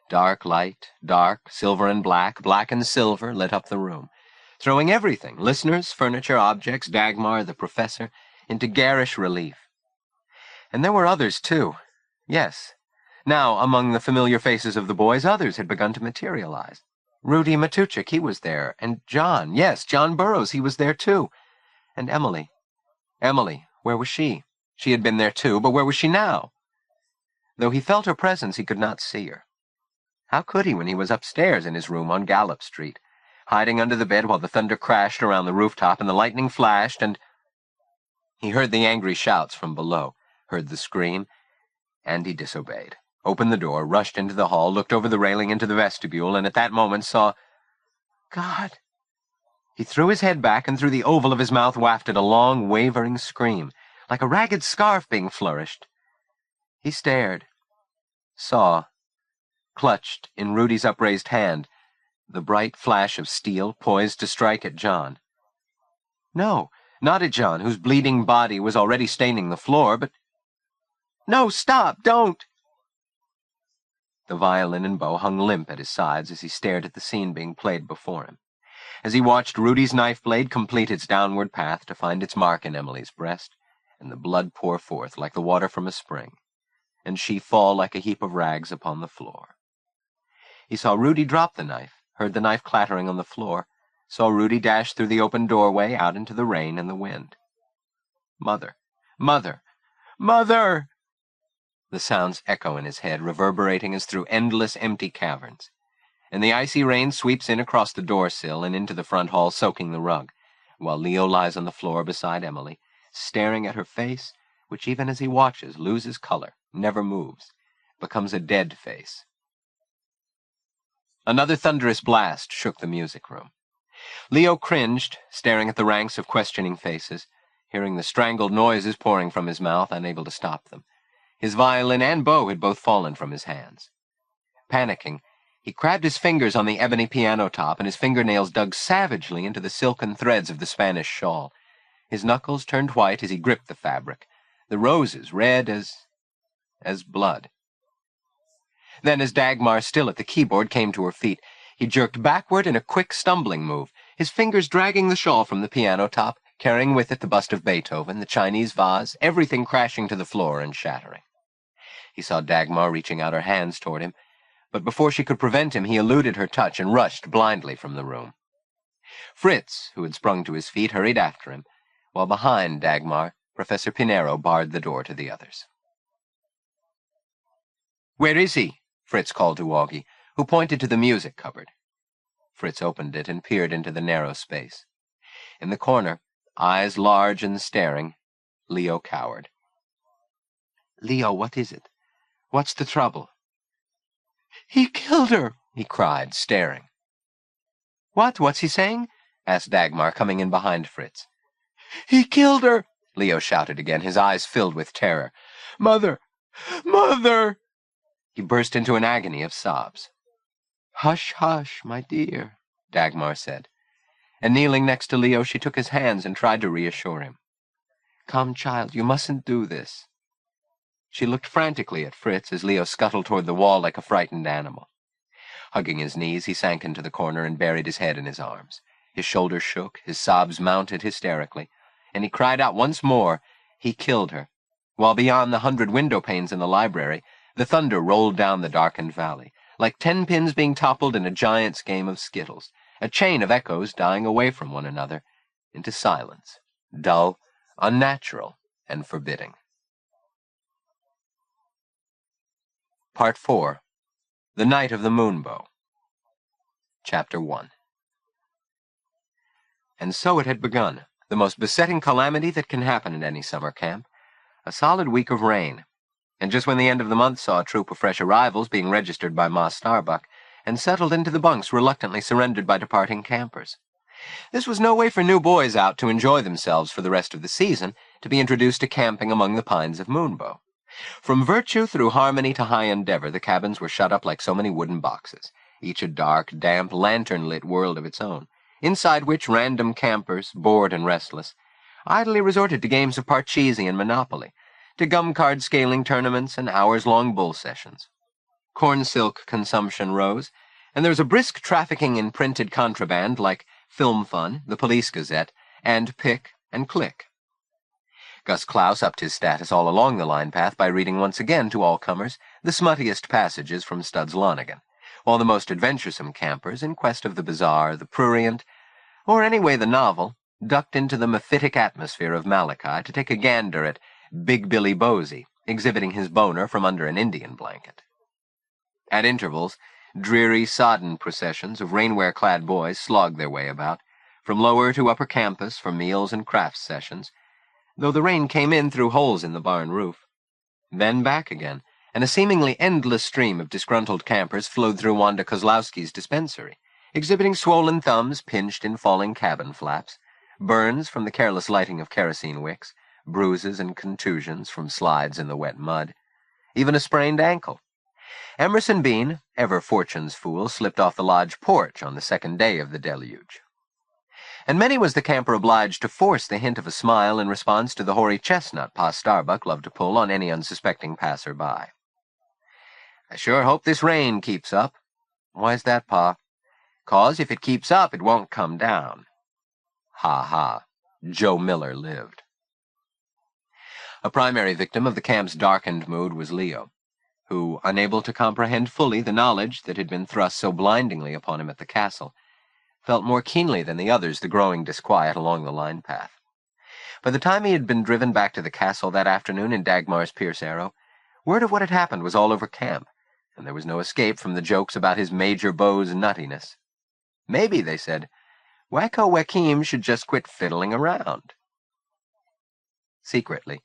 dark light, dark, silver and black, black and silver, lit up the room, throwing everything, listeners, furniture, objects, Dagmar, the professor, into garish relief. And there were others, too. Yes. Now, among the familiar faces of the boys, others had begun to materialize. Rudy Matuchik, he was there, and John, yes, John Burroughs, he was there, too. And Emily. Emily, where was she? She had been there, too, but where was she now? Though he felt her presence, he could not see her. How could he when he was upstairs in his room on Gallup Street, hiding under the bed while the thunder crashed around the rooftop and the lightning flashed, and... He heard the angry shouts from below, heard the scream, and he disobeyed. Opened the door, rushed into the hall, looked over the railing into the vestibule, and at that moment saw... God! He threw his head back, and through the oval of his mouth wafted a long, wavering scream, like a ragged scarf being flourished. He stared, saw, clutched in Rudy's upraised hand, the bright flash of steel poised to strike at John. No, not at John, whose bleeding body was already staining the floor, but... No, stop, don't! The violin and bow hung limp at his sides as he stared at the scene being played before him, as he watched Rudy's knife blade complete its downward path to find its mark in Emily's breast, and the blood pour forth like the water from a spring, and she fall like a heap of rags upon the floor. He saw Rudy drop the knife, heard the knife clattering on the floor, saw Rudy dash through the open doorway out into the rain and the wind. Mother! Mother! Mother! The sounds echo in his head, reverberating as through endless empty caverns. And the icy rain sweeps in across the door-sill and into the front hall, soaking the rug, while Leo lies on the floor beside Emily, staring at her face, which even as he watches loses color, never moves, becomes a dead face. Another thunderous blast shook the music room. Leo cringed, staring at the ranks of questioning faces, hearing the strangled noises pouring from his mouth, unable to stop them. His violin and bow had both fallen from his hands. Panicking, he crabbed his fingers on the ebony piano top, and his fingernails dug savagely into the silken threads of the Spanish shawl. His knuckles turned white as he gripped the fabric, the roses red as blood. Then, as Dagmar, still at the keyboard, came to her feet, he jerked backward in a quick, stumbling move, his fingers dragging the shawl from the piano top, carrying with it the bust of Beethoven, the Chinese vase, everything crashing to the floor and shattering. He saw Dagmar reaching out her hands toward him, but before she could prevent him, he eluded her touch and rushed blindly from the room. Fritz, who had sprung to his feet, hurried after him, while behind Dagmar, Professor Pinero barred the door to the others. "Where is he?" Fritz called to Augie, who pointed to the music cupboard. Fritz opened it and peered into the narrow space. In the corner, eyes large and staring, Leo cowered. "Leo, what is it? What's the trouble?" "He killed her," he cried, staring. What's he saying?" asked Dagmar, coming in behind Fritz. "He killed her!" Leo shouted again, his eyes filled with terror. "Mother! Mother!" He burst into an agony of sobs. "Hush, hush, my dear," Dagmar said. And kneeling next to Leo, she took his hands and tried to reassure him. "Come, child, you mustn't do this." She looked frantically at Fritz as Leo scuttled toward the wall like a frightened animal. Hugging his knees, he sank into the corner and buried his head in his arms. His shoulders shook, his sobs mounted hysterically, and he cried out once more, "He killed her," while beyond the 100 window panes in the library, the thunder rolled down the darkened valley, like 10 pins being toppled in a giant's game of skittles, a chain of echoes dying away from one another into silence, dull, unnatural, and forbidding. Part 4. The Night of the Moonbow. Chapter 1. And so it had begun, the most besetting calamity that can happen at any summer camp. A solid week of rain. And just when the end of the month saw a troop of fresh arrivals being registered by Ma Starbuck and settled into the bunks reluctantly surrendered by departing campers. This was no way for new boys out to enjoy themselves for the rest of the season, to be introduced to camping among the pines of Moonbow. From Virtue through Harmony to High Endeavor, the cabins were shut up like so many wooden boxes, each a dark, damp, lantern-lit world of its own, inside which random campers, bored and restless, idly resorted to games of Parcheesi and Monopoly, to gum-card scaling tournaments and hours-long bull sessions. Corn silk consumption rose, and there was a brisk trafficking in printed contraband like Film Fun, the Police Gazette, and Pick and Click. Gus Klaus upped his status all along the line path by reading once again to all comers the smuttiest passages from Studs Lonergan, while the most adventuresome campers, in quest of the bizarre, the prurient, or anyway the novel, ducked into the mephitic atmosphere of Malachi to take a gander at Big Billy Bosey, exhibiting his boner from under an Indian blanket. At intervals, dreary, sodden processions of rainwear-clad boys slogged their way about, from lower to upper campus for meals and crafts sessions, though the rain came in through holes in the barn roof. Then back again, and a seemingly endless stream of disgruntled campers flowed through Wanda Kozlowski's dispensary, exhibiting swollen thumbs pinched in falling cabin flaps, burns from the careless lighting of kerosene wicks, bruises and contusions from slides in the wet mud, even a sprained ankle. Emerson Bean, ever Fortune's fool, slipped off the lodge porch on the second day of the deluge. And many was the camper obliged to force the hint of a smile in response to the hoary chestnut Pa Starbuck loved to pull on any unsuspecting passer-by. "I sure hope this rain keeps up." "Why's that, Pa?" "'Cause if it keeps up, it won't come down." Ha ha. Joe Miller lived. A primary victim of the camp's darkened mood was Leo, who, unable to comprehend fully the knowledge that had been thrust so blindingly upon him at the castle, felt more keenly than the others the growing disquiet along the line path. By the time he had been driven back to the castle that afternoon in Dagmar's Pierce Arrow, word of what had happened was all over camp, and there was no escape from the jokes about his Major Beau's nuttiness. Maybe, they said, Leo Joaquim should just quit fiddling around. Secretly,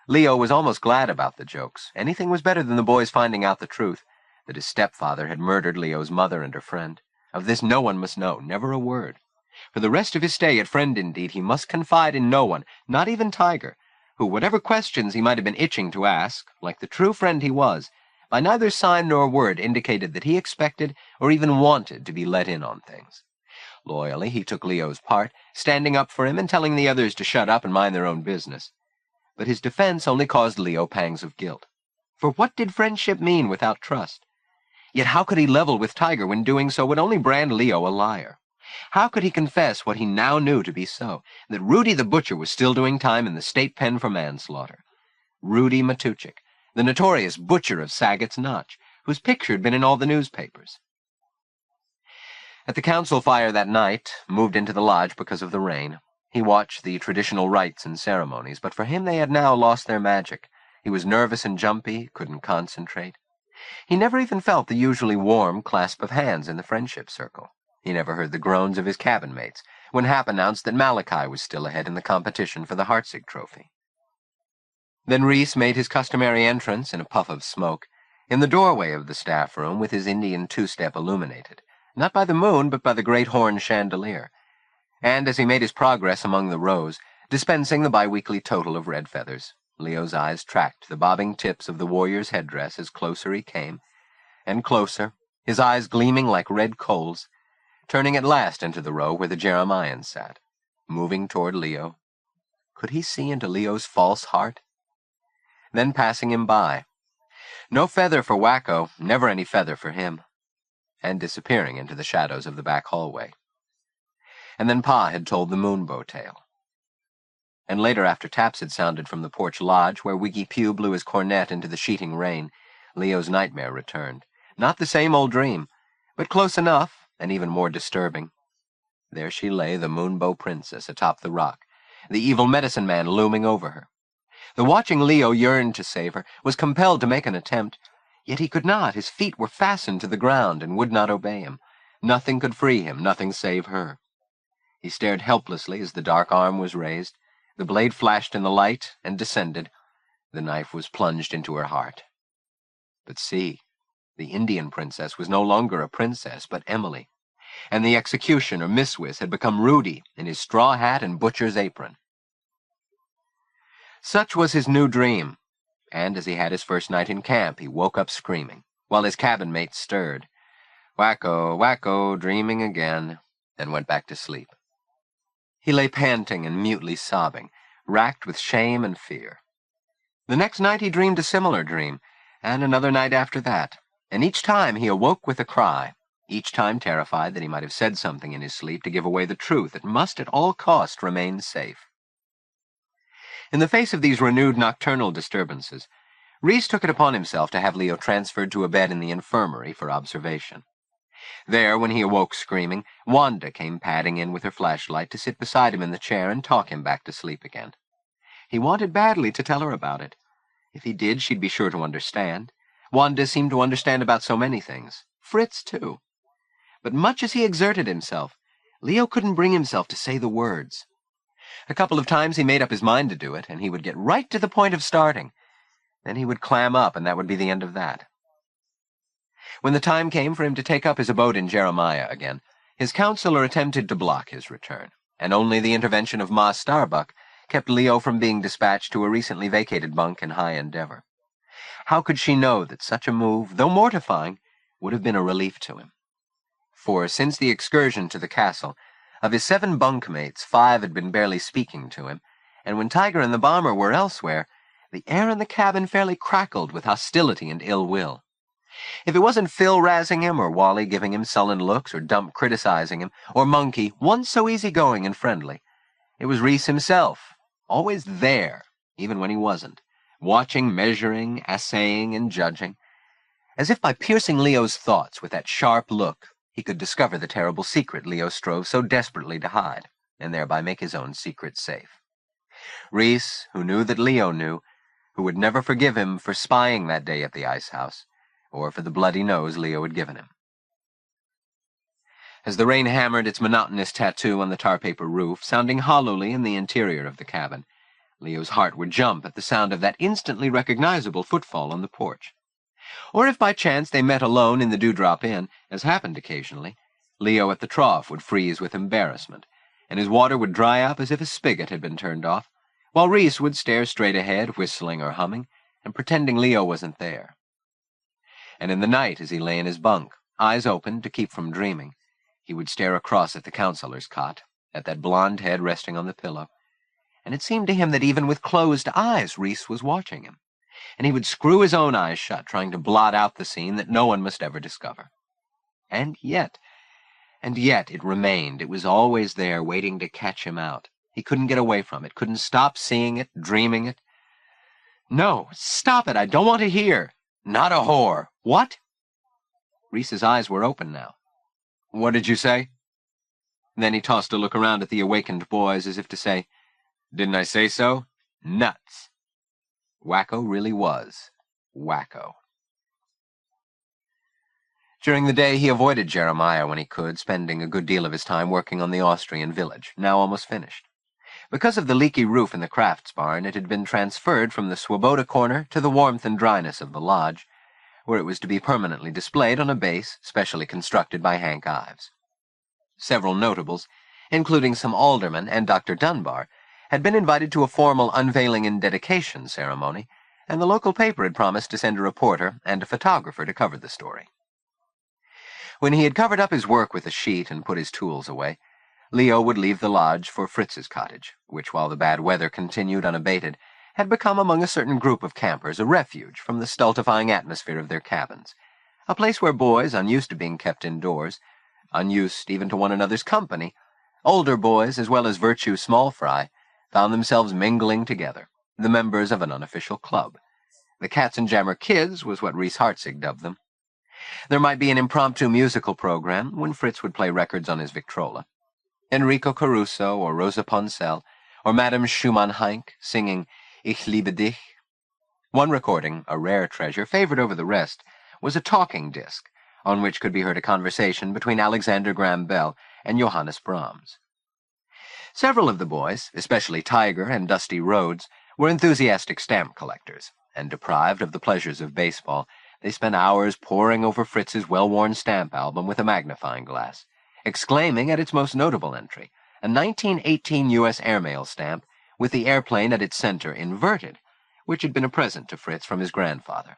Leo was almost glad about the jokes. Anything was better than the boys finding out the truth, that his stepfather had murdered Leo's mother and her friend. Of this no one must know, never a word. For the rest of his stay at Friend Indeed, he must confide in no one, not even Tiger, who, whatever questions he might have been itching to ask, like the true friend he was, by neither sign nor word indicated that he expected or even wanted to be let in on things. Loyally, he took Leo's part, standing up for him and telling the others to shut up and mind their own business. But his defense only caused Leo pangs of guilt. For what did friendship mean without trust? Yet how could he level with Tiger when doing so would only brand Leo a liar? How could he confess what he now knew to be so, that Rudy the Butcher was still doing time in the state pen for manslaughter? Rudy Matuchik, the notorious butcher of Saget's Notch, whose picture had been in all the newspapers. At the council fire that night, moved into the lodge because of the rain, he watched the traditional rites and ceremonies, but for him they had now lost their magic. He was nervous and jumpy, couldn't concentrate. He never even felt the usually warm clasp of hands in the friendship circle. He never heard the groans of his cabin mates when Hap announced that Malachi was still ahead in the competition for the Hartzig Trophy. Then Reese made his customary entrance in a puff of smoke, in the doorway of the staff room with his Indian two-step illuminated, not by the moon but by the great horn chandelier, and as he made his progress among the rows, dispensing the biweekly total of red feathers, Leo's eyes tracked the bobbing tips of the warrior's headdress as closer he came, and closer, his eyes gleaming like red coals, turning at last into the row where the Jeremians sat, moving toward Leo. Could he see into Leo's false heart? Then passing him by. No feather for Wacko, never any feather for him, and disappearing into the shadows of the back hallway. And then Pa had told the Moonbow tale. And later, after taps had sounded from the porch lodge, where Wiggy Pew blew his cornet into the sheeting rain, Leo's nightmare returned. Not the same old dream, but close enough, and even more disturbing. There she lay, the Moonbow princess, atop the rock, the evil medicine man looming over her. The watching Leo yearned to save her, was compelled to make an attempt, yet he could not. His feet were fastened to the ground and would not obey him. Nothing could free him, nothing save her. He stared helplessly as the dark arm was raised. The blade flashed in the light and descended. The knife was plunged into her heart. But see, the Indian princess was no longer a princess, but Emily, and the executioner, Miswis, had become Rudy in his straw hat and butcher's apron. Such was his new dream, and as he had his first night in camp, he woke up screaming, while his cabin mates stirred. Wacko, Wacko, dreaming again, and went back to sleep. He lay panting and mutely sobbing, racked with shame and fear. The next night he dreamed a similar dream, and another night after that, and each time he awoke with a cry, each time terrified that he might have said something in his sleep to give away the truth that must at all cost remain safe. In the face of these renewed nocturnal disturbances, Reese took it upon himself to have Leo transferred to a bed in the infirmary for observation. There, when he awoke screaming, Wanda came padding in with her flashlight to sit beside him in the chair and talk him back to sleep again. He wanted badly to tell her about it. If he did, she'd be sure to understand. Wanda seemed to understand about so many things. Fritz, too. But much as he exerted himself, Leo couldn't bring himself to say the words. A couple of times he made up his mind to do it, and he would get right to the point of starting. Then he would clam up, and that would be the end of that. When the time came for him to take up his abode in Jeremiah again, his counselor attempted to block his return, and only the intervention of Ma Starbuck kept Leo from being dispatched to a recently vacated bunk in High Endeavor. How could she know that such a move, though mortifying, would have been a relief to him? For since the excursion to the castle, of his 7 bunkmates, 5 had been barely speaking to him, and when Tiger and the bomber were elsewhere, the air in the cabin fairly crackled with hostility and ill will. If it wasn't Phil razzing him, or Wally giving him sullen looks, or Dump criticizing him, or Monkey, once so easygoing and friendly, it was Reese himself, always there, even when he wasn't, watching, measuring, assaying, and judging, as if by piercing Leo's thoughts with that sharp look, he could discover the terrible secret Leo strove so desperately to hide, and thereby make his own secret safe. Reese, who knew that Leo knew, who would never forgive him for spying that day at the ice house, or for the bloody nose Leo had given him. As the rain hammered its monotonous tattoo on the tar-paper roof, sounding hollowly in the interior of the cabin, Leo's heart would jump at the sound of that instantly recognizable footfall on the porch. Or if by chance they met alone in the Dewdrop Inn, as happened occasionally, Leo at the trough would freeze with embarrassment, and his water would dry up as if a spigot had been turned off, while Reese would stare straight ahead, whistling or humming, and pretending Leo wasn't there. And in the night, as he lay in his bunk, eyes open to keep from dreaming, he would stare across at the counselor's cot, at that blond head resting on the pillow, and it seemed to him that even with closed eyes Reese was watching him, and he would screw his own eyes shut, trying to blot out the scene that no one must ever discover. And yet it remained. It was always there, waiting to catch him out. He couldn't get away from it, couldn't stop seeing it, dreaming it. No, stop it, I don't want to hear. Not a whore. What? Reese's eyes were open now. What did you say? Then he tossed a look around at the awakened boys as if to say, Didn't I say so? Nuts. Wacko really was Wacko. During the day he avoided Jeremiah when he could, spending a good deal of his time working on the Austrian village, now almost finished. Because of the leaky roof in the crafts barn, it had been transferred from the Swoboda corner to the warmth and dryness of the lodge, where it was to be permanently displayed on a base specially constructed by Hank Ives. Several notables, including some aldermen and Dr. Dunbar, had been invited to a formal unveiling and dedication ceremony, and the local paper had promised to send a reporter and a photographer to cover the story. When he had covered up his work with a sheet and put his tools away, Leo would leave the lodge for Fritz's cottage, which, while the bad weather continued unabated, had become among a certain group of campers a refuge from the stultifying atmosphere of their cabins, a place where boys, unused to being kept indoors, unused even to one another's company, older boys as well as virtue small fry, found themselves mingling together, the members of an unofficial club. The Katzenjammer Kids was what Reese Hartzig dubbed them. There might be an impromptu musical program when Fritz would play records on his Victrola. Enrico Caruso or Rosa Poncel or Madame Schumann-Heink singing Ich liebe dich. One recording, a rare treasure, favored over the rest, was a talking disc, on which could be heard a conversation between Alexander Graham Bell and Johannes Brahms. Several of the boys, especially Tiger and Dusty Rhodes, were enthusiastic stamp collectors, and deprived of the pleasures of baseball, they spent hours poring over Fritz's well-worn stamp album with a magnifying glass, exclaiming at its most notable entry, a 1918 U.S. airmail stamp with the airplane at its center inverted, which had been a present to Fritz from his grandfather.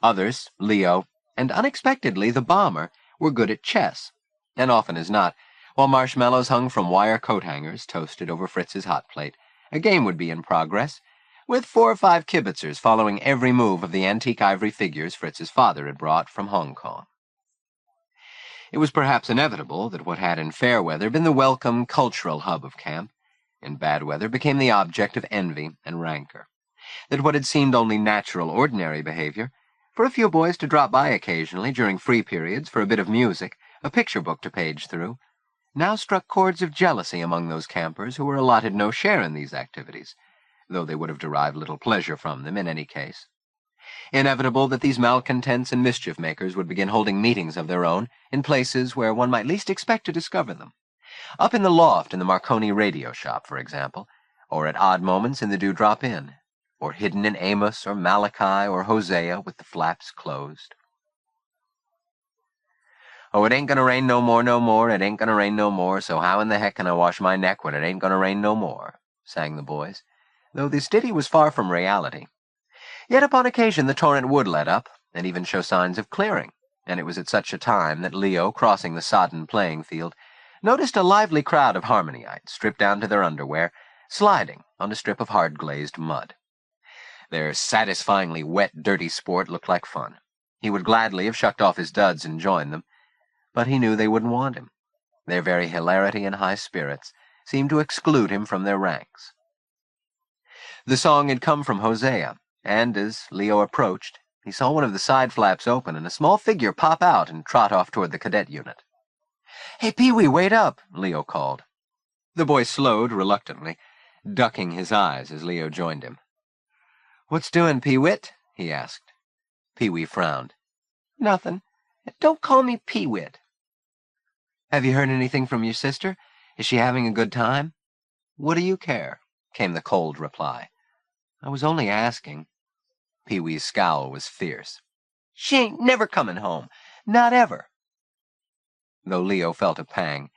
Others, Leo, and unexpectedly the bomber, were good at chess, and often as not, while marshmallows hung from wire coat hangers toasted over Fritz's hot plate, a game would be in progress, with 4 or 5 kibitzers following every move of the antique ivory figures Fritz's father had brought from Hong Kong. It was perhaps inevitable that what had in fair weather been the welcome cultural hub of camp, in bad weather became the object of envy and rancor, that what had seemed only natural, ordinary behavior, for a few boys to drop by occasionally during free periods for a bit of music, a picture book to page through, now struck chords of jealousy among those campers who were allotted no share in these activities, though they would have derived little pleasure from them in any case. Inevitable that these malcontents and mischief-makers would begin holding meetings of their own in places where one might least expect to discover them. Up in the loft in the Marconi radio shop, for example, or at odd moments in the Dewdrop Inn, or hidden in Amos or Malachi or Hosea with the flaps closed. Oh, it ain't gonna rain no more, no more, it ain't gonna rain no more, so how in the heck can I wash my neck when it ain't gonna rain no more, sang the boys, though this ditty was far from reality. Yet upon occasion the torrent would let up, and even show signs of clearing, and it was at such a time that Leo, crossing the sodden playing field, noticed a lively crowd of Harmonyites, stripped down to their underwear, sliding on a strip of hard-glazed mud. Their satisfyingly wet, dirty sport looked like fun. He would gladly have shucked off his duds and joined them, but he knew they wouldn't want him. Their very hilarity and high spirits seemed to exclude him from their ranks. The song had come from Hosea, and as Leo approached, he saw one of the side flaps open and a small figure pop out and trot off toward the cadet unit. "Hey, Pee-wee, wait up," Leo called. The boy slowed reluctantly, ducking his eyes as Leo joined him. "What's doing, Pee-wit?" he asked. Pee-wee frowned. "Nothing. Don't call me Pee-wit." "Have you heard anything from your sister? Is she having a good time?" "What do you care?" came the cold reply. "I was only asking." Pee-wee's scowl was fierce. "She ain't never coming home. Not ever." Though Leo felt a pang,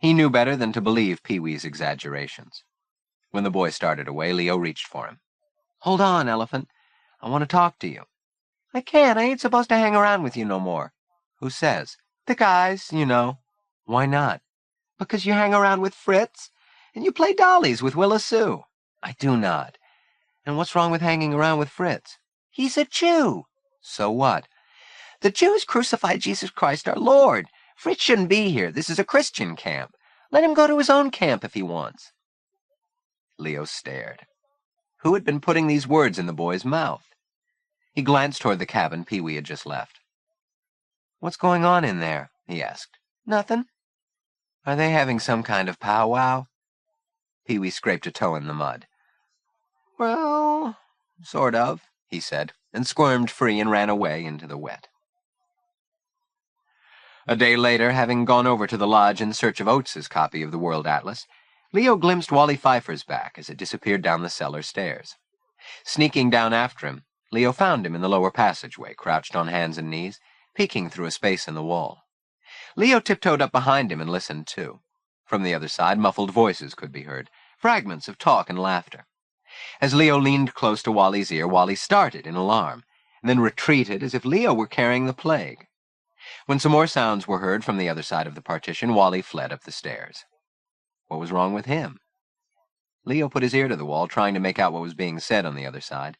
he knew better than to believe Pee-wee's exaggerations. When the boy started away, Leo reached for him. "Hold on, Elephant. I want to talk to you." "I can't. I ain't supposed to hang around with you no more." "Who says?" "The guys, you know." "Why not?" "Because you hang around with Fritz, and you play dollies with Willa Sue." "I do not." "And what's wrong with hanging around with Fritz?" "He's a Jew." "So what?" "The Jews crucified Jesus Christ our Lord. Fritz shouldn't be here. This is a Christian camp. Let him go to his own camp if he wants." Leo stared. Who had been putting these words in the boy's mouth? He glanced toward the cabin Pee-wee had just left. "What's going on in there?" he asked. "Nothing." "Are they having some kind of powwow?" Pee-wee scraped a toe in the mud. "Well, sort of," he said, and squirmed free and ran away into the wet. A day later, having gone over to the lodge in search of Oates's copy of the World Atlas, Leo glimpsed Wally Pfeiffer's back as it disappeared down the cellar stairs. Sneaking down after him, Leo found him in the lower passageway, crouched on hands and knees, peeking through a space in the wall. Leo tiptoed up behind him and listened, too. From the other side, muffled voices could be heard, fragments of talk and laughter. As Leo leaned close to Wally's ear, Wally started in alarm, and then retreated as if Leo were carrying the plague. When some more sounds were heard from the other side of the partition, Wally fled up the stairs. What was wrong with him? Leo put his ear to the wall, trying to make out what was being said on the other side,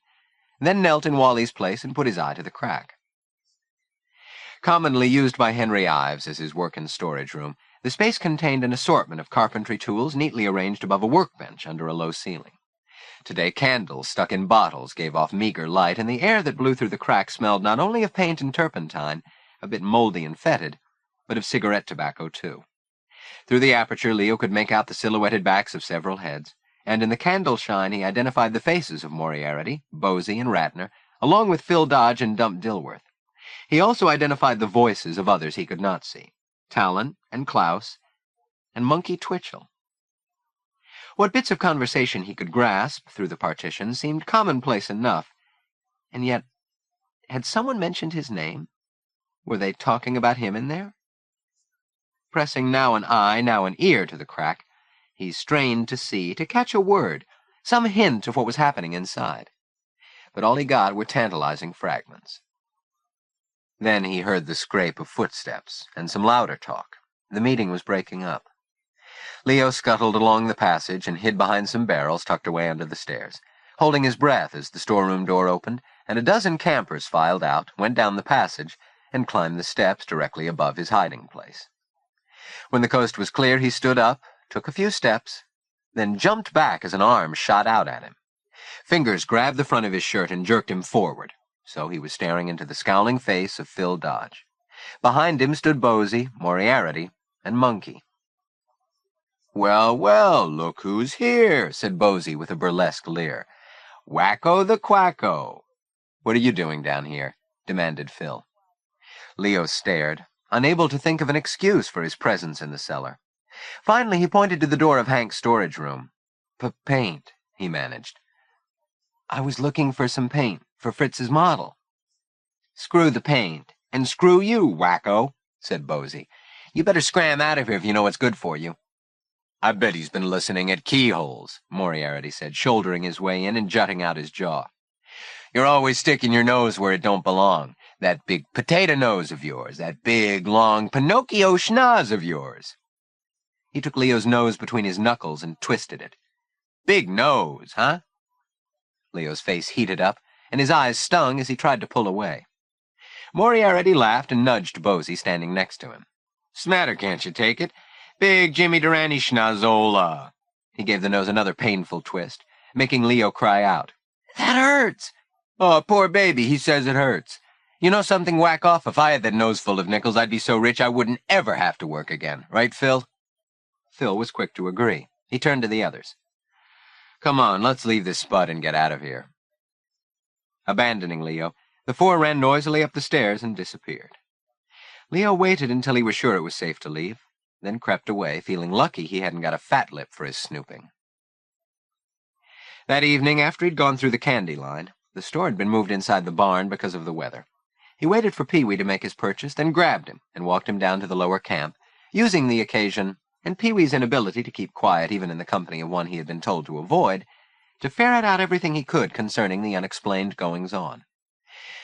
then knelt in Wally's place and put his eye to the crack. Commonly used by Henry Ives as his work and storage room, the space contained an assortment of carpentry tools neatly arranged above a workbench under a low ceiling. Today, candles stuck in bottles gave off meager light, and the air that blew through the crack smelled not only of paint and turpentine, a bit moldy and fetid, but of cigarette tobacco, too. Through the aperture, Leo could make out the silhouetted backs of several heads, and in the candle shine he identified the faces of Moriarty, Bosey, and Ratner, along with Phil Dodge and Dump Dilworth. He also identified the voices of others he could not see, Talon and Klaus and Monkey Twitchell. What bits of conversation he could grasp through the partition seemed commonplace enough, and yet, had someone mentioned his name? Were they talking about him in there? Pressing now an eye, now an ear to the crack, he strained to see, to catch a word, some hint of what was happening inside. But all he got were tantalizing fragments. Then he heard the scrape of footsteps and some louder talk. The meeting was breaking up. Leo scuttled along the passage and hid behind some barrels tucked away under the stairs, holding his breath as the storeroom door opened and a dozen campers filed out, went down the passage, and climbed the steps directly above his hiding place. When the coast was clear, he stood up, took a few steps, then jumped back as an arm shot out at him. Fingers grabbed the front of his shirt and jerked him forward, so he was staring into the scowling face of Phil Dodge. Behind him stood Bosey, Moriarty, and Monkey. "Well, well, look who's here," said Bosey with a burlesque leer. "Wacko the Quacko." "What are you doing down here?" demanded Phil. Leo stared, unable to think of an excuse for his presence in the cellar. Finally, he pointed to the door of Hank's storage room. "Paint," he managed. "I was looking for some paint for Fritz's model." "Screw the paint, and screw you, wacko," said Bosey. "You better scram out of here if you know what's good for you." "I bet he's been listening at keyholes," Moriarty said, shouldering his way in and jutting out his jaw. "You're always sticking your nose where it don't belong. That big potato nose of yours, that big, long Pinocchio schnoz of yours." He took Leo's nose between his knuckles and twisted it. "Big nose, huh?" Leo's face heated up, and his eyes stung as he tried to pull away. Moriarty laughed and nudged Bosey, standing next to him. "Smatter, can't you take it? Big Jimmy Durante schnozola." He gave the nose another painful twist, making Leo cry out. "That hurts!" "Oh, poor baby, he says it hurts. You know something, whack off? If I had that nose full of nickels, I'd be so rich I wouldn't ever have to work again. Right, Phil?" Phil was quick to agree. He turned to the others. "Come on, let's leave this spot and get out of here." Abandoning Leo, the four ran noisily up the stairs and disappeared. Leo waited until he was sure it was safe to leave, then crept away, feeling lucky he hadn't got a fat lip for his snooping. That evening, after he'd gone through the candy line, the store had been moved inside the barn because of the weather. He waited for Pee-wee to make his purchase, then grabbed him and walked him down to the lower camp, using the occasion, and Pee-wee's inability to keep quiet even in the company of one he had been told to avoid, to ferret out everything he could concerning the unexplained goings-on.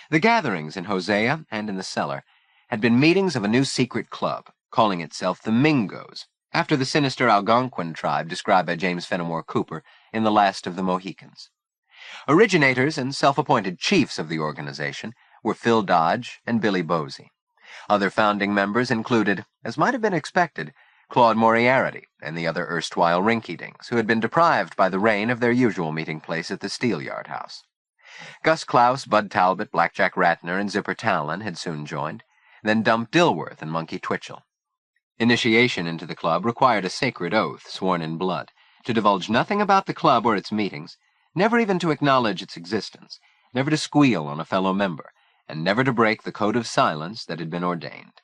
The gatherings in Hosea and in the cellar had been meetings of a new secret club, calling itself the Mingos, after the sinister Algonquin tribe described by James Fenimore Cooper in The Last of the Mohicans. Originators and self-appointed chiefs of the organization were Phil Dodge and Billy Bosey. Other founding members included, as might have been expected, Claude Moriarty and the other erstwhile rinky-dinks who had been deprived by the rain of their usual meeting place at the Steelyard House. Gus Klaus, Bud Talbot, Blackjack Ratner, and Zipper Talon had soon joined, then Dump Dilworth and Monkey Twitchell. Initiation into the club required a sacred oath sworn in blood, to divulge nothing about the club or its meetings, never even to acknowledge its existence, never to squeal on a fellow member, and never to break the code of silence that had been ordained.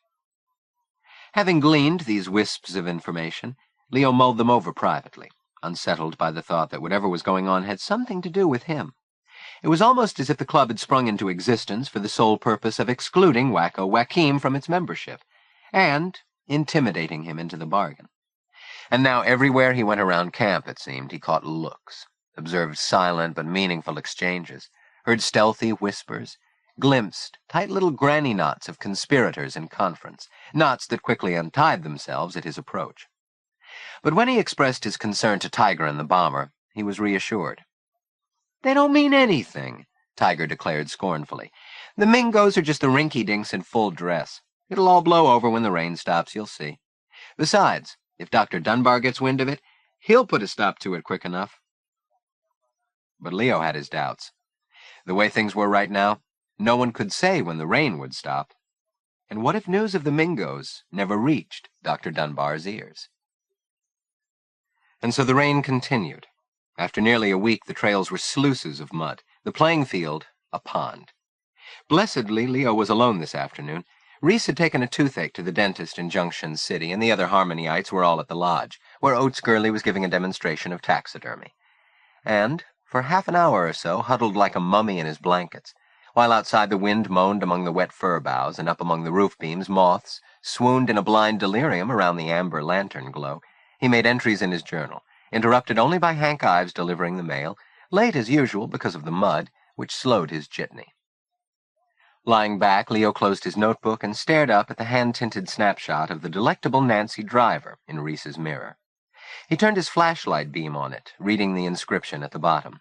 Having gleaned these wisps of information, Leo mulled them over privately, unsettled by the thought that whatever was going on had something to do with him. It was almost as if the club had sprung into existence for the sole purpose of excluding Leo Joaquim from its membership, and intimidating him into the bargain. And now everywhere he went around camp, it seemed, he caught looks, observed silent but meaningful exchanges, heard stealthy whispers, glimpsed tight little granny knots of conspirators in conference, knots that quickly untied themselves at his approach. But when he expressed his concern to Tiger and the bomber, he was reassured. "They don't mean anything," Tiger declared scornfully. "The Mingos are just the rinky-dinks in full dress. It'll all blow over when the rain stops, you'll see. Besides, if Dr. Dunbar gets wind of it, he'll put a stop to it quick enough." But Leo had his doubts. The way things were right now, no one could say when the rain would stop. And what if news of the Mingos never reached Dr. Dunbar's ears? And so the rain continued. After nearly a week, the trails were sluices of mud, the playing field a pond. Blessedly, Leo was alone this afternoon. Reese had taken a toothache to the dentist in Junction City, and the other Harmonyites were all at the lodge, where Oates Gurley was giving a demonstration of taxidermy. And, for half an hour or so, huddled like a mummy in his blankets, while outside the wind moaned among the wet fir boughs and up among the roof beams, moths swooned in a blind delirium around the amber lantern glow, he made entries in his journal, interrupted only by Hank Ives delivering the mail, late as usual because of the mud, which slowed his jitney. Lying back, Leo closed his notebook and stared up at the hand-tinted snapshot of the delectable Nancy Driver in Reese's mirror. He turned his flashlight beam on it, reading the inscription at the bottom.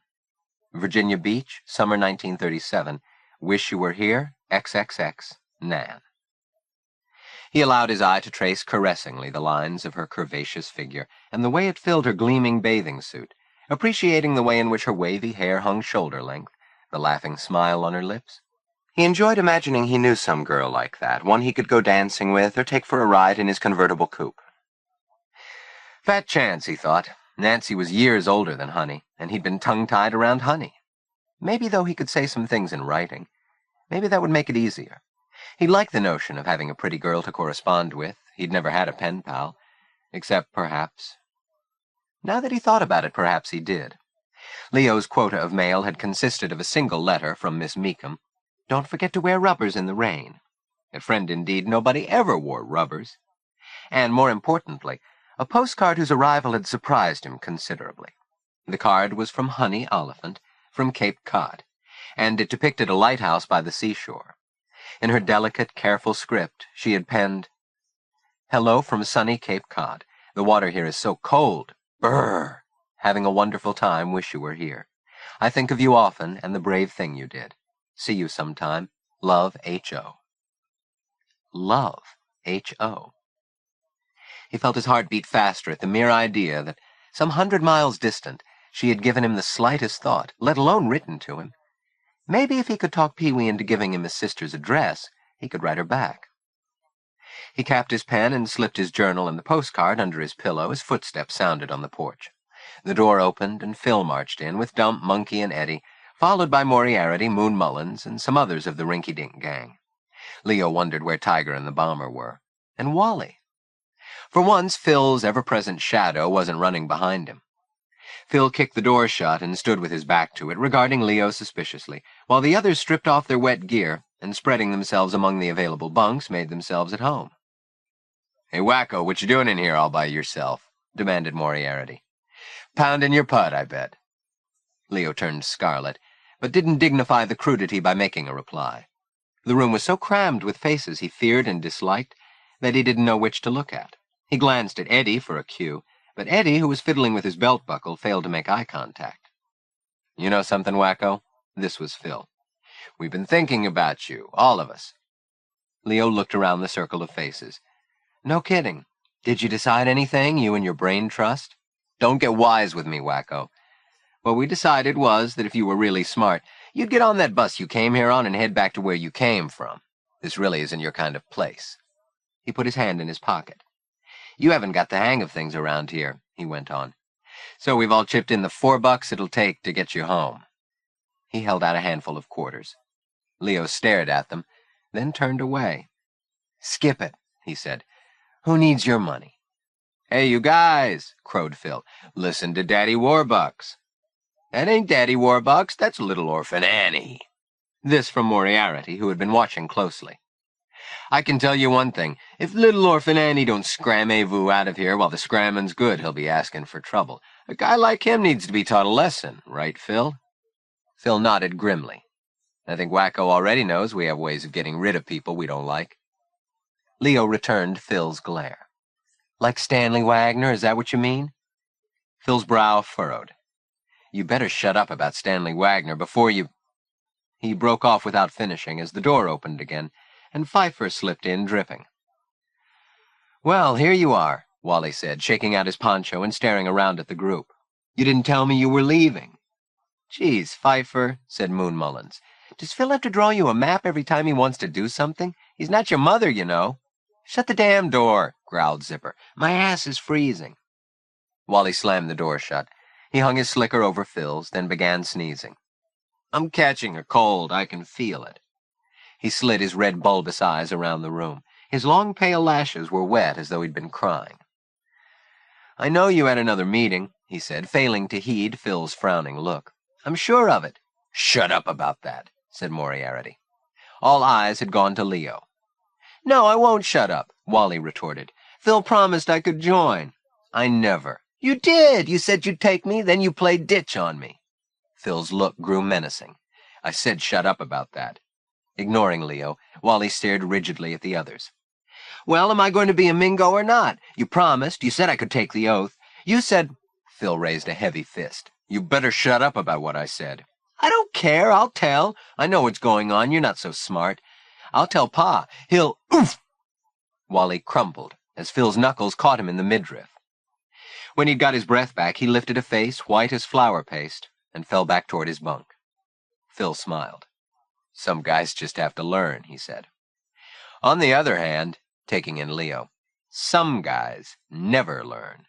Virginia Beach, summer 1937. Wish you were here, XXX, Nan. He allowed his eye to trace caressingly the lines of her curvaceous figure and the way it filled her gleaming bathing suit, appreciating the way in which her wavy hair hung shoulder-length, the laughing smile on her lips. He enjoyed imagining he knew some girl like that, one he could go dancing with or take for a ride in his convertible coupe. Fat chance, he thought. Nancy was years older than Honey, and he'd been tongue-tied around Honey. Maybe, though, he could say some things in writing. Maybe that would make it easier. He liked the notion of having a pretty girl to correspond with. He'd never had a pen pal. Except, perhaps... Now that he thought about it, perhaps he did. Leo's quota of mail had consisted of a single letter from Miss Meekum. "Don't forget to wear rubbers in the rain." A friend indeed, nobody ever wore rubbers. And, more importantly, a postcard whose arrival had surprised him considerably. The card was from Honey Oliphant, from Cape Cod, and it depicted a lighthouse by the seashore. In her delicate, careful script, she had penned, "Hello from sunny Cape Cod. The water here is so cold. Brrr! Having a wonderful time. Wish you were here. I think of you often and the brave thing you did. See you sometime. Love, H.O." Love, H.O. He felt his heart beat faster at the mere idea that, some 100 miles distant, she had given him the slightest thought, let alone written to him. Maybe if he could talk Pee-wee into giving him his sister's address, he could write her back. He capped his pen and slipped his journal and the postcard under his pillow as footsteps sounded on the porch. The door opened, and Phil marched in, with Dump, Monkey, and Eddie, followed by Moriarty, Moon Mullins, and some others of the rinky-dink gang. Leo wondered where Tiger and the bomber were. And Wally. For once, Phil's ever-present shadow wasn't running behind him. Phil kicked the door shut and stood with his back to it, regarding Leo suspiciously, while the others stripped off their wet gear and, spreading themselves among the available bunks, made themselves at home. "Hey, Wacko, what you doing in here all by yourself?" demanded Moriarty. "Pounding your putt, I bet." Leo turned scarlet, but didn't dignify the crudity by making a reply. The room was so crammed with faces he feared and disliked that he didn't know which to look at. He glanced at Eddie for a cue, but Eddie, who was fiddling with his belt buckle, failed to make eye contact. "You know something, Wacko?" This was Phil. "We've been thinking about you, all of us." Leo looked around the circle of faces. "No kidding. Did you decide anything, you and your brain trust?" "Don't get wise with me, Wacko. What we decided was that if you were really smart, you'd get on that bus you came here on and head back to where you came from. This really isn't your kind of place." He put his hand in his pocket. "You haven't got the hang of things around here," he went on. "So we've all chipped in the $4 it'll take to get you home." He held out a handful of quarters. Leo stared at them, then turned away. "Skip it," he said. "Who needs your money?" "Hey, you guys," crowed Phil. "Listen to Daddy Warbucks." That ain't Daddy Warbucks, that's little orphan Annie. This from Moriarty, who had been watching closely. I can tell you one thing. If little orphan Annie don't scram-a-voo out of here while the scramming's good, he'll be asking for trouble. A guy like him needs to be taught a lesson, right, Phil? Phil nodded grimly. I think Wacko already knows we have ways of getting rid of people we don't like. Leo returned Phil's glare. Like Stanley Wagner, is that what you mean? Phil's brow furrowed. You better shut up about Stanley Wagner before you... He broke off without finishing as the door opened again, and Pfeiffer slipped in, dripping. Well, here you are, Wally said, shaking out his poncho and staring around at the group. You didn't tell me you were leaving. Geez, Pfeiffer, said Moon Mullins. Does Phil have to draw you a map every time he wants to do something? He's not your mother, you know. Shut the damn door, growled Zipper. My ass is freezing. Wally slammed the door shut. He hung his slicker over Phil's, then began sneezing. I'm catching a cold, I can feel it. He slid his red bulbous eyes around the room. His long pale lashes were wet as though he'd been crying. I know you had another meeting, he said, failing to heed Phil's frowning look. I'm sure of it. Shut up about that, said Moriarty. All eyes had gone to Leo. No, I won't shut up, Wally retorted. Phil promised I could join. I never. You did. You said you'd take me, then you played ditch on me. Phil's look grew menacing. I said shut up about that. Ignoring Leo, Wally stared rigidly at the others. Well, am I going to be a Mingo or not? You promised. You said I could take the oath. You said... Phil raised a heavy fist. You better shut up about what I said. I don't care. I'll tell. I know what's going on. You're not so smart. I'll tell Pa. He'll... Oof! Wally crumpled as Phil's knuckles caught him in the midriff. When he'd got his breath back, he lifted a face white as flour paste and fell back toward his bunk. Phil smiled. Some guys just have to learn, he said. On the other hand, taking in Leo, some guys never learn.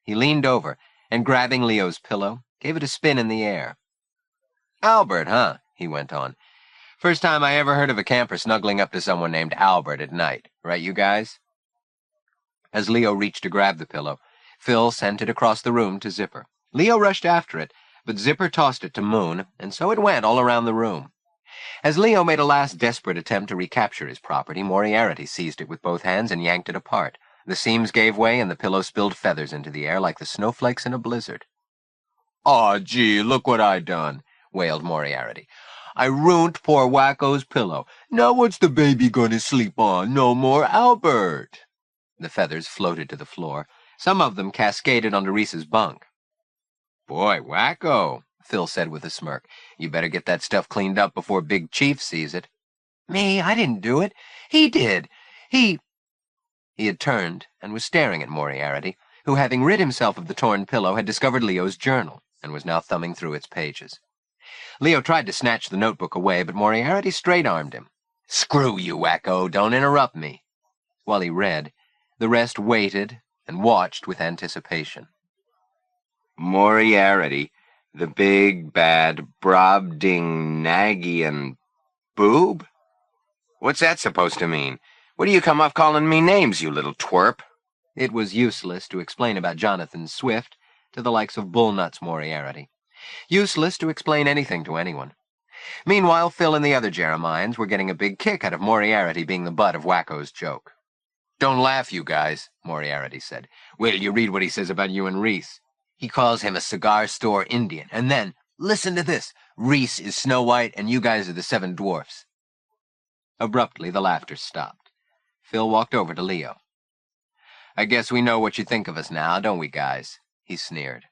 He leaned over and, grabbing Leo's pillow, gave it a spin in the air. Albert, huh? He went on. First time I ever heard of a camper snuggling up to someone named Albert at night. Right, you guys? As Leo reached to grab the pillow, Phil sent it across the room to Zipper. Leo rushed after it, but Zipper tossed it to Moon, and so it went all around the room. As Leo made a last desperate attempt to recapture his property, Moriarty seized it with both hands and yanked it apart. The seams gave way, and the pillow spilled feathers into the air like the snowflakes in a blizzard. Aw, gee, look what I done, wailed Moriarty. I ruined poor Wacko's pillow. Now what's the baby gonna sleep on? No more Albert. The feathers floated to the floor. Some of them cascaded onto Reese's bunk. Boy, Wacko, Phil said with a smirk. You better get that stuff cleaned up before Big Chief sees it. Me? I didn't do it. He did. He had turned and was staring at Moriarty, who, having rid himself of the torn pillow, had discovered Leo's journal and was now thumbing through its pages. Leo tried to snatch the notebook away, but Moriarty straight-armed him. Screw you, Wacko, don't interrupt me. While he read, the rest waited and watched with anticipation. Moriarty, the big, bad, Brobdingnagian boob? What's that supposed to mean? What do you come off calling me names, you little twerp? It was useless to explain about Jonathan Swift to the likes of Bullnuts Moriarty. Useless to explain anything to anyone. Meanwhile, Phil and the other Jeremians were getting a big kick out of Moriarty being the butt of Wacko's joke. Don't laugh, you guys, Moriarty said. Wait till you read what he says about you and Reese. He calls him a cigar store Indian, and then, listen to this, Reese is Snow White and you guys are the Seven Dwarfs. Abruptly, the laughter stopped. Phil walked over to Leo. I guess we know what you think of us now, don't we, guys? He sneered.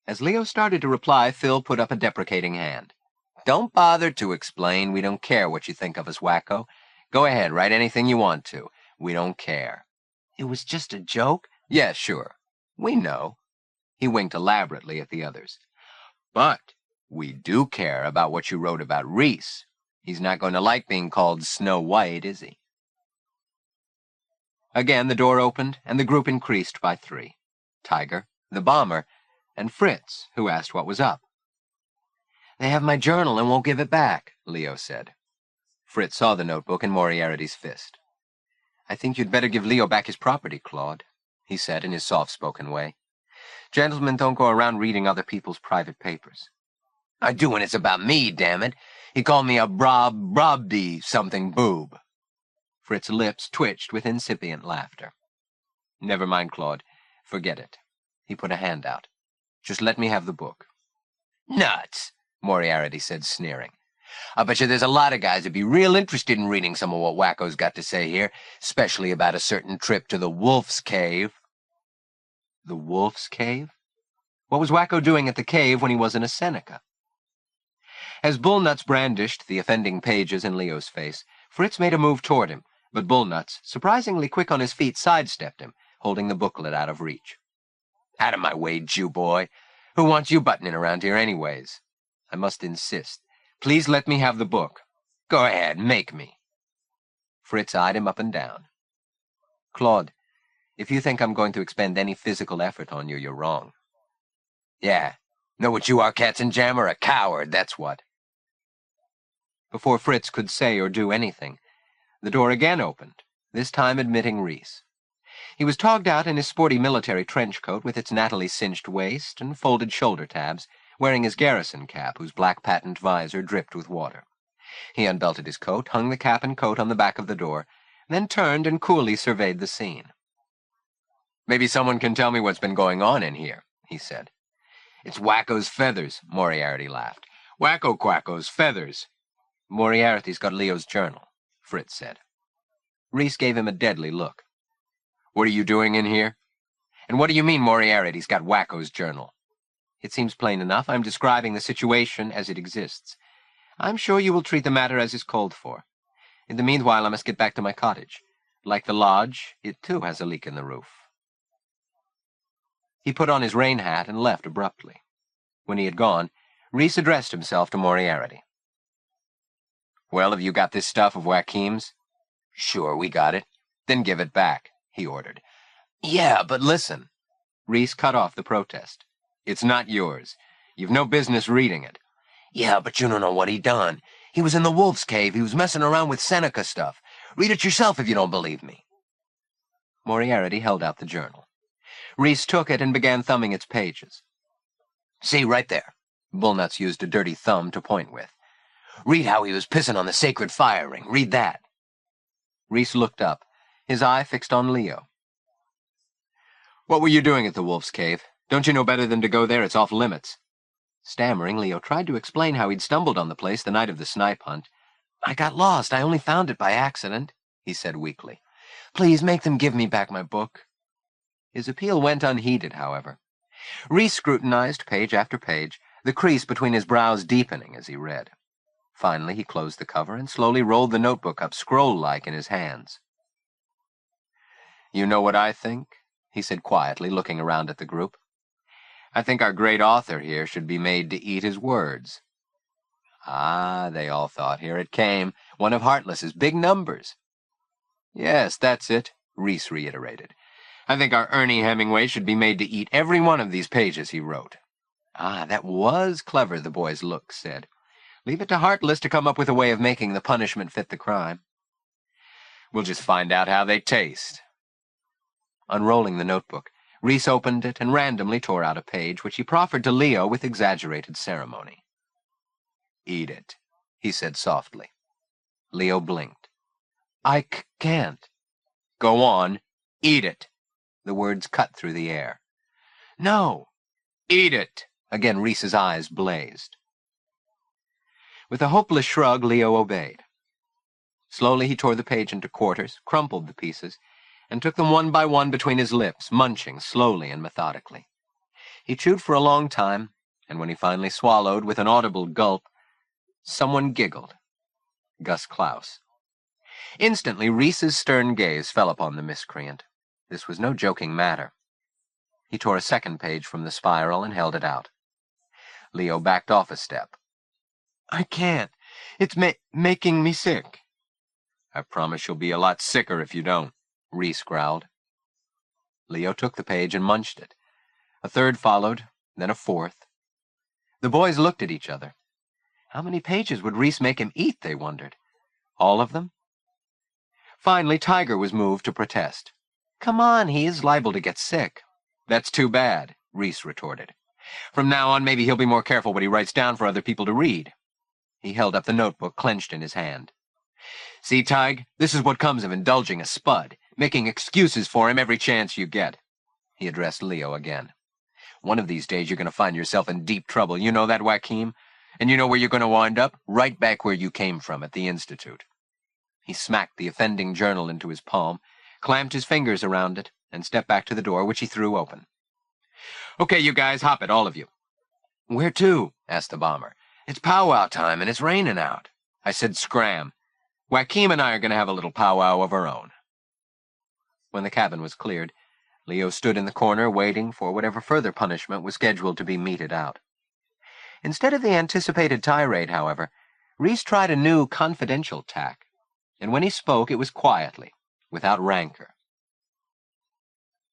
As Leo started to reply, Phil put up a deprecating hand. Don't bother to explain. We don't care what you think of us, Wacko. Go ahead, write anything you want to. We don't care. It was just a joke? Yeah, sure. We know. He winked elaborately at the others. But we do care about what you wrote about Reese. He's not going to like being called Snow White, is he? Again, the door opened, and the group increased by 3. Tiger, the bomber, and Fritz, who asked what was up. They have my journal and won't give it back, Leo said. Fritz saw the notebook in Moriarty's fist. I think you'd better give Leo back his property, Claude, he said in his soft-spoken way. Gentlemen don't go around reading other people's private papers. I do when it's about me, damn it. He called me a brobdy-something boob. Fritz's lips twitched with incipient laughter. Never mind, Claude. Forget it. He put a hand out. Just let me have the book. Nuts, Moriarty said, sneering. I bet you there's a lot of guys that'd be real interested in reading some of what Wacko's got to say here, especially about a certain trip to the Wolf's Cave. The Wolf's Cave? What was Wacko doing at the cave when he wasn't a Seneca? As Bullnuts brandished the offending pages in Leo's face, Fritz made a move toward him, but Bullnuts, surprisingly quick on his feet, sidestepped him, holding the booklet out of reach. Out of my way, Jew boy. Who wants you buttoning around here anyways? I must insist. Please let me have the book. Go ahead, make me. Fritz eyed him up and down. Claude, if you think I'm going to expend any physical effort on you, you're wrong. Yeah, know what you are, Katzenjammer? A coward, that's what. Before Fritz could say or do anything, the door again opened, this time admitting Reese. He was togged out in his sporty military trench coat with its nattily cinched waist and folded shoulder tabs, wearing his garrison cap, whose black patent visor dripped with water. He unbelted his coat, hung the cap and coat on the back of the door, then turned and coolly surveyed the scene. Maybe someone can tell me what's been going on in here, he said. It's Wacko's feathers, Moriarty laughed. Wacko Quacko's feathers. Moriarty's got Leo's journal, Fritz said. Reese gave him a deadly look. What are you doing in here? And what do you mean Moriarty's got Wacko's journal? It seems plain enough. I'm describing the situation as it exists. I'm sure you will treat the matter as is called for. In the meanwhile, I must get back to my cottage. Like the lodge, it too has a leak in the roof. He put on his rain hat and left abruptly. When he had gone, Reese addressed himself to Moriarty. Well, have you got this stuff of Joaquim's? Sure, we got it. Then give it back, he ordered. Yeah, but listen. Reese cut off the protest. It's not yours. You've no business reading it. Yeah, but you don't know what he done. He was in the Wolf's Cave. He was messing around with Seneca stuff. Read it yourself if you don't believe me. Moriarty held out the journal. Reese took it and began thumbing its pages. See, right there. Bullnuts used a dirty thumb to point with. Read how he was pissing on the sacred fire ring. Read that. Reese looked up, his eye fixed on Leo. What were you doing at the Wolf's Cave? Don't you know better than to go there? It's off limits. Stammering, Leo tried to explain how he'd stumbled on the place the night of the snipe hunt. I got lost. I only found it by accident, he said weakly. Please make them give me back my book. His appeal went unheeded, however. Reese scrutinized page after page, the crease between his brows deepening as he read. Finally, he closed the cover and slowly rolled the notebook up scroll-like in his hands. You know what I think? He said quietly, looking around at the group. I think our great author here should be made to eat his words. Ah, they all thought. Here it came. One of Heartless's big numbers. Yes, that's it, Reese reiterated. I think our Ernie Hemingway should be made to eat every one of these pages he wrote. Ah, that was clever, the boy's look said. Leave it to Heartless to come up with a way of making the punishment fit the crime. We'll just find out how they taste. Unrolling the notebook, Reese opened it and randomly tore out a page, which he proffered to Leo with exaggerated ceremony. Eat it, he said softly. Leo blinked. I can't. Go on, eat it. The words cut through the air. No, eat it. Again Reese's eyes blazed. With a hopeless shrug, Leo obeyed. Slowly he tore the page into quarters, crumpled the pieces, and took them one by one between his lips, munching slowly and methodically. He chewed for a long time, and when he finally swallowed with an audible gulp, someone giggled. Gus Klaus. Instantly, Reese's stern gaze fell upon the miscreant. This was no joking matter. He tore a second page from the spiral and held it out. Leo backed off a step. I can't. It's making me sick. I promise you'll be a lot sicker if you don't, Reese growled. Leo took the page and munched it. A third followed, then a fourth. The boys looked at each other. How many pages would Reese make him eat, they wondered. All of them? Finally, Tiger was moved to protest. Come on, he is liable to get sick. That's too bad, Reese retorted. "From now on, maybe he'll be more careful what he writes down for other people to read." He held up the notebook clenched in his hand. "See, Tige, this is what comes of indulging a spud, making excuses for him every chance you get." He addressed Leo again. "One of these days you're going to find yourself in deep trouble. You know that, Joaquim? And you know where you're going to wind up? Right back where you came from, at the Institute." He smacked the offending journal into his palm, clamped his fingers around it, and stepped back to the door, which he threw open. "Okay, you guys, hop it, all of you." "Where to?" asked the bomber. "It's powwow time, and it's raining out." "I said scram. Joaquim and I are going to have a little powwow of our own." When the cabin was cleared, Leo stood in the corner waiting for whatever further punishment was scheduled to be meted out. Instead of the anticipated tirade, however, Reese tried a new confidential tack, and when he spoke it was quietly, without rancor.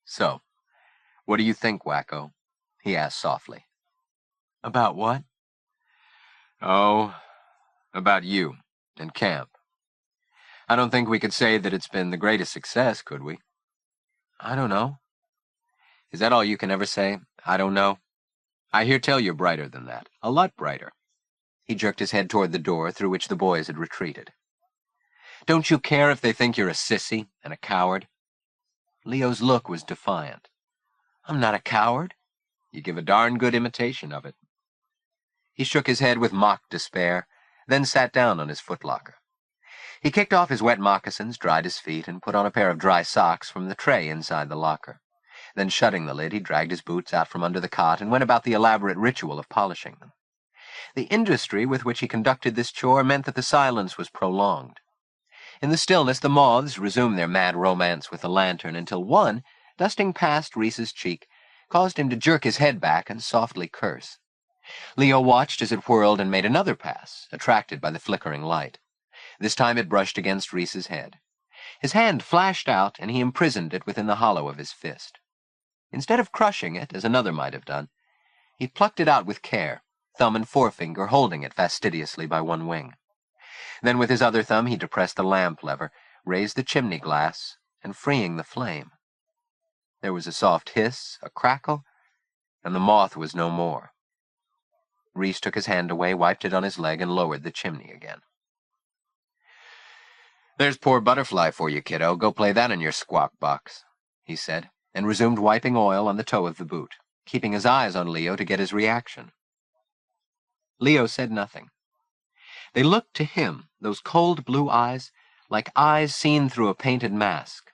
"So, what do you think, Wacko?" he asked softly. "About what?" "Oh, about you and camp. I don't think we could say that it's been the greatest success, could we?" "I don't know." "Is that all you can ever say? I don't know? I hear tell you're brighter than that. A lot brighter." He jerked his head toward the door through which the boys had retreated. "Don't you care if they think you're a sissy and a coward?" Leo's look was defiant. "I'm not a coward." "You give a darn good imitation of it." He shook his head with mock despair, then sat down on his footlocker. He kicked off his wet moccasins, dried his feet, and put on a pair of dry socks from the tray inside the locker. Then, shutting the lid, he dragged his boots out from under the cot and went about the elaborate ritual of polishing them. The industry with which he conducted this chore meant that the silence was prolonged. In the stillness, the moths resumed their mad romance with the lantern until one, dusting past Reese's cheek, caused him to jerk his head back and softly curse. Leo watched as it whirled and made another pass, attracted by the flickering light. This time it brushed against Reese's head. His hand flashed out, and he imprisoned it within the hollow of his fist. Instead of crushing it, as another might have done, he plucked it out with care, thumb and forefinger holding it fastidiously by one wing. Then with his other thumb he depressed the lamp lever, raised the chimney glass, and freeing the flame. There was a soft hiss, a crackle, and the moth was no more. Reese took his hand away, wiped it on his leg, and lowered the chimney again. "There's poor butterfly for you, kiddo. Go play that in your squawk box," he said, and resumed wiping oil on the toe of the boot, keeping his eyes on Leo to get his reaction. Leo said nothing. They looked to him, those cold blue eyes, like eyes seen through a painted mask.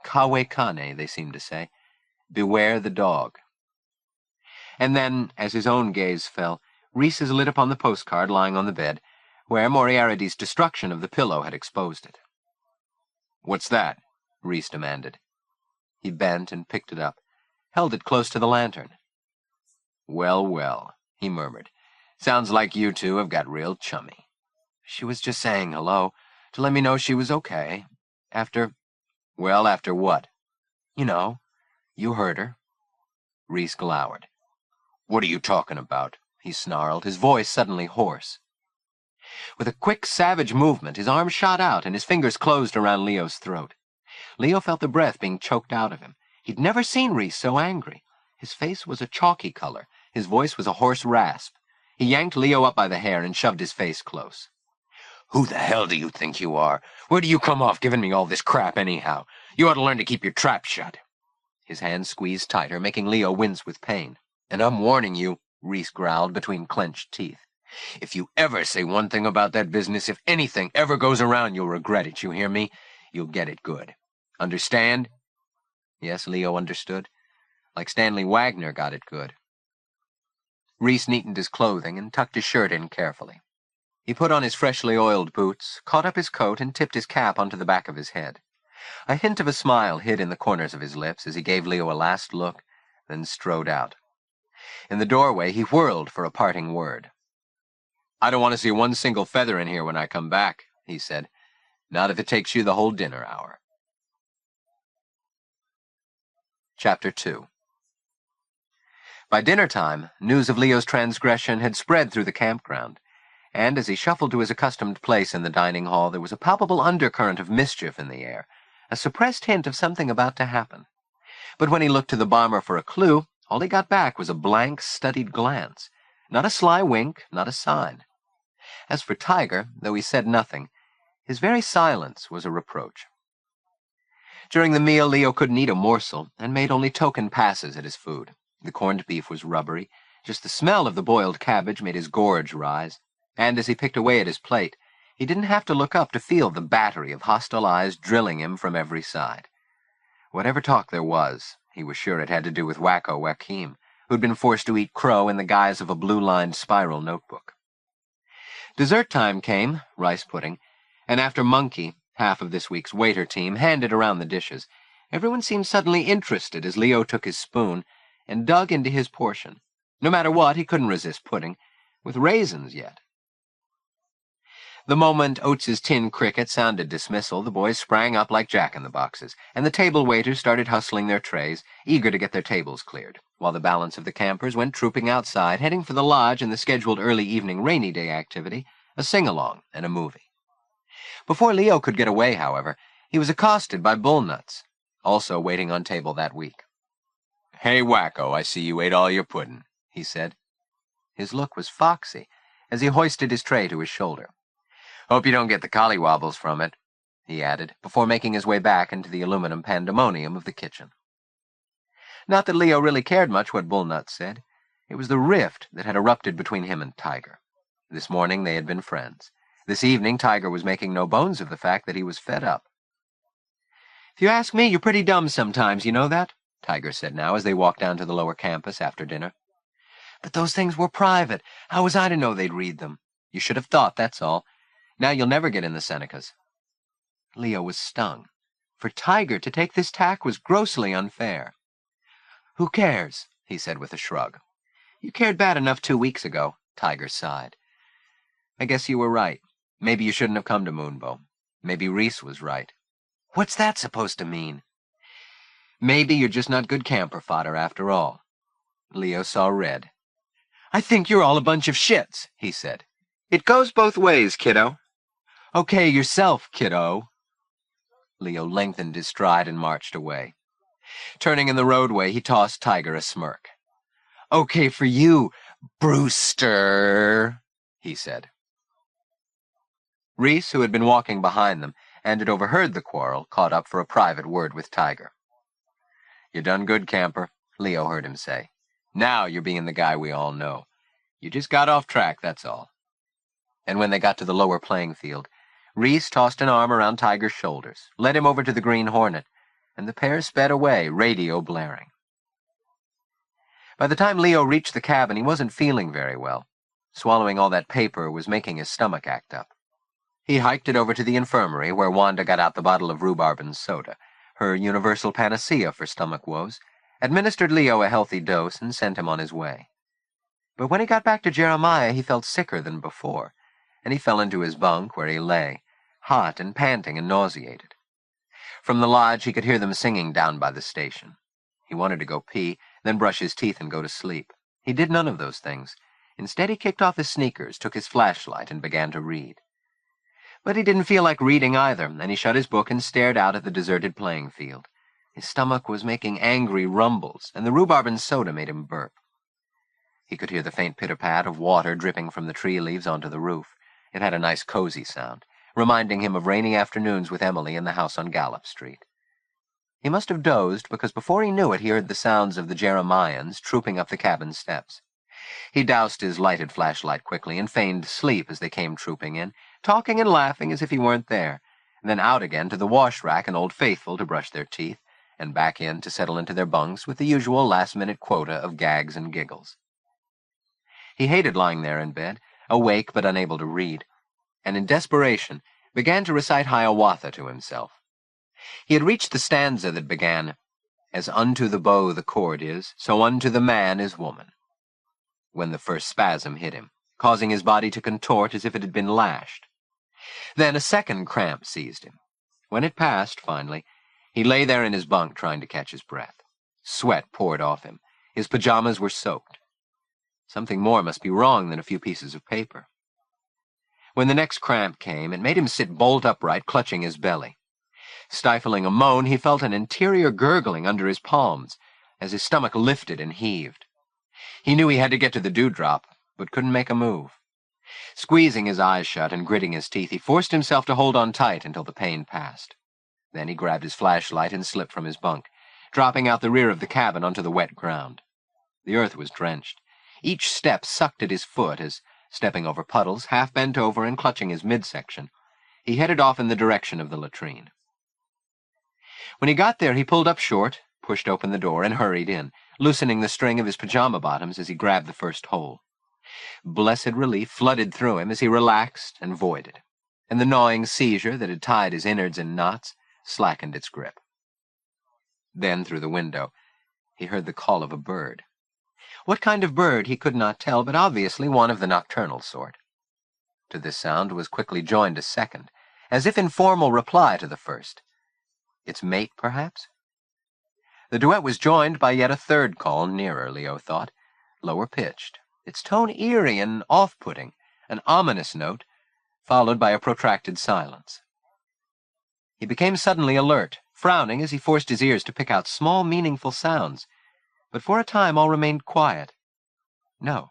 Kawe Kane, they seemed to say. Beware the dog. And then, as his own gaze fell, Reese's lit upon the postcard lying on the bed, where Moriarity's destruction of the pillow had exposed it. "What's that?" Reese demanded. He bent and picked it up, held it close to the lantern. "Well, well," he murmured. "Sounds like you two have got real chummy." "She was just saying hello, to let me know she was okay. After—" "Well, after what?" "You know. You heard her." Reese glowered. "What are you talking about?" he snarled, his voice suddenly hoarse. With a quick, savage movement, his arm shot out and his fingers closed around Leo's throat. Leo felt the breath being choked out of him. He'd never seen Reese so angry. His face was a chalky color. His voice was a hoarse rasp. He yanked Leo up by the hair and shoved his face close. "Who the hell do you think you are? Where do you come off giving me all this crap anyhow? You ought to learn to keep your trap shut." His hand squeezed tighter, making Leo wince with pain. "And I'm warning you," Reese growled between clenched teeth. "If you ever say one thing about that business, if anything ever goes around, you'll regret it, you hear me? You'll get it good. Understand?" Yes, Leo understood. Like Stanley Wagner got it good. Reese neatened his clothing and tucked his shirt in carefully. He put on his freshly oiled boots, caught up his coat, and tipped his cap onto the back of his head. A hint of a smile hid in the corners of his lips as he gave Leo a last look, then strode out. In the doorway, he whirled for a parting word. "I don't want to see one single feather in here when I come back," he said. "Not if it takes you the whole dinner hour." Chapter 2. By dinner time, news of Leo's transgression had spread through the campground, and as he shuffled to his accustomed place in the dining hall, there was a palpable undercurrent of mischief in the air, a suppressed hint of something about to happen. But when he looked to the bomber for a clue, All he got back was a blank, studied glance. Not a sly wink, not a sign. As for Tiger, though he said nothing, his very silence was a reproach. During the meal, Leo couldn't eat a morsel, and made only token passes at his food. The corned beef was rubbery. Just the smell of the boiled cabbage made his gorge rise, and as he picked away at his plate, he didn't have to look up to feel the battery of hostile eyes drilling him from every side. Whatever talk there was, he was sure it had to do with Leo Joaquim, who'd been forced to eat crow in the guise of a blue-lined spiral notebook. Dessert time came, rice pudding, and after Monkey, half of this week's waiter team, handed around the dishes, everyone seemed suddenly interested as Leo took his spoon and dug into his portion. No matter what, he couldn't resist pudding, with raisins yet. The moment Oates's tin cricket sounded dismissal, the boys sprang up like jack-in-the-boxes, and the table waiters started hustling their trays, eager to get their tables cleared, while the balance of the campers went trooping outside, heading for the lodge and the scheduled early evening rainy day activity, a sing-along and a movie. Before Leo could get away, however, he was accosted by Bullnuts, also waiting on table that week. "Hey, Wacko, I see you ate all your pudding," he said. His look was foxy as he hoisted his tray to his shoulder. "Hope you don't get the collywobbles from it," he added, before making his way back into the aluminum pandemonium of the kitchen. Not that Leo really cared much what Bullnuts said. It was the rift that had erupted between him and Tiger. This morning they had been friends. This evening Tiger was making no bones of the fact that he was fed up. "If you ask me, you're pretty dumb sometimes, you know that?" Tiger said now as they walked down to the lower campus after dinner. "But those things were private. How was I to know they'd read them? You should have thought, that's all. Now you'll never get in the Senecas." Leo was stung. For Tiger to take this tack was grossly unfair. "Who cares?" he said with a shrug. "You cared bad enough 2 weeks ago," Tiger sighed. "I guess you were right. Maybe you shouldn't have come to Moonbow. Maybe Reese was right." "What's that supposed to mean?" "Maybe you're just not good camper fodder after all." Leo saw red. "I think you're all a bunch of shits," he said. "It goes both ways, kiddo." "Okay, yourself, kiddo." Leo lengthened his stride and marched away. Turning in the roadway, he tossed Tiger a smirk. "Okay for you, Brewster," he said. Reese, who had been walking behind them and had overheard the quarrel, caught up for a private word with Tiger. "You done good, camper," Leo heard him say. "Now you're being the guy we all know. You just got off track, that's all." And when they got to the lower playing field, Reese tossed an arm around Tiger's shoulders, led him over to the Green Hornet, and the pair sped away, radio blaring. By the time Leo reached the cabin, he wasn't feeling very well. Swallowing all that paper was making his stomach act up. He hiked it over to the infirmary, where Wanda got out the bottle of rhubarb and soda, her universal panacea for stomach woes, administered Leo a healthy dose, and sent him on his way. But when he got back to Jeremiah, he felt sicker than before, and he fell into his bunk, where he lay, hot and panting and nauseated. From the lodge, he could hear them singing down by the station. He wanted to go pee, then brush his teeth and go to sleep. He did none of those things. Instead, he kicked off his sneakers, took his flashlight, and began to read. But he didn't feel like reading either, and he shut his book and stared out at the deserted playing field. His stomach was making angry rumbles, and the rhubarb and soda made him burp. He could hear the faint pitter-pat of water dripping from the tree leaves onto the roof. It had a nice cozy sound, reminding him of rainy afternoons with Emily in the house on Gallup Street. He must have dozed, because before he knew it, he heard the sounds of the Jeremians trooping up the cabin steps. He doused his lighted flashlight quickly and feigned sleep as they came trooping in, talking and laughing as if he weren't there, and then out again to the wash-rack and Old Faithful to brush their teeth, and back in to settle into their bunks with the usual last-minute quota of gags and giggles. He hated lying there in bed, awake but unable to read, and in desperation began to recite Hiawatha to himself. He had reached the stanza that began, "As unto the bow the cord is, so unto the man is woman," when the first spasm hit him, causing his body to contort as if it had been lashed. Then a second cramp seized him. When it passed, finally, he lay there in his bunk trying to catch his breath. Sweat poured off him. His pajamas were soaked. Something more must be wrong than a few pieces of paper. When the next cramp came, it made him sit bolt upright, clutching his belly. Stifling a moan, he felt an interior gurgling under his palms, as his stomach lifted and heaved. He knew he had to get to the dewdrop, but couldn't make a move. Squeezing his eyes shut and gritting his teeth, he forced himself to hold on tight until the pain passed. Then he grabbed his flashlight and slipped from his bunk, dropping out the rear of the cabin onto the wet ground. The earth was drenched. Each step sucked at his foot as, stepping over puddles, half bent over and clutching his midsection, he headed off in the direction of the latrine. When he got there, he pulled up short, pushed open the door, and hurried in, loosening the string of his pajama bottoms as he grabbed the first hole. Blessed relief flooded through him as he relaxed and voided, and the gnawing seizure that had tied his innards in knots slackened its grip. Then, through the window, he heard the call of a bird. What kind of bird he could not tell, but obviously one of the nocturnal sort. To this sound was quickly joined a second, as if in formal reply to the first. Its mate, perhaps? The duet was joined by yet a third call, nearer, Leo thought, lower-pitched, its tone eerie and off-putting, an ominous note, followed by a protracted silence. He became suddenly alert, frowning as he forced his ears to pick out small, meaningful sounds, but for a time all remained quiet. No,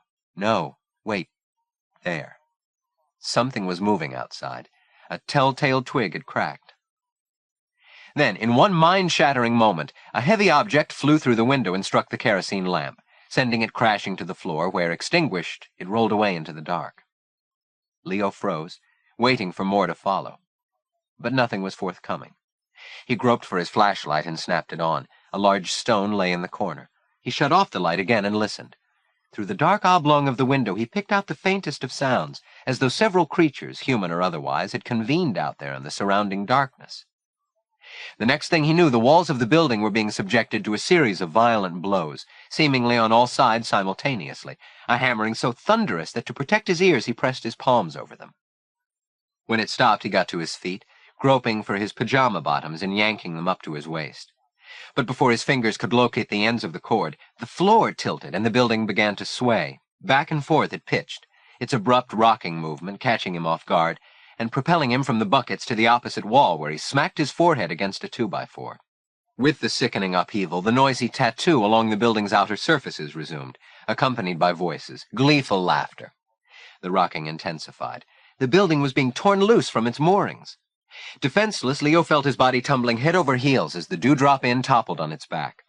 wait, there. Something was moving outside. A telltale twig had cracked. Then, in one mind-shattering moment, a heavy object flew through the window and struck the kerosene lamp, sending it crashing to the floor, where, extinguished, it rolled away into the dark. Leo froze, waiting for more to follow. But nothing was forthcoming. He groped for his flashlight and snapped it on. A large stone lay in the corner. He shut off the light again and listened. Through the dark oblong of the window he picked out the faintest of sounds, as though several creatures, human or otherwise, had convened out there in the surrounding darkness. The next thing he knew, the walls of the building were being subjected to a series of violent blows, seemingly on all sides simultaneously, a hammering so thunderous that to protect his ears he pressed his palms over them. When it stopped, he got to his feet, groping for his pajama bottoms and yanking them up to his waist. But before his fingers could locate the ends of the cord, the floor tilted and the building began to sway. Back and forth it pitched, its abrupt rocking movement catching him off guard, and propelling him from the buckets to the opposite wall, where he smacked his forehead against a 2x4. With the sickening upheaval, the noisy tattoo along the building's outer surfaces resumed, accompanied by voices, gleeful laughter. The rocking intensified. The building was being torn loose from its moorings. Defenseless, Leo felt his body tumbling head over heels as the Dewdrop Inn toppled on its back.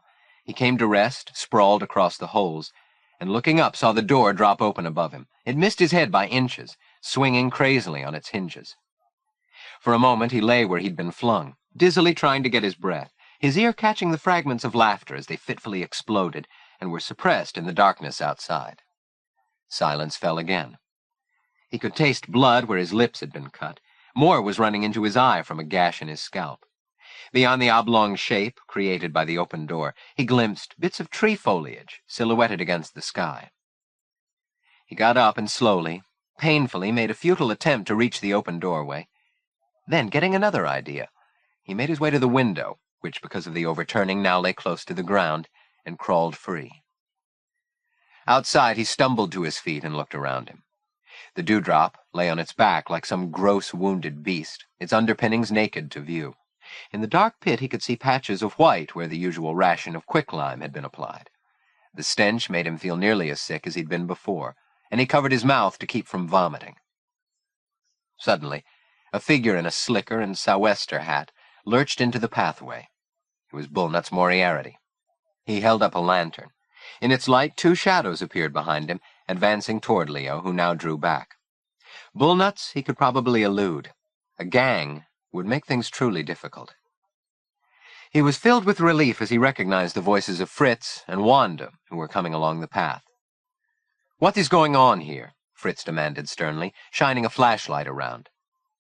He came to rest, sprawled across the holes, and looking up saw the door drop open above him. It missed his head by inches, swinging crazily on its hinges. For a moment he lay where he'd been flung, dizzily trying to get his breath, his ear catching the fragments of laughter as they fitfully exploded and were suppressed in the darkness outside. Silence fell again. He could taste blood where his lips had been cut. More was running into his eye from a gash in his scalp. Beyond the oblong shape created by the open door, he glimpsed bits of tree foliage silhouetted against the sky. He got up and slowly, painfully, made a futile attempt to reach the open doorway. Then, getting another idea, he made his way to the window, which, because of the overturning, now lay close to the ground, and crawled free. Outside, he stumbled to his feet and looked around him. The dewdrop lay on its back like some gross wounded beast, its underpinnings naked to view. In the dark pit he could see patches of white where the usual ration of quicklime had been applied. The stench made him feel nearly as sick as he'd been before, and he covered his mouth to keep from vomiting. Suddenly, a figure in a slicker and sou'wester hat lurched into the pathway. It was Bullnut's Moriarty. He held up a lantern. In its light, two shadows appeared behind him, advancing toward Leo, who now drew back. Bullnuts he could probably elude. A gang would make things truly difficult. He was filled with relief as he recognized the voices of Fritz and Wanda, who were coming along the path. "What is going on here?" Fritz demanded sternly, shining a flashlight around.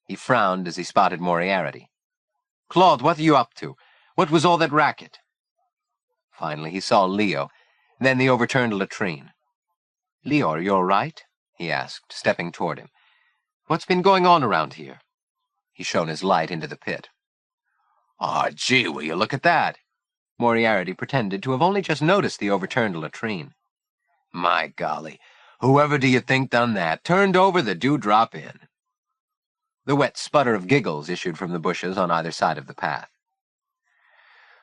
He frowned as he spotted Moriarty. "Claude, what are you up to? What was all that racket?" Finally he saw Leo, then the overturned latrine. "Leo, are you all right?" he asked, stepping toward him. "What's been going on around here?" He shone his light into the pit. "Aw, gee, will you look at that?" Moriarty pretended to have only just noticed the overturned latrine. "My golly, whoever do you think done that? Turned over the Dewdrop Inn." The wet sputter of giggles issued from the bushes on either side of the path.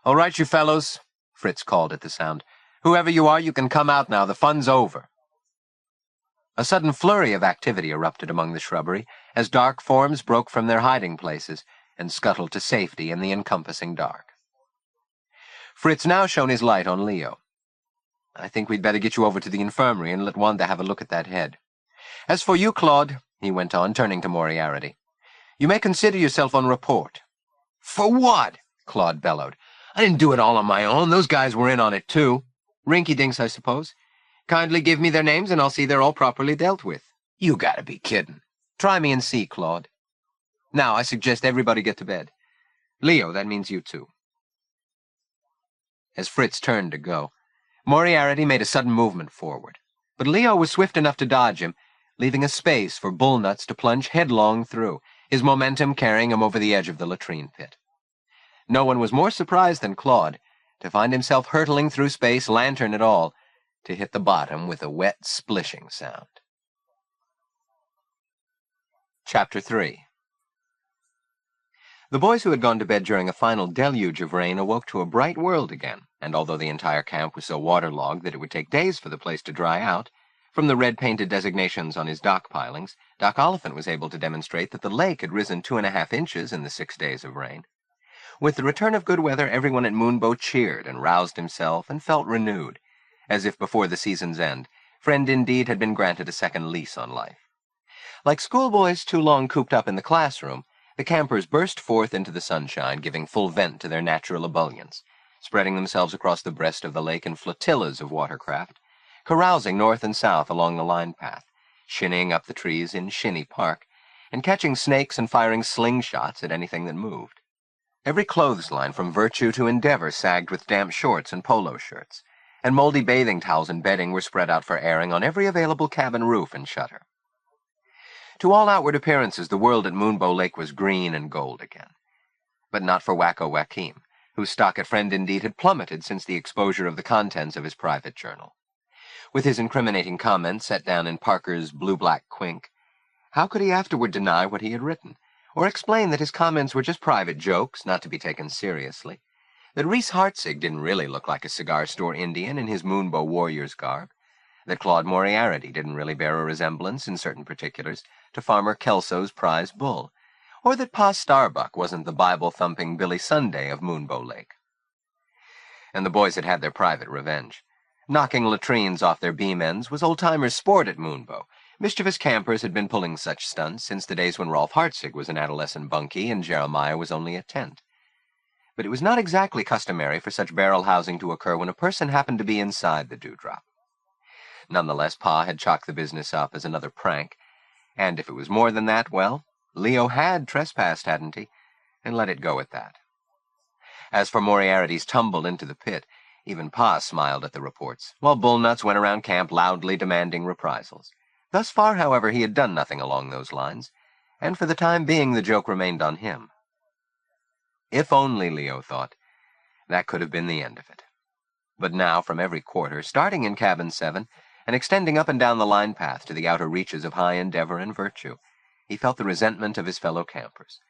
"All right, you fellows. Fritz called at the sound. "Whoever you are, you can come out now. The fun's over." A sudden flurry of activity erupted among the shrubbery as dark forms broke from their hiding places and scuttled to safety in the encompassing dark. Fritz now shone his light on Leo. "I think we'd better get you over to the infirmary and let Wanda have a look at that head. As for you, Claude," he went on, turning to Moriarty, "you may consider yourself on report." "For what?" Claude bellowed. "I didn't do it all on my own. Those guys were in on it, too. Rinky-dinks, I suppose. Kindly give me their names, and I'll see they're all properly dealt with." "You gotta be kidding." "Try me and see, Claude. Now, I suggest everybody get to bed. Leo, that means you too." As Fritz turned to go, Moriarty made a sudden movement forward, but Leo was swift enough to dodge him, leaving a space for Bullnuts to plunge headlong through, his momentum carrying him over the edge of the latrine pit. No one was more surprised than Claude to find himself hurtling through space, lantern and all, to hit the bottom with a wet, splishing sound. Chapter 3. The boys who had gone to bed during a final deluge of rain awoke to a bright world again, and although the entire camp was so waterlogged that it would take days for the place to dry out, from the red-painted designations on his dock pilings, Doc Oliphant was able to demonstrate that the lake had risen 2.5 inches in the 6 days of rain. With the return of good weather, everyone at Moonbow cheered and roused himself and felt renewed, as if before the season's end, friend indeed had been granted a second lease on life. Like schoolboys too long cooped up in the classroom, the campers burst forth into the sunshine, giving full vent to their natural ebullience, spreading themselves across the breast of the lake in flotillas of watercraft, carousing north and south along the line path, shinnying up the trees in Shinny Park, and catching snakes and firing slingshots at anything that moved. Every clothesline from Virtue to Endeavor sagged with damp shorts and polo shirts, and moldy bathing towels and bedding were spread out for airing on every available cabin roof and shutter. To all outward appearances, the world at Moonbow Lake was green and gold again. But not for Leo Joaquim, whose stock at Friend Indeed had plummeted since the exposure of the contents of his private journal. With his incriminating comments set down in Parker's blue-black quink, how could he afterward deny what he had written, or explain that his comments were just private jokes, not to be taken seriously, that Reese Hartzig didn't really look like a cigar store Indian in his Moonbow warrior's garb, that Claude Moriarty didn't really bear a resemblance in certain particulars to Farmer Kelso's prize bull, or that Pa Starbuck wasn't the Bible-thumping Billy Sunday of Moonbow Lake. And the boys had had their private revenge. Knocking latrines off their beam ends was old-timers' sport at Moonbow. Mischievous campers had been pulling such stunts since the days when Rolf Hartzig was an adolescent bunkie and Jeremiah was only a tent. But it was not exactly customary for such barrel housing to occur when a person happened to be inside the dewdrop. Nonetheless, Pa had chalked the business up as another prank, and if it was more than that, well, Leo had trespassed, hadn't he, and let it go at that. As for Moriarty's tumble into the pit, even Pa smiled at the reports, while Bullnuts went around camp loudly demanding reprisals. Thus far, however, he had done nothing along those lines, and for the time being the joke remained on him. If only, Leo thought, that could have been the end of it. But now, from every quarter, starting in Cabin 7, and extending up and down the line path to the outer reaches of High Endeavor and Virtue, he felt the resentment of his fellow campers.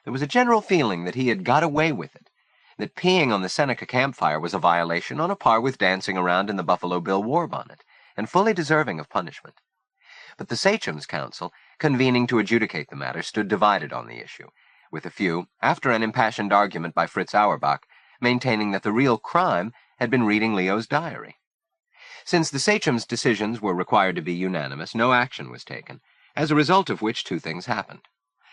There was a general feeling that he had got away with it, that peeing on the Seneca campfire was a violation on a par with dancing around in the Buffalo Bill war bonnet, and fully deserving of punishment. But the Sachem's Council, convening to adjudicate the matter, stood divided on the issue, with a few, after an impassioned argument by Fritz Auerbach, maintaining that the real crime had been reading Leo's diary. Since the Sachem's decisions were required to be unanimous, no action was taken, as a result of which two things happened.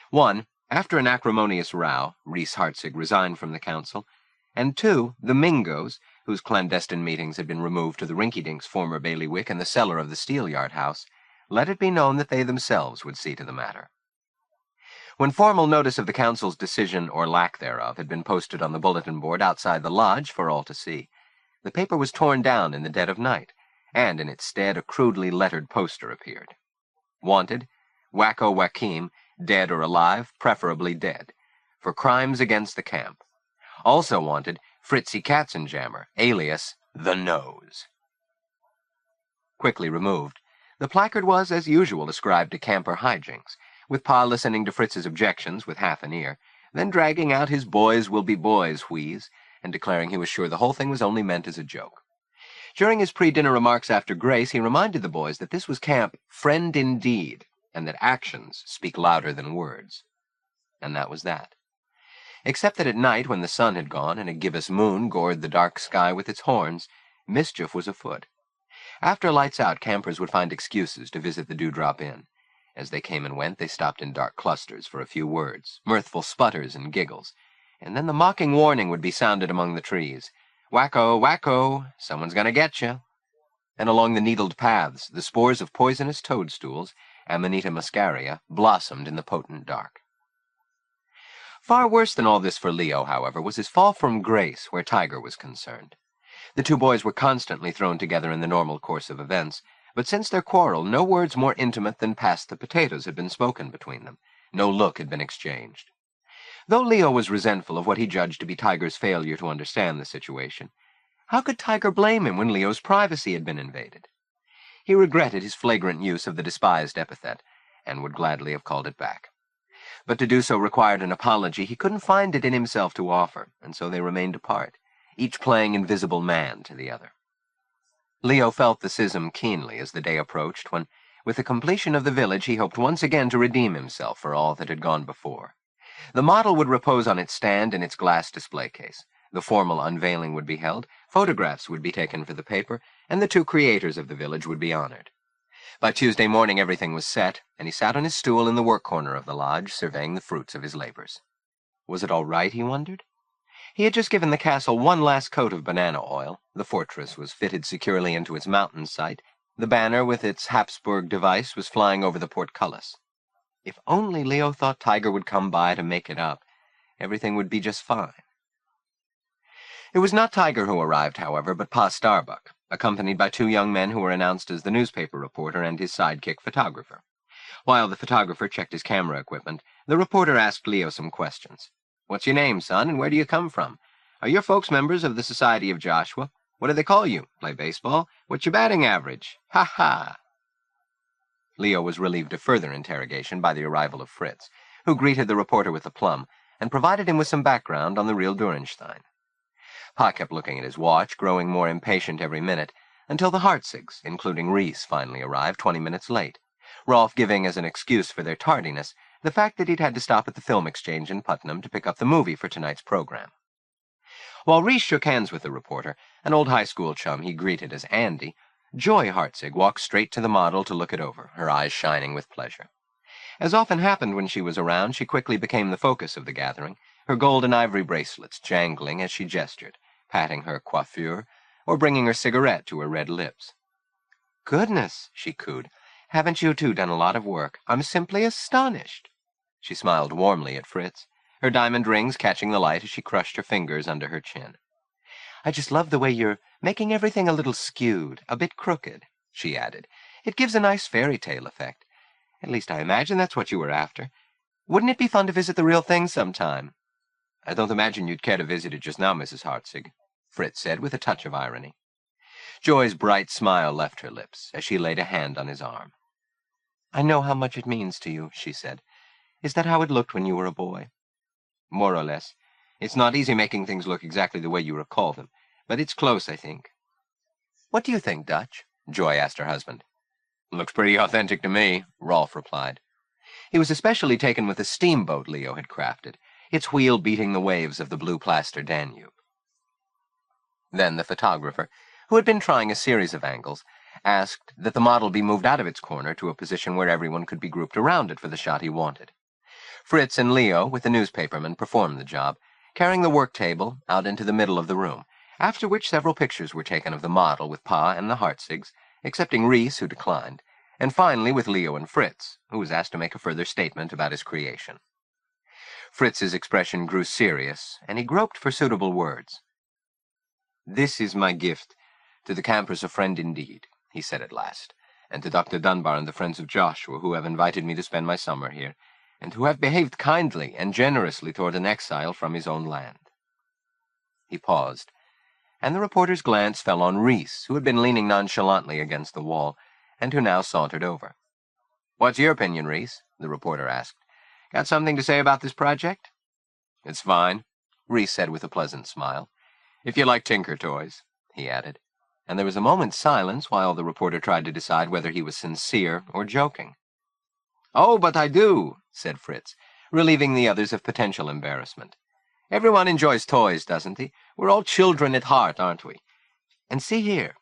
One, after an acrimonious row, Reese Hartzig resigned from the council, and two, the Mingos, whose clandestine meetings had been removed to the Rinky-Dink's former bailiwick in the cellar of the Steelyard House, let it be known that they themselves would see to the matter. When formal notice of the council's decision, or lack thereof, had been posted on the bulletin board outside the lodge for all to see, the paper was torn down in the dead of night, and in its stead a crudely lettered poster appeared. Wanted, Leo Joaquim, dead or alive, preferably dead, for crimes against the camp. Also wanted, Fritzy Katzenjammer, alias The Nose. Quickly removed, the placard was, as usual, ascribed to camper hijinks, with Pa listening to Fritz's objections with half an ear, then dragging out his boys will be boys wheeze, and declaring he was sure the whole thing was only meant as a joke. During his pre-dinner remarks after grace, he reminded the boys that this was camp Friend Indeed, and that actions speak louder than words. And that was that. Except that at night, when the sun had gone and a gibbous moon gored the dark sky with its horns, mischief was afoot. After lights out, campers would find excuses to visit the Dewdrop Inn. As they came and went, they stopped in dark clusters for a few words, mirthful sputters and giggles, and then the mocking warning would be sounded among the trees. Wacko, wacko, someone's gonna get you. And along the needled paths, the spores of poisonous toadstools, Amanita muscaria, blossomed in the potent dark. Far worse than all this for Leo, however, was his fall from grace where Tiger was concerned. The two boys were constantly thrown together in the normal course of events, but since their quarrel, no words more intimate than "pass the potatoes" had been spoken between them. No look had been exchanged. Though Leo was resentful of what he judged to be Tiger's failure to understand the situation, how could Tiger blame him when Leo's privacy had been invaded? He regretted his flagrant use of the despised epithet, and would gladly have called it back. But to do so required an apology he couldn't find it in himself to offer, and so they remained apart, each playing invisible man to the other. Leo felt the schism keenly as the day approached, when, with the completion of the village, he hoped once again to redeem himself for all that had gone before. The model would repose on its stand in its glass display case. The formal unveiling would be held, photographs would be taken for the paper, and the two creators of the village would be honored. By Tuesday morning everything was set, and he sat on his stool in the work corner of the lodge, surveying the fruits of his labors. Was it all right, he wondered? He had just given the castle one last coat of banana oil, the fortress was fitted securely into its mountain site, the banner with its Habsburg device was flying over the portcullis. If only Leo thought Tiger would come by to make it up, everything would be just fine. It was not Tiger who arrived, however, but Pa Starbuck, accompanied by two young men who were announced as the newspaper reporter and his sidekick photographer. While the photographer checked his camera equipment, the reporter asked Leo some questions. "What's your name, son, and where do you come from? Are your folks members of the Society of Joshua? What do they call you? Play baseball? What's your batting average? Ha ha!" Leo was relieved of further interrogation by the arrival of Fritz, who greeted the reporter with aplomb and provided him with some background on the real Durenstein. Pa kept looking at his watch, growing more impatient every minute, until the Hartzigs, including Reese, finally arrived 20 minutes late, Rolf giving as an excuse for their tardiness the fact that he'd had to stop at the film exchange in Putnam to pick up the movie for tonight's program. While Reese shook hands with the reporter, an old high school chum he greeted as Andy, Joy Hartzig walked straight to the model to look it over, her eyes shining with pleasure. As often happened when she was around, she quickly became the focus of the gathering, her gold and ivory bracelets jangling as she gestured, patting her coiffure, or bringing her cigarette to her red lips. "Goodness," she cooed, "haven't you two done a lot of work? I'm simply astonished." She smiled warmly at Fritz, her diamond rings catching the light as she crushed her fingers under her chin. "I just love the way you're making everything a little skewed, a bit crooked," she added. "It gives a nice fairy tale effect. At least I imagine that's what you were after. Wouldn't it be fun to visit the real thing sometime?" "I don't imagine you'd care to visit it just now, Mrs. Hartzig," Fritz said with a touch of irony. Joy's bright smile left her lips as she laid a hand on his arm. "I know how much it means to you," she said. "Is that how it looked when you were a boy?" "More or less. It's not easy making things look exactly the way you recall them, but it's close, I think." "What do you think, Dutch?" Joy asked her husband. "Looks pretty authentic to me," Rolf replied. He was especially taken with the steamboat Leo had crafted, its wheel beating the waves of the blue plaster Danube. Then the photographer, who had been trying a series of angles, asked that the model be moved out of its corner to a position where everyone could be grouped around it for the shot he wanted. Fritz and Leo, with the newspaperman, performed the job, carrying the work table out into the middle of the room, after which several pictures were taken of the model with Pa and the Hartzigs, excepting Reese, who declined, and finally with Leo and Fritz, who was asked to make a further statement about his creation. Fritz's expression grew serious, and he groped for suitable words. "This is my gift to the campers of Friend Indeed," he said at last, "and to Dr. Dunbar and the Friends of Joshua, who have invited me to spend my summer here, and who have behaved kindly and generously toward an exile from his own land." He paused, and the reporter's glance fell on Reese, who had been leaning nonchalantly against the wall, and who now sauntered over. "What's your opinion, Reese?" the reporter asked. "Got something to say about this project?" "It's fine," Reese said with a pleasant smile. If you like Tinker toys, he added. And there was a moment's silence while the reporter tried to decide whether he was sincere or joking. "Oh, but I do," said Fritz, relieving the others of potential embarrassment. "Everyone enjoys toys, doesn't he? We're all children at heart, aren't we? And see here."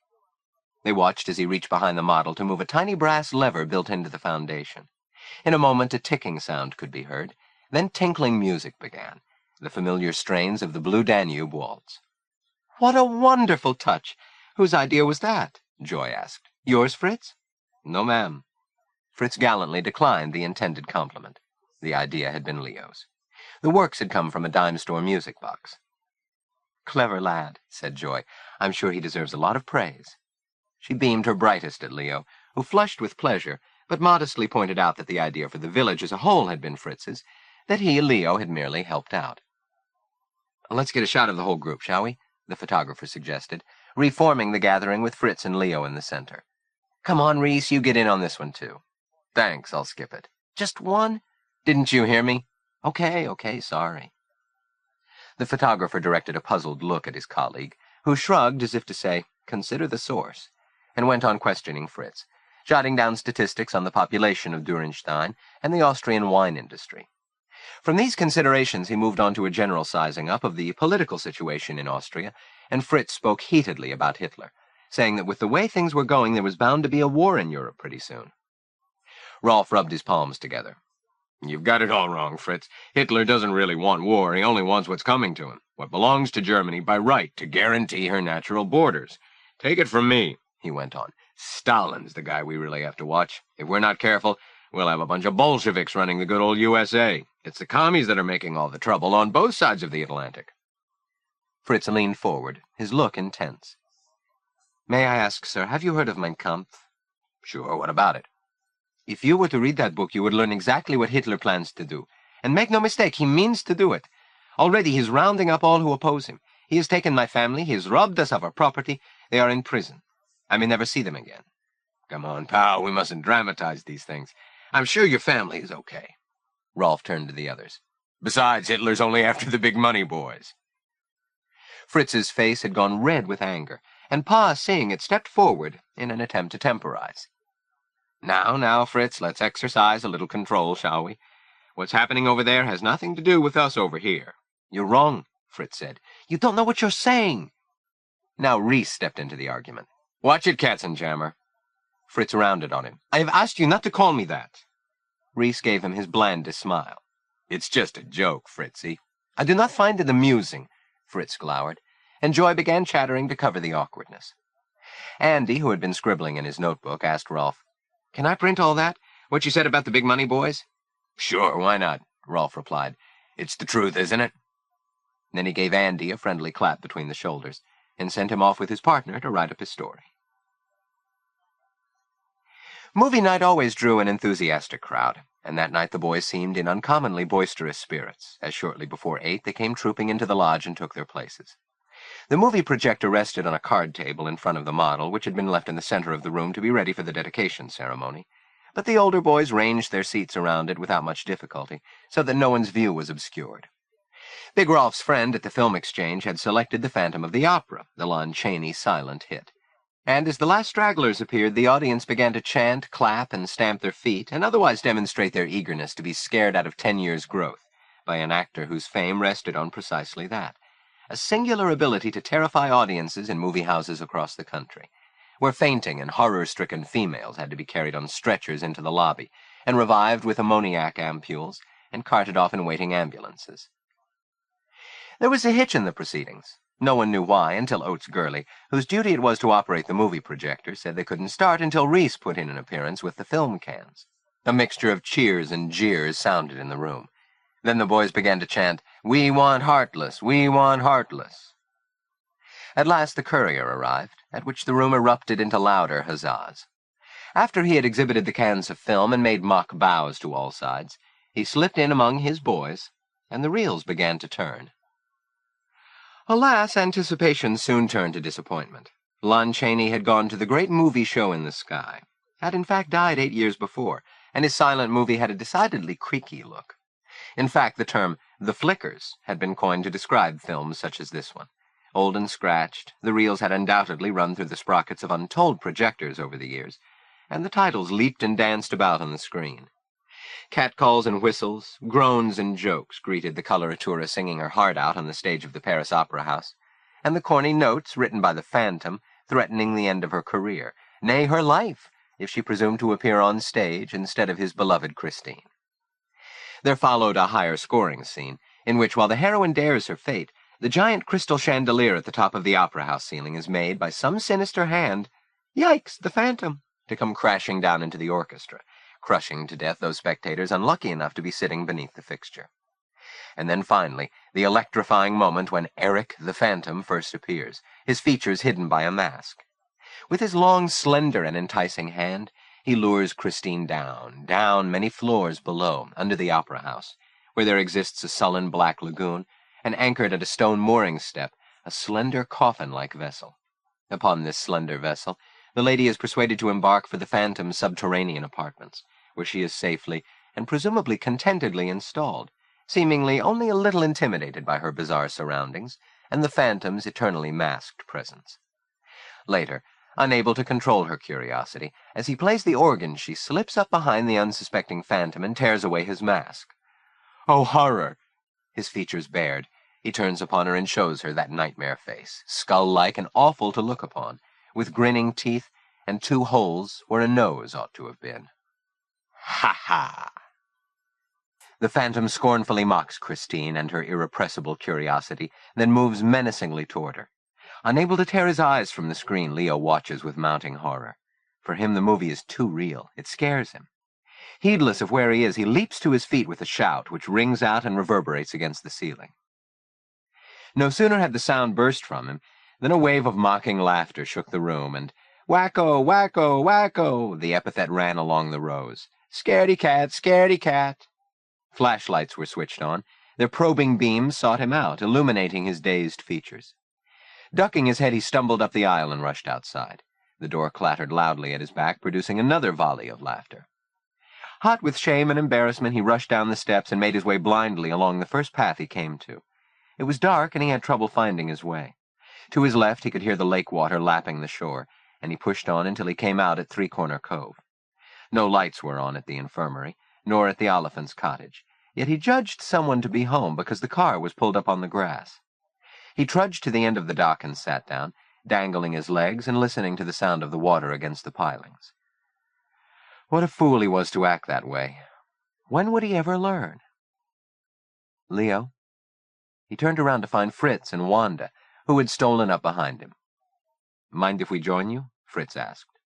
They watched as he reached behind the model to move a tiny brass lever built into the foundation. In a moment, a ticking sound could be heard. Then tinkling music began, the familiar strains of the Blue Danube waltz. "What a wonderful touch! Whose idea was that?" Joy asked. "Yours, Fritz?" "No, ma'am." Fritz gallantly declined the intended compliment. The idea had been Leo's. The works had come from a dime-store music box. "Clever lad," said Joy. "I'm sure he deserves a lot of praise." She beamed her brightest at Leo, who flushed with pleasure, but modestly pointed out that the idea for the village as a whole had been Fritz's, that he, Leo, had merely helped out. "Let's get a shot of the whole group, shall we?" the photographer suggested, reforming the gathering with Fritz and Leo in the center. "Come on, Reese, you get in on this one, too." "Thanks, I'll skip it." "Just one?" "Didn't you hear me?" Okay, sorry." The photographer directed a puzzled look at his colleague, who shrugged as if to say, "Consider the source," and went on questioning Fritz, jotting down statistics on the population of Dürrenstein and the Austrian wine industry. From these considerations he moved on to a general sizing up of the political situation in Austria, and Fritz spoke heatedly about Hitler, saying that with the way things were going there was bound to be a war in Europe pretty soon. Rolf rubbed his palms together. "You've got it all wrong, Fritz. Hitler doesn't really want war. He only wants what's coming to him, what belongs to Germany by right, to guarantee her natural borders. Take it from me," he went on. "Stalin's the guy we really have to watch. If we're not careful, we'll have a bunch of Bolsheviks running the good old USA. It's the commies that are making all the trouble on both sides of the Atlantic." Fritz leaned forward, his look intense. "May I ask, sir, have you heard of Mein Kampf?" "Sure, what about it?" "If you were to read that book, you would learn exactly what Hitler plans to do. And make no mistake, he means to do it. Already he's rounding up all who oppose him. He has taken my family, he has robbed us of our property. They are in prison. I may never see them again." "Come on, pal, we mustn't dramatize these things. I'm sure your family is okay." Rolf turned to the others. "Besides, Hitler's only after the big money boys." Fritz's face had gone red with anger, and Pa, seeing it, stepped forward in an attempt to temporize. Now, Fritz, let's exercise a little control, shall we? What's happening over there has nothing to do with us over here." "You're wrong," Fritz said. "You don't know what you're saying." Now Reese stepped into the argument. "Watch it, Katzenjammer." Fritz rounded on him. "I have asked you not to call me that." Reese gave him his blandest smile. "It's just a joke, Fritzy." "I do not find it amusing," Fritz glowered, and Joy began chattering to cover the awkwardness. Andy, who had been scribbling in his notebook, asked Rolf, "Can I print all that? What you said about the big money boys?" "Sure, why not?" Rolf replied. "It's the truth, isn't it?" Then he gave Andy a friendly clap between the shoulders and sent him off with his partner to write up his story. Movie night always drew an enthusiastic crowd, and that night the boys seemed in uncommonly boisterous spirits, as shortly before 8 they came trooping into the lodge and took their places. The movie projector rested on a card table in front of the model, which had been left in the center of the room to be ready for the dedication ceremony, but the older boys ranged their seats around it without much difficulty, so that no one's view was obscured. Big Rolf's friend at the film exchange had selected The Phantom of the Opera, the Lon Chaney silent hit. And as the last stragglers appeared, the audience began to chant, clap, and stamp their feet, and otherwise demonstrate their eagerness to be scared out of 10 years' growth by an actor whose fame rested on precisely that, a singular ability to terrify audiences in movie houses across the country, where fainting and horror-stricken females had to be carried on stretchers into the lobby, and revived with ammoniac ampules, and carted off in waiting ambulances. There was a hitch in the proceedings. No one knew why until Oates Gurley, whose duty it was to operate the movie projector, said they couldn't start until Reese put in an appearance with the film cans. A mixture of cheers and jeers sounded in the room. Then the boys began to chant, "We want Heartless, we want Heartless." At last the courier arrived, at which the room erupted into louder huzzas. After he had exhibited the cans of film and made mock bows to all sides, he slipped in among his boys, and the reels began to turn. Alas, anticipation soon turned to disappointment. Lon Chaney had gone to the great movie show in the sky, had in fact died 8 years before, and his silent movie had a decidedly creaky look. In fact, the term "the flickers" had been coined to describe films such as this one, Old and scratched, the reels had undoubtedly run through the sprockets of untold projectors over the years, and the titles leaped and danced about on the screen. Catcalls and whistles, groans and jokes greeted the coloratura singing her heart out on the stage of the Paris Opera House, and the corny notes written by the Phantom threatening the end of her career, nay, her life, if she presumed to appear on stage instead of his beloved Christine. There followed a higher scoring scene, in which, while the heroine dares her fate, the giant crystal chandelier at the top of the opera house ceiling is made, by some sinister hand, yikes, the Phantom, to come crashing down into the orchestra, crushing to death those spectators unlucky enough to be sitting beneath the fixture. And then finally, the electrifying moment when Eric the Phantom first appears, his features hidden by a mask. With his long, slender, and enticing hand, he lures Christine down many floors below, under the opera house, where there exists a sullen black lagoon, and anchored at a stone mooring step, a slender coffin-like vessel. Upon this slender vessel, the lady is persuaded to embark for the Phantom's subterranean apartments, where she is safely and presumably contentedly installed, seemingly only a little intimidated by her bizarre surroundings and the Phantom's eternally masked presence. Later, unable to control her curiosity, as he plays the organ, she slips up behind the unsuspecting Phantom and tears away his mask. Oh, horror! His features bared, he turns upon her and shows her that nightmare face, skull-like and awful to look upon, with grinning teeth and 2 holes where a nose ought to have been. Ha ha! The Phantom scornfully mocks Christine and her irrepressible curiosity, then moves menacingly toward her. Unable to tear his eyes from the screen, Leo watches with mounting horror. For him, the movie is too real. It scares him. Heedless of where he is, he leaps to his feet with a shout, which rings out and reverberates against the ceiling. No sooner had the sound burst from him than a wave of mocking laughter shook the room, and "Wacko, wacko, wacko," the epithet ran along the rows. "Scaredy cat, scaredy cat." Flashlights were switched on. Their probing beams sought him out, illuminating his dazed features. Ducking his head, he stumbled up the aisle and rushed outside. The door clattered loudly at his back, producing another volley of laughter. Hot with shame and embarrassment, he rushed down the steps and made his way blindly along the first path he came to. It was dark, and he had trouble finding his way. To his left, he could hear the lake water lapping the shore, and he pushed on until he came out at Three Corner Cove. No lights were on at the infirmary, nor at the Oliphant's cottage, yet he judged someone to be home because the car was pulled up on the grass. He trudged to the end of the dock and sat down, dangling his legs and listening to the sound of the water against the pilings. What a fool he was to act that way. When would he ever learn? Leo? He turned around to find Fritz and Wanda, who had stolen up behind him. "Mind if we join you?" Fritz asked.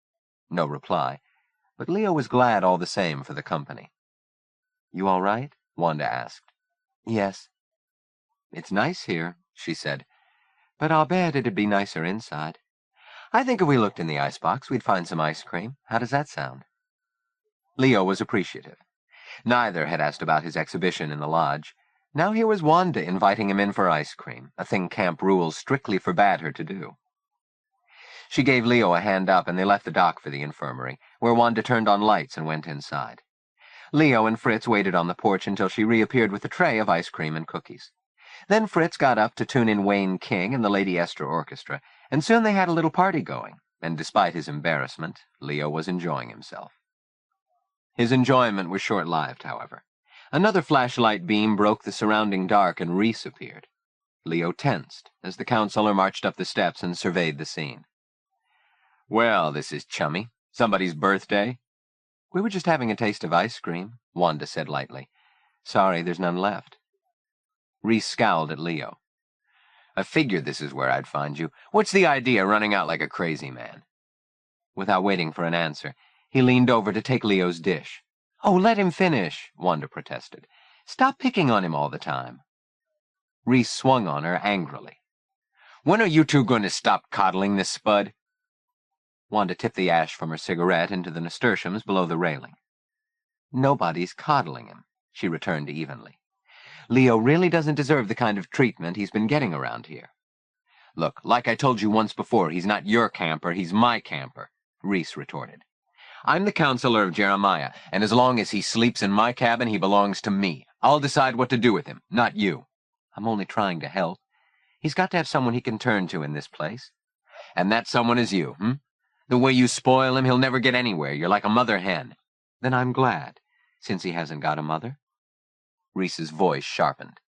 No reply, but Leo was glad all the same for the company. "You all right?" Wanda asked. "Yes." "It's nice here," she said, "but I'll bet it'd be nicer inside. I think if we looked in the icebox, we'd find some ice cream. How does that sound?" Leo was appreciative. Neither had asked about his exhibition in the lodge. Now here was Wanda inviting him in for ice cream, a thing camp rules strictly forbade her to do. She gave Leo a hand up, and they left the dock for the infirmary, where Wanda turned on lights and went inside. Leo and Fritz waited on the porch until she reappeared with a tray of ice cream and cookies. Then Fritz got up to tune in Wayne King and the Lady Esther Orchestra, and soon they had a little party going, and despite his embarrassment, Leo was enjoying himself. His enjoyment was short-lived, however. Another flashlight beam broke the surrounding dark, and Reese appeared. Leo tensed as the counselor marched up the steps and surveyed the scene. "Well, this is chummy. Somebody's birthday?" "We were just having a taste of ice cream," Wanda said lightly. "Sorry, there's none left." Reese scowled at Leo. "I figured this is where I'd find you. What's the idea, running out like a crazy man?" Without waiting for an answer, he leaned over to take Leo's dish. "Oh, let him finish," Wanda protested. "Stop picking on him all the time." Reese swung on her angrily. "When are you two going to stop coddling this spud?" Wanda tipped the ash from her cigarette into the nasturtiums below the railing. "Nobody's coddling him," she returned evenly. "Leo really doesn't deserve the kind of treatment he's been getting around here." "Look, like I told you once before, he's not your camper, he's my camper," Reese retorted. "I'm the counselor of Jeremiah, and as long as he sleeps in my cabin, he belongs to me. I'll decide what to do with him, not you. I'm only trying to help. He's got to have someone he can turn to in this place. And that someone is you, hmm? The way you spoil him, he'll never get anywhere. You're like a mother hen. Then I'm glad, since he hasn't got a mother. Reese's voice sharpened.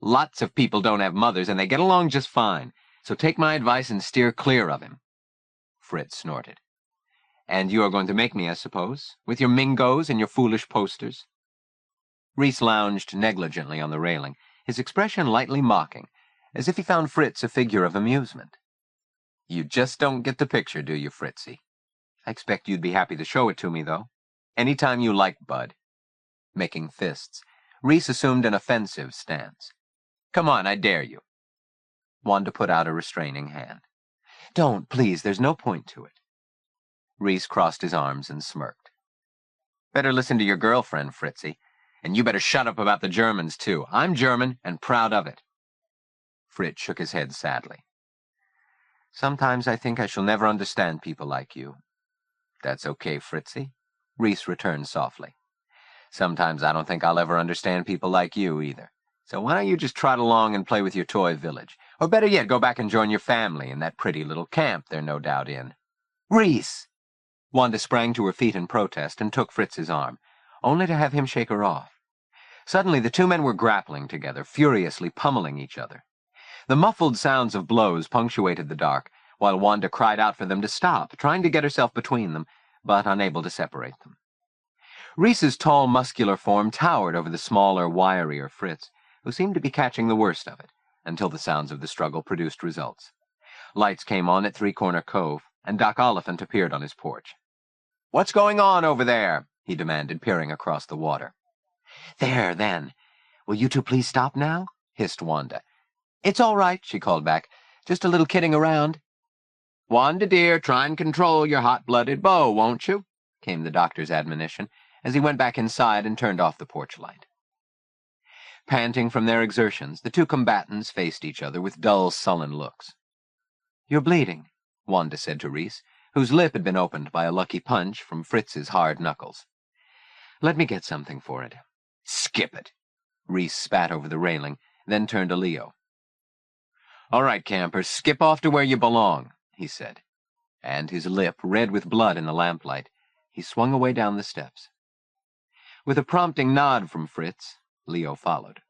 Lots of people don't have mothers, and they get along just fine. So take my advice and steer clear of him. Fritz snorted. And you are going to make me, I suppose, with your Mingos and your foolish posters? Reese lounged negligently on the railing, his expression lightly mocking, as if he found Fritz a figure of amusement. You just don't get the picture, do you, Fritzy? I expect you'd be happy to show it to me, though. Any time you like, bud. Making fists, Reese assumed an offensive stance. Come on, I dare you. Wanda put out a restraining hand. Don't, please, there's no point to it. Reese crossed his arms and smirked. Better listen to your girlfriend, Fritzy. And you better shut up about the Germans, too. I'm German and proud of it. Fritz shook his head sadly. Sometimes I think I shall never understand people like you. That's okay, Fritzy. Reese returned softly. Sometimes I don't think I'll ever understand people like you, either. So why don't you just trot along and play with your toy village? Or better yet, go back and join your family in that pretty little camp they're no doubt in. Reese! Wanda sprang to her feet in protest and took Fritz's arm, only to have him shake her off. Suddenly the two men were grappling together, furiously pummeling each other. The muffled sounds of blows punctuated the dark, while Wanda cried out for them to stop, trying to get herself between them, but unable to separate them. Reese's tall, muscular form towered over the smaller, wirier Fritz, who seemed to be catching the worst of it, until the sounds of the struggle produced results. Lights came on at Three-Corner Cove, and Doc Oliphant appeared on his porch. "What's going on over there?" he demanded, peering across the water. "There, then. Will you two please stop now?" hissed Wanda. "It's all right," she called back. "Just a little kidding around." "Wanda, dear, try and control your hot-blooded beau, won't you?" came the doctor's admonition, as he went back inside and turned off the porch light. Panting from their exertions, the two combatants faced each other with dull, sullen looks. "You're bleeding," Wanda said to Reese, whose lip had been opened by a lucky punch from Fritz's hard knuckles. "Let me get something for it." "Skip it!" Reese spat over the railing, then turned to Leo. "All right, campers, skip off to where you belong," he said. And his lip, red with blood in the lamplight, he swung away down the steps. With a prompting nod from Fritz, Leo followed.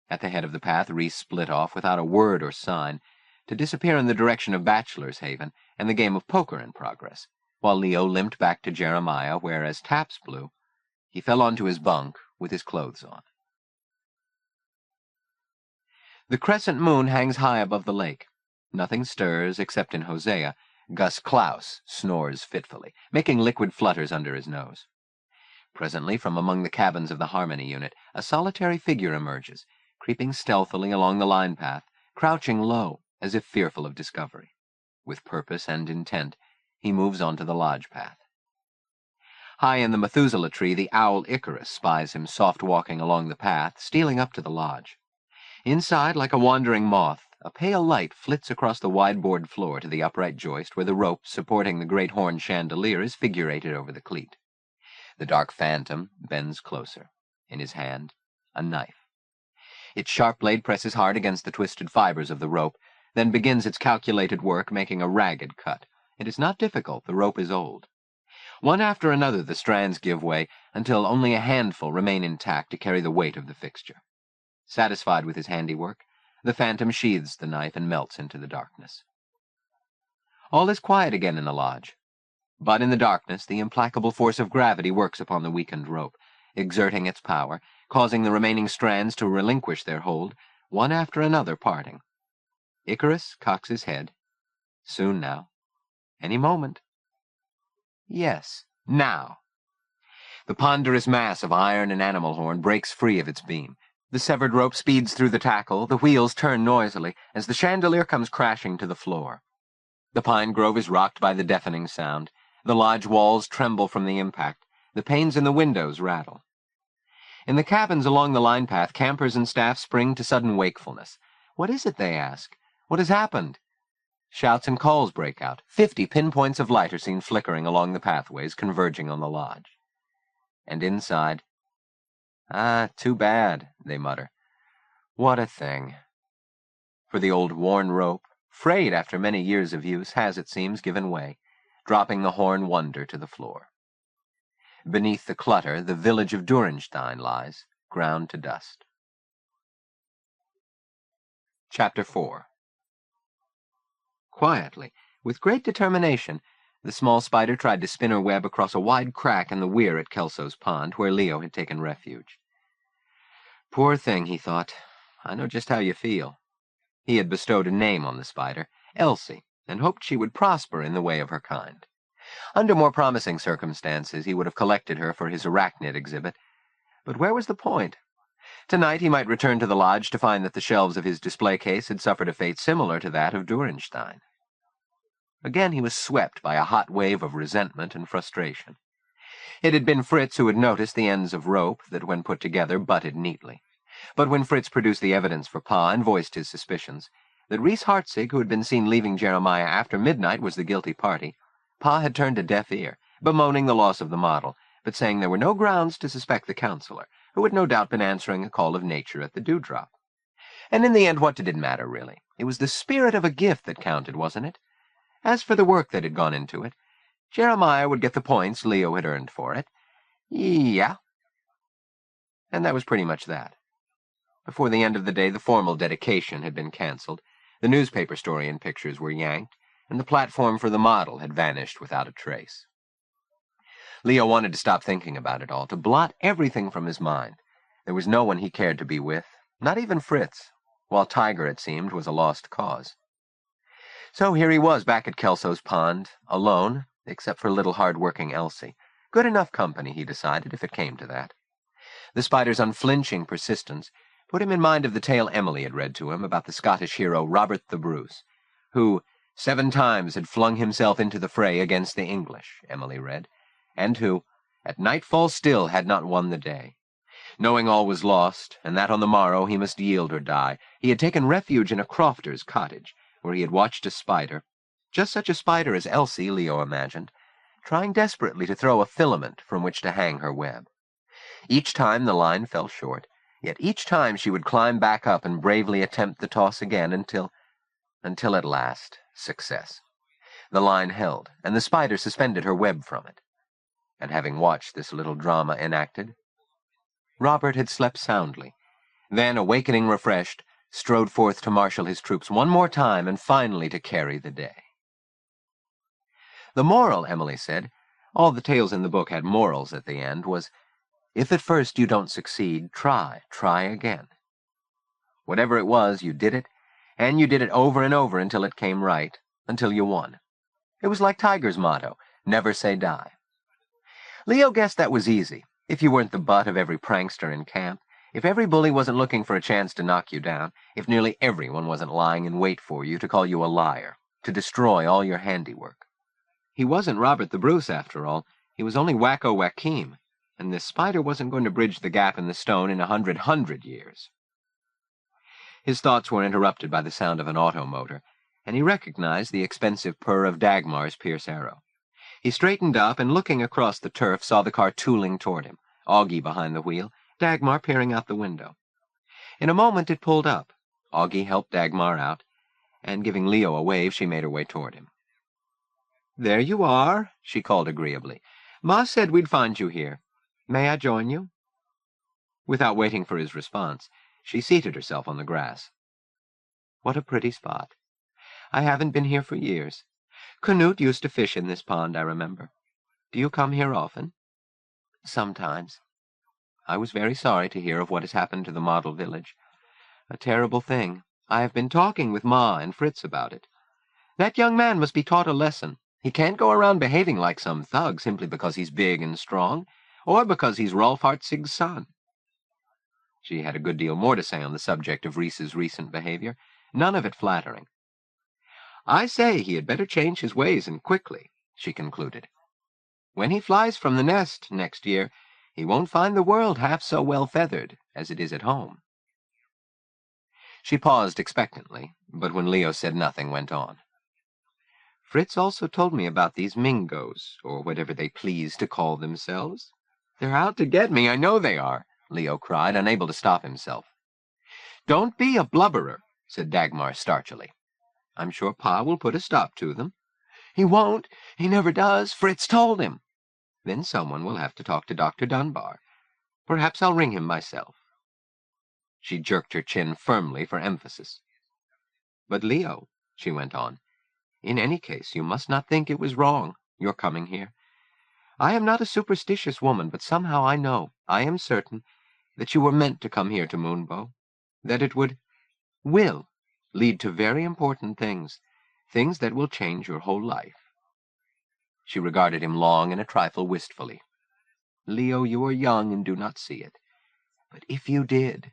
At the head of the path, Reese split off without a word or sign, to disappear in the direction of Bachelor's Haven and the game of poker in progress, while Leo limped back to Jeremiah, where, as taps blew, he fell onto his bunk with his clothes on. The crescent moon hangs high above the lake. Nothing stirs, except in Hosea. Gus Klaus snores fitfully, making liquid flutters under his nose. Presently, from among the cabins of the Harmony unit, a solitary figure emerges, creeping stealthily along the line path, crouching low, as if fearful of discovery. With purpose and intent, he moves on to the lodge path. High in the Methuselah tree, the owl Icarus spies him soft-walking along the path, stealing up to the lodge. Inside, like a wandering moth, a pale light flits across the wide board floor to the upright joist where the rope supporting the great horn chandelier is figurated over the cleat. The dark phantom bends closer. In his hand, a knife. Its sharp blade presses hard against the twisted fibers of the rope, then begins its calculated work, making a ragged cut. It is not difficult, the rope is old. One after another the strands give way, until only a handful remain intact to carry the weight of the fixture. Satisfied with his handiwork, the phantom sheathes the knife and melts into the darkness. All is quiet again in the lodge. But in the darkness, the implacable force of gravity works upon the weakened rope, exerting its power, causing the remaining strands to relinquish their hold, one after another parting. Icarus cocks his head. Soon now. Any moment. Yes, now. The ponderous mass of iron and animal horn breaks free of its beam. The severed rope speeds through the tackle, the wheels turn noisily, as the chandelier comes crashing to the floor. The pine grove is rocked by the deafening sound. The lodge walls tremble from the impact. The panes in the windows rattle. In the cabins along the line path, campers and staff spring to sudden wakefulness. What is it, they ask? What has happened? Shouts and calls break out. 50 pinpoints of light are seen flickering along the pathways, converging on the lodge. And inside, "Ah, too bad," they mutter. "What a thing." for the old worn rope, frayed after many years of use, has, it seems, given way, dropping the horn wonder to the floor. Beneath the clutter, the village of Durenstein lies, ground to dust. Chapter 4. Quietly, with great determination, the small spider tried to spin her web across a wide crack in the weir at Kelso's pond, where Leo had taken refuge. Poor thing, he thought. I know just how you feel. He had bestowed a name on the spider, Elsie, and hoped she would prosper in the way of her kind. Under more promising circumstances, he would have collected her for his arachnid exhibit. But where was the point? Tonight he might return to the lodge to find that the shelves of his display case had suffered a fate similar to that of Durenstein. Again he was swept by a hot wave of resentment and frustration. It had been Fritz who had noticed the ends of rope that, when put together, butted neatly. But when Fritz produced the evidence for Pa and voiced his suspicions that Reese Hartzig, who had been seen leaving Jeremiah after midnight, was the guilty party, Pa had turned a deaf ear, bemoaning the loss of the model, but saying there were no grounds to suspect the counselor, who had no doubt been answering a call of nature at the dewdrop. And in the end, what did it matter, really? It was the spirit of a gift that counted, wasn't it? As for the work that had gone into it, Jeremiah would get the points Leo had earned for it. Yeah. And that was pretty much that. Before the end of the day, the formal dedication had been canceled, the newspaper story and pictures were yanked, and the platform for the model had vanished without a trace. Leo wanted to stop thinking about it all, to blot everything from his mind. There was no one he cared to be with, not even Fritz, while Tiger, it seemed, was a lost cause. So here he was back at Kelso's pond, alone, except for little hard-working Elsie. Good enough company, he decided, if it came to that. The spider's unflinching persistence put him in mind of the tale Emily had read to him about the Scottish hero Robert the Bruce, who 7 times had flung himself into the fray against the English, Emily read, and who, at nightfall still, had not won the day. Knowing all was lost, and that on the morrow he must yield or die, he had taken refuge in a crofter's cottage, where he had watched a spider, just such a spider as Elsie, Leo imagined, trying desperately to throw a filament from which to hang her web. Each time the line fell short, yet each time she would climb back up and bravely attempt the toss again until at last, success. The line held, and the spider suspended her web from it. And having watched this little drama enacted, Robert had slept soundly, then, awakening refreshed, strode forth to marshal his troops one more time and finally to carry the day. The moral, Emily said, all the tales in the book had morals at the end, was, if at first you don't succeed, try again. Whatever it was, you did it, and you did it over and over until it came right, until you won. It was like Tiger's motto, never say die. Leo guessed that was easy, if you weren't the butt of every prankster in camp, if every bully wasn't looking for a chance to knock you down, if nearly everyone wasn't lying in wait for you to call you a liar, to destroy all your handiwork. He wasn't Robert the Bruce, after all. He was only Leo Joaquim, and this spider wasn't going to bridge the gap in the stone in 100 years. His thoughts were interrupted by the sound of an automotor, and he recognized the expensive purr of Dagmar's Pierce Arrow. He straightened up and, looking across the turf, saw the car tooling toward him, Augie behind the wheel, Dagmar peering out the window. In a moment it pulled up. Augie helped Dagmar out, and giving Leo a wave, she made her way toward him. "There you are," she called agreeably. "Ma said we'd find you here. May I join you?" Without waiting for his response, she seated herself on the grass. "What a pretty spot. I haven't been here for years. Canute used to fish in this pond, I remember. Do you come here often?" "Sometimes. I was very sorry to hear of what has happened to the model village. A terrible thing. I have been talking with Ma and Fritz about it. That young man must be taught a lesson. He can't go around behaving like some thug simply because he's big and strong, or because he's Rolf Hartzig's son." She had a good deal more to say on the subject of Reese's recent behavior, none of it flattering. "I say he had better change his ways, and quickly," she concluded. "When he flies from the nest next year, he won't find the world half so well feathered as it is at home." She paused expectantly, but when Leo said nothing, went on. "Fritz also told me about these Mingos, or whatever they please to call themselves. They're out to get me, I know they are," Leo cried, unable to stop himself. "Don't be a blubberer. said Dagmar starchily. "I'm sure Pa will put a stop to them." "He won't. He never does. Fritz told him." "Then someone will have to talk to Dr. Dunbar. Perhaps I'll ring him myself." She jerked her chin firmly for emphasis. "But, Leo," she went on, "in any case, you must not think it was wrong, your coming here. I am not a superstitious woman, but somehow I know, I am certain, that you were meant to come here to Moonbow, that it will lead to very important things, things that will change your whole life." She regarded him long and a trifle wistfully. "Leo, you are young and do not see it. But if you did—"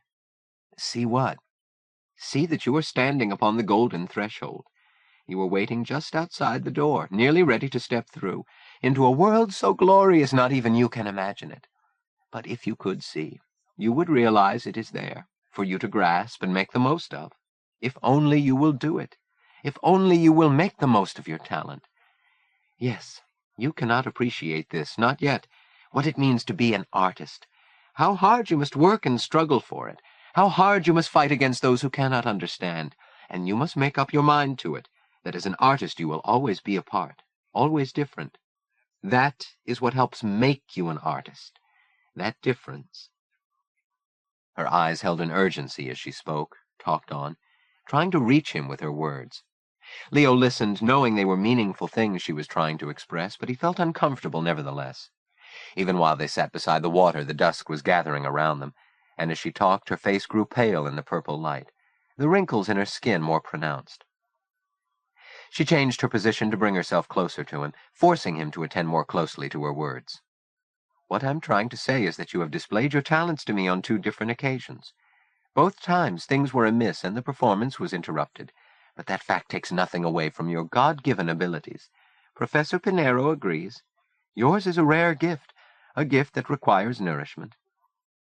"See what?" "See that you are standing upon the golden threshold. You are waiting just outside the door, nearly ready to step through, into a world so glorious not even you can imagine it. But if you could see, you would realize it is there, for you to grasp and make the most of. If only you will do it. If only you will make the most of your talent. Yes, you cannot appreciate this, not yet, what it means to be an artist. How hard you must work and struggle for it. How hard you must fight against those who cannot understand. And you must make up your mind to it, that as an artist you will always be apart, always different. That is what helps make you an artist. That difference." Her eyes held an urgency as she spoke, talked on, trying to reach him with her words. Leo listened, knowing they were meaningful things she was trying to express, but he felt uncomfortable nevertheless. Even while they sat beside the water, the dusk was gathering around them, and as she talked, her face grew pale in the purple light, the wrinkles in her skin more pronounced. She changed her position to bring herself closer to him, forcing him to attend more closely to her words. "What I'm trying to say is that you have displayed your talents to me on 2 different occasions. Both times things were amiss and the performance was interrupted, but that fact takes nothing away from your God-given abilities. Professor Pinero agrees. Yours is a rare gift, a gift that requires nourishment.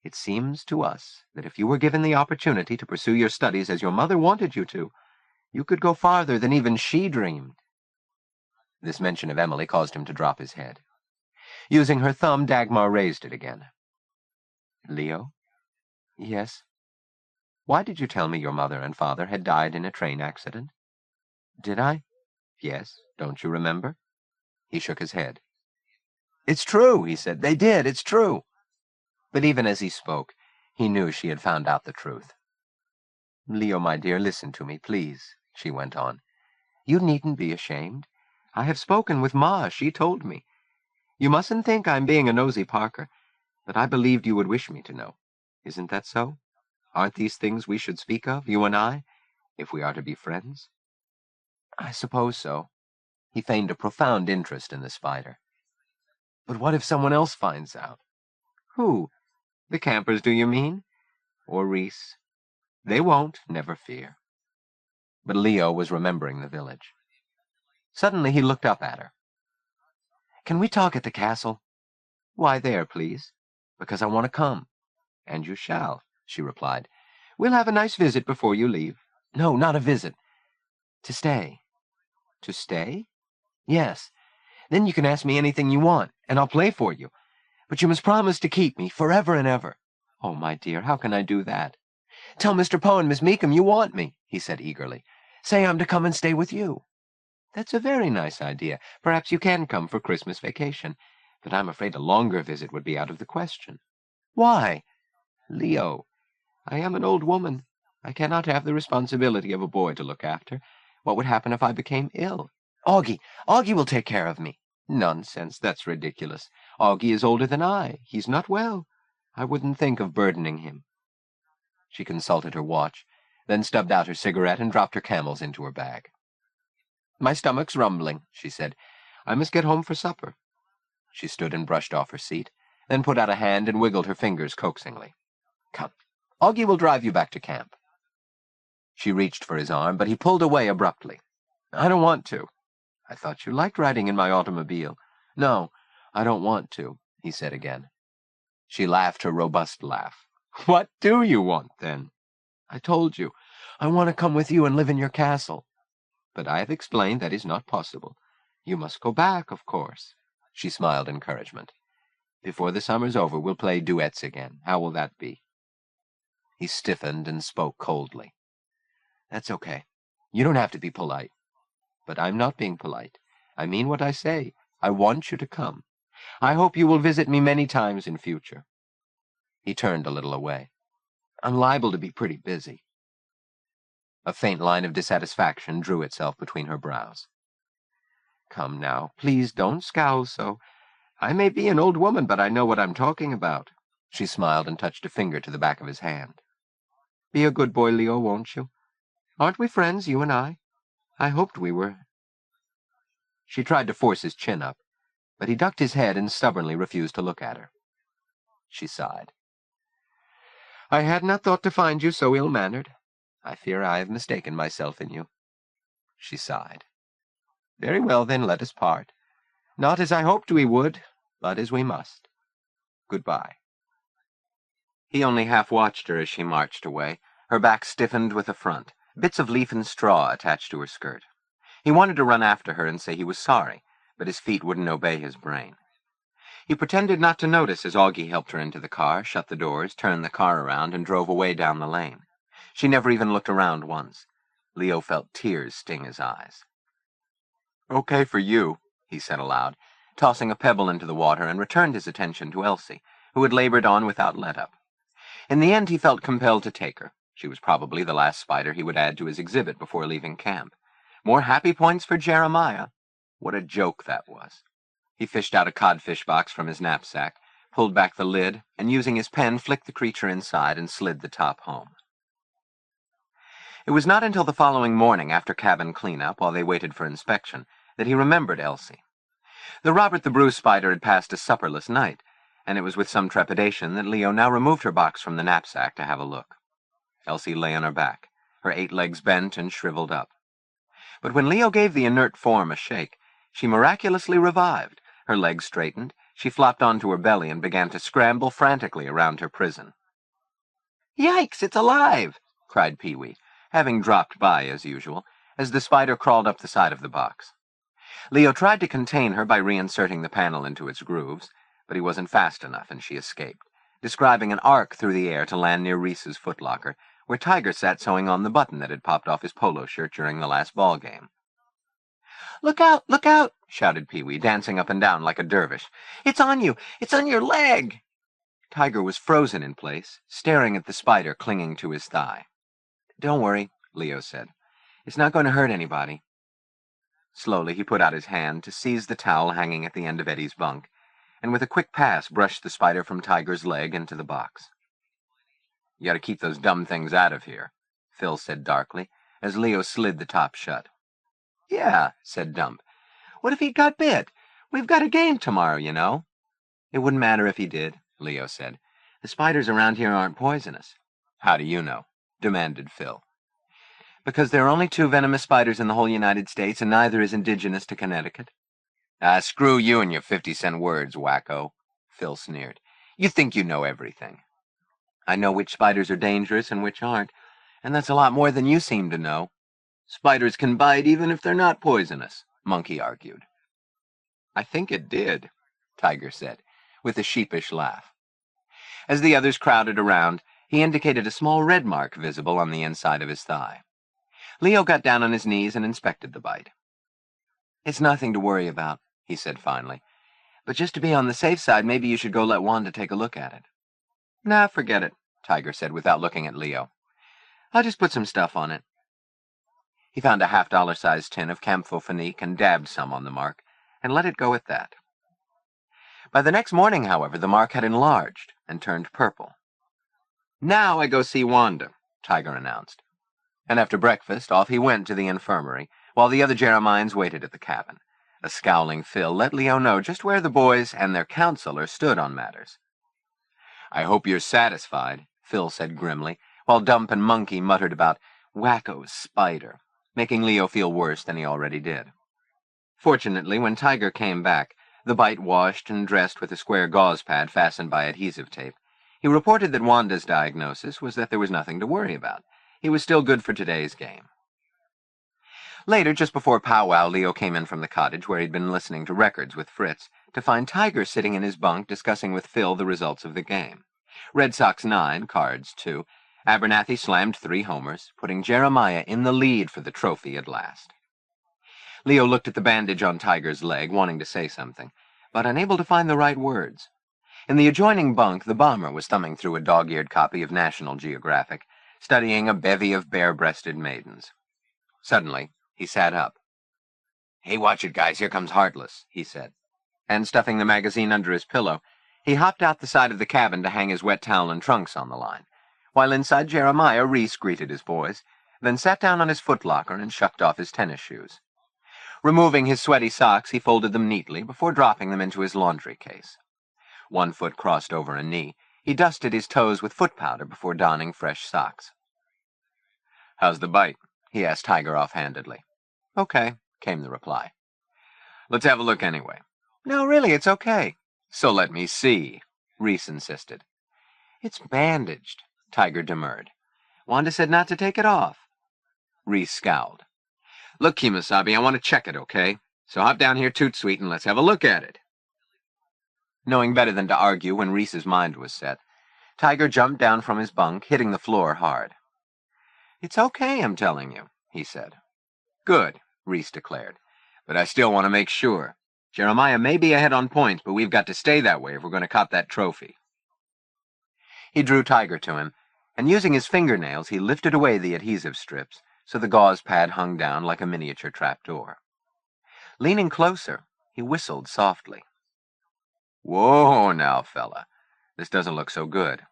It seems to us that if you were given the opportunity to pursue your studies as your mother wanted you to, you could go farther than even she dreamed." This mention of Emily caused him to drop his head. Using her thumb, Dagmar raised it again. "Leo?" "Yes?" "Why did you tell me your mother and father had died in a train accident?" "Did I?" "Yes. Don't you remember?" He shook his head. "It's true," he said. "They did. It's true." But even as he spoke, he knew she had found out the truth. "Leo, my dear, listen to me, please," she went on. "You needn't be ashamed. I have spoken with Ma. She told me. You mustn't think I'm being a nosy Parker, but I believed you would wish me to know. Isn't that so? Aren't these things we should speak of, you and I, if we are to be friends?" "I suppose so." He feigned a profound interest in the spider. "But what if someone else finds out?" "Who? The campers, do you mean? Or Reese? They won't, never fear." But Leo was remembering the village. Suddenly he looked up at her. "Can we talk at the castle?" "Why there, please?" "Because I want to come." "And you shall," she replied. "We'll have a nice visit before you leave." "No, not a visit. To stay." "To stay?" "Yes. Then you can ask me anything you want, and I'll play for you. But you must promise to keep me forever and ever." "Oh, my dear, how can I do that?" "Tell Mr. Poe and Miss Meekum you want me," he said eagerly. "Say I'm to come and stay with you." "That's a very nice idea. Perhaps you can come for Christmas vacation. But I'm afraid a longer visit would be out of the question." "Why?" "Leo, I am an old woman. I cannot have the responsibility of a boy to look after. What would happen if I became ill?" Augie will take care of me." "Nonsense, that's ridiculous. Augie is older than I. He's not well. I wouldn't think of burdening him." She consulted her watch, then stubbed out her cigarette and dropped her Camels into her bag. "My stomach's rumbling," she said. "I must get home for supper." She stood and brushed off her seat, then put out a hand and wiggled her fingers coaxingly. "Come, Augie will drive you back to camp." She reached for his arm, but he pulled away abruptly. "I don't want to." "I thought you liked riding in my automobile." "No, I don't want to," he said again. She laughed her robust laugh. "What do you want, then?" "I told you. I want to come with you and live in your castle." "But I have explained that is not possible. You must go back, of course." She smiled encouragement. "Before the summer's over, we'll play duets again. How will that be?" He stiffened and spoke coldly. That's okay. You don't have to be polite. But I'm not being polite. I mean what I say. I want you to come. I hope you will visit me many times in future. He turned a little away. I'm liable to be pretty busy. A faint line of dissatisfaction drew itself between her brows. Come now, please don't scowl so. I may be an old woman, but I know what I'm talking about. She smiled and touched a finger to the back of his hand. Be a good boy, Leo, won't you? Aren't we friends, you and I? I hoped we were. She tried to force his chin up, but he ducked his head and stubbornly refused to look at her. She sighed. I had not thought to find you so ill-mannered. I fear I have mistaken myself in you. She sighed. Very well, then, let us part. Not as I hoped we would, but as we must. Goodbye. He only half watched her as she marched away, her back stiffened with affront, bits of leaf and straw attached to her skirt. He wanted to run after her and say he was sorry, but his feet wouldn't obey his brain. He pretended not to notice as Augie helped her into the car, shut the doors, turned the car around, and drove away down the lane. She never even looked around once. Leo felt tears sting his eyes. Okay for you, he said aloud, tossing a pebble into the water, and returned his attention to Elsie, who had labored on without let-up. In the end he felt compelled to take her. She was probably the last spider he would add to his exhibit before leaving camp. More happy points for Jeremiah. What a joke that was. He fished out a codfish box from his knapsack, pulled back the lid, and using his pen flicked the creature inside and slid the top home. It was not until the following morning, after cabin cleanup, while they waited for inspection, that he remembered Elsie. The Robert the Bruce spider had passed a supperless night, and it was with some trepidation that Leo now removed her box from the knapsack to have a look. Elsie lay on her back, her 8 legs bent and shriveled up. But when Leo gave the inert form a shake, she miraculously revived. Her legs straightened, she flopped onto her belly and began to scramble frantically around her prison. Yikes, it's alive! Cried Pee-wee, having dropped by as usual, as the spider crawled up the side of the box. Leo tried to contain her by reinserting the panel into its grooves, but he wasn't fast enough, and she escaped, describing an arc through the air to land near Reese's footlocker, where Tiger sat sewing on the button that had popped off his polo shirt during the last ball game. Look out! Look out! Shouted Pee-wee, dancing up and down like a dervish. It's on you! It's on your leg! Tiger was frozen in place, staring at the spider clinging to his thigh. Don't worry, Leo said. It's not going to hurt anybody. Slowly he put out his hand to seize the towel hanging at the end of Eddie's bunk, and with a quick pass brushed the spider from Tiger's leg into the box. You gotta keep those dumb things out of here, Phil said darkly, as Leo slid the top shut. Yeah, said Dump. What if he got bit? We've got a game tomorrow, you know. It wouldn't matter if he did, Leo said. The spiders around here aren't poisonous. How do you know? Demanded Phil. Because there are only 2 venomous spiders in the whole United States, and neither is indigenous to Connecticut. Ah, screw you and your 50-cent words, wacko, Phil sneered. You think you know everything. I know which spiders are dangerous and which aren't, and that's a lot more than you seem to know. Spiders can bite even if they're not poisonous, Monkey argued. I think it did, Tiger said, with a sheepish laugh. As the others crowded around, he indicated a small red mark visible on the inside of his thigh. Leo got down on his knees and inspected the bite. It's nothing to worry about, he said finally. But just to be on the safe side, maybe you should go let Wanda take a look at it. Nah, forget it, Tiger said without looking at Leo. I'll just put some stuff on it. He found a $50-sized tin of camphorphenique and dabbed some on the mark, and let it go at that. By the next morning, however, the mark had enlarged and turned purple. Now I go see Wanda, Tiger announced. And after breakfast, off he went to the infirmary, while the other Jeremians waited at the cabin. A scowling Phil let Leo know just where the boys and their counselor stood on matters. I hope you're satisfied, Phil said grimly, while Dump and Monkey muttered about Wacko's spider, making Leo feel worse than he already did. Fortunately, when Tiger came back, the bite washed and dressed with a square gauze pad fastened by adhesive tape, he reported that Wanda's diagnosis was that there was nothing to worry about. He was still good for today's game. Later, just before powwow, Leo came in from the cottage where he'd been listening to records with Fritz to find Tiger sitting in his bunk discussing with Phil the results of the game. Red Sox 9, Cards 2, Abernathy slammed 3 homers, putting Jeremiah in the lead for the trophy at last. Leo looked at the bandage on Tiger's leg, wanting to say something, but unable to find the right words. In the adjoining bunk, the bomber was thumbing through a dog-eared copy of National Geographic, studying a bevy of bare-breasted maidens. Suddenly, he sat up. "Hey, watch it, guys, here comes Heartless," he said. And stuffing the magazine under his pillow, he hopped out the side of the cabin to hang his wet towel and trunks on the line, while inside Jeremiah, Reese greeted his boys, then sat down on his footlocker and shucked off his tennis shoes. Removing his sweaty socks, he folded them neatly before dropping them into his laundry case. 1 foot crossed over a knee, he dusted his toes with foot powder before donning fresh socks. "How's the bite?" he asked Tiger offhandedly. "Okay," came the reply. "Let's have a look anyway." "No, really, it's okay." "So let me see," Reese insisted. "It's bandaged," Tiger demurred. "Wanda said not to take it off." Reese scowled. "Look, Kemosabe, I want to check it, okay? So hop down here toot sweet and let's have a look at it." Knowing better than to argue when Reese's mind was set, Tiger jumped down from his bunk, hitting the floor hard. "It's okay, I'm telling you," he said. "Good," Reese declared. "But I still want to make sure. Jeremiah may be ahead on points, but we've got to stay that way if we're going to cop that trophy." He drew Tiger to him, and using his fingernails, he lifted away the adhesive strips, so the gauze pad hung down like a miniature trapdoor. Leaning closer, he whistled softly. "Whoa now, fella. This doesn't look so good."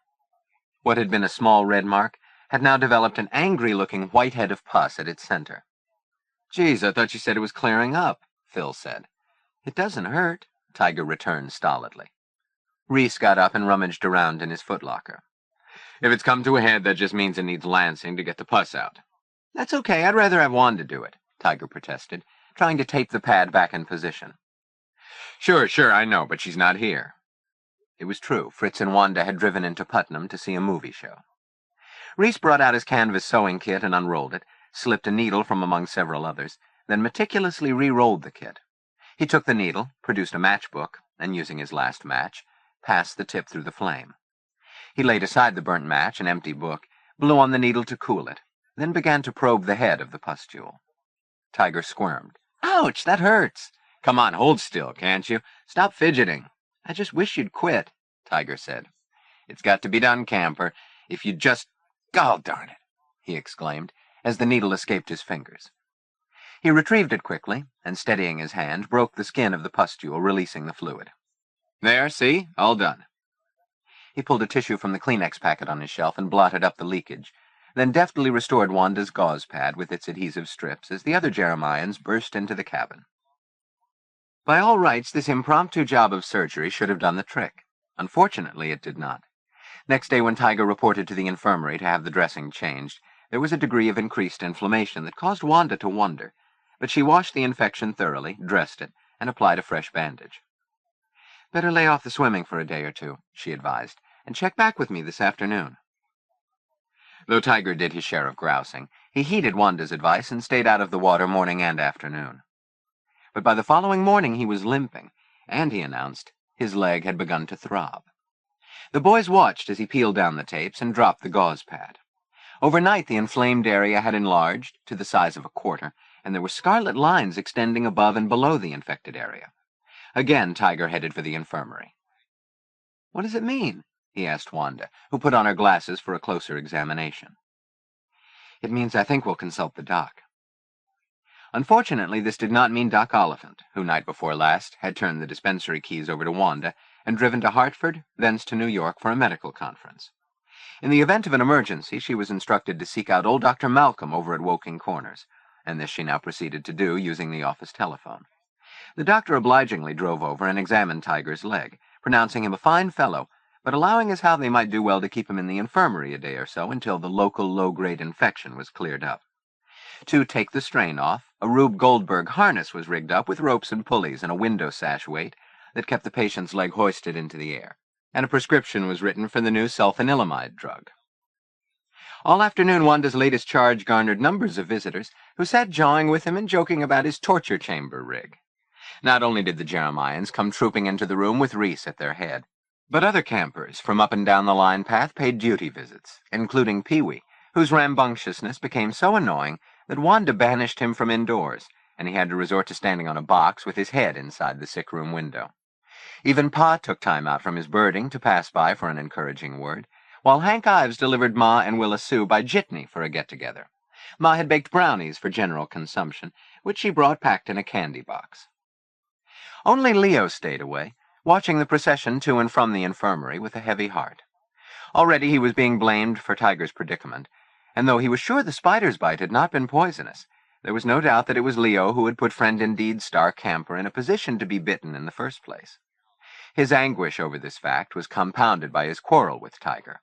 What had been a small red mark had now developed an angry-looking white head of pus at its center. "Geez, I thought you said it was clearing up," Phil said. "It doesn't hurt," Tiger returned stolidly. Reese got up and rummaged around in his footlocker. "If it's come to a head, that just means it needs lancing to get the pus out." "That's okay, I'd rather have Wanda do it," Tiger protested, trying to tape the pad back in position. Sure, I know, but she's not here." It was true. Fritz and Wanda had driven into Putnam to see a movie show. Reese brought out his canvas sewing kit and unrolled it, slipped a needle from among several others, then meticulously re-rolled the kit. He took the needle, produced a matchbook, and using his last match, passed the tip through the flame. He laid aside the burnt match and empty book, blew on the needle to cool it, then began to probe the head of the pustule. Tiger squirmed. "Ouch, that hurts." "Come on, hold still, can't you? Stop fidgeting." "I just wish you'd quit," Tiger said. "It's got to be done, camper. If you just... God darn it," he exclaimed, as the needle escaped his fingers. He retrieved it quickly, and steadying his hand, broke the skin of the pustule, releasing the fluid. "There, see? All done." He pulled a tissue from the Kleenex packet on his shelf and blotted up the leakage, then deftly restored Wanda's gauze pad with its adhesive strips as the other Jeremians burst into the cabin. By all rights, this impromptu job of surgery should have done the trick. Unfortunately, it did not. Next day, when Tiger reported to the infirmary to have the dressing changed, there was a degree of increased inflammation that caused Wanda to wonder, but she washed the infection thoroughly, dressed it, and applied a fresh bandage. "Better lay off the swimming for a day or two," she advised, "and check back with me this afternoon." Though Tiger did his share of grousing, he heeded Wanda's advice and stayed out of the water morning and afternoon. But by the following morning he was limping, and, he announced, his leg had begun to throb. The boys watched as he peeled down the tapes and dropped the gauze pad. Overnight the inflamed area had enlarged to the size of a quarter, and there were scarlet lines extending above and below the infected area. Again Tiger headed for the infirmary. "What does it mean?" he asked Wanda, who put on her glasses for a closer examination. "It means I think we'll consult the doc." Unfortunately, this did not mean Doc Oliphant, who night before last had turned the dispensary keys over to Wanda and driven to Hartford, thence to New York for a medical conference. In the event of an emergency, she was instructed to seek out old Dr. Malcolm over at Woking Corners, and this she now proceeded to do using the office telephone. The doctor obligingly drove over and examined Tiger's leg, pronouncing him a fine fellow, but allowing as how they might do well to keep him in the infirmary a day or so until the local low-grade infection was cleared up. To take the strain off, a Rube Goldberg harness was rigged up with ropes and pulleys and a window sash weight that kept the patient's leg hoisted into the air, and a prescription was written for the new sulfanilamide drug. All afternoon, Wanda's latest charge garnered numbers of visitors who sat jawing with him and joking about his torture chamber rig. Not only did the Jeremians come trooping into the room with Reese at their head, But other campers from up and down the line path paid duty visits, including Pee-wee, whose rambunctiousness became so annoying that Wanda banished him from indoors, and he had to resort to standing on a box with his head inside the sick-room window. Even Pa took time out from his birding to pass by for an encouraging word, while Hank Ives delivered Ma and Willa Sue by jitney for a get-together. Ma had baked brownies for general consumption, which she brought packed in a candy box. Only Leo stayed away, watching the procession to and from the infirmary with a heavy heart. Already he was being blamed for Tiger's predicament, and though he was sure the spider's bite had not been poisonous, there was no doubt that it was Leo who had put Friend Indeed's star camper in a position to be bitten in the first place. His anguish over this fact was compounded by his quarrel with Tiger.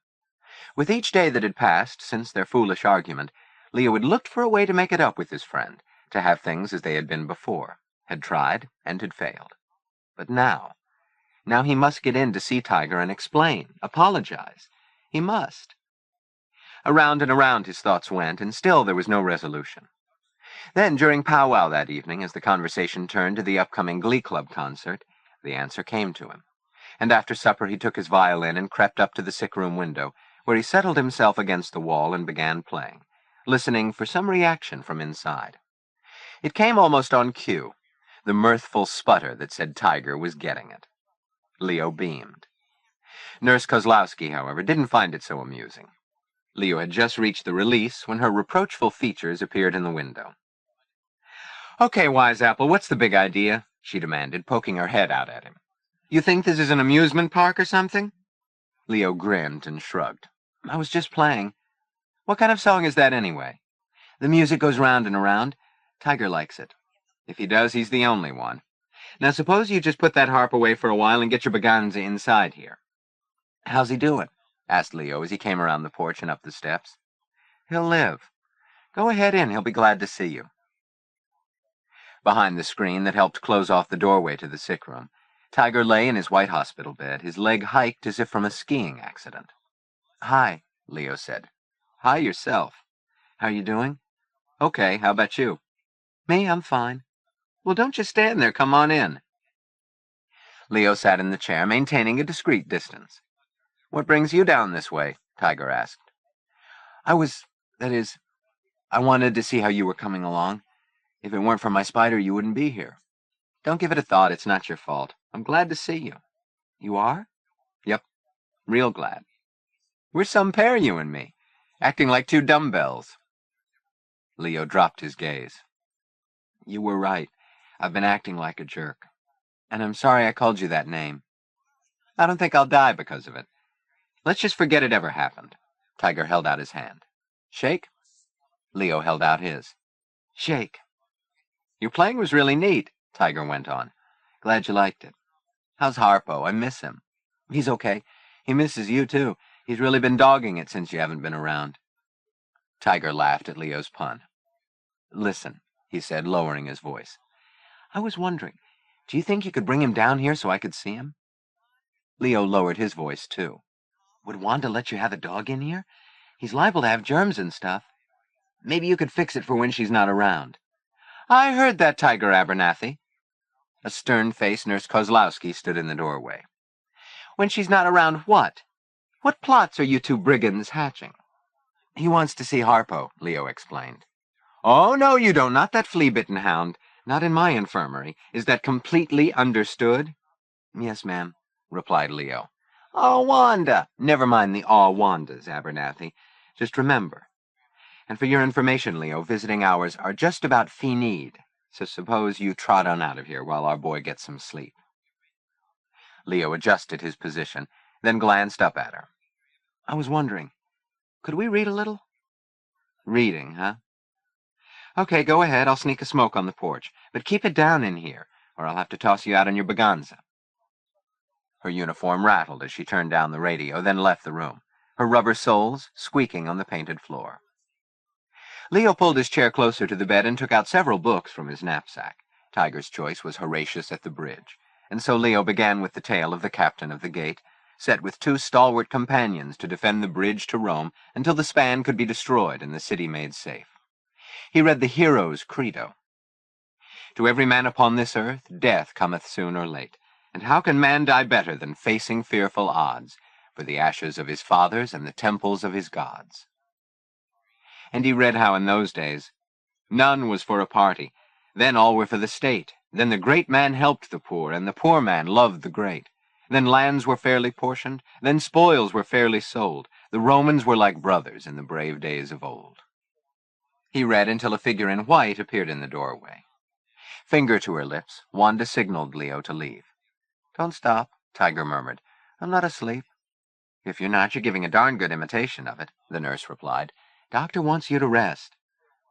With each day that had passed since their foolish argument, Leo had looked for a way to make it up with his friend, to have things as they had been before, had tried and had failed. But now he must get in to see Tiger and explain, apologize. He must. Around and around his thoughts went, and still there was no resolution. Then, during powwow that evening, as the conversation turned to the upcoming Glee Club concert, the answer came to him. And after supper he took his violin and crept up to the sick-room window, where he settled himself against the wall and began playing, listening for some reaction from inside. It came almost on cue, the mirthful sputter that said Tiger was getting it. Leo beamed. Nurse Kozlowski, however, didn't find it so amusing. Leo had just reached the release when her reproachful features appeared in the window. "Okay, Wise Apple, what's the big idea?" she demanded, poking her head out at him. "You think this is an amusement park or something?" Leo grinned and shrugged. "I was just playing. What kind of song is that anyway? The music goes round and around. Tiger likes it. If he does, he's the only one. Now suppose you just put that harp away for a while and get your Baganza inside here." "How's he doing?" asked Leo as he came around the porch and up the steps. "He'll live. Go ahead in. He'll be glad to see you." Behind the screen that helped close off the doorway to the sick room, Tiger lay in his white hospital bed, his leg hiked as if from a skiing accident. "Hi," Leo said. "Hi yourself. How you doing?" "Okay, how about you?" "Me, I'm fine." "Well, don't just stand there. Come on in." Leo sat in the chair, maintaining a discreet distance. "What brings you down this way?" Tiger asked. I wanted to see how you were coming along. If it weren't for my spider, you wouldn't be here." "Don't give it a thought. It's not your fault. I'm glad to see you." "You are?" "Yep, real glad. We're some pair, you and me, acting like two dumbbells." Leo dropped his gaze. "You were right. I've been acting like a jerk. And I'm sorry I called you that name. I don't think I'll die because of it. Let's just forget it ever happened." Tiger held out his hand. "Shake?" Leo held out his. "Shake." "Your playing was really neat," Tiger went on. "Glad you liked it. How's Harpo? I miss him." "He's okay. He misses you, too. He's really been dogging it since you haven't been around." Tiger laughed at Leo's pun. "Listen," he said, lowering his voice. "I was wondering, do you think you could bring him down here so I could see him?" Leo lowered his voice, too. "Would Wanda let you have a dog in here? He's liable to have germs and stuff. Maybe you could fix it for when she's not around." "I heard that, Tiger Abernathy." A stern-faced Nurse Kozlowski stood in the doorway. "When she's not around what? What plots are you two brigands hatching?" "He wants to see Harpo," Leo explained. "Oh, no, you don't. Not that flea-bitten hound. Not in my infirmary. Is that completely understood?" "Yes, ma'am," replied Leo. "Oh, Wanda." "Never mind the aw Wandas, Abernathy. Just remember. And for your information, Leo, visiting hours are just about fee-need, so suppose you trot on out of here while our boy gets some sleep." Leo adjusted his position, then glanced up at her. "I was wondering, could we read a little?" "Reading, huh? Okay, go ahead. I'll sneak a smoke on the porch, but keep it down in here, or I'll have to toss you out on your Baganza." Her uniform rattled as she turned down the radio, then left the room, her rubber soles squeaking on the painted floor. Leo pulled his chair closer to the bed and took out several books from his knapsack. Tiger's choice was Horatius at the Bridge, and so Leo began with the tale of the captain of the gate, set with two stalwart companions to defend the bridge to Rome until the span could be destroyed and the city made safe. He read the hero's credo. "To every man upon this earth, death cometh soon or late, And how can man die better than facing fearful odds for the ashes of his fathers and the temples of his gods? And he read how in those days none was for a party, then all were for the state, then the great man helped the poor, and the poor man loved the great. Then lands were fairly portioned, then spoils were fairly sold. The Romans were like brothers in the brave days of old. He read until a figure in white appeared in the doorway. Finger to her lips, Wanda signaled Leo to leave. "Don't stop," Tiger murmured. "I'm not asleep." "If you're not, you're giving a darn good imitation of it," the nurse replied. "Doctor wants you to rest."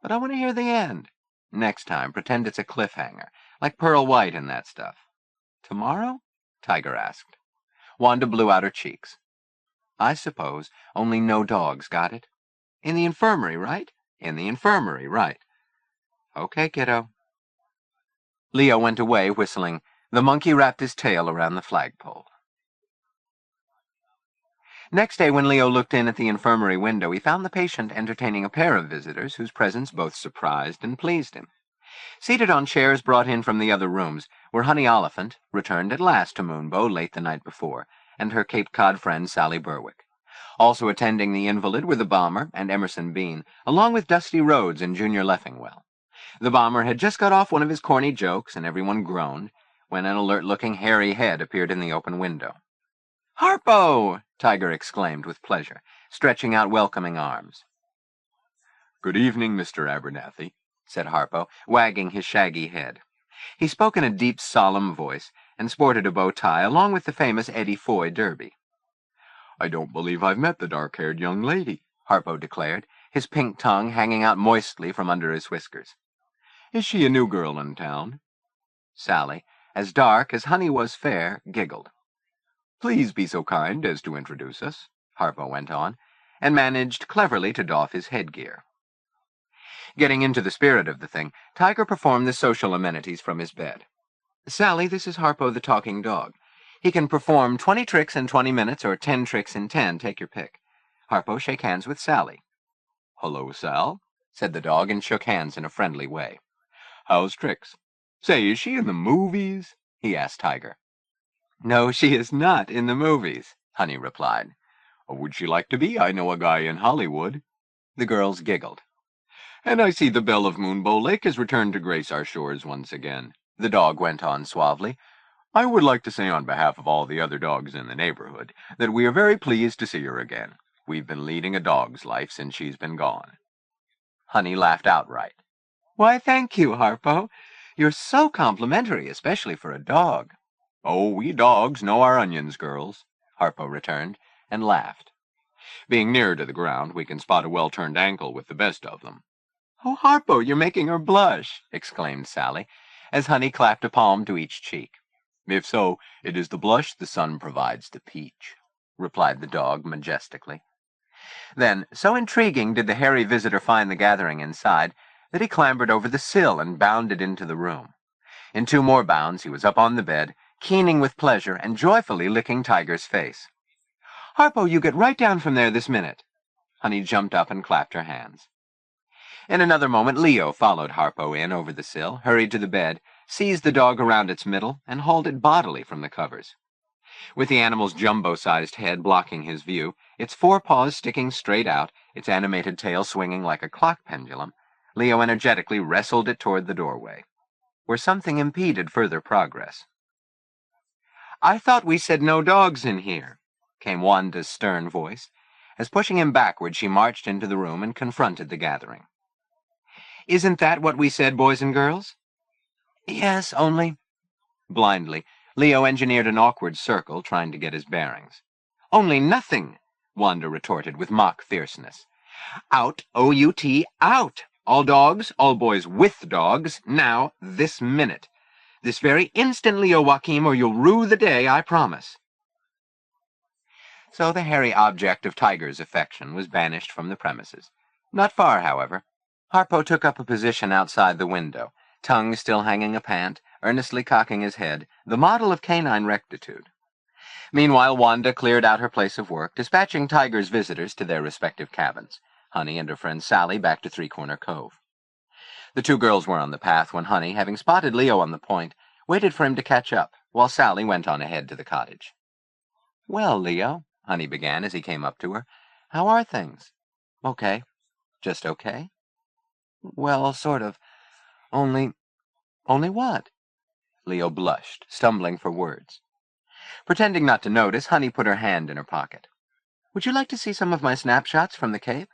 "But I want to hear the end." "Next time, pretend it's a cliffhanger, like Pearl White and that stuff." "Tomorrow?" Tiger asked. Wanda blew out her cheeks. "I suppose, only no dogs, got it? In the infirmary, right?" "In the infirmary, right." "Okay, kiddo." Leo went away, whistling, "The Monkey Wrapped His Tail Around the Flagpole." Next day, when Leo looked in at the infirmary window, he found the patient entertaining a pair of visitors whose presence both surprised and pleased him. Seated on chairs brought in from the other rooms were Honey Oliphant, returned at last to Moonbow late the night before, and her Cape Cod friend Sally Berwick. Also attending the invalid were the Bomber and Emerson Bean, along with Dusty Rhodes and Junior Leffingwell. The Bomber had just got off one of his corny jokes, and everyone groaned, when an alert-looking hairy head appeared in the open window. "Harpo!" Tiger exclaimed with pleasure, stretching out welcoming arms. "Good evening, Mr. Abernathy," said Harpo, wagging his shaggy head. He spoke in a deep, solemn voice, and sported a bow tie along with the famous Eddie Foy derby. "I don't believe I've met the dark-haired young lady," Harpo declared, his pink tongue hanging out moistly from under his whiskers. "Is she a new girl in town?" Sally, as dark as Honey was fair, giggled. "Please be so kind as to introduce us," Harpo went on, and managed cleverly to doff his headgear. Getting into the spirit of the thing, Tiger performed the social amenities from his bed. "Sally, this is Harpo the talking dog. He can perform 20 tricks in 20 minutes or 10 tricks in 10, take your pick. Harpo, shake hands with Sally." "Hello, Sal," said the dog, and shook hands in a friendly way. "How's tricks? Say, is she in the movies?" he asked Tiger. "No, she is not in the movies," Honey replied. "Would she like to be? I know a guy in Hollywood." The girls giggled. "And I see the belle of Moonbow Lake has returned to grace our shores once again," the dog went on suavely. "I would like to say on behalf of all the other dogs in the neighborhood that we are very pleased to see her again. We've been leading a dog's life since she's been gone." Honey laughed outright. "Why, thank you, Harpo. You're so complimentary, especially for a dog." "Oh, we dogs know our onions, girls," Harpo returned, and laughed. "Being nearer to the ground, we can spot a well-turned ankle with the best of them." "Oh, Harpo, you're making her blush," exclaimed Sally, as Honey clapped a palm to each cheek. "If so, it is the blush the sun provides the peach," replied the dog majestically. Then, so intriguing did the hairy visitor find the gathering inside, that he clambered over the sill and bounded into the room. In 2 more bounds he was up on the bed, keening with pleasure and joyfully licking Tiger's face. "Harpo, you get right down from there this minute." Honey jumped up and clapped her hands. In another moment Leo followed Harpo in over the sill, hurried to the bed, seized the dog around its middle, and hauled it bodily from the covers. With the animal's jumbo-sized head blocking his view, its 4 paws sticking straight out, its animated tail swinging like a clock pendulum, Leo energetically wrestled it toward the doorway, where something impeded further progress. "I thought we said no dogs in here," came Wanda's stern voice, as pushing him backward she marched into the room and confronted the gathering. "Isn't that what we said, boys and girls?" "Yes, only—" Blindly, Leo engineered an awkward circle, trying to get his bearings. "Only nothing," Wanda retorted with mock fierceness. "Out, O-U-T, out! All dogs, all boys with dogs, now, this minute. This very instant, Leo Joaquim, or you'll rue the day, I promise." So the hairy object of Tiger's affection was banished from the premises. Not far, however. Harpo took up a position outside the window, tongue still hanging apant, earnestly cocking his head, the model of canine rectitude. Meanwhile, Wanda cleared out her place of work, dispatching Tiger's visitors to their respective cabins, Honey and her friend Sally back to Three-Corner Cove. The 2 girls were on the path when Honey, having spotted Leo on the point, waited for him to catch up, while Sally went on ahead to the cottage. "Well, Leo," Honey began as he came up to her, "how are things?" "Okay." "Just okay?" "Well, sort of. Only what?" Leo blushed, stumbling for words. Pretending not to notice, Honey put her hand in her pocket. "Would you like to see some of my snapshots from the Cape?"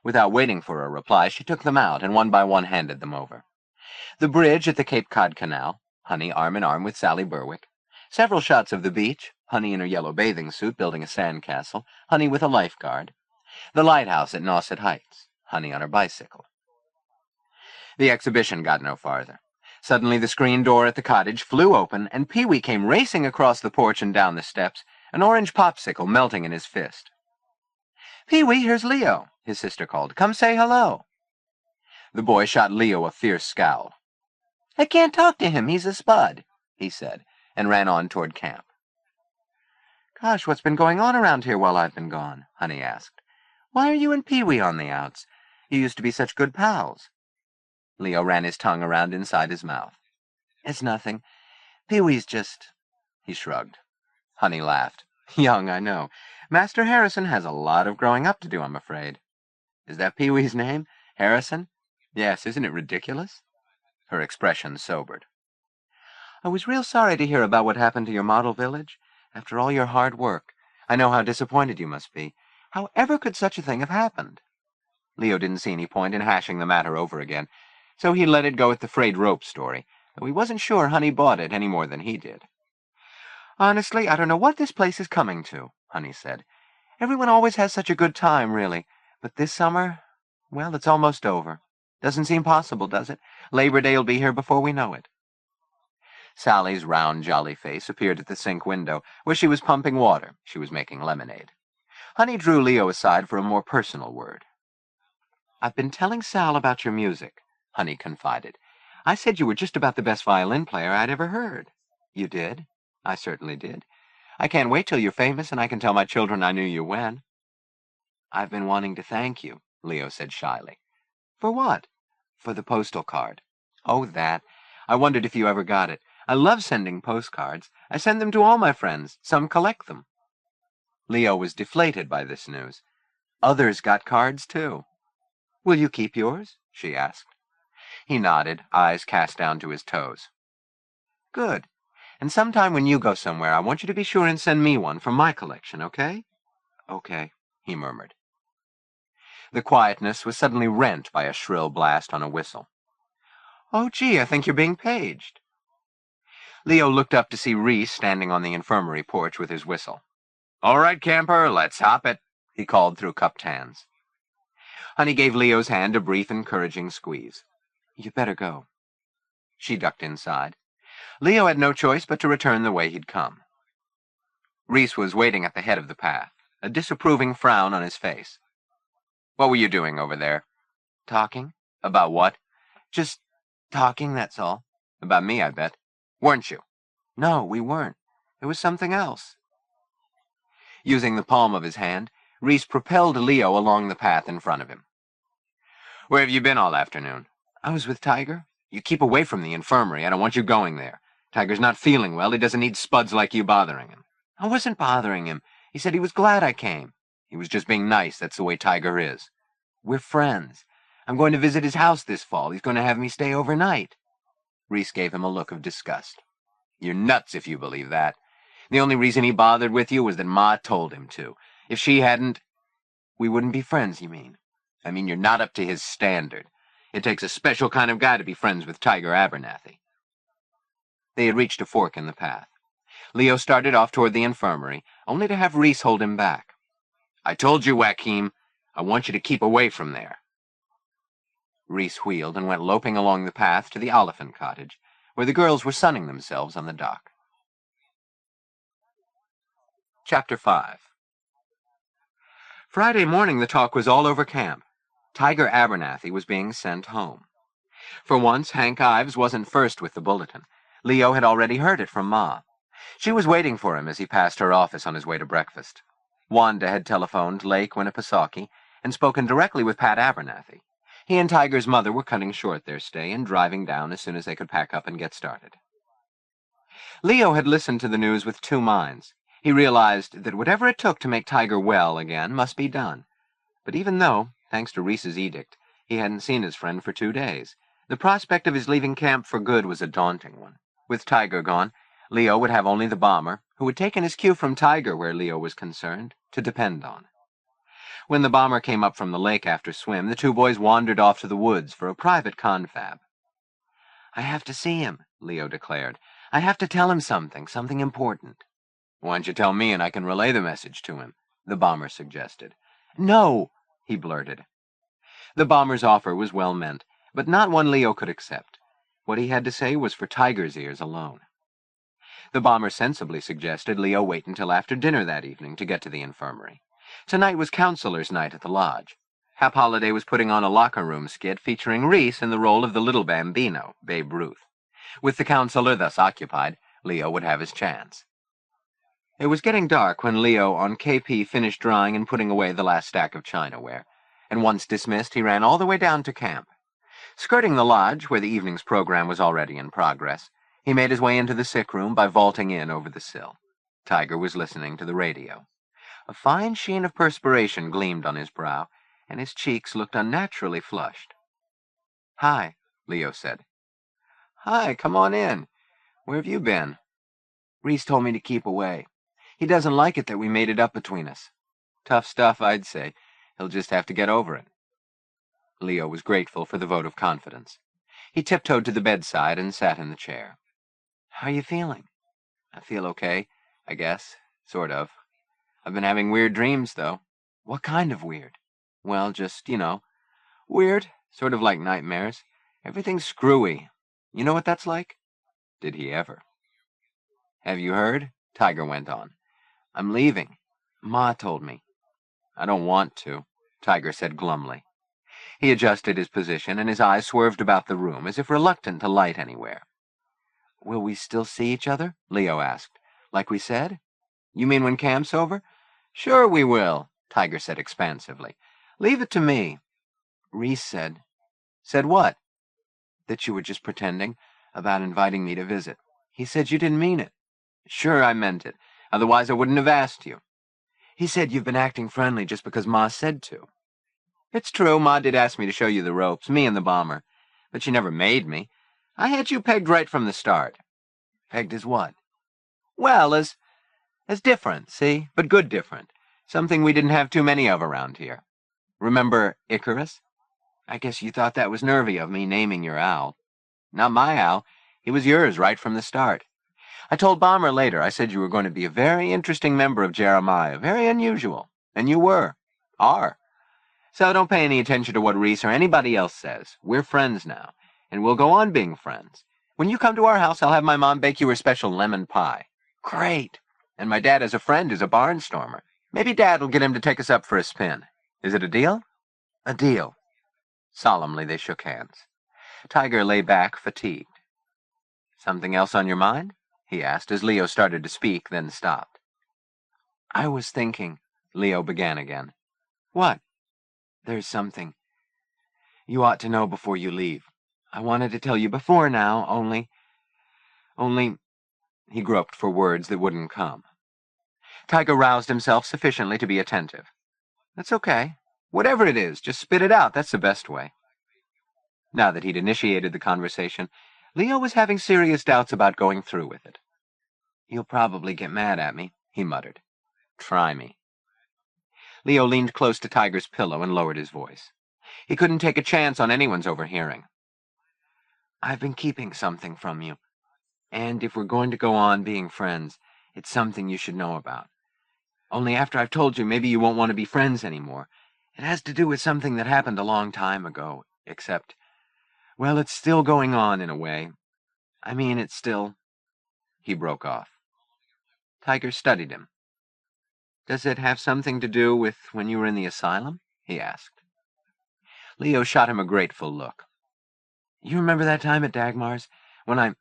Without waiting for a reply, she took them out and one by one handed them over. The bridge at the Cape Cod Canal, Honey arm in arm with Sally Berwick. Several shots of the beach, Honey in her yellow bathing suit building a sandcastle, Honey with a lifeguard. The lighthouse at Nauset Heights, Honey on her bicycle. The exhibition got no farther. Suddenly the screen door at the cottage flew open, and Pee-wee came racing across the porch and down the steps, an orange popsicle melting in his fist. "Pee-wee, here's Leo," his sister called. "Come say hello." The boy shot Leo a fierce scowl. "I can't talk to him, he's a spud," he said, and ran on toward camp. "Gosh, what's been going on around here while I've been gone?" Honey asked. "Why are you and Pee-wee on the outs? You used to be such good pals." Leo ran his tongue around inside his mouth. "It's nothing. Pee-wee's just—" He shrugged. Honey laughed. "Young, I know. Master Harrison has a lot of growing up to do, I'm afraid." "Is that Pee-wee's name? Harrison?" "Yes, isn't it ridiculous?" Her expression sobered. "I was real sorry to hear about what happened to your model village. After all your hard work, I know how disappointed you must be. How ever could such a thing have happened?" Leo didn't see any point in hashing the matter over again, so he let it go at the frayed rope story, though he wasn't sure Honey bought it any more than he did. "Honestly, I don't know what this place is coming to," Honey said. "Everyone always has such a good time, really. But this summer, well, it's almost over. Doesn't seem possible, does it? Labor Day'll be here before we know it." Sally's round, jolly face appeared at the sink window, where she was pumping water. She was making lemonade. Honey drew Leo aside for a more personal word. "I've been telling Sal about your music," Honey confided. "I said you were just about the best violin player I'd ever heard." "You did?" "I certainly did. I can't wait till you're famous and I can tell my children I knew you when." "I've been wanting to thank you," Leo said shyly. "For what?" "For the postal card." "Oh, that. I wondered if you ever got it. I love sending postcards. I send them to all my friends. Some collect them." Leo was deflated by this news. Others got cards, too. "Will you keep yours?" she asked. He nodded, eyes cast down to his toes. "Good. And sometime when you go somewhere, I want you to be sure and send me one from my collection, okay?" "Okay," he murmured. The quietness was suddenly rent by a shrill blast on a whistle. "Oh, gee, I think you're being paged." Leo looked up to see Reese standing on the infirmary porch with his whistle. "All right, camper, let's hop it," he called through cupped hands. Honey gave Leo's hand a brief, encouraging squeeze. "You'd better go." She ducked inside. Leo had no choice but to return the way he'd come. Reese was waiting at the head of the path, a disapproving frown on his face. "What were you doing over there?" "Talking." "About what?" "Just talking, that's all." "About me, I bet. Weren't you?" "No, we weren't. It was something else." Using the palm of his hand, Reese propelled Leo along the path in front of him. "Where have you been all afternoon?" "I was with Tiger." "You keep away from the infirmary. I don't want you going there. Tiger's not feeling well. He doesn't need spuds like you bothering him." "I wasn't bothering him. He said he was glad I came." "He was just being nice. That's the way Tiger is." "We're friends. I'm going to visit his house this fall. He's going to have me stay overnight." Reese gave him a look of disgust. "You're nuts if you believe that. The only reason he bothered with you was that Ma told him to. If she hadn't—" "We wouldn't be friends, you mean?" "I mean you're not up to his standard. It takes a special kind of guy to be friends with Tiger Abernathy." They had reached a fork in the path. Leo started off toward the infirmary, only to have Reese hold him back. "I told you, Joaquim. I want you to keep away from there." Reese wheeled and went loping along the path to the Oliphant Cottage, where the girls were sunning themselves on the dock. Chapter 5. Friday morning the talk was all over camp. Tiger Abernathy was being sent home. For once, Hank Ives wasn't first with the bulletin. Leo had already heard it from Ma. She was waiting for him as he passed her office on his way to breakfast. Wanda had telephoned Lake Winnipesaukee and spoken directly with Pat Abernathy. He and Tiger's mother were cutting short their stay and driving down as soon as they could pack up and get started. Leo had listened to the news with two minds. He realized that whatever it took to make Tiger well again must be done. But even though, thanks to Reese's edict, he hadn't seen his friend for 2 days, the prospect of his leaving camp for good was a daunting one. With Tiger gone, Leo would have only the bomber, who had taken his cue from Tiger where Leo was concerned, to depend on. When the bomber came up from the lake after swim, the two boys wandered off to the woods for a private confab. "I have to see him," Leo declared. "I have to tell him something important." "Why don't you tell me and I can relay the message to him?" the bomber suggested. "No," he blurted. The bomber's offer was well meant, but not one Leo could accept. What he had to say was for Tiger's ears alone. The bomber sensibly suggested Leo wait until after dinner that evening to get to the infirmary. Tonight was counselor's night at the lodge. Hap Holiday was putting on a locker room skit featuring Reese in the role of the little Bambino, Babe Ruth. With the counselor thus occupied, Leo would have his chance. It was getting dark when Leo on KP finished drying and putting away the last stack of chinaware, and once dismissed he ran all the way down to camp. Skirting the lodge, where the evening's program was already in progress, he made his way into the sick room by vaulting in over the sill. Tiger was listening to the radio. A fine sheen of perspiration gleamed on his brow, and his cheeks looked unnaturally flushed. "Hi," Leo said. "Hi, come on in. Where have you been?" "Reese told me to keep away. He doesn't like it that we made it up between us." "Tough stuff, I'd say. He'll just have to get over it." Leo was grateful for the vote of confidence. He tiptoed to the bedside and sat in the chair. "How are you feeling?" "I feel okay, I guess. Sort of. I've been having weird dreams, though." "What kind of weird?" "Well, just, weird. Sort of like nightmares. Everything's screwy. You know what that's like?" Did he ever? "Have you heard?" Tiger went on. "I'm leaving. Ma told me." "I don't want to," Tiger said glumly. He adjusted his position, and his eyes swerved about the room, as if reluctant to light anywhere. "Will we still see each other?" Leo asked. "Like we said?" "You mean when camp's over?" "Sure we will," Tiger said expansively. "Leave it to me." "Reese said—" "Said what?" "That you were just pretending about inviting me to visit. He said you didn't mean it." "Sure I meant it. Otherwise I wouldn't have asked you." "He said you've been acting friendly just because Ma said to." "It's true, Ma did ask me to show you the ropes, me and the bomber. But she never made me. I had you pegged right from the start." "Pegged as what?" "Well, as different, see? But good different. Something we didn't have too many of around here. Remember Icarus? I guess you thought that was nervy of me, naming your owl." "Not my owl. He was yours right from the start. I told Bomber later, I said you were going to be a very interesting member of Jeremiah, very unusual. And you were. Are. So don't pay any attention to what Reese or anybody else says. We're friends now, and we'll go on being friends. When you come to our house, I'll have my mom bake you a special lemon pie." "Great. And my dad has a friend who's a barnstormer. Maybe Dad will get him to take us up for a spin. Is it a deal?" "A deal." Solemnly they shook hands. Tiger lay back, fatigued. "Something else on your mind?" he asked as Leo started to speak, then stopped. "I was thinking," Leo began again. "What?" "There's something you ought to know before you leave. I wanted to tell you before now, only... He groped for words that wouldn't come. Tiger roused himself sufficiently to be attentive. "That's okay. Whatever it is, just spit it out. That's the best way." Now that he'd initiated the conversation, Leo was having serious doubts about going through with it. "You'll probably get mad at me," he muttered. "Try me." Leo leaned close to Tiger's pillow and lowered his voice. He couldn't take a chance on anyone's overhearing. "I've been keeping something from you. And if we're going to go on being friends, it's something you should know about. Only after I've told you, maybe you won't want to be friends anymore. It has to do with something that happened a long time ago, except, well, it's still going on in a way. I mean, it's still..." He broke off. Tiger studied him. "Does it have something to do with when you were in the asylum?" he asked. Leo shot him a grateful look. "You remember that time at Dagmar's, when I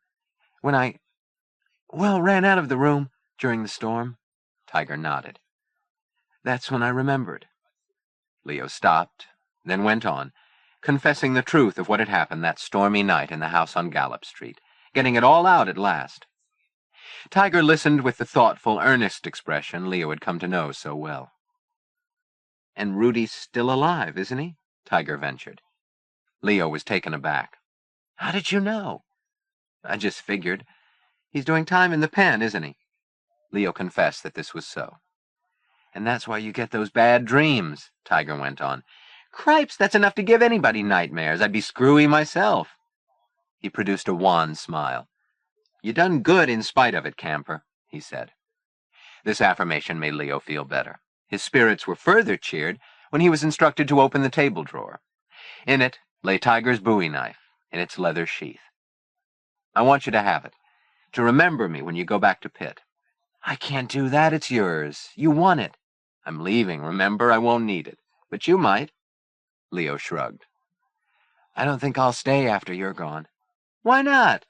ran out of the room during the storm?" Tiger nodded. "That's when I remembered." Leo stopped, then went on, confessing the truth of what had happened that stormy night in the house on Gallup Street, getting it all out at last. Tiger listened with the thoughtful, earnest expression Leo had come to know so well. "And Rudy's still alive, isn't he?" Tiger ventured. Leo was taken aback. "How did you know?" "I just figured. He's doing time in the pen, isn't he?" Leo confessed that this was so. "And that's why you get those bad dreams," Tiger went on. "Cripes, that's enough to give anybody nightmares. I'd be screwy myself." He produced a wan smile. "You done good in spite of it, camper," he said. This affirmation made Leo feel better. His spirits were further cheered when he was instructed to open the table drawer. In it lay Tiger's bowie knife, in its leather sheath. "I want you to have it, to remember me when you go back to Pitt." "I can't do that, it's yours. You won it." "I'm leaving, remember? I won't need it. But you might." Leo shrugged. "I don't think I'll stay after you're gone." "Why not?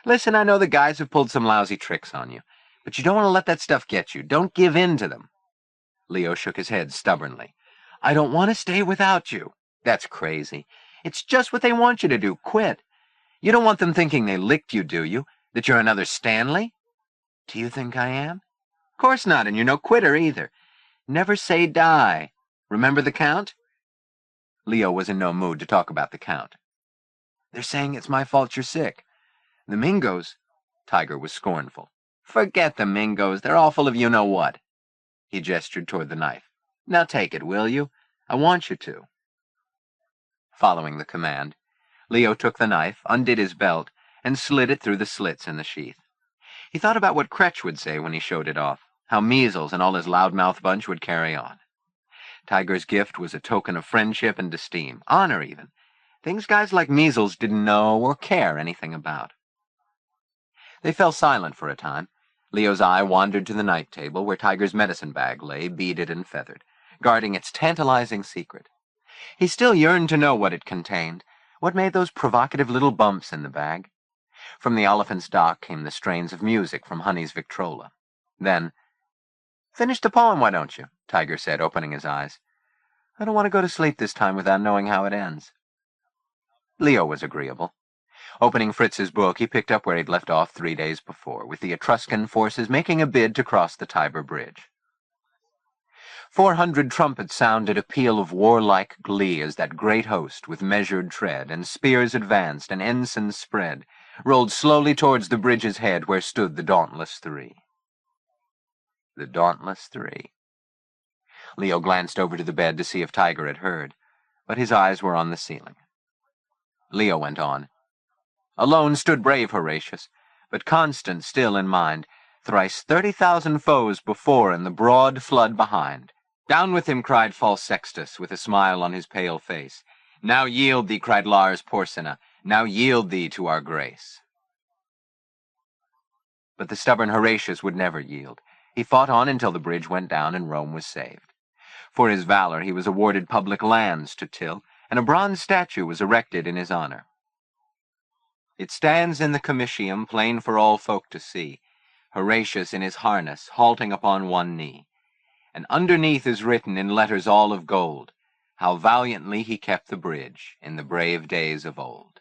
Listen, I know the guys have pulled some lousy tricks on you, but you don't want to let that stuff get you. Don't give in to them." Leo shook his head stubbornly. "I don't want to stay without you." "That's crazy. It's just what they want you to do. Quit. You don't want them thinking they licked you, do you? That you're another Stanley?" "Do you think I am?" "Of course not, and you're no quitter either. Never say die. Remember the Count?" Leo was in no mood to talk about the Count. "They're saying it's my fault you're sick. The Mingos—" Tiger was scornful. "Forget the Mingos. They're all full of you-know-what." He gestured toward the knife. "Now take it, will you? I want you to." Following the command, Leo took the knife, undid his belt, and slid it through the slits in the sheath. He thought about what Kretsch would say when he showed it off, how Measles and all his loudmouth bunch would carry on. Tiger's gift was a token of friendship and esteem, honor even, things guys like Measles didn't know or care anything about. They fell silent for a time. Leo's eye wandered to the night table where Tiger's medicine bag lay, beaded and feathered, guarding its tantalizing secret. He still yearned to know what it contained, what made those provocative little bumps in the bag. From the elephant's dock came the strains of music from Honey's Victrola. Then, "Finish the poem, why don't you?" Tiger said, opening his eyes. "I don't want to go to sleep this time without knowing how it ends." Leo was agreeable. Opening Fritz's book, he picked up where he'd left off 3 days before, with the Etruscan forces making a bid to cross the Tiber Bridge. 400 trumpets sounded a peal of warlike glee as that great host, with measured tread, and spears advanced and ensigns spread, rolled slowly towards the bridge's head where stood the Dauntless Three. The Dauntless Three. Leo glanced over to the bed to see if Tiger had heard, but his eyes were on the ceiling. Leo went on. "Alone stood brave Horatius, but constant still in mind, thrice 30,000 foes before and the broad flood behind. Down with him, cried false Sextus, with a smile on his pale face. Now yield thee, cried Lars Porsena, now yield thee to our grace." But the stubborn Horatius would never yield. He fought on until the bridge went down and Rome was saved. For his valor he was awarded public lands to till, and a bronze statue was erected in his honor. It stands in the Comitium, plain for all folk to see, Horatius in his harness, halting upon one knee. And underneath is written in letters all of gold, how valiantly he kept the bridge in the brave days of old.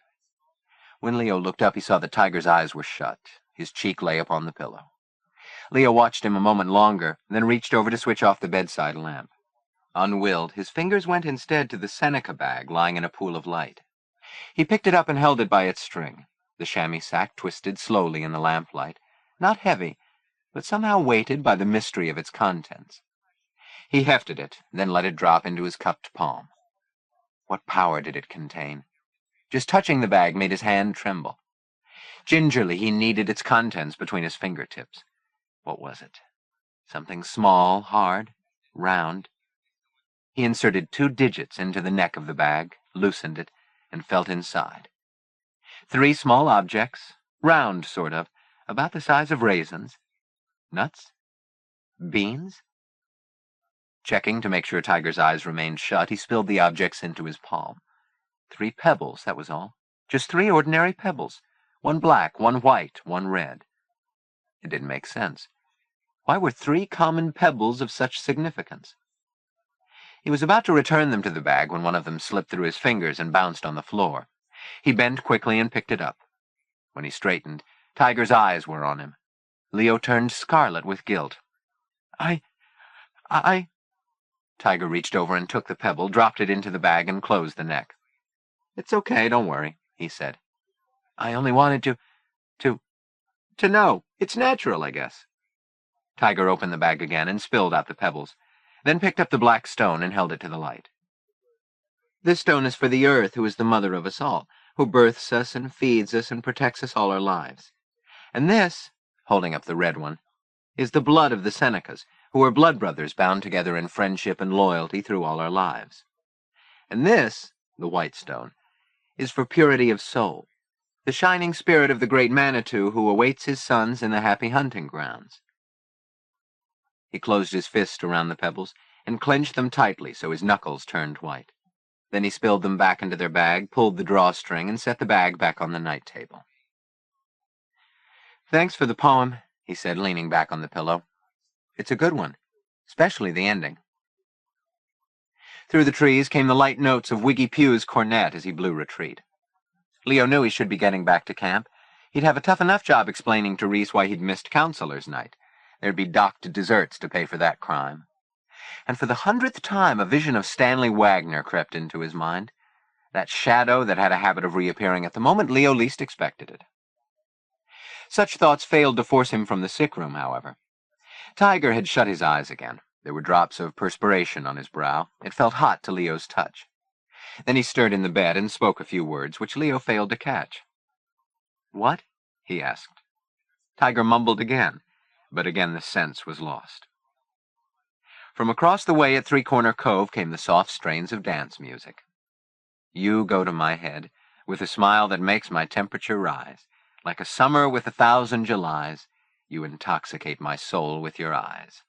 When Leo looked up, he saw that Tiger's eyes were shut. His cheek lay upon the pillow. Leo watched him a moment longer, then reached over to switch off the bedside lamp. Unwilled, his fingers went instead to the Seneca bag lying in a pool of light. He picked it up and held it by its string. The chamois sack twisted slowly in the lamplight, not heavy, but somehow weighted by the mystery of its contents. He hefted it, then let it drop into his cupped palm. What power did it contain? Just touching the bag made his hand tremble. Gingerly he kneaded its contents between his fingertips. What was it? Something small, hard, round. He inserted 2 digits into the neck of the bag, loosened it, and felt inside. 3 small objects, round sort of, about the size of raisins. Nuts? Beans? Checking to make sure Tiger's eyes remained shut, he spilled the objects into his palm. 3 pebbles, that was all. Just 3 ordinary pebbles. 1 black, 1 white, 1 red. It didn't make sense. Why were 3 common pebbles of such significance? He was about to return them to the bag when one of them slipped through his fingers and bounced on the floor. He bent quickly and picked it up. When he straightened, Tiger's eyes were on him. Leo turned scarlet with guilt. I... Tiger reached over and took the pebble, dropped it into the bag, and closed the neck. "It's okay, don't worry," he said. "I only wanted to know. It's natural, I guess." Tiger opened the bag again and spilled out the pebbles, then picked up the black stone and held it to the light. "This stone is for the earth, who is the mother of us all, who births us and feeds us and protects us all our lives. And this," holding up the red one, "is the blood of the Senecas, who are blood brothers bound together in friendship and loyalty through all our lives. And this," the white stone, "is for purity of soul, the shining spirit of the great Manitou who awaits his sons in the happy hunting grounds." He closed his fist around the pebbles and clenched them tightly so his knuckles turned white. Then he spilled them back into their bag, pulled the drawstring, and set the bag back on the night table. "Thanks for the poem," he said, leaning back on the pillow. "It's a good one, especially the ending." Through the trees came the light notes of Wiggy Pew's cornet as he blew retreat. Leo knew he should be getting back to camp. He'd have a tough enough job explaining to Reese why he'd missed counselor's night. There'd be docked desserts to pay for that crime. And for the 100th time, a vision of Stanley Wagner crept into his mind, that shadow that had a habit of reappearing at the moment Leo least expected it. Such thoughts failed to force him from the sick room, however. Tiger had shut his eyes again. There were drops of perspiration on his brow. It felt hot to Leo's touch. Then he stirred in the bed and spoke a few words, which Leo failed to catch. "What?" he asked. Tiger mumbled again, but again the sense was lost. From across the way at Three-Corner Cove came the soft strains of dance music. "You go to my head, with a smile that makes my temperature rise. Like a summer with 1,000 Julys, you intoxicate my soul with your eyes."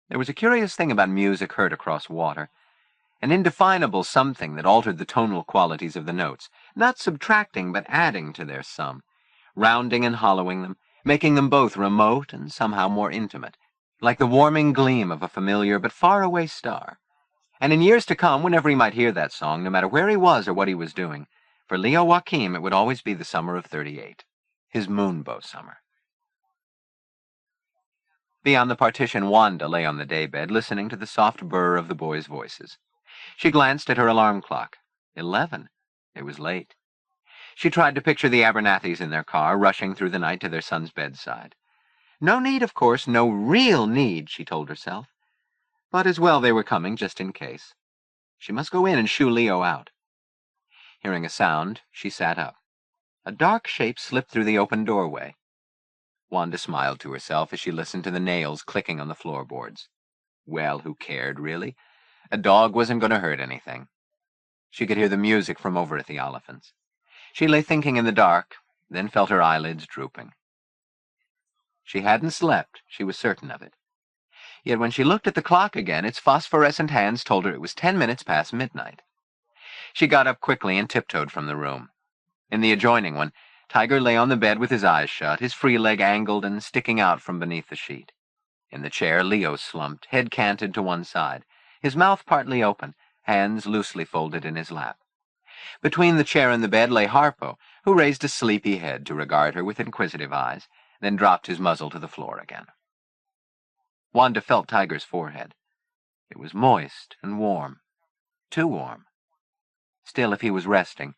There was a curious thing about music heard across water, an indefinable something that altered the tonal qualities of the notes, not subtracting but adding to their sum, rounding and hollowing them, making them both remote and somehow more intimate, like the warming gleam of a familiar but far-away star. And in years to come, whenever he might hear that song, no matter where he was or what he was doing, for Leo Joaquim it would always be the summer of '38, his Moonbow summer. Beyond the partition, Wanda lay on the daybed, listening to the soft burr of the boys' voices. She glanced at her alarm clock. 11. It was late. She tried to picture the Abernathys in their car, rushing through the night to their son's bedside. No need, of course, no real need, she told herself. But as well they were coming, just in case. She must go in and shoo Leo out. Hearing a sound, she sat up. A dark shape slipped through the open doorway. Wanda smiled to herself as she listened to the nails clicking on the floorboards. Well, who cared, really? A dog wasn't going to hurt anything. She could hear the music from over at the Oliphants. She lay thinking in the dark, then felt her eyelids drooping. She hadn't slept, she was certain of it. Yet when she looked at the clock again, its phosphorescent hands told her it was 10 minutes past midnight. She got up quickly and tiptoed from the room. In the adjoining one, Tiger lay on the bed with his eyes shut, his free leg angled and sticking out from beneath the sheet. In the chair, Leo slumped, head canted to one side, his mouth partly open, hands loosely folded in his lap. Between the chair and the bed lay Harpo, who raised a sleepy head to regard her with inquisitive eyes, then dropped his muzzle to the floor again. Wanda felt Tiger's forehead. It was moist and warm. Too warm. Still, if he was resting,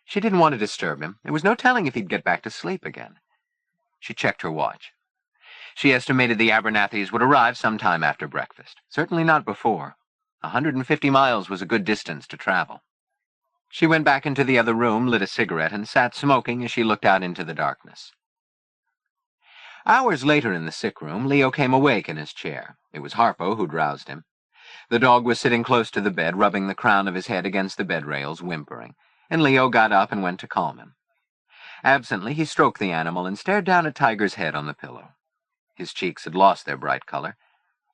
she didn't want to disturb him. There was no telling if he'd get back to sleep again. She checked her watch. She estimated the Abernathys would arrive sometime after breakfast. Certainly not before. 150 miles was a good distance to travel. She went back into the other room, lit a cigarette, and sat smoking as she looked out into the darkness. Hours later in the sick room, Leo came awake in his chair. It was Harpo who'd roused him. The dog was sitting close to the bed, rubbing the crown of his head against the bed rails, whimpering, and Leo got up and went to calm him. Absently, he stroked the animal and stared down at Tiger's head on the pillow. His cheeks had lost their bright color,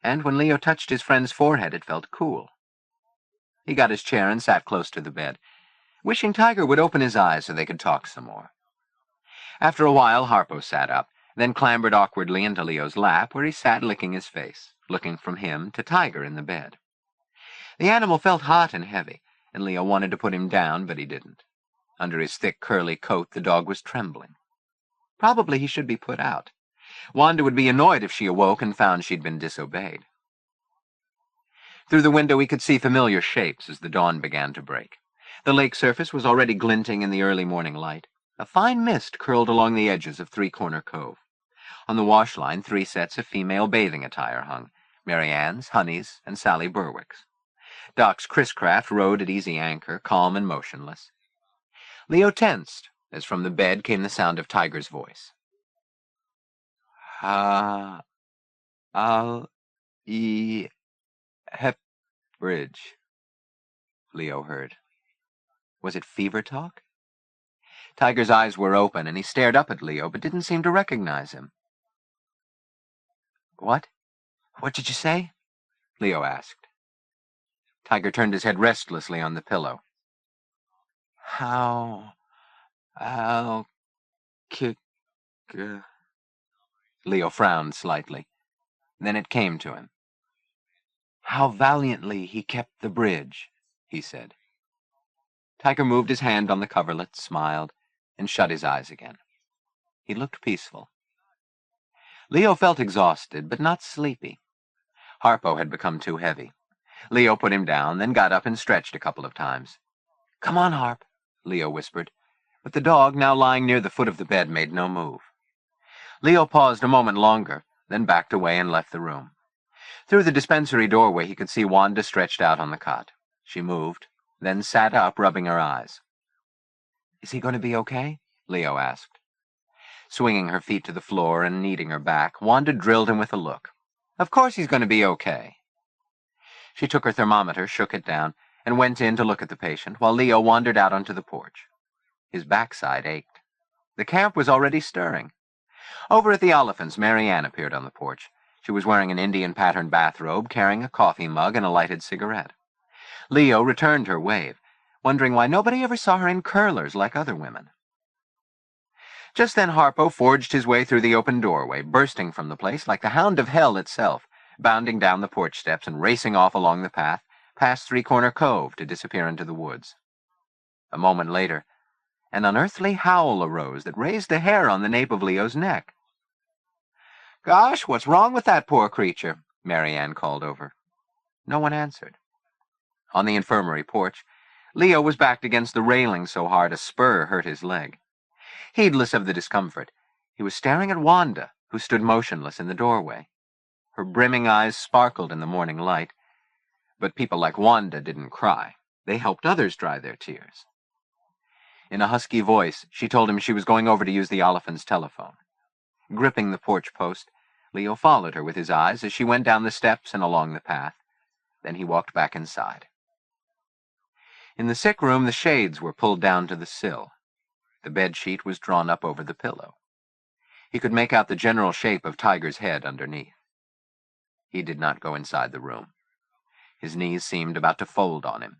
and when Leo touched his friend's forehead, it felt cool. He got his chair and sat close to the bed, wishing Tiger would open his eyes so they could talk some more. After a while, Harpo sat up, then clambered awkwardly into Leo's lap, where he sat licking his face, looking from him to Tiger in the bed. The animal felt hot and heavy, and Leo wanted to put him down, but he didn't. Under his thick, curly coat, the dog was trembling. Probably he should be put out. Wanda would be annoyed if she awoke and found she'd been disobeyed. Through the window he could see familiar shapes as the dawn began to break. The lake surface was already glinting in the early morning light. A fine mist curled along the edges of Three-Corner Cove. On the wash line, 3 sets of female bathing attire hung: Mary Ann's, Honey's, and Sally Berwick's. Doc's Chris-Craft rode at easy anchor, calm and motionless. Leo tensed as from the bed came the sound of Tiger's voice. I'll Bridge, Leo heard. Was it fever talk? Tiger's eyes were open, and he stared up at Leo, but didn't seem to recognize him. What? What did you say? Leo asked. Tiger turned his head restlessly on the pillow. I'll kick... Leo frowned slightly. Then it came to him. How valiantly he kept the bridge, he said. Tiger moved his hand on the coverlet, smiled, and shut his eyes again. He looked peaceful. Leo felt exhausted, but not sleepy. Harpo had become too heavy. Leo put him down, then got up and stretched a couple of times. Come on, Harp, Leo whispered, but the dog, now lying near the foot of the bed, made no move. Leo paused a moment longer, then backed away and left the room. Through the dispensary doorway he could see Wanda stretched out on the cot. She moved, then sat up, rubbing her eyes. Is he going to be okay? Leo asked. Swinging her feet to the floor and kneading her back, Wanda drilled him with a look. Of course he's going to be okay. She took her thermometer, shook it down, and went in to look at the patient, while Leo wandered out onto the porch. His backside ached. The camp was already stirring. Over at the Oliphants, Mary Ann appeared on the porch. She was wearing an Indian-patterned bathrobe, carrying a coffee mug and a lighted cigarette. Leo returned her wave, wondering why nobody ever saw her in curlers like other women. Just then Harpo forged his way through the open doorway, bursting from the place like the hound of hell itself, bounding down the porch steps and racing off along the path, past Three-Corner Cove to disappear into the woods. A moment later, an unearthly howl arose that raised the hair on the nape of Leo's neck. Gosh, what's wrong with that poor creature? Mary Ann called over. No one answered. On the infirmary porch, Leo was backed against the railing so hard a spur hurt his leg. Heedless of the discomfort, he was staring at Wanda, who stood motionless in the doorway. Her brimming eyes sparkled in the morning light, but people like Wanda didn't cry. They helped others dry their tears. In a husky voice, she told him she was going over to use the Oliphant's telephone. Gripping the porch post, Leo followed her with his eyes as she went down the steps and along the path. Then he walked back inside. In the sick room, the shades were pulled down to the sill. The bedsheet was drawn up over the pillow. He could make out the general shape of Tiger's head underneath. He did not go inside the room. His knees seemed about to fold on him,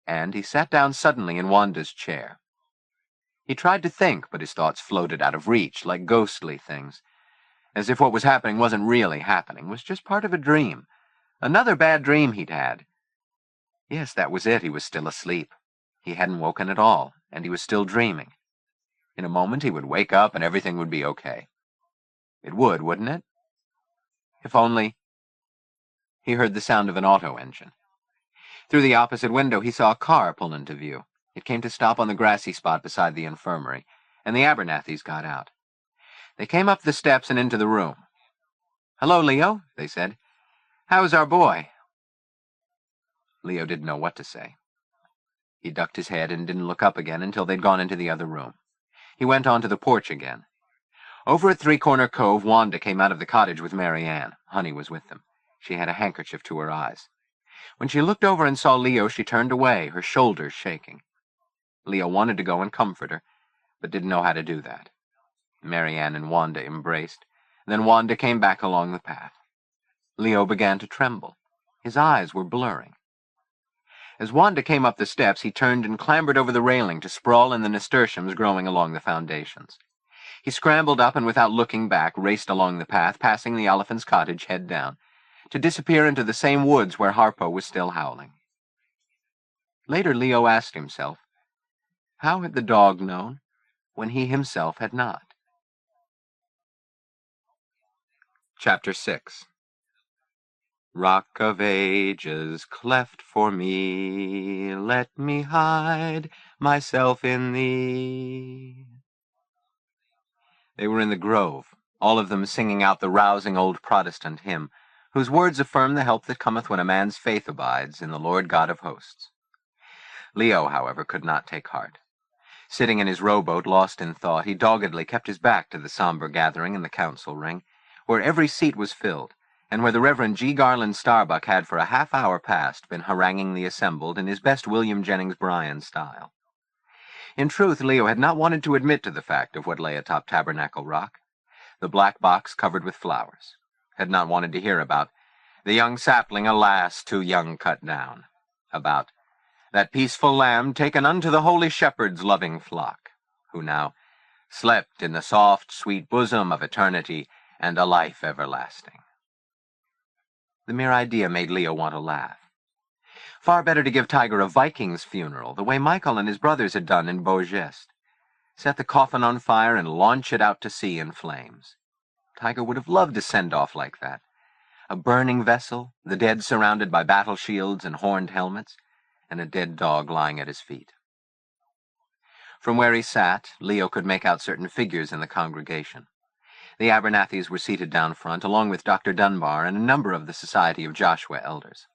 and he sat down suddenly in Wanda's chair. He tried to think, but his thoughts floated out of reach like ghostly things, as if what was happening wasn't really happening, was just part of a dream. Another bad dream he'd had. Yes, that was it. He was still asleep. He hadn't woken at all, and he was still dreaming. In a moment he would wake up and everything would be okay. It would, wouldn't it? If only... He heard the sound of an auto engine. Through the opposite window he saw a car pull into view. It came to stop on the grassy spot beside the infirmary, and the Abernathys got out. They came up the steps and into the room. "Hello, Leo," they said. "How's our boy?" Leo didn't know what to say. He ducked his head and didn't look up again until they'd gone into the other room. He went on to the porch again. Over at Three-Corner Cove, Wanda came out of the cottage with Mary Ann. Honey was with them. She had a handkerchief to her eyes. When she looked over and saw Leo, she turned away, her shoulders shaking. Leo wanted to go and comfort her, but didn't know how to do that. Mary Ann and Wanda embraced. Then Wanda came back along the path. Leo began to tremble. His eyes were blurring. As Wanda came up the steps, he turned and clambered over the railing to sprawl in the nasturtiums growing along the foundations. He scrambled up and without looking back raced along the path, passing the Oliphant's cottage head down, to disappear into the same woods where Harpo was still howling. Later Leo asked himself, how had the dog known when he himself had not? Chapter 6. Rock of ages, cleft for me, let me hide myself in thee. They were in the grove, all of them singing out the rousing old Protestant hymn, whose words affirm the help that cometh when a man's faith abides in the Lord God of hosts. Leo, however, could not take heart. Sitting in his rowboat, lost in thought, he doggedly kept his back to the somber gathering in the council ring, where every seat was filled, and where the Reverend G. Garland Starbuck had for a half-hour past been haranguing the assembled in his best William Jennings Bryan style. In truth, Leo had not wanted to admit to the fact of what lay atop Tabernacle Rock, the black box covered with flowers, had not wanted to hear about the young sapling, alas, too young cut down, about that peaceful lamb taken unto the holy shepherd's loving flock, who now slept in the soft, sweet bosom of eternity and a life everlasting. The mere idea made Leo want to laugh. Far better to give Tiger a Viking's funeral, the way Michael and his brothers had done in Beaugest. Set the coffin on fire and launch it out to sea in flames. Tiger would have loved to send off like that. A burning vessel, the dead surrounded by battle shields and horned helmets, and a dead dog lying at his feet. From where he sat, Leo could make out certain figures in the congregation. The Abernathys were seated down front, along with Dr. Dunbar and a number of the Society of Joshua elders.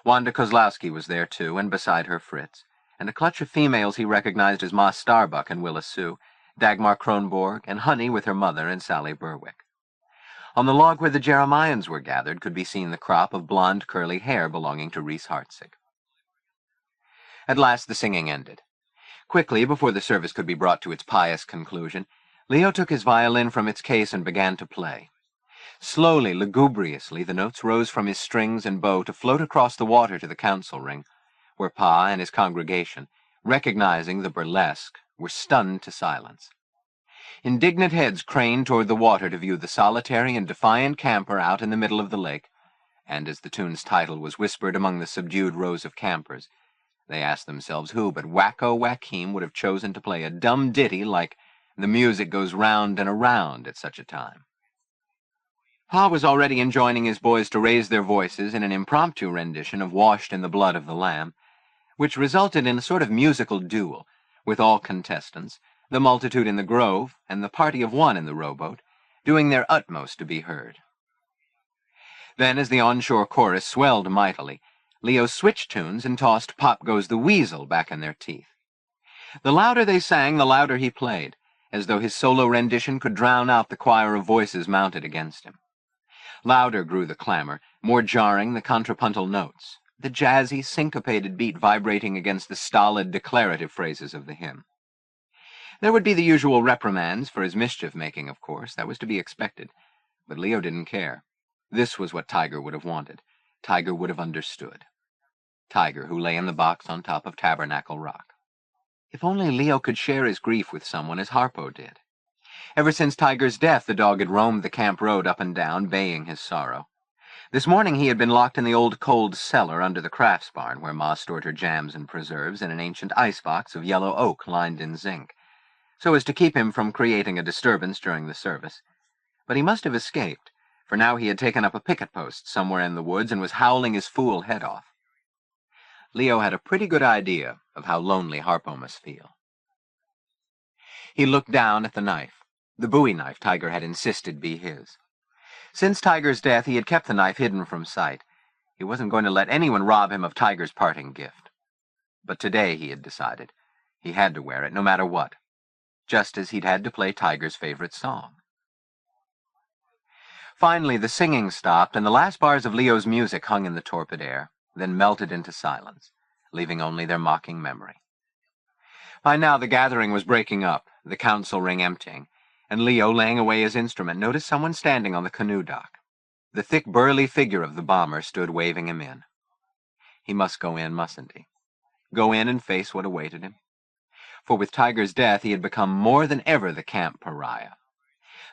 Wanda Kozlowski was there, too, and beside her Fritz, and a clutch of females he recognized as Ma Starbuck and Willa Sue, Dagmar Kronborg, and Honey with her mother and Sally Berwick. On the log where the Jeremians were gathered could be seen the crop of blonde, curly hair belonging to Reese Hartzig. At last the singing ended. Quickly, before the service could be brought to its pious conclusion, Leo took his violin from its case and began to play. Slowly, lugubriously, the notes rose from his strings and bow to float across the water to the council ring, where Pa and his congregation, recognizing the burlesque, were stunned to silence. Indignant heads craned toward the water to view the solitary and defiant camper out in the middle of the lake, and as the tune's title was whispered among the subdued rows of campers, they asked themselves who but Leo Joaquim would have chosen to play a dumb ditty like "The Music Goes Round and Around" at such a time. Pa was already enjoining his boys to raise their voices in an impromptu rendition of "Washed in the Blood of the Lamb," which resulted in a sort of musical duel, with all contestants, the multitude in the grove, and the party of one in the rowboat, doing their utmost to be heard. Then, as the onshore chorus swelled mightily, Leo switched tunes and tossed "Pop Goes the Weasel" back in their teeth. The louder they sang, the louder he played, as though his solo rendition could drown out the choir of voices mounted against him. Louder grew the clamor, more jarring the contrapuntal notes, the jazzy, syncopated beat vibrating against the stolid, declarative phrases of the hymn. There would be the usual reprimands for his mischief-making, of course. That was to be expected. But Leo didn't care. This was what Tiger would have wanted. Tiger would have understood. Tiger, who lay in the box on top of Tabernacle Rock. If only Leo could share his grief with someone as Harpo did. Ever since Tiger's death, the dog had roamed the camp road up and down, baying his sorrow. This morning he had been locked in the old cold cellar under the crafts barn, where Ma stored her jams and preserves in an ancient icebox of yellow oak lined in zinc, so as to keep him from creating a disturbance during the service. But he must have escaped, for now he had taken up a picket post somewhere in the woods and was howling his fool head off. Leo had a pretty good idea of how lonely Harpo must feel. He looked down at the knife, the Bowie knife Tiger had insisted be his. Since Tiger's death, he had kept the knife hidden from sight. He wasn't going to let anyone rob him of Tiger's parting gift. But today, he had decided, he had to wear it no matter what, just as he'd had to play Tiger's favorite song. Finally, the singing stopped, and the last bars of Leo's music hung in the torpid air, then melted into silence, leaving only their mocking memory. By now the gathering was breaking up, the council ring emptying, and Leo, laying away his instrument, noticed someone standing on the canoe dock. The thick, burly figure of the bomber stood waving him in. He must go in, mustn't he? Go in and face what awaited him? For with Tiger's death he had become more than ever the camp pariah.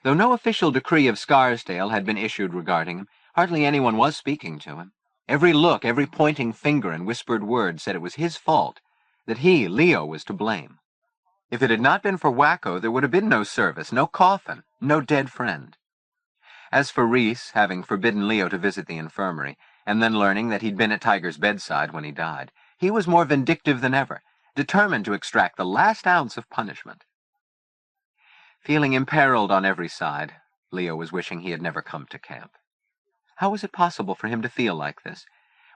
Though no official decree of Scarsdale had been issued regarding him, hardly anyone was speaking to him. Every look, every pointing finger and whispered word said it was his fault, that he, Leo, was to blame. If it had not been for Wacko, there would have been no service, no coffin, no dead friend. As for Reese, having forbidden Leo to visit the infirmary, and then learning that he'd been at Tiger's bedside when he died, he was more vindictive than ever, determined to extract the last ounce of punishment. Feeling imperiled on every side, Leo was wishing he had never come to camp. How was it possible for him to feel like this,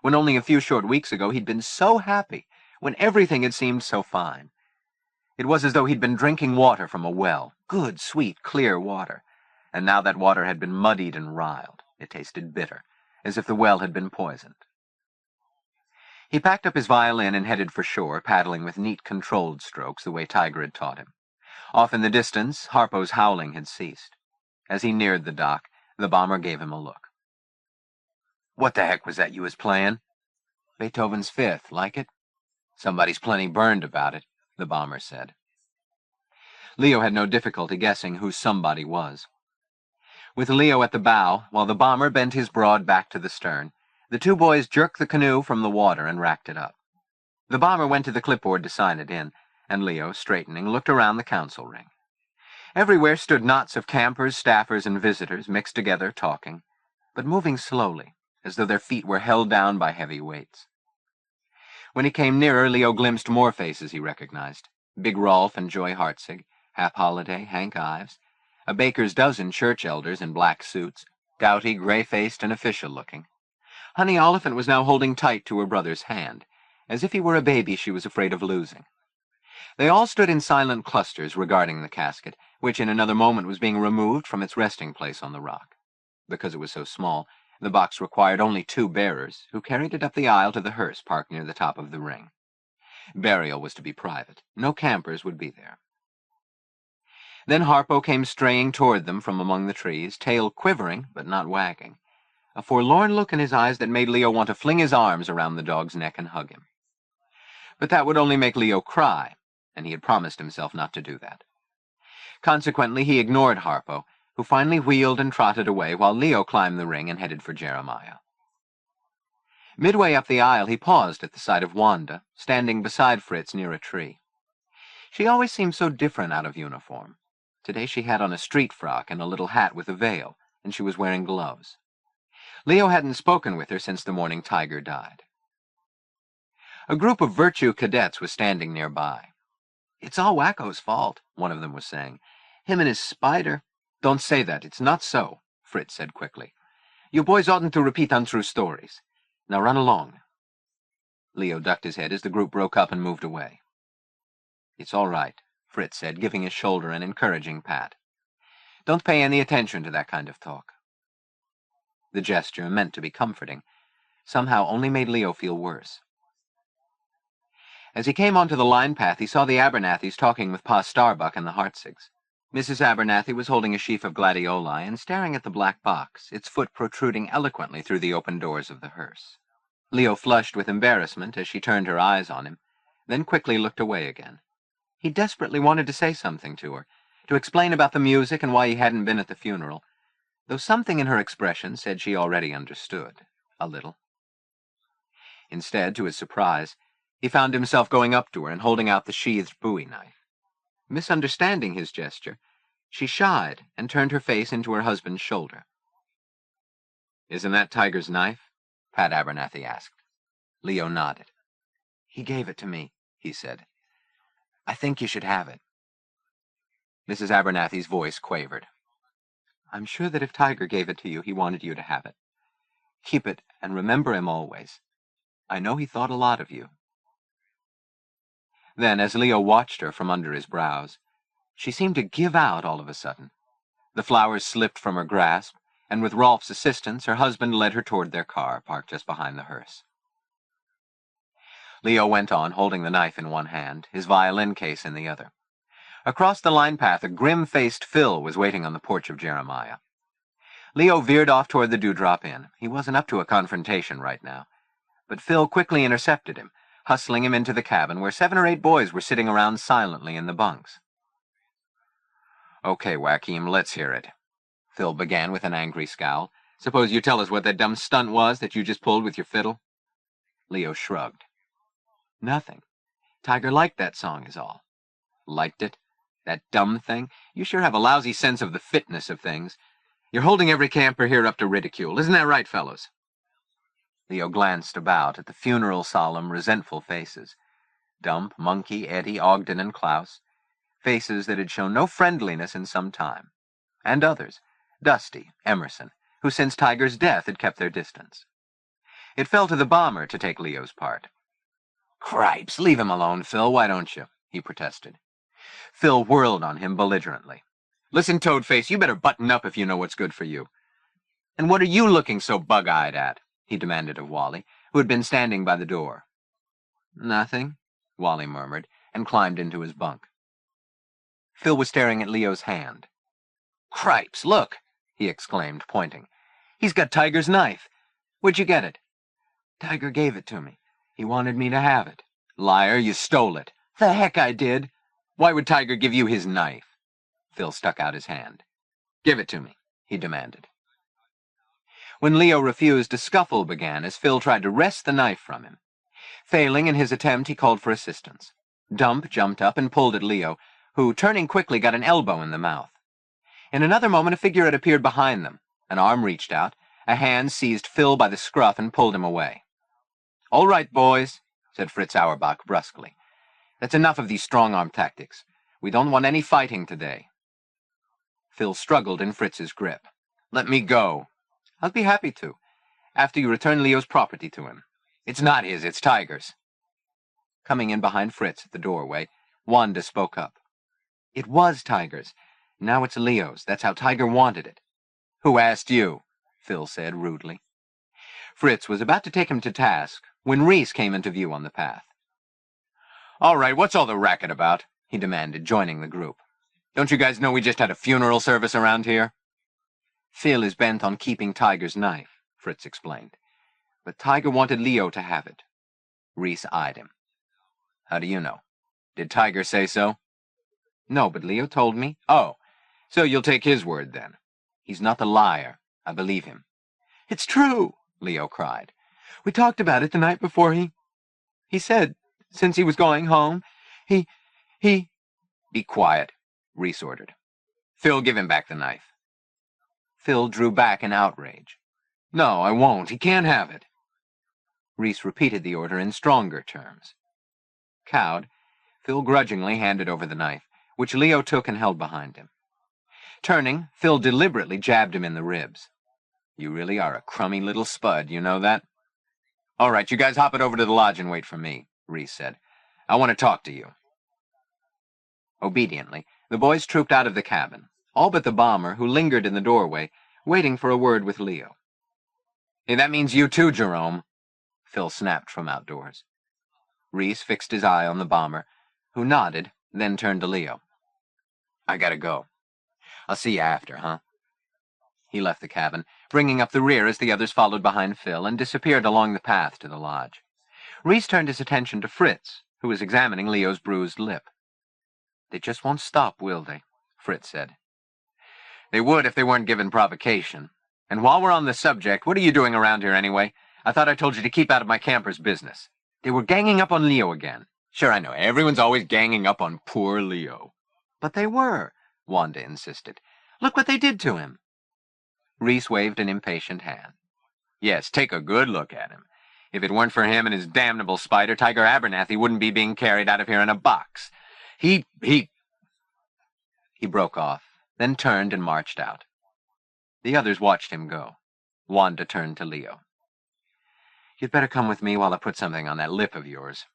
when only a few short weeks ago he'd been so happy, when everything had seemed so fine? It was as though he'd been drinking water from a well, good, sweet, clear water, and now that water had been muddied and riled. It tasted bitter, as if the well had been poisoned. He packed up his violin and headed for shore, paddling with neat, controlled strokes the way Tiger had taught him. Off in the distance, Harpo's howling had ceased. As he neared the dock, the bomber gave him a look. "What the heck was that you was playing?" "Beethoven's Fifth. Like it?" "Somebody's plenty burned about it," the bomber said. Leo had no difficulty guessing who somebody was. With Leo at the bow, while the bomber bent his broad back to the stern, the two boys jerked the canoe from the water and racked it up. The bomber went to the clipboard to sign it in, and Leo, straightening, looked around the council ring. Everywhere stood knots of campers, staffers, and visitors, mixed together, talking, but moving slowly, as though their feet were held down by heavy weights. When he came nearer, Leo glimpsed more faces he recognized. Big Rolf and Joy Hartzig, Hap Holliday, Hank Ives, a baker's dozen church elders in black suits, gouty, gray-faced, and official-looking. Honey Oliphant was now holding tight to her brother's hand, as if he were a baby she was afraid of losing. They all stood in silent clusters regarding the casket, which in another moment was being removed from its resting place on the rock. Because it was so small, the box required only 2 bearers, who carried it up the aisle to the hearse parked near the top of the ring. Burial was to be private. No campers would be there. Then Harpo came straying toward them from among the trees, tail quivering but not wagging, a forlorn look in his eyes that made Leo want to fling his arms around the dog's neck and hug him. But that would only make Leo cry, and he had promised himself not to do that. Consequently, he ignored Harpo, who finally wheeled and trotted away while Leo climbed the ring and headed for Jeremiah. Midway up the aisle, he paused at the sight of Wanda, standing beside Fritz near a tree. She always seemed so different out of uniform. Today she had on a street frock and a little hat with a veil, and she was wearing gloves. Leo hadn't spoken with her since the morning Tiger died. A group of Virtue cadets was standing nearby. "It's all Wacko's fault," one of them was saying. "Him and his spider." "Don't say that. It's not so," Fritz said quickly. "You boys oughtn't to repeat untrue stories. Now run along." Leo ducked his head as the group broke up and moved away. "It's all right," Fritz said, giving his shoulder an encouraging pat. "Don't pay any attention to that kind of talk." The gesture, meant to be comforting, somehow only made Leo feel worse. As he came onto the line path, he saw the Abernathys talking with Pa Starbuck and the Hartzigs. Mrs. Abernathy was holding a sheaf of gladioli and staring at the black box, its foot protruding eloquently through the open doors of the hearse. Leo flushed with embarrassment as she turned her eyes on him, then quickly looked away again. He desperately wanted to say something to her, to explain about the music and why he hadn't been at the funeral, though something in her expression said she already understood, a little. Instead, to his surprise, he found himself going up to her and holding out the sheathed bowie knife. Misunderstanding his gesture, she shied and turned her face into her husband's shoulder. "Isn't that Tiger's knife?" Pat Abernathy asked. Leo nodded. "He gave it to me," he said. "I think you should have it." Mrs. Abernathy's voice quavered. "I'm sure that if Tiger gave it to you, he wanted you to have it. Keep it and remember him always. I know he thought a lot of you." Then, as Leo watched her from under his brows, she seemed to give out all of a sudden. The flowers slipped from her grasp, and with Rolf's assistance, her husband led her toward their car, parked just behind the hearse. Leo went on, holding the knife in one hand, his violin case in the other. Across the line path, a grim-faced Phil was waiting on the porch of Jeremiah. Leo veered off toward the Dewdrop Inn. He wasn't up to a confrontation right now. But Phil quickly intercepted him, hustling him into the cabin where 7 or 8 boys were sitting around silently in the bunks. "Okay, Joaquim, let's hear it," Phil began with an angry scowl. "Suppose you tell us what that dumb stunt was that you just pulled with your fiddle?" Leo shrugged. "Nothing. Tiger liked that song is all." "Liked it? That dumb thing? You sure have a lousy sense of the fitness of things. You're holding every camper here up to ridicule. Isn't that right, fellows? Leo glanced about at the funeral-solemn, resentful faces. Dump, Monkey, Eddie, Ogden, and Klaus. Faces that had shown no friendliness in some time. And others, Dusty, Emerson, who since Tiger's death had kept their distance. It fell to the bomber to take Leo's part. "Cripes, leave him alone, Phil, why don't you?" he protested. Phil whirled on him belligerently. "Listen, Toadface, you better button up if you know what's good for you." "And what are you looking so bug-eyed at?" he demanded of Wally, who had been standing by the door. "Nothing," Wally murmured, and climbed into his bunk. Phil was staring at Leo's hand. "Cripes, look!" he exclaimed, pointing. "He's got Tiger's knife. Where'd you get it?" "Tiger gave it to me. He wanted me to have it." "Liar, you stole it." "The heck I did." "Why would Tiger give you his knife?" Phil stuck out his hand. "Give it to me," he demanded. When Leo refused, a scuffle began as Phil tried to wrest the knife from him. Failing in his attempt, he called for assistance. Dump jumped up and pulled at Leo, who, turning quickly, got an elbow in the mouth. In another moment, a figure had appeared behind them. An arm reached out, a hand seized Phil by the scruff and pulled him away. "All right, boys," said Fritz Auerbach brusquely. "That's enough of these strong-arm tactics. We don't want any fighting today." Phil struggled in Fritz's grip. "Let me go." "I'll be happy to, after you return Leo's property to him." "It's not his, it's Tiger's." Coming in behind Fritz at the doorway, Wanda spoke up. "It was Tiger's. Now it's Leo's. That's how Tiger wanted it." "Who asked you?" Phil said rudely. Fritz was about to take him to task when Reese came into view on the path. "All right, what's all the racket about?" he demanded, joining the group. "Don't you guys know we just had a funeral service around here?" "Phil is bent on keeping Tiger's knife," Fritz explained. "But Tiger wanted Leo to have it." Reese eyed him. "How do you know? Did Tiger say so?" "No, but Leo told me." "Oh, so you'll take his word then?" "He's not a liar. I believe him." "It's true," Leo cried. "We talked about it the night before he said, since he was going home, he... "Be quiet," Reese ordered. "Phil, give him back the knife." Phil drew back in outrage. "No, I won't. He can't have it." Reese repeated the order in stronger terms. Cowed, Phil grudgingly handed over the knife, which Leo took and held behind him. Turning, Phil deliberately jabbed him in the ribs. "You really are a crummy little spud, you know that?" "All right, you guys hop it over to the lodge and wait for me," Reese said. "I want to talk to you." Obediently, the boys trooped out of the cabin, all but the bomber, who lingered in the doorway, waiting for a word with Leo. "Hey, that means you too, Jerome," Phil snapped from outdoors. Reese fixed his eye on the bomber, who nodded, then turned to Leo. "I gotta go. I'll see you after, huh?" He left the cabin, bringing up the rear as the others followed behind Phil and disappeared along the path to the lodge. Reese turned his attention to Fritz, who was examining Leo's bruised lip. "They just won't stop, will they?" Fritz said. "They would if they weren't given provocation. And while we're on the subject, what are you doing around here anyway? I thought I told you to keep out of my camper's business." "They were ganging up on Leo again." "Sure, I know. Everyone's always ganging up on poor Leo." "But they were," Wanda insisted. "Look what they did to him." Reese waved an impatient hand. "Yes, take a good look at him. If it weren't for him and his damnable spider, Tiger Abernathy wouldn't be being carried out of here in a box. He broke off, then turned and marched out. The others watched him go. Wanda turned to Leo. "You'd better come with me while I put something on that lip of yours."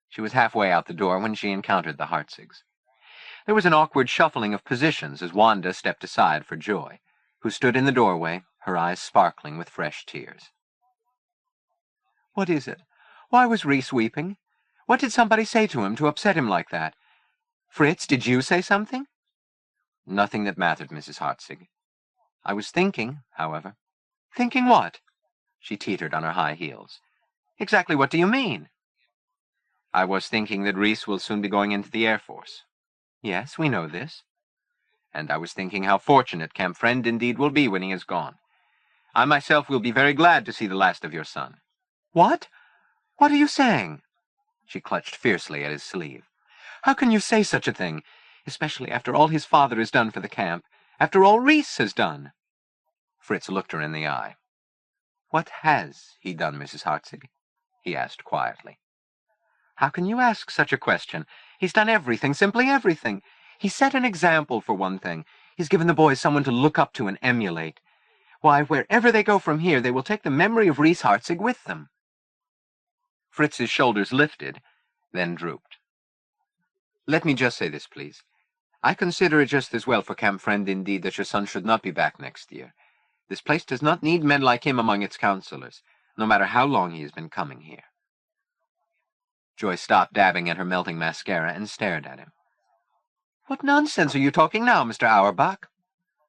She was halfway out the door when she encountered the Hartzigs. There was an awkward shuffling of positions as Wanda stepped aside for Joy, who stood in the doorway, her eyes sparkling with fresh tears. "What is it? Why was Reese weeping? What did somebody say to him to upset him like that? Fritz, did you say something?" "Nothing that mattered, Mrs. Hartzig. I was thinking, however." "Thinking what?" She teetered on her high heels. "Exactly what do you mean?" "I was thinking that Reese will soon be going into the Air Force." "Yes, we know this." "And I was thinking how fortunate Camp Friend indeed will be when he is gone. I myself will be very glad to see the last of your son." "What? What are you saying?" She clutched fiercely at his sleeve. "How can you say such a thing, especially after all his father has done for the camp, After all Reese has done. Fritz looked her in the eye. What has he done, Mrs. Hartzig? He asked quietly. How can you ask such a question? He's done everything, simply everything. He's set an example, for one thing. He's given the boys someone to look up to and emulate. Why, wherever they go from here, they will take the memory of Reese Hartzig with them. Fritz's shoulders lifted, then drooped. Let me just say this, please. I consider it just as well for Camp Friend indeed that your son should not be back next year. This place does not need men like him among its counselors, no matter how long he has been coming here. Joy stopped dabbing at her melting mascara and stared at him. What nonsense are you talking now, Mr. Auerbach?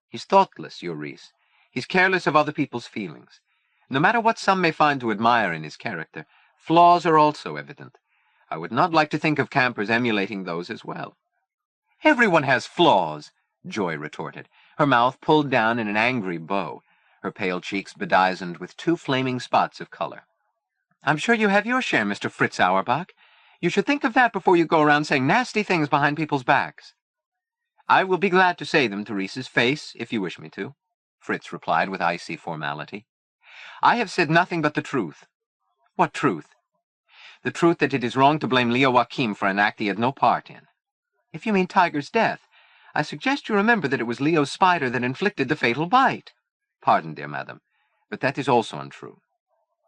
He's thoughtless, your Reese. He's careless of other people's feelings. No matter what some may find to admire in his character, flaws are also evident. I would not like to think of campers emulating those as well. Everyone has flaws, Joy retorted, her mouth pulled down in an angry bow, her pale cheeks bedizened with 2 flaming spots of color. I'm sure you have your share, Mr. Fritz Auerbach. You should think of that before you go around saying nasty things behind people's backs. I will be glad to say them to Reese's face, if you wish me to, Fritz replied with icy formality. I have said nothing but the truth. What truth? The truth that it is wrong to blame Leo Joaquim for an act he had no part in. If you mean Tiger's death, I suggest you remember that it was Leo's spider that inflicted the fatal bite. Pardon, dear madam, but that is also untrue.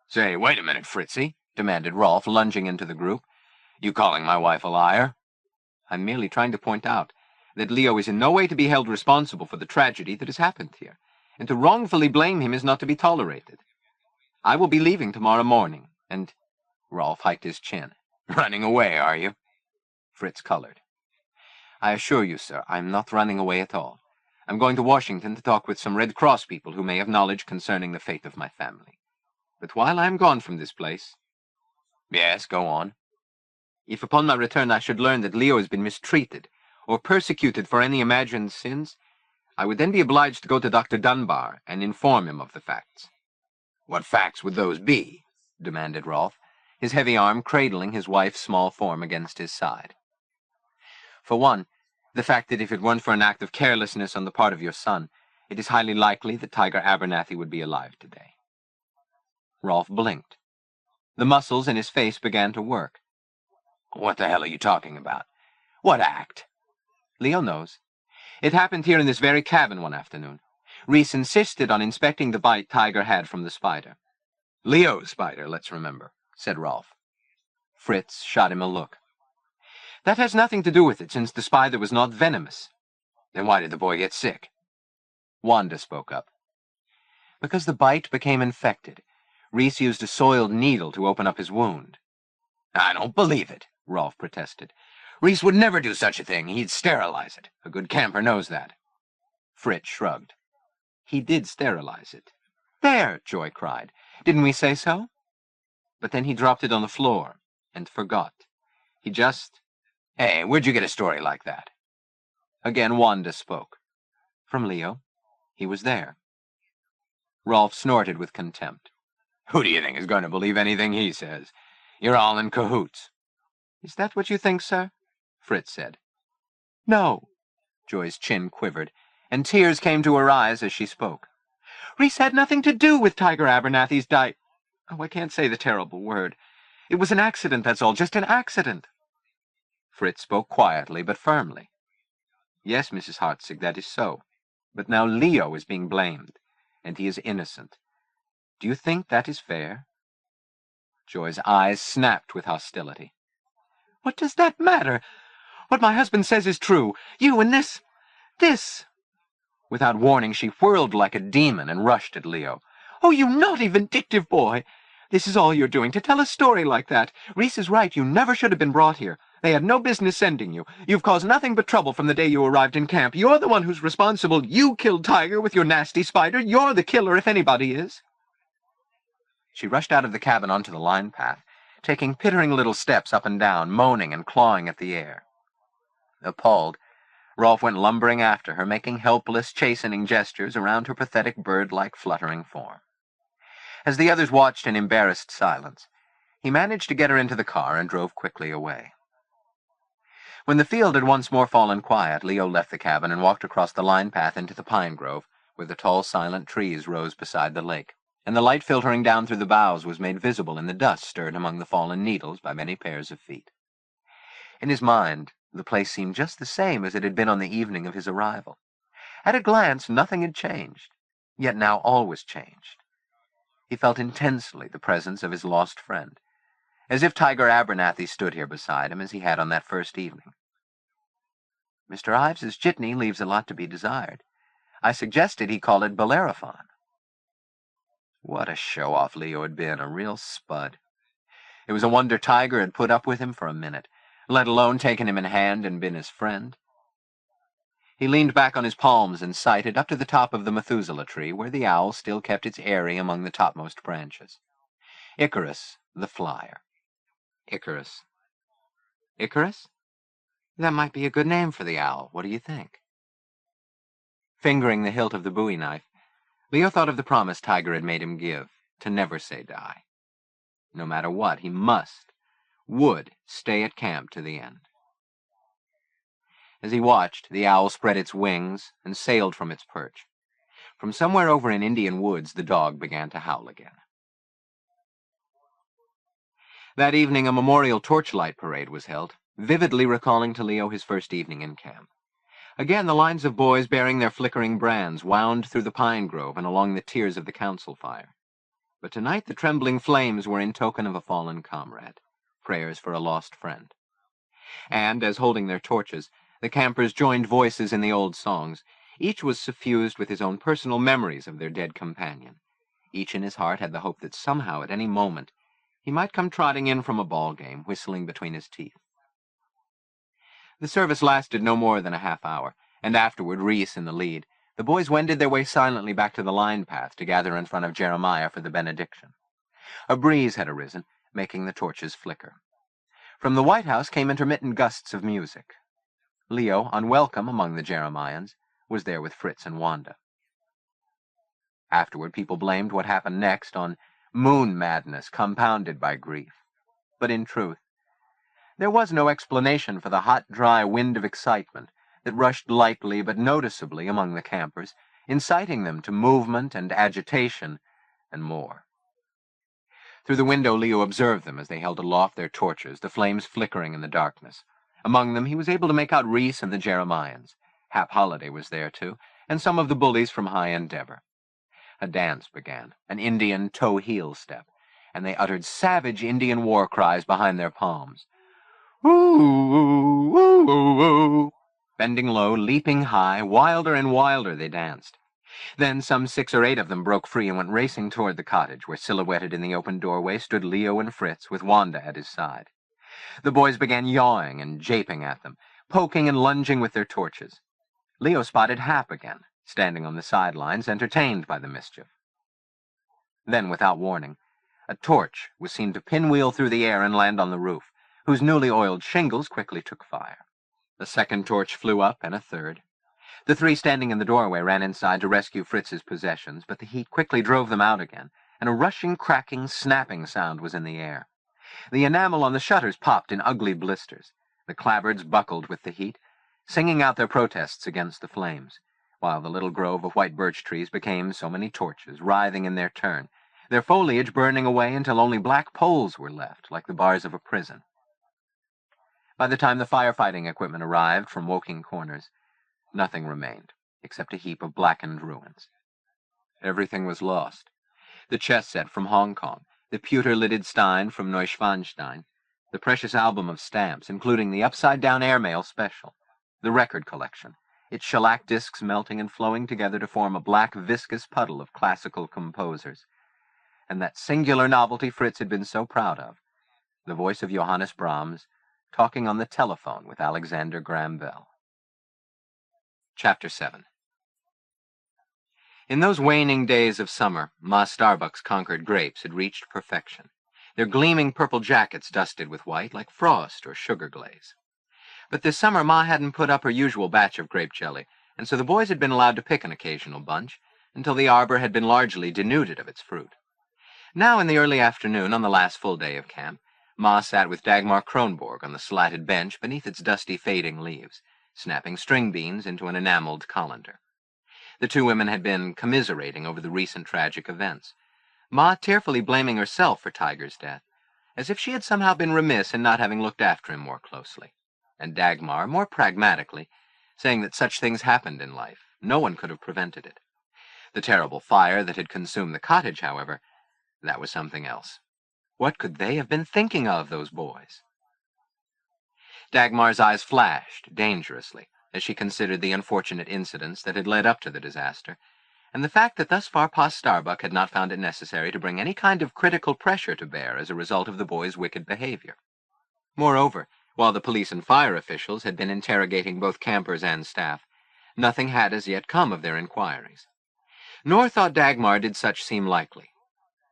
Say, wait a minute, Fritzy, demanded Rolf, lunging into the group. You calling my wife a liar? I'm merely trying to point out that Leo is in no way to be held responsible for the tragedy that has happened here, and to wrongfully blame him is not to be tolerated. I will be leaving tomorrow morning, and... Rolf hiked his chin. Running away, are you? Fritz colored. I assure you, sir, I'm not running away at all. I'm going to Washington to talk with some Red Cross people who may have knowledge concerning the fate of my family. But while I am gone from this place... Yes, go on. If upon my return I should learn that Leo has been mistreated, or persecuted for any imagined sins, I would then be obliged to go to Dr. Dunbar and inform him of the facts. What facts would those be? Demanded Rolf, his heavy arm cradling his wife's small form against his side. For one, the fact that if it weren't for an act of carelessness on the part of your son, it is highly likely that Tiger Abernathy would be alive today. Rolf blinked. The muscles in his face began to work. What the hell are you talking about? What act? Leo knows. It happened here in this very cabin one afternoon. Reese insisted on inspecting the bite Tiger had from the spider. Leo's spider, let's remember, said Rolf. Fritz shot him a look. That has nothing to do with it, since the spider was not venomous. Then why did the boy get sick? Wanda spoke up. Because the bite became infected. Reese used a soiled needle to open up his wound. I don't believe it, Rolf protested. Reese would never do such a thing. He'd sterilize it. A good camper knows that. Fritz shrugged. He did sterilize it. There, Joy cried. Didn't we say so? But then he dropped it on the floor and forgot. He just... Hey, where'd you get a story like that? Again Wanda spoke. From Leo. He was there. Rolf snorted with contempt. Who do you think is going to believe anything he says? You're all in cahoots. Is that what you think, sir? Fritz said. No. Joy's chin quivered, and tears came to her eyes as she spoke. Reese had nothing to do with Tiger Abernathy's Oh, I can't say the terrible word. It was an accident, that's all, just an accident. Fritz spoke quietly but firmly. Yes, Mrs. Hartzig, that is so. But now Leo is being blamed, and he is innocent. Do you think that is fair? Joy's eyes snapped with hostility. What does that matter? What my husband says is true. You and this... Without warning, she whirled like a demon and rushed at Leo. Oh, you naughty, vindictive boy! This is all you're doing, to tell a story like that. Reese is right. You never should have been brought here. They had no business sending you. You've caused nothing but trouble from the day you arrived in camp. You're the one who's responsible. You killed Tiger with your nasty spider. You're the killer, if anybody is. She rushed out of the cabin onto the line path, taking pittering little steps up and down, moaning and clawing at the air. Appalled, Rolf went lumbering after her, making helpless, chastening gestures around her pathetic bird-like fluttering form. As the others watched in embarrassed silence, he managed to get her into the car and drove quickly away. When the field had once more fallen quiet, Leo left the cabin and walked across the line path into the pine grove, where the tall, silent trees rose beside the lake, and the light filtering down through the boughs was made visible in the dust stirred among the fallen needles by many pairs of feet. In his mind, the place seemed just the same as it had been on the evening of his arrival. At a glance, nothing had changed, yet now all was changed. He felt intensely the presence of his lost friend, as if Tiger Abernathy stood here beside him as he had on that first evening. "Mr. Ives's jitney leaves a lot to be desired. I suggested he call it Bellerophon." What a show-off Leo had been, a real spud. It was a wonder Tiger had put up with him for a minute, let alone taken him in hand and been his friend. He leaned back on his palms and sighted up to the top of the Methuselah tree, where the owl still kept its eyrie among the topmost branches. Icarus, the flyer. Icarus. Icarus? That might be a good name for the owl. What do you think? Fingering the hilt of the bowie knife, Leo thought of the promise Tiger had made him give, to never say die. No matter what, he would stay at camp to the end. As he watched, the owl spread its wings and sailed from its perch. From somewhere over in Indian woods, the dog began to howl again. That evening, a memorial torchlight parade was held, vividly recalling to Leo his first evening in camp. Again, the lines of boys bearing their flickering brands wound through the pine grove and along the tiers of the council fire. But tonight the trembling flames were in token of a fallen comrade, prayers for a lost friend. And, as holding their torches, the campers joined voices in the old songs. Each was suffused with his own personal memories of their dead companion. Each in his heart had the hope that somehow, at any moment, he might come trotting in from a ball game, whistling between his teeth. The service lasted no more than a half hour, and afterward, Reese in the lead, the boys wended their way silently back to the line path to gather in front of Jeremiah for the benediction. A breeze had arisen, making the torches flicker. From the White House came intermittent gusts of music. Leo, unwelcome among the Jeremians, was there with Fritz and Wanda. Afterward, people blamed what happened next on moon madness compounded by grief. But in truth, there was no explanation for the hot, dry wind of excitement that rushed lightly but noticeably among the campers, inciting them to movement and agitation and more. Through the window, Leo observed them as they held aloft their torches, the flames flickering in the darkness. Among them, he was able to make out Reese and the Jeremians. Hap Holliday was there, too, and some of the bullies from High Endeavor. A dance began, an Indian toe-heel step, and they uttered savage Indian war cries behind their palms. Woo, woo, woo, woo. Bending low, leaping high, wilder and wilder they danced. Then some 6 or 8 of them broke free and went racing toward the cottage, where silhouetted in the open doorway stood Leo and Fritz, with Wanda at his side. The boys began yawing and japing at them, poking and lunging with their torches. Leo spotted Hap again, standing on the sidelines, entertained by the mischief. Then, without warning, a torch was seen to pinwheel through the air and land on the roof, whose newly oiled shingles quickly took fire. A second torch flew up, and a third. The 3 standing in the doorway ran inside to rescue Fritz's possessions, but the heat quickly drove them out again, and a rushing, cracking, snapping sound was in the air. The enamel on the shutters popped in ugly blisters. The clapboards buckled with the heat, singing out their protests against the flames, while the little grove of white birch trees became so many torches, writhing in their turn, their foliage burning away until only black poles were left, like the bars of a prison. By the time the firefighting equipment arrived from Woking Corners, nothing remained, except a heap of blackened ruins. Everything was lost. The chess set from Hong Kong, the pewter-lidded stein from Neuschwanstein, the precious album of stamps, including the upside-down airmail special, the record collection, its shellac discs melting and flowing together to form a black, viscous puddle of classical composers, and that singular novelty Fritz had been so proud of, the voice of Johannes Brahms, talking on the telephone with Alexander Graham Bell. Chapter 7. In those waning days of summer, Ma Starbuck's Concord grapes had reached perfection, their gleaming purple jackets dusted with white like frost or sugar glaze. But this summer Ma hadn't put up her usual batch of grape jelly, and so the boys had been allowed to pick an occasional bunch, until the arbor had been largely denuded of its fruit. Now, in the early afternoon, on the last full day of camp, Ma sat with Dagmar Kronborg on the slatted bench beneath its dusty fading leaves, snapping string beans into an enameled colander. The two women had been commiserating over the recent tragic events, Ma tearfully blaming herself for Tiger's death, as if she had somehow been remiss in not having looked after him more closely, and Dagmar, more pragmatically, saying that such things happened in life. No one could have prevented it. The terrible fire that had consumed the cottage, however, that was something else. What could they have been thinking of, those boys? Dagmar's eyes flashed dangerously as she considered the unfortunate incidents that had led up to the disaster, and the fact that thus far Pa Starbuck had not found it necessary to bring any kind of critical pressure to bear as a result of the boys' wicked behavior. Moreover, while the police and fire officials had been interrogating both campers and staff, nothing had as yet come of their inquiries. Nor thought Dagmar did such seem likely.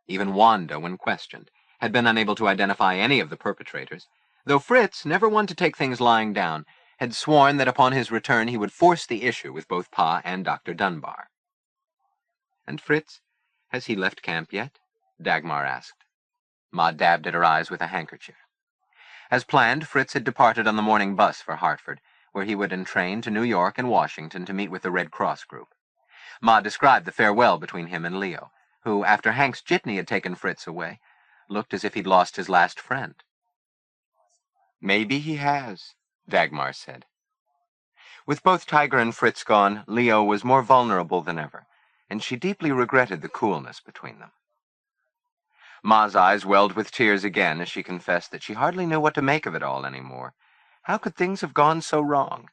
Even Wanda, when questioned, had been unable to identify any of the perpetrators, though Fritz, never one to take things lying down, had sworn that upon his return he would force the issue with both Pa and Dr. Dunbar. "And Fritz, has he left camp yet?" Dagmar asked. Ma dabbed at her eyes with a handkerchief. As planned, Fritz had departed on the morning bus for Hartford, where he would entrain to New York and Washington to meet with the Red Cross group. Ma described the farewell between him and Leo, who, after Hank's jitney had taken Fritz away, looked as if he'd lost his last friend. "Maybe he has," Dagmar said. With both Tiger and Fritz gone, Leo was more vulnerable than ever, and she deeply regretted the coolness between them. Ma's eyes welled with tears again as she confessed that she hardly knew what to make of it all anymore. How could things have gone so wrong?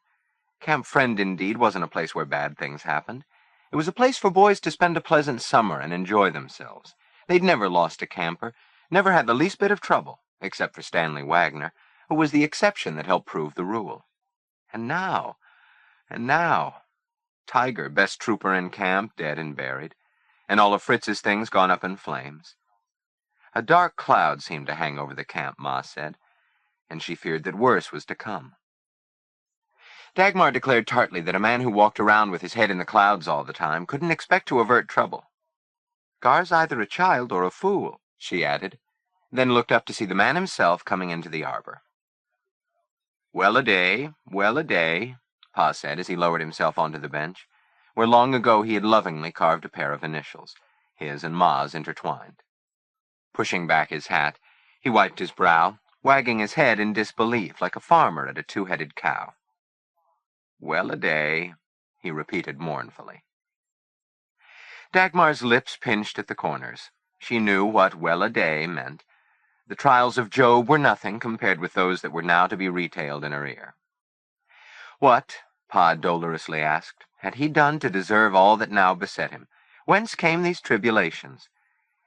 Camp Friend, indeed, wasn't a place where bad things happened. It was a place for boys to spend a pleasant summer and enjoy themselves. They'd never lost a camper, never had the least bit of trouble, except for Stanley Wagner, who was the exception that helped prove the rule. And now, Tiger, best trooper in camp, dead and buried, and all of Fritz's things gone up in flames. A dark cloud seemed to hang over the camp, Ma said, and she feared that worse was to come. Dagmar declared tartly that a man who walked around with his head in the clouds all the time couldn't expect to avert trouble. "Gar's either a child or a fool," she added, then looked up to see the man himself coming into the arbor. Well-a-day, Pa said as he lowered himself onto the bench, where long ago he had lovingly carved a pair of initials, his and Ma's intertwined. Pushing back his hat, he wiped his brow, wagging his head in disbelief like a farmer at a two-headed cow. "Well-a-day," he repeated mournfully. Dagmar's lips pinched at the corners. She knew what well-a-day meant. The trials of Job were nothing compared with those that were now to be retailed in her ear. What, Pa dolorously asked, had he done to deserve all that now beset him? Whence came these tribulations?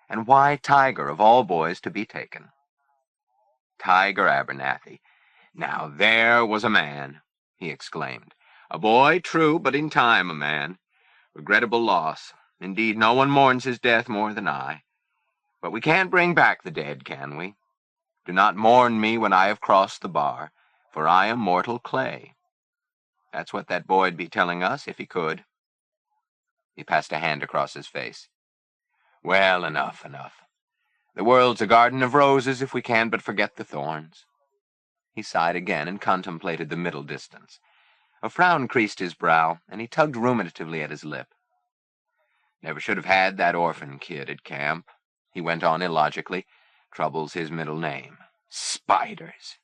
And why Tiger, of all boys, to be taken? Tiger Abernathy. Now there was a man, he exclaimed. A boy, true, but in time a man. Regrettable loss. Indeed, no one mourns his death more than I. But we can't bring back the dead, can we? Do not mourn me when I have crossed the bar, for I am mortal clay. That's what that boy'd be telling us if he could. He passed a hand across his face. Well, enough. The world's a garden of roses if we can but forget the thorns. He sighed again and contemplated the middle distance. A frown creased his brow, and he tugged ruminatively at his lip. Never should have had that orphan kid at camp, he went on illogically. Trouble's his middle name. Spiders!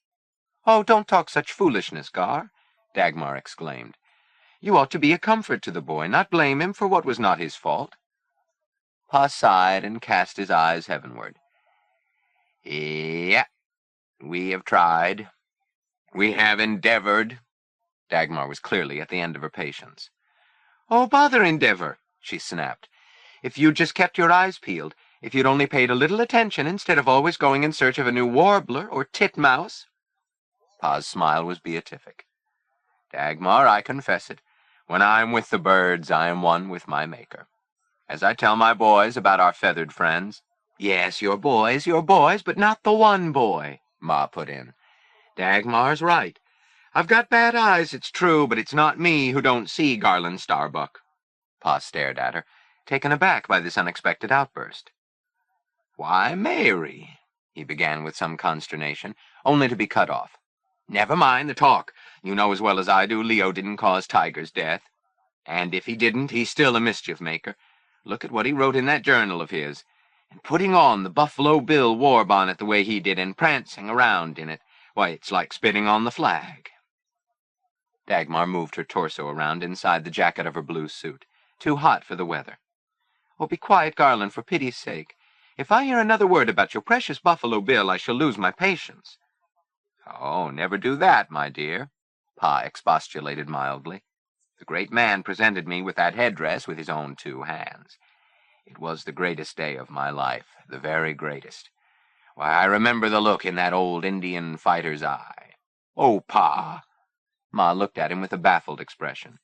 Oh, don't talk such foolishness, Gar, Dagmar exclaimed. You ought to be a comfort to the boy, not blame him for what was not his fault. Pa sighed and cast his eyes heavenward. Yeah, we have tried. We have endeavored. Dagmar was clearly at the end of her patience. Oh, bother endeavor, she snapped. If you'd just kept your eyes peeled, if you'd only paid a little attention instead of always going in search of a new warbler or titmouse. Pa's smile was beatific. Dagmar, I confess it. When I'm with the birds, I am one with my Maker. As I tell my boys about our feathered friends. Yes, your boys, but not the one boy, Ma put in. Dagmar's right. I've got bad eyes, it's true, but it's not me who don't see Garland Starbuck. Pa stared at her, taken aback by this unexpected outburst. Why, Mary, he began with some consternation, only to be cut off. "Never mind the talk. You know as well as I do Leo didn't cause Tiger's death. And if he didn't, he's still a mischief-maker. Look at what he wrote in that journal of his. And putting on the Buffalo Bill war bonnet the way he did and prancing around in it, why, it's like spitting on the flag." Dagmar moved her torso around inside the jacket of her blue suit, too hot for the weather. "Oh, be quiet, Garland, for pity's sake. If I hear another word about your precious Buffalo Bill, I shall lose my patience." "Oh, never do that, my dear," Pa expostulated mildly. "The great man presented me with that headdress with his own 2 hands. It was the greatest day of my life, the very greatest. Why, I remember the look in that old Indian fighter's eye. Oh, Pa!" Ma looked at him with a baffled expression.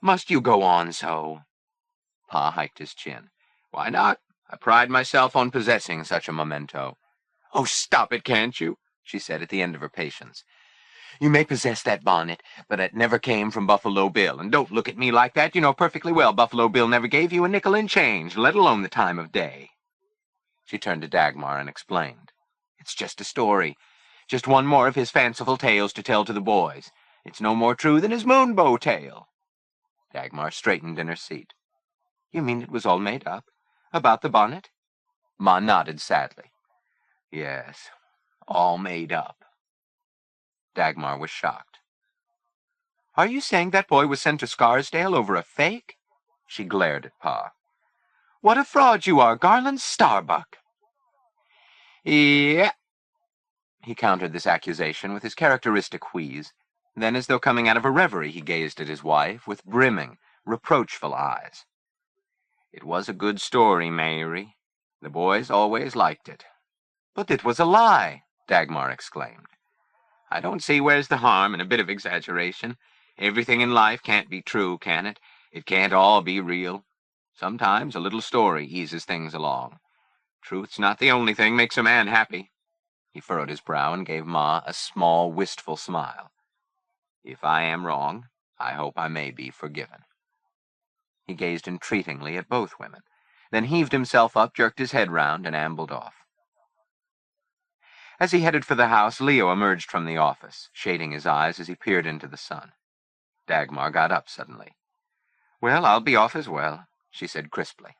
"Must you go on so?" Pa hiked his chin. "Why not? I pride myself on possessing such a memento." "Oh, stop it, can't you?" she said at the end of her patience. "You may possess that bonnet, but it never came from Buffalo Bill. And don't look at me like that. You know perfectly well Buffalo Bill never gave you a nickel in change, let alone the time of day." She turned to Dagmar and explained. "It's just a story. Just one more of his fanciful tales to tell to the boys. It's no more true than his Moonbow tale." Dagmar straightened in her seat. "You mean it was all made up? About the bonnet?" Ma nodded sadly. "Yes, all made up." Dagmar was shocked. "Are you saying that boy was sent to Scarsdale over a fake?" She glared at Pa. "What a fraud you are, Garland Starbuck!" "Yeah." He countered this accusation with his characteristic wheeze. Then, as though coming out of a reverie, he gazed at his wife with brimming, reproachful eyes. "It was a good story, Mary. The boys always liked it." "But it was a lie!" Dagmar exclaimed. "I don't see where's the harm in a bit of exaggeration. Everything in life can't be true, can it? It can't all be real. Sometimes a little story eases things along. Truth's not the only thing makes a man happy." He furrowed his brow and gave Ma a small, wistful smile. "If I am wrong, I hope I may be forgiven." He gazed entreatingly at both women, then heaved himself up, jerked his head round, and ambled off. As he headed for the house, Leo emerged from the office, shading his eyes as he peered into the sun. Dagmar got up suddenly. "Well, I'll be off as well," she said crisply.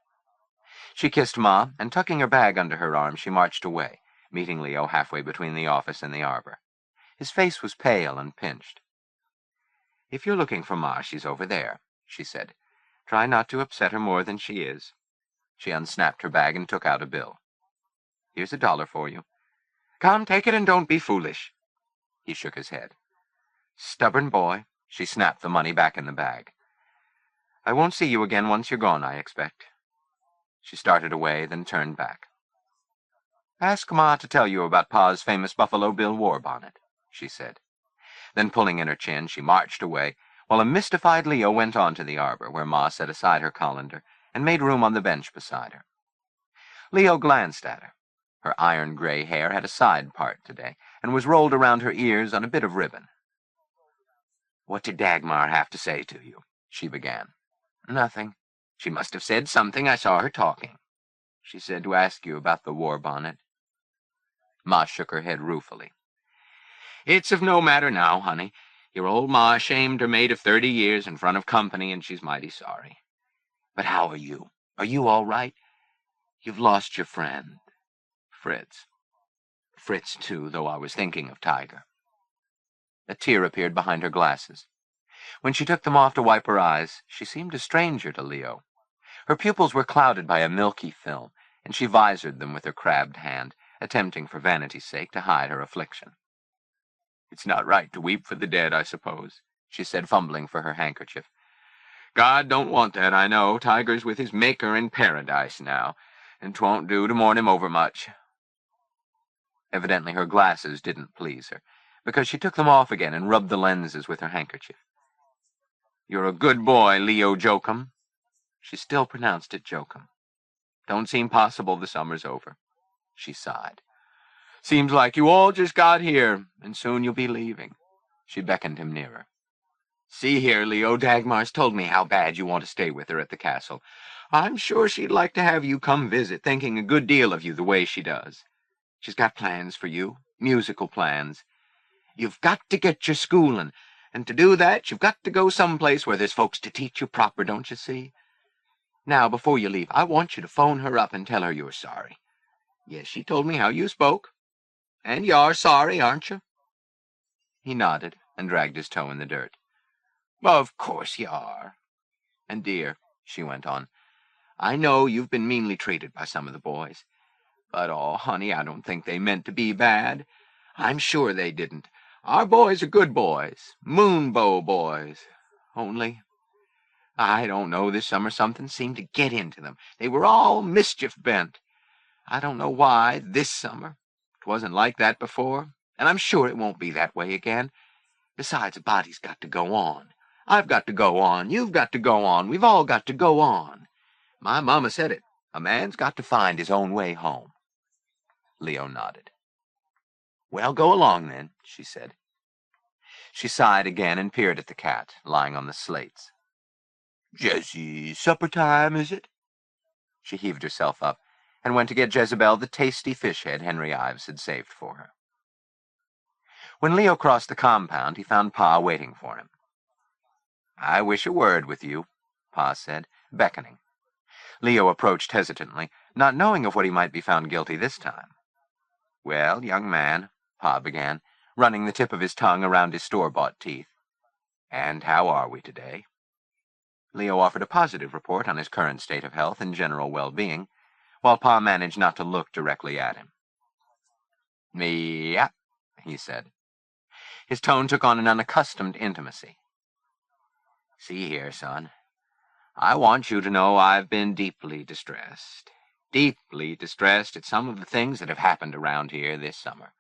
She kissed Ma, and tucking her bag under her arm, she marched away, meeting Leo halfway between the office and the arbor. His face was pale and pinched. "If you're looking for Ma, she's over there," she said. "Try not to upset her more than she is." She unsnapped her bag and took out a bill. "Here's $1 for you." "Come, take it and don't be foolish." He shook his head. "Stubborn boy." She snapped the money back in the bag. "I won't see you again once you're gone, I expect." She started away, then turned back. "Ask Ma to tell you about Pa's famous Buffalo Bill war bonnet," she said. Then, pulling in her chin, she marched away, while a mystified Leo went on to the arbor, where Ma set aside her colander and made room on the bench beside her. Leo glanced at her. Her iron-gray hair had a side part today, and was rolled around her ears on a bit of ribbon. "What did Dagmar have to say to you?" she began. "Nothing. She must have said something. I saw her talking. She said to ask you about the war bonnet." Ma shook her head ruefully. "It's of no matter now, honey. Your old Ma shamed her maid of 30 years in front of company, and she's mighty sorry. But how are you? Are you all right? You've lost your friend, Fritz. Fritz, too, though I was thinking of Tiger." A tear appeared behind her glasses. When she took them off to wipe her eyes, she seemed a stranger to Leo. Her pupils were clouded by a milky film, and she visored them with her crabbed hand, attempting for vanity's sake to hide her affliction. "It's not right to weep for the dead, I suppose," she said, fumbling for her handkerchief. "God don't want that, I know. Tiger's with his Maker in paradise now, and 'twon't do to mourn him overmuch." Evidently her glasses didn't please her, because she took them off again and rubbed the lenses with her handkerchief. "You're a good boy, Leo Joaquim." She still pronounced it Joaquim. "Don't seem possible the summer's over." She sighed. "Seems like you all just got here, and soon you'll be leaving." She beckoned him nearer. "See here, Leo, Dagmar's told me how bad you want to stay with her at the castle. I'm sure she'd like to have you come visit, thinking a good deal of you the way she does." She's got plans for you, musical plans. You've got to get your schooling, and to do that, you've got to go someplace where there's folks to teach you proper, don't you see? Now, before you leave, I want you to phone her up and tell her you're sorry. Yes, she told me how you spoke. And you are sorry, aren't you?" He nodded and dragged his toe in the dirt. "Of course you are. And, dear," she went on, "I know you've been meanly treated by some of the boys. But, oh, honey, I don't think they meant to be bad. I'm sure they didn't. Our boys are good boys, Moonbow boys. Only, I don't know, this summer something seemed to get into them. They were all mischief-bent. I don't know why, this summer. It wasn't like that before, and I'm sure it won't be that way again. Besides, a body's got to go on. I've got to go on. You've got to go on. We've all got to go on. My mama said it. A man's got to find his own way home." Leo nodded. "Well, go along, then," she said. She sighed again and peered at the cat, lying on the slates. "Jessie, supper time, is it?" She heaved herself up and went to get Jezebel the tasty fish head Henry Ives had saved for her. When Leo crossed the compound, he found Pa waiting for him. "I wish a word with you," Pa said, beckoning. Leo approached hesitantly, not knowing of what he might be found guilty this time. "Well, young man," Pa began, running the tip of his tongue around his store-bought teeth. "And how are we today?" Leo offered a positive report on his current state of health and general well-being, while Pa managed not to look directly at him. "Yeah," he said. His tone took on an unaccustomed intimacy. "See here, son. I want you to know I've been deeply distressed at some of the things that have happened around here this summer.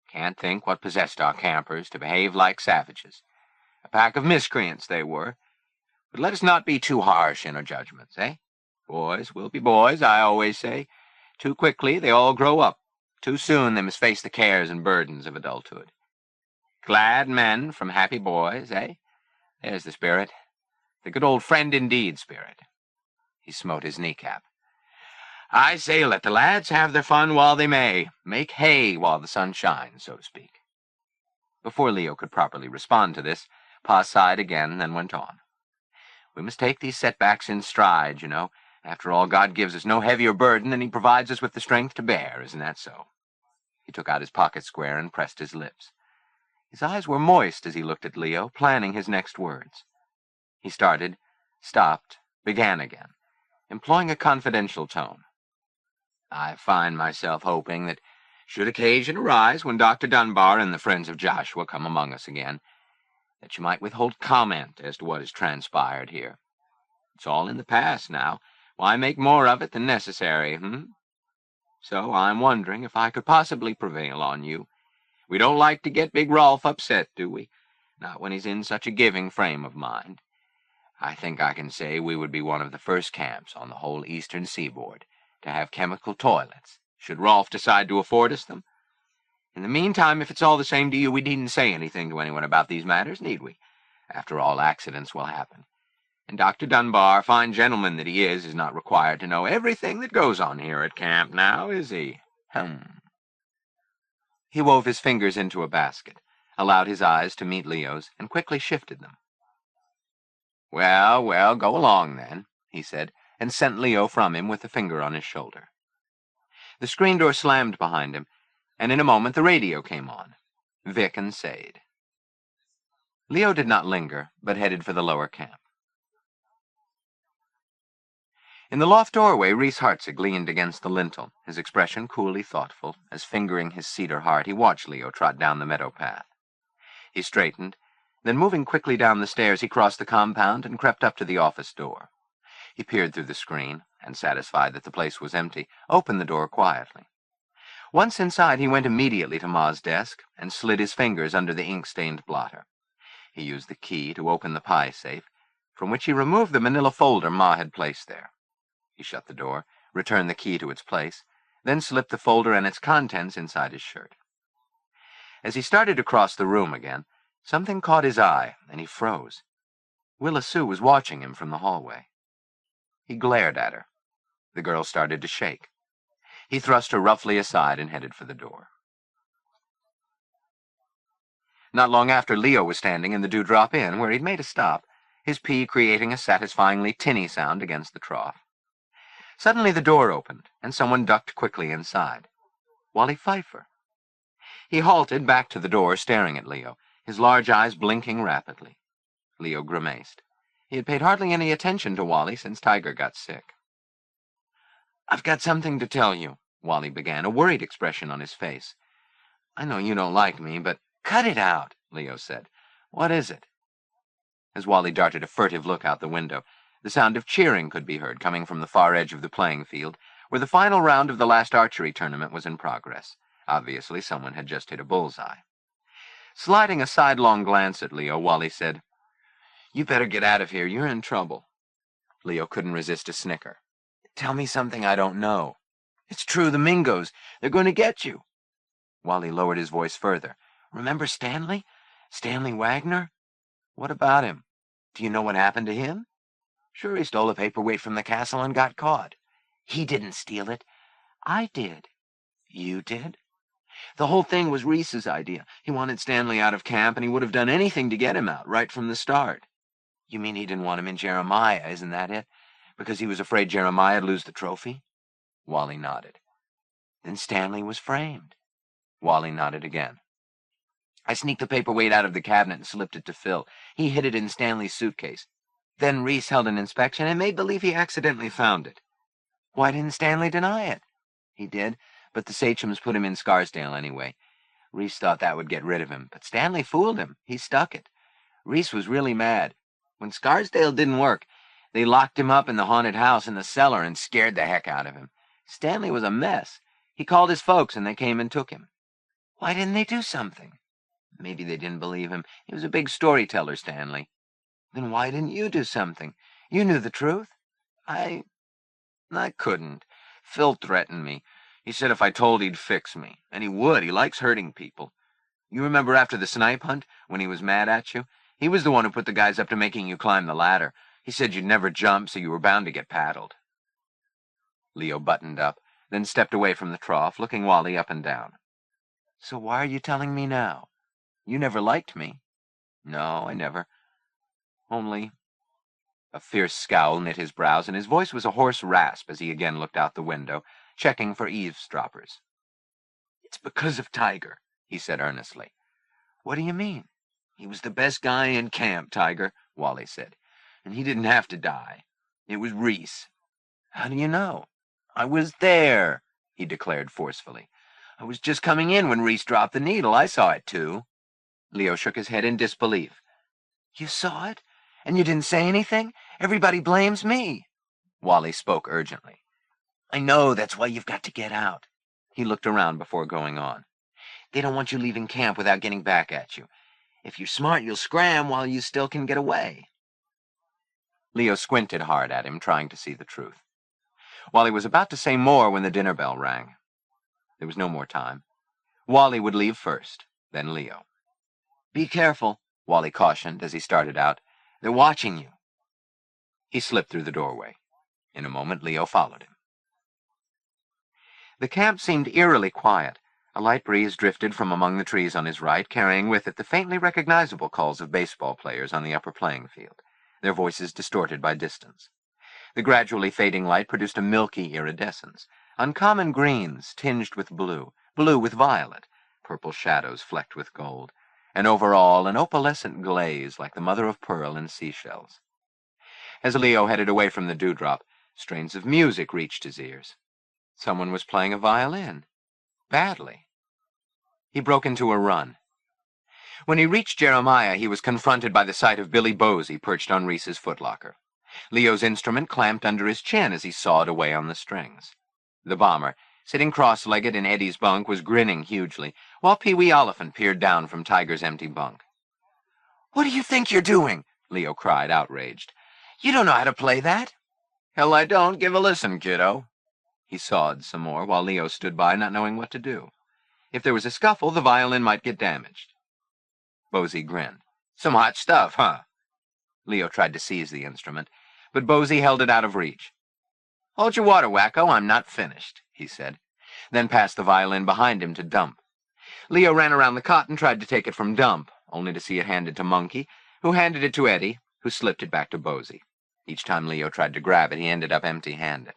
Can't think what possessed our campers to behave like savages. A pack of miscreants they were. But let us not be too harsh in our judgments, eh? Boys will be boys, I always say. Too quickly they all grow up. Too soon they must face the cares and burdens of adulthood. Glad men from happy boys, eh? There's the spirit. The good old friend indeed spirit." He smote his kneecap. "I say, let the lads have their fun while they may. Make hay while the sun shines, so to speak." Before Leo could properly respond to this, Pa sighed again, then went on. "We must take these setbacks in stride, you know. After all, God gives us no heavier burden than he provides us with the strength to bear, isn't that so?" He took out his pocket square and pressed his lips. His eyes were moist as he looked at Leo, planning his next words. He started, stopped, began again, employing a confidential tone. "I find myself hoping that, should occasion arise when Dr. Dunbar and the friends of Joshua come among us again, that you might withhold comment as to what has transpired here. It's all in the past now. Why make more of it than necessary, So I'm wondering if I could possibly prevail on you. We don't like to get Big Rolf upset, do we? Not when he's in such a giving frame of mind. I think I can say we would be one of the first camps on the whole eastern seaboard to have chemical toilets, should Rolf decide to afford us them. In the meantime, if it's all the same to you, we needn't say anything to anyone about these matters, need we? After all, accidents will happen. And Dr. Dunbar, fine gentleman that he is not required to know everything that goes on here at camp now, is he? He wove his fingers into a basket, allowed his eyes to meet Leo's, and quickly shifted them. Well, go along then," he said, and sent Leo from him with a finger on his shoulder. The screen door slammed behind him, and in a moment the radio came on. Vic and Sade. Leo did not linger, but headed for the lower camp. In the loft doorway, Reese Hartzig leaned against the lintel, his expression coolly thoughtful, as fingering his cedar heart he watched Leo trot down the meadow path. He straightened. Then, moving quickly down the stairs, he crossed the compound and crept up to the office door. He peered through the screen, and, satisfied that the place was empty, opened the door quietly. Once inside, he went immediately to Ma's desk and slid his fingers under the ink-stained blotter. He used the key to open the pie safe, from which he removed the manila folder Ma had placed there. He shut the door, returned the key to its place, then slipped the folder and its contents inside his shirt. As he started to cross the room again, something caught his eye, and he froze. Willa Sue was watching him from the hallway. He glared at her. The girl started to shake. He thrust her roughly aside and headed for the door. Not long after, Leo was standing in the Dewdrop Inn, where he'd made a stop, his pee creating a satisfyingly tinny sound against the trough. Suddenly the door opened, and someone ducked quickly inside. Wally Pfeiffer. He halted back to the door, staring at Leo, his large eyes blinking rapidly. Leo grimaced. He had paid hardly any attention to Wally since Tiger got sick. "I've got something to tell you," Wally began, a worried expression on his face. "I know you don't like me, but—" "Cut it out," Leo said. "What is it?" As Wally darted a furtive look out the window, the sound of cheering could be heard coming from the far edge of the playing field, where the final round of the last archery tournament was in progress. Obviously, someone had just hit a bullseye. Sliding a sidelong glance at Leo, Wally said, "You better get out of here. You're in trouble." Leo couldn't resist a snicker. "Tell me something I don't know." "It's true, the Mingos. They're going to get you." Wally lowered his voice further. "Remember Stanley? Stanley Wagner?" "What about him? Do you know what happened to him?" "Sure, he stole a paperweight from the castle and got caught." "He didn't steal it." "I did." "You did?" "The whole thing was Reese's idea. He wanted Stanley out of camp, and he would have done anything to get him out, right from the start." "You mean he didn't want him in Jeremiah, isn't that it? Because he was afraid Jeremiah'd lose the trophy?" Wally nodded. "Then Stanley was framed." Wally nodded again. "I sneaked the paperweight out of the cabinet and slipped it to Phil. He hid it in Stanley's suitcase. Then Reese held an inspection and made believe he accidentally found it." "Why didn't Stanley deny it?" "He did, but the sachems put him in Scarsdale anyway. Reese thought that would get rid of him, but Stanley fooled him. He stuck it. Reese was really mad. When Scarsdale didn't work, they locked him up in the haunted house in the cellar and scared the heck out of him. Stanley was a mess. He called his folks and they came and took him." "Why didn't they do something?" "Maybe they didn't believe him. He was a big storyteller, Stanley." "Then why didn't you do something? You knew the truth." I couldn't. Phil threatened me. He said if I told, he'd fix me. And he would. He likes hurting people. You remember after the snipe hunt, when he was mad at you? He was the one who put the guys up to making you climb the ladder. He said you'd never jump, so you were bound to get paddled. Leo buttoned up, then stepped away from the trough, looking Wally up and down. "So why are you telling me now? You never liked me." "No, I never. Only—" A fierce scowl knit his brows, and his voice was a hoarse rasp as he again looked out the window, checking for eavesdroppers. "It's because of Tiger," he said earnestly. "What do you mean?" "He was the best guy in camp, Tiger," Wally said. "And he didn't have to die. It was Reese." "How do you know?" "I was there," he declared forcefully. "I was just coming in when Reese dropped the needle. I saw it, too." Leo shook his head in disbelief. "You saw it? And you didn't say anything? Everybody blames me." Wally spoke urgently. "I know, that's why you've got to get out." He looked around before going on. "They don't want you leaving camp without getting back at you. If you're smart, you'll scram while you still can get away." Leo squinted hard at him, trying to see the truth. Wally was about to say more when the dinner bell rang. There was no more time. Wally would leave first, then Leo. "Be careful," Wally cautioned as he started out. "They're watching you." He slipped through the doorway. In a moment, Leo followed him. The camp seemed eerily quiet. A light breeze drifted from among the trees on his right, carrying with it the faintly recognizable calls of baseball players on the upper playing field, their voices distorted by distance. The gradually fading light produced a milky iridescence, uncommon greens tinged with blue, blue with violet, purple shadows flecked with gold, and over all an opalescent glaze like the mother of pearl in seashells. As Leo headed away from the dewdrop, strains of music reached his ears. Someone was playing a violin. Badly. He broke into a run. When he reached Jeremiah, he was confronted by the sight of Billy Bosey perched on Reese's footlocker. Leo's instrument clamped under his chin as he sawed away on the strings. The bomber, sitting cross-legged in Eddie's bunk, was grinning hugely, while Pee-wee Oliphant peered down from Tiger's empty bunk. "What do you think you're doing?" Leo cried, outraged. "You don't know how to play that." "Hell, I don't. Give a listen, kiddo." He sawed some more, while Leo stood by, not knowing what to do. If there was a scuffle, the violin might get damaged. Bosey grinned. "Some hot stuff, huh?" Leo tried to seize the instrument, but Bosey held it out of reach. "Hold your water, wacko. I'm not finished," he said. then passed the violin behind him to Dump. Leo ran around the cot and tried to take it from Dump, only to see it handed to Monkey, who handed it to Eddie, who slipped it back to Bosie. Each time Leo tried to grab it, he ended up empty-handed.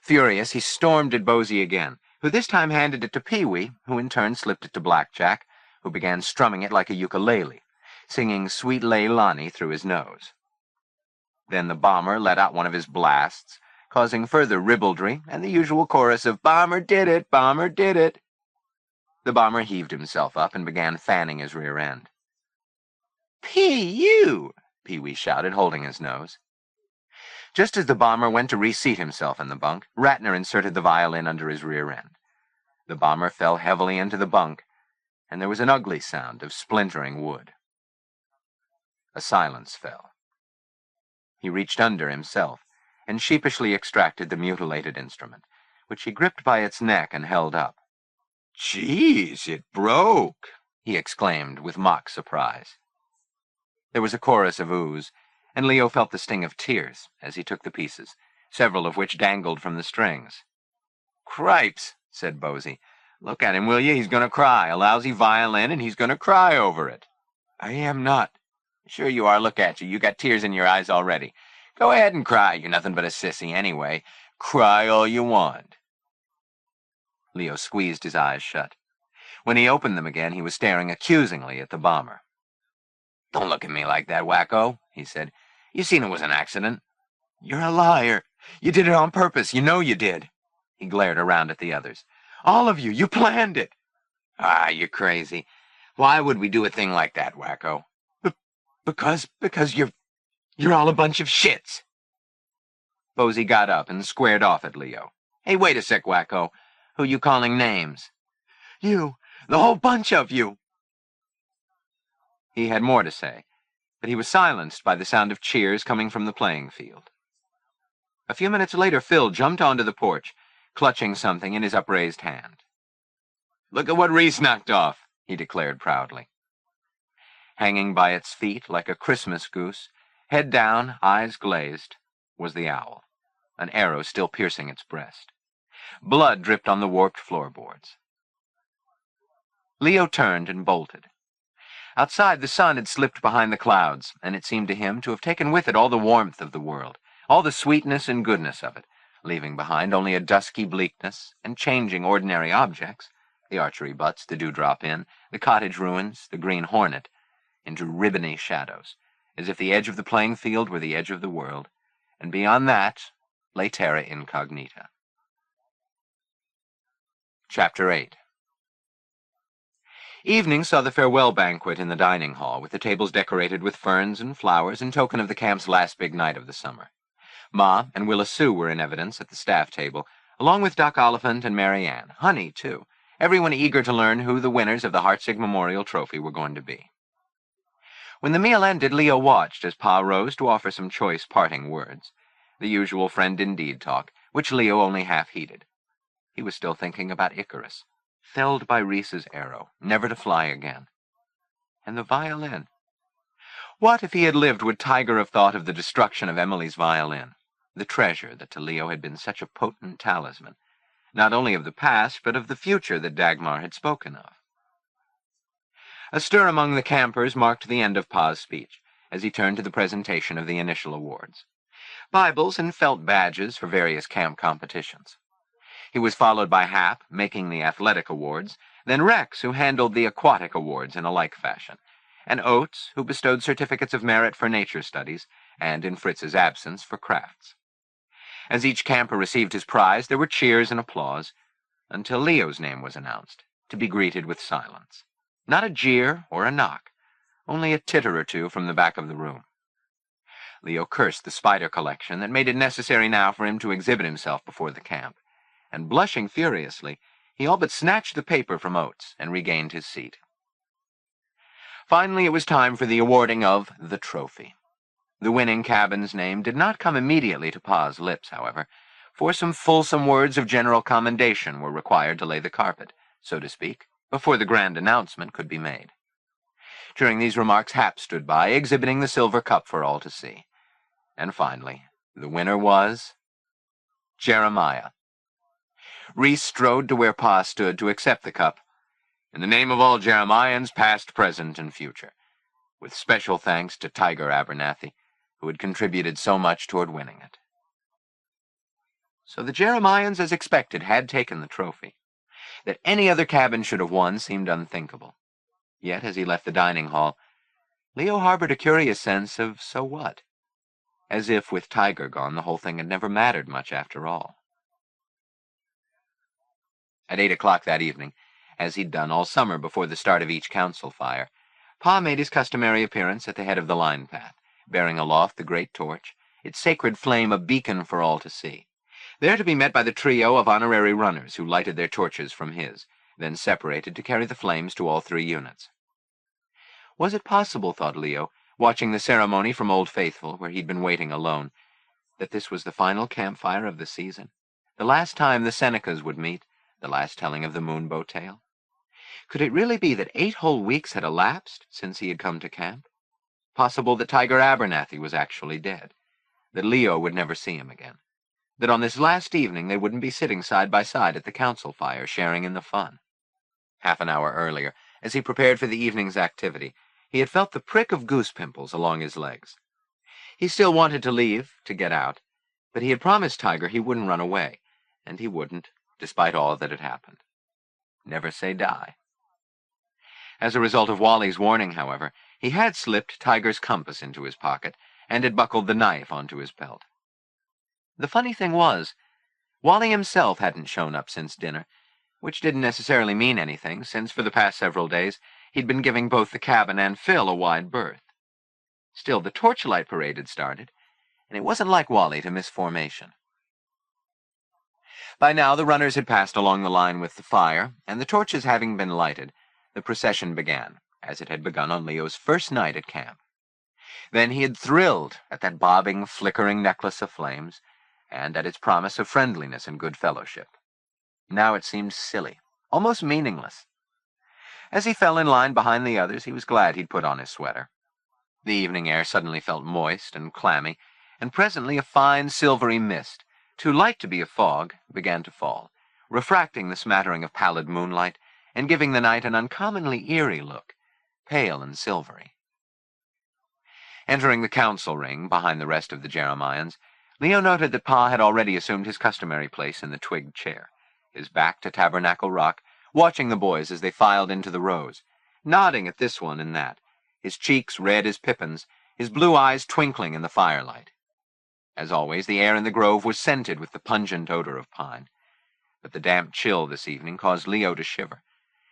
Furious, he stormed at Bosie again, who this time handed it to Pee-wee, who in turn slipped it to Blackjack, who began strumming it like a ukulele, singing Sweet Leilani through his nose. Then the bomber let out one of his blasts, causing further ribaldry and the usual chorus of "Bomber did it! Bomber did it!" The bomber heaved himself up and began fanning his rear end. "P.U.!" Pee-wee shouted, holding his nose. Just as the bomber went to reseat himself in the bunk, Ratner inserted the violin under his rear end. The bomber fell heavily into the bunk, and there was an ugly sound of splintering wood. A silence fell. He reached under himself and sheepishly extracted the mutilated instrument, which he gripped by its neck and held up. "Jeez, it broke!" he exclaimed with mock surprise. There was a chorus of oohs, and Leo felt the sting of tears as he took the pieces, several of which dangled from the strings. "Cripes," said Bosie. "Look at him, will you? He's going to cry. A lousy violin, and he's going to cry over it." "I am not." "Sure you are. Look at you. You got tears in your eyes already. Go ahead and cry. You're nothing but a sissy anyway. Cry all you want." Leo squeezed his eyes shut. When he opened them again, he was staring accusingly at the bomber. "Don't look at me like that, wacko," he said. "You seen it was an accident." "You're a liar. You did it on purpose. You know you did." He glared around at the others. "All of you. You planned it." "Ah, you're crazy. Why would we do a thing like that, wacko?" Because you're all a bunch of shits." Bosie got up and squared off at Leo. "Hey, wait a sec, wacko. Who you calling names?" "You. The whole bunch of you." He had more to say, but he was silenced by the sound of cheers coming from the playing field. A few minutes later, Phil jumped onto the porch, clutching something in his upraised hand. "Look at what Reese knocked off," he declared proudly. Hanging by its feet like a Christmas goose, head down, eyes glazed, was the owl, an arrow still piercing its breast. Blood dripped on the warped floorboards. Leo turned and bolted. Outside, the sun had slipped behind the clouds, and it seemed to him to have taken with it all the warmth of the world, all the sweetness and goodness of it, leaving behind only a dusky bleakness and changing ordinary objects, the archery butts, the dewdrop inn, the cottage ruins, the green hornet, into ribbony shadows, as if the edge of the playing field were the edge of the world, and beyond that lay terra incognita. Chapter 8. Evening saw the farewell banquet in the dining hall, with the tables decorated with ferns and flowers in token of the camp's last big night of the summer. Ma and Willa Sue were in evidence at the staff table, along with Doc Oliphant and Mary Ann. Honey, too, everyone eager to learn who the winners of the Hartzig Memorial Trophy were going to be. When the meal ended, Leo watched as Pa rose to offer some choice parting words, the usual friend-indeed talk, which Leo only half heeded. He was still thinking about Icarus, felled by Reese's arrow, never to fly again. And the violin. What, if he had lived, would Tiger have thought of the destruction of Emily's violin, the treasure that to Leo had been such a potent talisman, not only of the past, but of the future that Dagmar had spoken of? A stir among the campers marked the end of Pa's speech, as he turned to the presentation of the initial awards. Bibles and felt badges for various camp competitions. He was followed by Hap, making the athletic awards, then Rex, who handled the aquatic awards in a like fashion, and Oates, who bestowed certificates of merit for nature studies, and, in Fritz's absence, for crafts. As each camper received his prize, there were cheers and applause, until Leo's name was announced, to be greeted with silence. Not a jeer or a knock, only a titter or two from the back of the room. Leo cursed the spider collection that made it necessary now for him to exhibit himself before the camp, and blushing furiously, he all but snatched the paper from Oates and regained his seat. Finally, it was time for the awarding of the trophy. The winning cabin's name did not come immediately to Pa's lips, however, for some fulsome words of general commendation were required to lay the carpet, so to speak, before the grand announcement could be made. During these remarks, Hap stood by, exhibiting the silver cup for all to see. And finally, the winner was Jeremiah. Reese strode to where Pa stood to accept the cup. "In the name of all Jeremians, past, present, and future, with special thanks to Tiger Abernathy, who had contributed so much toward winning it." So the Jeremians, as expected, had taken the trophy. That any other cabin should have won seemed unthinkable. Yet, as he left the dining hall, Leo harbored a curious sense of so what? As if, with Tiger gone, the whole thing had never mattered much after all. At 8 o'clock that evening, as he'd done all summer before the start of each council fire, Pa made his customary appearance at the head of the line path, bearing aloft the great torch, its sacred flame a beacon for all to see, there to be met by the trio of honorary runners who lighted their torches from his, then separated to carry the flames to all 3 units. Was it possible, thought Leo, watching the ceremony from Old Faithful, where he'd been waiting alone, that this was the final campfire of the season, the last time the Senecas would meet, the last telling of the Moonbow tale? Could it really be that 8 whole weeks had elapsed since he had come to camp? Possible that Tiger Abernathy was actually dead, that Leo would never see him again, that on this last evening they wouldn't be sitting side by side at the council fire, sharing in the fun. Half an hour earlier, as he prepared for the evening's activity, he had felt the prick of goose pimples along his legs. He still wanted to leave, to get out, but he had promised Tiger he wouldn't run away, and he wouldn't, despite all that had happened. Never say die. As a result of Wally's warning, however, he had slipped Tiger's compass into his pocket and had buckled the knife onto his belt. The funny thing was, Wally himself hadn't shown up since dinner, which didn't necessarily mean anything, since for the past several days he'd been giving both the cabin and Phil a wide berth. Still, the torchlight parade had started, and it wasn't like Wally to miss formation. By now the runners had passed along the line with the fire, and the torches having been lighted, the procession began, as it had begun on Leo's first night at camp. Then he had thrilled at that bobbing, flickering necklace of flames, and at its promise of friendliness and good fellowship. Now it seemed silly, almost meaningless. As he fell in line behind the others, he was glad he'd put on his sweater. The evening air suddenly felt moist and clammy, and presently a fine, silvery mist, too light to be a fog, began to fall, refracting the smattering of pallid moonlight and giving the night an uncommonly eerie look, pale and silvery. Entering the council ring behind the rest of the Jeremians, Leo noted that Pa had already assumed his customary place in the twigged chair, his back to Tabernacle Rock, watching the boys as they filed into the rows, nodding at this one and that, his cheeks red as pippins, his blue eyes twinkling in the firelight. As always, the air in the grove was scented with the pungent odor of pine, but the damp chill this evening caused Leo to shiver,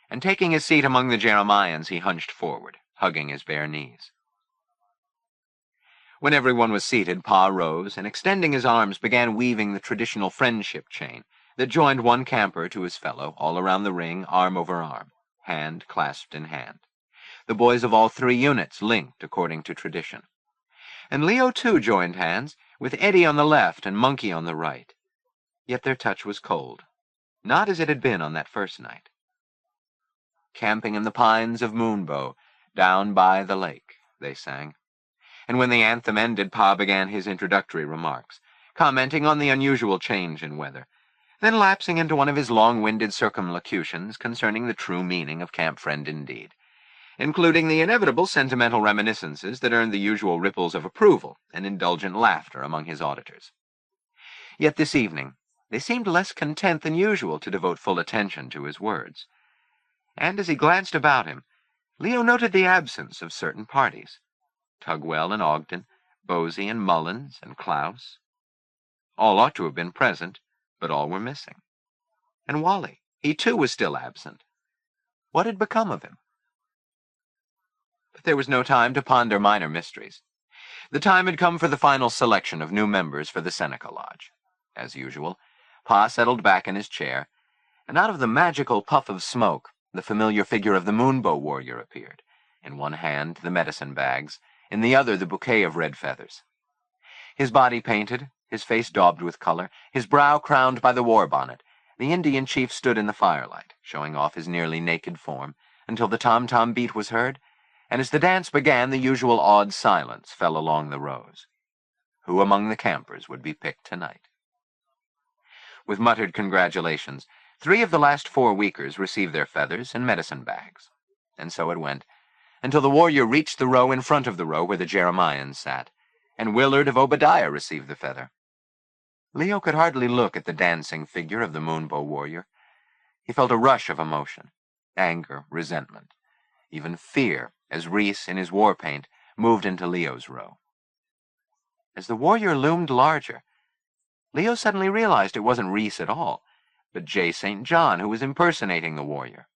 and taking his seat among the Jeremians, he hunched forward, hugging his bare knees. When everyone was seated, Pa rose, and extending his arms began weaving the traditional friendship chain that joined one camper to his fellow all around the ring, arm over arm, hand clasped in hand. The boys of all 3 units linked according to tradition. And Leo, too, joined hands, with Eddie on the left and Monkey on the right. Yet their touch was cold, not as it had been on that first night. "Camping in the pines of Moonbow, down by the lake," they sang. And when the anthem ended, Pa began his introductory remarks, commenting on the unusual change in weather, then lapsing into one of his long-winded circumlocutions concerning the true meaning of Camp Friend Indeed, including the inevitable sentimental reminiscences that earned the usual ripples of approval and indulgent laughter among his auditors. Yet this evening they seemed less content than usual to devote full attention to his words. And as he glanced about him, Leo noted the absence of certain parties. Tugwell and Ogden, Bosey and Mullins and Klaus. All ought to have been present, but all were missing. And Wally, he too was still absent. What had become of him? But there was no time to ponder minor mysteries. The time had come for the final selection of new members for the Seneca Lodge. As usual, Pa settled back in his chair, and out of the magical puff of smoke, the familiar figure of the Moonbow warrior appeared, in one hand the medicine bags, in the other the bouquet of red feathers. His body painted, his face daubed with color, his brow crowned by the war bonnet, the Indian chief stood in the firelight, showing off his nearly naked form, until the tom-tom beat was heard, and as the dance began, the usual awed silence fell along the rows. Who among the campers would be picked tonight? with muttered congratulations, 3 of the last 4 weekers received their feathers and medicine bags. And so it went, until the warrior reached the row in front of the row where the Jeremians sat, and Willard of Obadiah received the feather. Leo could hardly look at the dancing figure of the Moonbow warrior. He felt a rush of emotion, anger, resentment, even fear, as Reese, in his war paint, moved into Leo's row. As the warrior loomed larger, Leo suddenly realized it wasn't Reese at all, but J. St. John, who was impersonating the warrior.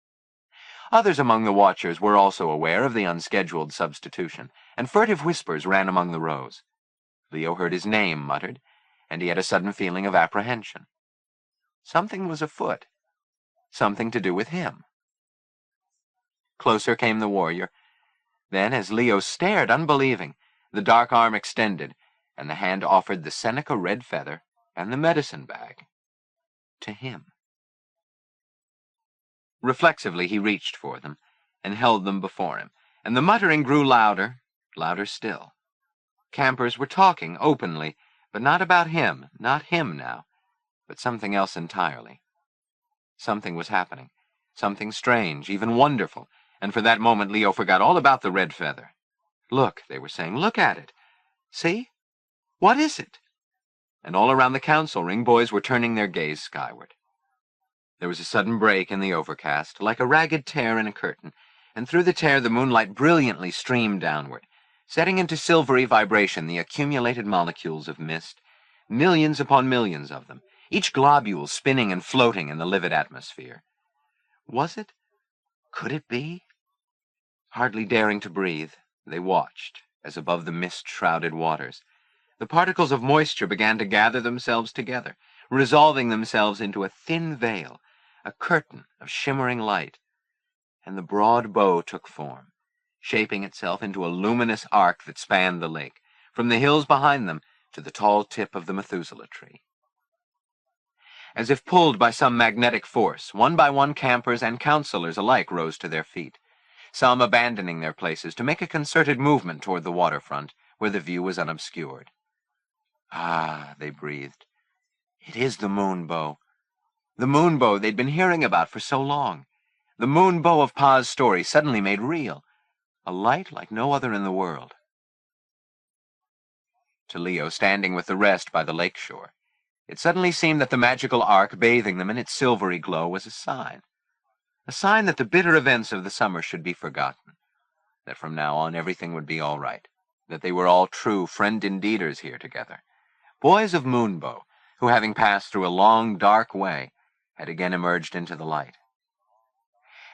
Others among the watchers were also aware of the unscheduled substitution, and furtive whispers ran among the rows. Leo heard his name muttered, and he had a sudden feeling of apprehension. Something was afoot, something to do with him. Closer came the warrior. Then, as Leo stared unbelieving, the dark arm extended, and the hand offered the Seneca red feather and the medicine bag to him. Reflexively he reached for them, and held them before him, and the muttering grew louder, louder still. Campers were talking openly, but not about him, not him now, but something else entirely. Something was happening, something strange, even wonderful, and for that moment Leo forgot all about the red feather. "Look," they were saying, "look at it. See? What is it?" And all around the council ring boys were turning their gaze skyward. There was a sudden break in the overcast, like a ragged tear in a curtain, and through the tear the moonlight brilliantly streamed downward, setting into silvery vibration the accumulated molecules of mist, millions upon millions of them, each globule spinning and floating in the livid atmosphere. Was it? Could it be? Hardly daring to breathe, they watched, as above the mist-shrouded waters, the particles of moisture began to gather themselves together, resolving themselves into a thin veil, a curtain of shimmering light, and the broad bow took form, shaping itself into a luminous arc that spanned the lake, from the hills behind them to the tall tip of the Methuselah tree. As if pulled by some magnetic force, one by one campers and counselors alike rose to their feet, some abandoning their places to make a concerted movement toward the waterfront, where the view was unobscured. "Ah," they breathed, "it is the Moonbow. The Moonbow they'd been hearing about for so long. The Moonbow of Pa's story suddenly made real. A light like no other in the world." To Leo, standing with the rest by the lake shore, it suddenly seemed that the magical arc bathing them in its silvery glow was a sign that the bitter events of the summer should be forgotten, that from now on everything would be all right, that they were all true friend-indeeders here together, boys of Moonbow, who, having passed through a long, dark way, had again emerged into the light.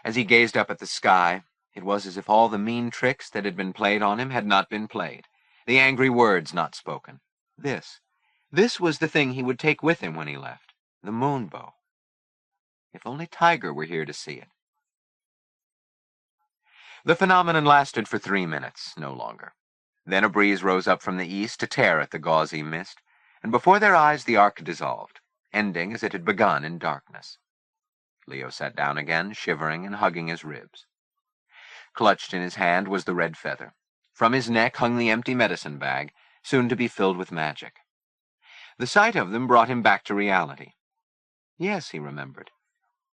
As he gazed up at the sky, it was as if all the mean tricks that had been played on him had not been played, the angry words not spoken. This was the thing he would take with him when he left, the Moonbow. If only Tiger were here to see it. The phenomenon lasted for 3 minutes, no longer. Then a breeze rose up from the east to tear at the gauzy mist, and before their eyes the arc dissolved, ending as it had begun in darkness. Leo sat down again, shivering and hugging his ribs. Clutched in his hand was the red feather. From his neck hung the empty medicine bag, soon to be filled with magic. The sight of them brought him back to reality. Yes, he remembered.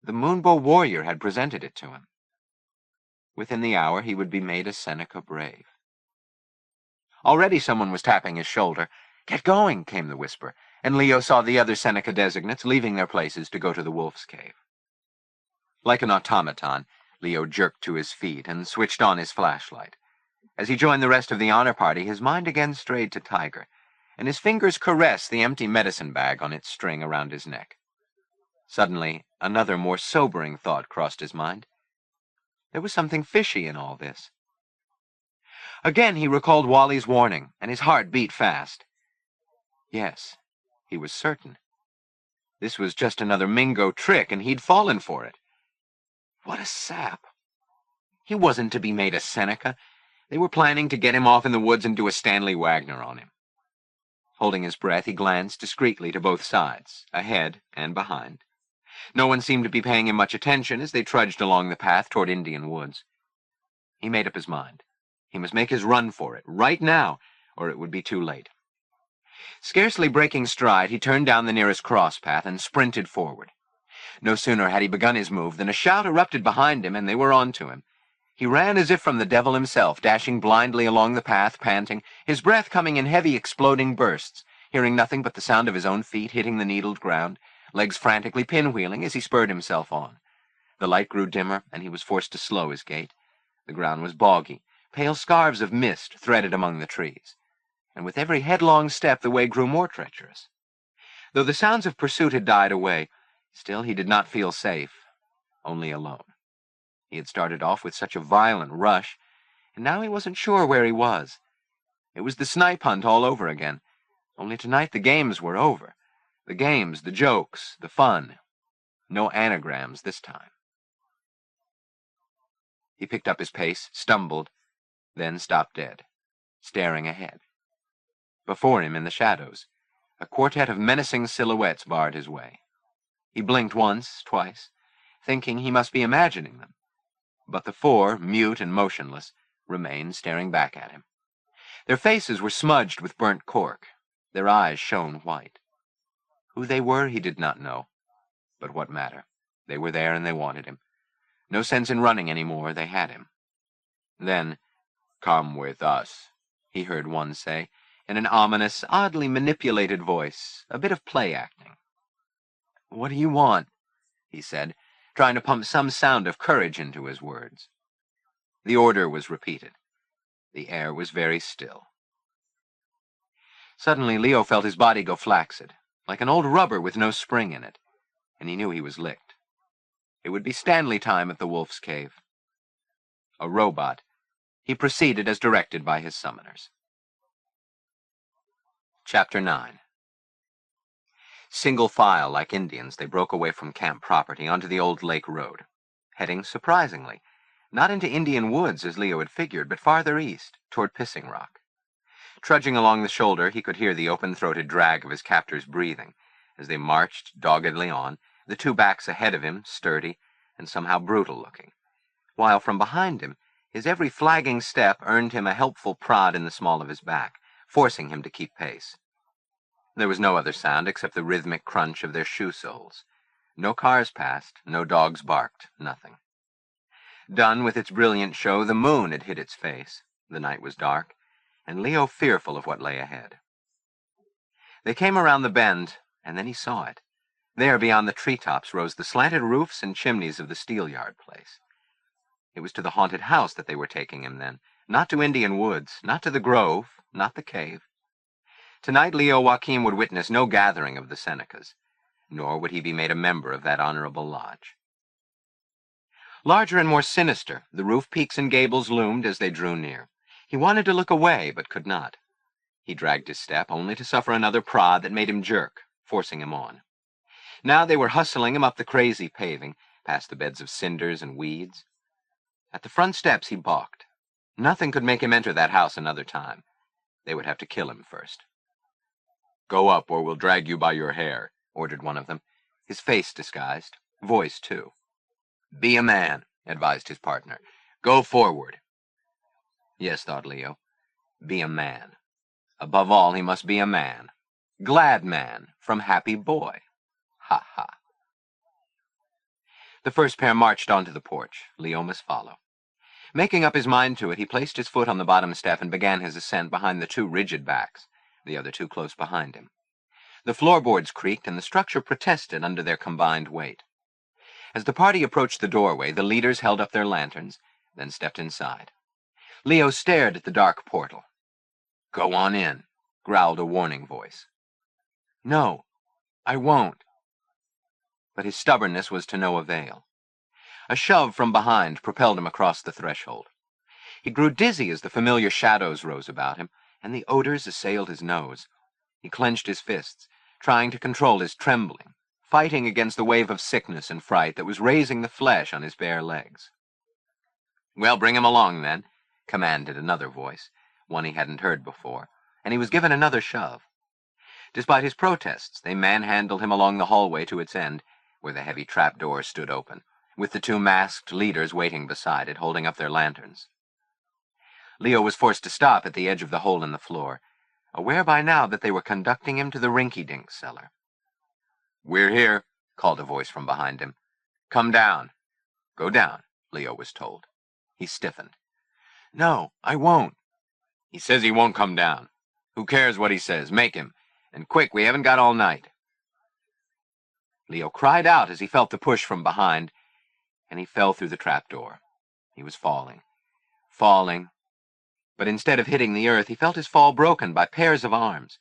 The Moonbow warrior had presented it to him. Within the hour he would be made a Seneca brave. Already someone was tapping his shoulder. "Get going," came the whisper, and Leo saw the other Seneca designates leaving their places to go to the wolf's cave. Like an automaton, Leo jerked to his feet and switched on his flashlight. As he joined the rest of the honor party, his mind again strayed to Tiger, and his fingers caressed the empty medicine bag on its string around his neck. Suddenly, another more sobering thought crossed his mind. There was something fishy in all this. Again he recalled Wally's warning, and his heart beat fast. Yes, he was certain. This was just another Mingo trick, and he'd fallen for it. What a sap! He wasn't to be made a Seneca. They were planning to get him off in the woods and do a Stanley Wagner on him. Holding his breath, he glanced discreetly to both sides, ahead and behind. No one seemed to be paying him much attention as they trudged along the path toward Indian woods. He made up his mind. He must make his run for it, right now, or it would be too late. Scarcely breaking stride, he turned down the nearest cross path and sprinted forward. No sooner had he begun his move than a shout erupted behind him, and they were on to him. He ran as if from the devil himself, dashing blindly along the path, panting, his breath coming in heavy exploding bursts, hearing nothing but the sound of his own feet hitting the needled ground, legs frantically pinwheeling as he spurred himself on. The light grew dimmer, and he was forced to slow his gait. The ground was boggy, pale scarves of mist threaded among the trees, and with every headlong step the way grew more treacherous. Though the sounds of pursuit had died away, still he did not feel safe, only alone. He had started off with such a violent rush, and now he wasn't sure where he was. It was the snipe hunt all over again, only tonight the games were over. The games, the jokes, the fun. No anagrams this time. He picked up his pace, stumbled, then stopped dead, staring ahead. Before him, in the shadows, a quartet of menacing silhouettes barred his way. He blinked once, twice, thinking he must be imagining them. But the four, mute and motionless, remained staring back at him. Their faces were smudged with burnt cork. Their eyes shone white. Who they were he did not know. But what matter? They were there and they wanted him. No sense in running any more, they had him. Then, "Come with us," he heard one say, in an ominous, oddly manipulated voice, a bit of play acting. "What do you want?" he said, trying to pump some sound of courage into his words. The order was repeated. The air was very still. Suddenly Leo felt his body go flaccid, like an old rubber with no spring in it, and he knew he was licked. It would be Stanley time at the Wolf's Cave. A robot, he proceeded as directed by his summoners. Chapter 9. Single file, like Indians, they broke away from camp property onto the old lake road, heading surprisingly, not into Indian woods as Leo had figured, but farther east, toward Pissing Rock. Trudging along the shoulder, he could hear the open-throated drag of his captor's breathing as they marched doggedly on, the two backs ahead of him, sturdy and somehow brutal-looking, while from behind him, his every flagging step earned him a helpful prod in the small of his back, forcing him to keep pace. There was no other sound except the rhythmic crunch of their shoe soles. No cars passed, no dogs barked, nothing. Done with its brilliant show, the moon had hid its face. The night was dark, and Leo fearful of what lay ahead. They came around the bend, and then he saw it. There, beyond the treetops, rose the slanted roofs and chimneys of the steelyard place. It was to the haunted house that they were taking him then, not to Indian woods, not to the grove, not the cave. Tonight Leo Joaquim would witness no gathering of the Senecas, nor would he be made a member of that honorable lodge. Larger and more sinister, the roof peaks and gables loomed as they drew near. He wanted to look away, but could not. He dragged his step, only to suffer another prod that made him jerk, forcing him on. Now they were hustling him up the crazy paving, past the beds of cinders and weeds. At the front steps he balked. Nothing could make him enter that house another time. They would have to kill him first. "Go up, or we'll drag you by your hair," ordered one of them, his face disguised, voice too. "Be a man," advised his partner. "Go forward." Yes, thought Leo, be a man. Above all, he must be a man. Glad man, from happy boy. Ha ha. The first pair marched onto the porch. Leo must follow. Making up his mind to it, he placed his foot on the bottom step and began his ascent behind the two rigid backs, the other two close behind him. The floorboards creaked, and the structure protested under their combined weight. As the party approached the doorway, the leaders held up their lanterns, then stepped inside. Leo stared at the dark portal. "Go on in," growled a warning voice. "No, I won't." But his stubbornness was to no avail. A shove from behind propelled him across the threshold. He grew dizzy as the familiar shadows rose about him, and the odors assailed his nose. He clenched his fists, trying to control his trembling, fighting against the wave of sickness and fright that was raising the flesh on his bare legs. "Well, bring him along, then," commanded another voice, one he hadn't heard before, and he was given another shove. Despite his protests, they manhandled him along the hallway to its end, where the heavy trapdoor stood open, with the two masked leaders waiting beside it, holding up their lanterns. Leo was forced to stop at the edge of the hole in the floor. aware by now that they were conducting him to the rinky-dink cellar. "We're here," called a voice from behind him. "Come down." "Go down," Leo was told. He stiffened. "No, I won't." "He says he won't come down. Who cares what he says? Make him. And quick, we haven't got all night." Leo cried out as he felt the push from behind, and he fell through the trapdoor. He was falling. But instead of hitting the earth, he felt his fall broken by pairs of arms,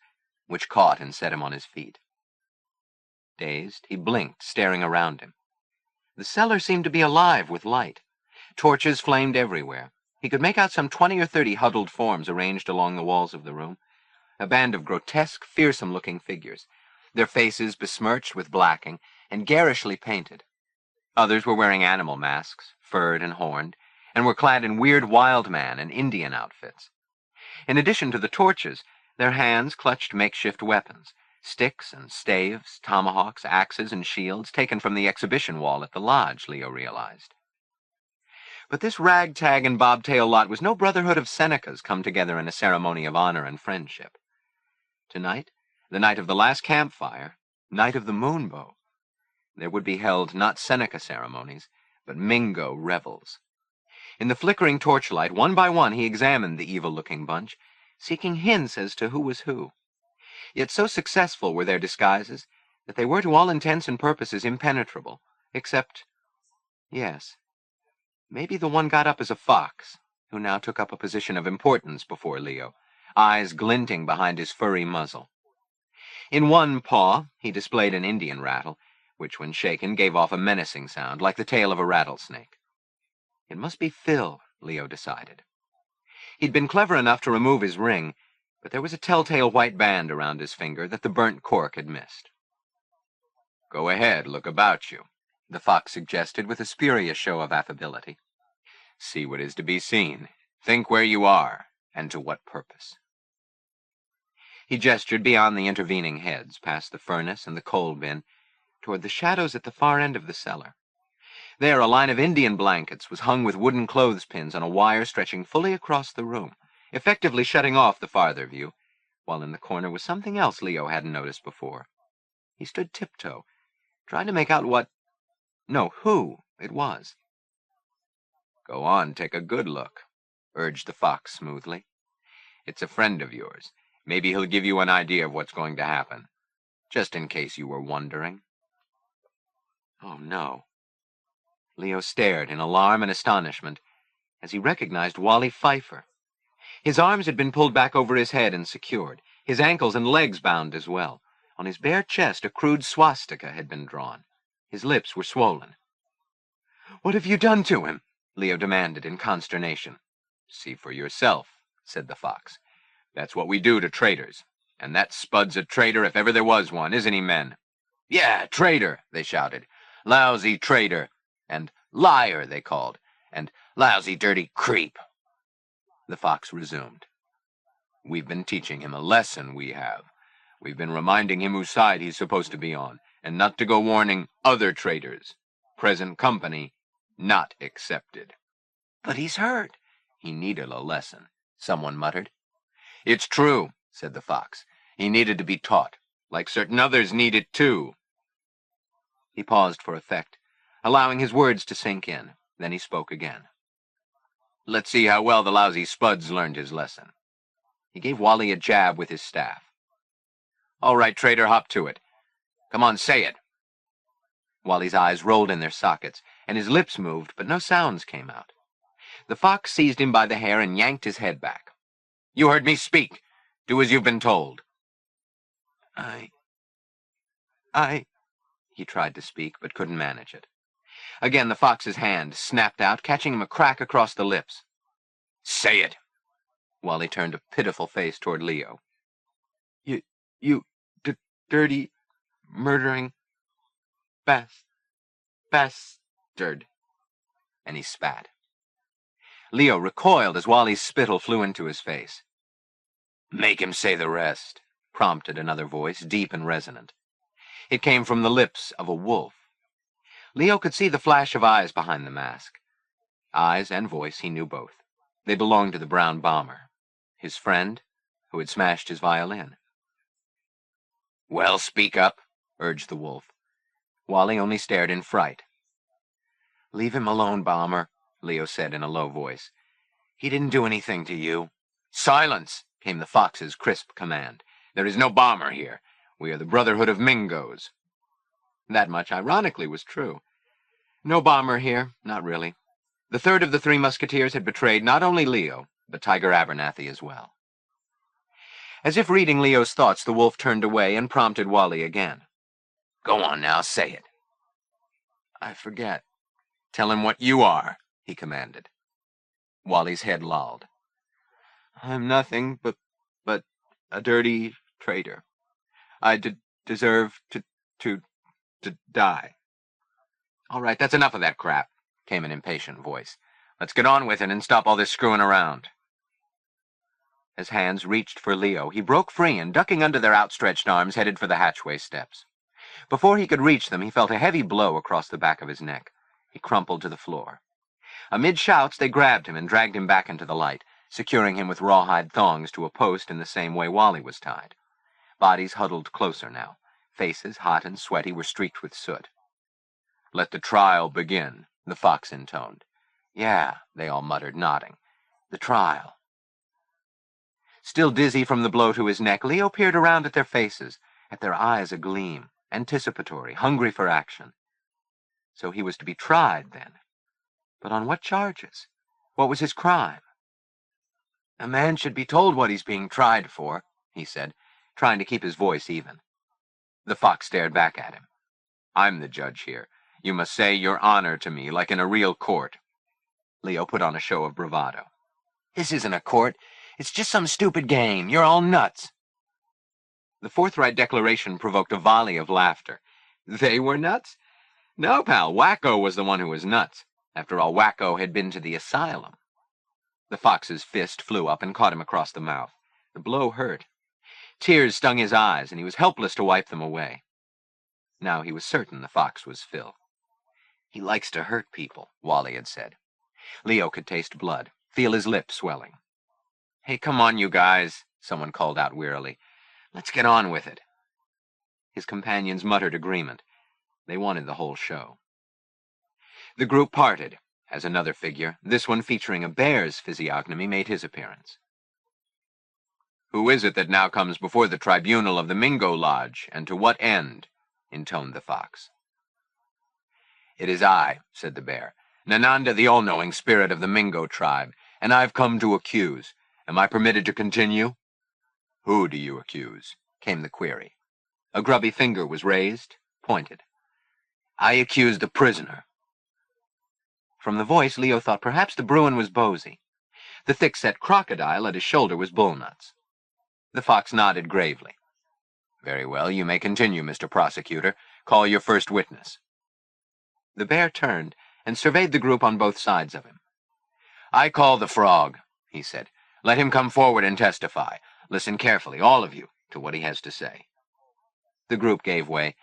which caught and set him on his feet. Dazed, he blinked, staring around him. The cellar seemed to be alive with light. Torches flamed everywhere. He could make out some 20 or 30 huddled forms arranged along the walls of the room, a band of grotesque, fearsome-looking figures, their faces besmirched with blacking and garishly painted. Others were wearing animal masks, furred and horned, and were clad in weird wild man and Indian outfits. In addition to the torches, their hands clutched makeshift weapons, sticks and staves, tomahawks, axes, and shields taken from the exhibition wall at the lodge, Leo realized. But this ragtag and bobtail lot was no brotherhood of Senecas come together in a ceremony of honor and friendship. Tonight, the night of the last campfire, night of the Moonbow, there would be held not Seneca ceremonies, but Mingo revels. In the flickering torchlight, one by one he examined the evil-looking bunch, seeking hints as to who was who. Yet so successful were their disguises that they were to all intents and purposes impenetrable, except, yes, maybe the one got up as a fox, who now took up a position of importance before Leo, eyes glinting behind his furry muzzle. In one paw he displayed an Indian rattle, which when shaken gave off a menacing sound, like the tail of a rattlesnake. It must be Phil, Leo decided. He'd been clever enough to remove his ring, but there was a telltale white band around his finger that the burnt cork had missed. "Go ahead, look about you," the fox suggested with a spurious show of affability. "See what is to be seen. Think where you are, and to what purpose." He gestured beyond the intervening heads, past the furnace and the coal bin, toward the shadows at the far end of the cellar. There, a line of Indian blankets was hung with wooden clothespins on a wire stretching fully across the room, effectively shutting off the farther view, while in the corner was something else Leo hadn't noticed before. He stood tiptoe, trying to make out who it was. "Go on, take a good look," urged the fox smoothly. "It's a friend of yours. Maybe he'll give you an idea of what's going to happen, just in case you were wondering." Oh, no. Leo stared in alarm and astonishment as he recognized Wally Pfeiffer. His arms had been pulled back over his head and secured, his ankles and legs bound as well. On his bare chest a crude swastika had been drawn. His lips were swollen. "What have you done to him?" Leo demanded in consternation. "See for yourself," said the fox. "That's what we do to traitors. And that Spud's a traitor if ever there was one, isn't he, men?" "Yeah, traitor," they shouted. "Lousy traitor." And "liar," they called. And "lousy dirty creep." The fox resumed. "We've been teaching him a lesson, we have. We've been reminding him whose side he's supposed to be on, and not to go warning other traitors. Present company not accepted." "But he's hurt." "He needed a lesson," someone muttered. "It's true," said the fox. "He needed to be taught, like certain others need it too." He paused for effect, allowing his words to sink in. Then he spoke again. "Let's see how well the lousy Spud's learned his lesson." He gave Wally a jab with his staff. "All right, traitor, hop to it. Come on, say it." Wally's eyes rolled in their sockets, and his lips moved, but no sounds came out. The fox seized him by the hair and yanked his head back. "You heard me speak. Do as you've been told." I... He tried to speak, but couldn't manage it. Again the fox's hand snapped out, catching him a crack across the lips. "Say it!" Wally turned a pitiful face toward Leo. You dirty, murdering bastard." And he spat. Leo recoiled as Wally's spittle flew into his face. "Make him say the rest," prompted another voice, deep and resonant. It came from the lips of a wolf. Leo could see the flash of eyes behind the mask. Eyes and voice, he knew both. They belonged to the brown bomber. His friend? who had smashed his violin. "Well, speak up," urged the wolf. Wally only stared in fright. "Leave him alone, Bomber," Leo said in a low voice. "He didn't do anything to you." "Silence!" came the fox's crisp command. "There is no Bomber here. We are the Brotherhood of Mingoes." That much, ironically, was true. No Bomber here, not really. The third of the three musketeers had betrayed not only Leo, but Tiger Abernathy as well. As if reading Leo's thoughts, the wolf turned away and prompted Wally again. "Go on now, say it." "I forget." "Tell him what you are," he commanded. Wally's head lolled. "I'm nothing but a dirty traitor. I deserve to die." "All right, that's enough of that crap," came an impatient voice. "Let's get on with it and stop all this screwing around." As hands reached for Leo, he broke free and, ducking under their outstretched arms, headed for the hatchway steps. Before he could reach them, he felt a heavy blow across the back of his neck. He crumpled to the floor. Amid shouts, they grabbed him and dragged him back into the light, securing him with rawhide thongs to a post in the same way Wally was tied. Bodies huddled closer now. Faces, hot and sweaty, were streaked with soot. "Let the trial begin," the fox intoned. "Yeah," they all muttered, nodding. "The trial." Still dizzy from the blow to his neck, Leo peered around at their faces, at their eyes agleam, anticipatory, hungry for action. So he was to be tried, then. But on what charges? What was his crime? "A man should be told what he's being tried for," he said, trying to keep his voice even. The fox stared back at him. "I'm the judge here. You must say your honor to me, like in a real court." Leo put on a show of bravado. "This isn't a court. It's just some stupid game. You're all nuts." The forthright declaration provoked a volley of laughter. They were nuts? No, pal, Wacko was the one who was nuts. After all, Wacko had been to the asylum. The fox's fist flew up and caught him across the mouth. The blow hurt. Tears stung his eyes, and he was helpless to wipe them away. Now he was certain the fox was Phil. "He likes to hurt people," Wally had said. Leo could taste blood, feel his lips swelling. "Hey, come on, you guys," someone called out wearily. "Let's get on with it." His companions muttered agreement. They wanted the whole show. The group parted, as another figure, this one featuring a bear's physiognomy, made his appearance. "Who is it that now comes before the tribunal of the Mingo Lodge, and to what end?" intoned the fox. "It is I," said the bear, "Nananda, the all-knowing spirit of the Mingo tribe, and I've come to accuse. Am I permitted to continue?" "Who do you accuse?" came the query. A grubby finger was raised, pointed. "I accuse the prisoner." From the voice, Leo thought perhaps the Bruin was Bosey. The thick-set crocodile at his shoulder was Bullnuts. The fox nodded gravely. "Very well, you may continue, Mr. Prosecutor. Call your first witness." The bear turned and surveyed the group on both sides of him. "I call the frog," he said. "Let him come forward and testify. Listen carefully, all of you, to what he has to say." The group gave way,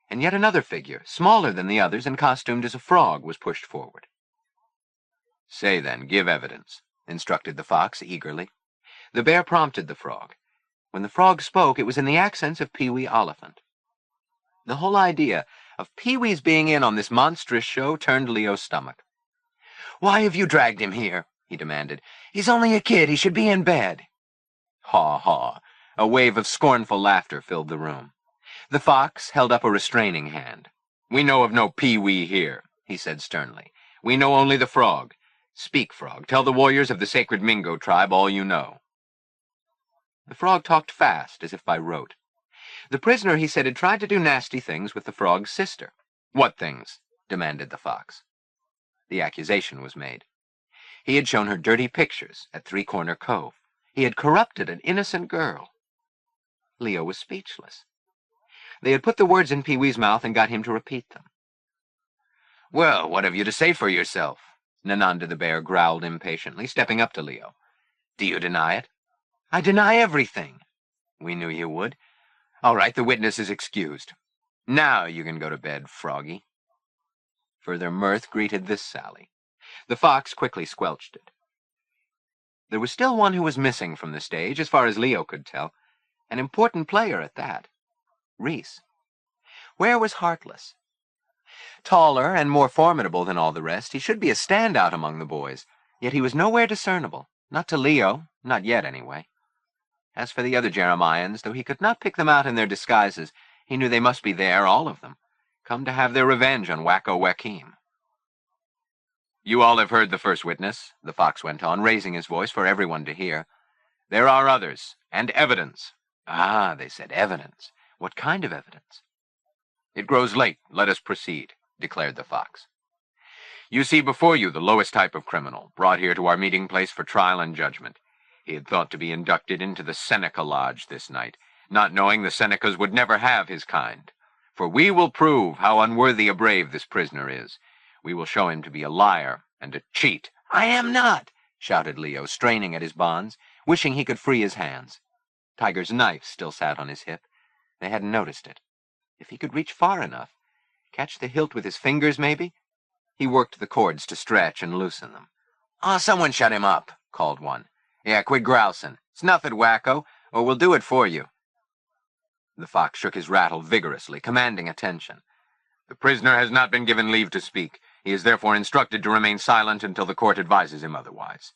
and yet another figure, smaller than the others and costumed as a frog, was pushed forward. "Say then, give evidence," instructed the fox eagerly. The bear prompted the frog. When the frog spoke, it was in the accents of Pee-wee Oliphant. The whole idea of Pee-wee's being in on this monstrous show turned Leo's stomach. "Why have you dragged him here?" he demanded. "He's only a kid. He should be in bed." Haw, haw. A wave of scornful laughter filled the room. The fox held up a restraining hand. "We know of no Pee-wee here," he said sternly. "We know only the frog. Speak, frog. Tell the warriors of the sacred Mingo tribe all you know." The frog talked fast, as if by rote. The prisoner, he said, had tried to do nasty things with the frog's sister. "What things?" demanded the fox. The accusation was made. He had shown her dirty pictures at Three Corner Cove. He had corrupted an innocent girl. Leo was speechless. They had put the words in Pee-wee's mouth and got him to repeat them. "Well, what have you to say for yourself?" Nananda the bear growled impatiently, stepping up to Leo. "Do you deny it?" "I deny everything." "We knew you would. All right, the witness is excused. Now you can go to bed, froggy." Further mirth greeted this sally. The fox quickly squelched it. There was still one who was missing from the stage, as far as Leo could tell. An important player at that. Reese. Where was Heartless? Taller and more formidable than all the rest, he should be a standout among the boys, yet he was nowhere discernible. Not to Leo, not yet anyway. As for the other Jeremians, though he could not pick them out in their disguises, he knew they must be there, all of them, come to have their revenge on Leo Joaquim. You all have heard the first witness, the fox went on, raising his voice for everyone to hear. There are others, and evidence. Ah, they said, evidence. What kind of evidence? It grows late. Let us proceed, declared the fox. You see before you the lowest type of criminal, brought here to our meeting place for trial and judgment. He had thought to be inducted into the Seneca Lodge this night, not knowing the Senecas would never have his kind. For we will prove how unworthy a brave this prisoner is. We will show him to be a liar and a cheat. I am not, shouted Leo, straining at his bonds, wishing he could free his hands. Tiger's knife still sat on his hip. They hadn't noticed it. If he could reach far enough, catch the hilt with his fingers, maybe? He worked the cords to stretch and loosen them. Ah, someone shut him up, called one. Yeah, quit grousing. Snuff it, wacko, or we'll do it for you. The fox shook his rattle vigorously, commanding attention. The prisoner has not been given leave to speak. He is therefore instructed to remain silent until the court advises him otherwise.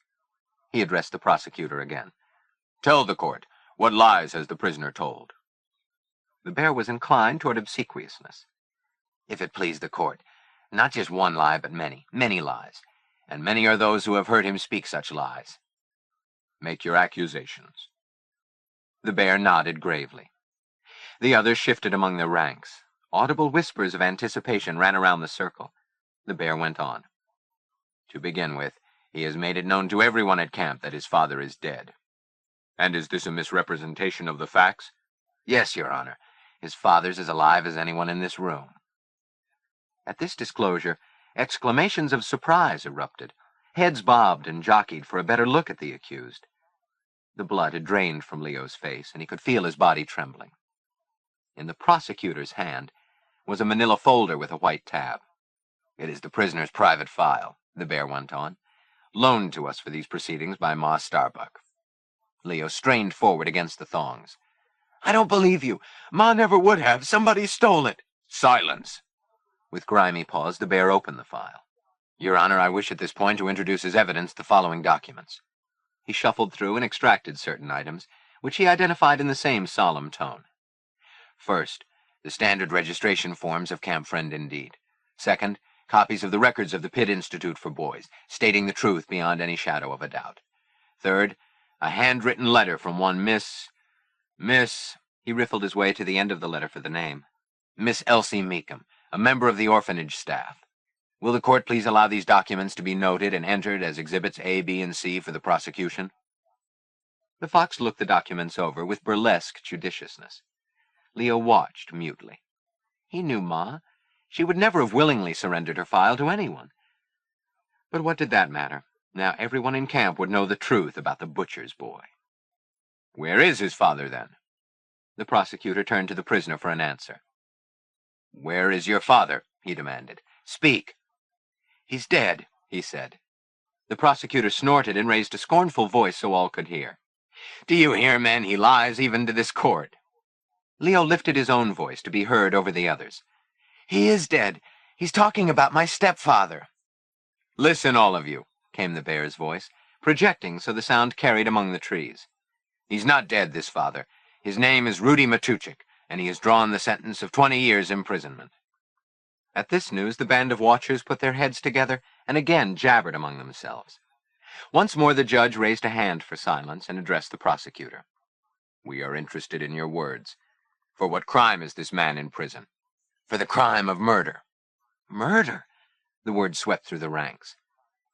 He addressed the prosecutor again. Tell the court, what lies has the prisoner told? The bear was inclined toward obsequiousness. If it please the court, not just one lie, but many, many lies, and many are those who have heard him speak such lies. Make your accusations. The bear nodded gravely. The others shifted among their ranks. Audible whispers of anticipation ran around the circle. The bear went on. To begin with, he has made it known to everyone at camp that his father is dead. And is this a misrepresentation of the facts? Yes, Your Honor. His father's as alive as anyone in this room. At this disclosure, exclamations of surprise erupted. Heads bobbed and jockeyed for a better look at the accused. The blood had drained from Leo's face, and he could feel his body trembling. In the prosecutor's hand was a manila folder with a white tab. It is the prisoner's private file, the bear went on, loaned to us for these proceedings by Ma Starbuck. Leo strained forward against the thongs. I don't believe you. Ma never would have. Somebody stole it. Silence. With grimy paws, the bear opened the file. Your Honor, I wish at this point to introduce as evidence the following documents. He shuffled through and extracted certain items, which he identified in the same solemn tone. First, the standard registration forms of Camp Friend Indeed. Second, copies of the records of the Pitt Institute for Boys, stating the truth beyond any shadow of a doubt. Third, a handwritten letter from one Miss... He riffled his way to the end of the letter for the name. Miss Elsie Meekum, a member of the orphanage staff. Will the court please allow these documents to be noted and entered as Exhibits A, B, and C for the prosecution? The fox looked the documents over with burlesque judiciousness. Leo watched mutely. He knew Ma. She would never have willingly surrendered her file to anyone. But what did that matter? Now everyone in camp would know the truth about the butcher's boy. Where is his father, then? The prosecutor turned to the prisoner for an answer. Where is your father? He demanded. Speak. He's dead, he said. The prosecutor snorted and raised a scornful voice so all could hear. Do you hear, men? He lies even to this court. Leo lifted his own voice to be heard over the others. He is dead. He's talking about my stepfather. Listen, all of you, came the bear's voice, projecting so the sound carried among the trees. He's not dead, this father. His name is Rudy Matuchik, and he has drawn the sentence of 20 years' imprisonment. At this news, the band of watchers put their heads together and again jabbered among themselves. Once more the judge raised a hand for silence and addressed the prosecutor. We are interested in your words. For what crime is this man in prison? For the crime of murder. Murder? The word swept through the ranks.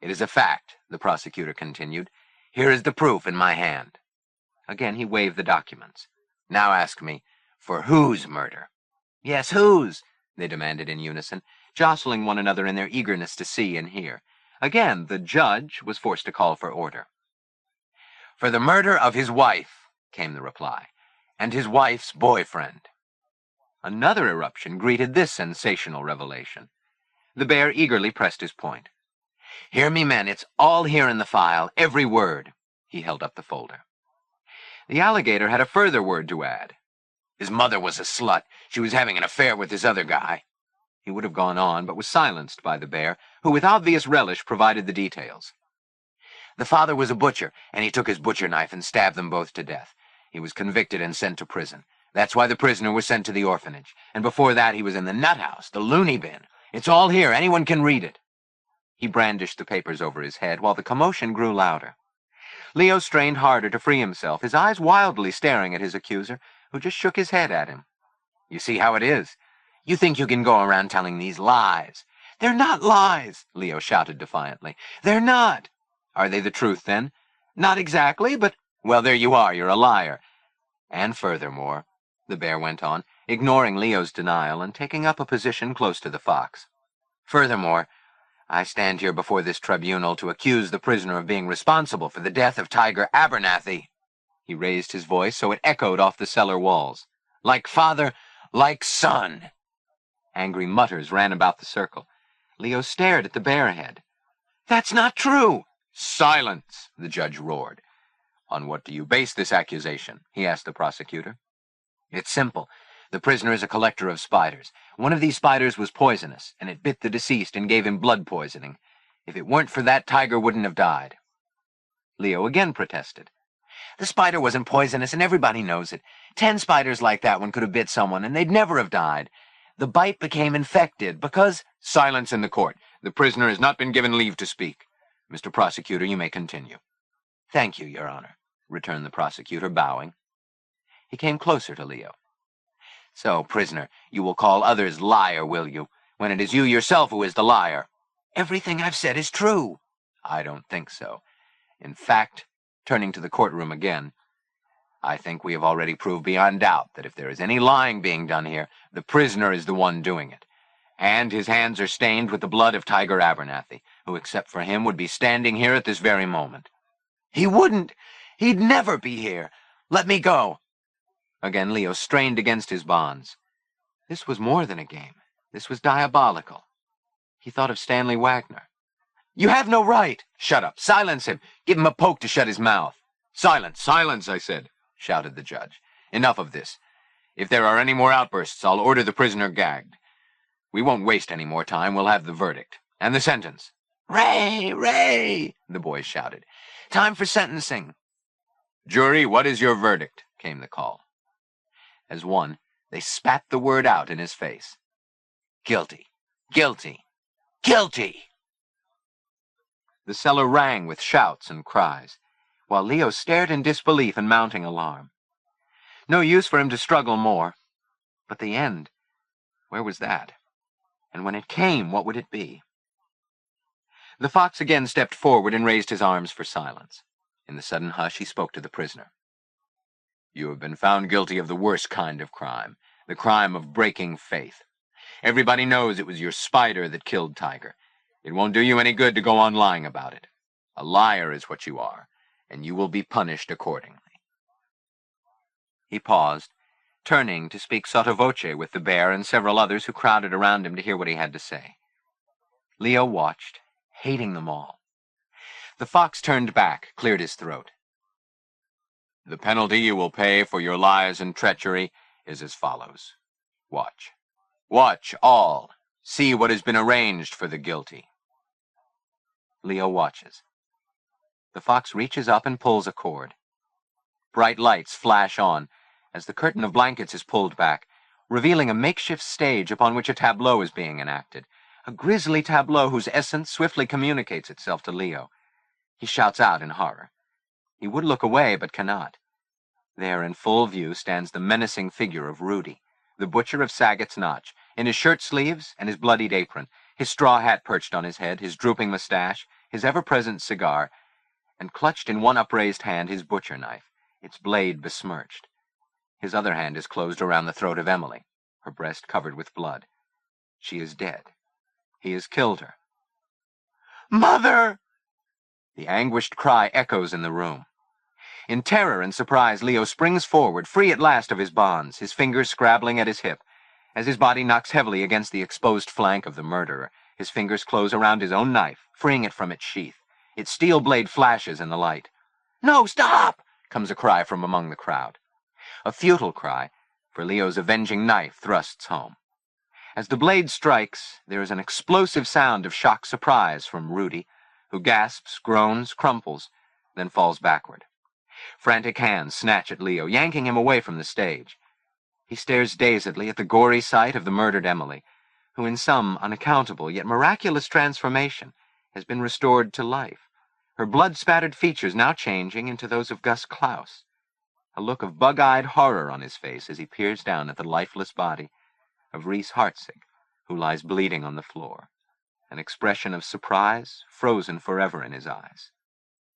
It is a fact, the prosecutor continued. Here is the proof in my hand. Again he waved the documents. Now ask me, for whose murder? Yes, whose? They demanded in unison, jostling one another in their eagerness to see and hear. Again, the judge was forced to call for order. For the murder of his wife, came the reply, and his wife's boyfriend. Another eruption greeted this sensational revelation. The bear eagerly pressed his point. Hear me, men, it's all here in the file, every word. He held up the folder. The alligator had a further word to add. His mother was a slut. She was having an affair with this other guy. He would have gone on, but was silenced by the bear, who with obvious relish provided the details. The father was a butcher, and he took his butcher knife and stabbed them both to death. He was convicted and sent to prison. That's why the prisoner was sent to the orphanage. And before that he was in the nut house, the loony bin. It's all here. Anyone can read it. He brandished the papers over his head while the commotion grew louder. Leo strained harder to free himself, his eyes wildly staring at his accuser, who just shook his head at him. You see how it is. You think you can go around telling these lies. They're not lies, Leo shouted defiantly. They're not. Are they the truth, then? Not exactly, but, well, there you are. You're a liar. And furthermore, the bear went on, ignoring Leo's denial and taking up a position close to the fox. Furthermore, I stand here before this tribunal to accuse the prisoner of being responsible for the death of Tiger Abernathy. He raised his voice so it echoed off the cellar walls. Like father, like son. Angry mutters ran about the circle. Leo stared at the bear head. That's not true. Silence, the judge roared. On what do you base this accusation? He asked the prosecutor. It's simple. The prisoner is a collector of spiders. One of these spiders was poisonous, and it bit the deceased and gave him blood poisoning. If it weren't for that, Tiger wouldn't have died. Leo again protested. The spider wasn't poisonous, and everybody knows it. 10 spiders like that one could have bit someone, and they'd never have died. The bite became infected because— Silence in the court. The prisoner has not been given leave to speak. Mr. Prosecutor, you may continue. Thank you, Your Honor, returned the prosecutor, bowing. He came closer to Leo. So, prisoner, you will call others liar, will you, when it is you yourself who is the liar? Everything I've said is true. I don't think so. In fact, turning to the courtroom again, I think we have already proved beyond doubt that if there is any lying being done here, the prisoner is the one doing it. And his hands are stained with the blood of Tiger Abernathy, who, except for him, would be standing here at this very moment. He wouldn't! He'd never be here! Let me go! Again Leo strained against his bonds. This was more than a game. This was diabolical. He thought of Stanley Wagner. You have no right! Shut up! Silence him! Give him a poke to shut his mouth! Silence! Silence, I said, shouted the judge. Enough of this. If there are any more outbursts, I'll order the prisoner gagged. We won't waste any more time. We'll have the verdict. And the sentence. Ray! Ray! The boys shouted. Time for sentencing. Jury, what is your verdict? Came the call. As one, they spat the word out in his face. Guilty. Guilty. Guilty! The cellar rang with shouts and cries, while Leo stared in disbelief and mounting alarm. No use for him to struggle more. But the end, where was that? And when it came, what would it be? The fox again stepped forward and raised his arms for silence. In the sudden hush, he spoke to the prisoner. You have been found guilty of the worst kind of crime, the crime of breaking faith. Everybody knows it was your spider that killed Tiger. It won't do you any good to go on lying about it. A liar is what you are, and you will be punished accordingly. He paused, turning to speak sotto voce with the bear and several others who crowded around him to hear what he had to say. Leo watched, hating them all. The fox turned back, cleared his throat. The penalty you will pay for your lies and treachery is as follows. Watch. Watch, all. See what has been arranged for the guilty. Leo watches. The fox reaches up and pulls a cord. Bright lights flash on as the curtain of blankets is pulled back, revealing a makeshift stage upon which a tableau is being enacted, a grisly tableau whose essence swiftly communicates itself to Leo. He shouts out in horror. He would look away, but cannot. There in full view stands the menacing figure of Rudy, the butcher of Saget's Notch, in his shirt sleeves and his bloodied apron, his straw hat perched on his head, his drooping mustache, his ever-present cigar, and clutched in one upraised hand his butcher knife, its blade besmirched. His other hand is closed around the throat of Emily, her breast covered with blood. She is dead. He has killed her. Mother! The anguished cry echoes in the room. In terror and surprise, Leo springs forward, free at last of his bonds, his fingers scrabbling at his hip. As his body knocks heavily against the exposed flank of the murderer, his fingers close around his own knife, freeing it from its sheath. Its steel blade flashes in the light. "No, stop!" comes a cry from among the crowd. A futile cry, for Leo's avenging knife thrusts home. As the blade strikes, there is an explosive sound of shocked surprise from Rudy, who gasps, groans, crumples, then falls backward. Frantic hands snatch at Leo, yanking him away from the stage. He stares dazedly at the gory sight of the murdered Emily, who in some unaccountable yet miraculous transformation has been restored to life, her blood-spattered features now changing into those of Gus Klaus, a look of bug-eyed horror on his face as he peers down at the lifeless body of Reese Hartzig, who lies bleeding on the floor, an expression of surprise frozen forever in his eyes.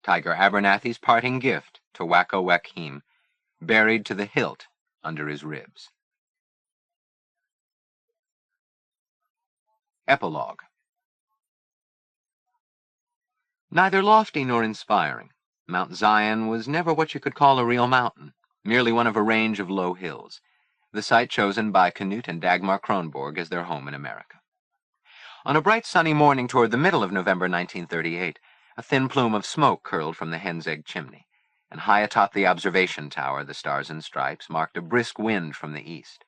Tiger Abernathy's parting gift to Leo Joaquim, buried to the hilt under his ribs. Epilogue. Neither lofty nor inspiring, Mount Zion was never what you could call a real mountain, merely one of a range of low hills, the site chosen by Canute and Dagmar Kronborg as their home in America. On a bright sunny morning toward the middle of November 1938, a thin plume of smoke curled from the hen's egg chimney, and high atop the observation tower the Stars and Stripes marked a brisk wind from the east.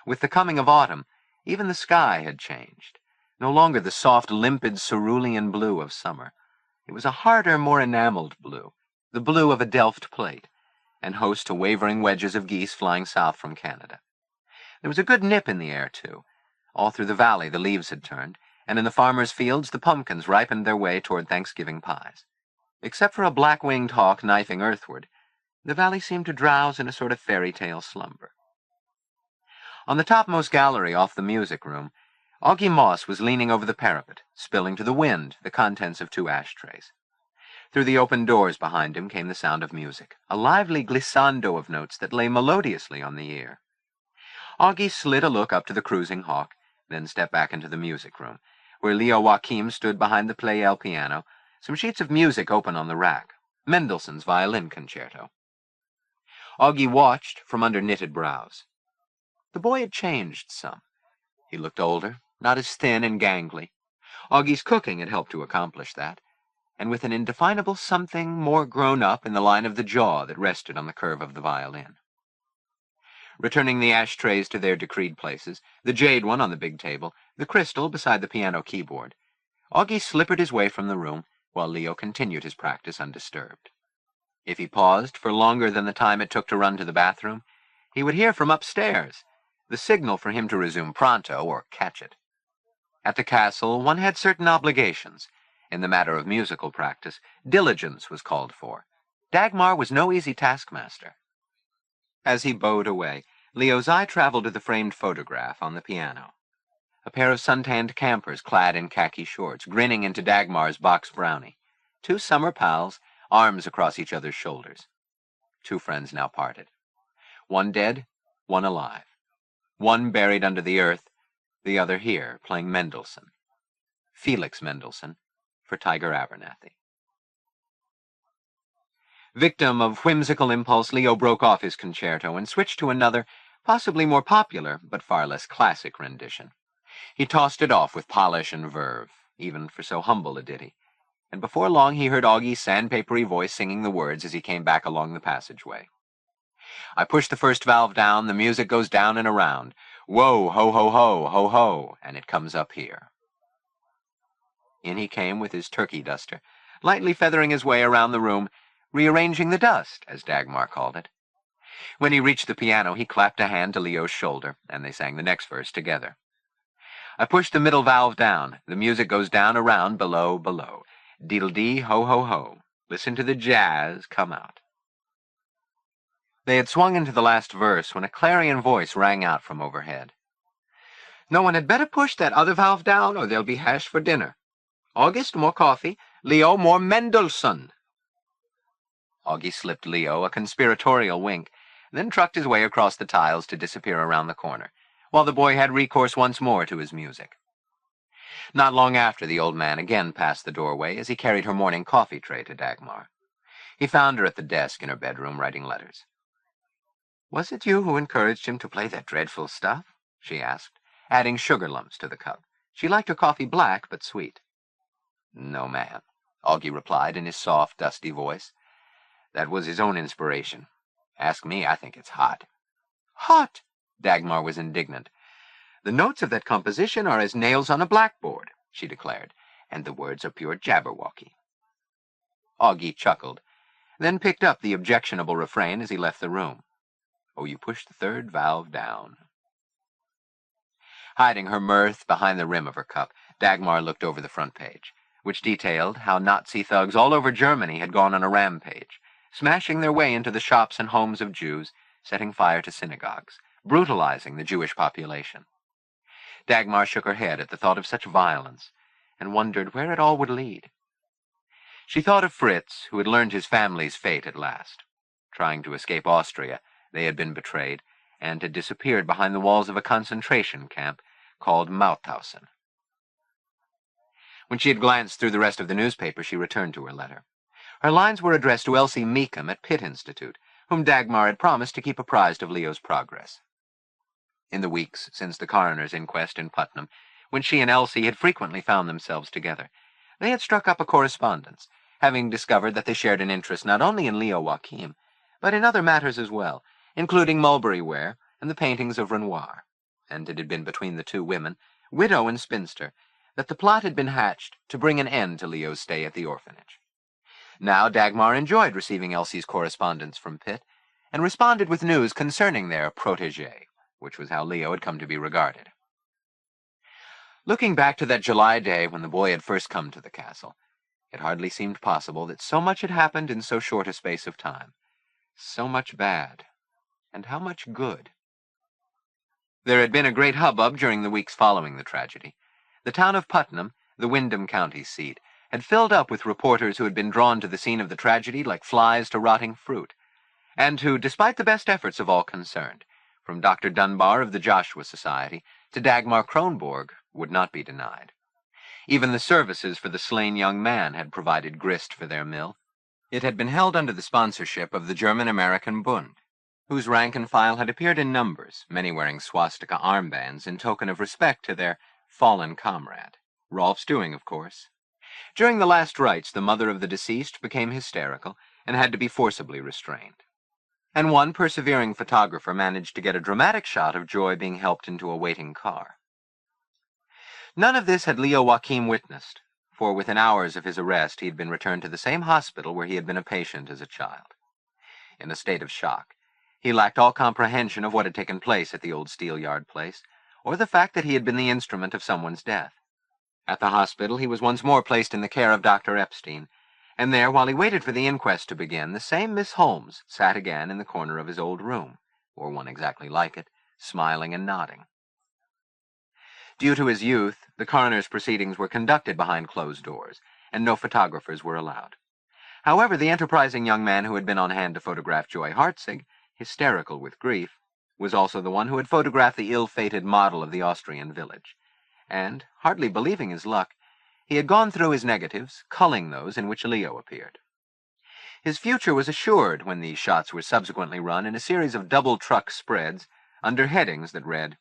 With the coming of autumn, even the sky had changed, no longer the soft, limpid cerulean blue of summer. It was a harder, more enameled blue, the blue of a Delft plate, and host to wavering wedges of geese flying south from Canada. There was a good nip in the air, too. All through the valley the leaves had turned, and in the farmers' fields the pumpkins ripened their way toward Thanksgiving pies. Except for a black-winged hawk knifing earthward, the valley seemed to drowse in a sort of fairy-tale slumber. On the topmost gallery off the music room, Augie Moss was leaning over the parapet, spilling to the wind the contents of 2 ashtrays. Through the open doors behind him came the sound of music, a lively glissando of notes that lay melodiously on the ear. Augie slid a look up to the cruising hawk, then stepped back into the music room, where Leo Joaquim stood behind the Pleyel piano, some sheets of music open on the rack, Mendelssohn's violin concerto. Augie watched from under knitted brows. The boy had changed some. He looked older, not as thin and gangly. Augie's cooking had helped to accomplish that, and with an indefinable something more grown up in the line of the jaw that rested on the curve of the violin. Returning the ashtrays to their decreed places, the jade one on the big table, the crystal beside the piano keyboard, Augie slippered his way from the room, while Leo continued his practice undisturbed. If he paused for longer than the time it took to run to the bathroom, he would hear from upstairs, the signal for him to resume pronto or catch it. At the castle, one had certain obligations. In the matter of musical practice, diligence was called for. Dagmar was no easy taskmaster. As he bowed away, Leo's eye traveled to the framed photograph on the piano. A pair of suntanned campers clad in khaki shorts, grinning into Dagmar's box brownie. 2 summer pals, arms across each other's shoulders. 2 friends now parted. One dead, one alive. One buried under the earth, the other here, playing Mendelssohn. Felix Mendelssohn, for Tiger Abernathy. Victim of whimsical impulse, Leo broke off his concerto and switched to another, possibly more popular, but far less classic rendition. He tossed it off with polish and verve, even for so humble a ditty, and before long he heard Augie's sandpapery voice singing the words as he came back along the passageway. I push the first valve down, the music goes down and around. Whoa, ho, ho, ho, ho, ho, and it comes up here. In he came with his turkey duster, lightly feathering his way around the room, rearranging the dust, as Dagmar called it. When he reached the piano, he clapped a hand to Leo's shoulder, and they sang the next verse together. I push the middle valve down. The music goes down around, below, below. Deedle-dee, ho, ho, ho. Listen to the jazz come out. They had swung into the last verse when a clarion voice rang out from overhead. No one had better push that other valve down, or there'll be hash for dinner. August, more coffee. Leo, more Mendelssohn. Augie slipped Leo a conspiratorial wink, then trucked his way across the tiles to disappear around the corner, while the boy had recourse once more to his music. Not long after, the old man again passed the doorway as he carried her morning coffee tray to Dagmar. He found her at the desk in her bedroom writing letters. "Was it you who encouraged him to play that dreadful stuff?" she asked, adding sugar lumps to the cup. She liked her coffee black but sweet. "No, ma'am," Augie replied in his soft, dusty voice. That was his own inspiration. Ask me, I think it's hot. Hot! Dagmar was indignant. The notes of that composition are as nails on a blackboard, she declared, and the words are pure Jabberwocky. Augie chuckled, then picked up the objectionable refrain as he left the room. Oh, you push the third valve down. Hiding her mirth behind the rim of her cup, Dagmar looked over the front page, which detailed how Nazi thugs all over Germany had gone on a rampage, smashing their way into the shops and homes of Jews, setting fire to synagogues, brutalizing the Jewish population. Dagmar shook her head at the thought of such violence, and wondered where it all would lead. She thought of Fritz, who had learned his family's fate at last. Trying to escape Austria, they had been betrayed, and had disappeared behind the walls of a concentration camp called Mauthausen. When she had glanced through the rest of the newspaper, she returned to her letter. Her lines were addressed to Elsie Meekham at Pitt Institute, whom Dagmar had promised to keep apprised of Leo's progress. In the weeks since the coroner's inquest in Putnam, when she and Elsie had frequently found themselves together, they had struck up a correspondence, having discovered that they shared an interest not only in Leo Joaquim, but in other matters as well, including mulberry ware and the paintings of Renoir. And it had been between the two women, widow and spinster, that the plot had been hatched to bring an end to Leo's stay at the orphanage. Now Dagmar enjoyed receiving Elsie's correspondence from Pitt, and responded with news concerning their protégé, which was how Leo had come to be regarded. Looking back to that July day when the boy had first come to the castle, it hardly seemed possible that so much had happened in so short a space of time. So much bad, and how much good. There had been a great hubbub during the weeks following the tragedy. The town of Putnam, the Windham County seat, had filled up with reporters who had been drawn to the scene of the tragedy like flies to rotting fruit, and who, despite the best efforts of all concerned, from Dr. Dunbar of the Joshua Society to Dagmar Kronborg, would not be denied. Even the services for the slain young man had provided grist for their mill. It had been held under the sponsorship of the German-American Bund, whose rank and file had appeared in numbers, many wearing swastika armbands in token of respect to their fallen comrade. Rolf's doing, of course. During the last rites, the mother of the deceased became hysterical and had to be forcibly restrained. And one persevering photographer managed to get a dramatic shot of Joy being helped into a waiting car. None of this had Leo Joaquim witnessed, for within hours of his arrest he had been returned to the same hospital where he had been a patient as a child. In a state of shock, he lacked all comprehension of what had taken place at the old Steelyard place, or the fact that he had been the instrument of someone's death. At the hospital he was once more placed in the care of Dr. Epstein, and there, while he waited for the inquest to begin, the same Miss Holmes sat again in the corner of his old room, or one exactly like it, smiling and nodding. Due to his youth, the coroner's proceedings were conducted behind closed doors, and no photographers were allowed. However, the enterprising young man who had been on hand to photograph Joy Hartzig, hysterical with grief, was also the one who had photographed the ill-fated model of the Austrian village, and, hardly believing his luck, he had gone through his negatives, culling those in which Leo appeared. His future was assured when these shots were subsequently run in a series of double-truck spreads under headings that read,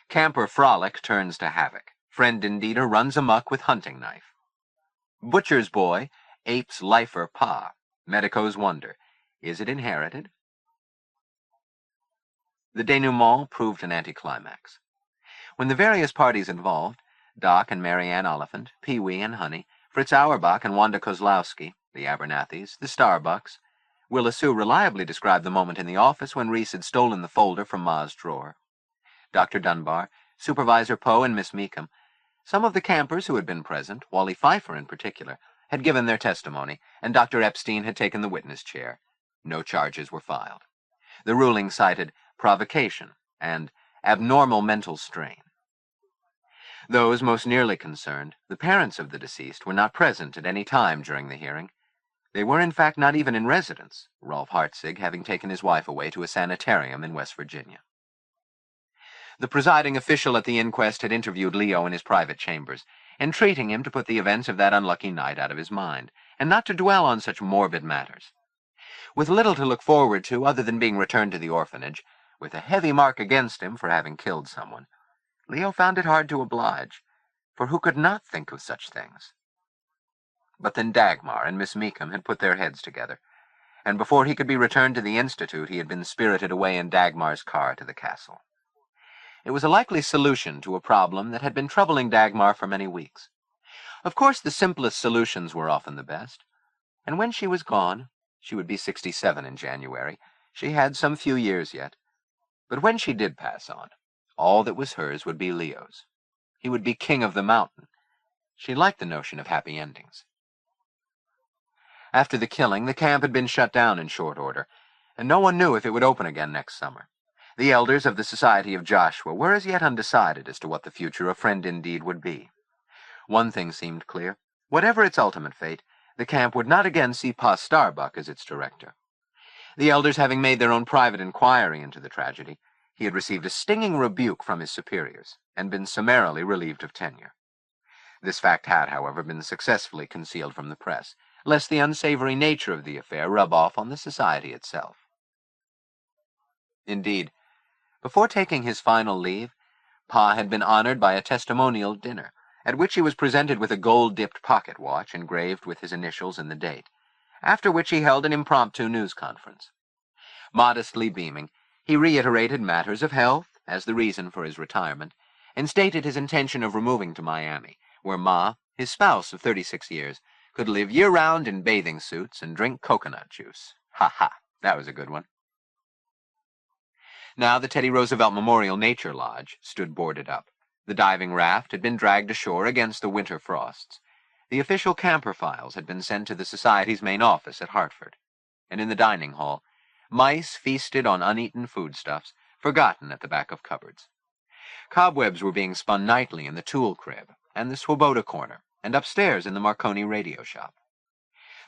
Camper Frolic turns to havoc. Friend Indeeder runs amuck with hunting knife. Butcher's boy apes lifer pa. Medico's wonder. Is it inherited? The denouement proved an anticlimax. When the various parties involved, Doc and Marianne Oliphant, Pee-wee and Honey, Fritz Auerbach and Wanda Kozlowski, the Abernathys, the Starbucks, Willa Sue reliably described the moment in the office when Reese had stolen the folder from Ma's drawer. Dr. Dunbar, Supervisor Poe, and Miss Meekham, some of the campers who had been present, Wally Pfeiffer in particular, had given their testimony, and Dr. Epstein had taken the witness chair. No charges were filed. The ruling cited provocation and abnormal mental strain. Those most nearly concerned, the parents of the deceased, were not present at any time during the hearing. They were in fact not even in residence, Rolf Hartzig having taken his wife away to a sanitarium in West Virginia. The presiding official at the inquest had interviewed Leo in his private chambers, entreating him to put the events of that unlucky night out of his mind, and not to dwell on such morbid matters. With little to look forward to other than being returned to the orphanage, with a heavy mark against him for having killed someone, Leo found it hard to oblige, for who could not think of such things? But then Dagmar and Miss Meekham had put their heads together, and before he could be returned to the Institute, he had been spirited away in Dagmar's car to the castle. It was a likely solution to a problem that had been troubling Dagmar for many weeks. Of course, the simplest solutions were often the best, and when she was gone, she would be 67 in January, she had some few years yet. But when she did pass on, all that was hers would be Leo's. He would be king of the mountain. She liked the notion of happy endings. After the killing, the camp had been shut down in short order, and no one knew if it would open again next summer. The elders of the Society of Joshua were as yet undecided as to what the future of Friend Indeed would be. One thing seemed clear. Whatever its ultimate fate, the camp would not again see Pa Starbuck as its director. The elders having made their own private inquiry into the tragedy, he had received a stinging rebuke from his superiors, and been summarily relieved of tenure. This fact had, however, been successfully concealed from the press, lest the unsavory nature of the affair rub off on the society itself. Indeed, before taking his final leave, Pa had been honored by a testimonial dinner, at which he was presented with a gold-dipped pocket watch engraved with his initials and the date, after which he held an impromptu news conference. Modestly beaming, he reiterated matters of health as the reason for his retirement, and stated his intention of removing to Miami, where Ma, his spouse of 36 years, could live year-round in bathing suits and drink coconut juice. Ha-ha, that was a good one. Now the Teddy Roosevelt Memorial Nature Lodge stood boarded up. The diving raft had been dragged ashore against the winter frosts. The official camper files had been sent to the Society's main office at Hartford. And in the dining hall, mice feasted on uneaten foodstuffs, forgotten at the back of cupboards. Cobwebs were being spun nightly in the tool crib and the Swoboda corner, and upstairs in the Marconi radio shop.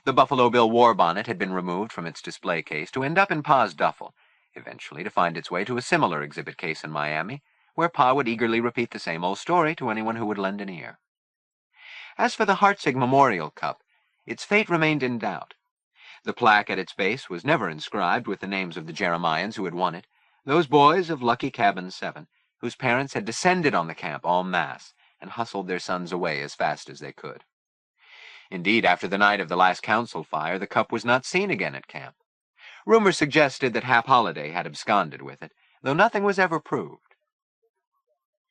The Buffalo Bill war bonnet had been removed from its display case to end up in Pa's duffel, eventually to find its way to a similar exhibit case in Miami, where Pa would eagerly repeat the same old story to anyone who would lend an ear. As for the Hartzig Memorial Cup, its fate remained in doubt. The plaque at its base was never inscribed with the names of the Jeremians who had won it, those boys of Lucky Cabin 7, whose parents had descended on the camp en masse and hustled their sons away as fast as they could. Indeed, after the night of the last council fire, the cup was not seen again at camp. Rumor suggested that Hap Holliday had absconded with it, though nothing was ever proved.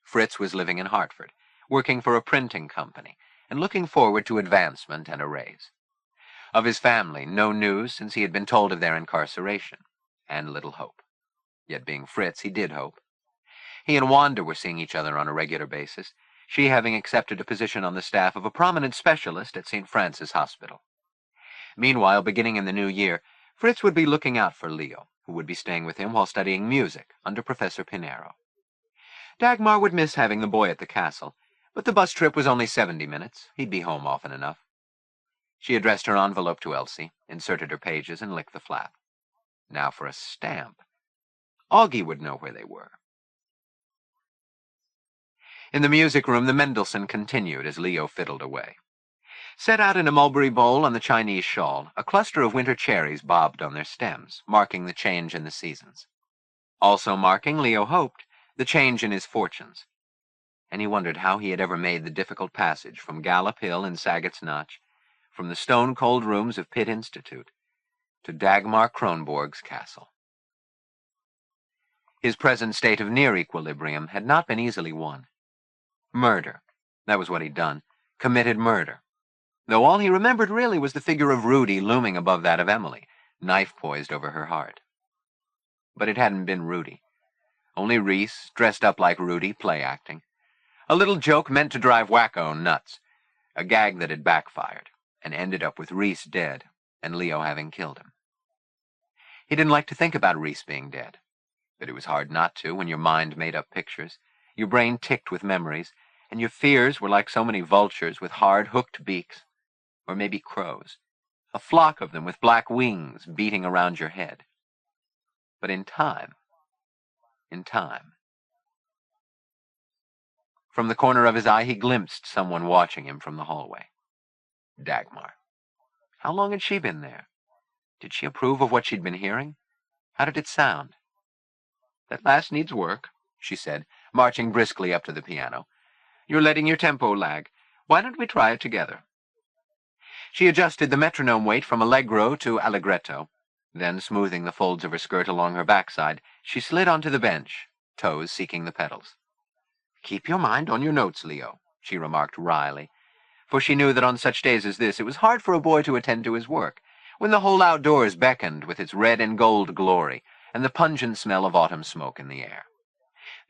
Fritz was living in Hartford, working for a printing company, and looking forward to advancement and a raise. Of his family, no news since he had been told of their incarceration, and little hope. Yet being Fritz, he did hope. He and Wanda were seeing each other on a regular basis, she having accepted a position on the staff of a prominent specialist at St. Francis Hospital. Meanwhile, beginning in the new year, Fritz would be looking out for Leo, who would be staying with him while studying music under Professor Pinero. Dagmar would miss having the boy at the castle, but the bus trip was only 70 minutes. He'd be home often enough. She addressed her envelope to Elsie, inserted her pages, and licked the flap. Now for a stamp. Augie would know where they were. In the music room, the Mendelssohn continued as Leo fiddled away. Set out in a mulberry bowl on the Chinese shawl, a cluster of winter cherries bobbed on their stems, marking the change in the seasons. Also marking, Leo hoped, the change in his fortunes. And he wondered how he had ever made the difficult passage from Gallop Hill in Saget's Notch, from the stone-cold rooms of Pitt Institute, to Dagmar Kronborg's castle. His present state of near equilibrium had not been easily won. Murder. That was what he'd done. Committed murder. Though all he remembered really was the figure of Rudy looming above that of Emily, knife poised over her heart. But it hadn't been Rudy. Only Reese, dressed up like Rudy, play-acting. A little joke meant to drive Wacko nuts. A gag that had backfired, and ended up with Reese dead, and Leo having killed him. He didn't like to think about Reese being dead. But it was hard not to when your mind made up pictures, your brain ticked with memories, and your fears were like so many vultures with hard, hooked beaks, or maybe crows, a flock of them with black wings beating around your head. But in time... From the corner of his eye, he glimpsed someone watching him from the hallway. Dagmar. How long had she been there? Did she approve of what she'd been hearing? How did it sound? That last needs work, she said, marching briskly up to the piano. You're letting your tempo lag. Why don't we try it together? She adjusted the metronome weight from allegro to allegretto, Then, smoothing the folds of her skirt along her backside, she slid onto the bench, toes seeking the pedals. "Keep your mind on your notes, Leo," she remarked wryly, for she knew that on such days as this it was hard for a boy to attend to his work, when the whole outdoors beckoned with its red and gold glory and the pungent smell of autumn smoke in the air.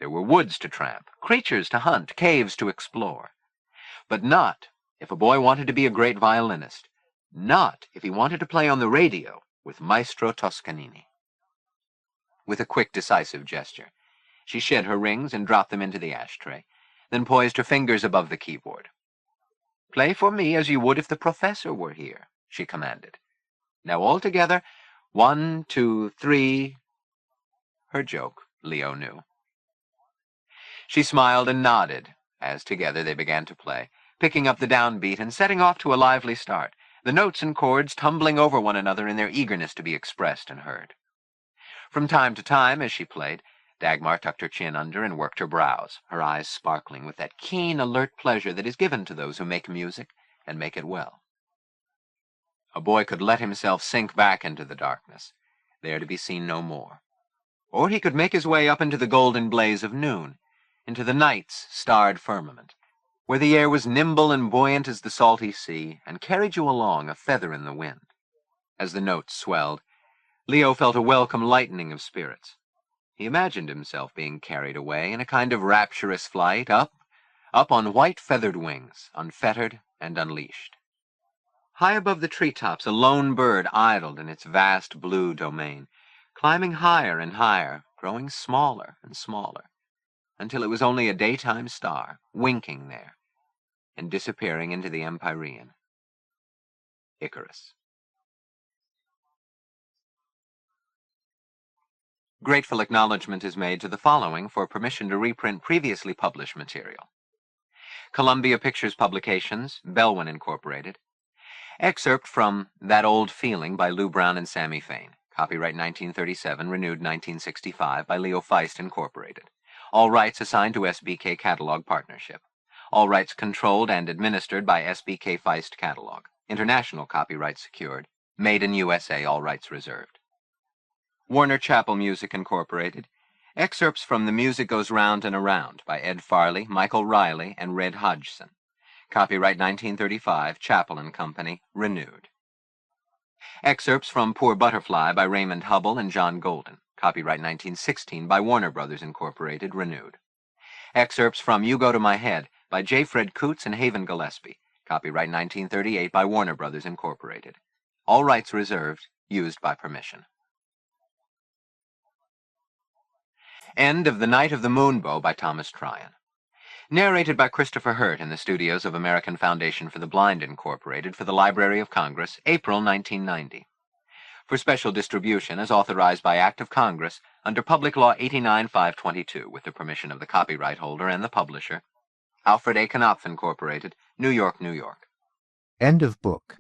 There were woods to tramp, creatures to hunt, caves to explore. But not if a boy wanted to be a great violinist, not if he wanted to play on the radio with Maestro Toscanini. With a quick, decisive gesture, she shed her rings and dropped them into the ashtray, then poised her fingers above the keyboard. "Play for me as you would if the professor were here," she commanded. "Now all together, 1, 2, 3... Her joke, Leo knew. She smiled and nodded as together they began to play, picking up the downbeat and setting off to a lively start, the notes and chords tumbling over one another in their eagerness to be expressed and heard. From time to time, as she played, Dagmar tucked her chin under and worked her brows, her eyes sparkling with that keen, alert pleasure that is given to those who make music and make it well. A boy could let himself sink back into the darkness, there to be seen no more. Or he could make his way up into the golden blaze of noon, into the night's starred firmament, where the air was nimble and buoyant as the salty sea, and carried you along, a feather in the wind. As the notes swelled, Leo felt a welcome lightening of spirits. He imagined himself being carried away in a kind of rapturous flight, up on white feathered wings, unfettered and unleashed. High above the treetops, a lone bird idled in its vast blue domain, climbing higher and higher, growing smaller and smaller, until it was only a daytime star, winking there, and disappearing into the Empyrean. Icarus. Grateful acknowledgment is made to the following for permission to reprint previously published material. Columbia Pictures Publications, Bellwin Incorporated. Excerpt from That Old Feeling by Lou Brown and Sammy Fain. Copyright 1937, renewed 1965 by Leo Feist Incorporated. All rights assigned to SBK Catalog Partnership. All rights controlled and administered by SBK Feist Catalog. International copyright secured. Made in USA, all rights reserved. Warner Chappell Music Incorporated. Excerpts from The Music Goes Round and Around by Ed Farley, Michael Riley, and Red Hodgson. Copyright 1935, Chappell and Company, renewed. Excerpts from Poor Butterfly by Raymond Hubble and John Golden. Copyright 1916 by Warner Brothers Incorporated, renewed. Excerpts from You Go to My Head by J. Fred Coots and Haven Gillespie. Copyright 1938 by Warner Brothers Incorporated. All rights reserved, used by permission. End of The Night of the Moonbow by Thomas Tryon. Narrated by Christopher Hurt in the studios of American Foundation for the Blind Incorporated for the Library of Congress, April 1990. For special distribution as authorized by Act of Congress under Public Law 89-522 with the permission of the copyright holder and the publisher. Alfred A. Knopf Incorporated, New York, New York. End of book.